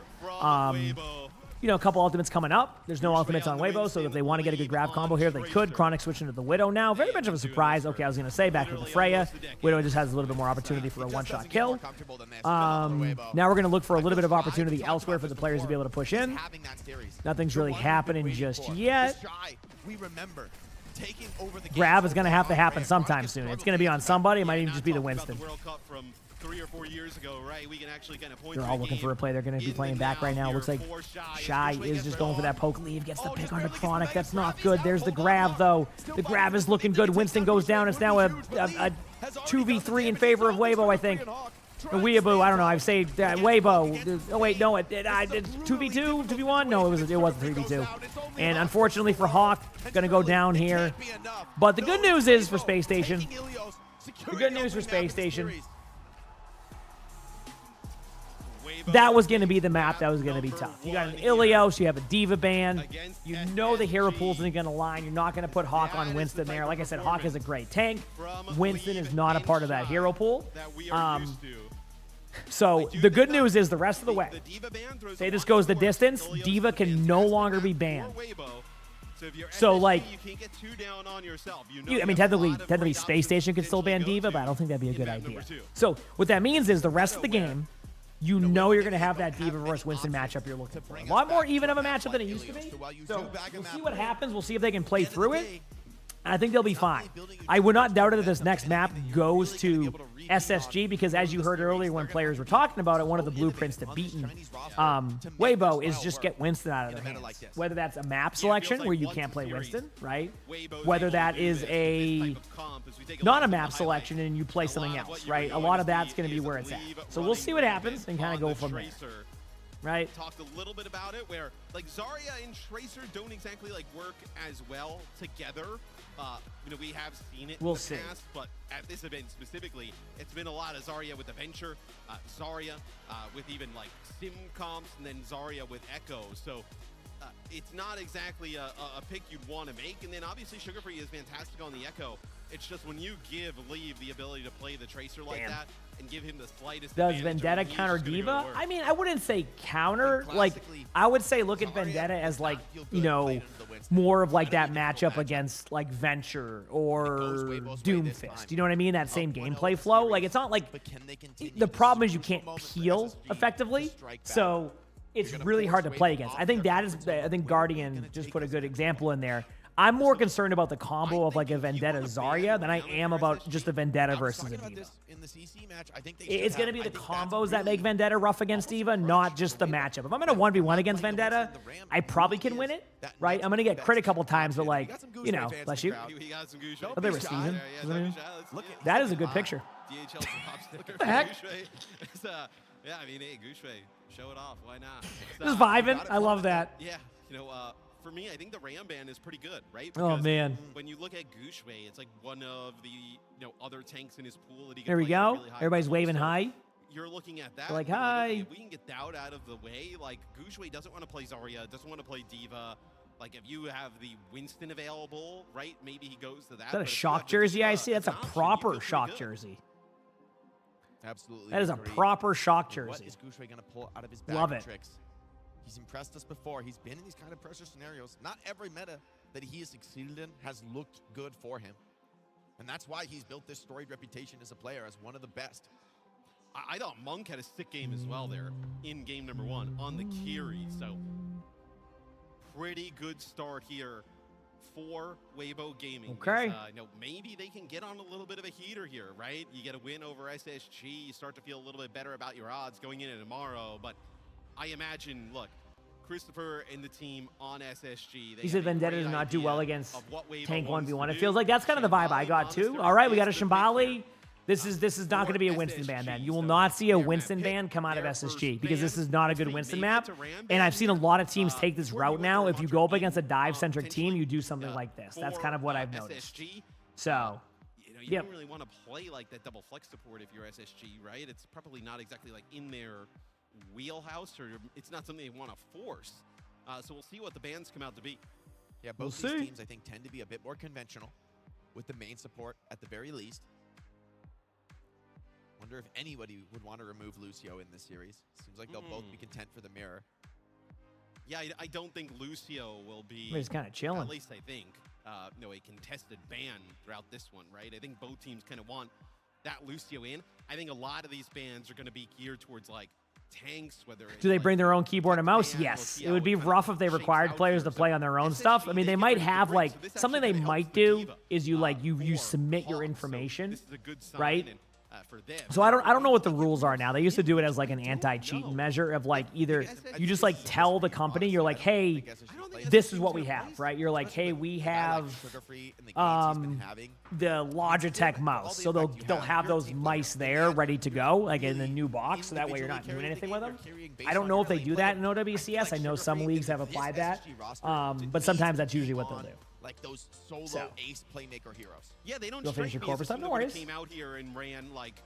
You know, a couple ultimates coming up. There's no ultimates on Weibo, so if they want to get a good grab combo here, they could. Chronic switching to the Widow now. Very much of a surprise. Okay, I was going to say back to the Freya. Widow just has a little bit more opportunity for a one-shot kill. Now we're going to look for a little bit of opportunity elsewhere for the players to be able to push in. Nothing's really happening just yet. Taking over the grab is going to have to happen sometime soon. It's going to be on somebody. It might even just be the Winston. 3 or 4 years ago, right? We can actually kind of point They're to all a looking game for a play. They're going to be playing back right now. Looks like Shy is just going for that poke leave. Gets the pick on the Chronic. That's not good. There's the grab, though. The grab is looking good. Winston goes down. It's now a 2v3 in favor of Weibo, I think. Or Weeaboo, I don't know. I say Weibo. Oh, wait, no. It's 2v2? 2v1? No, it wasn't 3v2. And unfortunately for Hawk, going to go down here. But the good news is for Space Station. The good news for Space Station. That was going to be the map that was going to be tough. You got an Ilios, you have a Diva ban. You know the hero pool isn't going to line. You're not going to put Hawk on Winston there. Like I said, Hawk is a great tank. Winston is not a part of that hero pool. So the good news is the rest of the way. Say this goes the distance, Diva can no longer be banned. So like, I mean, technically Space Station can still ban Diva, but I don't think that'd be a good idea. So what that means is the rest of the game, you know you're going to have that Diva versus Winston matchup you're looking for. A lot more even of a matchup than it used to be. So we'll see what happens. We'll see if they can play through it. I think they'll be fine. I would not doubt it if this next map goes to SSG, because as you heard earlier when players were talking about it, one of the blueprints to beating Weibo is just get Winston out of their hands. Whether that's a map selection where you can't play Winston, right? Whether that is not a map selection and you play something else, right? A lot of that's going to be where it's at. So we'll see what happens and kind of go from there. Right. Talked a little bit about it where like Zarya and Tracer don't exactly like work as well together. You know, we have seen it in the past, but at this event specifically, it's been a lot of Zarya with Adventure, Zarya with even like Sim comps, and then Zarya with Echo. So it's not exactly a pick you'd want to make. And then obviously Sugar Free is fantastic on the Echo. It's just when you give Leave the ability to play the Tracer like that and give him the slightest Does Vendetta counter Diva? I mean, I wouldn't say counter. Like, I would say look at Vendetta as like, you know, more of like that matchup against like Venture or Doomfist. You know what I mean? That same gameplay flow. Like, it's not like the problem is you can't peel effectively. So it's really hard to play against. I think that is, I think Guardian just put a good example in there. I'm more concerned about the combo of like a Vendetta Zarya than I am about just a Vendetta versus a Diva. It's going to be the combos that make Vendetta rough against Diva, not just the matchup. If I'm in a 1v1 against Vendetta, I probably can win it, right? I'm going to get crit a couple times, but like, you know, bless you. Oh, they were Steven. That is a good picture. What the heck? Yeah, I mean, hey, Gushway, show it off. Why not? Just vibing. I love that. Yeah, you know, for me, I think the Ram ban is pretty good, right? Oh, man. When you look at Gushway, it's like one of the other tanks in his pool that he can There we play go. really high Everybody's level. waving So high. You're looking at that. They're like, and you're hi. okay, if we can get Dowd out of the way, like Gushway doesn't want to play Zarya, doesn't want to play Diva. Like if you have the Winston available, right? Maybe he goes to that. Is that a shock jersey I see? That's a proper shock jersey. Absolutely. That is a proper shock jersey. What is Gushway going to pull out of his bag Love of it. tricks? He's impressed us before. He's been in these kind of pressure scenarios. Not every meta that he has succeeded in has looked good for him. And that's why he's built this storied reputation as a player, as one of the best. I thought Monk had a sick game as well there in game number 1 on the Kiri. So pretty good start here for Weibo Gaming. Okay. You know, maybe they can get on a little bit of a heater here, right? You get a win over SSG, you start to feel a little bit better about your odds going into tomorrow. But I imagine, look, Christopher and the team on SSG. He said Vendetta does not do well against Tank 1v1. It feels like that's kind of the vibe I got too. All right, we got a Shimbali. This is not going to be a Winston ban then. You will not see a Winston ban come out of SSG because this is not a good Winston map. And I've seen a lot of teams take this route now. If you go up against a dive-centric team, you do something like this. That's kind of what I've noticed. So, you don't really want to play like that double flex support if you're SSG, right? It's probably not exactly like in their wheelhouse, or it's not something they want to force. So we'll see what the bans come out to be. Yeah, both these teams I think tend to be a bit more conventional with the main support at the very least. Wonder if anybody would want to remove Lucio in this series. Seems like they'll both be content for the mirror. Yeah, I don't think Lucio will be. He's kind of chilling. At least I think. A contested ban throughout this one, right? I think both teams kind of want that Lucio in. I think a lot of these bans are going to be geared towards like tanks, whether do they bring their own keyboard and mouse? Yes. It would be rough if they required players to play on their own stuff. I mean, they might have like something they might do is you submit your information, right? for them. So I don't know what the rules are now. They used to do it as like an anti-cheating measure of like either you just like tell the company, you're like, hey, this is what we have, right? You're like, hey, we have the Logitech mouse, so they'll have those mice there ready to go, like in the new box, so that way you're not doing anything with them. I don't know if they do that in OWCS. I know some leagues have applied that, but sometimes that's usually what they'll do. Like those solo ace playmaker heroes. Yeah, they don't You'll finish your core for something, no worries. Came out here and ran like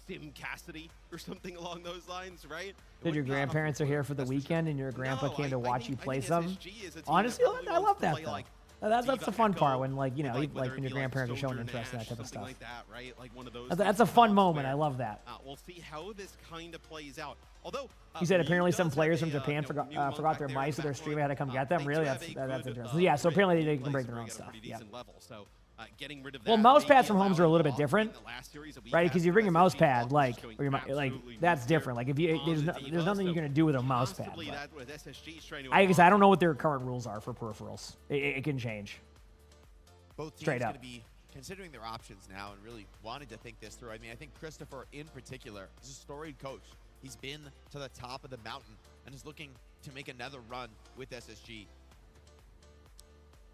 Sim Cassidy or something along those lines, right? Did your grandparents are here for the weekend and your grandpa came to watch you play some? Honestly, I love that though. That's the fun part when, like, you know, like when your grandparents are showing interest in that type of stuff. Like that, right? Like one of those that's a fun moment. I love that. We'll see how this kind of plays out. Although he said apparently some players from Japan forgot their mice at their stream. Had to come get them. Really, that's interesting. Yeah, so apparently they can break their own stuff. Yeah. Well, mouse pads from homes are a little bit different, right? Because you bring your mouse pad, like that's different. Like if you there's nothing you're gonna do with a mouse pad. I guess I don't know what their current rules are for peripherals. It can change. Both teams straight up. Gonna be considering their options now and really wanting to think this through. I mean, I think Christopher in particular is a storied coach. He's been to the top of the mountain and is looking to make another run with SSG.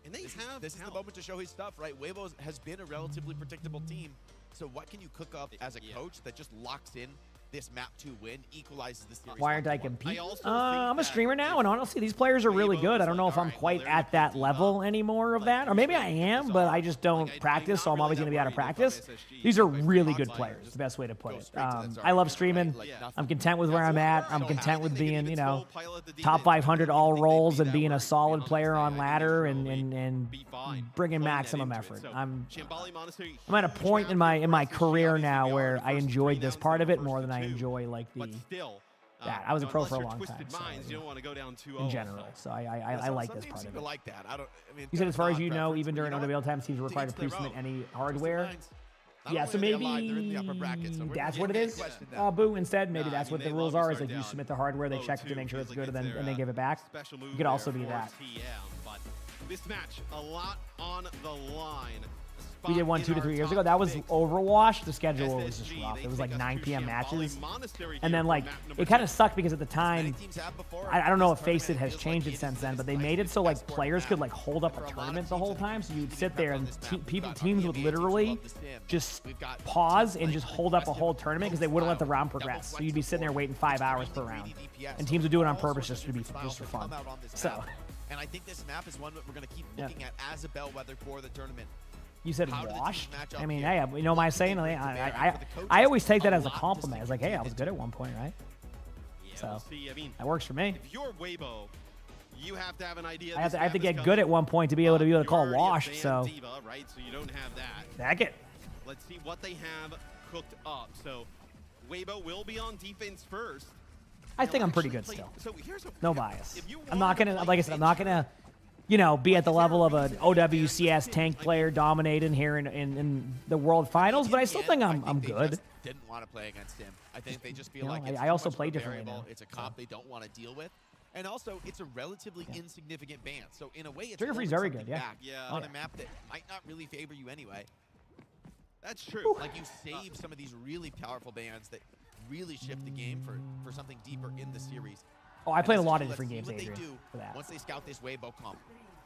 And this is the moment to show his stuff, right? Weibo has been a relatively predictable team. So what can you cook up as a coach that just locks in this map 2 win, equalizes the series? Why aren't I competing? I'm a streamer now, and honestly, these players are really good. I don't know if I'm quite at that level anymore of that. Or maybe I am, but I just don't practice, so I'm always going to be out of practice. These are really good players, the best way to put it. I love streaming. I'm content with where I'm at. I'm content with being, you know, top 500 all roles and being a solid player on ladder and bringing maximum effort. I'm at a point in my career now where I enjoyed this part of it more than I enjoy like that. I was a pro for a long time, so, in general. So I like this part of it. Like that. You said as far as you know, even during OWL times, teams are required to pre-submit any hardware. Yeah, so maybe that's what it is, Boo. Instead, maybe that's what the rules are, is like you submit the hardware, they check it to make sure it's good, and then give it back. It could also be that. This match, a lot on the line. We did one 2 to 3 years ago. That was Overwatch. The schedule was just rough. It was like 9 p.m. matches. And then, like, it kind of sucked because at the time, I don't know if Face It has changed it since then, but they made it so, like, players could, like, hold up a tournament the whole time. So you'd sit there and teams would literally just pause and just hold up a whole tournament because they wouldn't let the round progress. So you'd be sitting there waiting 5 hours per round. And teams would do it on purpose just for fun. So. And I think this map is one that we're going to keep looking at as a bellwether for the tournament. You said washed? I mean, hey, you know my saying? I always take that as a compliment. It's like, hey, I was good at one point, right? So that works for me. If you're Weibo, you have to have an idea. I have to get good at one point to be able to call washed. So diva, right? So you don't have that. Back it. Let's see what they have cooked up. So Weibo will be on defense first. I think I'm pretty good still. No bias. I'm not gonna, like I said, I'm not gonna, you know, be at the level of an OWCS tank player dominating here in the World Finals, but I still think I'm good. Didn't want to play against him. I think they just feel like I also play differently now. It's a comp they don't want to deal with. And also, it's a relatively insignificant ban. So in a way, it's Trigger Free's very good, on a map that might not really favor you anyway. That's true. Like you save some of these really powerful bans that really shift the game for something deeper in the series. Oh, I played a lot of different games, Adrian, for that. Once they scout this Weibo comp.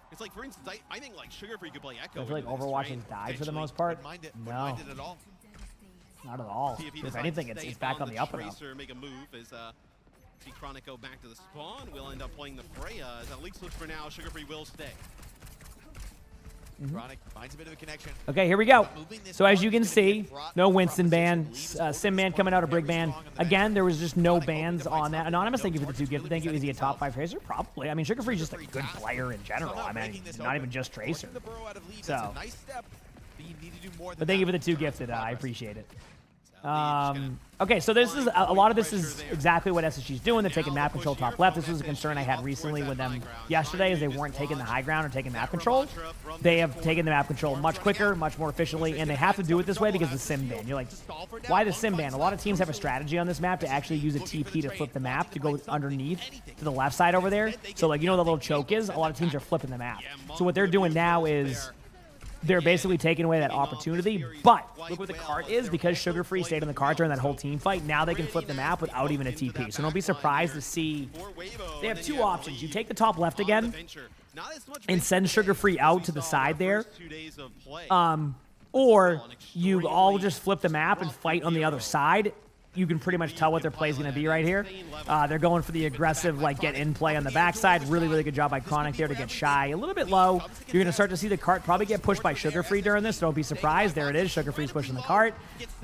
It's like, for instance, I think like Sugar Free could play Echo. I feel like Overwatch has died for the most part. No, not at all. Not at all. If anything, it's back on the up and up. Make a move as see Chronic go back to the spawn. We'll end up playing the Freya. As at least looks for now, Sugar Free will stay. Chronic finds a bit of a connection. Okay, here we go. So as you can see, no Winston ban, Sim ban coming out of Brig ban. Again, there was just no bans on that. Anonymous, thank you for the 2 gifts. Thank you. Is he a top 5 Tracer? Probably. I mean, Sugar Free's just a good player in general. I mean, not even just Tracer. So, but thank you for the 2 gifted. I appreciate it. Okay, so this is a lot of this is exactly what SSG's doing. They're taking map control top left. This was a concern I had recently with them yesterday, is they weren't taking the high ground or taking map control. They have taken the map control much quicker, much more efficiently, and they have to do it this way because of the sim ban. You're like, why the sim ban? A lot of teams have a strategy on this map to actually use a TP to flip the map to go underneath to the left side over there. So like, you know, the little choke is, a lot of teams are flipping the map. So what they're doing now is they're basically taking away that opportunity. But look what the cart is, because Sugar Free stayed on the cart during that whole team fight. Now they can flip the map without even a TP. So don't be surprised to see they have two options. You take the top left again and send Sugar Free out to the side there. Or you all just flip the map and fight on the other side. You can pretty much tell what their play is going to be right here. They're going for the aggressive, like, get-in play on the backside. Really, really good job by Chronic there to get shy. A little bit low. You're going to start to see the cart probably get pushed by Sugar Free during this. Don't be surprised. There it is. Sugar Free's pushing the cart.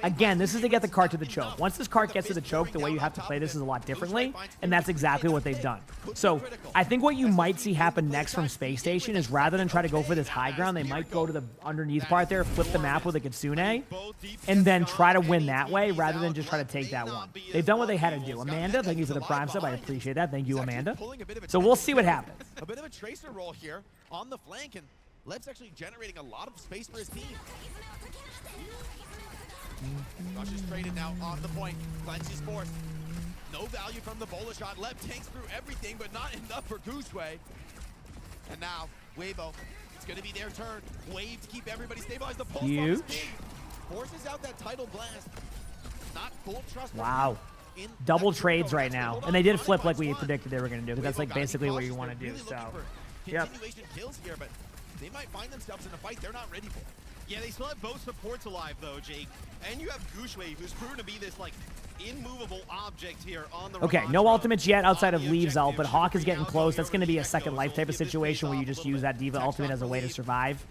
Again, this is to get the cart to the choke. Once this cart gets to the choke, the way you have to play this is a lot differently, and that's exactly what they've done. So I think what you might see happen next from Space Station is rather than try to go for this high ground, they might go to the underneath part there, flip the map with a Kitsune, and then try to win that way rather than just try to take that one. They've done what they had to do. Amanda, thank you for the Prime sub. I appreciate that. Thank you, Amanda. So we'll see what happens. A bit of a tracer roll here on the flank, and Leb's actually generating a lot of space for his team. Rush is traded now on the point. Cleanses force. No value from the bowler shot. Leb tanks through everything, but not enough for Gooshway. And now, Weibo, it's going to be their turn. Wave to keep everybody stabilized. The pulse huge. Forces out that tidal blast. Not full trust. Wow. Double trades right now. And they did flip like we predicted they were going to do, because that's like basically what you want to do. So, yep. Kills here, but they might find themselves in a fight they're not ready for. Yeah, they still have both supports alive, though, Jake. And you have Gooshwave, who's proven to be this, like, immovable object here on the okay, no ultimates yet outside of Leaves ult, but Hawk is getting close. That's going to be a second life type of situation where you just use that Diva ultimate as a way to survive.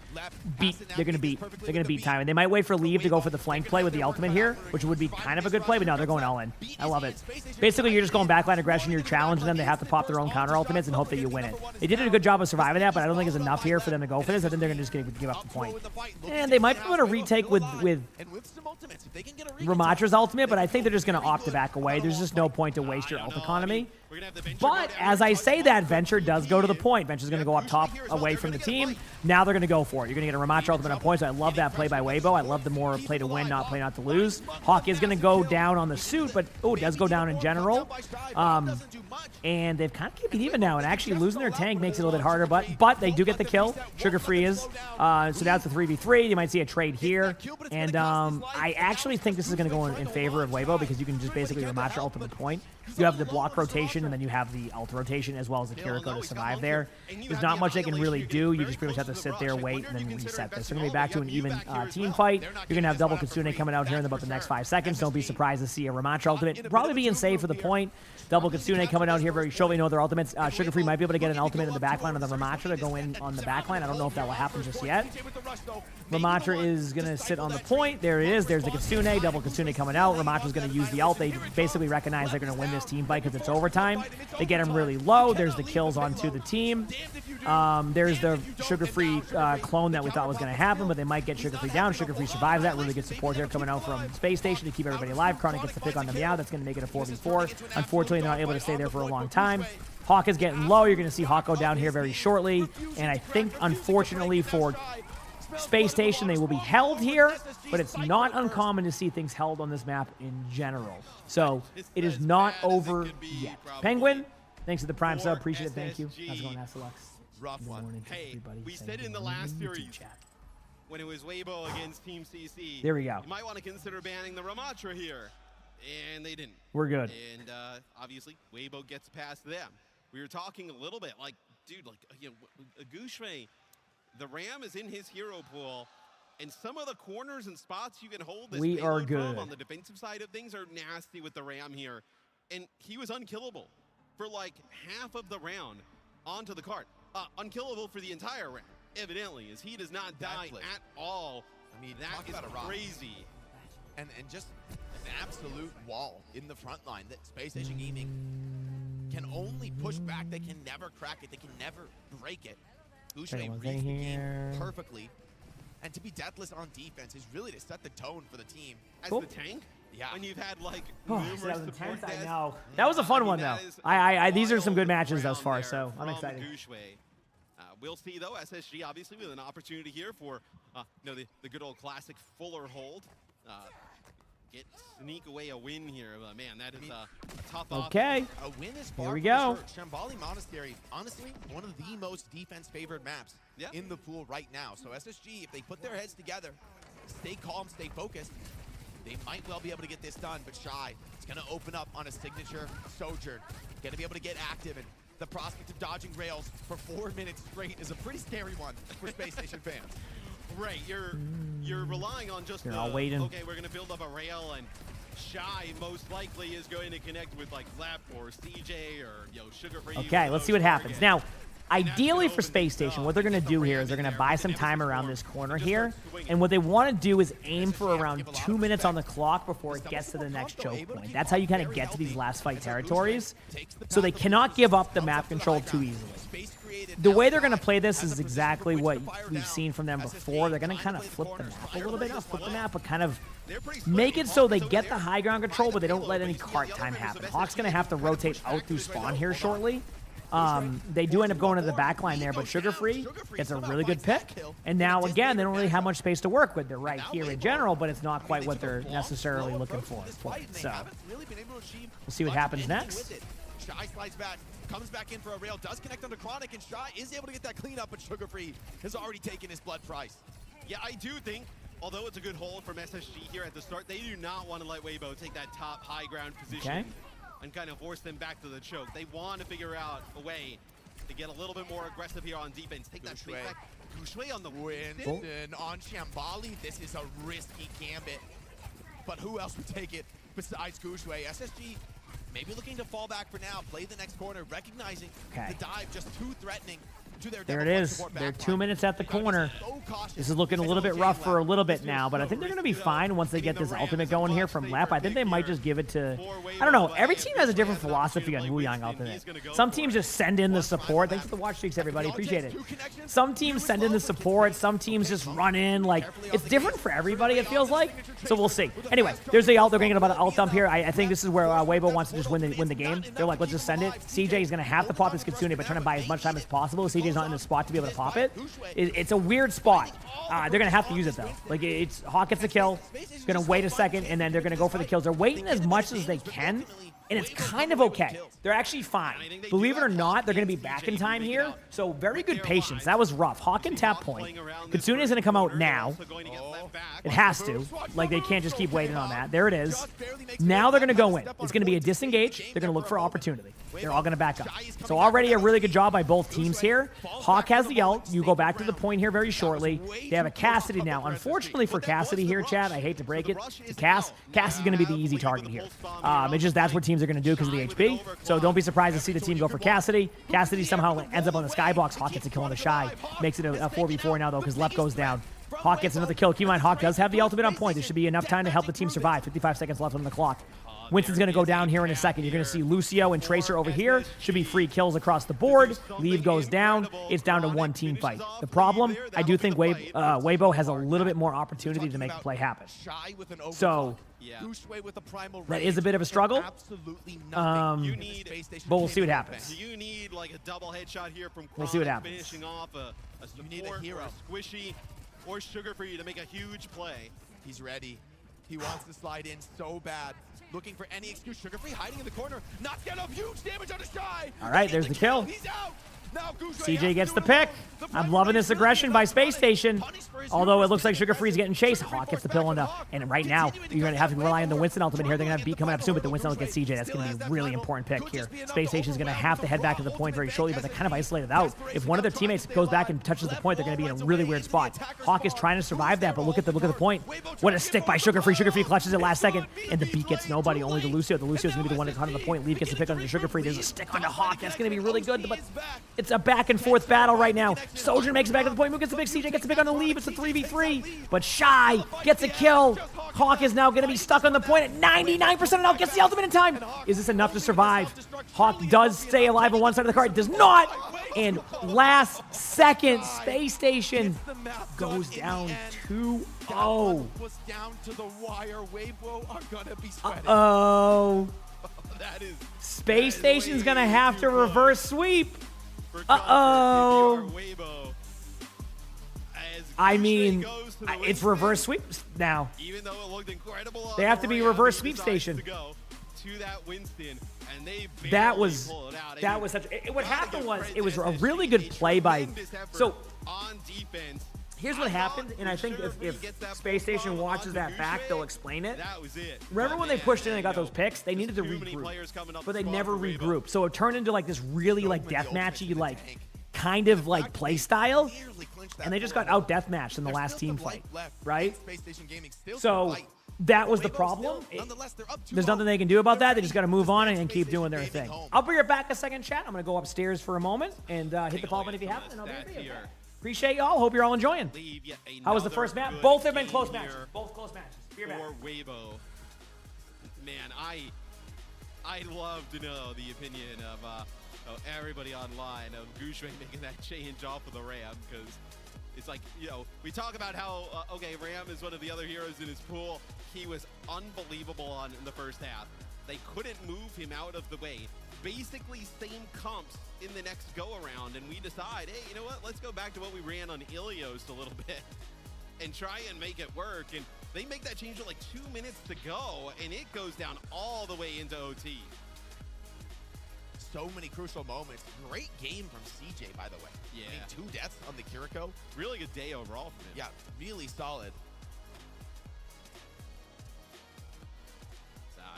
They're going to beat time. And they might wait for Leave to go for the flank play with the ultimate here, which would be kind of a good play, but no, they're going all in. I love it. Basically, you're just going backline aggression, you're challenging them, they have to pop their own counter ultimates and hope that you win it. They did a good job of surviving that, but I don't think it's enough here for them to go for this. I think they're just going to give up the point. And they might be able to retake with Ramatra's ultimate, but I think they're just going to opt to back away. There's just no point to waste your ult economy. But as I say that, Venture does go to the point. Venture's going to go up top away from the team. Now they're going to go for it. You're going to get a Ramatra ultimate on points. I love that play by Weibo. I love the more play to win, not play not to lose. Hawk is going to go down on the suit, but it does go down in general. And they've kind of kept it even now, and actually losing their tank makes it a little bit harder, but they do get the kill. Sugar Free is. So now it's a 3v3. You might see a trade here. And I actually think this is going to go in favor of Weibo, because you can just basically Ramatra ultimate point. You have the block rotation, and then you have the ult rotation, as well as the Kiriko to survive there. There's not much they can really do. You just pretty much have to sit there, wait, and then reset this. So we're going to be back to an even team fight. You're going to have double Kitsune coming out here in about the next 5 seconds. Don't be surprised to see a Ramatra ultimate. Probably being safe for the point. Double Kitsune coming out here very shortly. No other ultimates. Sugar Free might be able to get an ultimate in the backline of the Ramatra to go in on the backline. I don't know if that will happen just yet. Ramatra is going to sit on the point. There it is. There's the Kitsune. Double Kitsune coming out. Ramatra's going to use the ult. They basically recognize they're going to win this team fight because it's overtime. They get him really low. There's the kills onto the team. There's the Sugar Free clone that we thought was going to happen, but they might get Sugar Free down. Sugar Free survives that. Really good support here coming out from Space Station to keep everybody alive. Chronic gets the pick on the Meow. That's going to make it a 4v4. Unfortunately, they're not able to stay there for a long time. Hawk is getting low. You're going to see Hawk go down here very shortly. And I think, unfortunately, for Space Station, they will be held here, but it's not uncommon to see things held on this map in general. So it is not over yet. Penguin, thanks for the Prime sub. Appreciate it. Thank you. How's it going, Asalux? Rough one. Hey, we said in the last series when it was Weibo against Team CC, there we go. You might want to consider banning the Ramatra here, and they didn't. We're good. And obviously, Weibo gets past them. We were talking a little bit like, dude, like, you know, Gooshway, the Ram is in his hero pool, and some of the corners and spots you can hold this payload from on the defensive side of things are nasty with the Ram here. And he was unkillable for like half of the round onto the cart. Unkillable for the entire round, evidently, as he does not die at all. I mean, that is crazy. And just an absolute wall in the front line that Space Station Gaming can only push back. They can never crack it. They can never break it. Gooshway reads the game perfectly. And to be deathless on defense is really to set the tone for the team. As the tank? Yeah. When you've had like that was intense, I know. That was a fun one though. These are some good matches thus far, so I'm excited. We'll see though. SSG obviously with an opportunity here for the good old classic Fuller hold. sneak away a win here, but man, that is a tough Okay. A win is Here far we from go. sure. Shambali Monastery, honestly, one of the most defense-favored maps in the pool right now. So SSG, if they put their heads together, stay calm, stay focused, they might well be able to get this done. But Shy is going to open up on a signature Sojourn, going to be able to get active, and the prospect of dodging rails for 4 minutes straight is a pretty scary one for Space Station fans. Right, you're relying on just You're all waiting. Okay, we're gonna build up a rail, and Shy most likely is going to connect with like Lep or CJ or Sugar Free. Okay, let's see what happens. Now, ideally for Space Station, what they're going to do here is they're going to buy some time around this corner here. And what they want to do is aim for around 2 minutes on the clock before it gets to the next choke point. That's how you kind of get to these last fight territories. So they cannot give up the map control too easily. The way they're going to play this is exactly what we've seen from them before. They're going to kind of flip the map a little bit. Not flip the map, but kind of make it so they get the high ground control, but they don't let any cart time happen. Hawk's going to have to rotate out through spawn here shortly. They do end up going to the back line there, but Sugar Free gets a really good pick. And now, again, they don't really have much space to work with. They're right here in general, but it's not quite what they're necessarily looking for. So we'll see what happens next. Shy slides back, comes back in for a rail, does connect onto Chronic, and Shy is able to get that cleanup, but Sugar Free has already taken his blood price. Yeah, I do think, although it's a good hold from SSG here at the start, they do not want to let Weibo take that top high ground position and kind of force them back to the choke. They want to figure out a way to get a little bit more aggressive here on defense. Take that straight back. Gushui on the Winston on Shambali. This is a risky gambit. But who else would take it besides Gushui? SSG maybe looking to fall back for now, play the next corner, recognizing the dive just too threatening to their There it is. They're 2 minutes at the corner. This is looking a little bit rough for a little bit now, but I think they're going to be fine once they get this ultimate going here from Lep. I think they might just give it to, I don't know, every team has a different philosophy on Wuyang ultimate. Some teams just send in the support. Thanks for the watch streaks, everybody. Appreciate it. Some teams send in the support. Some teams just run in. Like, it's different for everybody, it feels like. So we'll see. Anyway, there's the ult. They're going to get about an ult dump here. I think this is where Weibo wants to just win the game. They're like, let's just send it. CJ is going to have to pop this Kitsune, but trying to buy as much time as possible. CJ's not in the spot to be able to pop it. It's a weird spot. They're going to have to use it, though. Like, it's Hawk gets a kill. Going to wait a second, and then they're going to go for the kills. They're waiting as much as they can, and it's kind of okay. They're actually fine. Believe it or not, they're going to be back in time here, so very good patience. That was rough. Hawk can tap point. Kitsune is going to come out now. It has to. Like, they can't just keep waiting on that. There it is. Now they're going to go in. It's going to be a disengage. They're going to look for opportunity. They're all going to back up. So already a really good job by both teams here. Hawk has the ult. You go back to the point here very shortly. They have a Cassidy now. Unfortunately for Cassidy here, Chad, I hate to break it to Cass. Cass is going to be the easy target here. It's just that's what teams are going to do because of the HP. So don't be surprised to see the team go for Cassidy. Cassidy somehow ends up on the skybox. Hawk gets a kill on the Shy. Makes it a 4v4 now, though, because Lep goes down. Hawk gets another kill. Keep in mind, Hawk does have the ultimate on point. There should be enough time to help the team survive. 55 seconds left on the clock. Winston's going to go down here in a second. You're going to see Lucio and Tracer over here. Should be free kills across the board. Leave goes down. It's down to one team fight. The problem, I do think Weibo has a little bit more opportunity to make the play happen. So that is a bit of a struggle. But we'll see what happens. You need like a double headshot here from We'll see what happens. Finishing off a support or a squishy or Sugar for you to make a huge play. He's ready. He wants to slide in so bad. Looking for any excuse. Sugar Free hiding in the corner. Not get up. Huge damage on the Shy. All right, there's the kill. He's out. Now CJ gets the pick. I'm loving this aggression by Space Station. Although it looks like Sugar Free's getting chased. Hawk gets the pill on the, and right now you're going to have to rely on the Winston ultimate here. They're going to have beat coming up soon, but the Winston will get CJ. That's going to be a really important pick here. Space Station's going to have to head back to the point very shortly, but they're kind of isolated out. If one of their teammates goes back and touches the point, they're going to be in a really weird spot. Hawk is trying to survive that, but look at the point. What a stick by Sugar Free. Sugar Free clutches it last second, and the beat gets nobody. Only the Lucio. The Lucio's going to be the one that's on the point. Leave gets the pick on the Sugar Free. There's a stick on the Hawk. That's going to be really good, but it's a back and forth battle right now. Sojourn makes it back to the point. Move gets the big. CJ gets the pick on the Leave. It's a 3v3, but Shy gets a kill. Hawk is now going to be stuck on the point at 99% and out. Gets the ultimate in time. Is this enough to survive? Hawk does stay alive on one side of the card. Does not. And last second, Space Station goes down 2-0. Uh-oh. Space Station's going to have to reverse sweep. Uh-oh. I mean, to the win. It's reverse sweep now. Even though it looked incredible, They have to be reverse sweep station. To go to that Winston, and they That was pull it out. that was such. What happened was it was a really good play by. So on defense. Here's what happened, and I think if Space Station watches that back, they'll explain it. That was it. Remember when they pushed in and got those picks? They needed to regroup, but they never regrouped. So it turned into like this really like deathmatchy like kind of like play style, and they just got out deathmatched in the last team fight, right? So that was the problem. There's nothing they can do about that. They just got to move on and keep doing their thing. I'll bring it back a second, chat. I'm gonna go upstairs for a moment and hit the follow button if you haven't, and I'll be here. Appreciate y'all. Hope you're all enjoying. How was the first match? Both have been close matches. Both close matches. Be back. For Weibo. Man, I love to know the opinion of everybody online of Gushui making that change off of the Ram, because it's like, you know, we talk about how, okay, Ram is one of the other heroes in his pool. He was unbelievable in the first half. They couldn't move him out of the way. Basically same comps in the next go-around, and we decide, hey, you know what, let's go back to what we ran on Ilios a little bit and try and make it work. And they make that change with like 2 minutes to go, and it goes down all the way into OT. So many crucial moments. Great game from CJ, by the way. Yeah. I mean, 2 deaths on the Kiriko. Really good day overall from him. Yeah, really solid.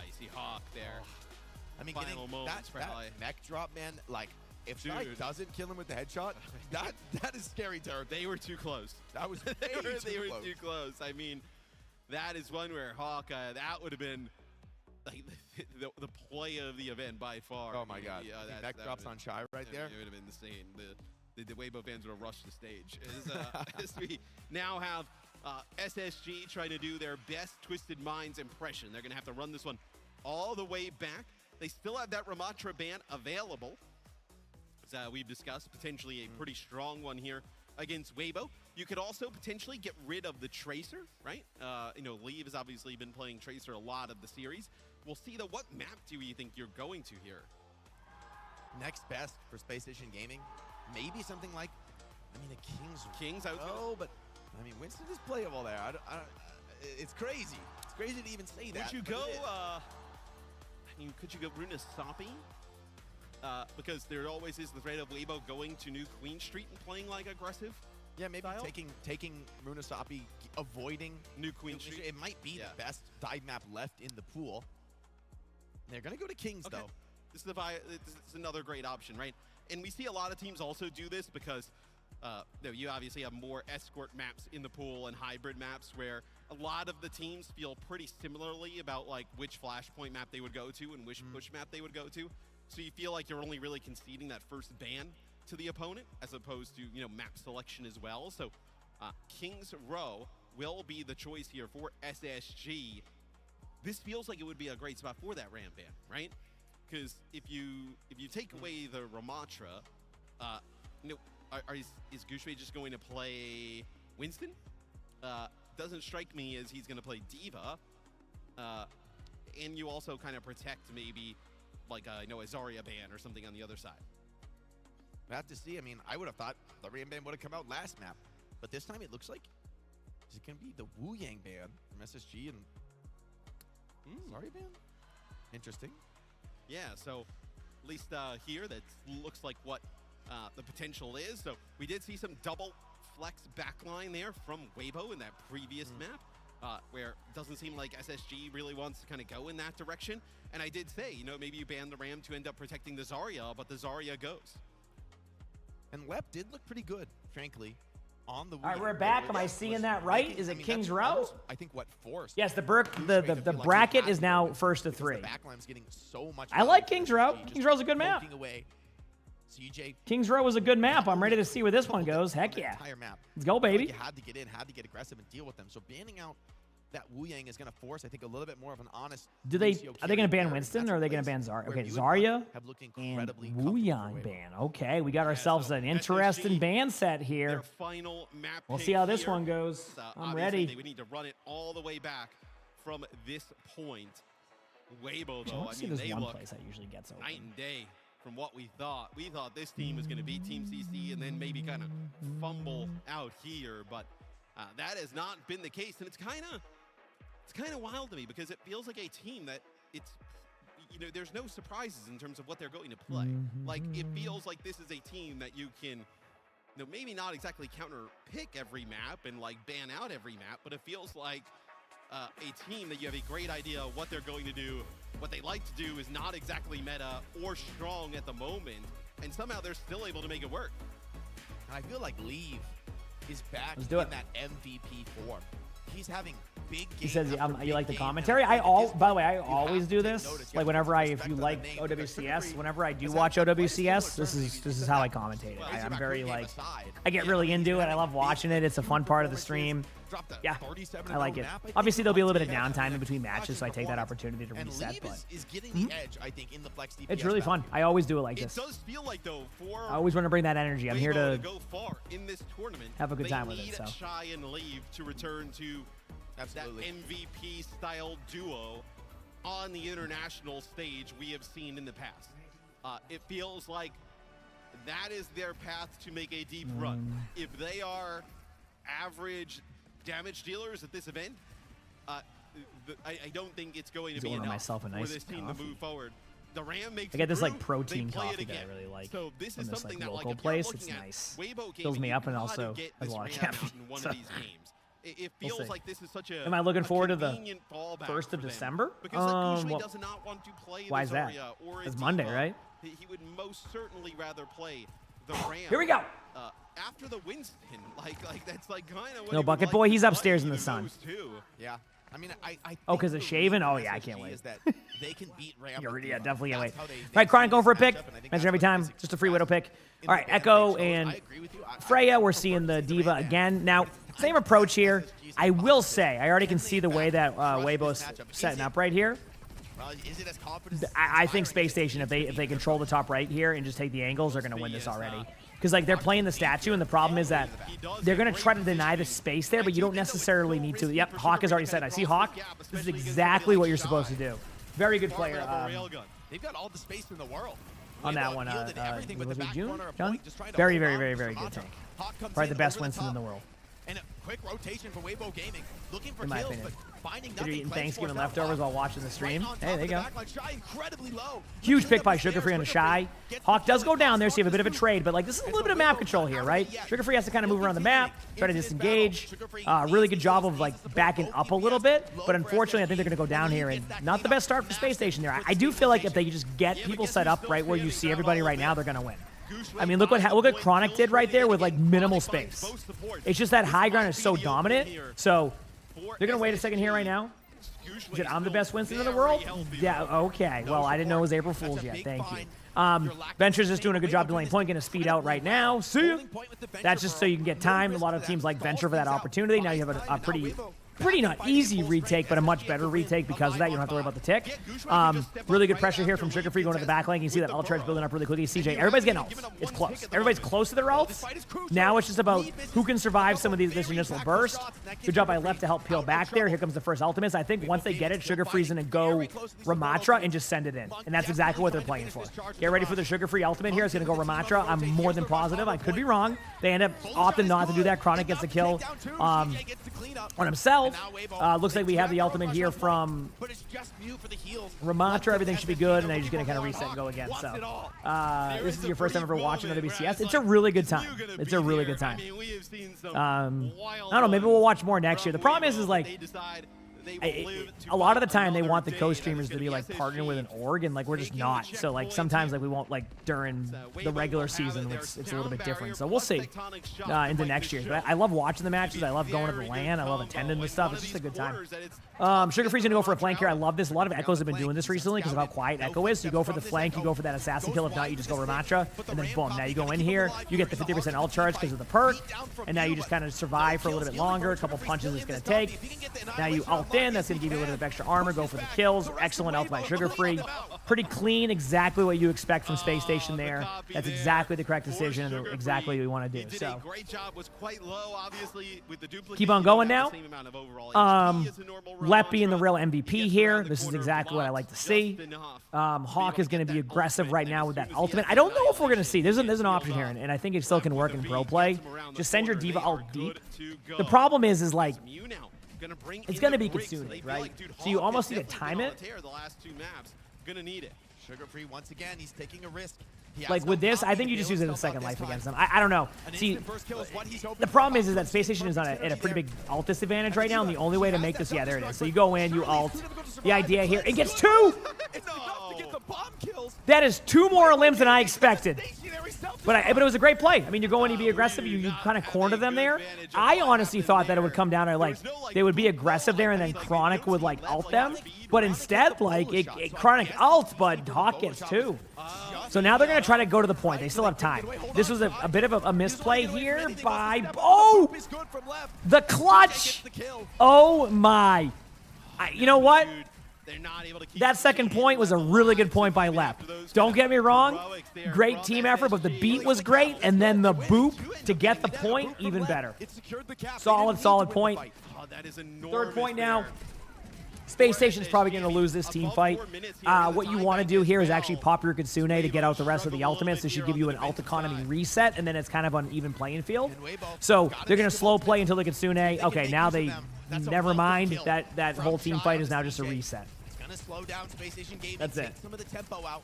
You see Hawk there. I mean, Final getting moments, that neck drop, man, like, if Shy doesn't kill him with the headshot, that is scary territory. They were too close. That was they were too close. I mean, that is one where Hawk, that would have been like the play of the event by far. Oh my God. Neck drops on Shy right there. It would have been insane. The Weibo fans would have rushed the stage. As we now have SSG trying to do their best Twisted Minds impression. They're going to have to run this one all the way back. They still have that Ramatra ban available. As we've discussed, potentially a pretty strong one here against Weibo. You could also potentially get rid of the Tracer, right? You know, Leave has obviously been playing Tracer a lot of the series. We'll see, though, what map do you think you're going to here? Next best for Space Station Gaming, maybe something like, I mean, a King's out. Oh, but I mean, Winston is playable there. It's crazy. It's crazy to even say that. Would you go? I mean, could you go Runa Sapi? Because there always is the threat of Weibo going to New Queen Street and playing like aggressive. Yeah, maybe style? taking Runasapi, avoiding New Queen Street. It might be the best dive map left in the pool. They're gonna go to Kings though. This is another great option, right? And we see a lot of teams also do this because you obviously have more escort maps in the pool and hybrid maps where a lot of the teams feel pretty similarly about like which flashpoint map they would go to and which push map they would go to. So you feel like you're only really conceding that first ban to the opponent as opposed to, you know, map selection as well. So Kings Row will be the choice here for SSG. This feels like it would be a great spot for that Ram ban, right? Because if you take away the Ramatra, you know, is Gushui just going to play Winston? Doesn't strike me as he's going to play Diva. And you also kind of protect maybe like a Zarya ban or something on the other side. We'll have to see. I mean, I would have thought the Ram ban would have come out last map, but this time it looks like is it going to be the Wu Yang ban from SSG and Zarya ban? Interesting. Yeah, so at least here that looks like what the potential is. So we did see some double flex backline there from Weibo in that previous map, where it doesn't seem like SSG really wants to kind of go in that direction. And I did say, you know, maybe you ban the Ram to end up protecting the Zarya, but the Zarya goes. And Lep did look pretty good, frankly, on the Wu All right, Yang we're ban. back. Am I seeing that right? Is it Kings Row? Almost, I think what forced. Yes, the bracket is now first to 3. The backline's getting so much. I like Kings Row. Kings Row's a good map. Away. CJ. Kings Row was a good map. I'm ready to see where this one goes. Heck yeah. Entire map. Let's go, baby. Like you had to get in, had to get aggressive and deal with them. So banning out that Wu Yang is going to force, I think, a little bit more of an honest. Are they going to ban Winston or are they going to ban Zarya? Okay, Zarya and Wu Yang ban. Okay, we got ourselves an interesting ban set here. Final map. We'll see how this one goes. I'm ready. They would need to run it all the way back from this point. Weibo, though, I mean, they look place that usually gets open. night and day from what we thought. We thought this team was going to beat Team CC and then maybe kind of fumble out here, but That has not been the case, and it's kind of wild to me because it feels like a team that there's no surprises in terms of what they're going to play. Like, it feels like this is a team that you can, maybe not exactly counter pick every map and like ban out every map, but it feels like a team that you have a great idea of what they're going to do. What they like to do is not exactly meta or strong at the moment, and somehow they're still able to make it work. And I feel like Leave is back Let's do in it. that MVP form. He's having big games. He says, you like the commentary? By the way, I always do this. Like whenever if you like OWCS, whenever I do watch OWCS, this is how I commentate it. I'm very like, I get really into it. I love watching it. It's a fun part of the stream. Yeah, I like it. Obviously, there'll be a little bit of downtime in between matches, so I take that opportunity to reset. But is getting the edge, I think, in the Flex DPS it's really fun. I always do it like this. It does feel like, though, I always want to bring that energy. I'm here to go far in this tournament. Have a good time with it. So Shy and Leave to return to that MVP style duo on the international stage we have seen in the past. It feels like that is their path to make a deep run. If they are average damage dealers at this event, I don't think it's going to be enough for this team to move forward. The Ram makes I get this like protein coffee that I really like so this from is this something like that, local if place. you're It's looking at nice. Weibo Fills Gaming, me up and you also gotta get has a this lot of Ram out caffeine. in one So of these games. It we'll feels see. like this is such a Am I looking forward to the convenient fallback 1st for of them. December? Because like, usually Well, does not want to play why the is that? Zarya or It's a Monday, Diva. right? He would most certainly rather play the Ram. Here we go. After the Winston, like that's like kind of. No, Bucket Boy, he's upstairs in the sun. Yeah. I mean, I Oh, because of shaving? Oh, yeah, I can't wait. Is that they can beat Ram. Yeah, definitely can't wait. All right, Chronic going for a pick. Mention every time. Just a free Widow pick. All right, Echo and Freya. We're seeing the Diva again. Now, same approach here. I will say, I already can see the way that Weibo's setting up right here. Is it as confident? I think Space Station, if they control the top right here and just take the angles, they're going to win this already. Because like they're playing the statue, and the problem is that they're going to try to deny the space there, but you don't necessarily need to. Yep, Hawk has already said. I see Hawk. This is exactly what you're supposed to do. Very good player. They've got all the space in the world. On that one, was it June? John? Very, very, very, very good tank. Probably the best Winston in the world. And a quick rotation for Weibo Gaming, looking for in my kills, opinion. but finding You're nothing. eating Thanksgiving leftovers while watching the stream. Hey, there you go. Incredibly low. Huge pick by Sugar Free on a Shy. Hawk does go down there, so you have a bit of a trade, but like this is a little bit of map control here, right? Sugar Free has to kind of move around the map, try to disengage. Really good job of like backing up a little bit, but unfortunately, I think they're going to go down here, and not the best start for Space Station there. I do feel like if they just get people set up right where you see everybody right now, they're going to win. I mean, look what Chronic did right there with like minimal space. It's just that high ground is so dominant. So they're gonna wait a second here right now. Is it I'm the best Winston in the world? Yeah. Okay. Well, I didn't know it was April Fool's yet. Thank you. Venture's just doing a good job delaying point, gonna speed out right now. See ya. That's just so you can get time. A lot of teams like Venture for that opportunity. Now you have a pretty not easy retake, but a much better retake because of that. You don't have to worry about the tick. Really good pressure here from Sugar Free going to the back lane. You see that ult charge building up really quickly. CJ, everybody's getting ults. It's close. Everybody's close to their ults. Now it's just about who can survive some of this initial burst. Good job by Left to help peel back there. Here comes the first ultimates. I think once they get it, Sugar Free's going to go Ramatra and just send it in. And that's exactly what they're playing for. Get ready for the Sugar Free ultimate here. It's going to go Ramatra. I'm more than positive. I could be wrong. They end up opting not to do that. Chronic gets the kill on himself. Looks like we have the ultimate here from Ramatra. Everything should be good, and they're just going to kind of reset and go again. So this is your first time ever watching OWCS. It's a really good time. It's a really good time. I don't know. Maybe we'll watch more next year. The problem is like a lot of the time they want the co-streamers to be like partnering with an org, and like we're just not. So like sometimes like we won't like during the regular season. It's a little bit different. So we'll see into next year. But I love watching the matches. I love going to the LAN. I love attending the stuff. It's just a good time. Sugar Free's gonna go for a flank here. I love this. A lot of Echoes have been doing this recently because of how quiet Echo is. So you go for the flank, you go for that assassin kill. If not, you just go Ramatra, and then boom. Now you go in here. You get the 50% ult charge because of the perk, and now you just kind of survive for a little bit longer. A couple punches it's gonna take. Now you ult in. That's going to give you a little bit of extra armor. Go for the kills. Excellent ult by Sugar Free. Pretty clean. Exactly what you expect from Space Station there. That's exactly the correct decision and exactly what we want to do. So keep on going now. Lep being the real MVP here. This is exactly what I like to see. Hawk is going to be aggressive right now with that ultimate. I don't know if we're going to see. There's an option here, and I think it still can work in pro play. Just send your D.Va ult deep. The problem is like, it's going to be Kitsune, right? So you almost need to time it. Sugar Free once again, he's taking a risk. Like with this, I think you just use it as a second life against them. I don't know. See, the problem is that Space Station is at a pretty big ult disadvantage right now, and the only way to make this, yeah, there it is. So you go in, you ult. The idea here, it gets 2! That is 2 more limbs than I expected. But it was a great play. I mean, you go in, you be aggressive, you kind of corner them there. I honestly thought that it would come down to, like, they would be aggressive there and then Chronic would, like, ult them. But instead, like, Chronic ult, but Hawk gets 2. So now they're going to try to go to the point. They still have time. This was a bit of a misplay here by... Oh! The clutch! Oh, my. You know what? That second point was a really good point by Lep. Don't get me wrong. Great team effort, but the beat was great. And then the boop to get the point, even better. Solid point. Third point now. Space Station's probably going to lose this team fight. What you want to do here is actually pop your Kitsune to get out the rest of the ultimates. This should give you an ult economy reset, and then it's kind of on an even playing field. So they're going to slow play until the Kitsune. Okay, now they... Never mind. That whole team fight is now just a reset. It's going to slow down Space Station Gaming. That's it. Take some of the tempo out.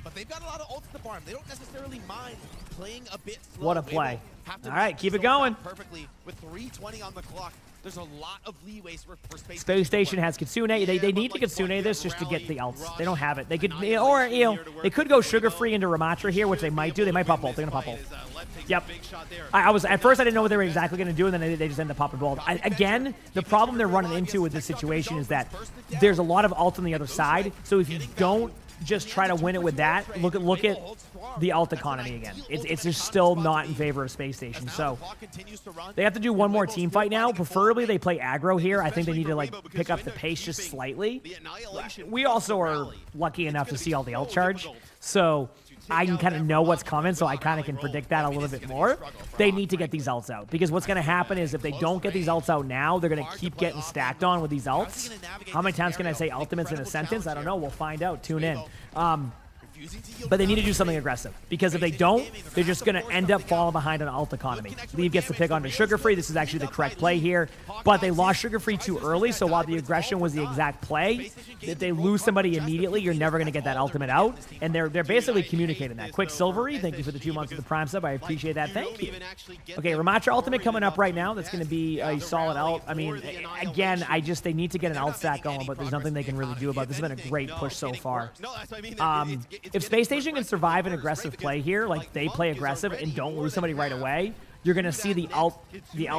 But they've got a lot of ults to farm. They don't necessarily mind playing a bit slow. What a play. All right, keep it going. Perfectly with 3:20 on the clock. There's a lot of leeway for Space Station has Kitsune. They need to Kitsune this just to get the ults. They don't have it. They could, or they could go Sugar Free into Ramatra here, which they might do. They might pop ult. They're gonna pop ult. Yep. At first I didn't know what they were exactly gonna do, and then they just end up popping ult. Again, the problem they're running into with this situation is that there's a lot of ult on the other side. So if you don't just try to win it with that, look at the ult economy again. It's just still not in favor of Space Station. So they have to do one more team fight now. Preferably they play aggro here. I think they need to like pick up the pace just slightly. We also are lucky enough to see all the ult charge, so I can kind of know what's coming, so I kind of can predict that a little bit more. They need to get these ults out, because what's going to happen is if they don't get these ults out now, they're going to keep getting stacked on with these ults. How many times can I say ultimates in a sentence? I don't know. We'll find out. Tune in. But they need to do something aggressive, because if they don't, they're just going to end up falling behind on ult economy. Leave gets the pick onto Sugar Free. This is actually the correct play here, but they lost Sugar Free too early, so while the aggression was the exact play, if they lose somebody immediately, you're never going to get that ultimate out, and they're basically communicating that. Quick Silvery, thank you for the 2 months of the Prime sub. I appreciate that. Thank you. Okay, Ramatra ultimate coming up right now. That's going to be a solid ult. I mean, again, they need to get an ult stack going, but there's nothing they can really do about it. This has been a great push so far. If Space Station can survive an aggressive play here, like they play aggressive and don't lose somebody right away, you're going to see the ult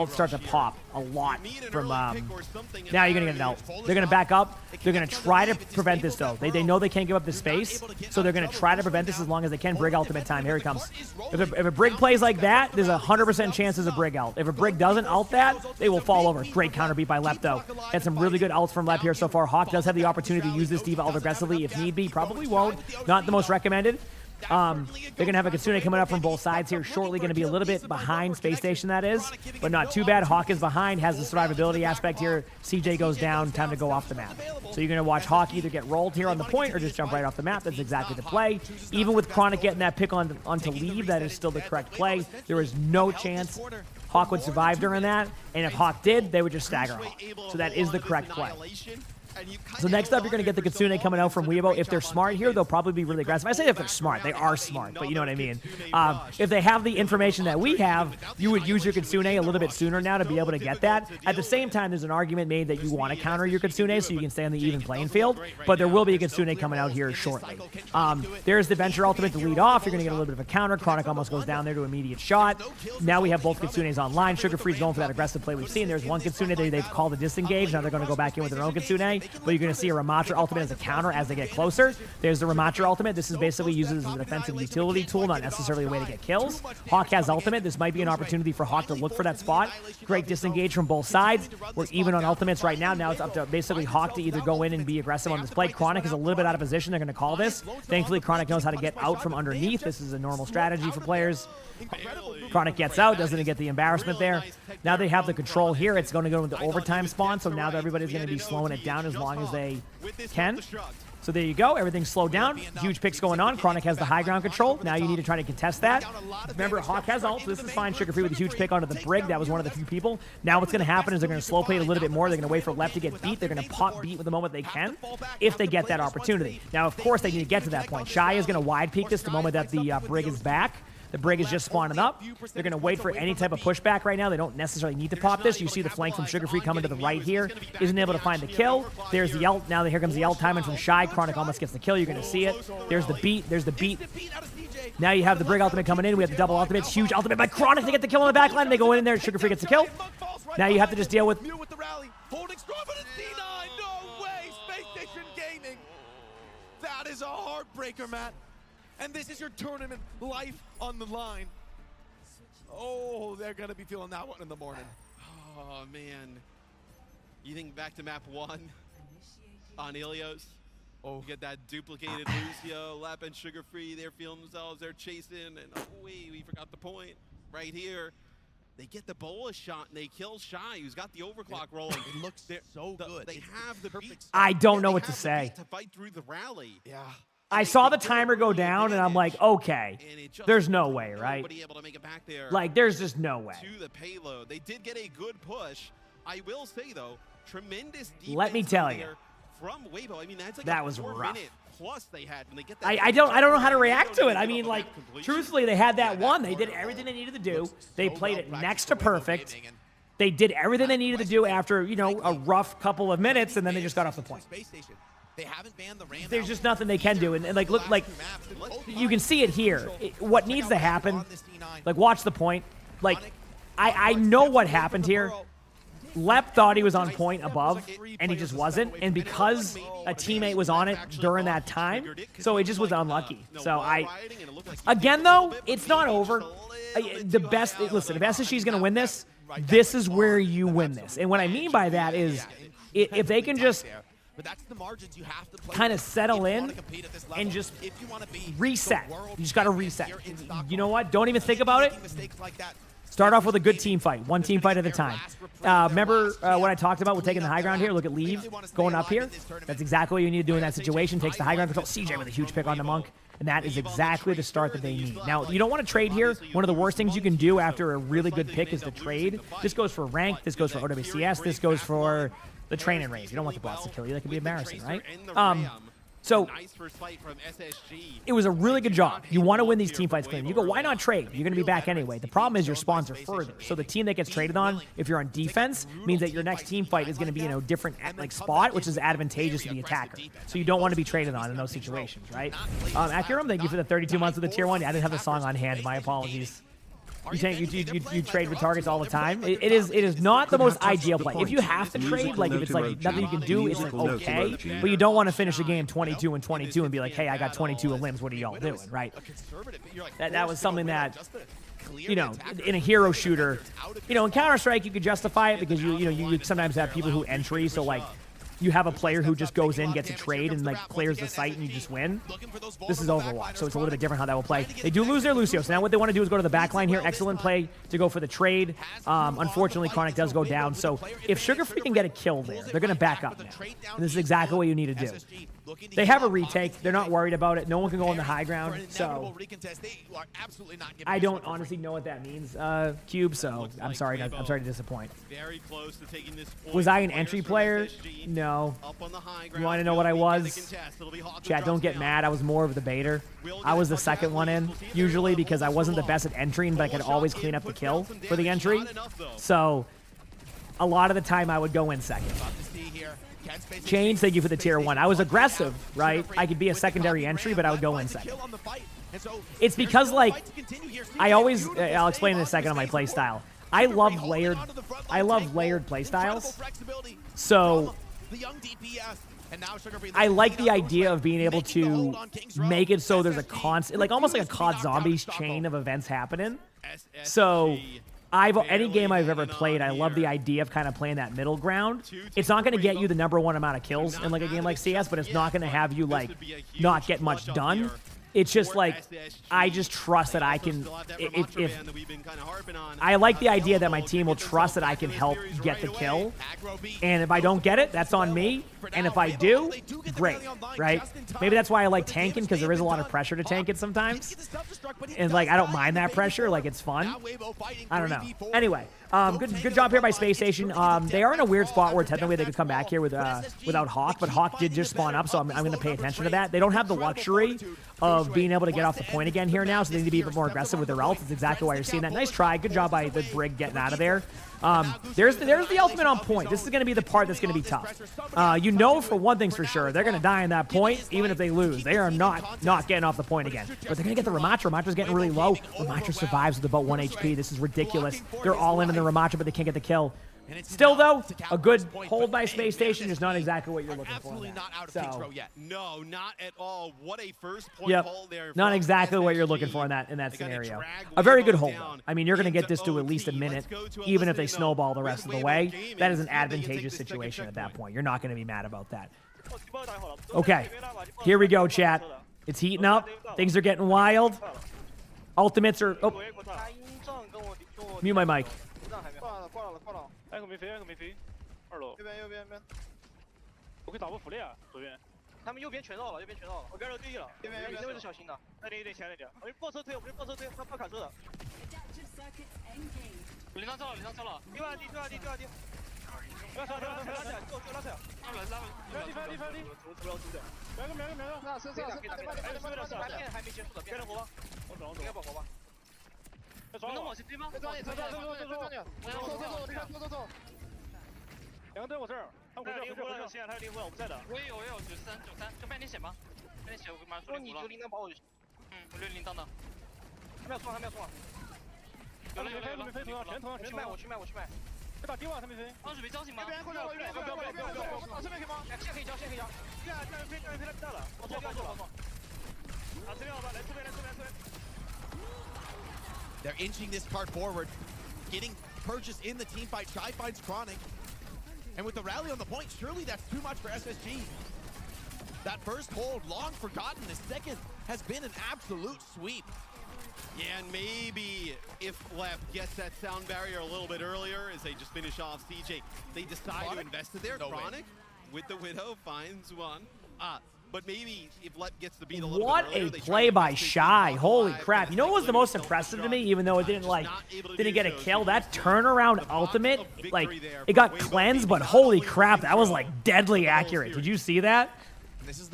start to pop a lot from, now you're going to get an ult. They're going to back up. They're going to try to prevent this, though. They know they can't give up the space, so they're going to try to prevent this as long as they can. Brig ultimate time. Here it comes. If a Brig plays like that, there's a 100% chance there's a Brig ult. If a Brig doesn't ult that, they will fall over. Great counter beat by Lep, though. Had some really good ults from Lep here so far. Hawk does have the opportunity to use this D.Va ult aggressively if need be. Probably won't. Not the most recommended. They're going to have a Kitsune coming up from both sides here shortly. Going to be a little bit behind Space Station, that is, but not too bad. Hawk is behind, has the survivability aspect here. CJ goes down, time to go off the map. So you're going to watch Hawk either get rolled here on the point or just jump right off the map. That's exactly the play. Even with Chronic getting that pick onto leave, that is still the correct play. There is no chance Hawk would survive during that, and if Hawk did, they would just stagger Hawk. So that is the correct play. So next up, you're going to get the Kitsune coming out from Weibo. If they're smart here, they'll probably be really aggressive. I say if they're smart. They are smart, but you know what I mean. If they have the information that we have, you would use your Kitsune a little bit sooner now to be able to get that. At the same time, there's an argument made that you want to counter your Kitsune so you can stay on the even playing field, but there will be a Kitsune coming out here shortly. There's the Venture Ultimate to lead off. You're going to get a little bit of a counter. Chronic almost goes down there to immediate shot. Now we have both Kitsunes online. Sugar Free's going for that aggressive play we've seen. There's one Kitsune they've called a disengage. Now they're going to go back in with their own Kitsune. but you're going to see a Ramatra ultimate as a counter as they get closer. There's the Ramatra ultimate. This is basically used as a defensive utility tool, not necessarily a way to get kills. Hawk has ultimate. This might be an opportunity for Hawk to look for that spot. Great disengage from both sides. We're even on ultimates right now. Now it's up to basically Hawk to either go in and be aggressive on this play. Chronic is a little bit out of position. They're going to call this. Thankfully, Chronic knows how to get out from underneath. This is a normal strategy for players. Chronic gets out, doesn't get the embarrassment there. Now they have the control here. It's going to go into overtime spawn, so now everybody's going to be slowing it down as long as they can. So there you go. Everything's slowed down. Huge picks going on. Chronic has the high ground control. Now you need to try to contest that. Remember, Hawk has ult, so this is fine. Sugar Free with a huge pick onto the Brig. That was one of the few people. Now what's going to happen is they're going to slow play it a little bit more. They're going to wait for left to get beat. They're going to pop beat with the moment they can if they get that opportunity. Now, of course, they need to get to that point. Shy is going to wide peek this the moment that the Brig is back. The Brig is just spawning up. They're going to wait for any type of pushback right now. They don't necessarily need to pop this. You see the flank from Sugar Free coming to the right here. Isn't able to find the kill. There's the ult. Now here comes the ult timing from Shy. Chronic almost gets the kill. You're going to see it. There's the beat. There's the beat. Now you have the Brig ultimate coming in. We have the double ultimates. Huge ultimate by Chronic to get the kill on the back line. They go in there. Sugar Free gets the kill. Now you have to just deal with... Holding strong, but it's D9. No way. Space Station Gaming. That is a heartbreaker, Matt. And this is your tournament life on the line. Oh, they're going to be feeling that one in the morning. Oh, man. You think back to map 1 on Ilios? Oh, you get that duplicated Lucio, Lap and Sugar Free. They're feeling themselves. They're chasing. And oh, wait, we forgot the point right here. They get the Bola shot, and they kill Shy, who's got the overclock rolling. It looks so good. They have the perfect. I don't know what to say. To fight through the rally. Yeah. I saw the timer go down, and I'm like, okay, there's no way, right? Like, there's just no way. To the payload. They did get a good push. I will say, though, tremendous defense. Let me tell you. From Weibo. I mean, that's like that a was 4 rough. minute plus they had when they get that. I don't know how to react to it. I mean, like, truthfully, they had that one. They did everything they needed to do. They played it next to perfect. They did everything they needed to do after, you know, a rough couple of minutes, and then they just got off the point. They haven't banned the Ram. There's just nothing they can do, and like, look, like, you can see it here. What needs to happen, like, watch the point. Like, I know what happened here. Lep thought he was on point above, and he just wasn't. And because a teammate was on it during that time, so it just was unlucky. So again, though, it's not over. Listen, if SSG is going to win this, this is where you win this. And what I mean by that is, if they can just kind of settle in and just reset. You just got to reset. You know what? Don't even think about it. Start off with a good team fight. One team fight at a time. Remember what I talked about with taking the high ground here? Look at Leave going up here. That's exactly what you need to do in that situation. Takes the high ground control. CJ with a huge pick on the Monk. And that is exactly the start that they need. Now, you don't want to trade here. One of the worst things you can do after a really good pick is to trade. This goes for rank. This goes for OWCS. This goes for the train and raise. You don't want the bots to kill you. That can be embarrassing, right? So it was a really good job. You want to win these team fights clean. You go, why not trade? You're going to be back anyway. The problem is your spawns are further. So the team that gets traded on, if you're on defense, means that your next team fight is going to be in a different spot, which is advantageous to the attacker. So you don't want to be traded on in those situations, right? Akiram, thank you for the 32 months of the tier 1. I didn't have the song on hand. My apologies. You trade with targets all the time. It is not the most ideal play. If you have to trade, like if it's like nothing you can do, it's like okay, but you don't want to finish a game 22 and 22 and be like, hey, I got 22 limbs. What are y'all doing, right? That was something that, you know, in a hero shooter, you know, in Counter-Strike you could justify it because you sometimes have people who entry, so like you have a player who just goes in, gets a trade, and like clears the site, and you just win. This is Overwatch, so it's a little bit different how that will play. They do lose their Lucio, so now what they want to do is go to the back line here. Excellent play to go for the trade. Unfortunately, Chronic does go down, so if Sugar Free can get a kill there, they're going to back up now. And this is exactly what you need to do. They have a retake. They're not worried about it. No one can go on the high ground, so I don't honestly know what that means, Cube, so I'm sorry to disappoint. Was I an entry player? No. You want to know what I was? Chat, don't get mad. I was more of the baiter. I was the second one in, usually because I wasn't the best at entering, but I could always clean up the kill for the entry. So a lot of the time I would go in second. Change, thank you for the tier 1. I was aggressive, right? I could be a secondary entry, but I would go in second. It's because, like, I'll explain in a second on my play style. I love layered play styles. So the young DPS. And now Sugar Free I like the idea of being able to make it so there's a constant, like almost like a COD Zombies chain of events happening. So any game I've ever played, I love the idea of kind of playing that middle ground. It's not going to get you the #1 amount of kills in like a game like CS, but it's not going to have you like not get much done. It's just like, I just trust that I can, I like the idea that my team will trust that I can help get the kill. And if I don't get it, that's on me. And if I do, great, right? Maybe that's why I like tanking, because there is a lot of pressure to tank it sometimes. And like, I don't mind that pressure, like it's fun. I don't know. Anyway, good job here by Space Station. They are in a weird spot where technically they could come back here without Hawk, but Hawk did just spawn up, so I'm going to pay attention to that. They don't have the luxury of being able to get off the point again here now, so they need to be a bit more aggressive with their ults. That's exactly why you're seeing that. Nice try. Good job by the Brig getting out of there. There's the ultimate on point. This is going to be the part that's going to be tough. You know for one thing's for sure, they're going to die in that point, even if they lose. They are not getting off the point again. But they're going to get the Ramattra. Ramatra's getting really low. Ramattra survives with about 1 HP. This is ridiculous. They're all in the Ramattra, but they can't get the kill. Still, though, a good hold by Space Station is not exactly what you're looking for. Absolutely not out of control yet. No, not at all. What a first point hold there. Not exactly what you're looking for in that scenario. A very good hold, though. I mean, you're going to get this to at least a minute, even if they snowball the rest of the way. That is an advantageous situation at that point. You're not going to be mad about that. Okay, here we go, chat. It's heating up. Things are getting wild. Ultimates are... Oh. Mute my mic. 挨个没飞，挨个没飞。2楼。右边，右边，右边。我可以打波扶了呀，左边。他们右边全绕了，右边全绕了。我边有对弈了。右边，右边。那位置小心的。那点，前点。我们爆车推，我们爆车推，他卡车的。领上招了，领上招了。丢二 D， 丢二 D， 丢二 D。不要杀，不要杀，拉起来，给我拉起来。拉稳，拉稳。翻地，翻地。瞄个，瞄个，瞄个。那身上，还没结束的，别人活吧。我走，应该保活吧。 能往前推吗？再抓你，走！两个队我这儿，他们离婚了，现在他离婚了，我不在的。我也有93，就半点血吗？半点血我马上出。你就铃铛保我就行。我留铃铛的。还没有冲，还没有冲。有了，没飞，全投上，全投。我去卖。这把丢了，他没飞。当时没交警吗？不要，打这边可以吗？现在可以交。这样飞他不到了。我做。啊，这边好吧，来这边。 They're inching this card forward, getting purchased in the team fight. Shy finds Chronic. And with the rally on the point, surely that's too much for SSG. That first hold, long forgotten. The second has been an absolute sweep. Yeah, and maybe if Lep gets that sound barrier a little bit earlier as they just finish off CJ, they decide to invest it there. Chronic with the Widow finds one. But maybe if Lep gets the beat a little what bit earlier, a play by Shy. Holy crap. You know what was the most impressive to me, even though it didn't get a kill? That turnaround ultimate, like, it got cleansed, but holy crap, that was like deadly accurate. Did you see that?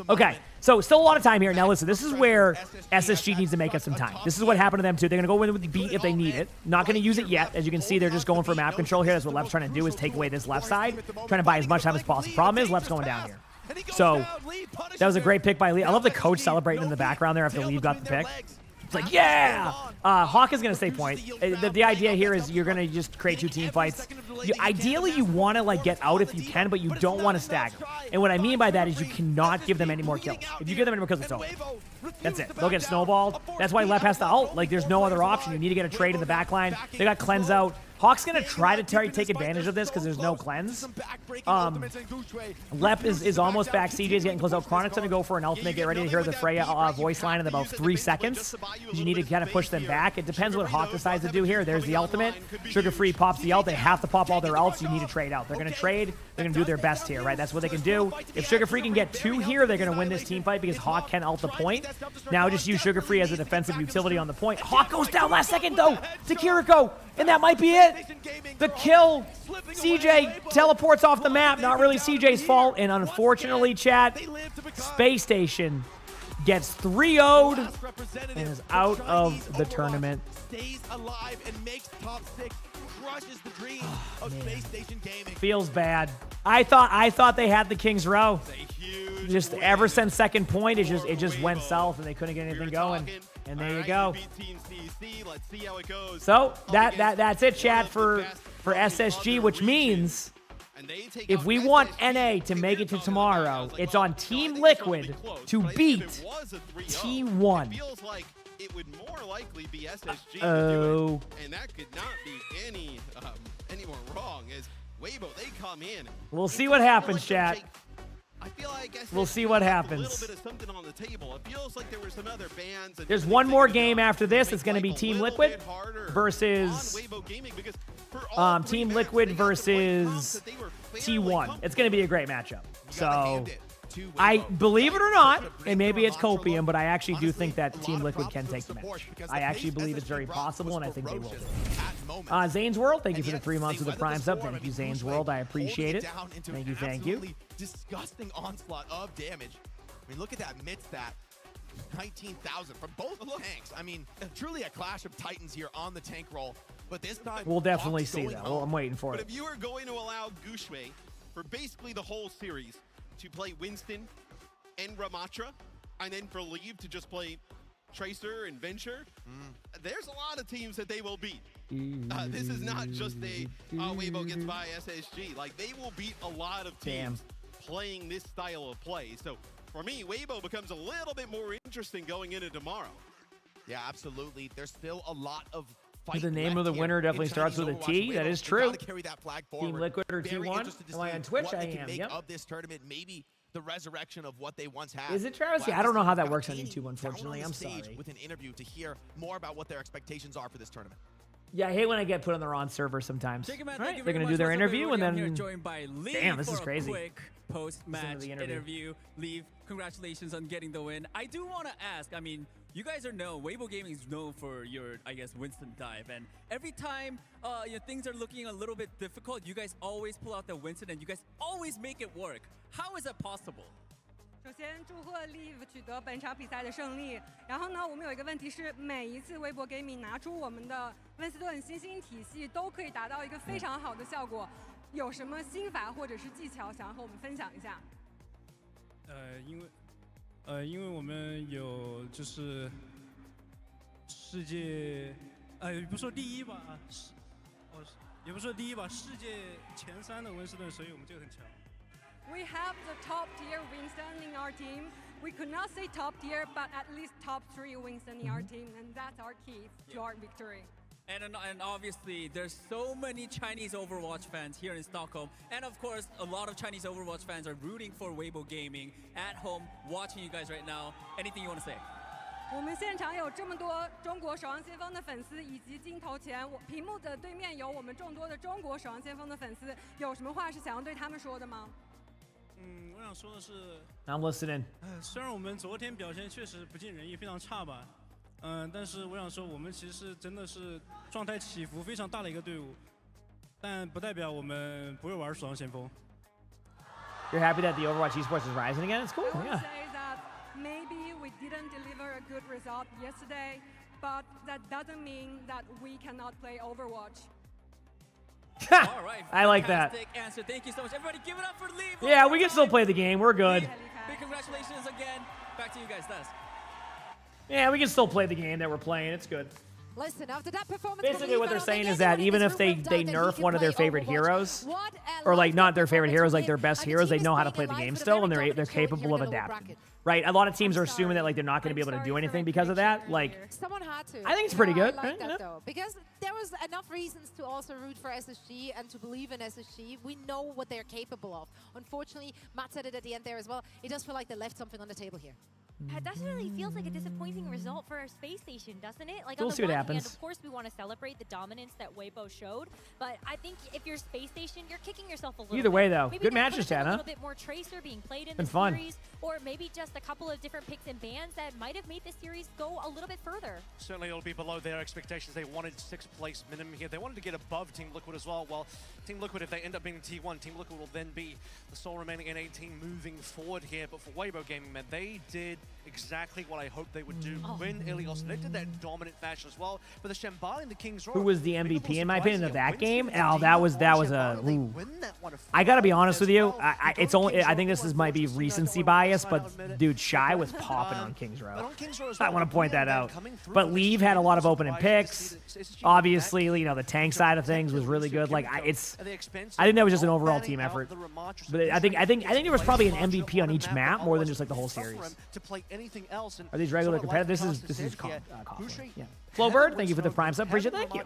Okay, so still a lot of time here. Now listen, this is where SSG needs to make up some time. This is what happened to them too. They're going to go in with the beat if they need it. Not going to use it yet. As you can see, they're just going for map control here. That's what Lep's trying to do, is take away this left side. Trying to buy as much time as possible. Problem is, Lep's going down here. So, that was a great pick by Lee. I love the coach celebrating in the background there after Lee got the pick. It's like, yeah! Hawk is going to stay point. The idea here is you're going to just create 2 team fights. Ideally, you want to like get out if you can, but you don't want to stagger. And what I mean by that is you cannot give them any more kills. If you give them any more kills, it's over. That's it. They'll get snowballed. That's why Lep has to ult. Like, there's no other option. You need to get a trade in the back line. They got cleanse out. Hawk's going to try to take advantage of this because there's no cleanse. Lep is almost back. CJ's getting close out. Chronic's going to go for an ultimate. Get ready to hear the Freya voice line in about 3 seconds. You need to kind of push them back. It depends what Hawk decides to do here. There's the ultimate. Sugar Free pops the ult. They have to pop all their ults. You need to trade out. They're going to trade. They're going to do their best here, right? That's what they can do. If Sugar Free can get 2 here, they're going to win this team fight because Hawk can ult the point. Now just use Sugar Free as a defensive utility on the point. Hawk goes down last second, though, to Kiriko. And that might be it. The kill. CJ teleports off the map. Not really CJ's fault. And unfortunately, chat, Space Station gets 3-0'd and is out of the tournament. Stays alive and makes top 6. Crushes the dream of Space Station Gaming. Feels bad. I thought they had the King's Row. Just ever since second point, it just went south and they couldn't get anything going. And there you go. So that's it, chat, for SSG, which means And they take If we want NA to make it to tomorrow, it's on Team Liquid to beat T1. It feels like it would more likely be SSG to do Oh. it. And that could not be any more wrong as Weibo, they come in. We'll see what happens, chat. I feel like We'll see what a happens. little bit of something on the table. It feels like there were some other bands. And There's one more game after this. It's going to be Team Liquid versus Team Liquid versus T1. It's going to be a great matchup. So I believe it or not, and maybe it's copium, but I actually do think that Team Liquid can take the match. I actually believe it's very possible, and I think they will. Zane's World, thank you for the 3 months of the Prime sub. Thank you, Zane's World. I appreciate it. Thank you, thank you. Disgusting onslaught of damage. I mean, look at that mid stat. 19,000 from both tanks. I mean, truly a clash of titans here on the tank roll. But this time, we'll definitely see that. Well, I'm waiting for it. But if you are going to allow Gushue for basically the whole series to play Winston and Ramatra, and then for Leave to just play Tracer and Venture, there's a lot of teams that they will beat. This is not just a Weibo gets by SSG. Like, they will beat a lot of teams playing this style of play. So for me, Weibo becomes a little bit more interesting going into tomorrow. Yeah, absolutely. There's still a lot of The name of the winner definitely starts with a T. That is true. That Team Liquid or T1. Am I on Twitch? I am. Yep. Of this tournament, maybe the resurrection of what they once had. Is it Travis? Yeah, I don't know how that works on YouTube, unfortunately. I'm sorry. With an interview to hear more about what their expectations are for this tournament. Yeah, I hate when I get put on the wrong server sometimes. Right? They're going to do their interview and then... Damn, this is crazy. Quick post-match interview. Leave, congratulations on getting the win. I do want to ask, I mean, you guys are known, Weibo Gaming is known for your, I guess, Winston dive. And every time things are looking a little bit difficult, you guys always pull out the Winston and you guys always make it work. How is that possible? 首先，祝贺 Live 取得本场比赛的胜利。然后呢，我们有一个问题是，每一次微博 Gaming 拿出我们的温斯顿新兴体系，都可以达到一个非常好的效果。有什么心法或者是技巧想要和我们分享一下？因为我们有就是世界，也不说第一吧，也不说第一吧，世界前3的温斯顿，所以我们这个很强。 We have the top tier Winston in our team. We could not say top tier, but at least top 3 Winston in our team, and that's our key to our victory. And obviously, there's so many Chinese Overwatch fans here in Stockholm. And of course, a lot of Chinese Overwatch fans are rooting for Weibo Gaming at home, watching you guys right now. Anything you want to say? 我们现场有这么多中国守望先锋的粉丝，以及镜头前屏幕的对面有我们众多的中国守望先锋的粉丝，有什么话是想要对他们说的吗？ 我想说的是 I'm listening. 虽然我们昨天表现确实不尽人意，非常差吧，但是我想说，我们其实真的是状态起伏非常大的一个队伍，但不代表我们不会玩守望先锋。You're happy that the Overwatch esports is rising again? It's cool. I would Yeah. say that maybe we didn't deliver a good result yesterday, but that doesn't mean that we cannot play Overwatch. All right, I like that. fantastic answer. Thank you so much. Everybody give it up for Leave. Yeah, we can still play the game. We're good. Big congratulations again. Back to you guys, Des. Yeah, we can still play the game that we're playing. It's good. Listen, after that performance, Basically, what they're saying is that even if they nerf one of their favorite heroes, or like not their favorite heroes, like their best heroes, they know how to play the game still, and they're capable of adapting. Right? A lot of teams are assuming that like they're not going to be able to do anything because of that. Like, someone had to. I think it's pretty good. I like that Yeah. though, because there was enough reasons to also root for SSG and to believe in SSG. We know what they're capable of. Unfortunately, Matt said it at the end there as well. It does feel like they left something on the table here. That definitely feels like a disappointing result for our space station, doesn't it? Like We'll on the see what one happens. hand, of course, we want to celebrate the dominance that Weibo showed, but I think if you're space station, you're kicking yourself a little. Either way, bit. though, Maybe good there matches, could've been Chad, a huh? little bit more Tracer being played in Been the fun. series, or maybe just a couple of different picks and bans that might have made this series go a little bit further. Certainly it'll be below their expectations. They wanted 6th place minimum here. They wanted to get above Team Liquid as well. Well, Team Liquid, if they end up being T1, Team Liquid will then be the sole remaining NA team moving forward here. But for Weibo Gaming, man, they did exactly what I hoped they would do. Win Ilios. They did that in dominant fashion as well. But the Shambali and the King's Row. Who was the MVP in my opinion of that game? Oh, that was a. Ooh. I gotta be honest with you. I think this might be recency bias, but dude, Shy was popping on King's Row. I want to point that out. But Leave had a lot of opening picks. Obviously, you know, the tank side of things was really good. Like I think that was just an overall team effort. But I think there was probably an MVP on each map more than just like the whole series. Are these regular competitive? This is costly. Yeah. Flowbird, thank you for the prime sub. Appreciate it. Thank you.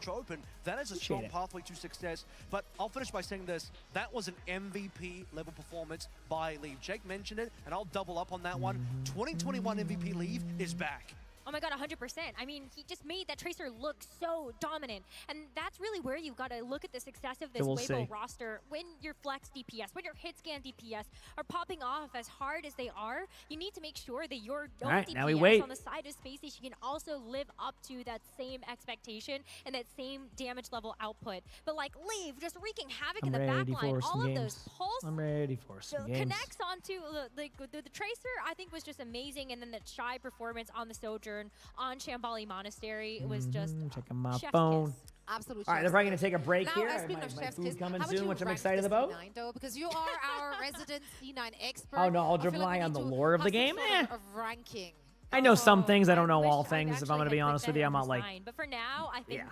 That is a strong pathway to success. But I'll finish by saying this. That was an MVP level performance by Leave. Jake mentioned it, and I'll double up on that one. 2021 MVP Leave is back. Oh my god, 100%. I mean, he just made that Tracer look so dominant. And that's really where you've got to look at the success of this Weibo roster. When your flex DPS, when your hit scan DPS are popping off as hard as they are, you need to make sure that your own DPS on the side of Space Station can also live up to that same expectation and that same damage level output. But like Leave, just wreaking havoc in the backline, all of those pulse I'm ready for some games. Connects onto the Tracer, I think was just amazing. And then the Shy performance on the Sojourn on Shambali Monastery. It was just checking my phone. Absolutely. All right, they're probably going to take a break here. My food coming soon, which I'm excited about. Though, because you are our resident C9 expert. Oh no, I'll rely on the lore of the game. Of ranking. I know some things. I don't know all things. If I'm going to be honest with you, I'm not like. But for now, I think. Yeah.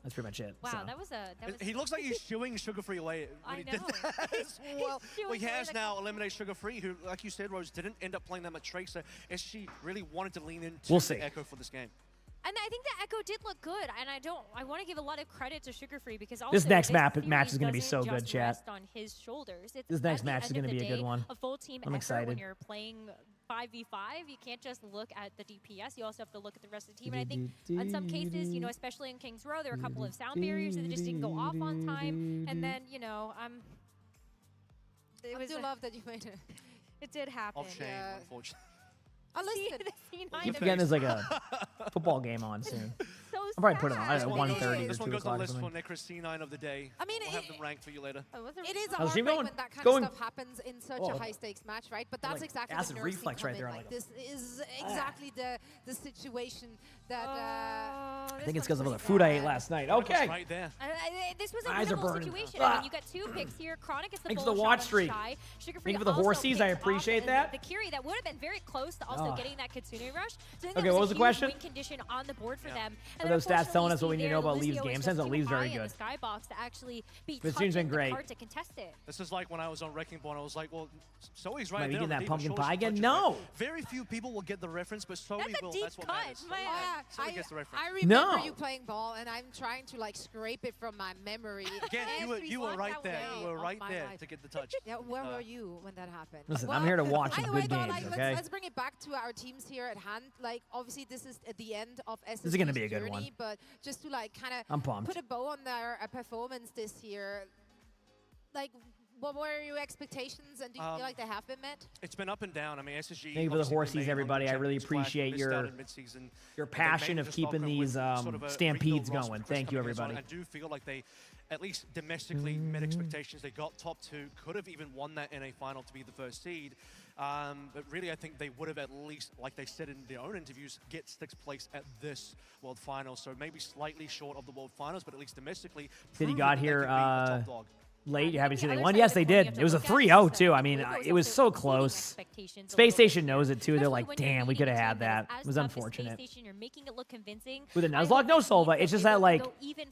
That's pretty much it. Wow, that was He looks like he's shooing Sugar Free away when he did that as well. He has now eliminated Sugar Free, who, like you said, Rose, didn't end up playing that much Tracer, as she really wanted to lean into the Echo for this game. And I think the Echo did look good, and I want to give a lot of credit to Sugar Free because also this next match is going to be so good, chat. On his shoulders. This next match is going to be a good one. A full team I'm excited. When you're playing 5v5, you can't just look at the DPS. You also have to look at the rest of the team. And I think in some cases, you know, especially in King's Row, there are a couple of sound barriers that just didn't go off on time. And then, you know, I do love that you made it. It did happen. Off shame, unfortunately. Keep forgetting there's like a football game on soon. I'll probably put it on at 1:30 or 2 o'clock. This one goes on the list for Necros C9 of the day. I mean, we'll have them ranked for you later. It is a heartbreak when that kind of stuff happens in such a high-stakes match, right? But that's exactly acid reflex right there. Like, this is exactly the situation that. I think it's because of all the food I ate last night. Okay. Right there. This was a winnable situation. I mean, you got 2 picks here. Chronic is the Thanks for the watch streak. Thank you for the horsies. I appreciate that. The Kiri that would have been very close to also getting that Kitsune rush. So okay, what was the question? Win condition on the board for them. Are those stats telling us what we need to know about Leave's game sense? Leave's very good. Skybox to actually be this team's been great. To contest it. This is like when I was on Wrecking Ball, I was like, well, Zoe's right there. Am I getting that pumpkin pie again? No. Very few people will get the reference, but Zoe will. That's what matters. Zoe gets the reference. I remember you playing ball, and I'm trying to like scrape it from my memory. Again, you were right there. You were right there to get the touch. Yeah, where were you when that happened? Listen, I'm here to watch some good games. Okay. Let's bring it back to our teams here at hand. Like, obviously, this is at the end of SSG's This is going to be a good one. But just to like kind I'm pumped. put a bow on their performance this year, like, what were your expectations, and do you feel like they have been met? It's been up and down. I mean, SSG. Thank you for the horsies, everybody. I really appreciate your passion of keeping these stampedes going. Thank you, everybody. I do feel like they, at least domestically, met expectations. They got top 2, could have even won that NA final to be the first seed. But really, I think they would have at least, like they said in their own interviews, get 6th place at this World Finals. So maybe slightly short of the World Finals, but at least domestically. Did you got here late? You haven't seen they won? Yes, they did. It was a 3-0 too. I mean, it was so close. Space Station knows it too. They're like, damn, we could have had that. It was unfortunate. With the Nuzlocke, no Solva. It's just that like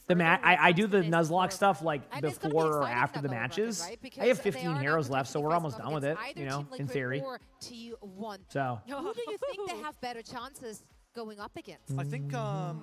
the I do the Nuzlocke stuff like before or after the matches. I have 15 heroes left, so we're almost done with it. You know, in theory. So. Who do you think they have better chances going up against? I think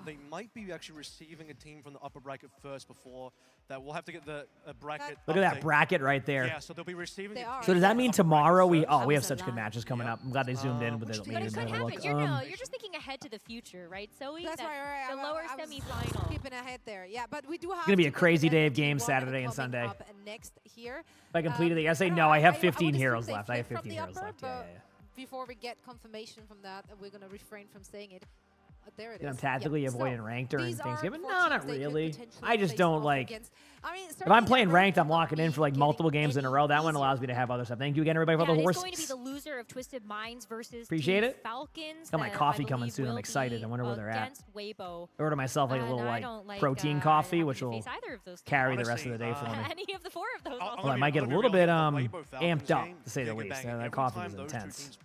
they might be actually receiving a team from the upper bracket first before that. We'll have to get the bracket. Look at that bracket right there. Yeah, so they'll be receiving. So does that mean tomorrow we have such good matches coming up? I'm glad they zoomed in with it. But it could happen. You're just thinking ahead to the future, right, Zoe? That's right. The lower semi-final. Keeping ahead there. Yeah, but we do have. It's gonna be a crazy day of games Saturday and Sunday. Next here. If I completed it, I say no. I have 15 heroes left. I have 15 heroes left. Yeah. Before we get confirmation from that, we're gonna refrain from saying it. There it is. I'm tactically avoiding ranked during Thanksgiving. No, not really. I just don't like. I mean, If I'm playing ranked, I'm locking in for like multiple games in a row. That one allows me to have other stuff. Thank you again, everybody, for the horses. It's going to be the loser of Twisted Minds versus Appreciate Team it. Falcons. Got my coffee coming soon. I'm excited. I wonder where they're at. I ordered myself like a little like protein coffee, which will carry the rest of the day for me. Any of the four of those. Well, I might get a little bit amped up, to say the least. That coffee is intense.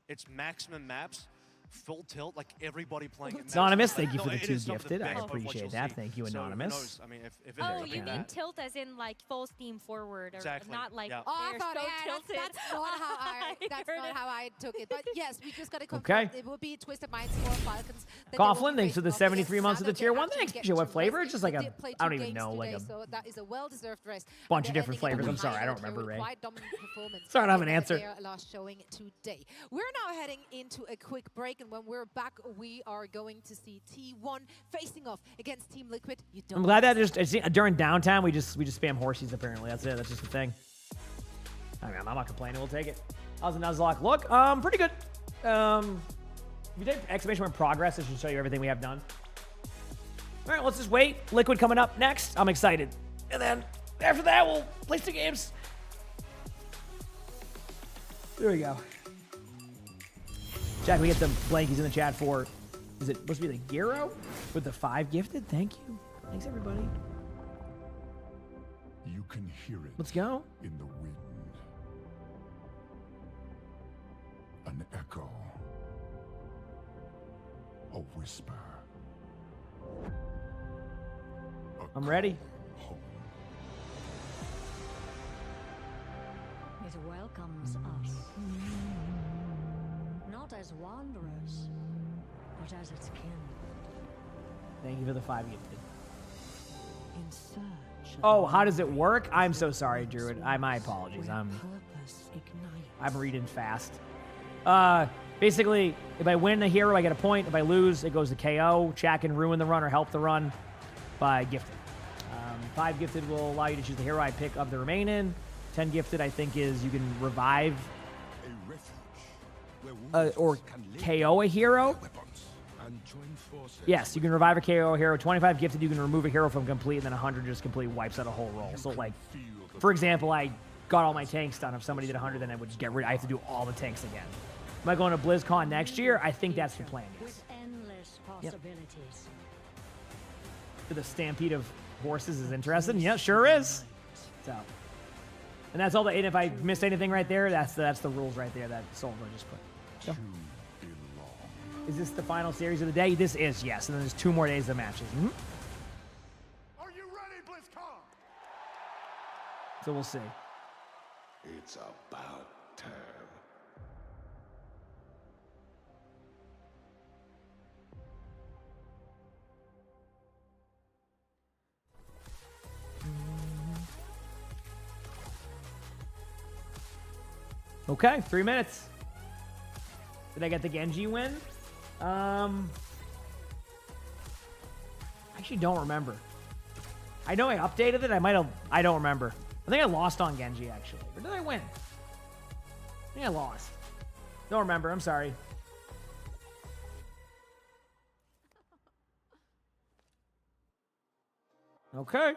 It's maximum maps, full tilt, like everybody playing. Anonymous, thank you for the 2 gifted. I appreciate that. Thank you, Anonymous. I mean, if oh, you mean tilt as in like full steam forward, or not like I thought tilted. That's not how I took it. But yes, we just got to confirm it will be Twisted Minds or Falcons. Coughlin, thanks for the 73 months of the tier 1. Thanks. What flavor? It's just like a, I don't even know, like a that is a well-deserved rest. bunch of different flavors. I'm sorry, I don't remember, Ray. Sorry, I don't have an answer. Last showing today. We're now heading into a quick break, and when we're back, we are going to see T1 facing off against Team Liquid. I'm glad that just during downtime we just spam horsies. Apparently, that's it. That's just the thing. I mean, I'm not complaining. We'll take it. How's the Nuzlocke look? Pretty good. If you take exclamation point progress, it should show you everything we have done. All right, let's just wait. Liquid coming up next. I'm excited. And then after that, we'll play some games. There we go. Jack, we get some blankies in the chat for, is it supposed to be the Giro with the 5 gifted? Thank you. Thanks, everybody. You can hear it. Let's go. In the wind. An echo. A whisper. I'm ready. It welcomes us. Not as wanderers, but as its kin. Thank you for the 5 gifted. In search Oh, how does it work? I'm so sorry, Druid. My apologies. I'm reading fast. Basically, if I win a hero, I get a point. If I lose, it goes to KO. Chat can ruin the run or help the run by gifted. 5 gifted will allow you to choose the hero I pick of the remaining. 10 gifted, I think, is you can revive or KO a hero. Yes, you can revive a KO hero. 25 gifted, you can remove a hero from complete, and then 100 just completely wipes out a whole roll. So, like, for example, I got all my tanks done. If somebody did 100, then I would just get rid. I have to do all the tanks again. Am I going to BlizzCon next year? I think that's the plan. Yes. with endless possibilities. The stampede of horses is interesting. Yeah, sure is. So, and that's all. And if I missed anything right there, that's the rules right there that Solver just put. So. Is this the final series of the day? This is, yes. And then there's 2 more days of matches. Mm-hmm. Are you ready, BlizzCon? So we'll see. It's about time. Okay, 3 minutes. Did I get the Genji win? I actually don't remember. I know I updated it. I don't remember. I think I lost on Genji, actually. Or did I win? I think I lost. Don't remember. I'm sorry. Okay.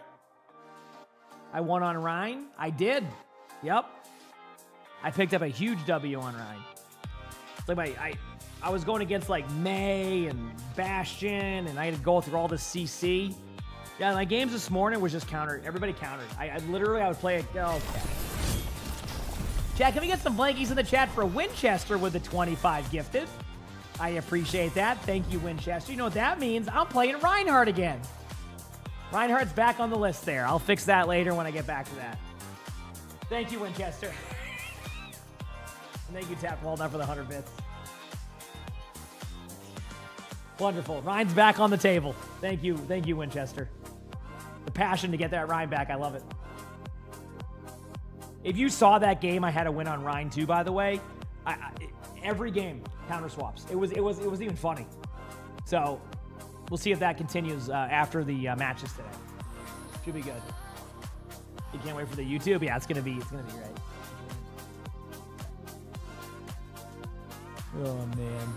I won on Rhine. I did. Yep. I picked up a huge W on Rhine. Like I was going against like May and Bastion, and I had to go through all the CC. Yeah, my games this morning was just countered. Everybody countered. I would play it. Oh, okay. Chat, can we get some blankies in the chat for Winchester with the 25 gifted? I appreciate that. Thank you, Winchester. You know what that means? I'm playing Reinhardt again. Reinhardt's back on the list there. I'll fix that later when I get back to that. Thank you, Winchester. Thank you, Tap Walnut, for the 100 bits. Wonderful. Ryan's back on the table. Thank you, Winchester. The passion to get that Ryan back, I love it. If you saw that game, I had a win on Ryan too, by the way. Every game, counter swaps. It was even funny. So we'll see if that continues after the matches today. Should be good. You can't wait for the YouTube. Yeah, it's gonna be great. Oh, man.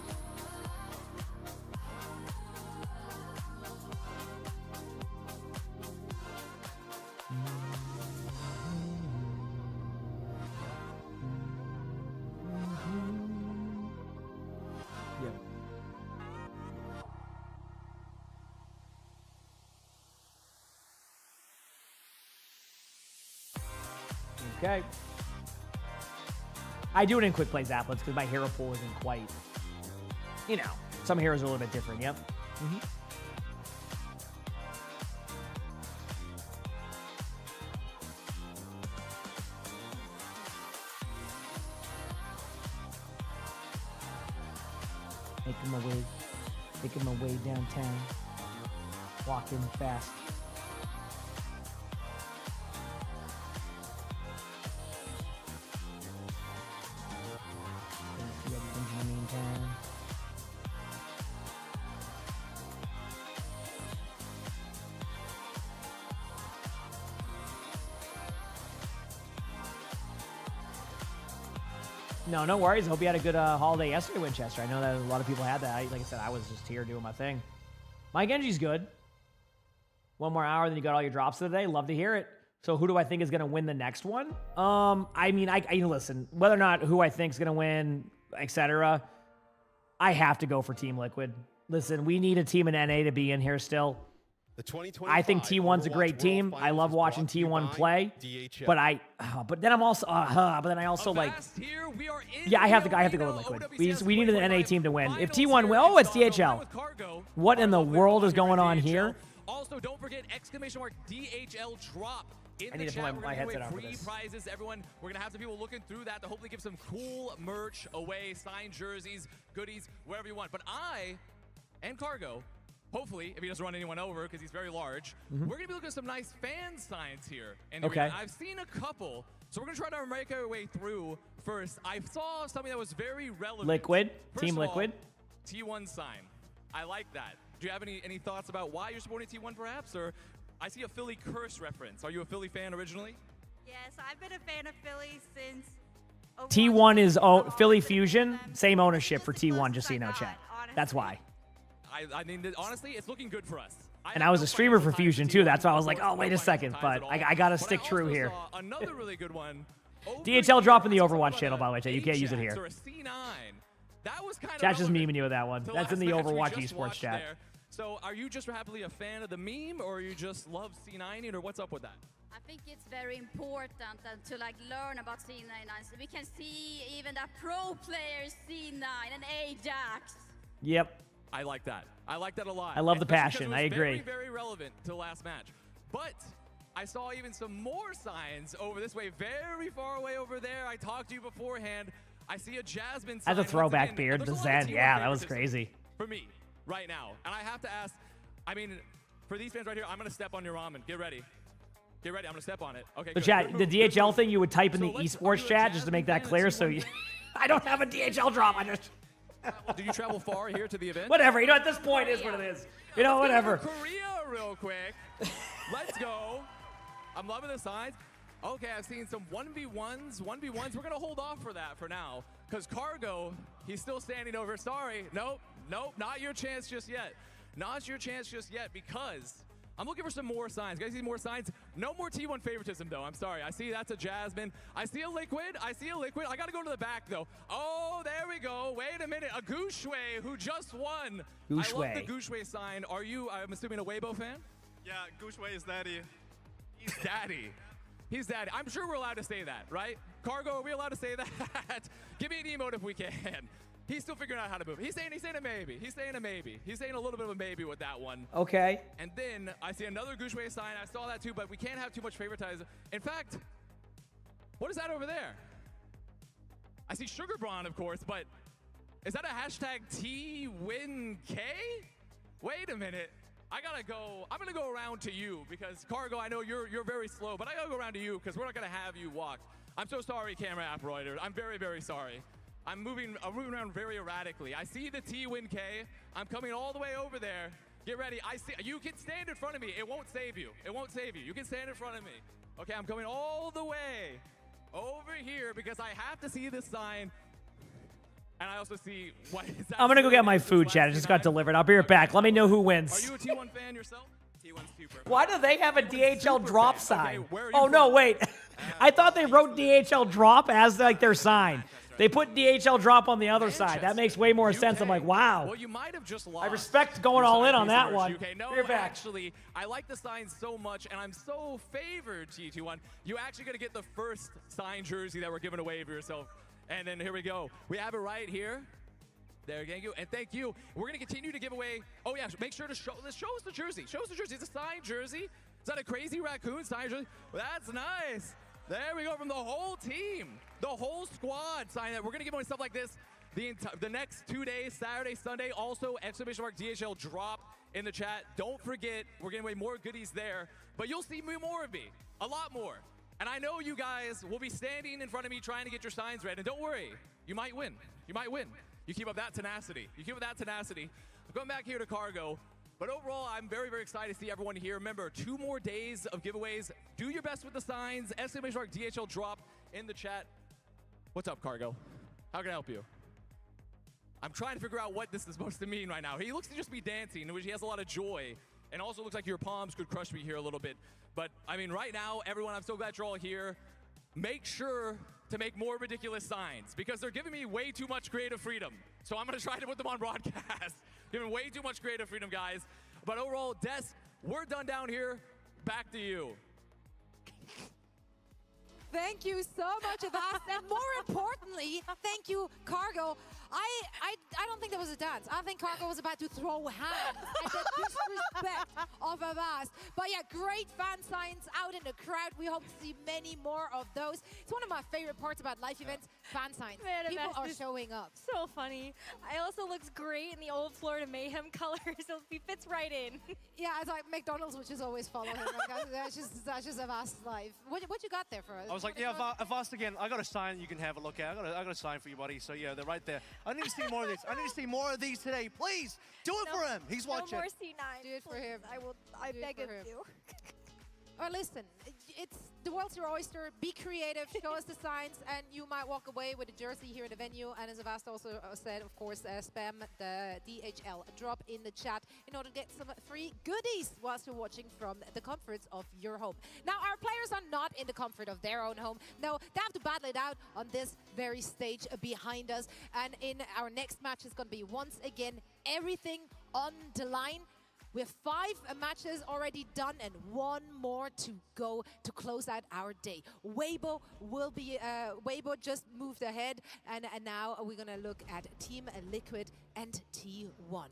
Okay. I do it in quick play Zaplets because my hero pool isn't quite, you know, some heroes are a little bit different. Yep. Making my way downtown, walking fast. No, no worries. I hope you had a good holiday yesterday, Winchester. I know that a lot of people had that. Like I said, I was just here doing my thing. My Genji's good. One more hour, then you got all your drops of the day. Love to hear it. So who do I think is going to win the next one? I mean, I listen, whether or not who I think is going to win, etc., I have to go for Team Liquid. Listen, we need a team in NA to be in here still. I think T1's a great team. I love watching T1 play, but but then I'm also, but then I also like, yeah, I have to go with Liquid. We need an NA team to win. If T1 win, oh, it's DHL. What in the world is going on here? Also, don't forget exclamation mark DHL drop. I need to put my headset on for this. Prizes, everyone. We're gonna have some people looking through that to hopefully give some cool merch away, signed jerseys, goodies, wherever you want. But I and Cargo, hopefully, if he doesn't run anyone over because he's very large, we're going to be looking at some nice fan signs here. And I've seen a couple, so we're going to try to make our way through first. I saw something that was very relevant. Liquid, First Team of all, Liquid. T1 sign. I like that. Do you have any thoughts about why you're supporting T1 perhaps? Or I see a Philly curse reference. Are you a Philly fan originally? Yes, I've been a fan of Philly since T1 is Philly Fusion. Same ownership for T1, just so you know, chat. That's why. I mean, honestly, it's looking good for us. And I was a streamer for Fusion too. That's why I was like, oh, wait a second. But I got to stick true here. Another really good one. DHL dropping the Overwatch channel, by the way, chat. You can't use it here. Or a C9. That was kind of Chat's just memeing you with that one. That's in the Overwatch esports chat. So are you just happily a fan of the meme, or you just love C9, or what's up with that? I think it's very important to like learn about C9. We can see even that pro players C9 and Ajax. Yep. I like that. I like that a lot. I love the passion. I agree. Very, very relevant to the last match. But I saw even some more signs over this way, very far away over there. I talked to you beforehand. I see a Jasmine sign. That's a throwback beard. The Zen. Yeah, that was crazy. For me, right now. And I have to ask, I mean, for these fans right here, I'm going to step on your ramen. Get ready. Get ready. I'm going to step on it. Okay, the chat, the DHL thing you would type in the esports chat just to make that clear. So you, I don't have a DHL drop. I just... Did you travel far here to the event? Whatever. You know, at this point, is what it is. You know, whatever. Korea real quick. Let's go. I'm loving the signs. Okay, I've seen some 1v1s. We're going to hold off for that for now. Because Cargo, he's still standing over. Sorry. Nope. Not your chance just yet. Not your chance just yet because I'm looking for some more signs. Guys see more signs? No more T1 favoritism, though. I'm sorry. I see that's a Jasmine. I see a Liquid. I got to go to the back, though. Oh, there we go. Wait a minute. A Gushue who just won. Gushue. I love the Gushue sign. Are you, I'm assuming, a Weibo fan? Yeah, Gushue is daddy. He's daddy. He's daddy. I'm sure we're allowed to say that, right? Cargo, are we allowed to say that? Give me an emote if we can. He's still figuring out how to move. He's saying a maybe. He's saying a maybe. He's saying a little bit of a maybe with that one. Okay. And then I see another Gushue sign. I saw that too, but we can't have too much favoritism. In fact, what is that over there? I see Sugar Braun, of course, but is that a hashtag TWinK? Wait a minute. I gotta go. I'm gonna go around to you because Cargo, I know you're very slow, but I gotta go around to you because we're not gonna have you walk. I'm so sorry, camera operator. I'm very, very sorry. I'm moving around very erratically. I see the TWinK. I'm coming all the way over there. Get ready. I see. You can stand in front of me. It won't save you. It won't save you. You can stand in front of me. Okay, I'm coming all the way over here because I have to see this sign. And I also see what is that. I'm going to go get my food, chat. It just got delivered. I'll be right back. Let me know who wins. Are you a T1 fan yourself? T1's super. Why do they have a DHL drop sign? Okay, oh, no, wait. I thought they wrote DHL drop as like their sign. They put DHL drop on the other side. That makes way more sense. I'm like, wow. Well, you might have just lost. I respect going all in on that one. UK. No, You're back. actually, I like the signs so much, and I'm so favored, T21. You're actually going to get the first signed jersey that we're giving away for yourself. And then here we go. We have it right here. There, thank you, and thank you. We're gonna continue to give away. Oh yeah, make sure to show us the jersey. Show us the jersey. It's a signed jersey. Is that a crazy raccoon signed jersey? Well, that's nice. There we go from the whole team, the whole squad signed that. We're gonna give away stuff like this the next 2 days, Saturday, Sunday. Also, !DHL drop in the chat. Don't forget, we're giving away more goodies there. But you'll see more of me, a lot more. And I know you guys will be standing in front of me trying to get your signs read. And don't worry, you might win. You might win. You keep up that tenacity. You keep up that tenacity. I'm going back here to Cargo. But overall, I'm very, very excited to see everyone here. Remember, 2 more days of giveaways. Do your best with the signs. !DHL drop in the chat. What's up, Cargo? How can I help you? I'm trying to figure out what this is supposed to mean right now. He looks to just be dancing, in which he has a lot of joy. And also looks like your palms could crush me here a little bit. But, I mean, right now, everyone, I'm so glad you're all here. Make sure to make more ridiculous signs because they're giving me way too much creative freedom. So I'm going to try to put them on broadcast. Giving way too much creative freedom, guys. But overall, Des, we're done down here. Back to you. Thank you so much, Avast, and more importantly, thank you, Cargo. I don't think that was a dance. I think Cargo was about to throw hands at the disrespect of Avast. But yeah, great fan signs out in the crowd. We hope to see many more of those. It's one of my favorite parts about live events, fan signs. Man, people are showing up. So funny. It also looks great in the old Florida Mayhem colors, so he fits right in. Yeah, it's like McDonald's, which is always follow him. Like, that's just Avast's life. What you got there for us? I was like, yeah, Avast again. I got a sign you can have a look at. I got a sign for you, buddy. So yeah, they're right there. I need to see more of this. I need to see more of these today. Please do it for him. He's watching. No more C9. Do it for him. I beg of you. Or listen, it's the world's your oyster. Be creative. Show us the signs, and you might walk away with a jersey here at the venue. And as Avast also said, of course, spam the DHL drop in the chat in order to get some free goodies whilst you're watching from the comforts of your home. Now, our players are not in the comfort of their own home. No, they have to battle it out on this very stage behind us. And in our next match, it's going to be once again everything on the line. We have 5 matches already done and 1 more to go to close out our day. Weibo will be, Weibo just moved ahead, and now we're gonna look at Team Liquid and T1.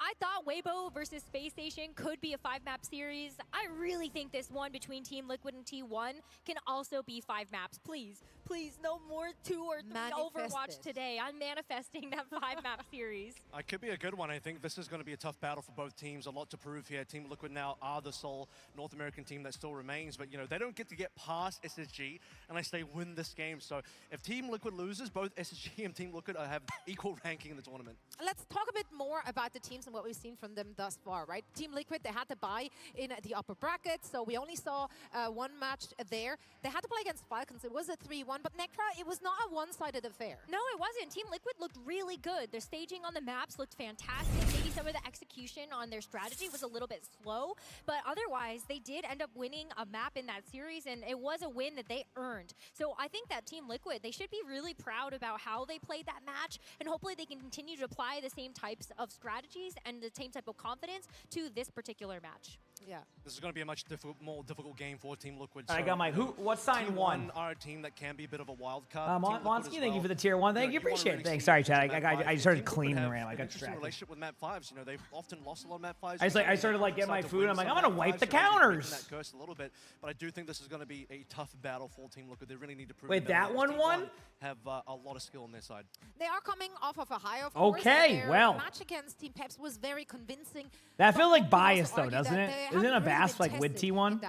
I thought Weibo versus Space Station could be a 5-map series. I really think this one between Team Liquid and T1 can also be 5 maps. Please, please, no more 2 or 3 Overwatch today. I'm manifesting that 5-map series. It could be a good one. I think this is going to be a tough battle for both teams. A lot to prove here. Team Liquid now are the sole North American team that still remains, but you know they don't get to get past SSG unless they win this game. So if Team Liquid loses, both SSG and Team Liquid have equal ranking in the tournament. Let's talk a bit more about the teams and what we've seen from them thus far, right? Team Liquid, they had to buy in the upper bracket, so we only saw 1 match there. They had to play against Falcons. It was a 3-1, but Nectra, it was not a one-sided affair. No, it wasn't. Team Liquid looked really good. Their staging on the maps looked fantastic. Maybe some of the execution on their strategy was a little bit slow, but otherwise, they did end up winning a map in that series, and it was a win that they earned. So I think that Team Liquid, they should be really proud about how they played that match, and hopefully they can continue to apply the same types of strategies and the same type of confidence to this particular match. Yeah. This is going to be a much more difficult game for Team Liquid. I got my what sign Team 1? Are a team that can be a bit of a wild card. Monsky, thank you for the tier 1. Thank you, appreciate it. Thanks. Sorry, Chad. I started cleaning around. I got distracted. Relationship with map 5s. You know, they've often lost a lot of map 5s. I started like getting my food. And I'm like, I'm gonna wipe the counters. That curse a little bit, but I do think this is going to be a tough battle for Team Liquid. They really need to prove. Wait, that 1-1? Have a lot of skill on their side. They are coming off of a high, of course. Okay, well. Their match against Team Peps was very convincing. That feels like biased though, doesn't it? Isn't Avast like with T1?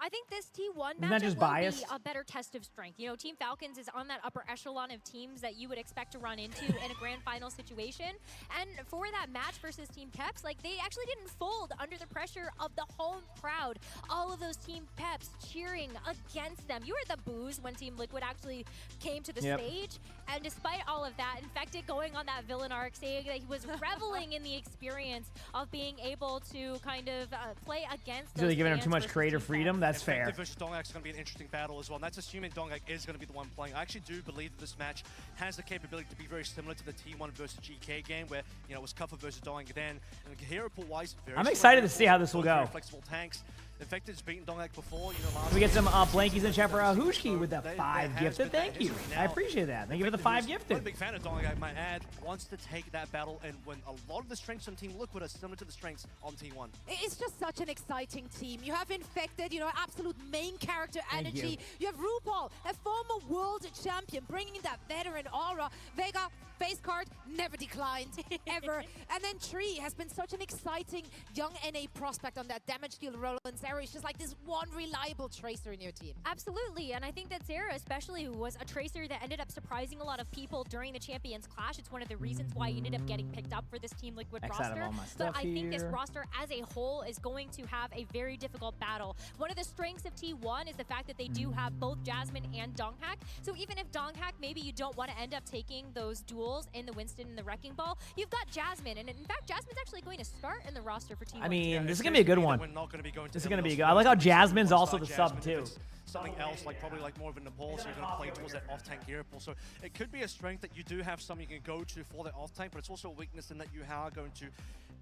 I think this T1 Isn't that just biased? Will be a better test of strength. You know, Team Falcons is on that upper echelon of teams that you would expect to run into in a grand final situation. And for that match versus Team Peps, like they actually didn't fold under the pressure of the home crowd. All of those Team Peps cheering against them. You heard the boos when Team Liquid actually came to the stage. And despite all of that, Infected going on that villain arc, saying that he was reveling in the experience of being able to kind of play against those Really giving him fans too much versus creative Team freedom. Peps. That's fair. Infected versus Donghak is going to be an interesting battle as well. And that's assuming Donghak is going to be the one playing. I actually do believe that this match has the capability to be very similar to the T1 versus GK game, where it was Cuffer versus Donghak then. And hero pool wise, I'm excited to see how this will go. Flexible tanks. Infected's beaten Donghak before. Can we get some blankies in chat for Hushki with the 5 gifted? Thank you. I appreciate that. Thank you for the 5 gifted. I'm a big fan of Donghak, I might add, wants to take that battle, and when a lot of the strengths on Team Liquid are similar to the strengths on T1. It's just such an exciting team. You have Infected, absolute main character energy. You have RuPaul, a former world champion, bringing that veteran aura. Vega, face card, never declined, ever. And then Tree has been such an exciting young NA prospect on that damage deal role. And Sarah is just like this one reliable tracer in your team. Absolutely, and I think that Sarah especially, who was a tracer that ended up surprising a lot of people during the Champions Clash, it's one of the reasons why he ended up getting picked up for this Team Liquid roster. But I think this roster as a whole is going to have a very difficult battle. One of the strengths of T1 is the fact that they do have both Jasmine and Donghak. So even if Donghak, maybe you don't want to end up taking those duels in the Winston and the Wrecking Ball, you've got Jasmine, and in fact, Jasmine's actually going to start in the roster for T1. I mean, this is going to be a good one. This is going to be good. I like how Jasmine's also the sub too. Something else, probably more of a Nepal, so you're going to play towards that off-tank hero pool. So it could be a strength that you do have something you can go to for that off-tank, but it's also a weakness in that you are going to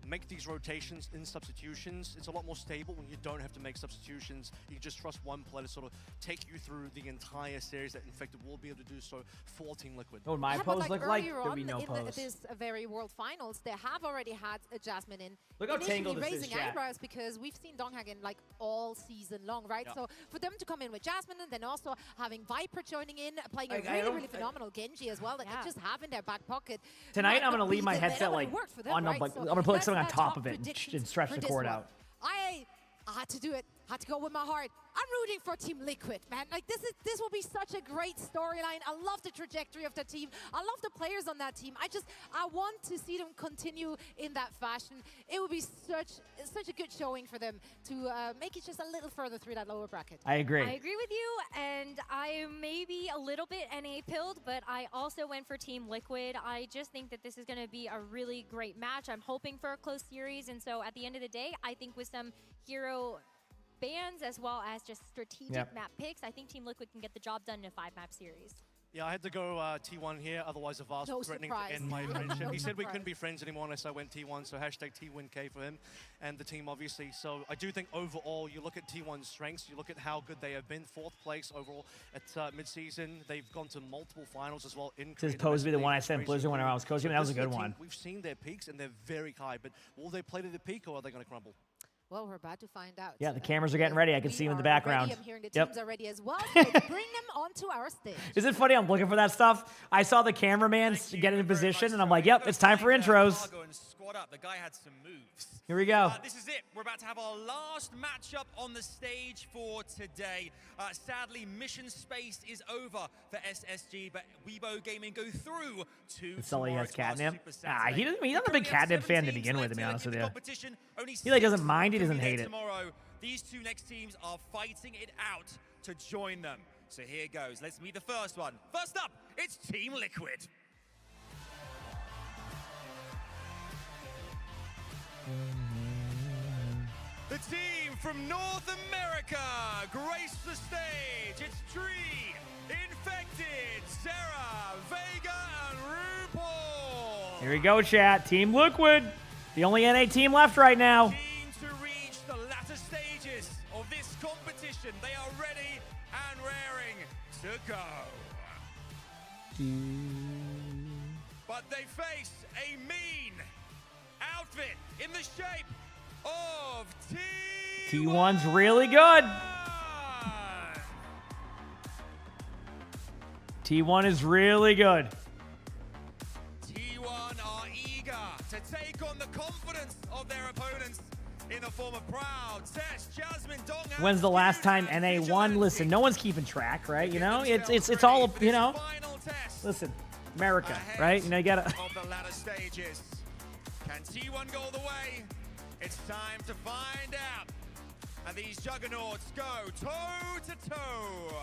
make these rotations in substitutions. It's a lot more stable when you don't have to make substitutions. You just trust one player to sort of take you through the entire series. That Infected will be able to do so for Team Liquid. What would my pose look like? There'd be no pose. In this very World Finals, they have already had a Jasmine in. Look how tangled this is, raising eyebrows because we've seen Donghak in all season long, right? Yeah. So for them to come in with Jasmine and then also having Viper joining in, playing a really phenomenal Genji as well, that they just have in their back pocket. Tonight I'm going to leave my headset I'm going to put something on top of it and stretch the cord out. I had to do it. Had to go with my heart. I'm rooting for Team Liquid, man. This will be such a great storyline. I love the trajectory of the team. I love the players on that team. I want to see them continue in that fashion. It would be such a good showing for them to make it just a little further through that lower bracket. I agree. I agree with you, and I may be a little bit NA-pilled, but I also went for Team Liquid. I just think that this is going to be a really great match. I'm hoping for a close series, and so at the end of the day, I think with some hero bans as well as just strategic map picks, I think Team Liquid can get the job done in a 5-map series. Yeah, I had to go T1 here, otherwise Avast threatening to end my friendship. He said we couldn't be friends anymore unless I went T1, so hashtag TWinK for him and the team, obviously. So I do think overall, you look at T1's strengths, you look at how good they have been, 4th place overall at mid-season. They've gone to multiple finals as well. This is supposed to be the one I sent Blizzard when I was coaching. That was a good one. We've seen their peaks, and they're very high, but will they play to the peak, or are they going to crumble? Well, we're about to find out. Yeah, the cameras are getting ready. I can see them in the background. I'm hearing the teams are ready as well. So bring them onto our stage. Is it funny? I'm looking for that stuff. I saw the cameraman get in position, and I'm like, yep, it's time for intros. The guy had some moves. Here we go. This is it. We're about to have our last matchup on the stage for today. Sadly, mission space is over for SSG, but Weibo Gaming go through to Sully has catnip. He's not a big catnip fan to begin with, to be honest with you. He doesn't mind. He doesn't hate it. Tomorrow, these two next teams are fighting it out to join them. So here goes. Let's meet the first one. First up, it's Team Liquid. The team from North America grace the stage. It's Tree, Infected, Sarah, Vega, and RuPaul. Here we go, chat. Team Liquid. The only NA team left right now. Keen to reach the latter stages of this competition. They are ready and raring to go. But they face a mean outfit in the shape of T1's really good. T1 is really good. T1 are eager to take on the confidence of their opponents in the form of Proud, Tess, Jasmine, Donghak. When's the last time NA won? Listen, no one's keeping track, right? You know, it's all, you know. Listen, America, right? You know, you gotta. Of the latter stages. Can T1 go all the way? It's time to find out. And these juggernauts go toe to toe.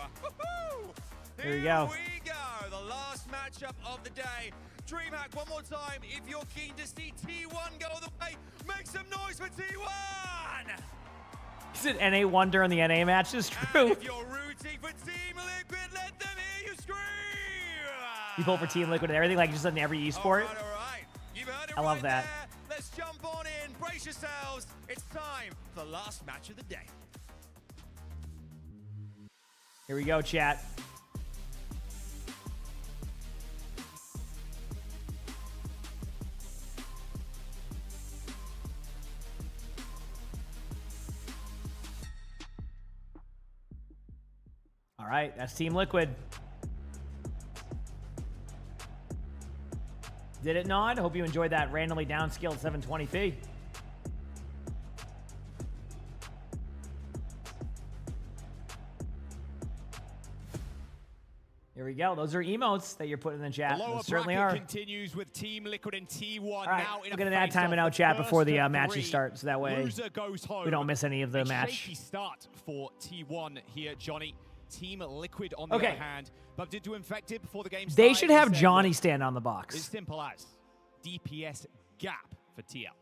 Here we go. Here we go. The last matchup of the day. DreamHack, one more time. If you're keen to see T1 go all the way, make some noise for T1. Is it NA1 during the NA match? Is true. If you're rooting for Team Liquid, let them hear you scream. You pull for Team Liquid and everything, like just in every esport. All right. You've heard it I love that. there. Let's jump on in. Brace yourselves. It's time for the last match of the day. Here we go, chat. All right, that's Team Liquid. Did it not? Hope you enjoyed that randomly downscaled 720p. Here we go. Those are emotes that you're putting in the chat. Those certainly are. Continues with Team Liquid and T1 All right, now in we're going to add time and out chat before the matches start, so that way we don't miss any of the match. Shaky start for T1 here, Johnny. Team Liquid on the other hand, but did to infect it before the game started. They should have Johnny stand on the box. As simple as DPS gap for TL.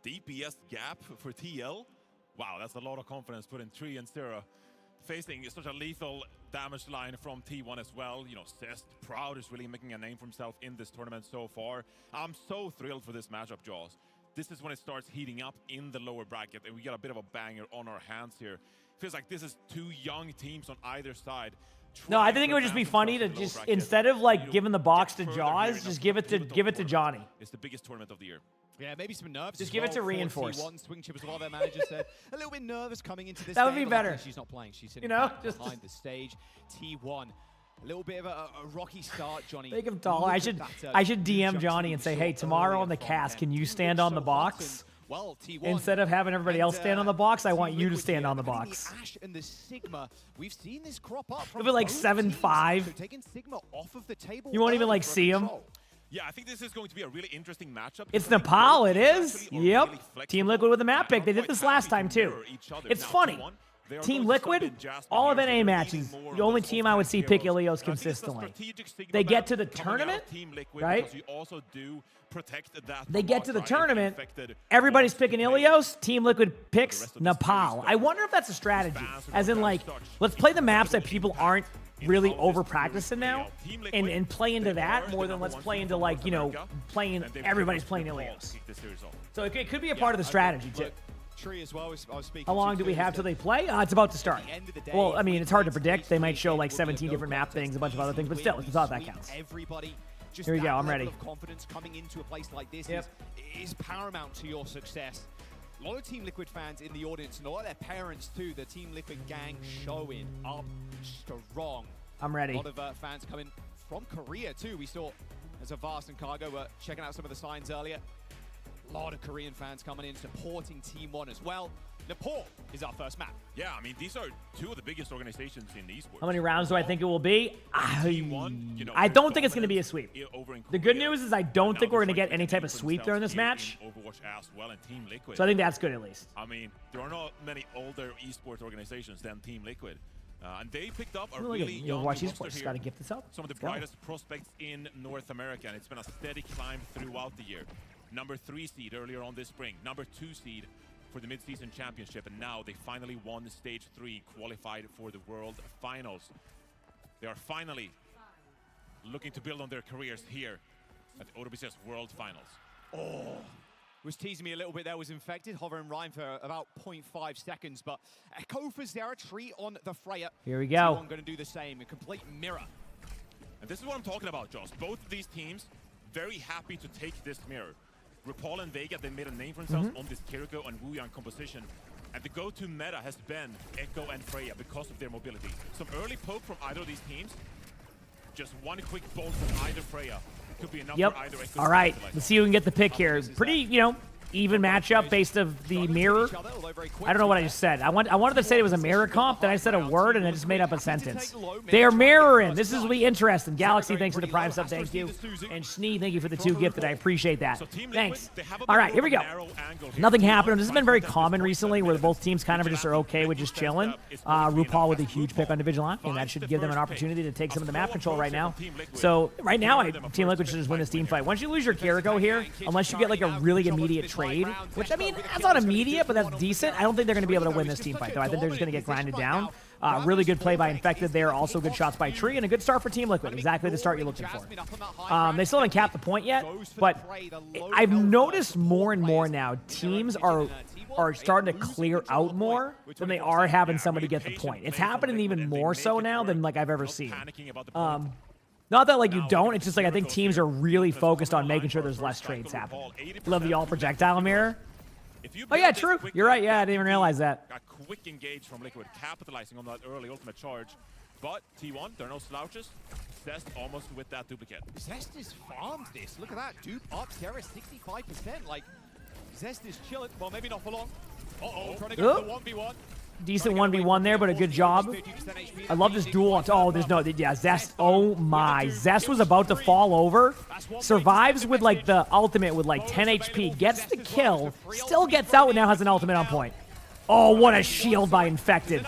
DPS gap for TL? Wow, that's a lot of confidence put in 3 and 0. Facing such a lethal damage line from T1 as well. You know, Cest Proud is really making a name for himself in this tournament so far. I'm so thrilled for this matchup, Jaws. This is when it starts heating up in the lower bracket, and we got a bit of a banger on our hands here. Feels like this is 2 young teams on either side. No, I think it would just be funny to just, instead of like giving the box to Jaws, just give it to Johnny. It's the biggest tournament of the year. Yeah, maybe some nerves. Just give it to Reinforce. T1 swing chip as well. Their manager said a little bit nervous coming into this. That would be better. She's not playing. She's sitting behind the stage. T1, a little bit of a rocky start, Johnny. Make him taller. I should DM Johnny and say, hey, tomorrow on the cast, can you stand on the box? Well, T1, instead of having everybody else stand on the box, I want you to stand on the box. The Ash and the Sigma, we've seen this crop up from it'll be like 7-5. So taking Sigma off of the table. You won't even like see him. Yeah, I think this is going to be a really interesting matchup. It's Nepal, it is. Yep. Team Liquid with the map pick. They did this last time too. It's funny. Team Liquid, all of NA matches, the only team I would see pick Ilios consistently. They get to the tournament, right? They get to the tournament, everybody's picking Ilios, Team Liquid picks Nepal. I wonder if that's a strategy, as in like, let's play the maps that people aren't really over practicing now and play into that more than let's play into like, you know, everybody's playing Ilios. So it could be a part of the strategy too. How long do we have till they play? It's about to start. Well, I mean, it's hard to predict. They might show like 17 different map things, a bunch of other things, but still, it's thought that counts. Here we go, I'm ready. Confidence coming into a place like this is paramount to your success. A lot of Team Liquid fans in the audience, and a lot of their parents too. The Team Liquid gang showing up strong. I'm ready. A lot of fans coming from Korea too. We saw as Avast and Cargo were checking out some of the signs earlier. A lot of Korean fans coming in supporting Team 1 as well. Nepal is our first map. Yeah, I mean, these are 2 of the biggest organizations in esports. How many rounds do I think it will be? I don't think it's going to be a sweep. The good news is I don't think we're going to get any type of sweep during this match. Overwatch as well, and Team Liquid. So I think that's good at least. I mean, there are not many older esports organizations than Team Liquid. And they picked up a really young Overwatch Esports. Got to gift this up. Some of the brightest prospects in North America, and it's been a steady climb throughout the year. Number 3 seed earlier on this spring, number 2 seed for the mid-season championship, and now they finally won stage 3, qualified for the World Finals. They are finally looking to build on their careers here at the OWCS World Finals. Oh, was teasing me a little bit there, was infected, hovering Ryan for about 0.5 seconds, but Echo for Zeratree on the Freya. Here we go. T1 going to do the same, a complete mirror. And this is what I'm talking about, Josh. Both of these teams very happy to take this mirror. Rapal and Vega, they made a name for themselves on this Kiriko and Wuyang composition. And the go-to meta has been Echo and Freya because of their mobility. Some early poke from either of these teams. Just one quick bolt from either Freya could be enough for either Echo. All right, let's see who can get the pick here. Pretty, you know, even matchup based of the mirror. I don't know what I just said. I wanted to say it was a mirror comp, then I said a word and I just made up a sentence. They are mirroring. This is really interesting. Galaxy, thanks for the Prime sub, thank you. And Schnee, thank you for the 2 gifted. I appreciate that. Thanks. All right, here we go. Nothing happened. This has been very common recently where both teams kind of just are okay with just chilling. RuPaul with a huge pick on Division and that should give them an opportunity to take some of the map control right now. So right now, Team Liquid should just win this team fight. Once you lose your Kiriko here, unless you get like a really immediate trade, which, I mean, that's not immediate, but that's decent. I don't think they're going to be able to win this team fight, though. I think they're just going to get grinded down. Really good play by Infected there. Also good shots by Tree, and a good start for Team Liquid. Exactly the start you're looking for. They still haven't capped the point yet, but I've noticed more and more now teams are starting to clear out more than they are having somebody get the point. It's happening even more so now than like I've ever seen. Not that like you don't, it's just like I think teams are really focused on making sure there's less trades happening. Love the all projectile mirror. Oh yeah, true. You're right. Yeah, I didn't even realize that. A quick engage from Liquid, capitalizing on that early ultimate charge. But T1, there are no slouches. Zest almost with that duplicate. Zest is farmed this. Look at that. Dupe up, Terra 65%. Like, Zest is chilling. Well, maybe not for long. Uh-oh, trying to go for the 1v1. Decent 1v1 there, but a good job. I love this duel. Oh, there's no... Yeah, Zest. Oh, my. Zest was about to fall over. Survives with, like, the ultimate with, like, 10 HP. Gets the kill. Still gets out and now has an ultimate on point. Oh, what a shield by Infected.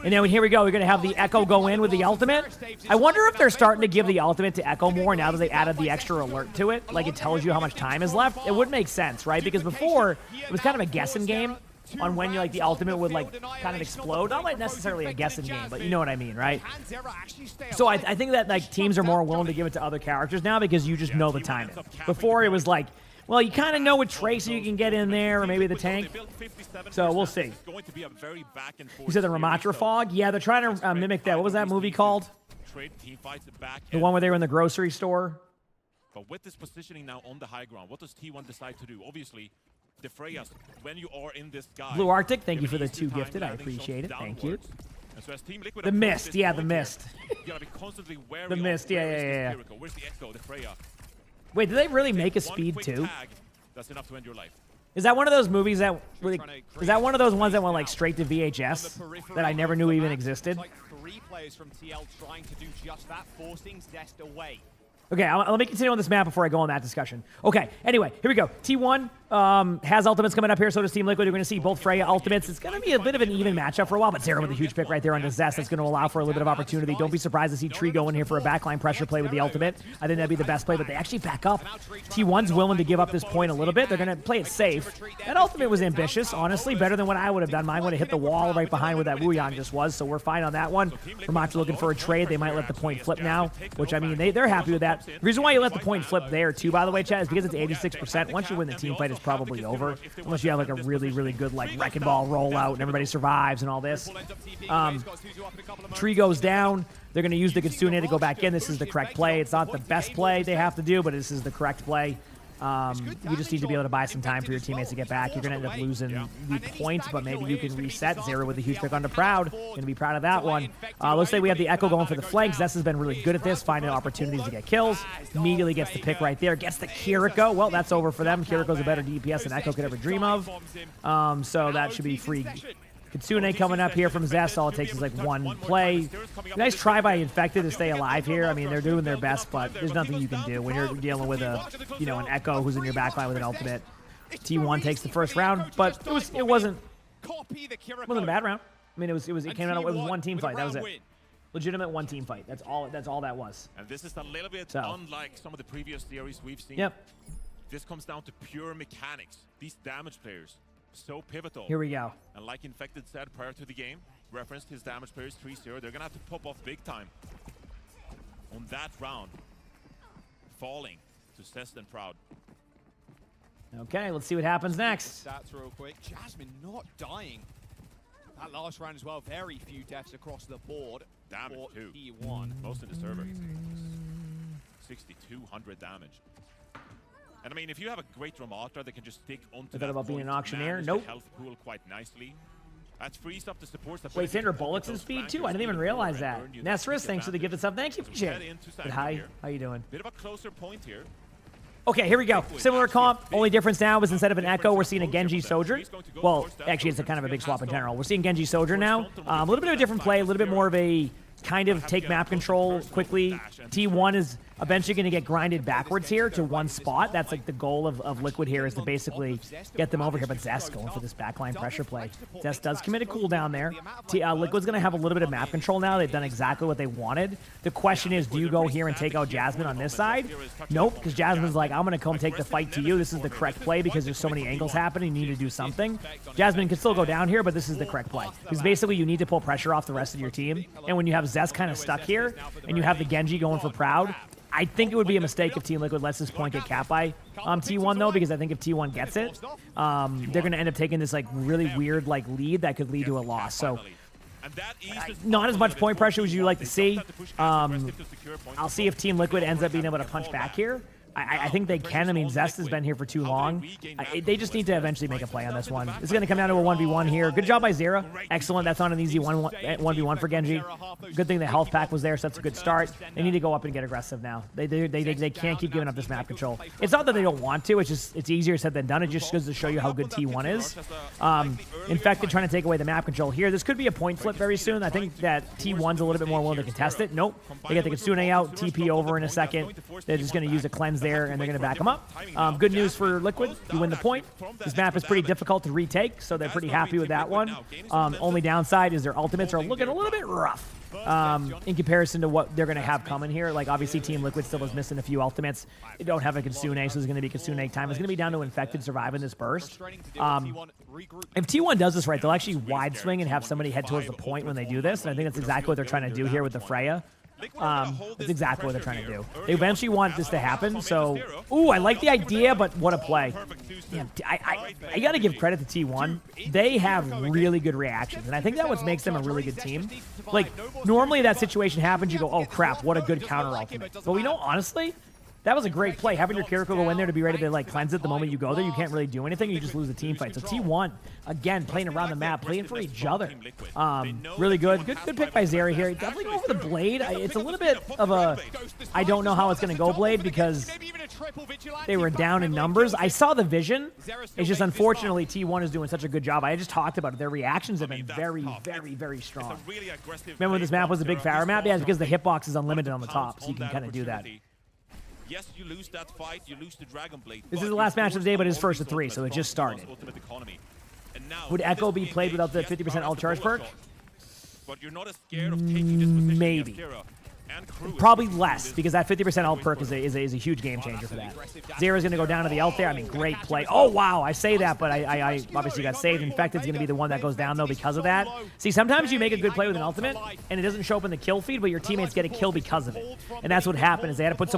And then here we go. We're going to have the Echo go in with the ultimate. I wonder if they're starting to give the ultimate to Echo more now that they added the extra alert to it. Like, it tells you how much time is left. It would make sense, right? Because before, it was kind of a guessing game on when you like the ultimate would like kind of explode. Not like necessarily a guessing game, but you know what I mean, right? So I think that like teams are more willing to give it to other characters now because you just know the timing. Before it was like, well, you kind of know what Tracer you can get in there, or maybe the tank. So we'll see. You said the Ramatra Fog? Yeah, they're trying to mimic that. What was that movie called? The one where they were in the grocery store. But with this positioning now on the high ground, what does T1 decide to do? Obviously, the Freya's, when you are in this guy... Blue Arctic, thank you for the 2 gifted. I appreciate it. Thank you. The Mist, yeah, the Mist. The Mist, yeah. Where's the Echo, the Freya? Wait, did they really make a speed too? That's enough to end your life. Is that one of those movies that really, is that one of those ones that went like straight to VHS that I never knew even existed? Like 3 players from TL trying to do just that, forcing Zest away. Okay, let me continue on this map before I go on that discussion. Okay, anyway, here we go. T1 has ultimates coming up here, so does Team Liquid. You're going to see both Freya ultimates. It's going to be a bit of an even matchup for a while, but Zera with a huge pick right there on the Zest. That's going to allow for a little bit of opportunity. Don't be surprised to see Tree go in here for a backline pressure play with the ultimate. I think that'd be the best play, but they actually back up. T1's willing to give up this point a little bit. They're going to play it safe. That ultimate was ambitious, honestly, better than what I would have done. Mine would have hit the wall right behind where that Wuyang just was, so we're fine on that one. Ramatra looking for a trade. They might let the point flip now, which, I mean, they're happy with that. The reason why you let the point flip there too, by the way, Chad, is because it's 86%. Once you win the team fight, it's probably over. Unless you have like a really, really good like wrecking ball rollout and everybody survives and all this. Tree goes down. They're going to use the Kitsune to go back in. This is the correct play. It's not the best play they have to do, but this is the correct play. You just need to be able to buy some time for your teammates to get back. You're going to end up losing the points, but maybe you can reset. Zera with a huge pick onto Proud. Going to be proud of that one. Let's say we have the Echo going for the flanks. Zest has been really good at this, finding opportunities to get kills. Immediately gets the pick right there. Gets the Kiriko. Well, that's over for them. Kiriko's a better DPS than Echo could ever dream of. So that should be free. Kitsune coming up here from Zest. All it takes is like one play. Nice try by Infected to stay alive here. I mean, they're doing their best, but there's nothing you can do when you're dealing with a, you know, an Echo who's in your backline with an ultimate. T1 takes the first round, but it wasn't a bad round. I mean, it came out. It was one team fight. That was it. Legitimate one team fight. That's all that was. And this is a little bit unlike some of the previous series we've seen. Yep. This comes down to pure mechanics. These damage players, so pivotal. Here we go. And like Infected said prior to the game, referenced his damage players 3-0. They're going to have to pop off big time on that round. Falling to Zest and Proud. Okay, let's see what happens next. Stats real quick. Jasmine not dying. That last round as well, very few deaths across the board. Damage too. T1. Most in the server. 6,200 damage. And I mean, if you have a great Ramatra that can just stick onto that about being an auctioneer? Nope. The health pool quite nicely. That frees up the supports. Wait, Sandra Bullock's in speed too? I didn't even realize that. Nesris, thanks for the gifted sub. Thank you, appreciate it. But hi, how you doing? Bit of a closer point here. Okay, here we go. Similar comp. Only difference now is instead of an Echo, we're seeing a Genji Sojourn. Well, actually, it's a kind of a big swap in general. We're seeing Genji Sojourn now. A little bit of a different play, a little bit more of a kind of take map control quickly. T1 is eventually going to get grinded backwards here to one spot. That's like the goal of Liquid here, is to basically get them over here. But Zest going for this backline pressure play. Zest does commit a cooldown there. Liquid's going to have a little bit of map control now. They've done exactly what they wanted. The question is, do you go here and take out Jasmine on this side? Nope, because Jasmine's like, I'm going to come take the fight to you. This is the correct play because there's so many angles happening. You need to do something. Jasmine can still go down here, but this is the correct play. Because basically you need to pull pressure off the rest of your team. And when you have Zest kind of stuck here, and you have the Genji going for Proud, I think it would be a mistake if Team Liquid lets this point get capped by T1 though, because I think if T1 gets it, they're going to end up taking this like really weird like lead that could lead to a loss. So not as much point pressure as you like to see. I'll see if Team Liquid ends up being able to punch back here. I think they can. I mean, Zest has been here for too long. They just need to eventually make a play on this one. It's going to come down to a 1v1 here. Good job by Zera. Excellent. That's not an easy 1v1 for Genji. Good thing the health pack was there, so that's a good start. They need to go up and get aggressive now. They can't keep giving up this map control. It's not that they don't want to. It's just it's easier said than done. It just goes to show you how good T1 is. Infected trying to take away the map control here. This could be a point flip very soon. I think that T1's a little bit more willing to contest it. Nope. They get the Kitsune out, TP over in a second. They're just going to use a cleanse there, and they're going to back them up. Good news for Liquid. You win the point. This map is pretty difficult to retake, so they're pretty happy with that one. Only downside is their ultimates are looking a little bit rough in comparison to what they're going to have coming here. Like, obviously, Team Liquid still is missing a few ultimates. They don't have a Kitsune, so there's going to be Kitsune time. It's going to be down to Infected surviving this burst. If T1 does this right, they'll actually wide swing and have somebody head towards the point when they do this, and I think that's exactly what they're trying to do here with the Freya. That's exactly what they're trying to do. They eventually want this to happen, so... Ooh, I like the idea, but what a play. Damn, I got to give credit to T1. They have really good reactions, and I think that's what makes them a really good team. Like, normally that situation happens, you go, oh crap, what a good counter ultimate. But we know, honestly, that was a great play. Having your character go in there to be ready to like cleanse it the moment you go there, you can't really do anything. You just lose the team fight. So T1, again, playing around the map, playing for each other. Really good. Good pick by Zeri here. Definitely go for the Blade. It's a little bit of a, I don't know how it's going to go, Blade, because they were down in numbers. I saw the vision. It's just unfortunately T1 is doing such a good job. I just talked about it. Their reactions have been very, very, very strong. Remember when this map was a big Pharah map? Yeah, it's because the hitbox is unlimited on the top, so you can kind of do that. Yes, you lose that fight, you lose the Dragon Blade. This is the last match of the day, but it's first of 3, so it just started. Would Echo be played without the 50% ult charge perk? But you're not as scared of taking this position. Maybe. Probably less, because that 50% ult perk is a huge game changer for that. Zera's going to go down to the ult there. I mean, great play. Oh, wow, I say that, but I obviously got saved. Infected's going to be the one that goes down, though, because of that. See, sometimes you make a good play with an ultimate, and it doesn't show up in the kill feed, but your teammates get a kill because of it. And that's what happened, is they had to put so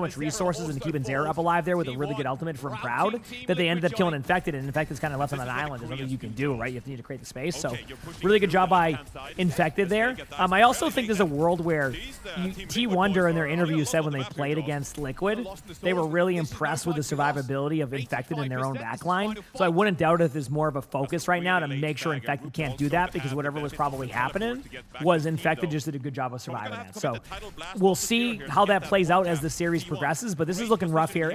much resources into keeping Zera up alive there with a really good ultimate from Proud that they ended up killing Infected, and Infected's kind of left on an island. There's nothing you can do, right? You need to create the space. So, really good job by Infected there. I also think there's a world where T1 during their interview said when they played against Liquid, they were really impressed with the survivability of Infected in their own backline. So I wouldn't doubt if there's more of a focus right now to make sure Infected can't do that, because whatever was probably happening was Infected just did a good job of surviving that. So we'll see how that plays out as the series progresses, but this is looking rough here.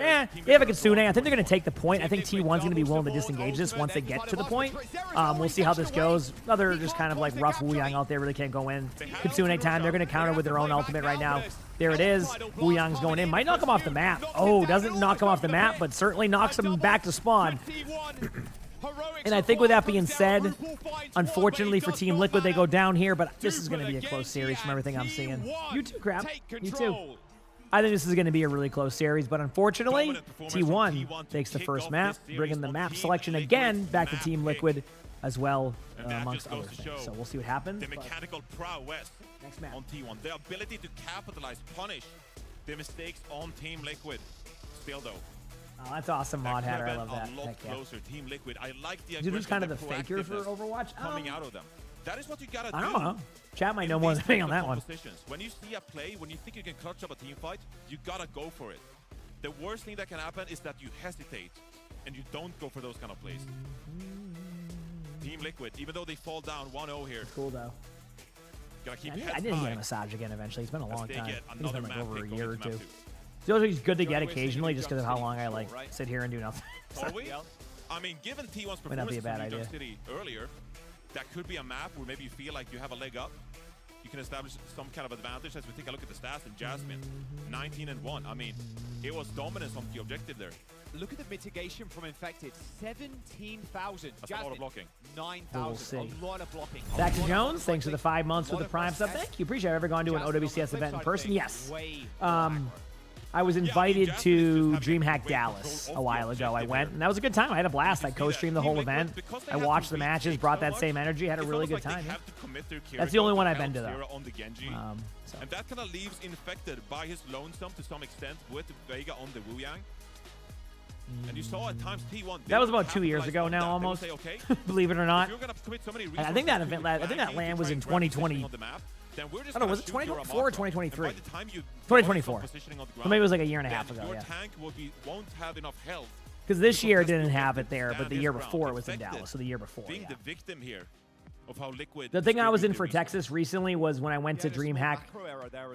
They have a Kitsune. I think they're going to take the point. I think T1's going to be willing to disengage this once they get to the point. We'll see how this goes. Another just kind of like rough Wuyang out there, really can't go in. Kitsune time. They're going to counter with their own ultimate right now. There it is. Wuyang's going in. Might knock him off the map. Oh, doesn't knock him off the map, but certainly knocks him back to spawn. And I think with that being said, unfortunately for Team Liquid, they go down here, but this is going to be a close series from everything I'm seeing. You too, Crap. You too. I think this is going to be a really close series, but unfortunately, T1 takes the first map, bringing the map selection again back to Team Liquid as well, amongst other things. So we'll see what happens. The mechanical prowess next map on T1. The ability to capitalize, punish the mistakes on Team Liquid. Still, though. Oh, that's awesome, Mod Hatter. I love that. A lot closer, Team Liquid. I like the Dude, who's kind of the faker for Overwatch? Coming out of them. That is what you gotta do. I don't know. Chat might know more than me on that one. When you see a play, when you think you can clutch up a team fight, you gotta go for it. The worst thing that can happen is that you hesitate and you don't go for those kind of plays. Team Liquid, even though they fall down 1-0 here. Cool though. Gotta keep I didn't get a massage again eventually. It's been a long time. It's been like over a year or two. It's good to get occasionally just because of how long I like sit here and do nothing. I mean, given T1's performance might not be a bad idea. City earlier, that could be a map where maybe you feel like you have a leg up. you can establish some kind of advantage. As we take a look at the stats, and Jasmine, 19-1. I mean, it was dominance on the objective there. Look at the mitigation from Infected. 17,000. That's a lot of blocking. 9,000. A lot of blocking. Back to Jones. Thanks for the 5 months for the Prime sub. Thank you. Appreciate it. Ever gone to an OWCS event in person? Yes. I was invited to DreamHack Dallas a while ago. I went, and that was a good time. I had a blast. I co-streamed the whole event. I watched the matches, brought that same energy, had a really good time. That's the only one I've been to, though. And that kind of leaves Infected by his lonesome to some extent with Vega on the Wu Yang. And you saw at times T1. That was about 2 years ago now, almost. Say, okay, believe it or not. I think that event, I think that land was in 2020. I don't know, was it 2024 or 2023? 2024. So maybe it was like a year and a half ago, your yeah. tank won't have enough health. Because this year didn't have it there, but the year before it was in Dallas, so the year before, Being yeah. the victim here of how Liquid... The thing I was in for Texas recently was when I went to DreamHack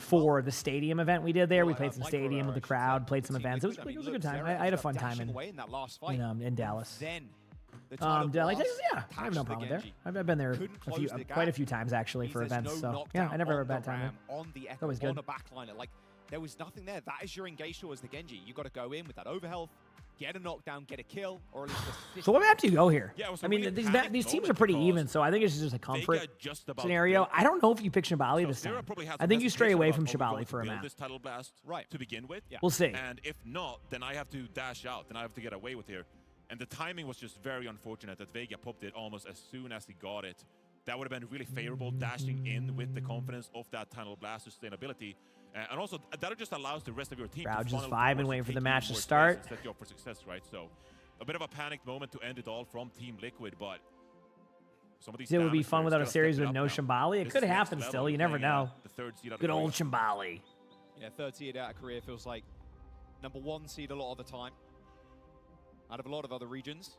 for the stadium event we did there. We played some stadium with the crowd, played some events. It was a good time. I had a fun time in Dallas. Did I like Texas? Yeah, I have no problem there. I've been there quite a few times actually for events. So yeah, I never have a bad time there. On the Echo, Always good. on the backliner, like there was nothing there. That is your engage towards the Genji. You got to go in with that overhealth, get a knockdown, get a kill, or at least assist. So what map do you go here? Yeah, I mean, these teams are pretty even, so I think it's just a comfort scenario. I don't know if you pick Shibali this time. I think you stray away from Shibali for a map. This title blast to begin with. Yeah. We'll see. And if not, then I have to dash out. Then I have to get away with here. And the timing was just very unfortunate that Vega popped it almost as soon as he got it. That would have been really favorable, dashing in with the confidence of that tunnel blast sustainability. And also, that just allows the rest of your team Crowd to just funnel vibing, towards waiting for the taking match to more start. space and set you up for success, right? So, a bit of a panicked moment to end it all from Team Liquid, but some of these It would be damage fun players without a gotta series step with it no up now. Shibali. It This could next happen level, still. You never playing, know. the third seed out of Good the old way. Shibali. Yeah, third seed out of Korea feels like #1 seed a lot of the time. Out of a lot of other regions.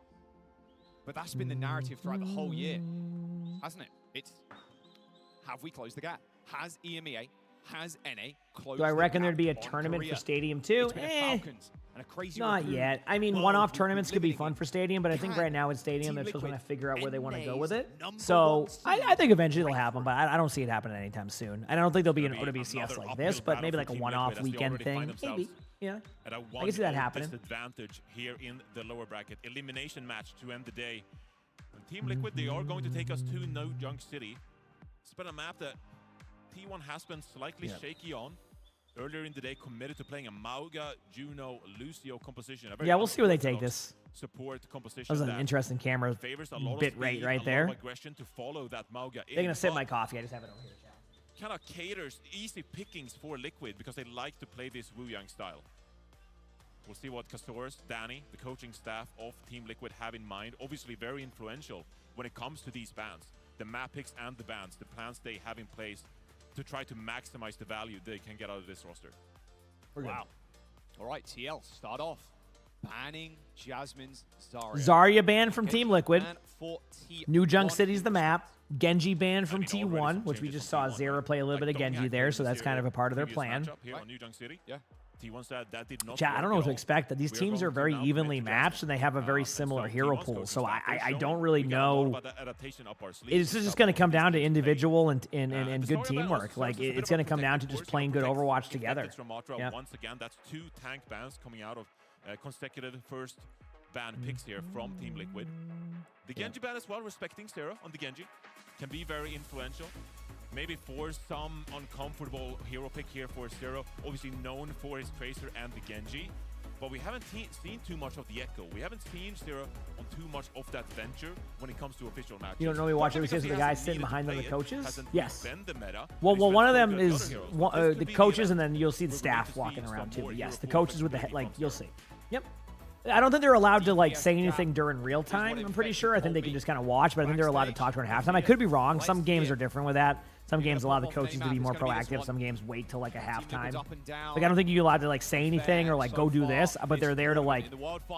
But that's been the narrative throughout the whole year, hasn't it? It's, have we closed the gap? Has EMEA, has NA closed Do I the reckon gap there'd be a on tournament Korea? for Stadium 2? It's been a Falcons and a crazy Not recruit yet. I mean, world one-off we've tournaments been could be living fun in. for Stadium, but I think Can right now with Stadium, Team they're still trying to Liquid, figure out where they want to go with it. NA's So #1 I think eventually it'll happen, but I don't see it happening anytime soon. I don't think there'll be an Gonna be OWCS another like uphill this, but battle maybe for like a Team one-off Liquid as they weekend already find thing. themselves Maybe. Yeah. At a I can see that 1-0 happening. disadvantage here in the lower bracket. Elimination match to end the day. And Team Liquid, they are going to take us to No Junk City. It's been a map that T1 has been slightly shaky on. Earlier in the day, committed to playing a Mauga, Juno, Lucio composition. Yeah, we'll see where they take this. Support composition. That was an interesting camera favors a lot bit of rate speed, right a there. lot of aggression to follow that Mauga in. They're going to sip but my coffee. I just have it over here. kind of caters easy pickings for Liquid because they like to play this Wu Yang style. We'll see what Castores, Danny, the coaching staff of Team Liquid have in mind. Obviously very influential when it comes to these bans. The map picks and the bans, the plans they have in place to try to maximize the value they can get out of this roster. Wow. All right, TL, start off. Banning Jasmine's Zarya. Zarya banned from Team Liquid. Ban for T1. New Junk City's the map. Genji banned from T1, which we just saw Zera play a little bit of Genji there, so that's kind of a part of their plan. Here on New Junk City. Yeah. T1 said that did not Chat, I don't know what to expect. These teams are very evenly matched, and they have a very similar hero pool, so I don't really know. It's just going to come down to individual and good teamwork. Like, it's going to come down to just playing good Overwatch together. Yeah. Once again, that's 2 tank bans coming out of consecutive first ban picks here from Team Liquid. The Genji ban as well, respecting Zera on the Genji, can be very influential. Maybe force some uncomfortable hero pick here for Zero. Obviously known for his Tracer and the Genji. But we haven't seen too much of the Echo. We haven't seen Zero on too much of that venture when it comes to official matches. You don't normally watch it because the guy sitting behind them, the coaches? Yes. The meta, well, one of them is the coaches, and then you'll see the staff walking around too. Yes, the coaches with the head, like, you'll see. Yep. I don't think they're allowed to, like, say anything during real time, I'm pretty sure. I think they can just kind of watch, but I think they're allowed to talk during halftime. I could be wrong. Some games are different with that. Some games allow the coaches to be more proactive. Some games wait till, like, a halftime. Like, I don't think you're allowed to, like, say anything or, like, go do this, but they're there to, like,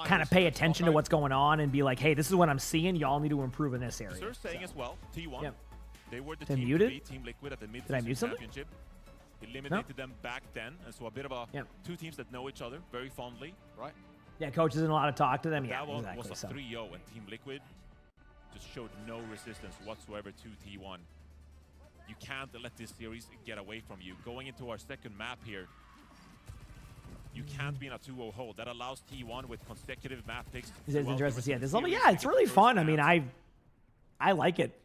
kind of pay attention to what's going on and be like, hey, this is what I'm seeing. Y'all need to improve in this area. Sir saying as well, T1, yep. They were the Did team muted? to beat Team Liquid at the Did I mute mid-season something? championship. Eliminated them back then, and so a bit of a two teams that know each other very fondly. Right. Yeah, coaches isn't allowed to talk to them. That Yeah, one exactly. was a 3-0, and Team Liquid just showed no resistance whatsoever to T1. You can't let this series get away from you. Going into our second map here, you can't be in a 2-0 hold. That allows T1 with consecutive map picks. This is interesting to see at this level. Yeah, it's really fun. I mean, I like it.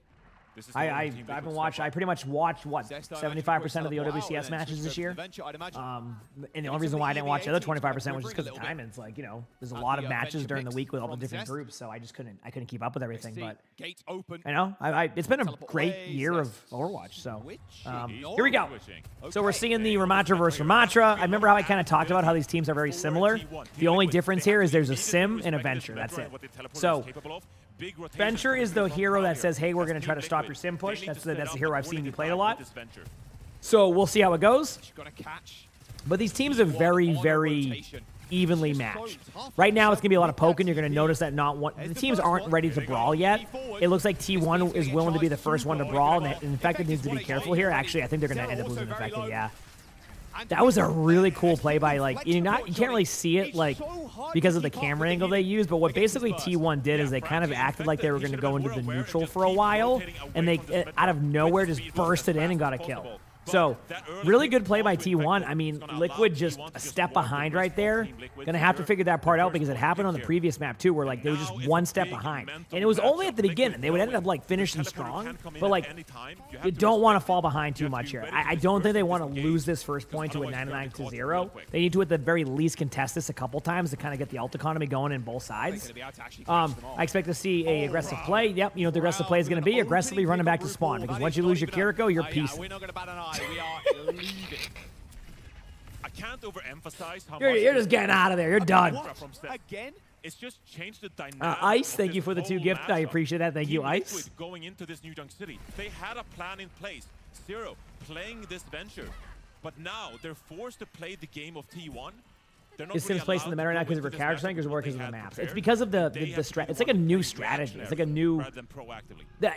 I've been watching. I pretty much watched what 75% of the OWCS matches this year. And the only reason why I didn't watch the other 25% was just because of time. And it's like, you know, there's a lot of matches during the week with all the different groups, so I just couldn't keep up with everything. But I know it's been a great year of Overwatch. So here we go. So we're seeing the Ramatra versus Ramatra. I remember how I kind of talked about how these teams are very similar. The only difference here is there's a sim and a Venture. That's it. So Venture is the hero that says, hey, we're going to try to stop your sim push. That's the hero I've seen you played a lot. So we'll see how it goes. But these teams are very, very evenly matched. Right now, it's going to be a lot of poking. You're going to notice that the teams aren't ready to brawl yet. It looks like T1 is willing to be the first one to brawl. And Infected needs to be careful here. Actually, I think they're going to end up losing Infected, yeah. That was a really cool play by, like, you can't really see it, like, because of the camera angle they used, but what basically T1 did is they kind of acted like they were going to go into the neutral for a while, and they, out of nowhere, just bursted in and got a kill. So, really good play by T1. I mean, Liquid just a step behind right there. Gonna have to figure that part out because it happened on the previous map too, where like they were just one step behind. And it was only at the beginning. They would end up like finishing strong, but like you don't want to fall behind too much here. I don't think they want to lose this first point to a 99-0. They need to at the very least contest this a couple times to kind of get the ult economy going in both sides. I expect to see a aggressive play. Yep, you know what the aggressive play is going to be? Aggressively running back to spawn, because once you lose your Kiriko, you're piecing. We are leaving. I can't overemphasize how you're just getting out of there. You're done. Again, it's just changed the dynamic. Ice, thank you for the 2 gifts. I appreciate that. Thank you, Ice. Going into this new Dunk City, they had a plan in place. Zero playing this Venture, but now they're forced to play the game of T1. Is Sims placed in the meta right now because of her character strength, or because of the maps? It's because of the strat. It's like a new strategy. It's like a new.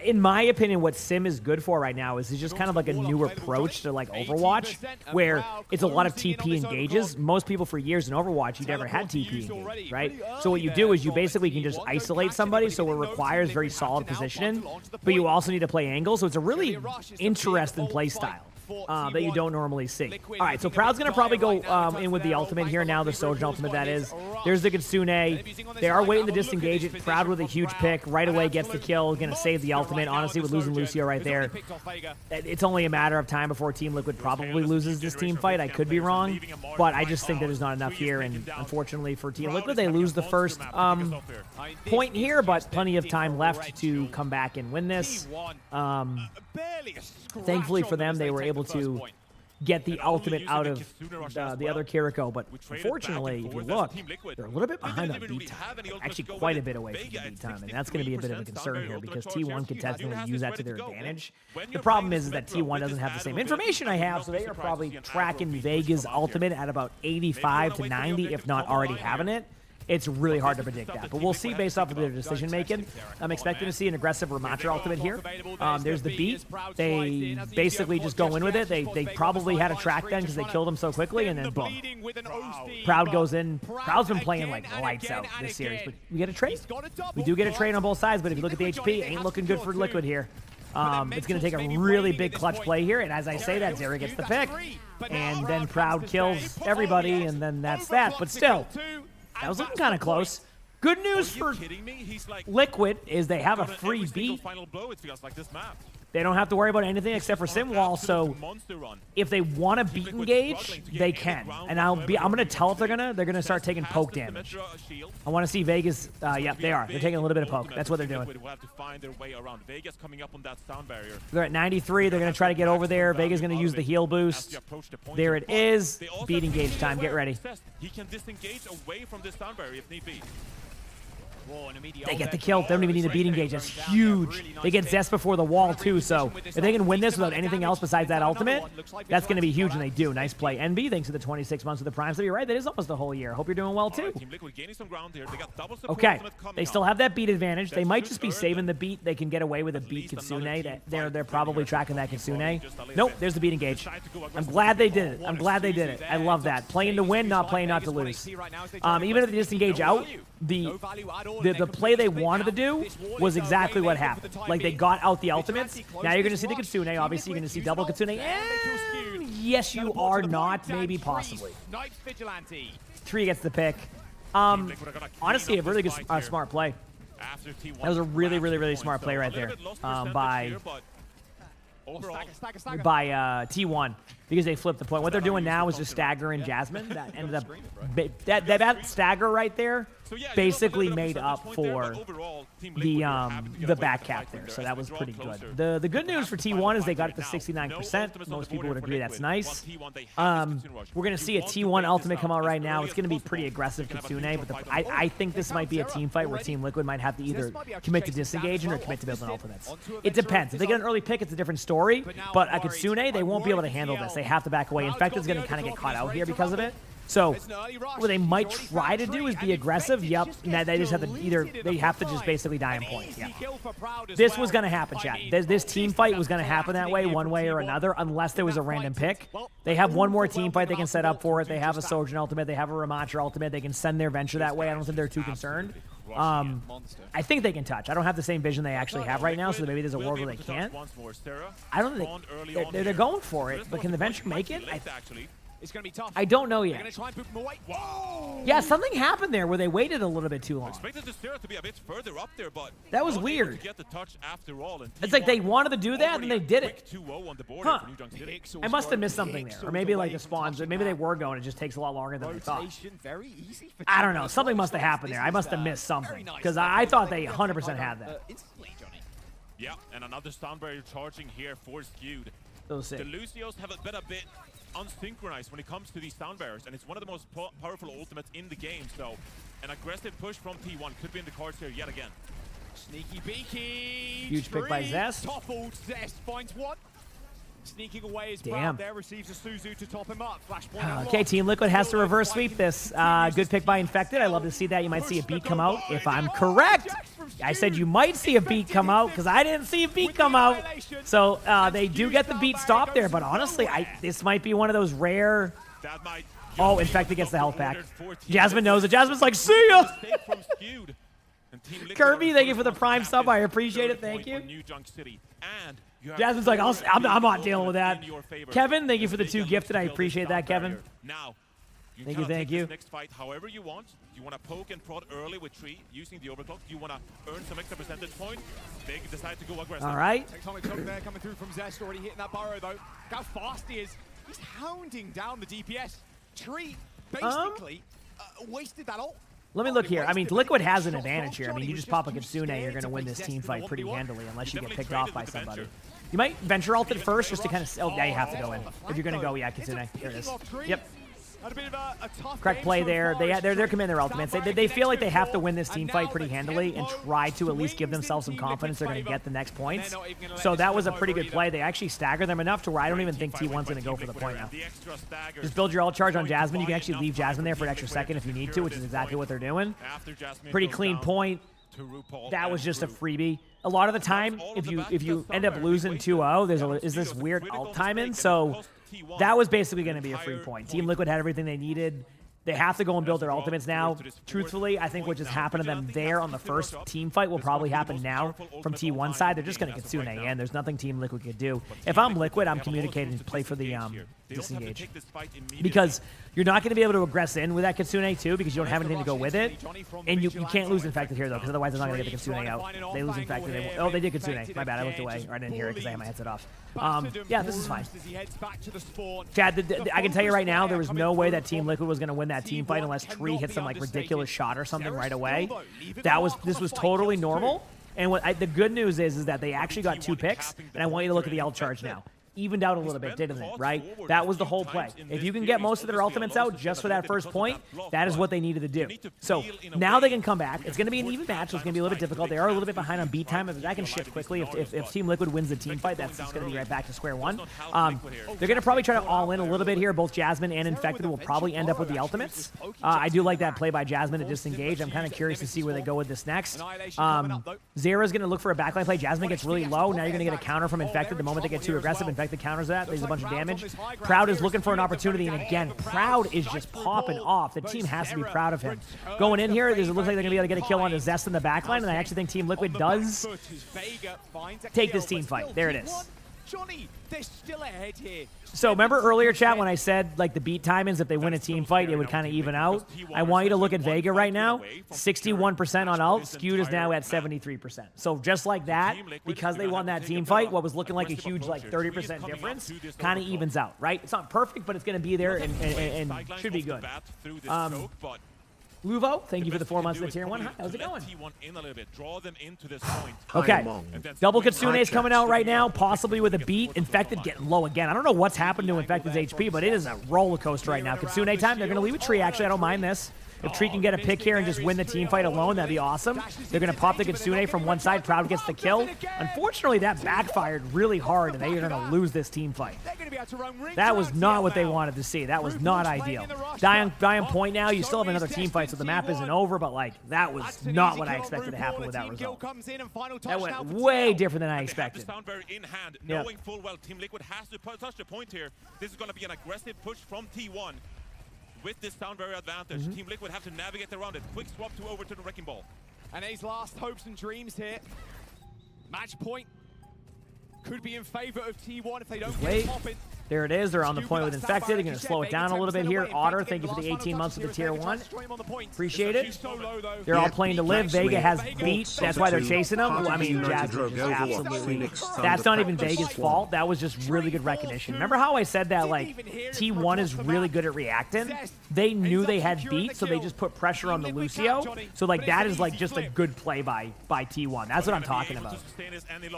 In my opinion, what Sim is good for right now is it's just kind of like a new approach to like Overwatch, where it's a lot of TP engages. Most people for years in Overwatch, you never had TP engage, right? So what you do is you basically can just isolate somebody, so it requires very solid positioning, but you also need to play angles. So it's a really interesting play style. That you don't normally see. All right, so Proud's going to probably go in with the ultimate here now, the Sojourn ultimate that is. There's the Kitsune. They are waiting to disengage it. Proud with a huge pick. Right away gets the kill. Going to save the ultimate. Honestly, with losing Lucio right there, it's only a matter of time before Team Liquid probably loses this team fight. I could be wrong, but I just think that there's not enough here, and unfortunately for Team Liquid, they lose the first point here, but plenty of time left to come back and win this. Thankfully for them, they were able to get the ultimate out of the other Kiriko, but unfortunately, if you look, they're a little bit behind on beat time. Actually, quite a bit away from the beat time, and that's going to be a bit of a concern here because T1 can technically use that to their advantage. The problem is that T1 doesn't have the same information I have, so they are probably tracking Vega's ultimate at about 85 to 90, if not already having it. It's really hard to predict that, but we'll see based off of their decision making. I'm expecting to see an aggressive Ramatra ultimate here. There's the beat. They basically just go in with it. They probably had a track then because they killed him so quickly, and then boom. Proud goes in. Proud's been playing like lights out this series, but we get a trade. We do get a trade on both sides, but if you look at the HP, ain't looking good for Liquid here. It's going to take a really big clutch play here, and as I say that, Zera gets the pick, and then Proud kills everybody, and then that's that. But still, that was looking kind of close. Good news for Liquid is they have a free beat. They don't have to worry about anything except for Simwall, so if they want to beat engage, they can. And I'm going to tell if they're gonna start taking poke damage. I want to see Vegas. Yep, they are. They're taking a little bit of poke. That's what they're doing. They're at 93. They're going to try to get over there. Vega's going to use the heal boost. There it is. Beat engage time. Get ready. He can disengage away from this sound barrier if need be. They get the kill. They don't even need a beat engage. That's huge. They get Zest before the wall, too. So if they can win this without anything else besides that ultimate, that's going to be huge, and they do. Nice play. NB, thanks to the 26 months of the Prime. So you're right. That is almost the whole year. Hope you're doing well, too. Okay. They still have that beat advantage. They might just be saving the beat. They can get away with a beat Kitsune. They're probably tracking that Kitsune. Nope, there's the beat engage. I'm glad they did it. I'm glad they did it. I love that. Playing to win, not playing not to lose. Even if they disengage out, the the play they wanted to do was exactly what happened. Like, they got out the ultimates. Now you're going to see the Kitsune. Obviously, you're going to see double Kitsune. And yes, you are not. Maybe, possibly. Tree gets the pick. Honestly, a really good, smart play. That was a really, really, really smart play right there by T1, because they flipped the point. What they're doing now is just staggering Jasmine. That ended up that stagger right there basically made up for the back cap there. So that was pretty good. The good news for T1 is they got it to 69%. Most people would agree that's nice. We're gonna see a T1 ultimate come out right now. It's gonna be pretty aggressive Kitsune, but I think this might be a team fight where Team Liquid might have to either commit to disengaging or commit to building ultimates. It depends. If they get an early pick, it's a different story. But a Kitsune, they won't be able to handle this. They have to back away. Infected's gonna kind of get caught out here because of it. So what they might try to do is be aggressive. Yep. Now they just have to they have to just basically die in points. Yeah. This was going to happen, chat. This team fight was going to happen that way, one way or another, unless there was a random pick. They have one more team fight they can set up for it. They have a Sojourn ultimate. They have a Ramatra ultimate. They can send their Venture that way. I don't think they're too concerned. I think they can touch. I don't have the same vision they actually have right now, so maybe there's a world where they can't. I don't think they're going for it, but can the Venture make it? It's going to be tough. I don't know yet. Yeah, something happened there where they waited a little bit too long. Expected the Sarah to be a bit further up there, but that was weird. To get the touch after all, and it's like they wanted to do that and they did it. Huh. I must have missed something there. Or maybe like the spawns, maybe they were going. It just takes a lot longer than they thought. I don't know. Something must have happened there. I must have missed something. Because I thought they 100% had that. Yeah, and another sound barrier charging here for Skewed. The Lucios have been a bit unsynchronized when it comes to these sound barriers, and it's one of the most powerful ultimates in the game, so an aggressive push from T1 could be in the cards here yet again. Sneaky beaky. Huge pick by Zest. Toppled. Zest finds one. Sneaking away as Damn. there, receives a Suzu to top him up. Flashpoint okay, Team Liquid has to reverse sweep this. Good pick by Infected. I love to see that. You might see a beat come out. If I'm correct, I said you might see a beat come out because I didn't see a beat come out. So they do get the beat stop there, but honestly, this might be one of those rare... Oh, Infected gets the health pack. Jasmine knows it. Jasmine's like, see ya! Kirby, thank you for the Prime sub. I appreciate it. Thank you. Jasmine's like, I'm not dealing with that. Kevin, thank you for the 2 gifted. I appreciate that, Kevin. Thank you. Next fight however you want. You want to poke and prod early with Tree using the overclock. You want to earn some extra percentage point. They decide to go aggressive. All right. Tectonic hook there coming through from Zest, already hitting that burrow though. Look how fast he is. He's hounding down the DPS. Tree basically wasted that ult. Let me look here. I mean, Liquid has an advantage here. I mean, you just pop a Kitsune, you're going to win this team fight pretty handily unless you get picked off by somebody. You might Venture ult it first just to kind of... Oh, yeah, you have to go in. If you're going to go, yeah, Kitsune. There it is. Yep. Correct play there. They're committing their ultimates. They feel like they have to win this team fight pretty handily and try to at least give themselves some confidence they're going to get the next points. So that was a pretty good play. They actually stagger them enough to where I don't even think T1's going to go for the point now. Just build your ult charge on Jasmine. You can actually leave Jasmine there for an extra second if you need to, which is exactly what they're doing. Pretty clean point. That was just a freebie. A lot of the time, if you end up losing 2-0, there's this weird ult timing. So that was basically going to be a free point. Team Liquid had everything they needed. They have to go and build their ultimates now. Truthfully, I think what just happened to them there on the first team fight will probably happen now from T1 side. They're just going to Kitsune in. There's nothing Team Liquid could do. If I'm Liquid, I'm communicating to play for the disengage. Because you're not going to be able to aggress in with that Kitsune too because you don't have anything to go with it. And you can't lose Infected here though because otherwise they're not going to get the Kitsune out. They lose Infected. Oh, they did Kitsune. My bad. I looked away or I didn't hear it because I had my headset off. Yeah, this is fine. Chad, I can tell you right now, there was no way that Team Liquid was going to win that team fight unless Tree hit some like ridiculous shot or something right away. This was totally normal. And the good news is that they actually got 2 picks, and I want you to look at the ult charge now. Evened out a little bit, didn't it, right? That was the whole play. If you can get most of their ultimates out just for that first point, that is what they needed to do. So now they can come back. It's going to be an even match, so it's going to be a little bit difficult. They are a little bit behind on beat time. If that can shift quickly, if Team Liquid wins the team fight, that's going to be right back to square one. They're going to probably try to all in a little bit here. Both Jasmine and Infected will probably end up with the ultimates. I do like that play by Jasmine to disengage. I'm kind of curious to see where they go with this next. Zera's going to look for a backline play. Jasmine gets really low. Now you're going to get a counter from Infected the moment they get too aggressive. Infected the counters that. There's a bunch of damage. Proud is looking for an opportunity, and again, Proud is just popping off. The team has to be proud of him. Going in here, it looks like they're going to be able to get a kill on Zest in the backline, and I actually think Team Liquid does take this team fight. There it is. Johnny, they're still ahead here. So remember earlier, chat, when I said like the beat timings, if they win a team fight, it would kind of even out? I want you to look at Vega right now. 61% on ult. Skewed is now at 73%. So just like that, because they won that team fight, what was looking like a huge like 30% difference kind of evens out, right? It's not perfect, but it's going to be there and should be good. Luvo, thank you for the 4 months of the tier 1. Hi, how's it going? Okay, double Kitsune is coming out right now, possibly with a beat. Infected getting low again. I don't know what's happened to Infected's HP, but it is a roller coaster right now. Kitsune time, they're going to leave a tree, actually. I don't mind this. If Tree can get a pick here and just win the team fight alone, that'd be awesome. They're going to pop the Kitsune from one side. Proud gets the kill. Unfortunately, that backfired really hard, and they are going to lose this team fight. That was not what they wanted to see. That was not ideal. Die on point now. You still have another team fight, so the map isn't over, but like that was not what I expected to happen with that result. That went way different than I expected. Knowing full well Team Liquid has to touch the point here. This is going to be an aggressive push from T1. With this sound barrier advantage, Team Liquid have to navigate around it. Quick swap over to the Wrecking Ball. And his last hopes and dreams here. Match point could be in favor of T1 if they don't get popping. There it is. They're on the point with Infected. They're going to slow it down a little bit here. Otter, thank you for the 18 months of the tier 1. Appreciate it. They're all playing to live. Vega has beat. That's why they're chasing them. I mean, Jazz just absolutely. That's not even Vega's fault. That was just really good recognition. Remember how I said that, like, T1 is really good at reacting? They knew they had beat, so they just put pressure on the Lucio. So, like, that is, like, just a good play by T1. That's what I'm talking about.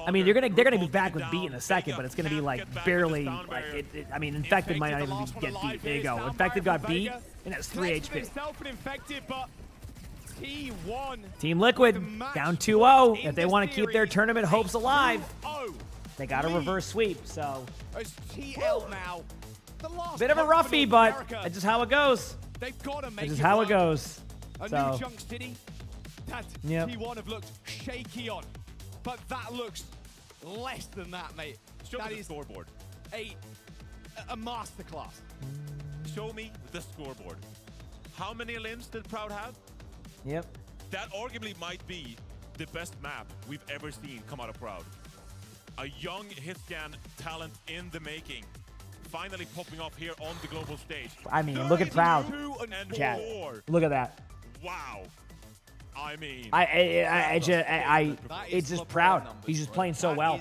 I mean, they're gonna be back with beat in a second, but it's going to be, like, barely, like, I mean, Infected might not even get beat. There you go. Infected got beat, and that's 3 HP. Team Liquid down 2-0. If they want to keep their tournament hopes alive, they got a reverse sweep. So, bit of a roughie, but that's just how it goes. That's just how it goes. So, yep. T1 have looked shaky on, but that looks less than that, mate. That is scoreboard. A masterclass. Show me the scoreboard. How many limbs did Proud have? Yep. That arguably might be the best map we've ever seen come out of Proud. A young hitscan talent in the making. Finally popping off here on the global stage. I mean, look at Proud. Chat. Look at that. Wow. I mean, it's just Proud. He's just playing so well.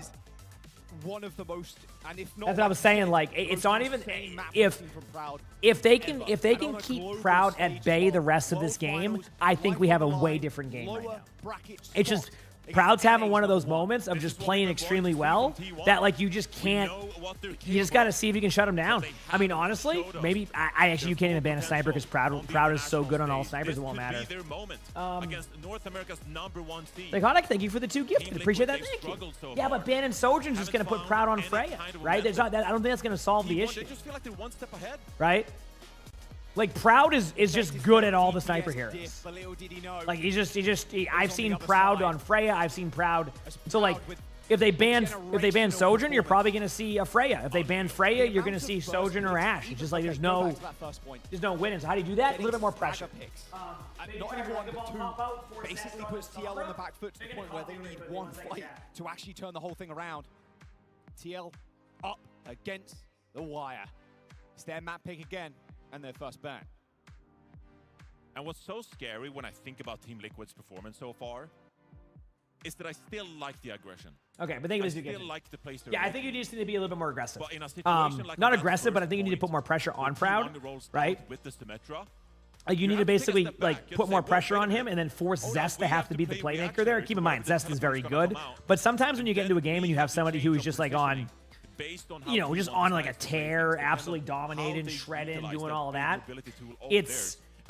One of the most, and if not, that's what I was saying. Like, it's not even if they can keep Proud at bay the rest of this game, I think we have a way different game right now. It's just Proud's having one of those moments of just playing extremely well that, like, you just can't. You just got to see if you can shut him down. I mean, honestly, maybe I actually you can't even ban a sniper because Proud is so good on all snipers it won't matter. Psychotic, thank you for the 2 gifts. Appreciate that. Thank you. Yeah, but banning Sojourn's just going to put Proud on Freya, right? There's not that. I don't think that's going to solve the issue. They just feel like they're one step ahead. Right? Like, Proud is just good at all the sniper heroes. Like, I've seen Proud on Freya. I've seen Proud. So, like, if they ban Sojourn, you're probably going to see a Freya. If they ban Freya, you're going to see Sojourn or Ashe. It's just like there's no winning. So how do you do that? A little bit more pressure. Not everyone to basically puts TL on the back foot to the point where they need one fight to actually turn the whole thing around. TL up against the wire. It's their map pick again. And their first ban. And what's so scary when I think about Team Liquid's performance so far is that I still like the aggression. Okay, but think of it. I still like the place they're I think you just need to be a little bit more aggressive. But in a situation like not aggressive, but I think you need to put more pressure on Proud, right? With the Symmetra, like you need to basically like put more pressure on him and then force Zest to have to be the playmaker there. Keep in mind, Zest is very good, but sometimes when you get into a game and you have somebody who is just like on, you know, just on like a tear, absolutely dominating, shredding, doing all of that,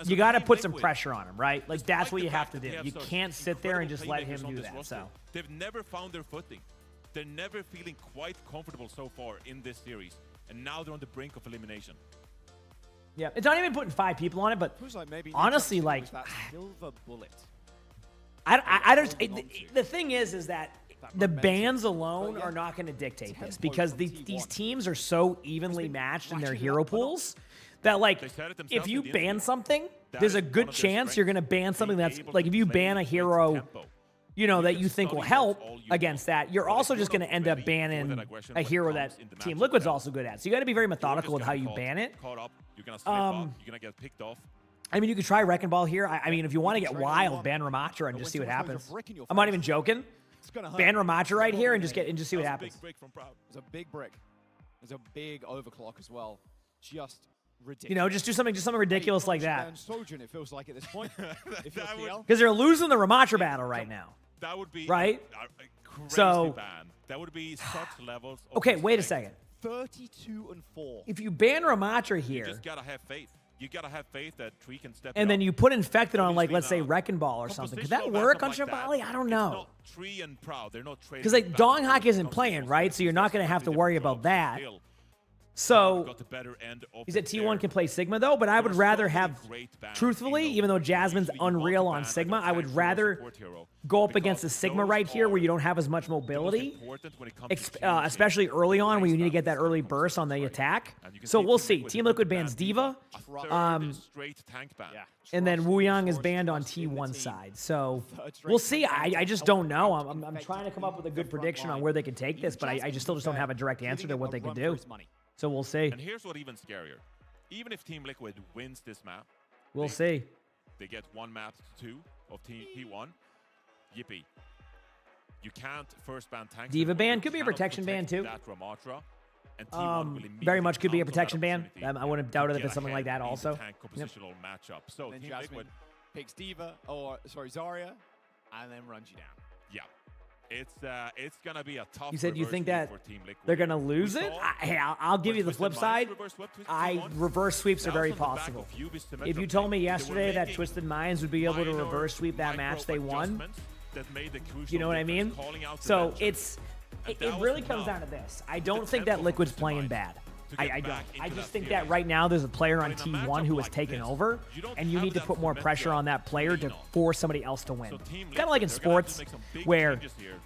you got to put some pressure on him, right? Like that's what you have to do. You can't sit there and just let him do that. So they've never found their footing. They're never feeling quite comfortable so far in this series, and now they're on the brink of elimination. Yeah, it's not even putting 5 people on it, but honestly, like, silver bullet. I don't. The thing is that the bans alone are not going to dictate this because these teams are so evenly matched in their hero pools that, like, if you ban something, there's a good chance you're going to ban something that's, like, if you ban a hero, you know, that you think will help against that, you're also just going to end up banning a hero that Team Liquid's also good at. So you got to be very methodical with how you ban it. I mean, you could try Wrecking Ball here. I mean, if you want to get wild, ban Ramatra and just see what happens. I'm not even joking. Ban Ramatra right here and just see what happens. It's a big brick. There's a big overclock as well. Just ridiculous. You know, just do something ridiculous like that. Sojourn, it feels like at this point. Because they're losing the Ramatra battle right now. That would be right. Crazy So ban. That would be such levels. Okay, wait a second. 32-4. If you ban Ramatra here, you just gotta have faith. You gotta have faith that Tree can step. And then you put Infected on, like, let's say Wrecking Ball or something. Could that work on Shabali? I don't know. Tree and Proud, they're not trading. Because, like, Dong Hawk isn't playing, right? So you're not going to have to worry about that. So, he said T1 can play Sigma, though, but I would rather have, truthfully, even though Jasmine's unreal on Sigma, I would rather go up against the Sigma right here where you don't have as much mobility, especially early on when you need to get that early burst on the attack. So we'll see. Team Liquid bans Diva, and then Wu Yang is banned on T1 side. So we'll see. I just don't know. I'm trying to come up with a good prediction on where they can take this, but I still don't have a direct answer to what they can do. So we'll see. And here's what even scarier. Even if Team Liquid wins this map, we'll see. They get 1 map to 2 of T1. Yippee. You can't first ban tanks. Diva ban could be a protection ban too. Very much could be a protection ban. I wouldn't doubt it if it's something like that also. Compositional matchup. So then Jasmine picks Diva, or sorry, Zarya, and then runs you down. Yeah. It's gonna be a tough. You said you think that for Team Liquid. they're gonna lose it? Hey, I'll give you the flip side. Reverse sweeps are very possible. If you told me yesterday that Twisted Minds would be able to reverse sweep that match they won, you know what I mean? So it really comes down to this. I don't think that Liquid's playing bad. I don't. I just think that right now there's a player on T1 who has taken over, and you need to put more pressure on that player to force somebody else to win. It's kind of like in sports where,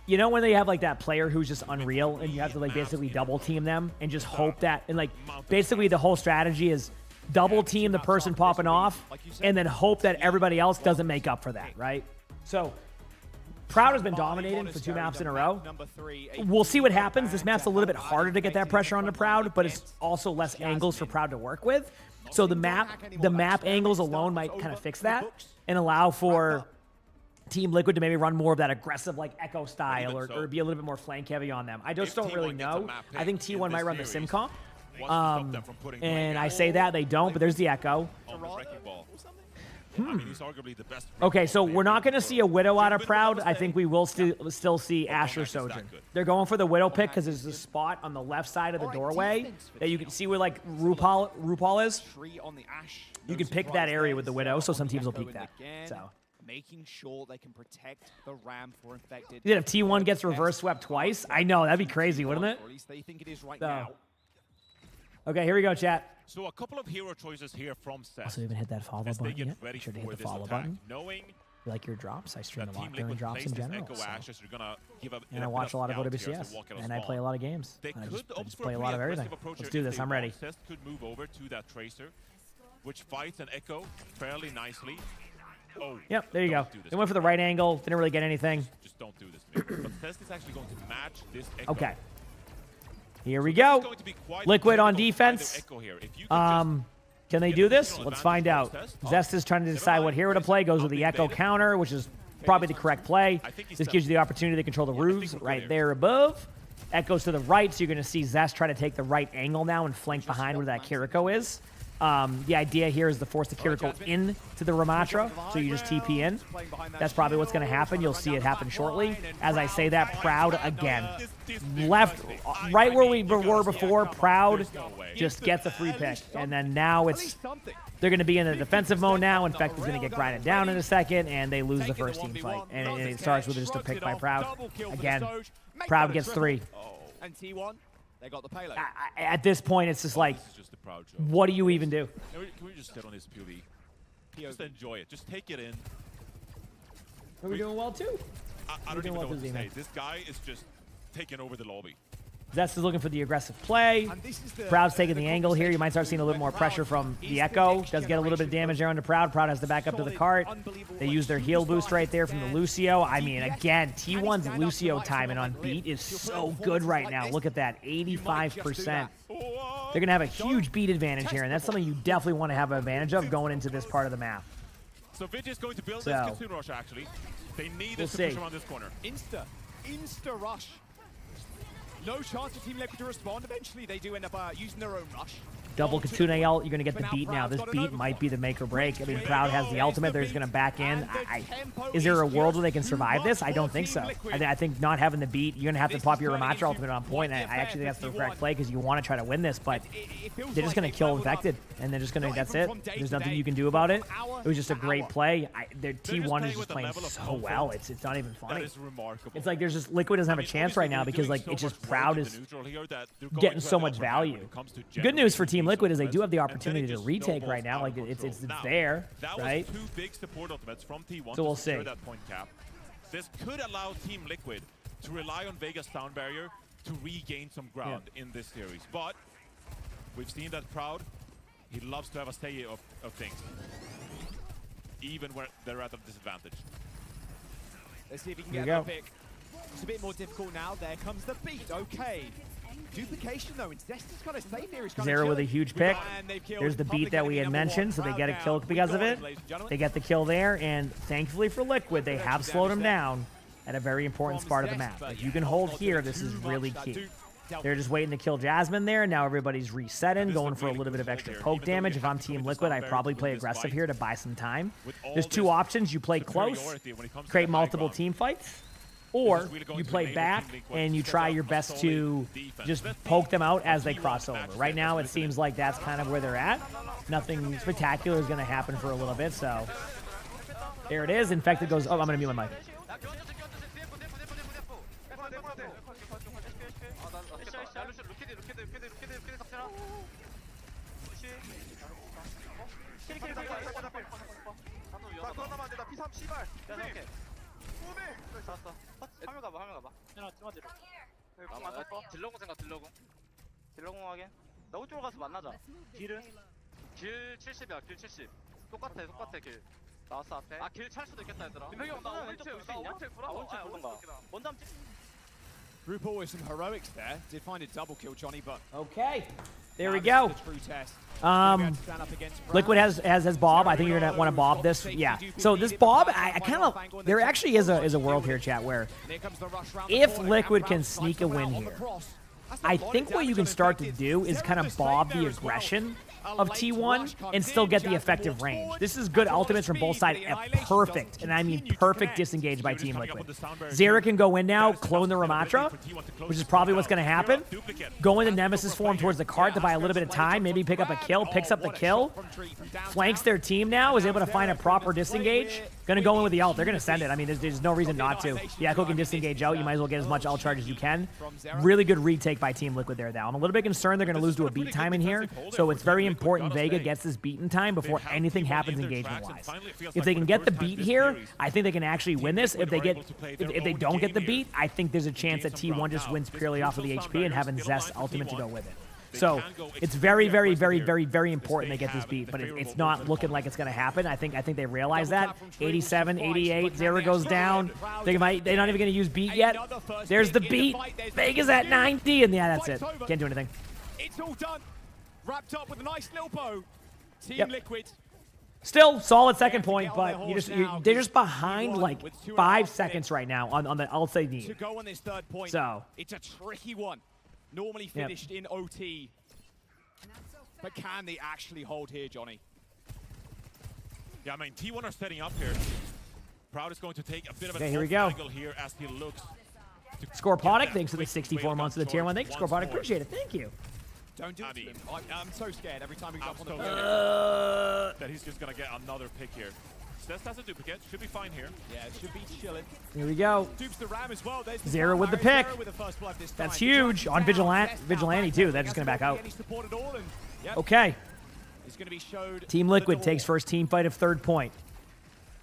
you know, when they have like that player who's just unreal and you have to like basically double team them and just hope that, and like basically the whole strategy is double team the person popping off and then hope that everybody else doesn't make up for that, right? So Proud has been dominating for 2 maps in a row. We'll see what happens. This map's a little bit harder to get that pressure onto Proud, but it's also less angles for Proud to work with. So the map angles alone might kind of fix that and allow for Team Liquid to maybe run more of that aggressive like Echo style or be a little bit more flank heavy on them. I just don't really know. I think T1 might run the sim comp. And I say that, they don't, but there's the Echo. Okay, so we're not going to see a Widow out of Proud. I think we will still see Asher Sojourn. They're going for the Widow pick because there's a spot on the left side of the doorway that you can see where like RuPaul is. You can pick that area with the Widow, so some teams will pick that. So making sure they can protect the ramp for Infected. If T1 gets reverse swept twice, I know that'd be crazy, wouldn't it? Or at least they think it is right now. Okay, here we go, chat. So a couple of hero choices here from Seth. Also, you haven't hit that follow button yet. Make sure to hit the follow button. Knowing you like your drops? I stream a lot during drops in general. So. And I watch a lot of OWCS, and I play a lot of games. I just play a lot of everything. Let's do this. I'm ready. Seth could move over to that Tracer, which fights an Echo fairly nicely. Oh, yep, there you go. They went for the right angle. Didn't really get anything. Just don't do this. But Seth is actually going to match this Echo. Okay. Here we go. Liquid on defense. Can they do this? Let's find out. Zest is trying to decide what hero to play. Goes with the Echo counter, which is probably the correct play. This gives you the opportunity to control the roofs right there above. Echoes to the right, so you're going to see Zest try to take the right angle now and flank behind where that Kiriko is. The idea here is to force the Kiriko in to the Ramatra, so you just TP in. That's probably what's going to happen. You'll see it happen shortly. As I say that, Proud again. Left, right where we were before, Proud just gets a free pick. And then now they're going to be in a defensive mode now. Infect is going to get grinded down in a second, and they lose the first team fight. And it starts with just a pick by Proud. Again, Proud gets 3. And T1, they got the payload. At this point, it's just like, what do you even do? Can we just sit on his POV? Just enjoy it. Just take it in. Are we doing well too? I don't even know what to say. This guy is just taking over the lobby. Zest is looking for the aggressive play. Proud's taking the angle here. You might start seeing a little more pressure from the Echo. Does get a little bit of damage there onto Proud. Proud has to back up to the cart. They use their heal boost right there from the Lucio. I mean, again, T1's Lucio timing on beat is so good right now. Look at that, 85%. They're going to have a huge beat advantage here, and that's something you definitely want to have an advantage of going into this part of the map. So Vigi is going to build this Kitsune Rush, actually. They need us to push around this corner. Insta rush. No chance for Team Liquid to respond. Eventually, they do end up using their own rush. Double Kitsune ult, you're going to get the beat now. This beat might be the make or break. I mean, Proud has the ultimate. They're just going to back in. Is there a world where they can survive this? I don't think so. I think not having the beat, you're going to have to pop your Ramattra ultimate on point. I actually think that's the correct play because you want to try to win this, but they're just going to kill Infected, and they're just going to, that's it. There's nothing you can do about it. It was just a great play. Their T1 is just playing so well. It's not even funny. It's like there's just, Liquid doesn't have a chance right now because like it's just Proud is getting so much value. Good news for Team Liquid is they do have the opportunity to retake right now. Like it's there, right? Two big support ultimates from T1 so we'll see. That point cap. This could allow Team Liquid to rely on Vega's sound barrier to regain some ground in this series. But we've seen that Proud, he loves to have a say of things, even where they're at a disadvantage. Let's see if he can get that pick. It's a bit more difficult now. There comes the beat. Okay. Duplication though, and Zest is kind of safe here. Zero with a huge pick. There's the beat that we had mentioned, so they get a kill because of it. They get the kill there, and thankfully for Liquid, they have slowed him down at a very important part of the map. If you can hold here, this is really key. They're just waiting to kill Jasmine there. Now everybody's resetting, going for a little bit of extra poke damage. If I'm Team Liquid, I probably play aggressive here to buy some time. There's two options. You play close, create multiple team fights, or you play back and you try your best to just poke them out as they cross over. Right now, it seems like that's kind of where they're at. Nothing spectacular is going to happen for a little bit, so there it is. Infected goes, oh, I'm going to mute my mic. 화면 가봐. 딜러공 생각, 딜러공 하긴. 나 우측으로 가서 만나자. 길 70이야, 길 70. 똑같아, 길. 나왔어, 앞에. 아, 길 찰 수도 있겠다, 얘들아. 나 오른쪽 볼수 있냐? 오른쪽 보던가. 원담 찍. RuPaul with some heroics there. Did find a double kill, Johnny, but... Okay. There we go. Liquid has Bob. I think you're gonna want to Bob this. Yeah. So this Bob, I kind of, there actually is a world here, chat, where if Liquid can sneak a win here, I think what you can start to do is kind of Bob the aggression of T1 and still get the effective range. This is good ultimates from both sides. Perfect, and I mean perfect disengage by Team Liquid. Zera can go in now, clone the Ramattra, which is probably what's going to happen. Go into Nemesis form towards the cart to buy a little bit of time, maybe pick up a kill, picks up the kill, flanks their team now, is able to find a proper disengage. Going to go in with the ult. They're going to send it. I mean, there's no reason not to. The Echo can disengage out. You might as well get as much ult charge as you can. Really good retake by Team Liquid there, though. I'm a little bit concerned they're going to lose to a beat time in here, so it's very important Vega gets this beaten time before anything happens engagement-wise. If they can get the beat here, I think they can actually win this. If they don't get the beat, I think there's a chance that T1 just wins purely off of the HP and having Zest ultimate to go with it. So it's very, very, very, very, very important they get this beat, but it's not looking like it's going to happen. I think they realize that. 87, 88, Zera goes down. They're not even going to use beat yet. There's the beat. Vega's at 90, and yeah, that's it. Can't do anything. It's all done. Wrapped up with a nice little bow. Team Liquid. Still solid second point, but they're just behind like 5 seconds right now on the ult they need. To go on this third point. So it's a tricky one. Normally finished in OT. But can they actually hold here, Johnny? Yeah, I mean, T1 are setting up here. Proud is going to take a bit of an angle here as he looks. Scorponic, thanks for the 64 months of the tier 1. Thank you, Scorponic. Appreciate it. Thank you. Don't do it to him. I'm so scared every time he goes up on the that he's just going to get another pick here. Zest has a duplicate. Should be fine here. Yeah, should be chilling. Here we go. Dupes the Ram as well. Zera with the pick. That's huge. On Vigilante, too. That's just going to back out. Okay. Team Liquid takes first team fight of third point.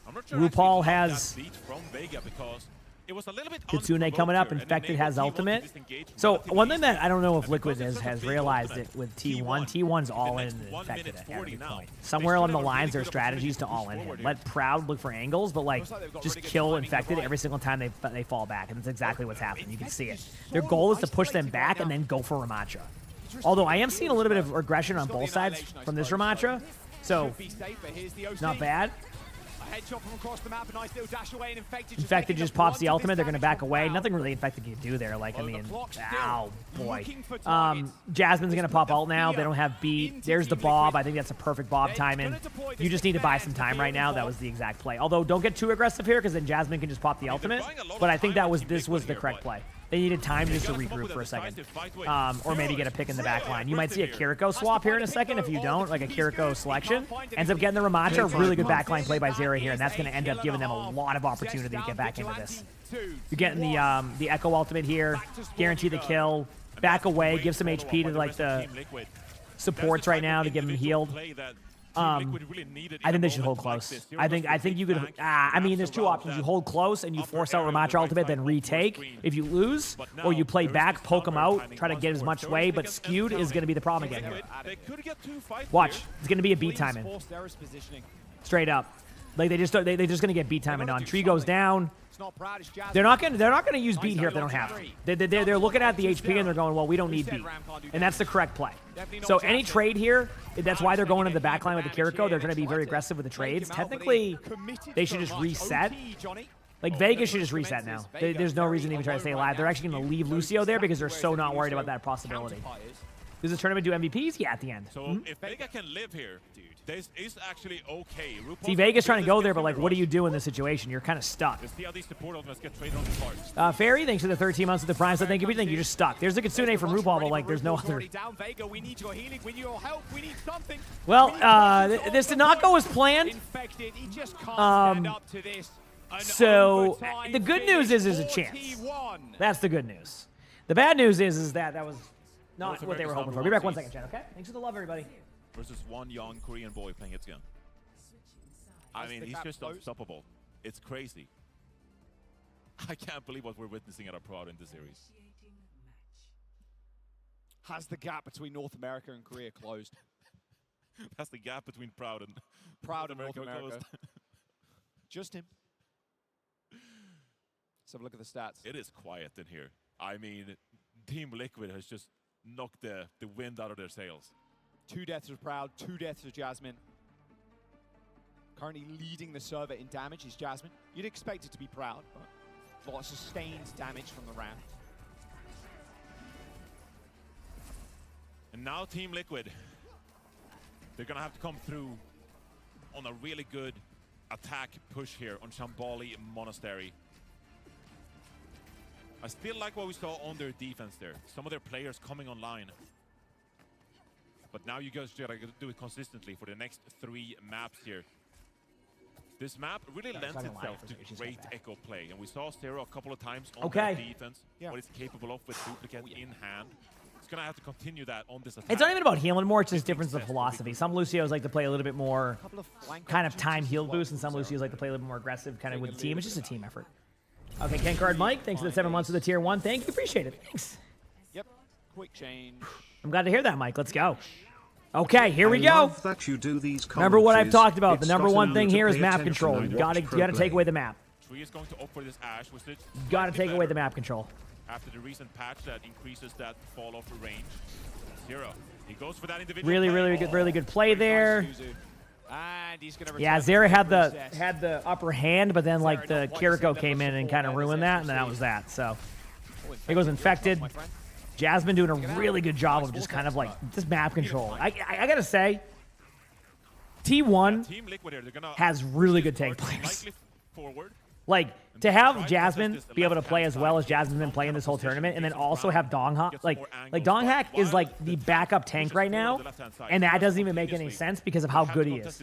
I'm not sure RuPaul has... beat from Vega because It was a little bit Kitsune coming up. Infected has ultimate. So one thing that I don't know if Liquid has realized it with T1. T1's all in Infected at every point. Somewhere along the lines, there are strategies to all in him. Let Proud look for angles, but like just kill Infected every single time they fall back, and that's exactly what's happening. You can see it. Their goal is to push them back and then go for Ramattra. Although I am seeing a little bit of regression on both sides from this Ramattra, so not bad. Headshot from across the map, a nice little dash away, and Infected just pops the ultimate. They're going to back away. Nothing really Infected can do there. Like, I mean, ow, boy. Jasmine's going to pop ult now. They don't have beat. There's the Bob. I think that's a perfect Bob timing. You just need to buy some time right now. That was the exact play. Although, don't get too aggressive here, because then Jasmine can just pop the ultimate. But I think this was the correct play. They needed time just to regroup for a second. Or maybe get a pick in the back line. You might see a Kiriko swap here in a second. If you don't, like a Kiriko selection, ends up getting the Ramattra. Really good backline play by Zera here, and that's going to end up giving them a lot of opportunity to get back into this. You're getting the Echo ultimate here. Guarantee the kill. Back away. Give some HP to like the supports right now to get them healed. I think they should hold close. I think you could. I mean, there's two options. You hold close and you force out Ramattra ultimate, then retake. If you lose, or you play back, poke them out, try to get as much way, but skewed is going to be the problem again here. Watch, it's going to be a beat timing. Straight up, like they're just going to get beat timing on. Tree goes down. They're not going to use beat here if they don't have to. They're looking at the HP and they're going, well, we don't need beat, and that's the correct play. So any trade here, that's why they're going to the backline with the Kiriko. They're going to be very aggressive with the trades. Technically, they should just reset. Like Vegas should just reset now. There's no reason to even try to stay alive. They're actually going to leave Lucio there because they're so not worried about that possibility. Does this tournament do MVPs? Yeah, at the end. So if Vega can live here, dude, this is actually okay. See, Vegas trying to go there, but like, what do you do in this situation? You're kind of stuck. Fairy, thanks for the 13 months of the Prime. So thank you for everything. You're just stuck. There's a Kitsune from RuPaul, but like, there's no other. Well, this did not go as planned. So the good news is there's a chance. That's the good news. The bad news is that was not what they were hoping for. Be back 1 second, Chad, okay? Thanks for the love, everybody. Versus one young Korean boy playing Hitsgun. I mean, he's just unstoppable. It's crazy. I can't believe what we're witnessing at our Proud in this series. Has the gap between North America and Korea closed? That's the gap between Proud and North America. Just him. Let's have a look at the stats. It is quiet in here. I mean, Team Liquid has just knocked the wind out of their sails. 2 deaths for Proud, 2 deaths for Jasmine. Currently leading the server in damage is Jasmine. You'd expect it to be Proud, but a lot of sustained damage from the round. And now Team Liquid, they're going to have to come through on a really good attack push here on Shambali Monastery. I still like what we saw on their defense there. Some of their players coming online. But now you guys gotta do it consistently for the next 3 maps here. This map really lends itself to great echo play. And we saw Zero a couple of times on that defense. What it's capable of with duplicate in hand. It's gonna have to continue that on this attack. It's not even about healing more, it's just difference of philosophy. Some Lucios like to play a little bit more kind of time heal boost, and some Lucios like to play a little more aggressive kind of with the team. It's just a team effort. Okay, Ken Card Mike, thanks for the 7 months of the tier 1. Thank you, appreciate it. Thanks. Yep, quick change. I'm glad to hear that, Mike. Let's go. Okay, here we go. That you do these remember what I've talked about. The number one thing here is map control. You gotta take away the map. Tree is going to opt for this Ash. You gotta take away the map control. After the recent patch that increases that fall off the range. Zero. He goes for that individual. Really good play there. Yeah, Zera had the upper hand, but then like the Kiriko came in and kind of ruined that, and then that was that. So here goes Infected. Jasmine doing a really good job of just kind of like this map control. I gotta say, T1 has really good tank players. Like, to have Jasmine be able to play as well as Jasmine's been playing this whole tournament, and then also have Donghak, like Donghak is like the backup tank right now, and that doesn't even make any sense because of how good he is.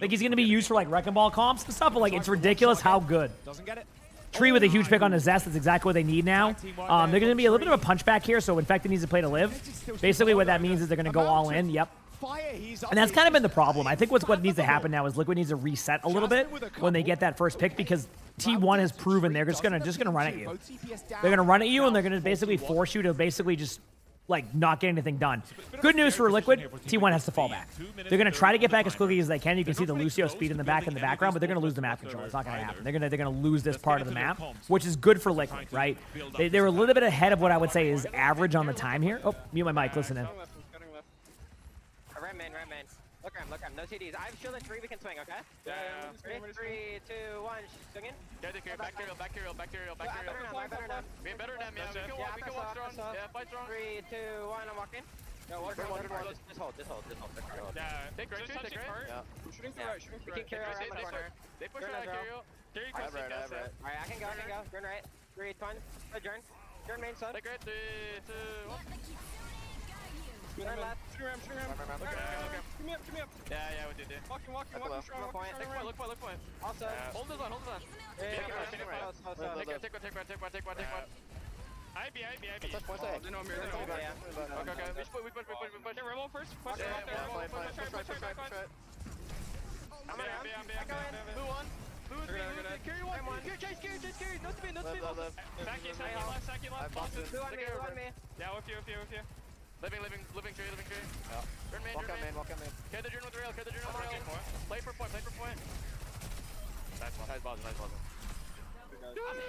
Like, he's gonna be used for like Wrecking Ball comps and stuff, but like it's ridiculous how good. Tree with a huge pick on the Zest. That's exactly what they need now. They're going to be a little bit of a punchback here, so Infected needs to play to live. Basically, what that means is they're going to go all in. Yep. And that's kind of been the problem. I think what needs to happen now is Liquid needs to reset a little bit when they get that first pick, because T1 has proven they're just gonna run at you. They're gonna run at you, and they're gonna basically force you to basically just like not get anything done. Good news for Liquid, T1 has to fall back. They're gonna try to get back as quickly as they can. You can see the Lucio speed in the background, but they're gonna lose the map control. It's not gonna happen. They're gonna lose this part of the map, which is good for Liquid, right? They're a little bit ahead of what I would say is average on the time here. Oh, mute my mic. Listen in. Ram main. Look at him. No CDs. I have shield at 3. We can swing, okay? Yeah. 3, 2, 1. Swing in. Back aerial. Better now. Be better than me. We can walk strong. Yeah, fight strong. 3, 2, 1. I'm walking. No, walk strong. Just hold. Yeah. Take right. Yeah. Shooting for right. We can carry around the corner. They push right, carry. Carry cross. Alright, I can go. Turn right. 3, 2, 1. Turn main side. Take right. 3, 2, 1. Turn left. Shooting ram. Okay. Give me up. Yeah, we did it. Walking strong. Look point. Also, hold this on. Take one. IB. They know me. Okay. We push. Remo first. Push. I'm in. Blue one. Carry one. Chase. No spin. Saki left. Blue on me. Yeah, with you. Living tree. Yeah. Turn main. Walk in main. Carry the journal with the rail. Play for point. Nice ball. I'm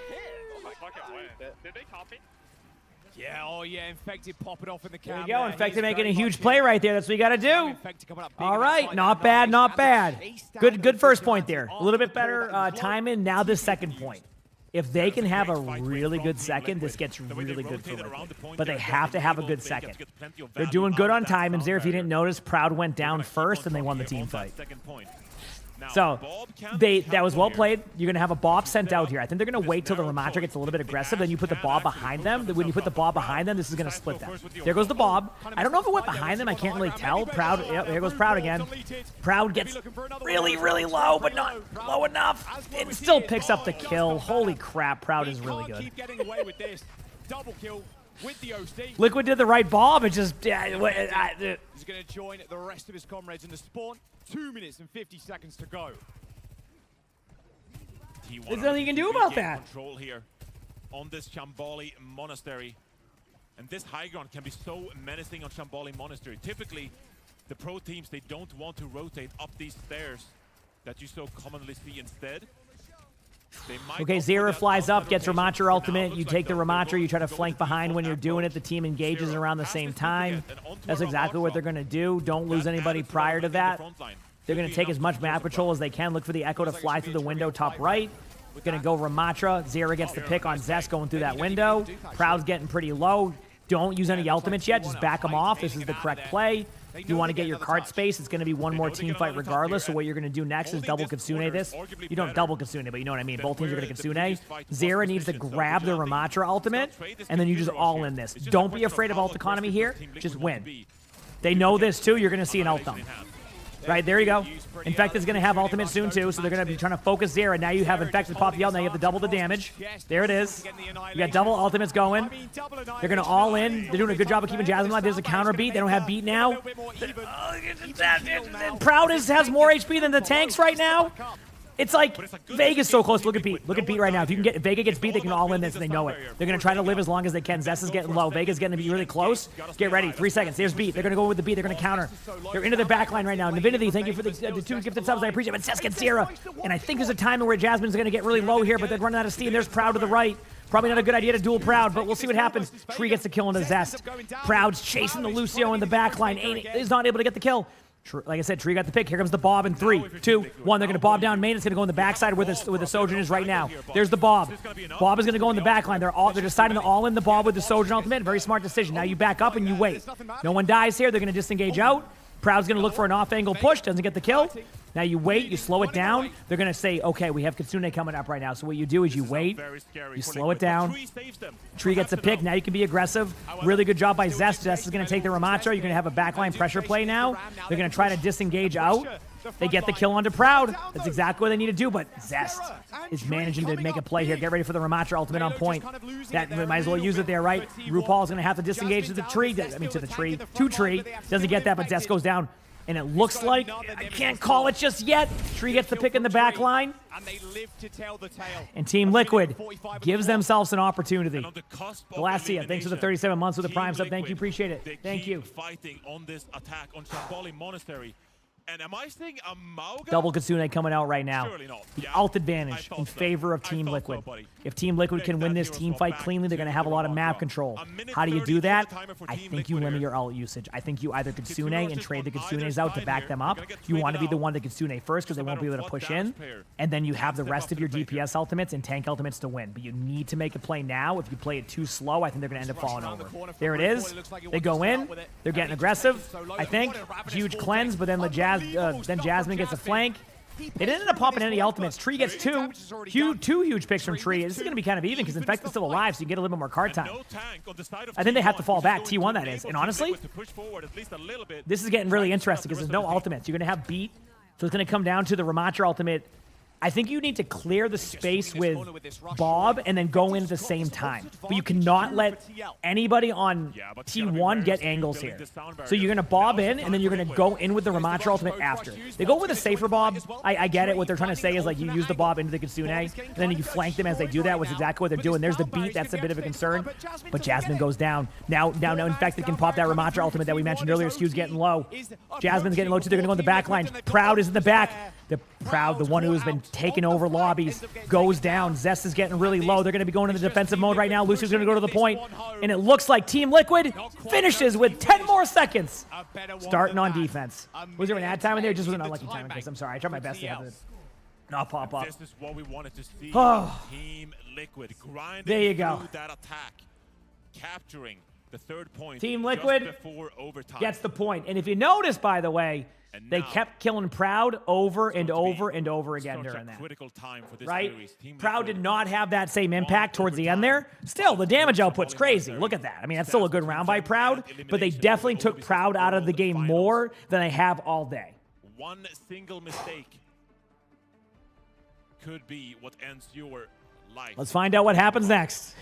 hit. Oh my fucking way. Did they copy? Yeah, Infected popping off in the camera. There you go, Infected making a huge play right there. That's what you got to do. All right, not bad. Good first point there. A little bit better timing. Now the second point. If they can have a really good second, this gets really good for Liquid. But they have to have a good second. They're doing good on timings there. If you didn't notice, Proud went down first, and they won the team fight. So that was well played. You're going to have a Bob sent out here. I think they're going to wait till the Ramatra gets a little bit aggressive. Then you put the Bob behind them. When you put the Bob behind them, this is going to split them. There goes the Bob. I don't know if it went behind them. I can't really tell. Proud. Yep, there goes Proud again. Proud gets really low, but not low enough. It still picks up the kill. Holy crap, Proud is really good. Double kill with the OC. Liquid did the right Bob. It just... He's going to join the rest of his comrades in the spawn. 2 minutes and 50 seconds to go. There's nothing you can do about that. Control here on this Shambali Monastery. And this high ground can be so menacing on Shambali Monastery. Typically, the pro teams, they don't want to rotate up these stairs that you so commonly see instead. Okay, Zera flies up, gets Ramatra ultimate. You take the Ramatra, you try to flank behind when you're doing it. The team engages around the same time. That's exactly what they're going to do. Don't lose anybody prior to that. They're going to take as much map control as they can. Look for the Echo to fly through the window top right. Going to go Ramatra. Zera gets the pick on Zest going through that window. Proud's getting pretty low. Don't use any ultimates yet. Just back them off. This is the correct play. You want to get your cart space. It's going to be one more team fight regardless. So what you're going to do next is double Kitsune this. You don't double Kitsune, but you know what I mean. Both teams are going to Kitsune. Zera needs to grab the Ramatra ultimate, and then you just all in this. Don't be afraid of ult economy here. Just win. They know this too. You're going to see an ult dump. Right, there you go. Infected's going to have ultimate soon too, so they're going to be trying to focus Zera. Now you have Infected pop the ult. Now you have to double the damage. There it is. You got double ultimates going. They're going to all in. They're doing a good job of keeping Jasmine alive. There's a counter beat. They don't have beat now. Proud has more HP than the tanks right now. It's like Vega's so close. Look at Beat. Look at Beat right now. If you can get Vega gets beat, they can all in this and they know it. They're going to try to live as long as they can. Zest is getting low. Vega's getting to be really close. Get ready. 3 seconds. There's Beat. They're going to go with the Beat. They're going to counter. They're into their backline right now. Divinity, thank you for the 2 gifted subs. I appreciate it. But Zest gets Zera. And I think there's a time where Jasmine's going to get really low here, but they're running out of steam. There's Proud to the right. Probably not a good idea to duel Proud, but we'll see what happens. Tree gets the kill into Zest. Proud's chasing the Lucio in the backline. Is not able to get the kill. Like I said, Tree got the pick. Here comes the Bob in 3, 2, 1. They're going to Bob down main. It's going to go in the backside where the Sojourn is right now. There's the Bob. Bob is going to go in the backline. They're deciding to all in the Bob with the Sojourn ultimate. Very smart decision. Now you back up and you wait. No one dies here. They're going to disengage out. Proud's going to look for an off-angle push. Doesn't get the kill. Now you wait. You slow it down. They're going to say, okay, we have Kitsune coming up right now. So what you do is you wait. You slow it down. Tree gets a pick. Now you can be aggressive. Really good job by Zest. Zest is going to take the Ramatra. You're going to have a backline pressure play now. They're going to try to disengage out. They get the kill onto Proud. That's exactly what they need to do, but Zest is managing to make a play here. Get ready for the Ramatra ultimate on point. That might as well use it there, right? RuPaul is going to have to disengage to the tree. To Tree. Doesn't get that, but Zest goes down. And it looks like, I can't call it just yet. Tree gets the pick in the back line. And they live to tell the tale. And Team Liquid gives themselves an opportunity. Galacia, thanks for the 37 months with the Prime sub. Thank you, appreciate it. Thank you. Fighting on this attack on Shamboli Monastery. And am I seeing a Mauga? Double Kitsune coming out right now. Surely not. The Yeah, alt advantage in favor of Team Liquid. If Team Liquid can win this team fight cleanly, they're going to have a lot of map control. How do you do that? I think you limit your alt usage. I think you either Kitsune and trade the Kitsunes out to back them up. You want to be the one to Kitsune first because they won't be able to push in. And then you have the rest of your DPS ultimates and tank ultimates to win. But you need to make a play now. If you play it too slow, I think they're going to end up falling over. There it is. They go in. They're getting aggressive, I think. Huge cleanse, but then Jasmine gets a flank. It ended up popping any ultimates. Tree gets two huge picks from Tree. This is going to be kind of even because Infected's still alive, so you get a little bit more card time. I think they have to fall back. T1, that is. And honestly, this is getting really interesting because there's no ultimates. You're going to have beat, so it's going to come down to the Ramatra ultimate. I think you need to clear the space with Bob and then go in at the same time. But you cannot let anybody on T1 get angles here. So you're going to Bob in, and then you're going to go in with the Ramatra ultimate after. They go with a safer Bob. I get it. What they're trying to say is, like, you use the Bob into the Kitsune, and then you flank them as they do that, which is exactly what they're doing. There's the beat. That's a bit of a concern. But Jasmine goes down. Now, in fact, they can pop that Ramatra ultimate that we mentioned earlier. Skew's getting low. Jasmine's getting low, too. They're going to go in the back line. Proud is in the back. The Proud, the one who has been taking over lobbies, goes down. Zest is getting really low. They're going to be going into defensive mode right now. Lucy's going to go to the point, and it looks like Team Liquid finishes with 10 more seconds. Starting on defense. Was there an ad time in there? It just was an unlucky time in case. I'm sorry. I tried my best to have it not pop up. This is what we wanted to see. Team Liquid grinding there you go. Through that attack, capturing the third point. Team Liquid just before overtime. gets the point. And if you notice, by the way, they kept killing Proud over and over and over again during that. Time for this right? series. Proud did not have that same impact towards the end there. Still, the damage output's crazy. Look at that. I mean, that's still a good round by Proud, but they definitely took Proud out of the game more than they have all day. One single mistake could be what ends your life. Let's find out what happens next.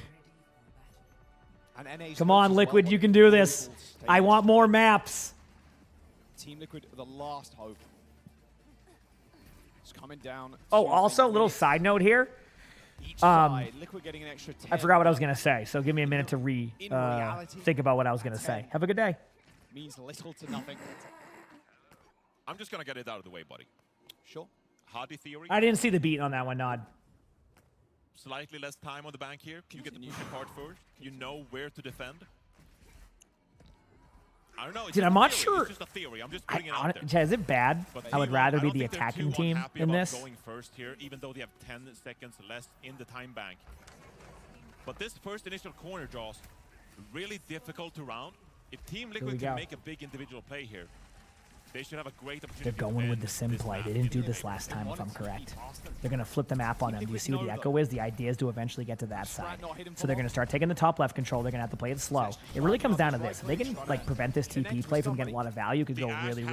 Come on, Liquid, you can do this. I want more maps. Team Liquid, the last hope. It's coming down. Oh, also, a little side note here. Liquid getting an extra 10. I forgot what I was going to say, so give me a minute to think about what I was going to say. Have a good day. Means little to nothing. I'm just going to get it out of the way, buddy. Sure. Hardy theory. I didn't see the beat on that one, Nod. Slightly less time on the bank here. You get the pushing part first. You know where to defend. I don't know. Dude, I'm not sure. It's just a theory. I'm just putting it out there. Is it bad? I would rather be the think they're attacking too team unhappy in about this. Going first here, even though they have 10 seconds less in the time bank. But this first initial corner, Jaws, really difficult to round. If Team Liquid can make a big individual play here, they should have a great opportunity. They're going with the sim play. They didn't do this last time, if I'm correct. They're going to flip the map on them. Do you see what the echo is? The idea is to eventually get to that side. So they're going to start taking the top left control. They're going to have to play it slow. It really comes down to this. If they can prevent this TP play from getting a lot of value, it could go really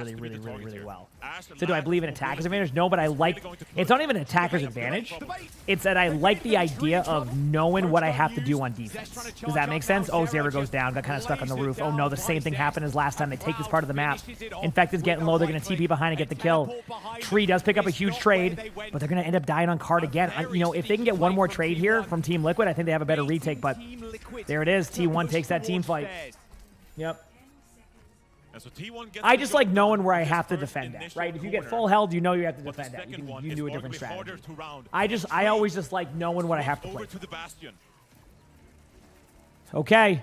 well. So do I believe in attacker's advantage? No, but I like... It's not even an attacker's advantage. It's that I like the idea of knowing what I have to do on defense. Does that make sense? Oh, Zera goes down. Got kind of stuck on the roof. Oh, no, the same thing happened as last time. They take this part of the map. Infected's getting low. They're going to TP behind and get the kill. Tree does pick up a huge trade, but they're going to end up dying on card again. If they can get one more trade here from Team Liquid, I think they have a better retake, but there it is. T1 takes that team fight. Yep. I just like knowing where I have to defend at, right? If you get full held, you know you have to defend at. You can do a different strategy. I always just like knowing what I have to play. Okay.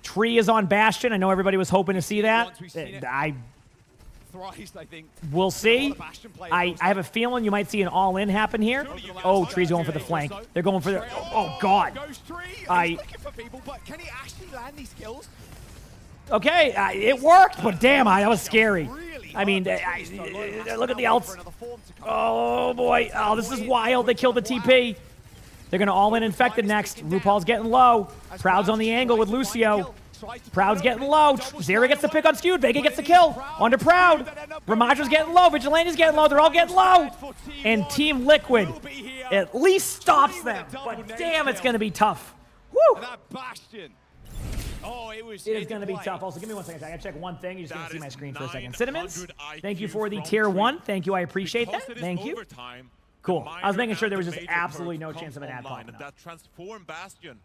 Tree is on Bastion. I know everybody was hoping to see that. We'll see. I have a feeling you might see an all-in happen here. Oh, Tree's going for the flank. They're going for the... Oh, God. Okay, it worked, but damn, that was scary. I mean, look at the outs. Oh, boy. Oh, this is wild. They killed the TP. They're going to all-in Infected next. RuPaul's getting low. Proud's on the angle with Lucio. Proud's getting low. Zera gets the pick on Skewed. Vega gets the kill. Onto Proud. Ramadra's getting low. Vigilante's getting low. They're all getting low. And Team Liquid at least stops them. But damn, it's going to be tough. Woo! Oh, it was. It is going to be tough. Also, give me 1 second. I got to check one thing. You're just going to see my screen for a second. Cinnamons, thank you for the tier 1. Thank you. I appreciate that. Thank you. Cool. I was making sure there was just absolutely no chance of an ad popping up. That transform Bastion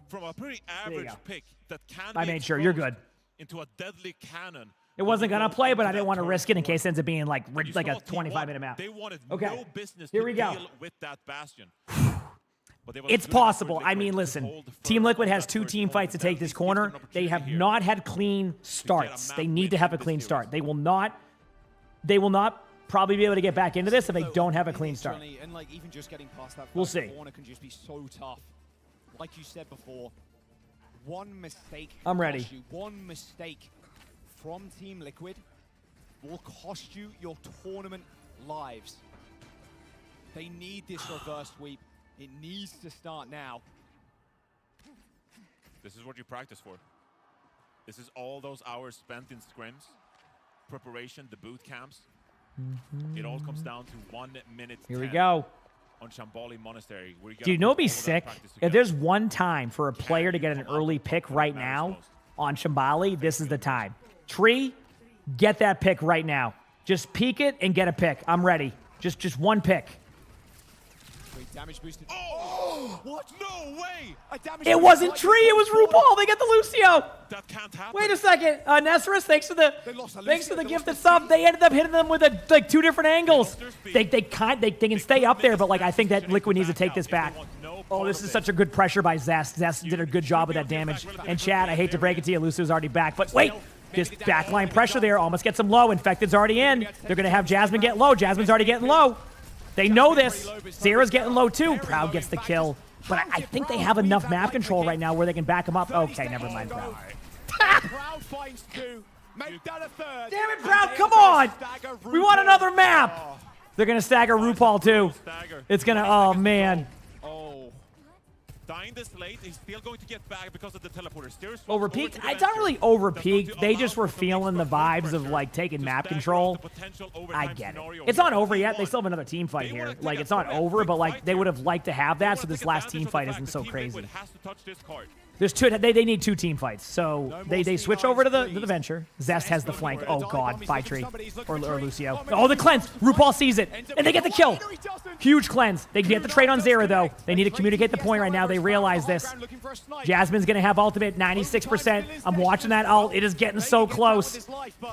from a pretty average pick that can I made sure. You're good. Into a deadly cannon. It wasn't going to play, but I didn't want to risk it in case it ends up being like a 25-minute map. They wanted okay. no business Here to we go. deal with that Bastion. It's possible. I mean, listen, Team Liquid has 2 team fights to take this corner. They have not had clean starts. They need to have a clean start. They will not probably be able to get back into this if they don't have a clean start. And like even just getting past that we'll see. Corner can just be so tough. Like you said before, one mistake. I'm ready. One mistake from Team Liquid will cost you your tournament lives. They need this reverse sweep. It needs to start now. This is what you practice for. This is all those hours spent in scrims, preparation, the boot camps. It all comes down to 1 minute. Here we go. On Shambali Monastery. Do you know what'd be sick? If there's one time for a player to get an early pick right now on Shambali, this is the time. Tree, get that pick right now. Just peek it and get a pick. I'm ready. Just one pick. Damage boosted. Oh! What? No way! It wasn't Tree, it was RuPaul. They get the Lucio. That can't happen. Wait a second. Nesris, thanks for the gifted sub. They ended up hitting them with like 2 different angles. They can stay up there, but like I think that Liquid needs to take this back. Oh, this is such a good pressure by Zest. Zest did a good job with that damage. And Chad, I hate to break it to you, Lucio's already back. But wait, this backline pressure there almost gets him low. Infected's already in. They're going to have Jasmine get low. Jasmine's already getting low. They know this. Zera's getting low too. Proud gets the kill. But I think they have enough map control right now where they can back him up. Okay, never mind, Proud. Damn it, Proud, come on! We want another map! They're going to stagger RuPaul too. It's going to, oh man. Dying this late, he's still going to get back because of the teleporter. Overpeaked? It's not really overpeaked. They just were feeling the vibes of like taking map control. I get it. It's not over yet. They still have another team fight here. Like it's not over, but like they would have liked to have that, so this last team fight isn't so crazy. There's 2. They need 2 team fights, so they switch over to the Venture. Zest has the flank. Oh god, by Tree or Lucio. Oh, the cleanse. RuPaul sees it, and they get the kill. Huge cleanse. They get the trade on Zera though. They need to communicate the point right now. They realize this. Jasmine's gonna have ultimate 96%. I'm watching that ult. It is getting so close.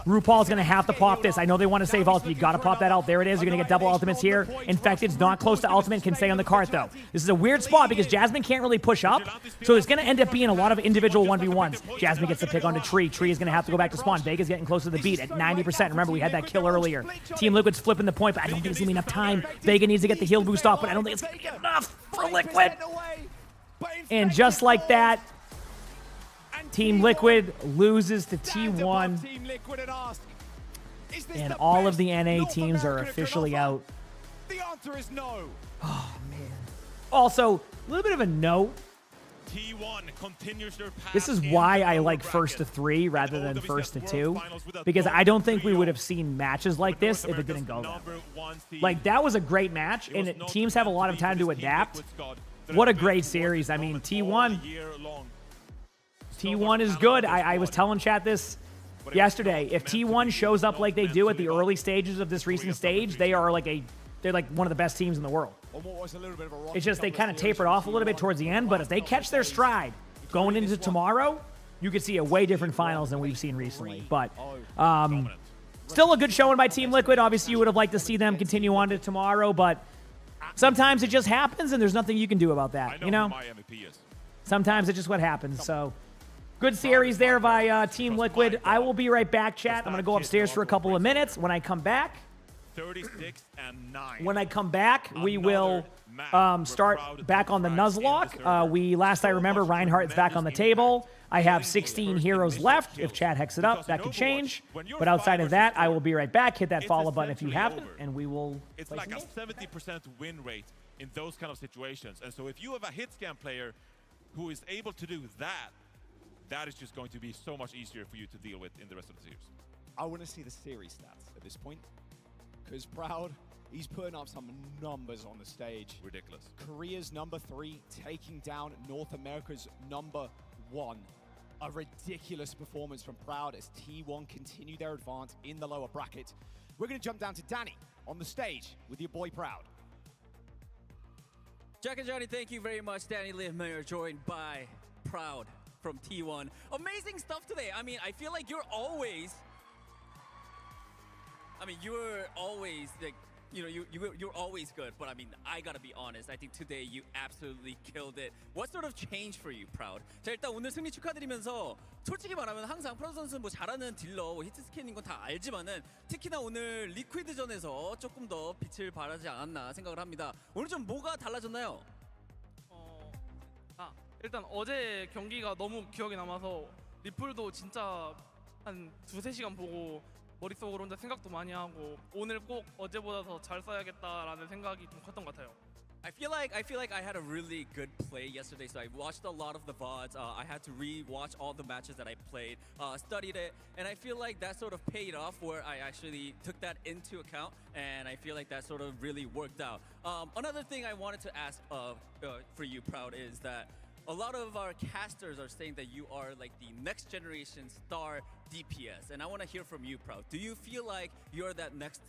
RuPaul's gonna have to pop this. I know they want to save ult. You gotta pop that ult. There it is. You're gonna get double ultimates here. Infected's not close to ultimate. Can stay on the cart though. This is a weird spot because Jasmine can't really push up, so it's gonna end up being a lot of individual 1v1s. Jasmine gets the pick onto Tree. Tree is gonna have to go back to spawn. Vega's getting close to the beat at 90%. Remember, we had that kill earlier. Team Liquid's flipping the point, but I don't think there's gonna be enough time. Vega needs to get the heal boost off, but I don't think it's gonna get enough for Liquid. And just like that, Team Liquid loses to T1. And all of the NA teams are officially out. The answer is no. Oh, man. Also, a little bit of a note. T1 continues their path. This is why I like first to 3 rather than first to 2. Because I don't think we would have seen matches like this if it didn't go that way. Like, that was a great match, and teams have a lot of time to adapt. What a great series. I mean, T1 is good. I was telling chat this yesterday. If T1 shows up like they do at the early stages of this recent stage, they're like one of the best teams in the world. It's just they kind of tapered off a little bit towards the end, but if they catch their stride going into tomorrow, you could see a way different finals than we've seen recently. But still a good showing by Team Liquid. Obviously, you would have liked to see them continue on to tomorrow, but sometimes it just happens, and there's nothing you can do about that, you know? Sometimes it's just what happens, so... Good series there by Team Liquid. I will be right back, chat. I'm going to go upstairs for a couple of minutes. When I come back... 36-9. When I come back, we will start back on the Nuzlocke. Last I remember, Reinhardt's back on the table. I have 16 heroes left. If chat hexes it up, that could change. But outside of that, I will be right back. Hit that follow button if you haven't, and we will. It's like a 70% win rate in those kind of situations. And so if you have a hit scan player who is able to do that, that is just going to be so much easier for you to deal with in the rest of the series. I want to see the series stats at this point. Because Proud, he's putting up some numbers on the stage. Ridiculous. Korea's #3 taking down North America's #1. A ridiculous performance from Proud as T1 continue their advance in the lower bracket. We're going to jump down to Danny on the stage with your boy Proud. Jack and Johnny, thank you very much. Danny Livmeyer joined by Proud from T1. Amazing stuff today. I mean, I feel like you're always like, you know, you're always good. But I mean, I gotta be honest. I think today you absolutely killed it. What sort of changed for you, Proud? 자, 일단 오늘 승리 축하드리면서 솔직히 말하면 항상 프라우드 선수는 뭐 잘하는 딜러, 뭐 히트 스캔인 건 다 알지만은 특히나 오늘 리퀴드전에서 조금 더 빛을 발하지 않았나 생각을 합니다. 오늘 좀 뭐가 달라졌나요? 일단 어제 경기가 너무 기억에 남아서 리플도 진짜 한 2-3시간 보고 머릿속으로 혼자 생각도 많이 하고 오늘 꼭 어제보다 더 잘 써야겠다라는 생각이 좀 컸던 것 같아요. I feel like I had a really good play yesterday, so I watched a lot of the VODs. I had to re-watch all the matches that I played, studied it, and I feel like that sort of paid off where I actually took that into account, and I feel like that sort of really worked out. Another thing I wanted to ask for you, Proud, is that a lot of our casters are saying that you are like the next generation star DPS, and I want to hear from you, Proud. Do you feel like you're that next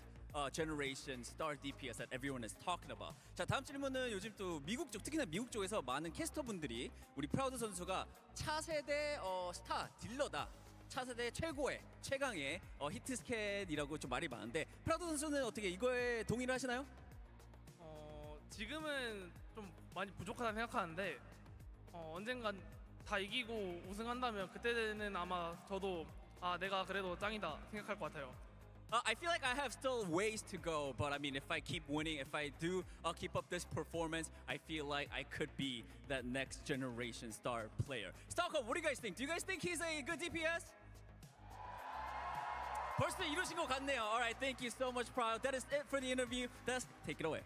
generation star DPS that everyone is talking about? 자, 다음 질문은 요즘 또 미국 쪽, 특히나 미국 쪽에서 많은 캐스터분들이 우리 프라우드 선수가 차세대 스타 딜러다. 차세대 최고의 최강의 히트 스캔이라고 좀 말이 많은데 프라우드 선수는 어떻게 이거에 동의를 하시나요? 지금은 좀 많이 부족하다 생각하는데 언젠간 다 이기고 우승한다면 그때는 아마 저도 내가 그래도 짱이다 생각할 것 같아요. I feel like I have still ways to go, but I mean, if I keep winning, if I do keep up this performance, I feel like I could be that next generation star player. Stockholm, what do you guys think? Do you guys think he's a good DPS? 벌써 이루신 것 같네요. All right, thank you so much, Proud. That is it for the interview. That's take it away.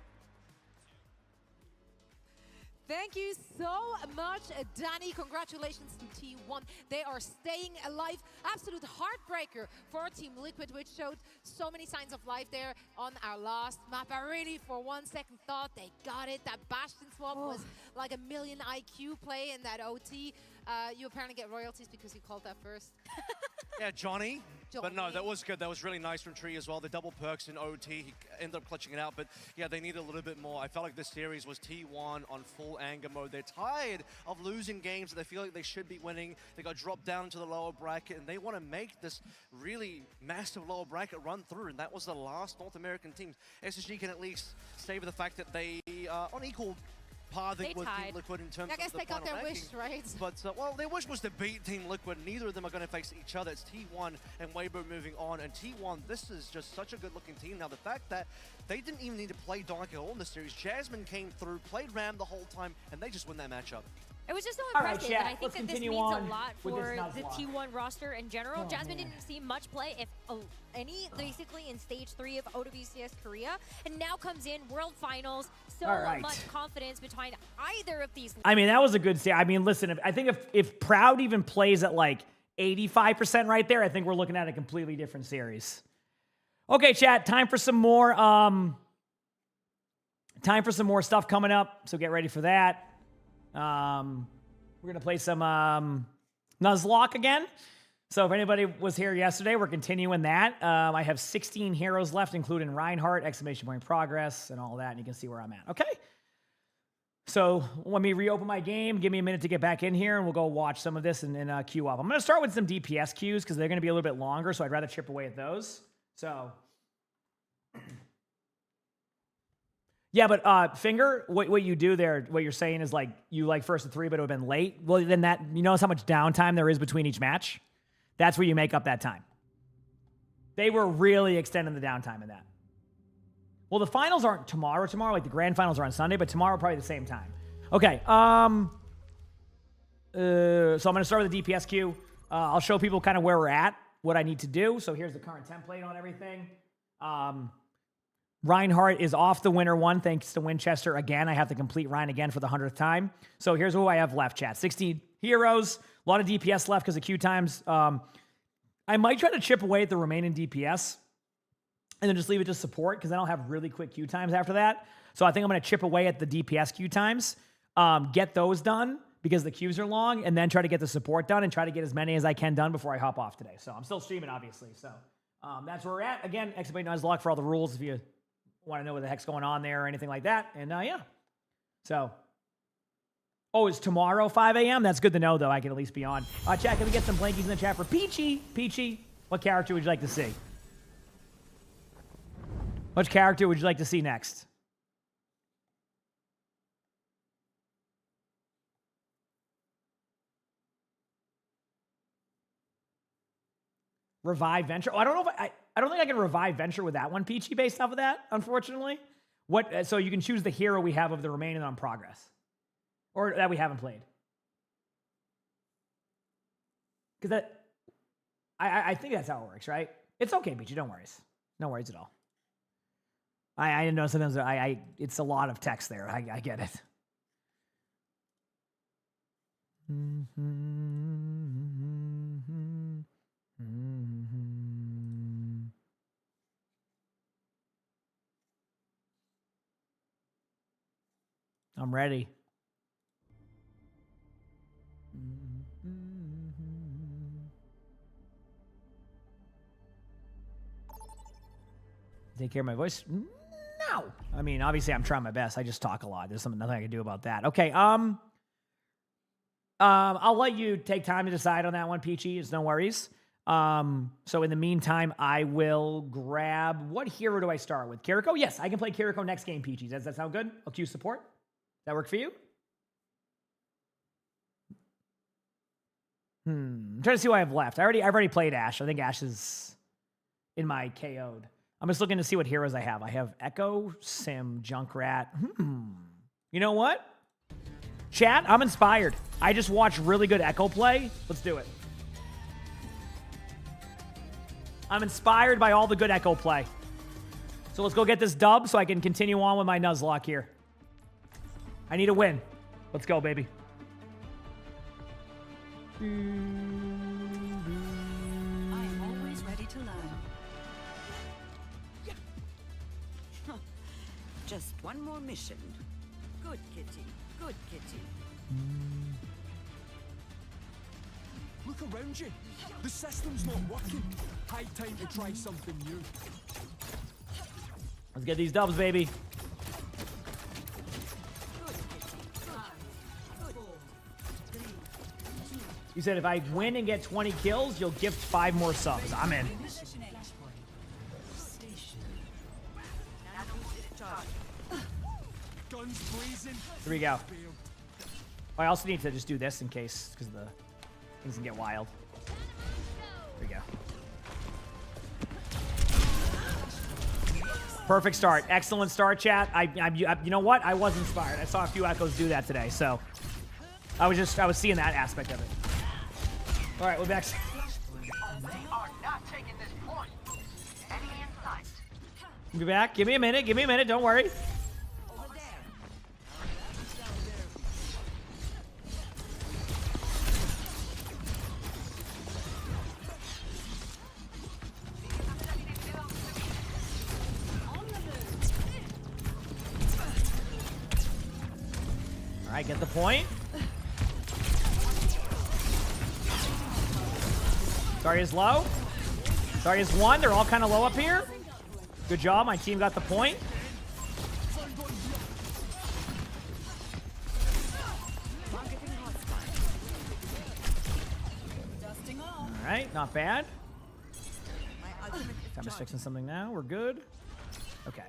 Thank you so much, Danny. Congratulations to T1. They are staying alive. Absolute heartbreaker for Team Liquid, which showed so many signs of life there on our last map. I really, for one second, thought they got it. That Bastion swap was like a million IQ play in that OT. You apparently get royalties because you called that first. Yeah, Johnny. But no, that was good. That was really nice from Tree as well. The double perks in OT, he ended up clutching it out. But yeah, they need a little bit more. I felt like this series was T1 on full anger mode. They're tired of losing games that they feel like they should be winning. They got dropped down into the lower bracket, and they want to make this really massive lower bracket run through. And that was the last North American team. SSG can at least savor the fact that they are on equal par with Team Liquid in terms of the final ranking. I guess they got their wish, right? But, well, their wish was to beat Team Liquid. Neither of them are going to face each other. It's T1 and Weibo moving on. And T1, this is just such a good-looking team. Now, the fact that they didn't even need to play Dark at all in the series. Jasmine came through, played Ram the whole time, and they just win that matchup. It was just so All right, impressive, chat, and I think that this means a lot for the T1 roster in general. Jasmine didn't see much play, if any, basically in Stage 3 of OWCS Korea, and now comes in World Finals. So much confidence behind either of these. I mean, that was a good I mean, listen, I think if Proud even plays at like 85% right there, I think we're looking at a completely different series. Okay, chat, time for some more stuff coming up, so get ready for that. We're gonna play some Nuzlocke again. So if anybody was here yesterday, we're continuing that. I have 16 heroes left, including Reinhardt, exclamation point progress, and all that, and you can see where I'm at. Okay. So let me reopen my game. Give me a minute to get back in here, and we'll go watch some of this and queue up. I'm gonna start with some DPS queues because they're gonna be a little bit longer, so I'd rather chip away at those. So. Yeah, but Finger, what you do there, what you're saying is like you like first to 3, but it would have been late. Well, then that, you notice how much downtime there is between each match? That's where you make up that time. They were really extending the downtime in that. Well, the finals aren't tomorrow, like the grand finals are on Sunday, but tomorrow probably the same time. Okay, so I'm gonna start with the DPS queue. I'll show people kind of where we're at, what I need to do. So here's the current template on everything. Reinhardt is off the winner one, thanks to Winchester. Again, I have to complete Ryan again for the 100th time. So here's who I have left, chat. 16 heroes, a lot of DPS left because of queue times. I might try to chip away at the remaining DPS and then just leave it to support because then I'll have really quick queue times after that. So I think I'm going to chip away at the DPS queue times, get those done because the queues are long, and then try to get the support done and try to get as many as I can done before I hop off today. So I'm still streaming, obviously. So that's where we're at. Again, XP Nuzlocke for all the rules if you want to know what the heck's going on there or anything like that. And yeah. So, oh, it's tomorrow 5 a.m.? That's good to know, though. I can at least be on. Chat, can we get some blankies in the chat for Peachy? Peachy, what character would you like to see? Which character would you like to see next? Revive Venture. Oh, I don't know if I don't think I can revive Venture with that one, Peachy, based off of that, unfortunately. What? So you can choose the hero we have of the remaining on progress, or that we haven't played. Because that, I think that's how it works, right? It's okay, Peachy. Don't worry. No worries at all. I know sometimes it's a lot of text there. I get it. I'm ready. Take care of my voice? No. I mean, obviously, I'm trying my best. I just talk a lot. There's nothing I can do about that. Okay. I'll let you take time to decide on that one, Peachy. It's no worries. So in the meantime, I will grab... What hero do I start with? Kiriko? Yes, I can play Kiriko next game, Peachy. Does that sound good? I'll queue support. That work for you? I'm trying to see what I have left. I've already played Ashe. I think Ashe is in my KO'd. I'm just looking to see what heroes I have. I have Echo, Sim, Junkrat. You know what? Chat, I'm inspired. I just watched really good Echo play. Let's do it. I'm inspired by all the good Echo play. So let's go get this dub so I can continue on with my Nuzlocke here. I need a win. Let's go, baby. I'm always ready to learn. Just one more mission. Good kitty. Good kitty. Look around you. The system's not working. High time to try something new. Let's get these dubs, baby. You said if I win and get 20 kills, you'll gift 5 more subs. I'm in. Here we go. Oh, I also need to just do this in case, because the things can get wild. There we go. Perfect start. Excellent start, chat. You know what? I was inspired. I saw a few Echoes do that today, so I was seeing that aspect of it. All right, we're back. Be back. Give me a minute. Give me a minute. Don't worry. All right, get the point. Zarya's low. Zarya's 1. They're all kind of low up here. Good job. My team got the point. All right, not bad. Time is fixing something now. We're good. Okay.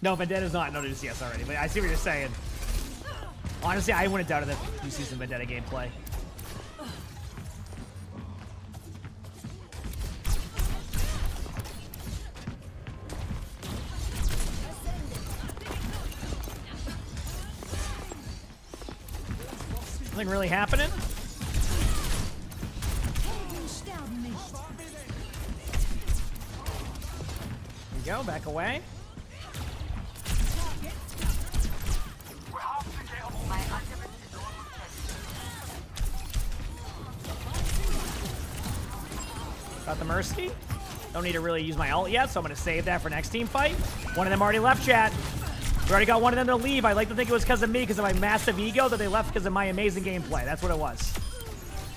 No, Vendetta's not no OWCS already, but I see what you're saying. Honestly, I wouldn't doubt it that you see some Vendetta gameplay. Nothing really happening. There we go, back away. Got the Mercy. Don't need to really use my ult yet, so I'm going to save that for next team fight. One of them already left, chat. We already got one of them to leave. I like to think it was because of me, because of my massive ego, that they left because of my amazing gameplay. That's what it was.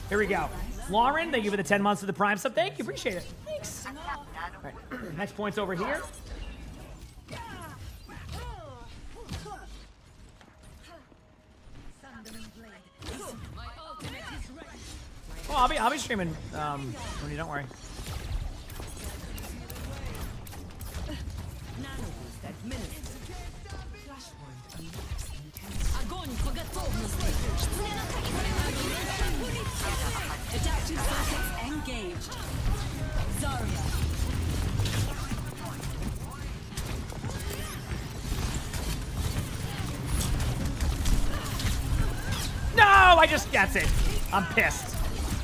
Here we go. Lauren, thank you for the 10 months of the Prime sub. Thank you. Appreciate it. Thanks. All right. Next point's over here. Oh, I'll be streaming when you don't worry. Adaptive circuits engaged. Zarya. No, that's it. I'm pissed.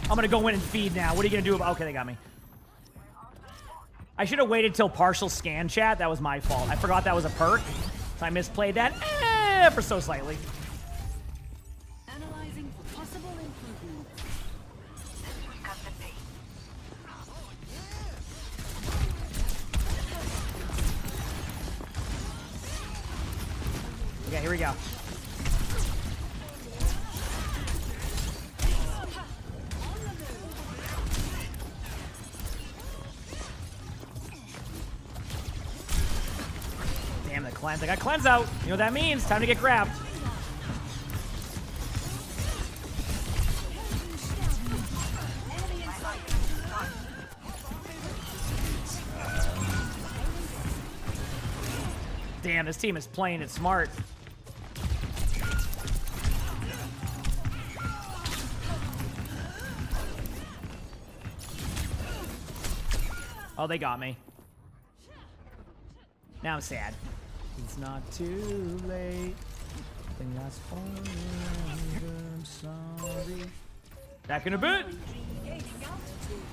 I'm gonna go in and feed now. What are you gonna do about, okay, they got me. I should have waited till partial scan chat. That was my fault. I forgot that was a perk. So I misplayed that for so slightly. Analyzing for possible improvement. Okay, here we go. Damn, the cleanse. I got cleanse out. You know what that means? Time to get grabbed. Damn, this team is playing it smart. Oh, they got me. Now I'm sad. It's not too late. Thing lasts forever. I'm sorry. Back in a bit.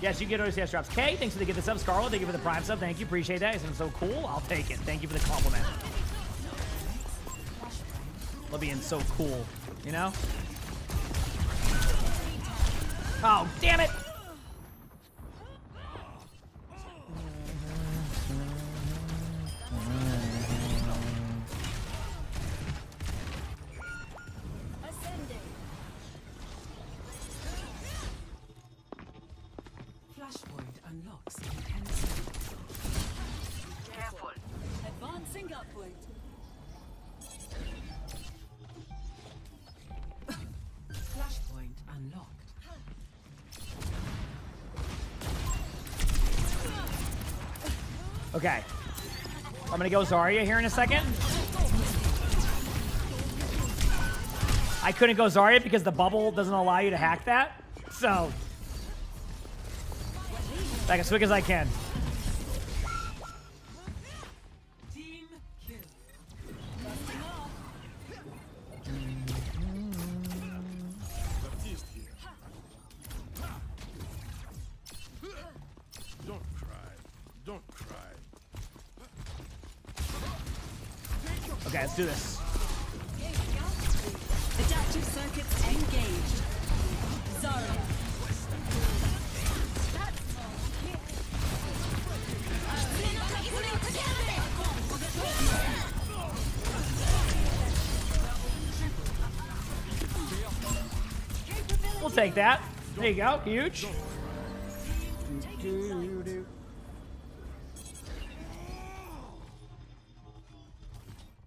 Yes, you get OWCS drops. Kay, thanks for the gift of sub. Scarlet, thank you for the Prime sub. Thank you, appreciate that. It's so cool. I'll take it. Thank you for the compliment. Love being so cool, you know? Oh, damn it! Flashpoint unlocks in 10 seconds. Careful. Advancing upward. Flashpoint unlocked. Okay. I'm gonna go Zarya here in a second. I couldn't go Zarya because the bubble doesn't allow you to hack that. So, back as quick as I can. Team kill. Don't cry. Don't cry. Okay, let's do this. Adaptive circuits engaged. Zarya. We'll take that. There you go. Huge.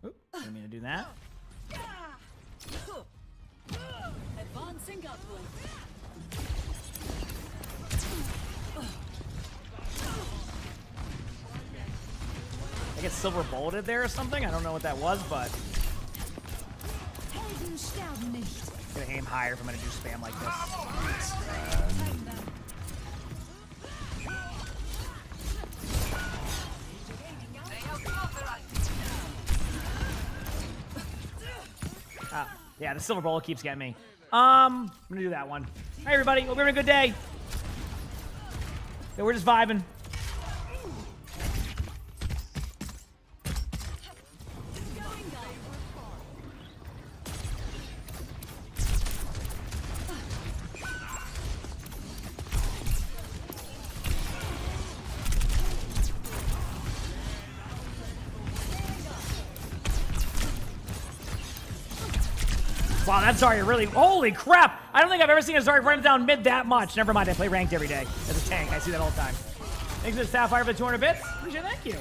Oop, didn't mean to do that. Advancing upward. I get silver bolted there or something. I don't know what that was, but I'm gonna aim higher if I'm gonna do spam like this. Yeah, the silver bowl keeps getting me. I'm gonna do that one. Hey everybody, hope you're having a good day. Yeah, we're just vibing. Wow, that Zarya really... Holy crap! I don't think I've ever seen a Zarya run down mid that much. Never mind, I play ranked every day as a tank. I see that all the time. Thanks to Sapphire for the 200 bits. Appreciate it, thank you.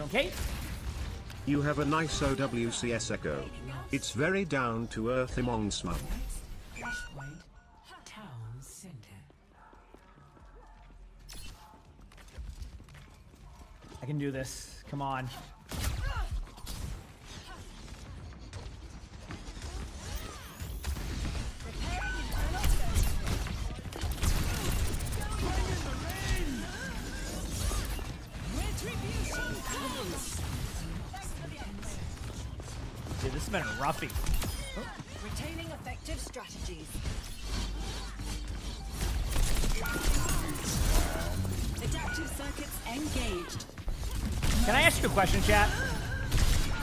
Okay. You have a nice OWCS echo. It's very down to earth emongg smug. I can do this. Come on. Dude, this has been a roughie. Retaining effective strategies. Adaptive circuits engaged. Can I ask you a question, chat?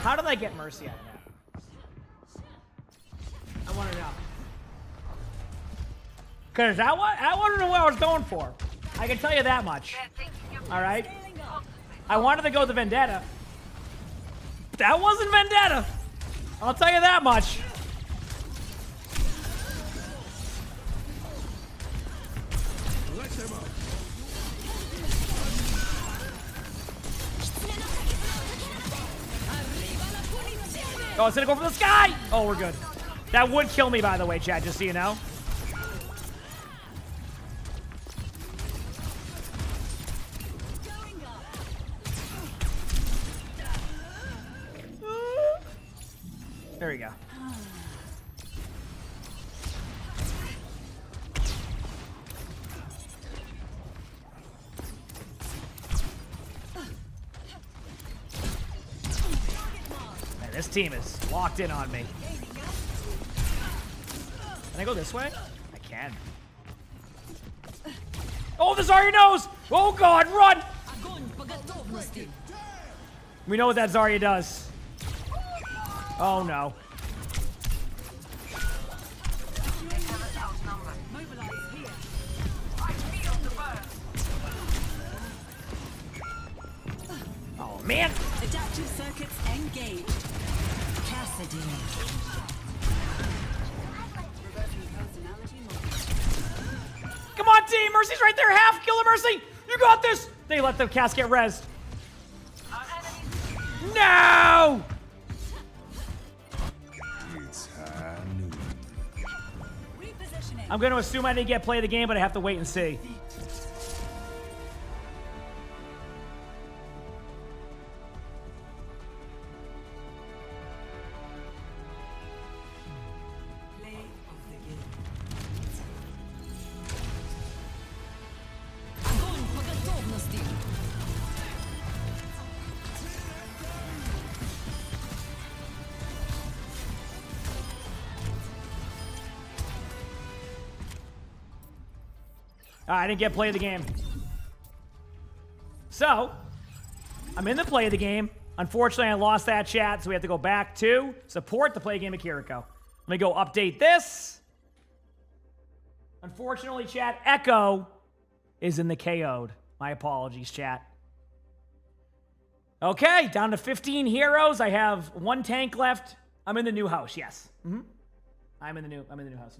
How did I get Mercy out of that? I want to know. Because that wasn't what I was going for. I can tell you that much. All right? I wanted to go the Vendetta. That wasn't Vendetta. I'll tell you that much. Oh, it's gonna go for the sky! Oh, we're good. That would kill me, by the way, chat, just so you know. There we go. Man, this team is locked in on me. Can I go this way? I can. Oh, the Zarya knows! Oh god, run! We know what that Zarya does. Oh no. Oh man. Adaptive circuits engaged. Cassidy. Come on, team! Mercy's right there! Half kill of Mercy! You got this! They let the cast get rezzed. No! I'm going to assume I didn't get play of the game, but I have to wait and see. I didn't get play of the game. So, I'm in the play of the game. Unfortunately, I lost that chat, so we have to go back to support the play game of Kiriko. Let me go update this. Unfortunately, chat, Echo is in the KO'd. My apologies, chat. Okay, down to 15 heroes. I have 1 tank left. I'm in the new house, yes. I'm in the new house.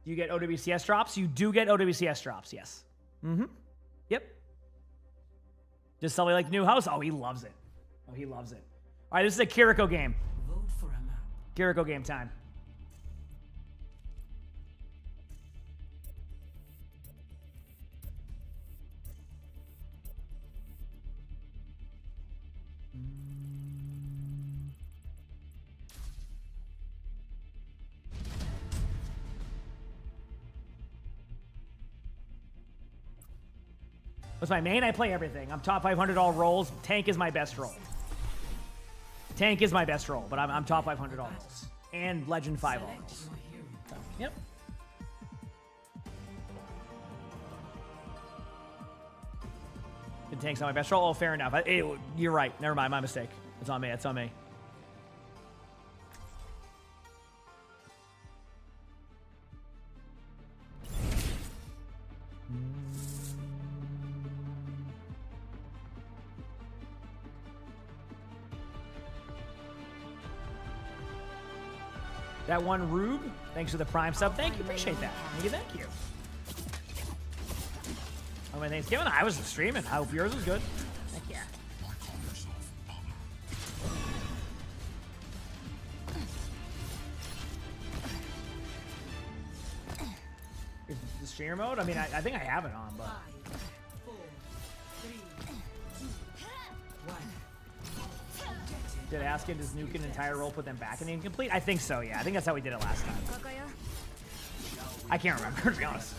You get OWCS drops? You do get OWCS drops, yes. Yep. Just somebody like the new house? Oh, he loves it. Oh, he loves it. All right, this is a Kiriko game. Vote for a map. Kiriko game time. What's my main? I play everything. I'm top 500 all roles. Tank is my best role. Tank is my best role, but I'm top 500 all roles. And Legend 5 all roles. So, yep. And Tank's not my best role. Oh, fair enough. You're right. Never mind. My mistake. It's on me. It's on me. That one Rube, thanks for the Prime sub. Thank you, appreciate that. Thank you. Oh, my Thanksgiving, I was streaming. I hope yours was good. Heck yeah. Is the streamer mode? I mean, I think I have it on, but. 5, 4, 3, 2, 1. Did Askin just nuke an entire roll, put them back in incomplete? I think so, yeah. I think that's how we did it last time. I can't remember, to be honest.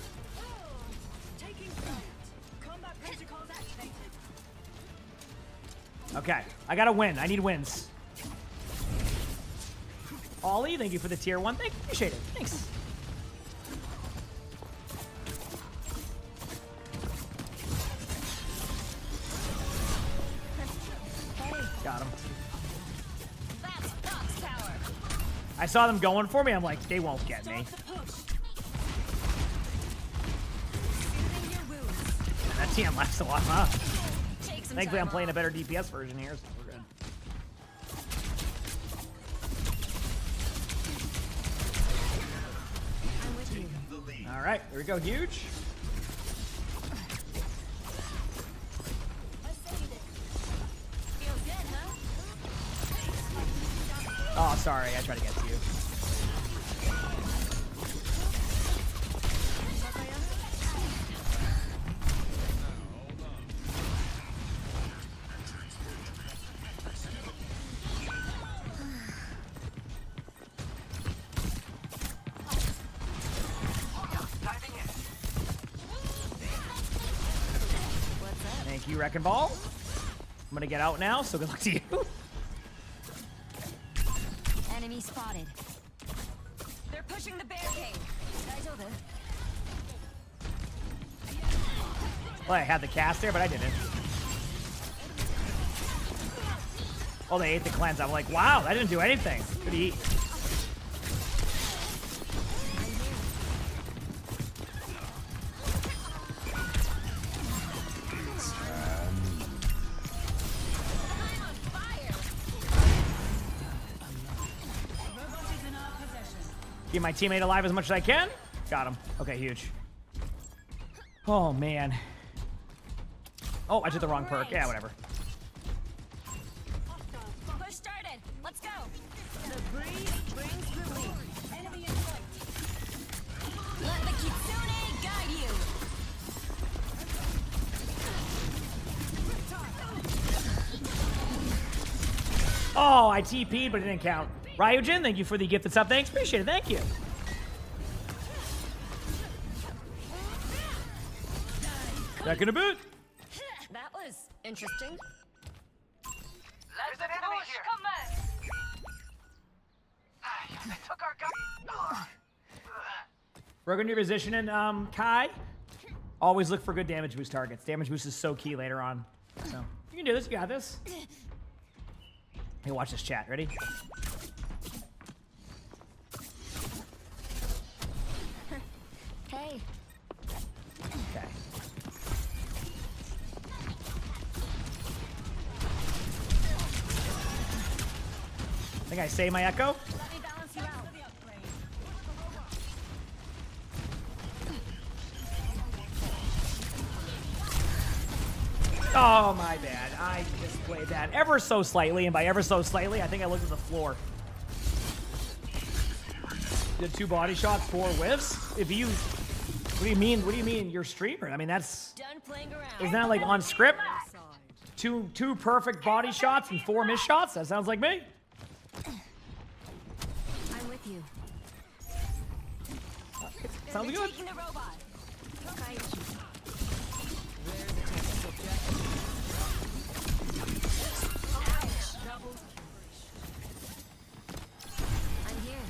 Okay, I gotta win. I need wins. Ollie, thank you for the tier 1. Thank you, appreciate it. Thanks. Got him. I saw them going for me. I'm like, they won't get me. That TM lasts a lot, huh? Thankfully, I'm playing a better DPS version here, so we're good. All right, here we go. Huge. Oh, sorry. I tried to get to you. Thank you, Wrecking Ball. I'm gonna get out now, so good luck to you. Enemy spotted. They're pushing the barricade. Well, I had the cast there, but I didn't. Oh, they ate the cleanse. I'm like, wow, that didn't do anything. Good eat. Keep my teammate alive as much as I can. Got him. Okay, huge. Oh, man. Oh, I did the wrong perk. Yeah, whatever. Push started. Let's go. The breeze brings relief. Enemy in sight. Let the Kitsune guide you. Oh, I TP'd, but it didn't count. Ryujin, thank you for the gifted sub. Thanks. Appreciate it. Thank you. Back in a boot. That was interesting. There's an enemy here. Come back. They took our guy. We're going to position Kai. Always look for good damage boost targets. Damage boost is so key later on. So you can do this. You got this. Hey, watch this chat. Ready? Hey. Okay. I think I say my echo. Let me balance you out. Oh, my bad. I just played that ever so slightly, and by ever so slightly, I think I looked at the floor. Did 2 body shots, 4 whiffs? If you... What do you mean? What do you mean you're streamer? I mean, that's... Done playing around. Isn't that like on script? Two perfect body shots and 4 missed shots? That sounds like me. I'm with you. Sounds They're good. taking the robot. Okay. I'm here.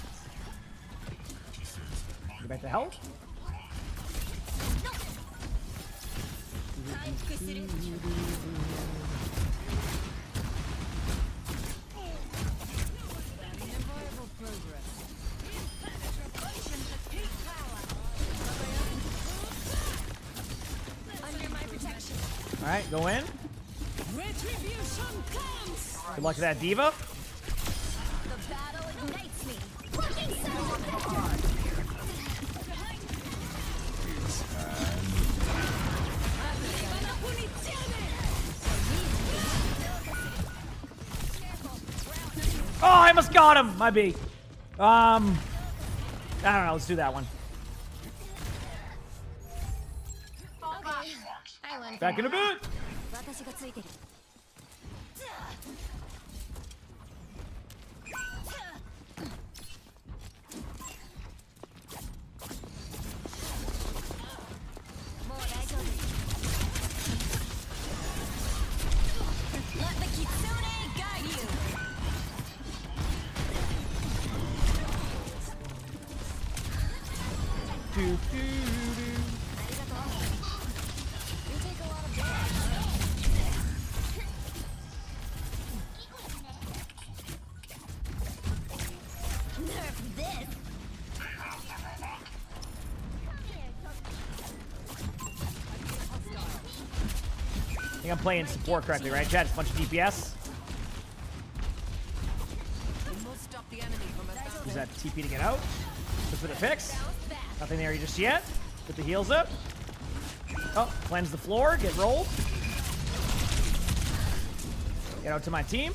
Get back to health. Under my protection. All right, go in. Retribution comes. Good luck to that diva. The battle ignites me. Fucking Oh, I almost got him. My B. I don't know. Let's do that one. Back in a bit. Let the Kitsune guide you. Nerf this. I think I'm playing support correctly, right, Chad? It's a bunch of DPS. Use that TP to get out. Look for the fix. Nothing there just yet. Put the heals up. Oh, cleanse the floor. Get rolled. Get out to my team.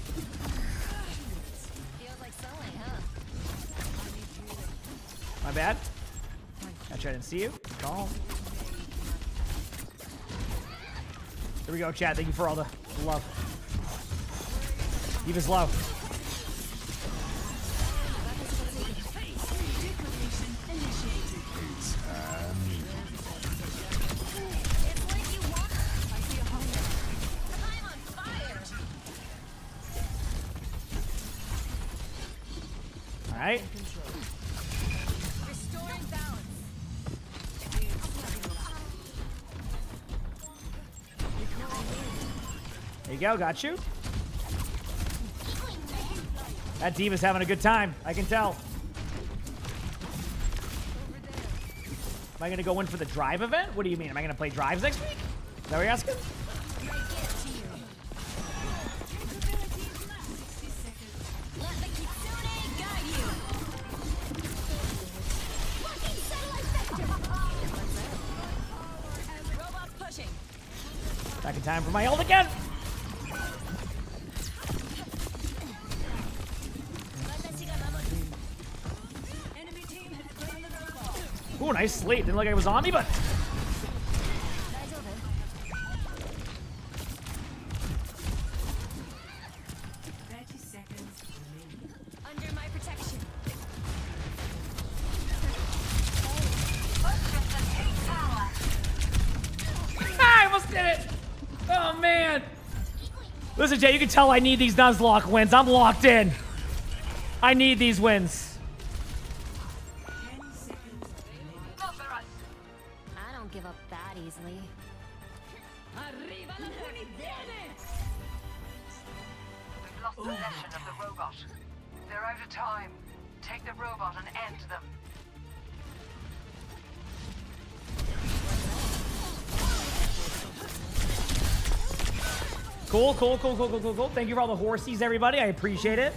Feels like sewing, huh? My bad. Actually, I didn't see you. Calm. Here we go, Chad. Thank you for all the love. Eve is low. All right. Restoring balance. There you go. Got you. That D.Va's having a good time. I can tell. Am I going to go in for the drive event? What do you mean? Am I going to play drives next week? Is that what you're asking? Let the Kitsune guide you. Fucking satellite sector. Robot pushing. Back in time for my ult again. Ooh, nice sleep. Didn't look like it was on me, but... Under my protection. I almost did it. Oh, man. Listen, Jay, you can tell I need these Nuzlocke wins. I'm locked in. I need these wins. I don't give up that easily. We've lost possession of the robot. They're out of time. Take the robot and end them. Cool. Thank you for all the horsies, everybody. I appreciate it.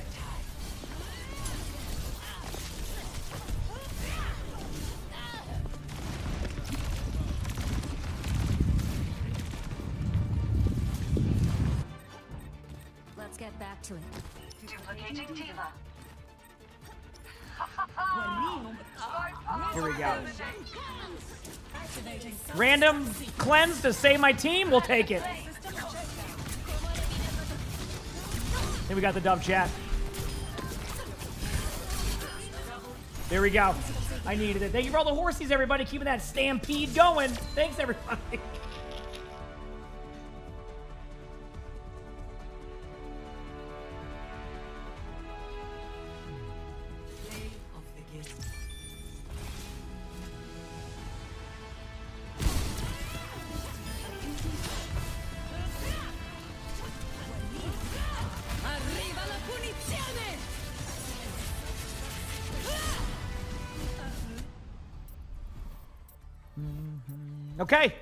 Let's get back to it. Duplicating D.Va. Here we go. Random cleanse to save my team. We'll take it. Here we got the dub chat. There we go. I needed it. Thank you for all the horsies, everybody. Keeping that stampede going. Thanks, everybody. Arriva la punizione! Okay.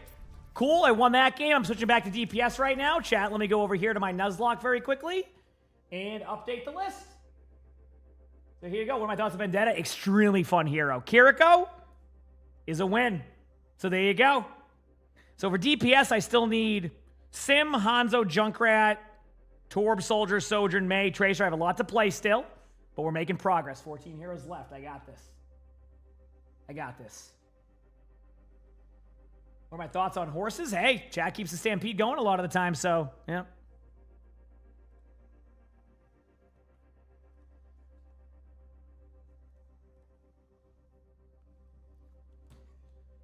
Cool. I won that game. I'm switching back to DPS right now. Chat, let me go over here to my Nuzlocke very quickly and update the list. So here you go. What are my thoughts on Vendetta? Extremely fun hero. Kiriko is a win. So there you go. So for DPS, I still need Sim, Hanzo, Junkrat, Torb, Soldier, Sojourn, Mei, Tracer. I have a lot to play still, but we're making progress. 14 heroes left. I got this. I got this. What are my thoughts on horses? Hey, chat keeps the stampede going a lot of the time, so, yeah.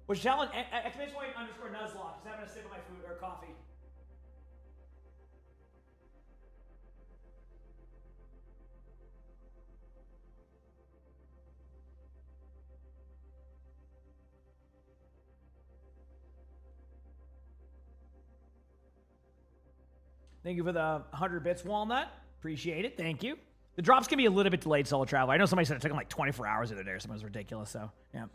Which challenge? Exclamation point _ Nuzlocke. Just having a sip of my food or coffee. Thank you for the 100 bits, Walnut. Appreciate it. Thank you. The drops can be a little bit delayed, Solo Travel. I know somebody said it took them like 24 hours the other day or something. It was ridiculous, so, yeah.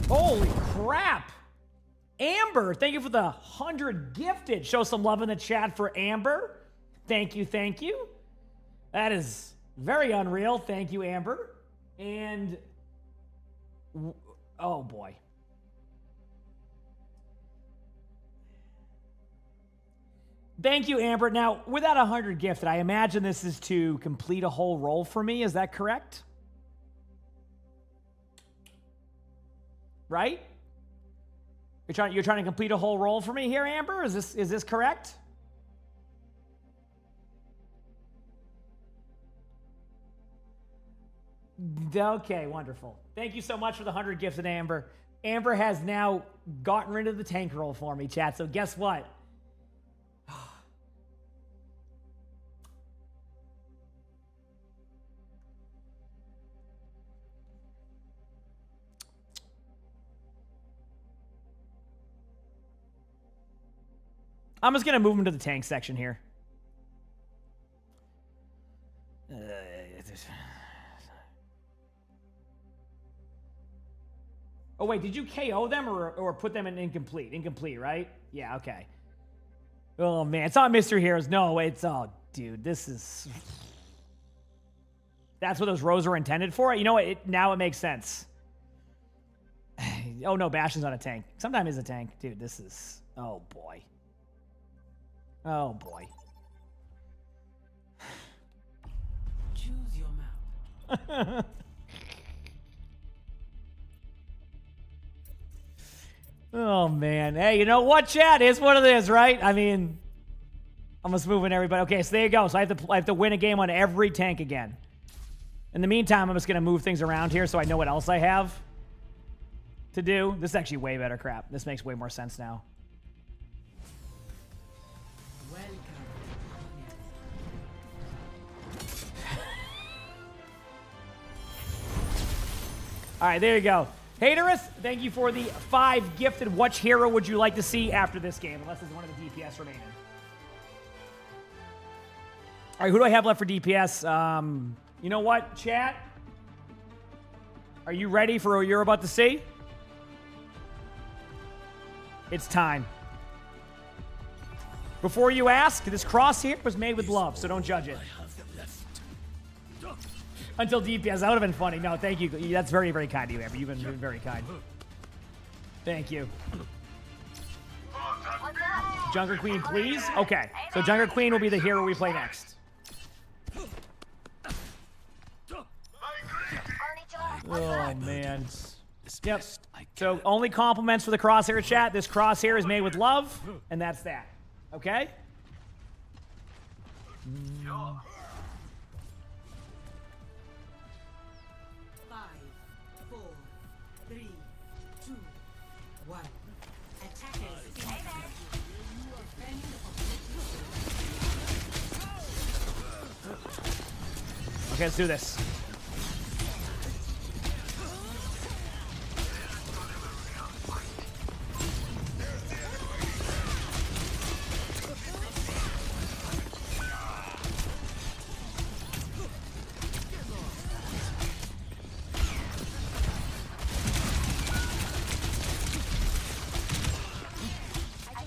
Holy crap! Amber, thank you for the 100 gifted. Show some love in the chat for Amber. Thank you, thank you. That is very unreal. Thank you, Amber. And oh boy. Thank you, Amber. Now, without 100 gifted, I imagine this is to complete a whole role for me. Is that correct? Right? You're trying to complete a whole role for me here, Amber? Is this correct? Okay, wonderful. Thank you so much for the 100 gifted, Amber. Amber has now gotten rid of the tank roll for me, chat. So guess what? I'm just going to move him to the tank section here. Oh, wait, did you KO them or put them in incomplete? Incomplete, right? Yeah, okay. Oh, man, it's not Mr. Heroes. No, it's, oh, dude, this is... That's what those rows are intended for? You know what? Now it makes sense. Oh, no, Bastion's on a tank. Sometimes he's a tank. Dude, this is... Oh, boy. Oh, boy. Choose your map. Oh, man. Hey, you know what, chat? It's what it is, right? I mean, I'm just moving everybody. Okay, so there you go. So I have to win a game on every tank again. In the meantime, I'm just going to move things around here so I know what else I have to do. This is actually way better crap. This makes way more sense now. All right, there you go. Haterus, thank you for the 5 gifted. Which hero would you like to see after this game? Unless there's one of the DPS remaining. All right, who do I have left for DPS? You know what, chat? Are you ready for what you're about to see? It's time. Before you ask, this crosshair was made with love, so don't judge it. Until DPS, that would have been funny. No, thank you. That's very, very kind of you, Amber. You've been very kind. Thank you. Junker Queen, please? Okay, so Junker Queen will be the hero we play next. Oh, man. Yep. So only compliments for the crosshair, chat. This crosshair is made with love, and that's that. Okay? Okay, let's do this.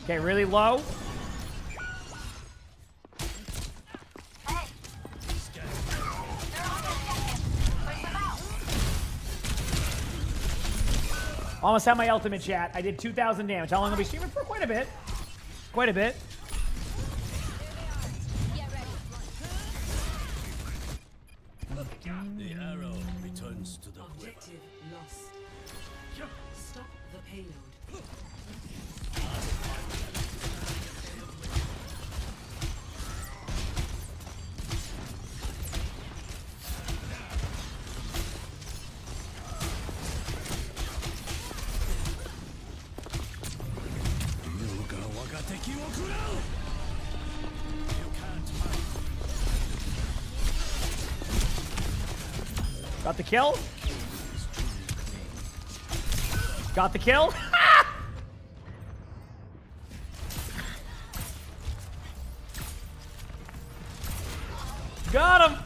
Okay, really low. Almost had my ultimate, chat. I did 2,000 damage. How long have we streaming for? Quite a bit. Quite a bit. The arrow returns to the Objective lost. Stop the payload. Got the kill. Got the kill. Got him.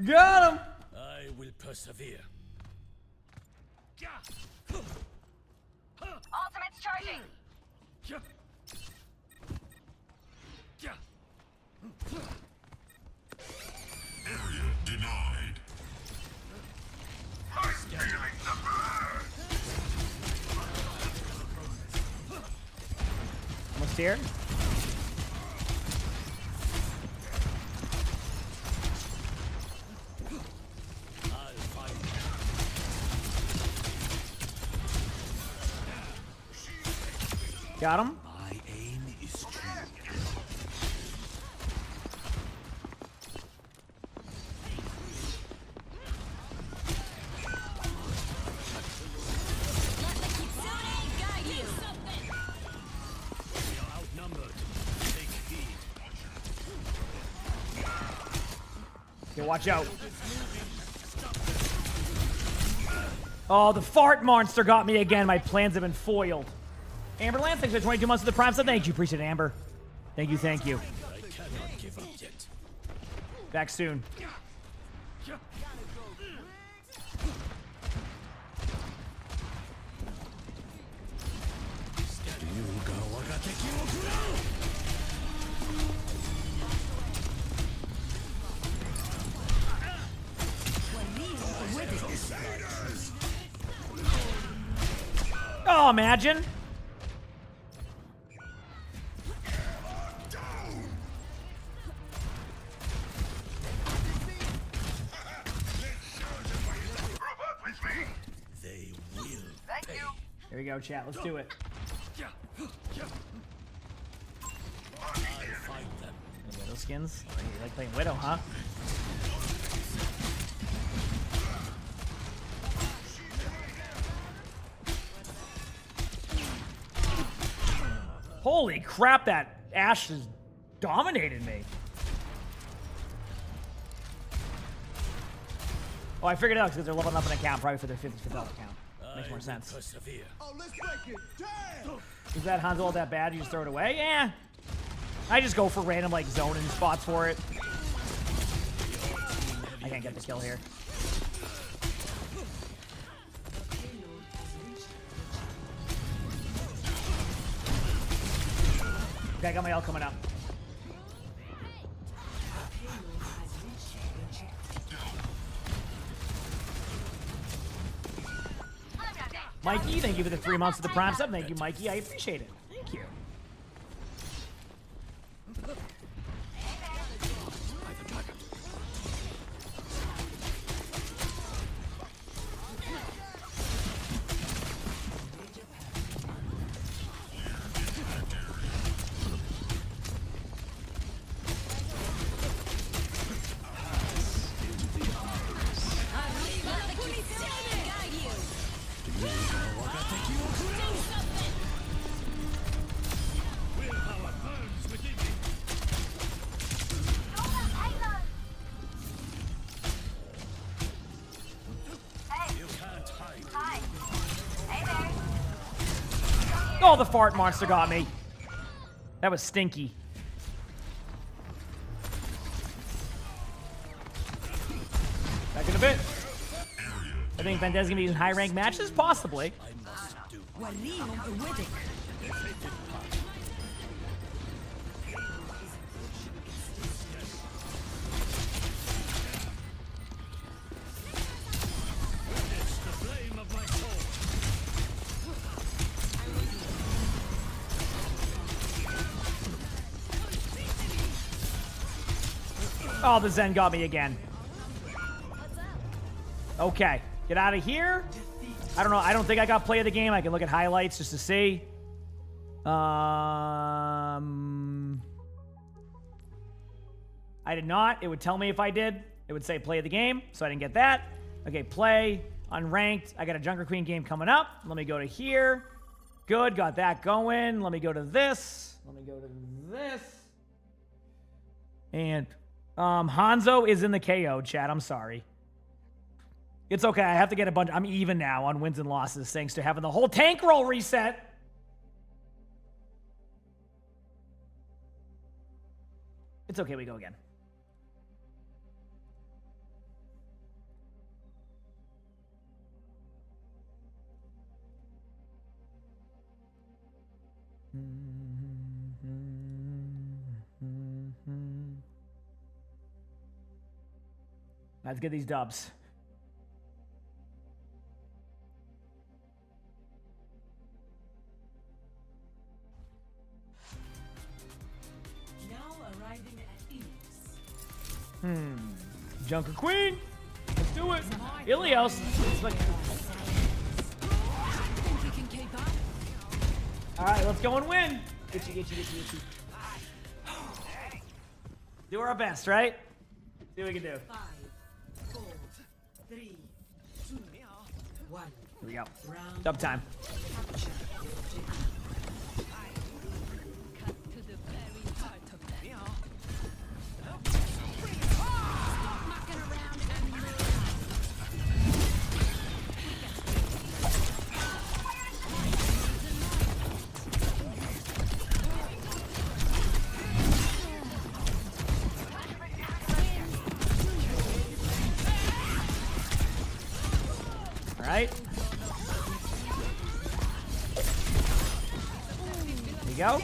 Got him. I will persevere. Ultimate's charging. Area denied. I'm feeling the burn. Almost here. I'll find Got him. my aim is true. Let the Kitsune guide you. We are outnumbered. Take heed. Okay, watch out. Oh, the fart monster got me again. My plans have been foiled. Amber Lance, thanks for 22 months of the Prime sub. Thank you. Appreciate it, Amber. Thank you, thank you. I cannot give up yet. Back soon. Oh, imagine. They will Thank you. Here we go, chat. Let's do it. I'll find them. Widow skins. You like playing Widow, huh? Holy crap, that Ashe has dominated me. Oh, I figured it out because they're leveling up an account probably for their 55th account. Makes more sense. Persevere. Oh, let's break it. Damn! Is that Hanzo all that bad? You just throw it away? Yeah. I just go for random like zoning spots for it. I can't get the kill here. Okay, I got my ult coming up. Mikey, thank you for the 3 months of the Prime sub. Thank you, Mikey. I appreciate it. Thank you. Let the Kitsune guide you. Willpower burns within me. You can't hide. Hi. Hey there. Oh, the fart monster got me. That was stinky. Back in a bit. I think Vendez gonna be in high rank matches, possibly. I must do. Warim awaiting. Oh, the Zen got me again. Okay, get out of here. I don't know. I don't think I got play of the game. I can look at highlights just to see. I did not. It would tell me if I did. It would say play of the game, so I didn't get that. Okay, play, unranked. I got a Junker Queen game coming up. Let me go to here. Good, got that going. Let me go to this. Let me go to this. And Hanzo is in the KO chat. I'm sorry. It's okay. I have to get a bunch. I'm even now on wins and losses thanks to having the whole tank roll reset. It's okay. We go again. Let's get these dubs. Now arriving at Phoenix. Junker Queen. Let's do it. Ilios. It's like... All right, let's go and win. Get you. Do our best, right? See what we can do. 5, 4, 3, 2, 1. Here we go. Dub time. Right? There you go.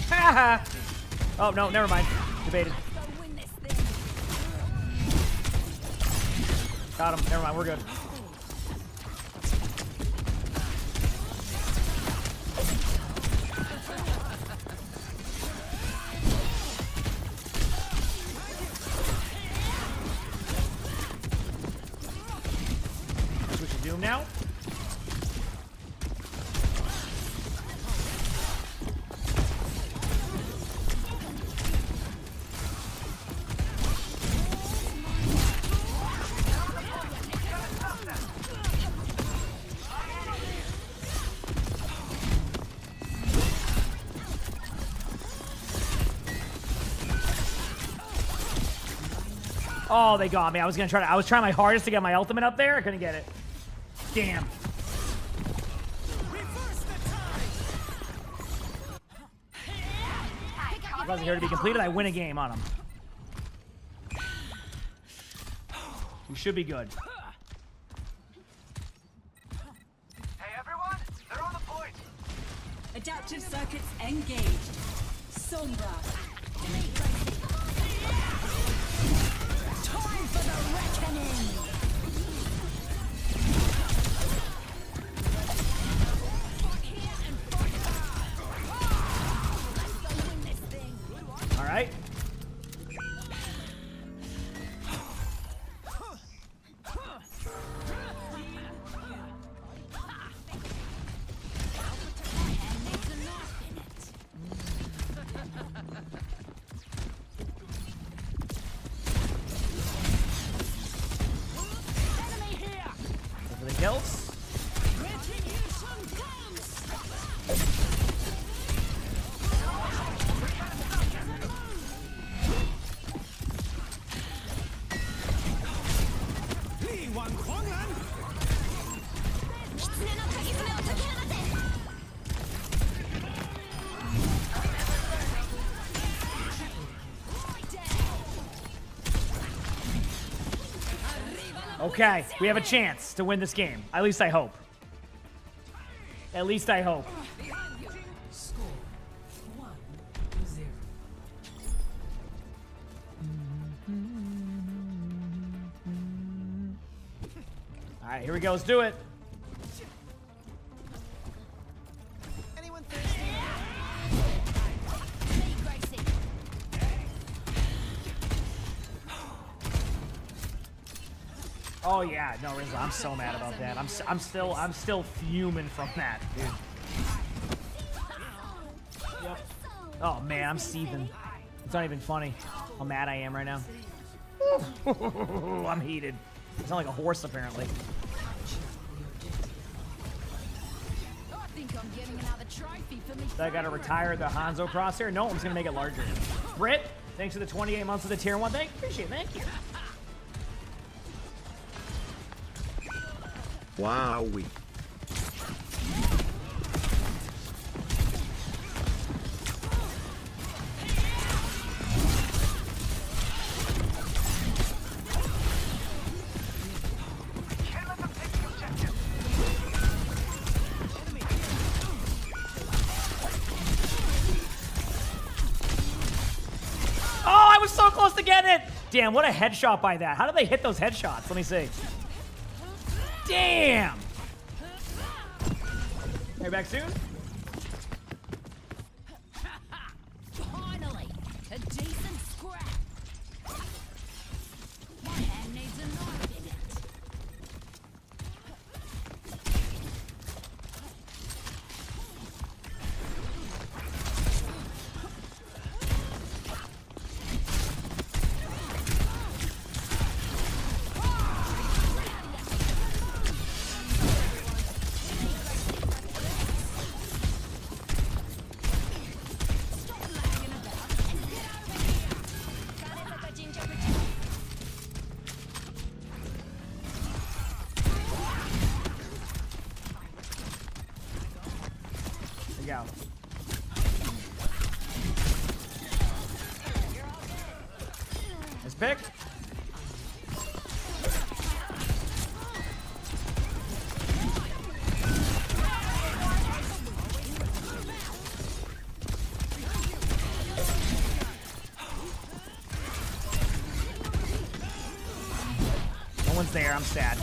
Haha. Oh, no, never mind. Debated. Got him. Never mind. We're good. Now. Oh, they got me. I was trying my hardest to get my ultimate up there. I couldn't get it. Damn. He wasn't here to be completed. I win a game on him. We should be good. Hey everyone, they're on the point. Adaptive circuits engaged. Sombra. Time for the reckoning. All right. Go for the kills. Okay, we have a chance to win this game. At least I hope. At least I hope. Score 1-0. All right, here we go. Let's do it. Oh yeah, no, Rizla, I'm so mad about that. I'm still fuming from that, dude. Yep. Oh man, I'm seething. It's not even funny how mad I am right now. I'm heated. I sound like a horse apparently. I gotta retire the Hanzo crosshair. No, I'm just gonna make it larger. Britt, thanks for the 28 months of the tier 1. Appreciate it. Thank you. Wowee. Oh, I was so close to getting it. Damn, what a headshot by that. How did they hit those headshots? Let me see. Damn! Are you back soon? Finally, a decent scrap. My hand needs a knife in it. There you go. Nice pick. No one's there. I'm sad.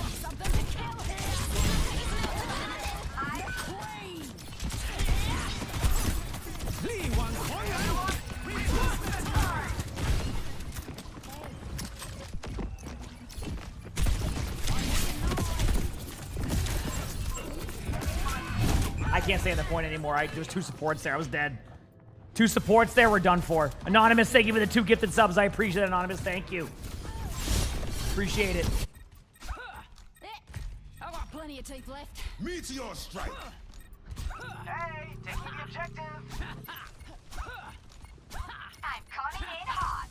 I can't stay at the point anymore. There's 2 supports there. I was dead. 2 supports there. We're done for. Anonymous, thank you for the 2 gifted subs. I appreciate it, Anonymous. Thank you. Appreciate it. I've got plenty of teeth left. Meteor strike. Hey, taking the objective. I'm calling in hot.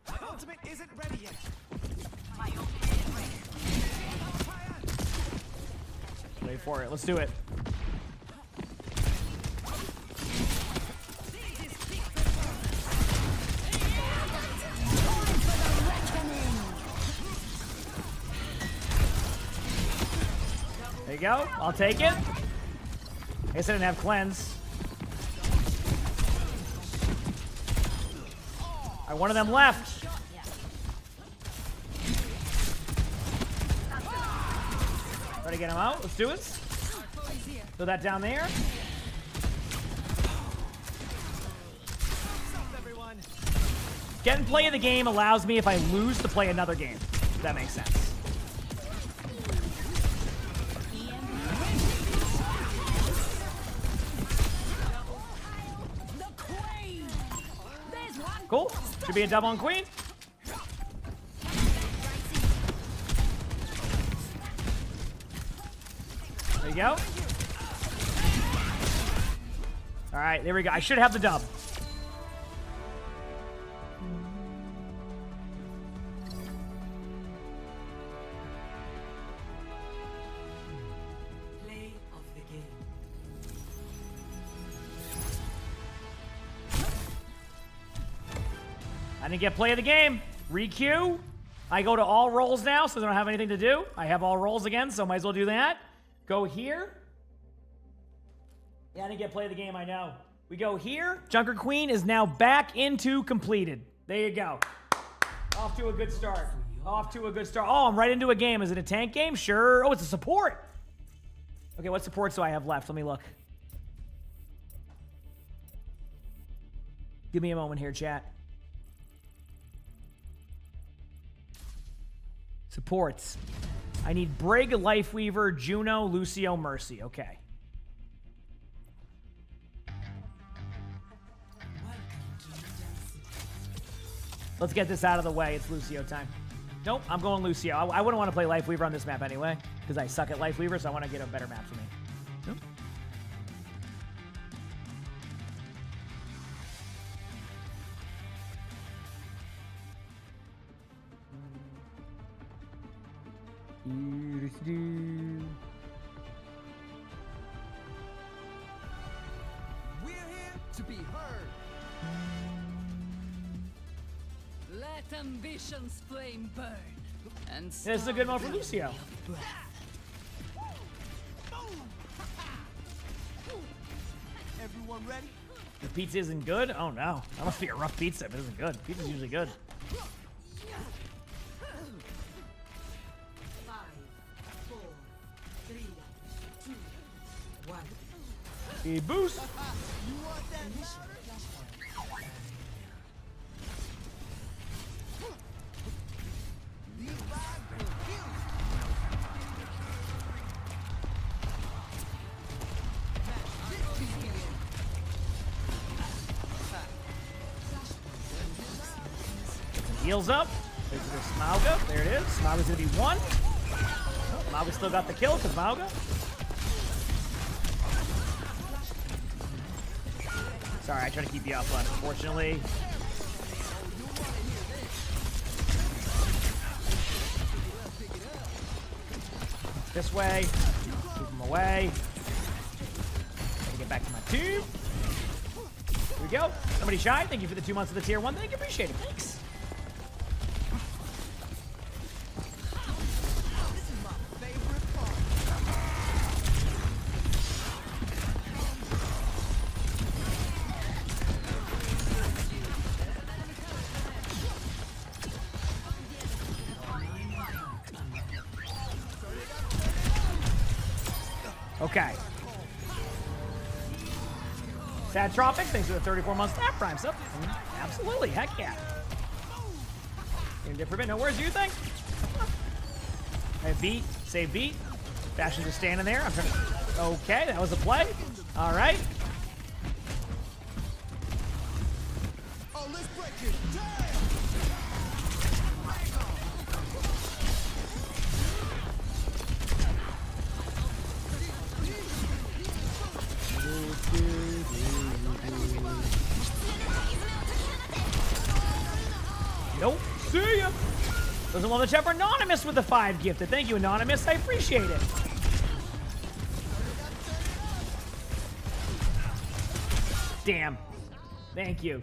My ultimate isn't ready yet. My ultimate is ready. Ready for it. Let's do it. There you go. I'll take it. I guess I didn't have cleanse. All right, one of them left. Try to get him out. Let's do it. Throw that down there. Getting play of the game allows me, if I lose, to play another game. If that makes sense. Cool. Should be a double on Queen. There you go. All right, there we go. I should have the dub. Play of the game. I didn't get play of the game. Re-queue. I go to all roles now, so I don't have anything to do. I have all roles again, so might as well do that. Go here. Yeah, I didn't get play of the game, I know. We go here. Junker Queen is now back into completed. There you go. Off to a good start. Off to a good start. Oh, I'm right into a game. Is it a tank game? Sure. Oh, it's a support. Okay, what supports do I have left? Let me look. Give me a moment here, chat. Supports. I need Brig, Lifeweaver, Juno, Lucio, Mercy. Okay. Let's get this out of the way. It's Lucio time. Nope, I'm going Lucio. I wouldn't want to play Lifeweaver on this map anyway, because I suck at Lifeweaver, so I want to get a better map for me. Nope. We're here to be heard. Let ambition's flame burn. And This is a good one for Lucio. Everyone ready? The pizza isn't good? Oh no. That must be a rough pizza if it isn't good. Pizza's usually good. 5, 4, 3, 2, 1. A boost. You want that louder? These vibes will kill Heals up. There's the Smaug. There it is. Smaug's gonna be one. Oh, Smaug still got the kill because Smaug. Sorry, I try to keep you up, but unfortunately. This way. Keep him away. Gotta get back to my team. Here we go. Somebody shy. Thank you for the 2 months of the tier 1. Thank you. Appreciate it. Thanks. Okay. Sad Tropic, thanks for the 34 months snap prime sub. Absolutely, heck yeah. Indifferent, no worries, you think? Hey, beat, save beat. Bastion's just standing there. I'm trying to. Okay, that was a play. All right. Oh, let's break it. Nope. See ya. Doesn't love the chat for Anonymous with the 5 gifted. Thank you, Anonymous. I appreciate it. Damn. Thank you.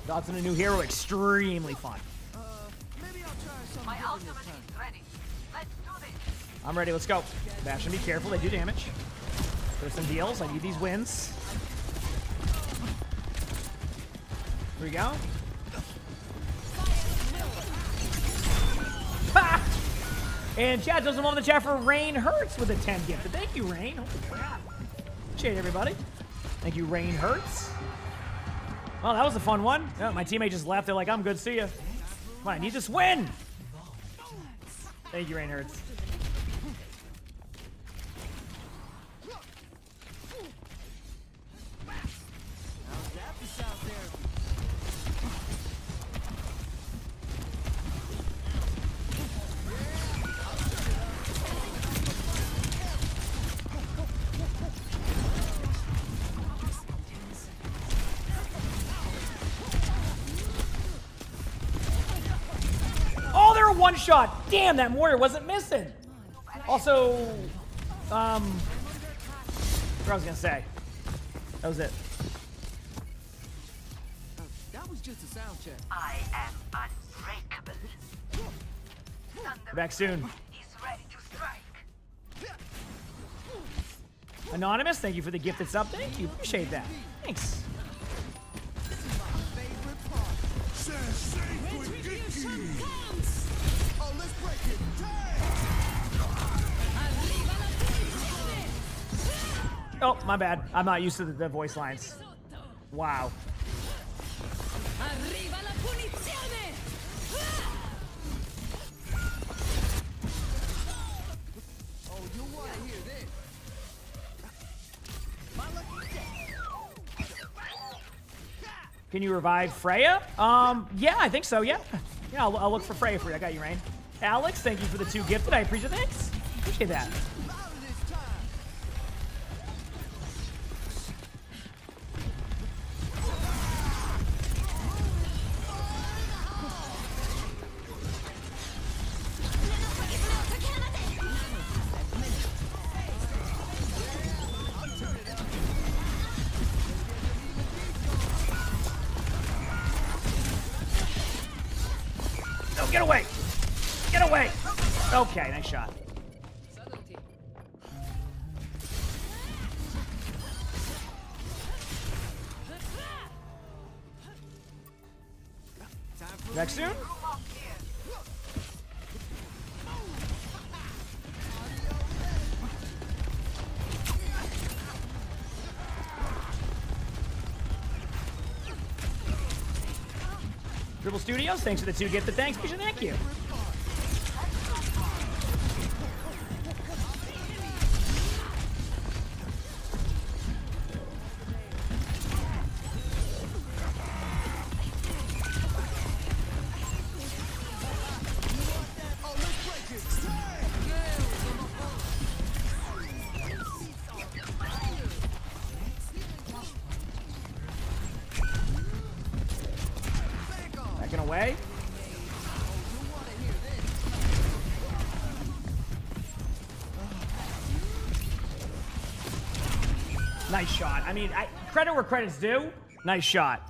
Thoughts on a new hero? Extremely fun. Maybe I'll try something My different ultimate this time. is ready. Let's do this. I'm ready. Let's go. Bastion, be careful. They do damage. There's some deals. I need these wins. Here we go. Ha! And Chad doesn't want the chat for Rain Hurts with a 10 gift. Thank you, Rain. Holy crap. Appreciate it, everybody. Thank you, Rain Hurts. Oh, that was a fun one. Oh, my teammate just left. They're like, I'm good. See ya. Come on, I need this win. Thank you, Rain Hurts. Oh, they're a one shot. Damn, that mortar wasn't missing. Also, what I was gonna say. That was it. That was just a sound check. I am unbreakable. Be back soon. He's ready to strike. Anonymous, thank you for the gifted sub. Thank you. Appreciate that. Thanks. Oh, let's break it. Oh, my bad. I'm not used to the voice lines. Wow. Arriva la punizione! Oh, you want to hear this? Can you revive Freya? Yeah, I think so, yeah. Yeah, I'll look for Freya for you. I got you, Rain. Alex, thank you for the 2 gifted. I appreciate it. Thanks. Appreciate that. No, get away! Get away! Okay, nice shot. Back soon? Dribble Studios, thanks for the 2 gifted. Thanks, Misha, thank you. Backing away. Nice shot. I mean, credit where credit's due. Nice shot.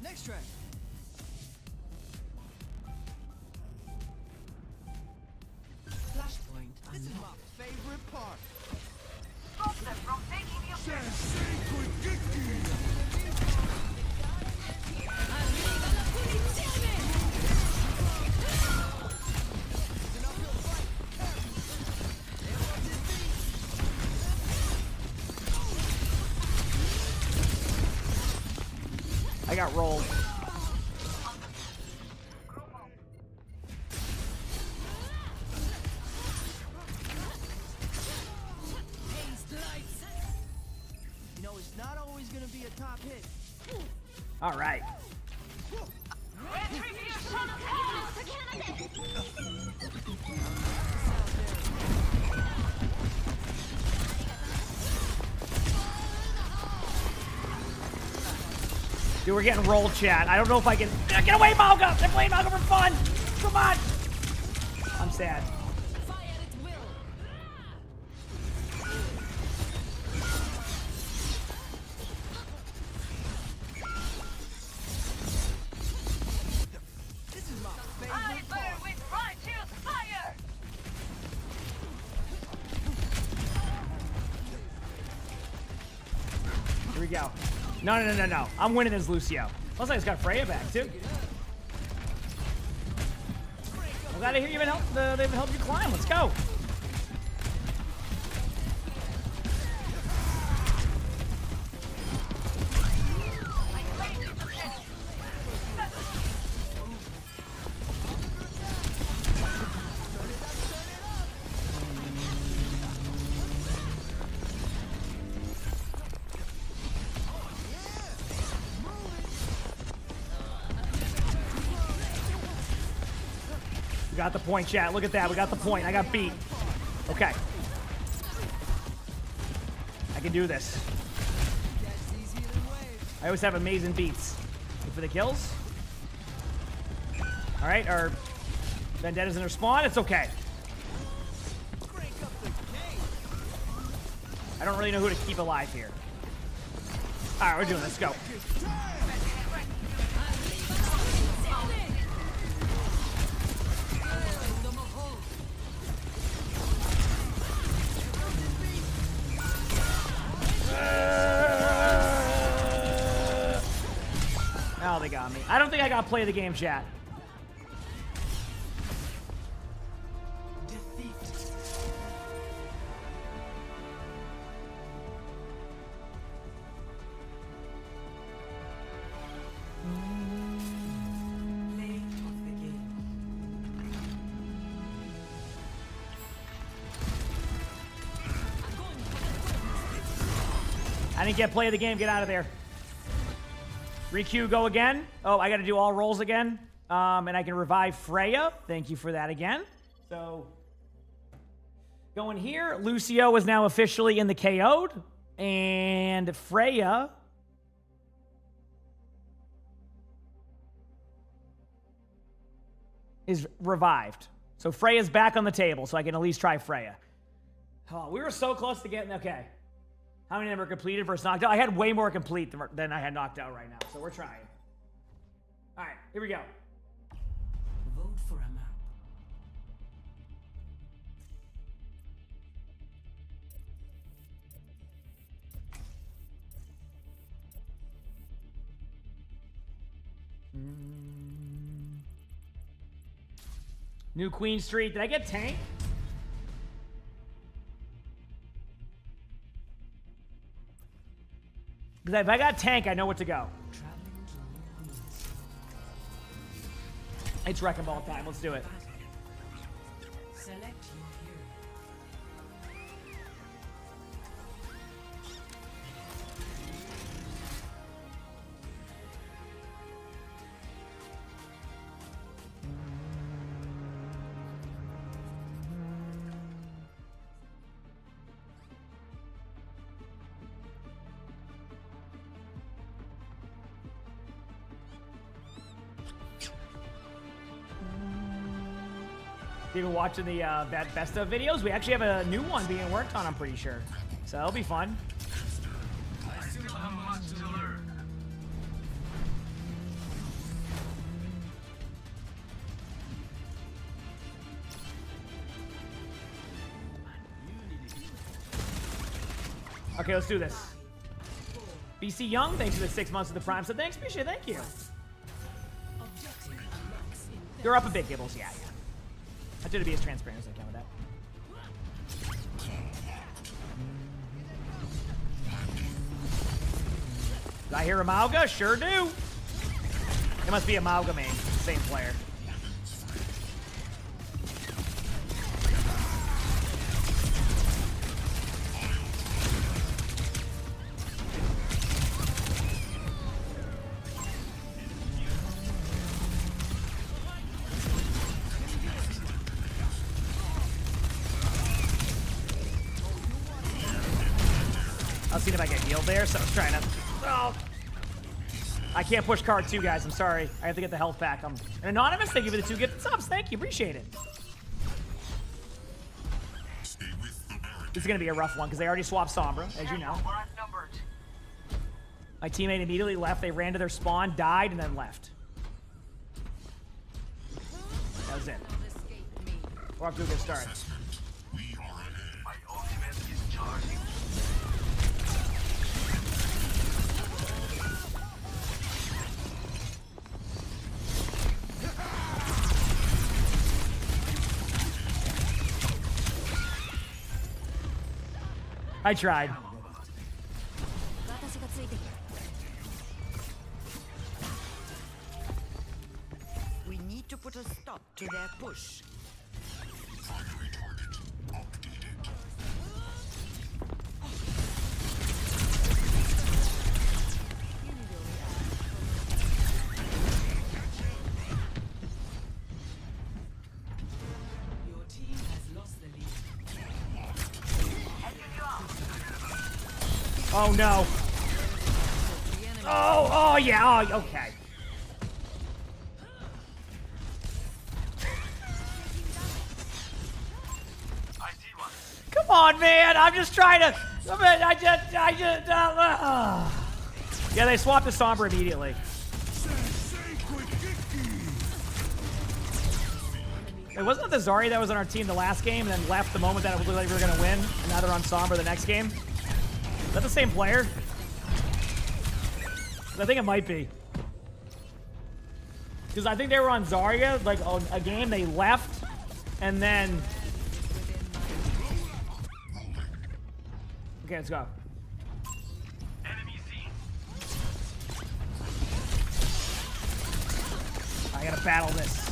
Next track. Flashpoint. This is my favorite part. Stop them from taking the objective. Arriva la punizione! I got rolled. You know, it's not always gonna be a top hit. All right. Retribution! Dude, we're getting rolled, chat. I don't know if I can... Get away, Malga! They're playing Malga for fun! Come on! I'm sad. This is my I favorite burn part. with righteous fire! Here we go. No. I'm winning this Lucio. Plus, I just got Freya back, too. I'm glad to hear you even they've helped you climb. Let's go. We got the point, chat. Look at that. We got the point. I got beat. Okay. I can do this. I always have amazing beats. Look for the kills. All right, our Vendetta's in her spawn. It's okay. I don't really know who to keep alive here. All right, we're doing this. Go. Oh, they got on me. I don't think I got play of the game, chat. I didn't get play of the game. Get out of there. Requeue, go again. Oh, I got to do all rolls again. And I can revive Freya. Thank you for that again. So, going here. Lucio is now officially in the KO'd. And Freya is revived. So Freya's back on the table, so I can at least try Freya. Oh, we were so close to getting... Okay. How many of them are completed versus knocked out? I had way more complete than I had knocked out right now, so we're trying. All right, here we go. Vote for a map. New Queen Street. Did I get tank? Because if I got tank, I know what to go. It's wrecking ball time. Let's do it. Select your hero. People watching the best of videos. We actually have a new one being worked on, I'm pretty sure. So that'll be fun. I still have much to learn. Okay, let's do this. BC Young, thanks for the 6 months of the Prime. So thanks, BC, thank you. You're up a bit, Gibbles. Yeah. I try to be as transparent as I can with that. Did I hear Amalga? Sure do. It must be Amalgamate, same player. I'll see if I get healed there, so I was trying to... Oh. I can't push card 2, guys. I'm sorry. I have to get the health back. An Anonymous, thank you for the 2 gifted subs. Thank you. Appreciate it. This is going to be a rough one because they already swapped Sombra, as you know. My teammate immediately left. They ran to their spawn, died, and then left. That was it. We're off to a good start. My ultimate is charging. I tried. We need to put a stop to their push. Your team has lost the lead. Oh no. Oh yeah, oh, okay. Come on, man, I'm just trying to, Yeah, they swapped the Sombra immediately. It wasn't the Zarya that was on our team the last game and then left the moment that it looked like we were gonna win, and now they're on Sombra the next game? Is that the same player? I think it might be. Because I think they were on Zarya, like on a game, they left, and then... Okay, let's go. I gotta battle this.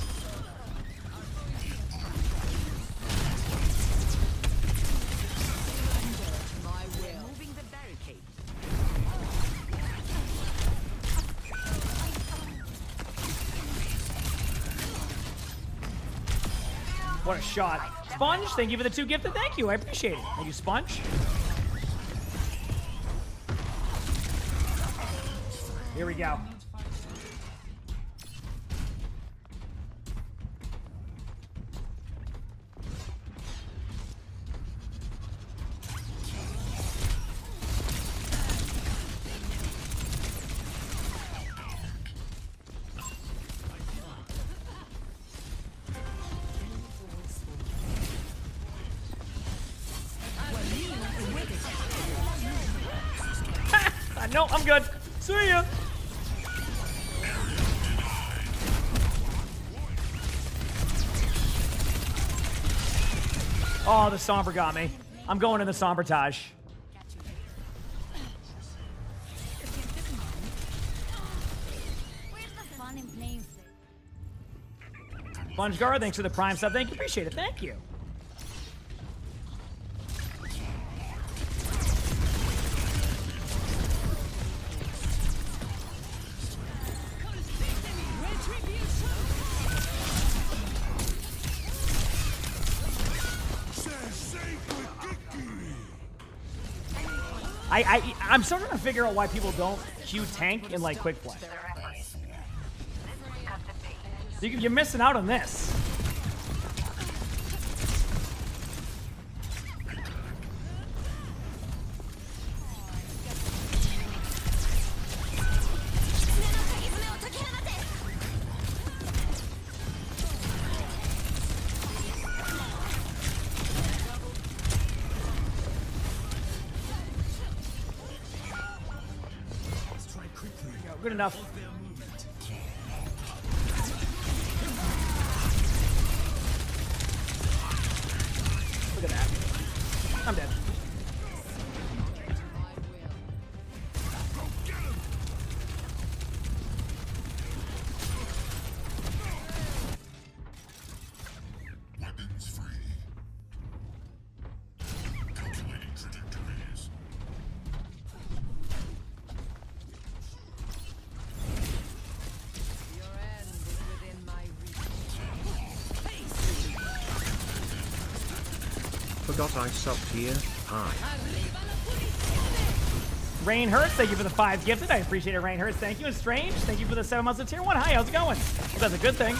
What a shot. Sponge, thank you for the 2 gifted. Thank you. I appreciate it. Thank you, Sponge. Here we go. No, I'm good. See ya. Oh, the Sombra got me. I'm going in the Sombratage. SpongeGuard, thanks for the Prime sub. Thank you. Appreciate it. Thank you. I'm starting to figure out why people don't queue tank in like quick play. You're missing out on this. Good enough. Look at that. I'm dead. Forgot I subbed here. Hi. Rain Hurts, thank you for the 5 gifted. I appreciate it, Rain Hurts. Thank you. And Strange, thank you for the 7 months of tier 1. Hi, how's it going? Well, that's a good thing.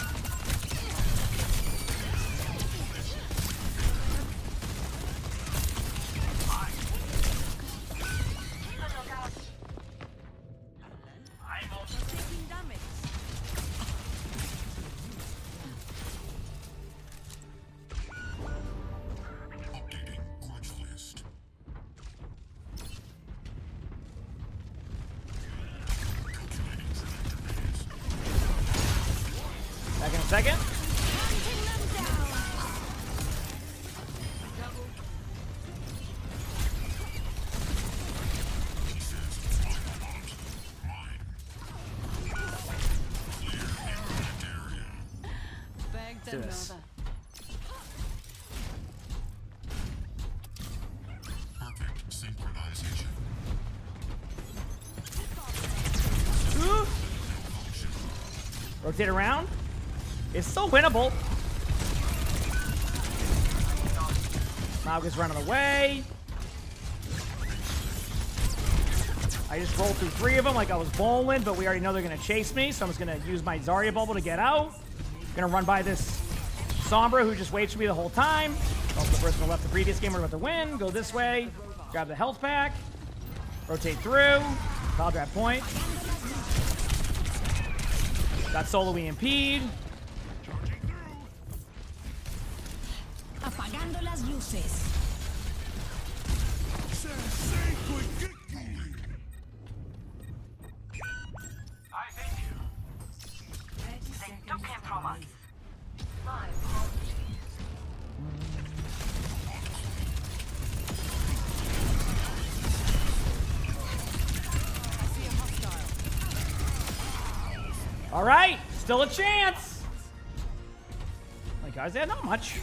Second. Do this. Perfect synchronization. Rotate around. It's so winnable. Malga's running away. I just rolled through 3 of them like I was bowling, but we already know they're going to chase me, so I'm just going to use my Zarya bubble to get out. Going to run by this Sombra who just waits for me the whole time. Also the person who left the previous game, we're about to win. Go this way. Grab the health pack. Rotate through. I'll grab point. Got solo EMP'd. Apagando las luces. All right, still a chance. Like, guys, yeah, not much.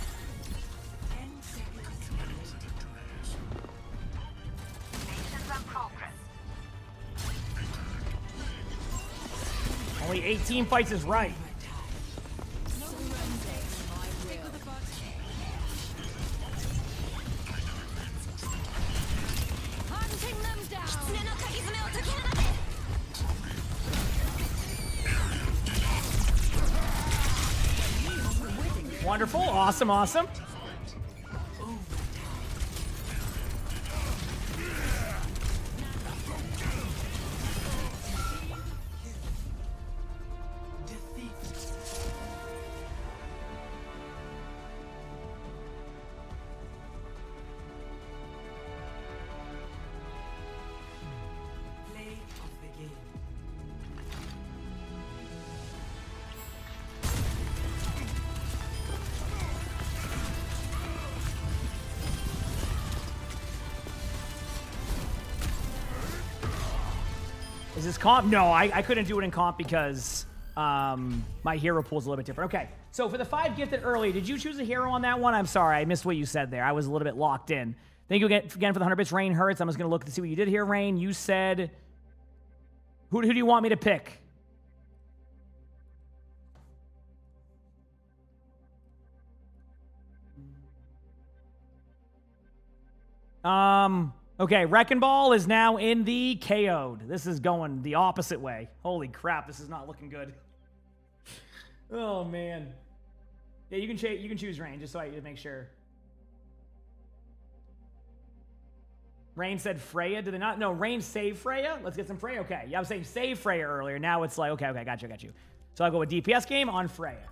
Only 18 fights is right. Hunting them down. Wonderful, awesome, awesome. Is this comp? No, I couldn't do it in comp because my hero pool is a little bit different. Okay, so for the 5 gifted early, did you choose a hero on that one? I'm sorry, I missed what you said there. I was a little bit locked in. Thank you again for the 100 bits. Rain Hurts. I'm just going to look to see what you did here, Rain. You said... Who do you want me to pick? Okay, Wrecking Ball is now in the KO'd. This is going the opposite way. Holy crap, this is not looking good. Oh, man. Yeah, you can choose Rain, just so I make sure. Rain said Freya. Did they not? No, Rain saved Freya. Let's get some Freya. Okay. Yeah, I was saying save Freya earlier. Now it's like, okay, got you. So I'll go with DPS game on Freya.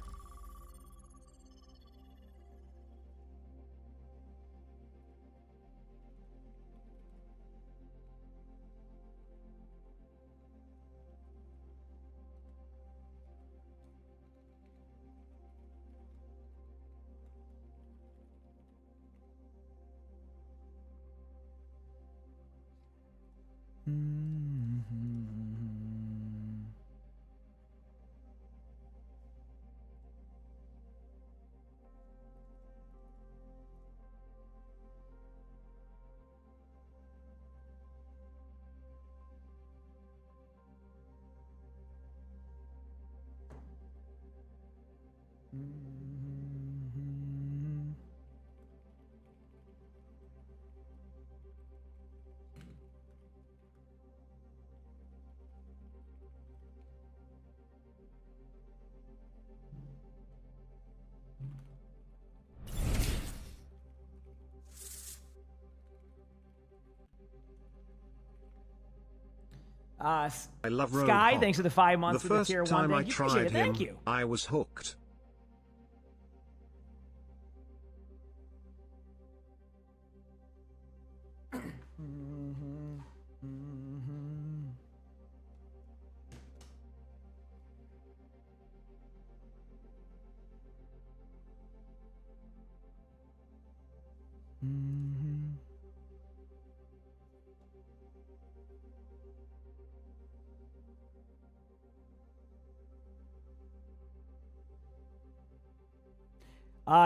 I love Sky, Roadhog. thanks for the 5 months The for the first tier 1. time I Thank you. Appreciate tried it. him, Thank you. I was hooked.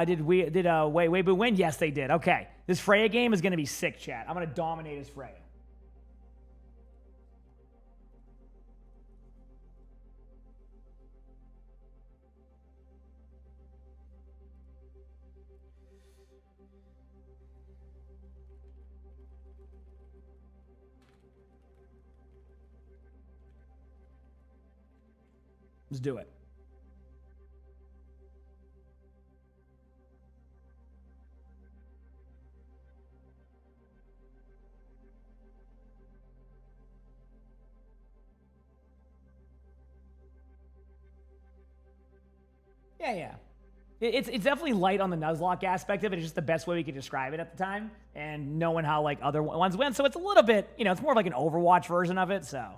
Did Weibo win? Yes, they did. Okay. This Freya game is going to be sick, chat. I'm going to dominate as Freya. Let's do it. Yeah. It's definitely light on the Nuzlocke aspect of it. It's just the best way we could describe it at the time. And knowing how like other ones went. So it's a little bit, it's more like an Overwatch version of it, so.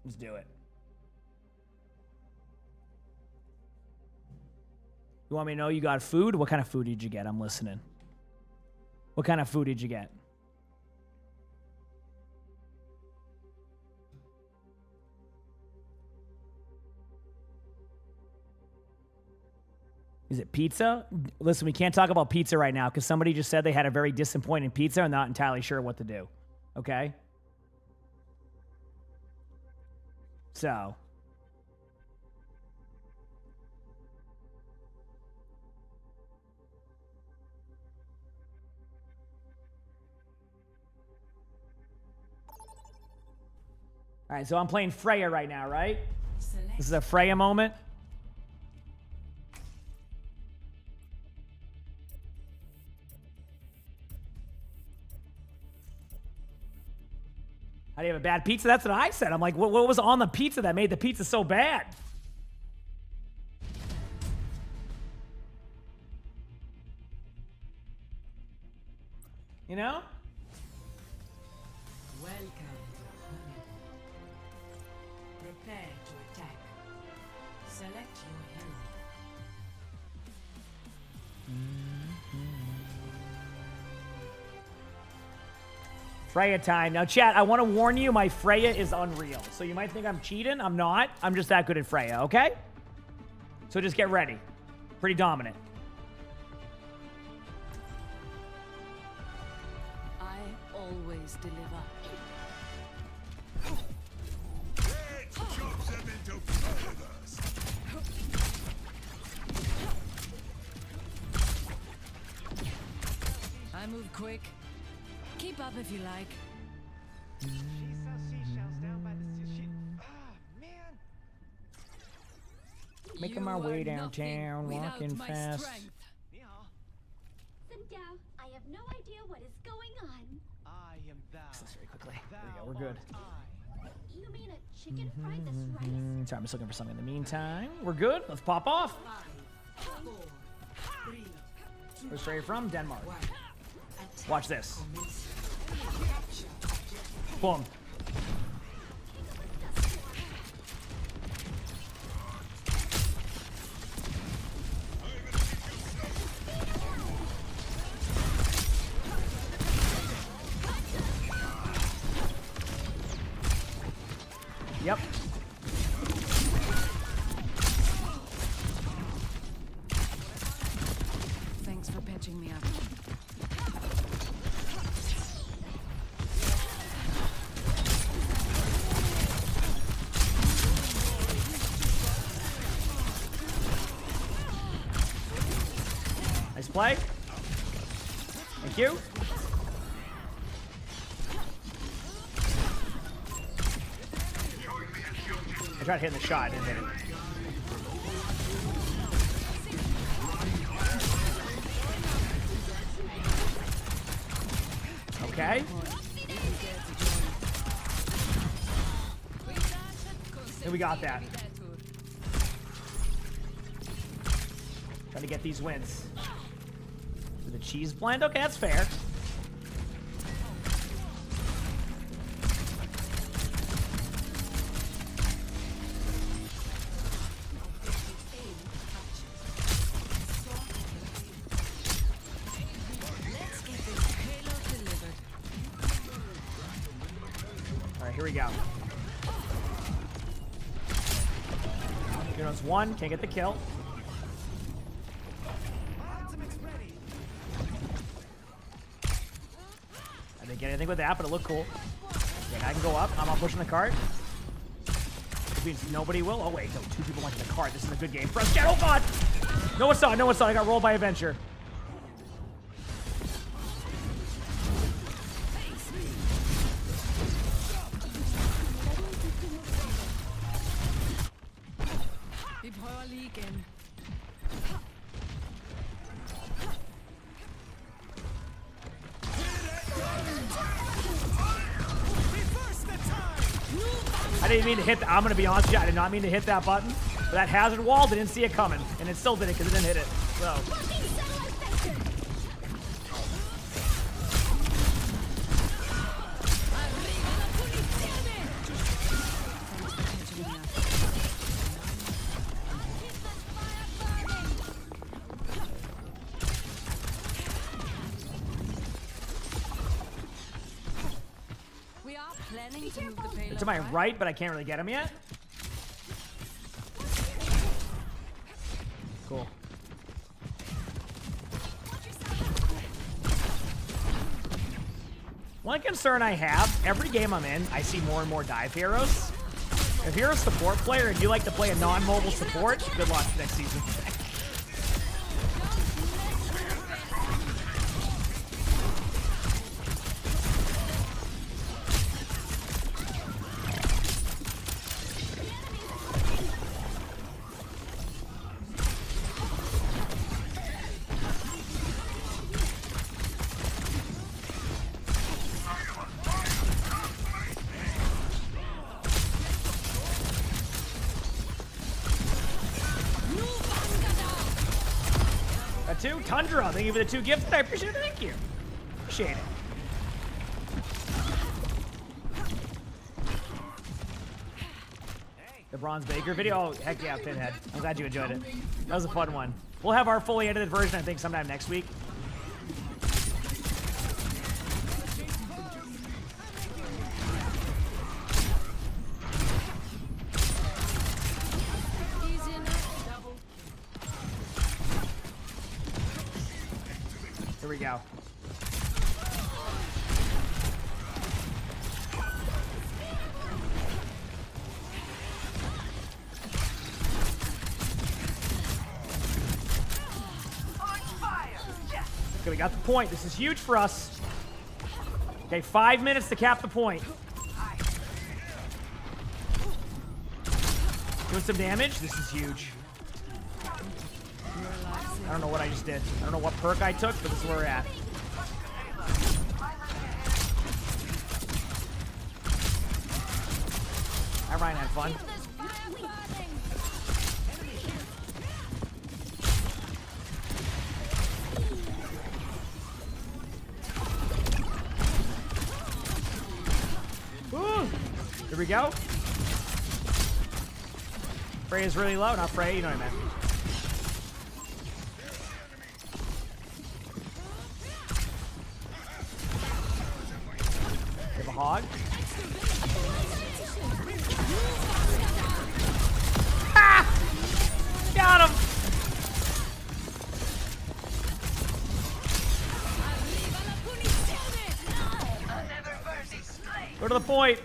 Let's do it. You want me to know you got food? What kind of food did you get? I'm listening. What kind of food did you get? Is it pizza? Listen, we can't talk about pizza right now because somebody just said they had a very disappointing pizza and not entirely sure what to do. Okay? So. All right, so I'm playing Freya right now, right? This is a Freya moment. How do you have a bad pizza? That's what I said. I'm like, what was on the pizza that made the pizza so bad? You know? Welcome to Honey. Prepare to attack. Select your hero. Freya time. Now, chat, I want to warn you, my Freya is unreal. So you might think I'm cheating. I'm not. I'm just that good at Freya, okay? So just get ready. Pretty dominant. I always deliver. I move quick. Keep up if you like. Making my way downtown, walking fast. I have no idea what is going on. I am thou. Very quickly. There we go. We're good. You mean a chicken fried this rice? Sorry, I'm just looking for something in the meantime. We're good. Let's pop off. Where's Freya from? Denmark. Watch this. Boom. Yep. Thanks for patching me up. Nice play. Thank you. I tried hitting the shot, didn't hit it. Okay. And we got that. Trying to get these wins. With a cheese blend? Okay, that's fair. Alright, here we go. Heroes 1, can't get the kill. I didn't get anything with that, but it looked cool. Yeah, I can go up. I'm not pushing the cart. Which means nobody will. Oh, wait, no, 2 people went to the cart. This is a good game for us. Oh, God! No, it's not. No, it's not. I got rolled by a venture. Vi prøver lige igen. I didn't mean to hit. I'm going to be honest with you. I did not mean to hit that button. But that hazard wall, didn't see it coming. And it still did it because it didn't hit it. So. Scanning to move the payload. To my right, but I can't really get him yet. Cool. One concern I have, every game I'm in, I see more and more dive heroes. If you're a support player and you like to play a non-mobile support, good luck next season. Two Tundra, thank you for the 2 gifts. I appreciate it. Thank you. Appreciate it. The Bronze Baker video. Oh, heck yeah, Pinhead. I'm glad you enjoyed it. That was a fun one. We'll have our fully edited version, I think, sometime next week. Here we go. Okay, we got the point. This is huge for us. Okay, 5 minutes to cap the point. Doing some damage. This is huge. I don't know what I just did. I don't know what perk I took, but this is where we're at. Hi, Ryan, had fun. Ooh. Here we go. Frey is really low. Not Frey, you know what I meant. Hog. Ah! Got him! Go to the point.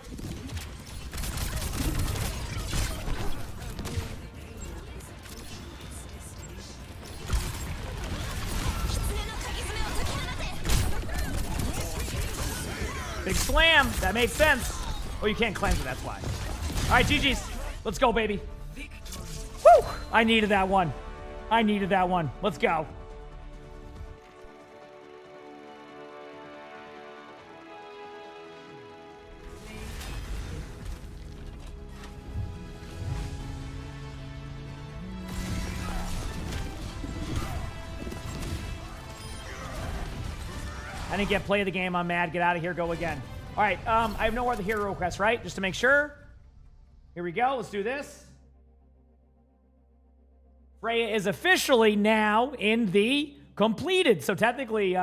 Big slam. That makes sense. Oh, you can't cleanse it. That's why. All right, GG's. Let's go, baby. Woo! I needed that one. I needed that one. Let's go. I didn't get play of the game. I'm mad. Get out of here. Go again. All right. I have no other hero requests, right? Just to make sure. Here we go. Let's do this. Freya is officially now in the completed. So technically,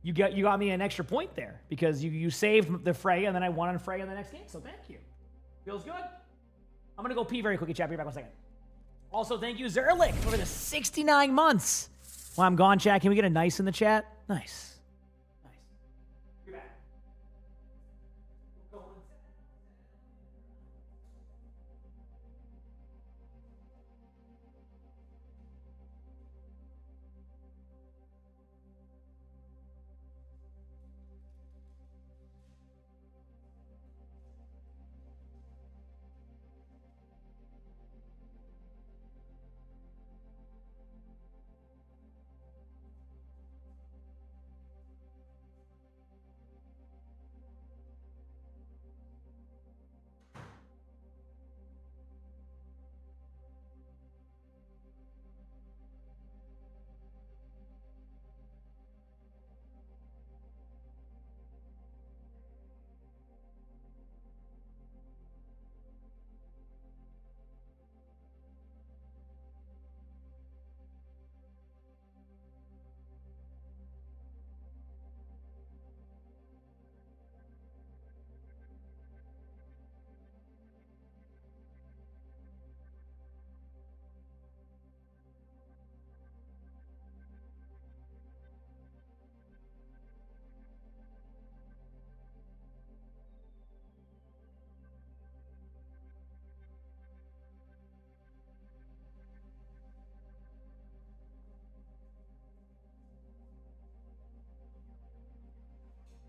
you got me an extra point there because you saved the Freya and then I won on Freya in the next game. So thank you. Feels good. I'm gonna go pee very quickly, chat. Be back in a second. Also, thank you, Zerlik, for the 69 months. While I'm gone, chat, can we get a nice in the chat? Nice.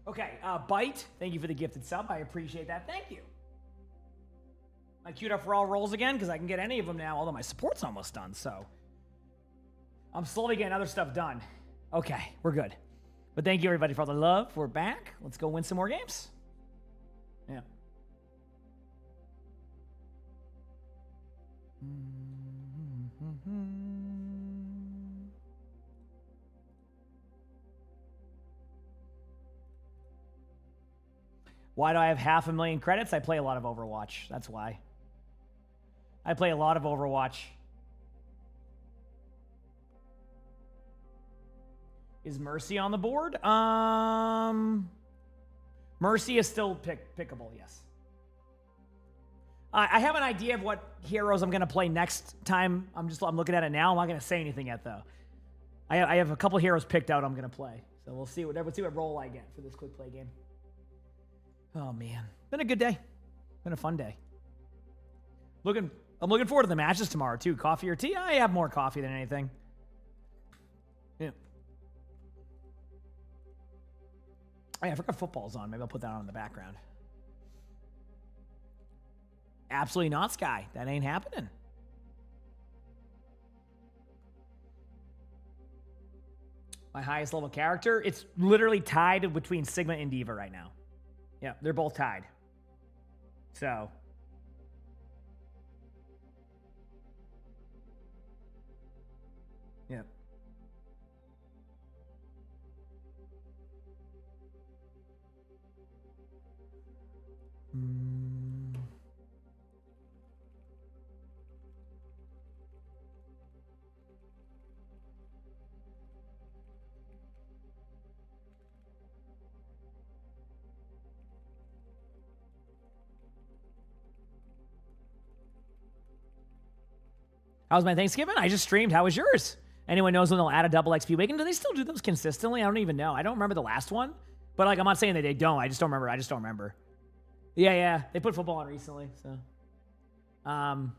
Okay, Bite, thank you for the gifted sub. I appreciate that. Thank you. Am I queued up for all roles again? Because I can get any of them now, although my support's almost done, so. I'm slowly getting other stuff done. Okay, we're good. But thank you, everybody, for all the love. We're back. Let's go win some more games. Yeah. Why do I have 500,000 credits? I play a lot of Overwatch. That's why. I play a lot of Overwatch. Is Mercy on the board? Mercy is still pickable, yes. I have an idea of what heroes I'm going to play next time. I'm looking at it now. I'm not going to say anything yet, though. I have a couple heroes picked out I'm going to play. So we'll see what role I get for this quick play game. Oh, man. Been a good day. Been a fun day. I'm looking forward to the matches tomorrow, too. Coffee or tea? I have more coffee than anything. Yeah. Oh, yeah, I forgot football's on. Maybe I'll put that on in the background. Absolutely not, Sky. That ain't happening. My highest level character? It's literally tied between Sigma and Diva right now. Yeah, they're both tied. So. Yeah. How was my Thanksgiving? I just streamed. How was yours? Anyone knows when they'll add a double XP weekend? Do they still do those consistently? I don't even know. I don't remember the last one. But like, I'm not saying that they don't. I just don't remember. Yeah. They put football on recently, so. Oh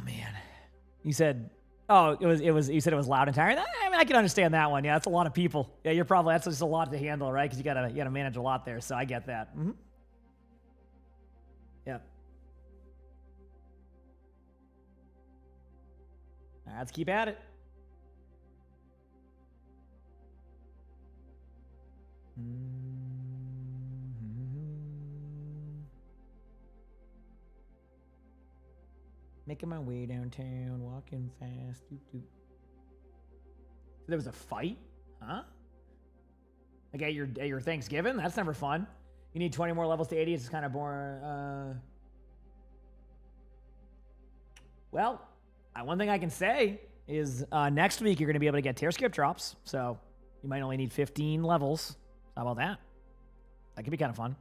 man. You said, oh, you said it was loud and tired. I mean, I can understand that one. Yeah, that's a lot of people. Yeah, that's just a lot to handle, right? Because you gotta manage a lot there. So I get that. Mm-hmm. Yeah. All right, let's keep at it. Making my way downtown, walking fast. Doop, doop. There was a fight? Huh? Like at your Thanksgiving? That's never fun. You need 20 more levels to 80. It's kind of boring. Well, one thing I can say is next week you're going to be able to get tear skip drops. So you might only need 15 levels. How about that? That could be kind of fun.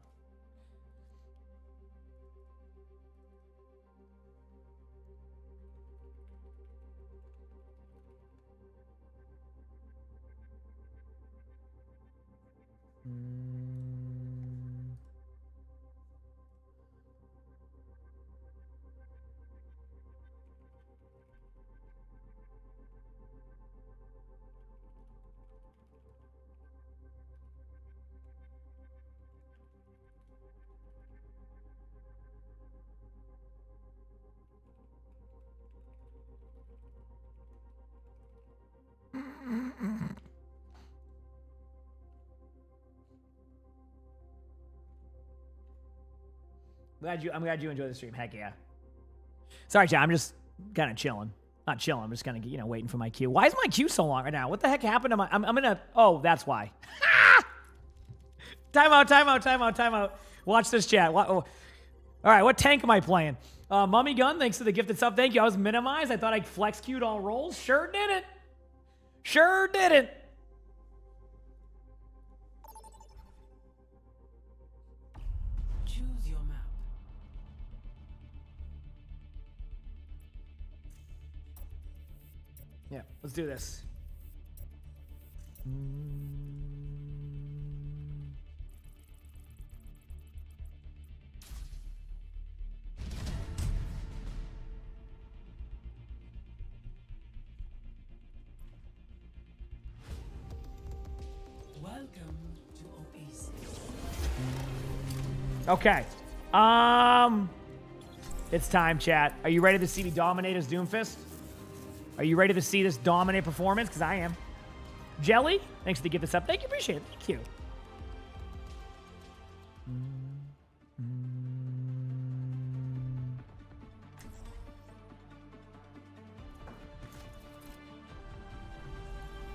I'm glad you enjoyed the stream. Heck yeah. Sorry, John. I'm just kind of chilling. Not chilling. I'm just kind of waiting for my queue. Why is my queue so long right now? What the heck happened to my? I'm gonna. Oh, that's why. Time out. Watch this chat. All right, what tank am I playing? Mummy Gun. Thanks for the gifted sub. Thank you. I was minimized. I thought I flex queued all rolls. Sure didn't. Yeah, let's do this. Okay. It's time, chat. Are you ready to see me dominate as Doomfist? Are you ready to see this dominate performance? Because I am. Jelly, thanks for the gift this up. Thank you, appreciate it. Thank you.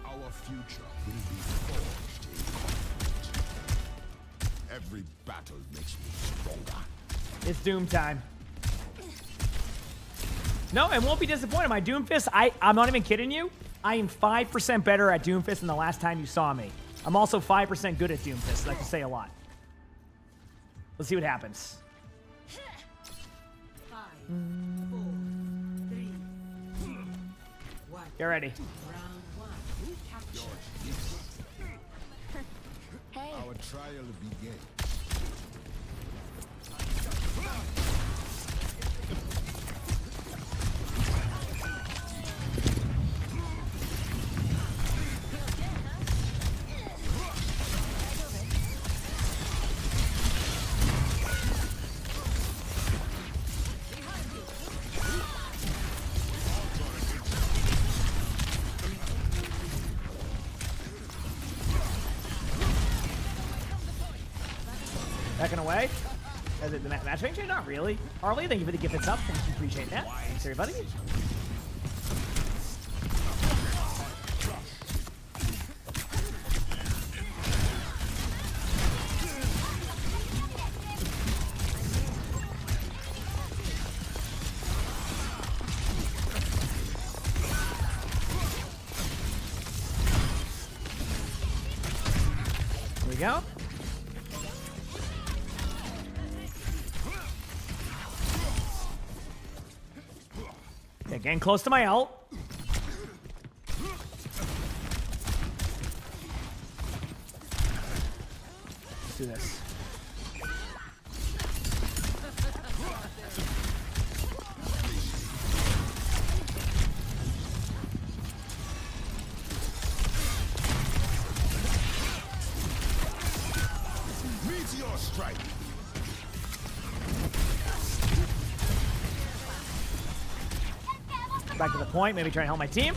Our future will be forged in conflict. Every battle makes me stronger. It's Doom time. No, I won't be disappointed. My Doomfist, I'm not even kidding you. I am 5% better at Doomfist than the last time you saw me. I'm also 5% good at Doomfist. That can say a lot. Let's see what happens. 5, 4, 3, 2, 1. Get ready. Round 1. Capture. Hey. Our trial begins. Backing away. Is it the matchmaking chain? Not really. Harley, thank you for the gift. It's up. Thank you. Appreciate that. Thanks, everybody. Here we go. Okay, getting close to my ult. Let's do this. Meteor strike. Back to the point, maybe try and help my team.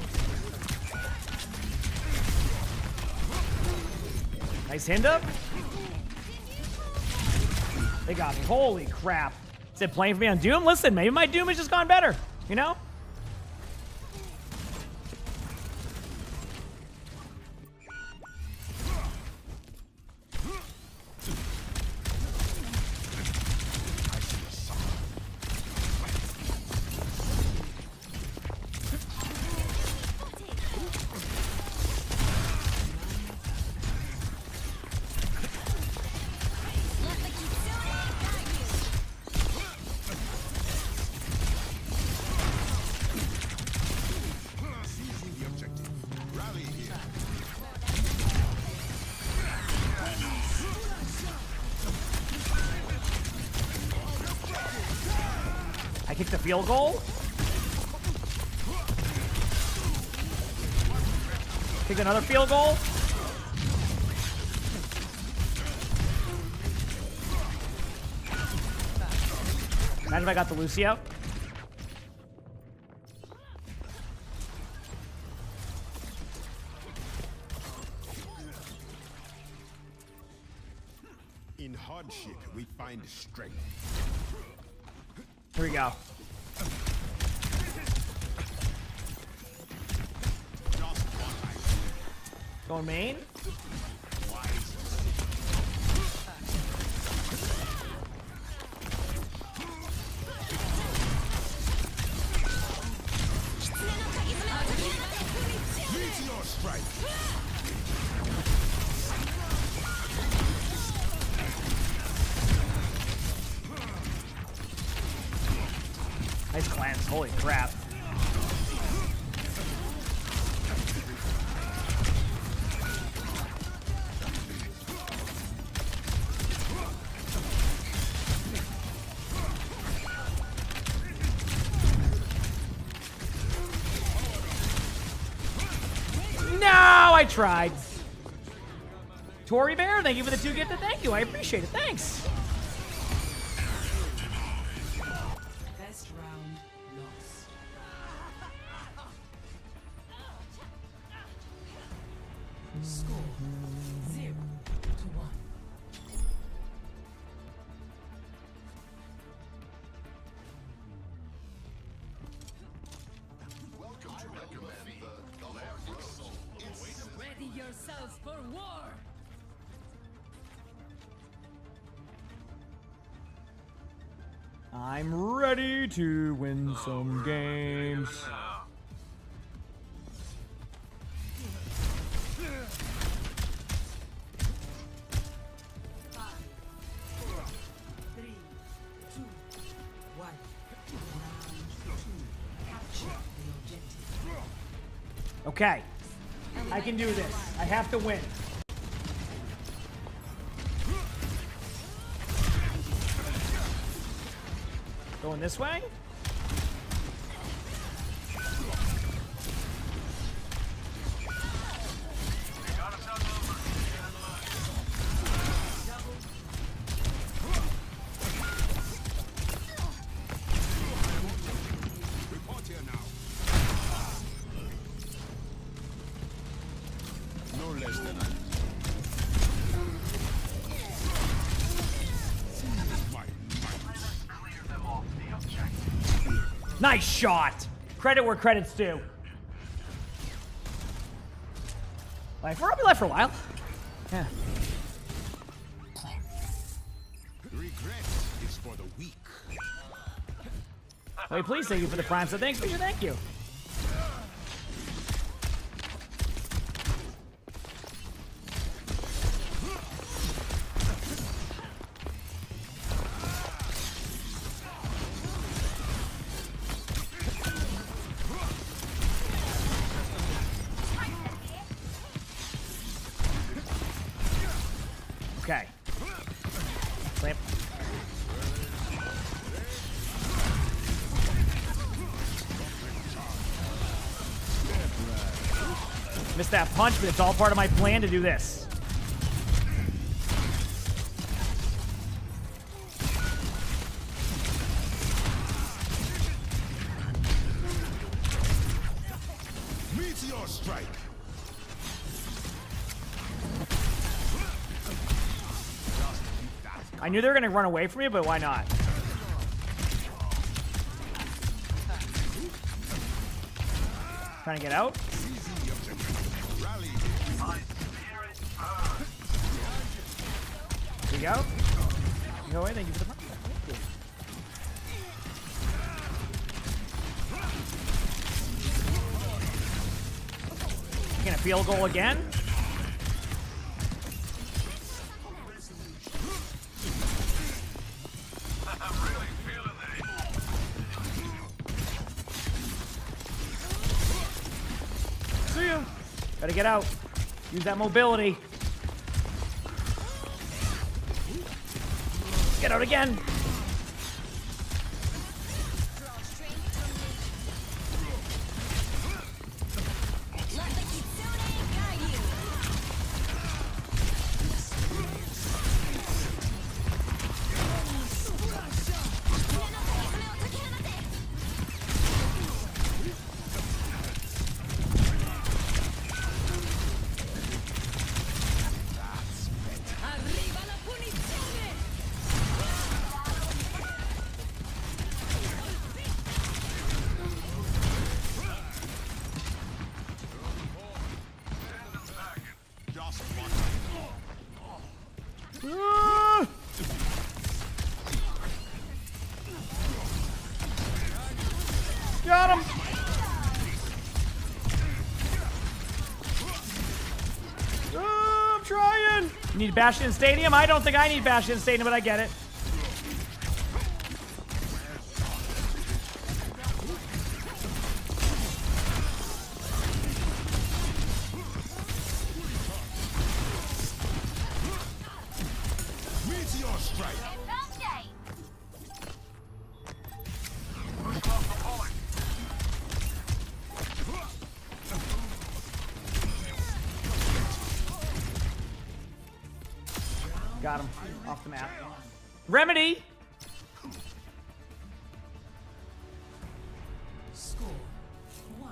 Nice hand up. They got me. Holy crap. Is it playing for me on Doom? Listen, maybe my Doom has just gone better, you know? I kicked the field goal. Kick another field goal. Imagine if I got the Lucio. In hardship, we find strength. Here we go. Going main. Meteor strike. Nice cleanse. Holy crap. No, I tried. Tory Bear, thank you for the 2 gifted. Thank you. I appreciate it. Thanks. Best round lost. Score 0-1. Ready yourselves for war! I'm ready to win some games. Okay, I can do this. I have to win. Going this way? Nice shot! Credit where credit's due. Like, we'll be live for a while. Yeah. Regret is for the weak. Wait, please, thank you for the prime. So thanks, Fisher. Thank you. Okay. Slam. Missed that punch, but it's all part of my plan to do this. Meteor strike. I knew they were going to run away from me, but why not? Trying to get out. Here we go. Go away. Thank you for the punch. Thank you. Can a field goal again? See ya. Gotta get out. Use that mobility. Get out again. Got him. I'm trying. You need Bastion Stadium? I don't think I need Bastion Stadium, but I get it. Meteor strike. Got him. Off the map. Remedy!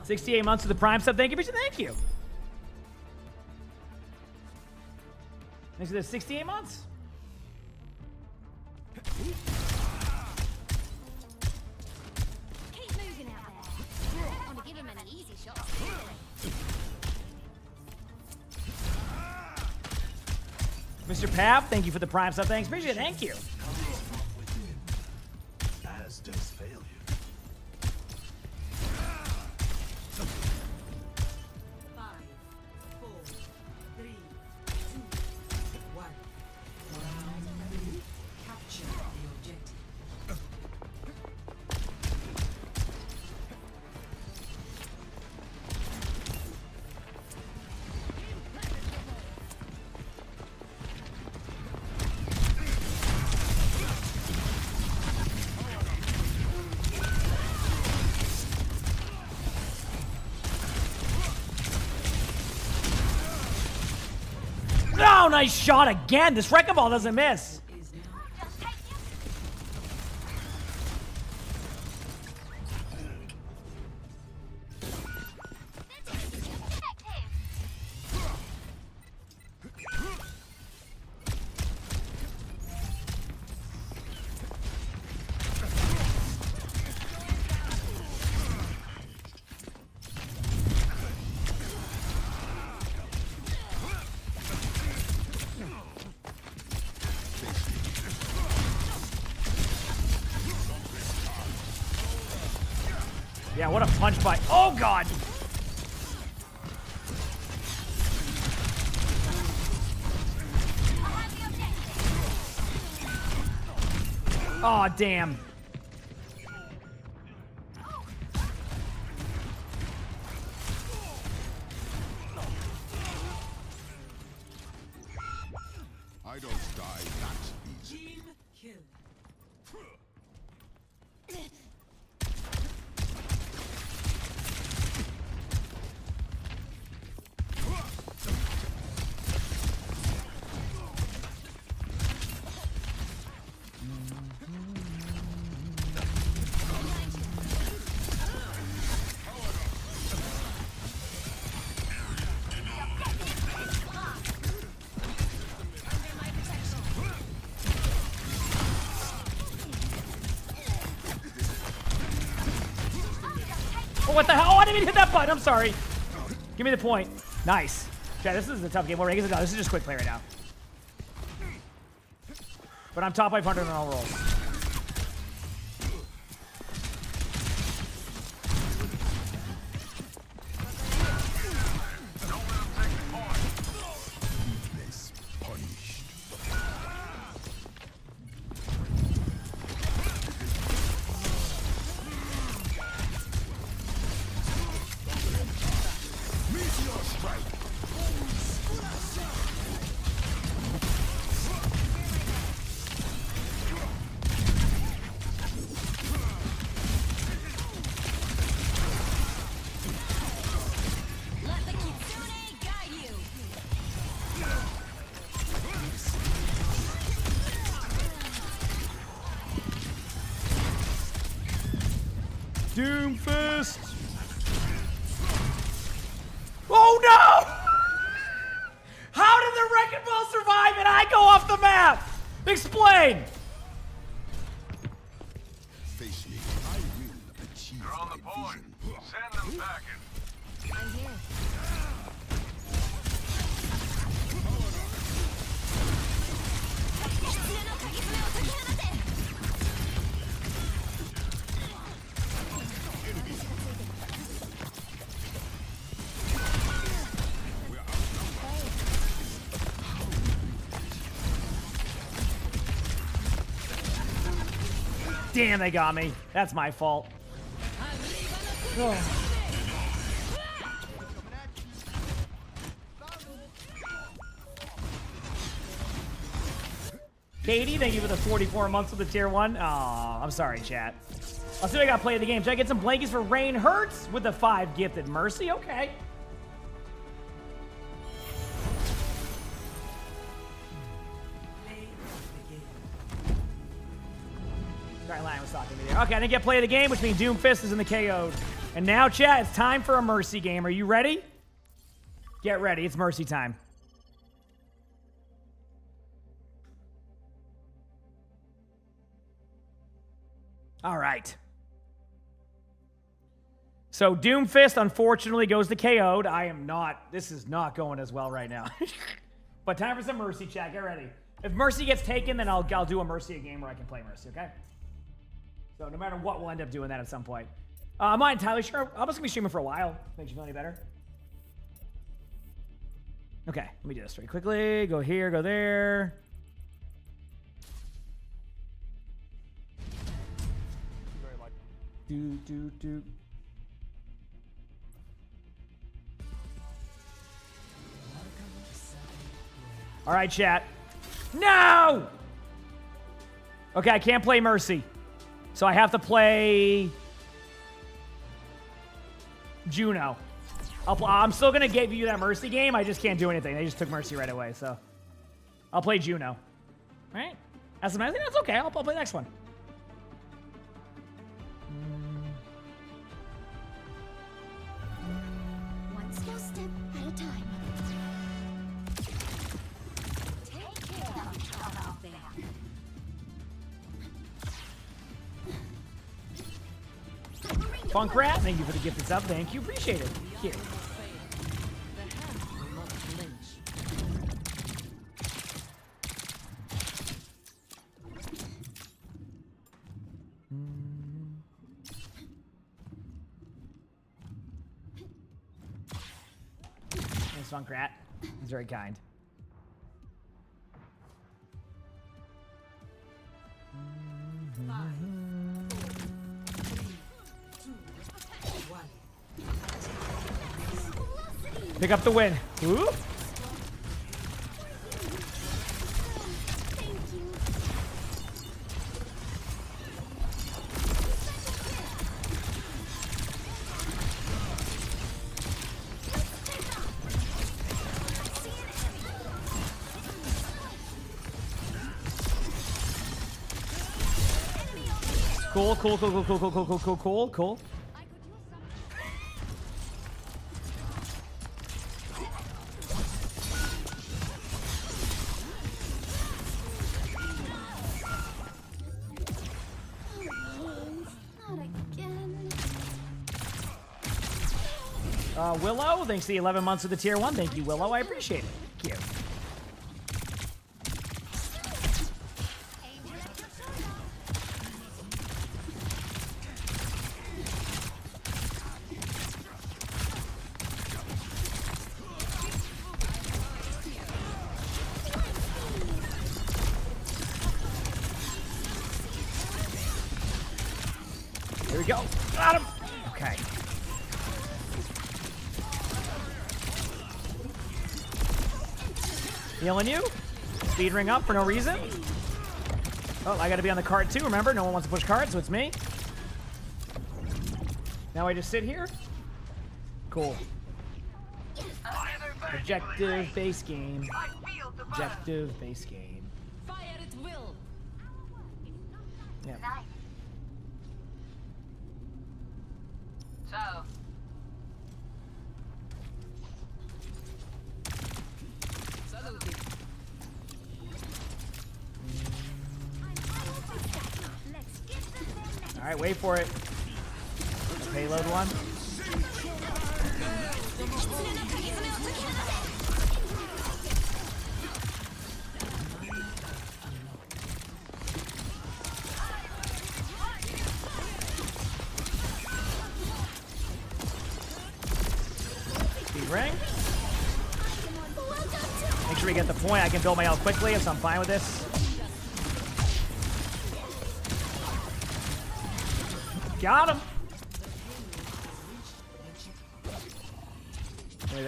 68 months of the Prime sub. Thank you, Bishop. Thank you. Thanks for the 68 months. Keep moving out there. Don't want to give him any easy shots. Mr. Pav, thank you for the Prime sub. Thanks, Bishop. Thank you. As does failure. Oh, nice shot again. This wrecking ball doesn't miss. Yeah, what a punch by. Oh, God. Oh, damn. I don't die that easy. Oh, what the hell? Oh, I didn't even hit that button. I'm sorry. Give me the point. Nice. Yeah, this is a tough game. Well, no, this is just quick play right now. But I'm top 500 on all rolls. Doomfist! Oh no! How did the Wrecking Ball survive and I go off the map? Explain! Face me, I will achieve. They're on the point. Send them back. I'm here. Damn, they got me. That's my fault. Oh. Katie, thank you for the 44 months with the tier 1. Aw, I'm sorry, chat. I'll see what I got to play the game. Should I get some blankets for Rain Hurts with the 5 gifted? Mercy? Okay. Sorry, Lion was talking to me there. Okay, I didn't get play of the game, which means Doomfist is in the KO'd. And now, chat, it's time for a Mercy game. Are you ready? Get ready. It's Mercy time. All right. So Doomfist, unfortunately, goes to KO'd. This is not going as well right now. But time for some Mercy, chat. Get ready. If Mercy gets taken, then I'll do a Mercy game where I can play Mercy, okay? So no matter what, we'll end up doing that at some point. I'm not entirely sure. I'm just going to be streaming for a while. Makes you feel any better? Okay, let me do this very quickly. Go here, go there. Do. All right, chat. No! Okay, I can't play Mercy. So I have to play Juno. I'm still going to give you that Mercy game. I just can't do anything. They just took Mercy right away, so I'll play Juno. All right? That's amazing. That's okay. I'll play the next one. One small step at a time. Take care of each other out there. Funk Rat, thank you for the gifted sub. Thank you. Appreciate it. Thank you. Thanks, Funk Rat. He's very kind. Pick up the win. Ooh. Cool. Willow, thanks to the 11 months of the tier 1. Thank you, Willow. I appreciate it. Thank you. Here we go. Got him. Okay. Healing you. Speed ring up for no reason. Oh, I got to be on the cart too. Remember, no one wants to push cards, so it's me. Now I just sit here. Cool. Objective base game. Objective base game. Fire at will. Yeah. So. All right, wait for it. The payload one. Speed ring. Make sure we get the point. I can build my health quickly, so I'm fine with this. Got him.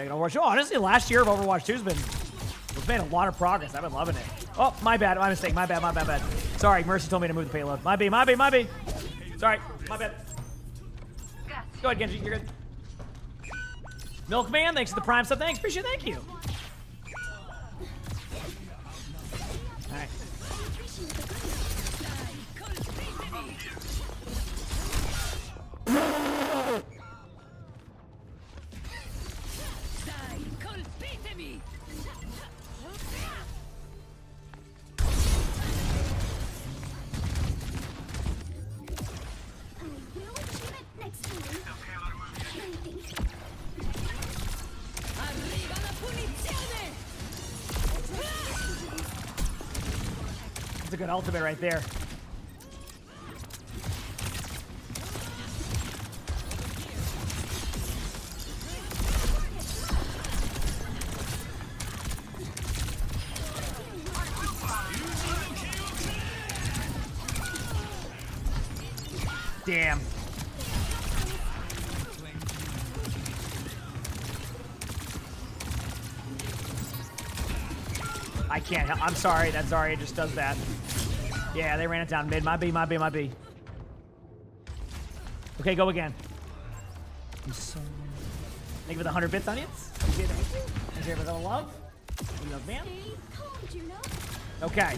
Oh, honestly, last year of Overwatch 2 we've made a lot of progress. I've been loving it. Oh, my bad. My mistake. My bad. Sorry, Mercy told me to move the payload. My B. Sorry, my bad. Go ahead, Genji. You're good. Milkman, thanks for the prime sub. Thanks. Appreciate it. Thank you. All right. That's a good ultimate right there. Damn. I can't help. I'm sorry. That Zarya just does that. Yeah, they ran it down mid. My B. Okay, go again. I'm so... Thank you for the 100 bits, onions. Thank you. Thank you for the love. You love, man. Okay.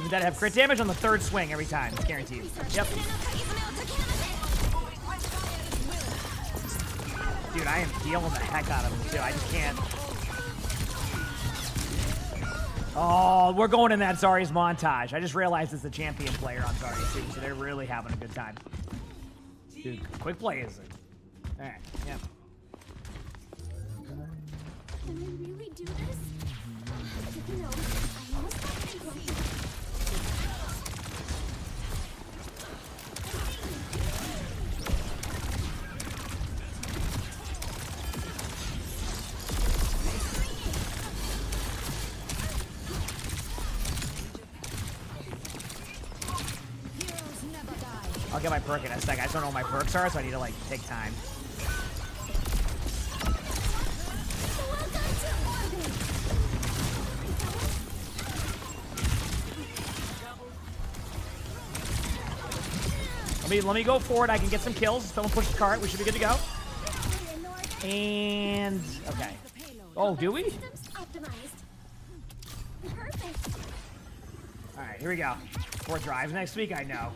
We gotta have crit damage on the third swing every time. It's guaranteed. Yep. Dude, I am healing the heck out of him, too. I just can't. Oh, we're going in that Zarya's montage. I just realized it's the champion player on Zarya, too, so they're really having a good time. Dude, quick play is it? All right, yeah. Can I really do this? No, I must not. I'll get my perk in a sec. I just don't know what my perks are, so I need to, like, take time. Let me go forward. I can get some kills. Someone push the cart. We should be good to go. And... okay. Oh, do we? Alright, here we go. 4 drives next week, I know.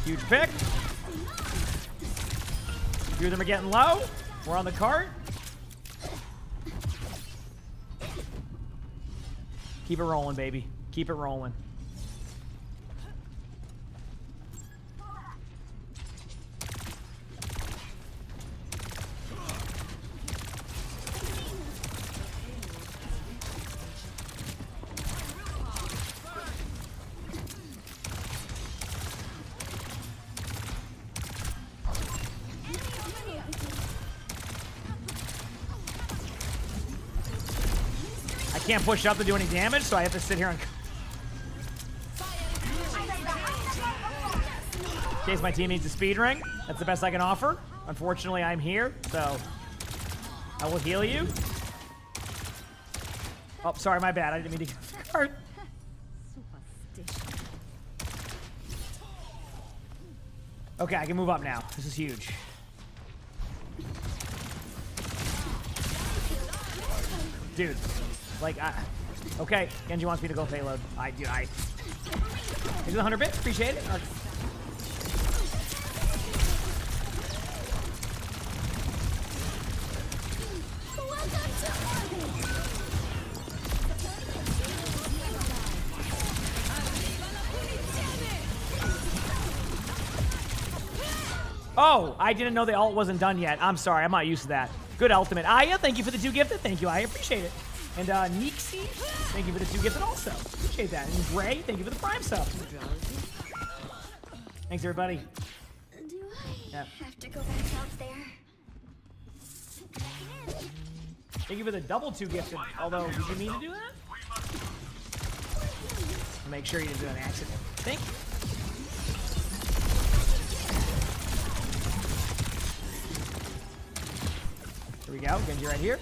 Huge pick. A few of them are getting low. We're on the cart. Keep it rolling, baby. Keep it rolling. Can't push up to do any damage, so I have to sit here and... in case my team needs a speed ring, that's the best I can offer. Unfortunately, I'm here, so I will heal you. Oh, sorry, my bad. I didn't mean to get the card. Okay, I can move up now. This is huge. Dude. Like, okay, Genji wants me to go payload. Thanks for the 100 bits, appreciate it. Oh, I didn't know the ult wasn't done yet. I'm sorry, I'm not used to that. Good ultimate. Aya, thank you for the 2 gifted. Thank you, I appreciate it. And Nixie, thank you for the 2 gifted also. Appreciate that. And Gray, thank you for the Prime sub. Thanks, everybody. Do I have to go back out there? Thank you for the double 2 gifted. Although, did you mean to do that? Make sure you didn't do an accident. Thank you. Here we go. Genji right here.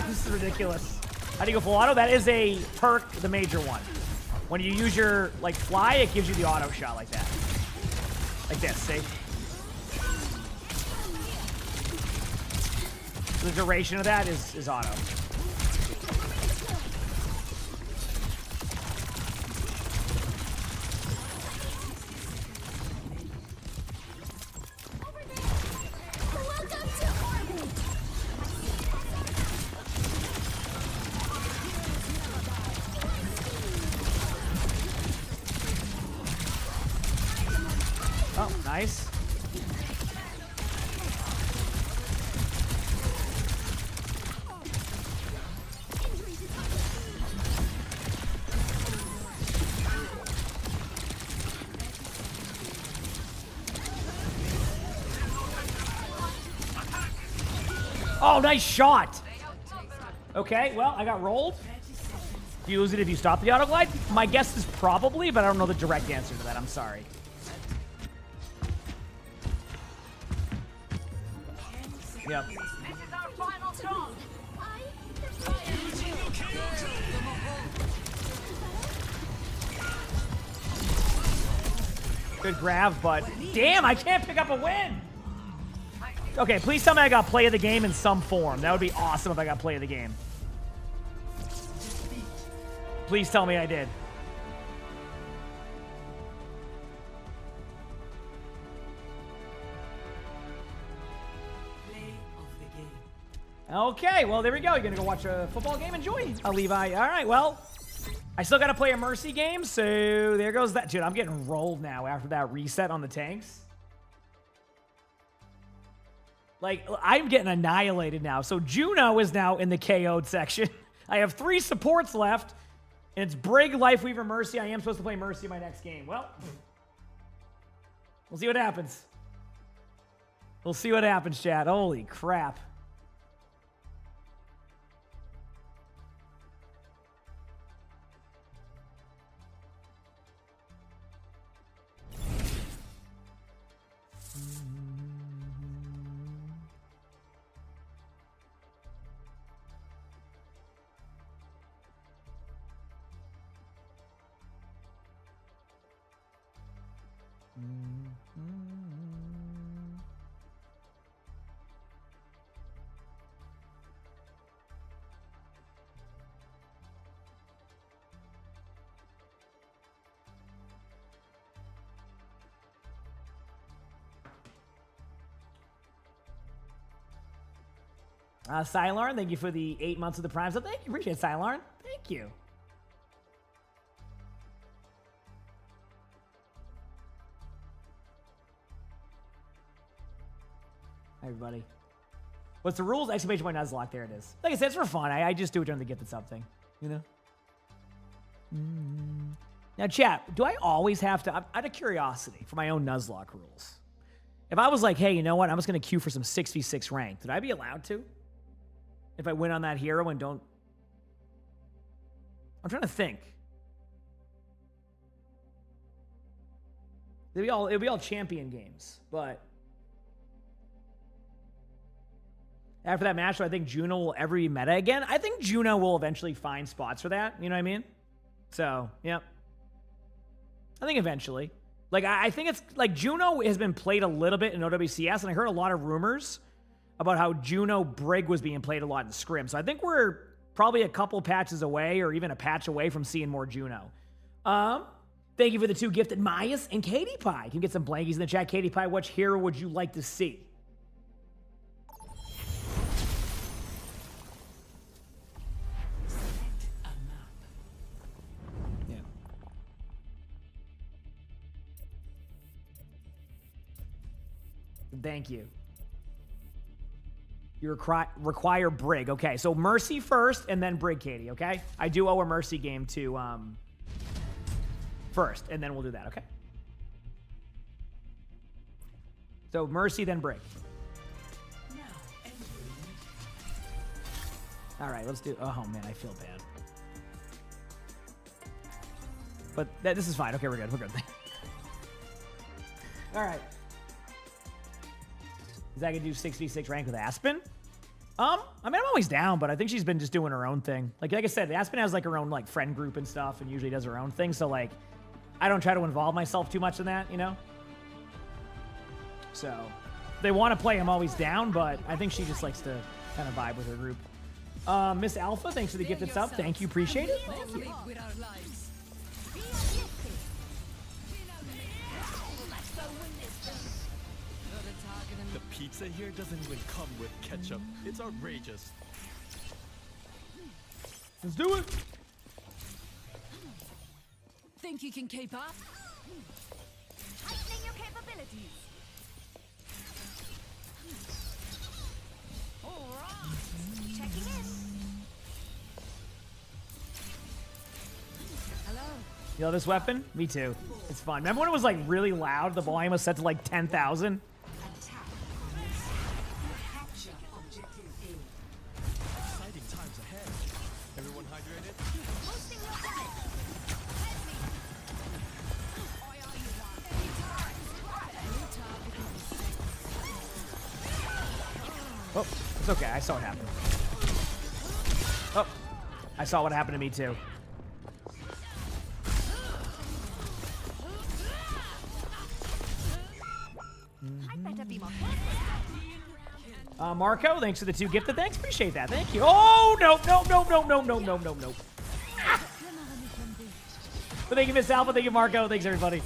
This is ridiculous. How do you go full auto? That is a perk, the major one. When you use your, like, fly, it gives you the auto shot like that. Like this, see? So the duration of that is auto. Oh, nice. Oh, nice shot. Okay, well, I got rolled. Do you lose it if you stop the auto glide? My guess is probably, but I don't know the direct answer to that. I'm sorry. Yep. This is our final song. Good grab, but damn, I can't pick up a win. Okay, please tell me I got play of the game in some form. That would be awesome if I got play of the game. Please tell me I did. Okay, well, there we go. You're going to go watch a football game? Enjoy, Levi. All right, well, I still got to play a Mercy game, so there goes that. Dude, I'm getting rolled now after that reset on the tanks. Like, I'm getting annihilated now. So Juno is now in the KO'd section. I have 3 supports left, and it's Brig, Lifeweaver, Mercy. I am supposed to play Mercy in my next game. Well, we'll see what happens. We'll see what happens, chat. Holy crap. Sylarn, thank you for the 8 months of the Prime. So thank you. Appreciate it, Sylarn. Thank you. Hi, everybody. What's the rules? Exclamation point Nuzlocke. There it is. Like I said, it's for fun. I just do it during the gift of something, you know? Now, chat, do I always have to, out of curiosity, for my own Nuzlocke rules, if I was like, hey, you know what? I'm just going to queue for some 6v6 rank, would I be allowed to? If I win on that hero and don't... I'm trying to think. It'll be all champion games, but... After that match, do I think Juno will ever be meta again? I think Juno will eventually find spots for that. You know what I mean? So, yeah. I think eventually. Like, I think it's... Like, Juno has been played a little bit in OWCS, and I heard a lot of rumors about how Juno Brig was being played a lot in Scrim. So I think we're probably a couple patches away or even a patch away from seeing more Juno. Thank you for the 2 gifted Mayas and Katie Pie. You can get some blankies in the chat. Katie Pie, which hero would you like to see? Yeah. Thank you. You require Brig. Okay, so Mercy first and then Brig, Katie, okay? I do owe a Mercy game to first, and then we'll do that, okay? So Mercy, then Brig. All right, let's do... Oh, man, I feel bad. But this is fine. Okay, we're good. We're good. All right. Is that going to do 6v6 rank with Aspen? I mean, I'm always down, but I think she's been just doing her own thing. Like I said, Aspen has like her own like friend group and stuff, and usually does her own thing. So like, I don't try to involve myself too much in that, you know. So if they want to play, I'm always down, but I think she just likes to kind of vibe with her group. Miss Alpha, thanks for the gifted sub. Thank you, appreciate it. Thank you. The pizza here doesn't even come with ketchup. It's outrageous. Let's do it. Think you can keep up? Heightening your capabilities. All right. Checking in. Hello. You know this weapon? Me too. It's fun. Remember when it was like really loud? The volume was set to like 10,000. Exciting times ahead. Everyone hydrated? Boosting your damage. Oh, it's okay. I saw what happened. Oh, I saw what happened to me too. I better be more Marco, thanks for the 2 gifted. Thanks, appreciate that. Thank you. Oh no, no, no, no, no, no, no, no, no. But thank you, Miss Alpha. Thank you, Marco. Thanks, everybody.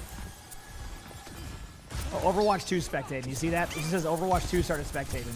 Oh, Overwatch 2 spectating. You see that? It just says Overwatch 2 started spectating.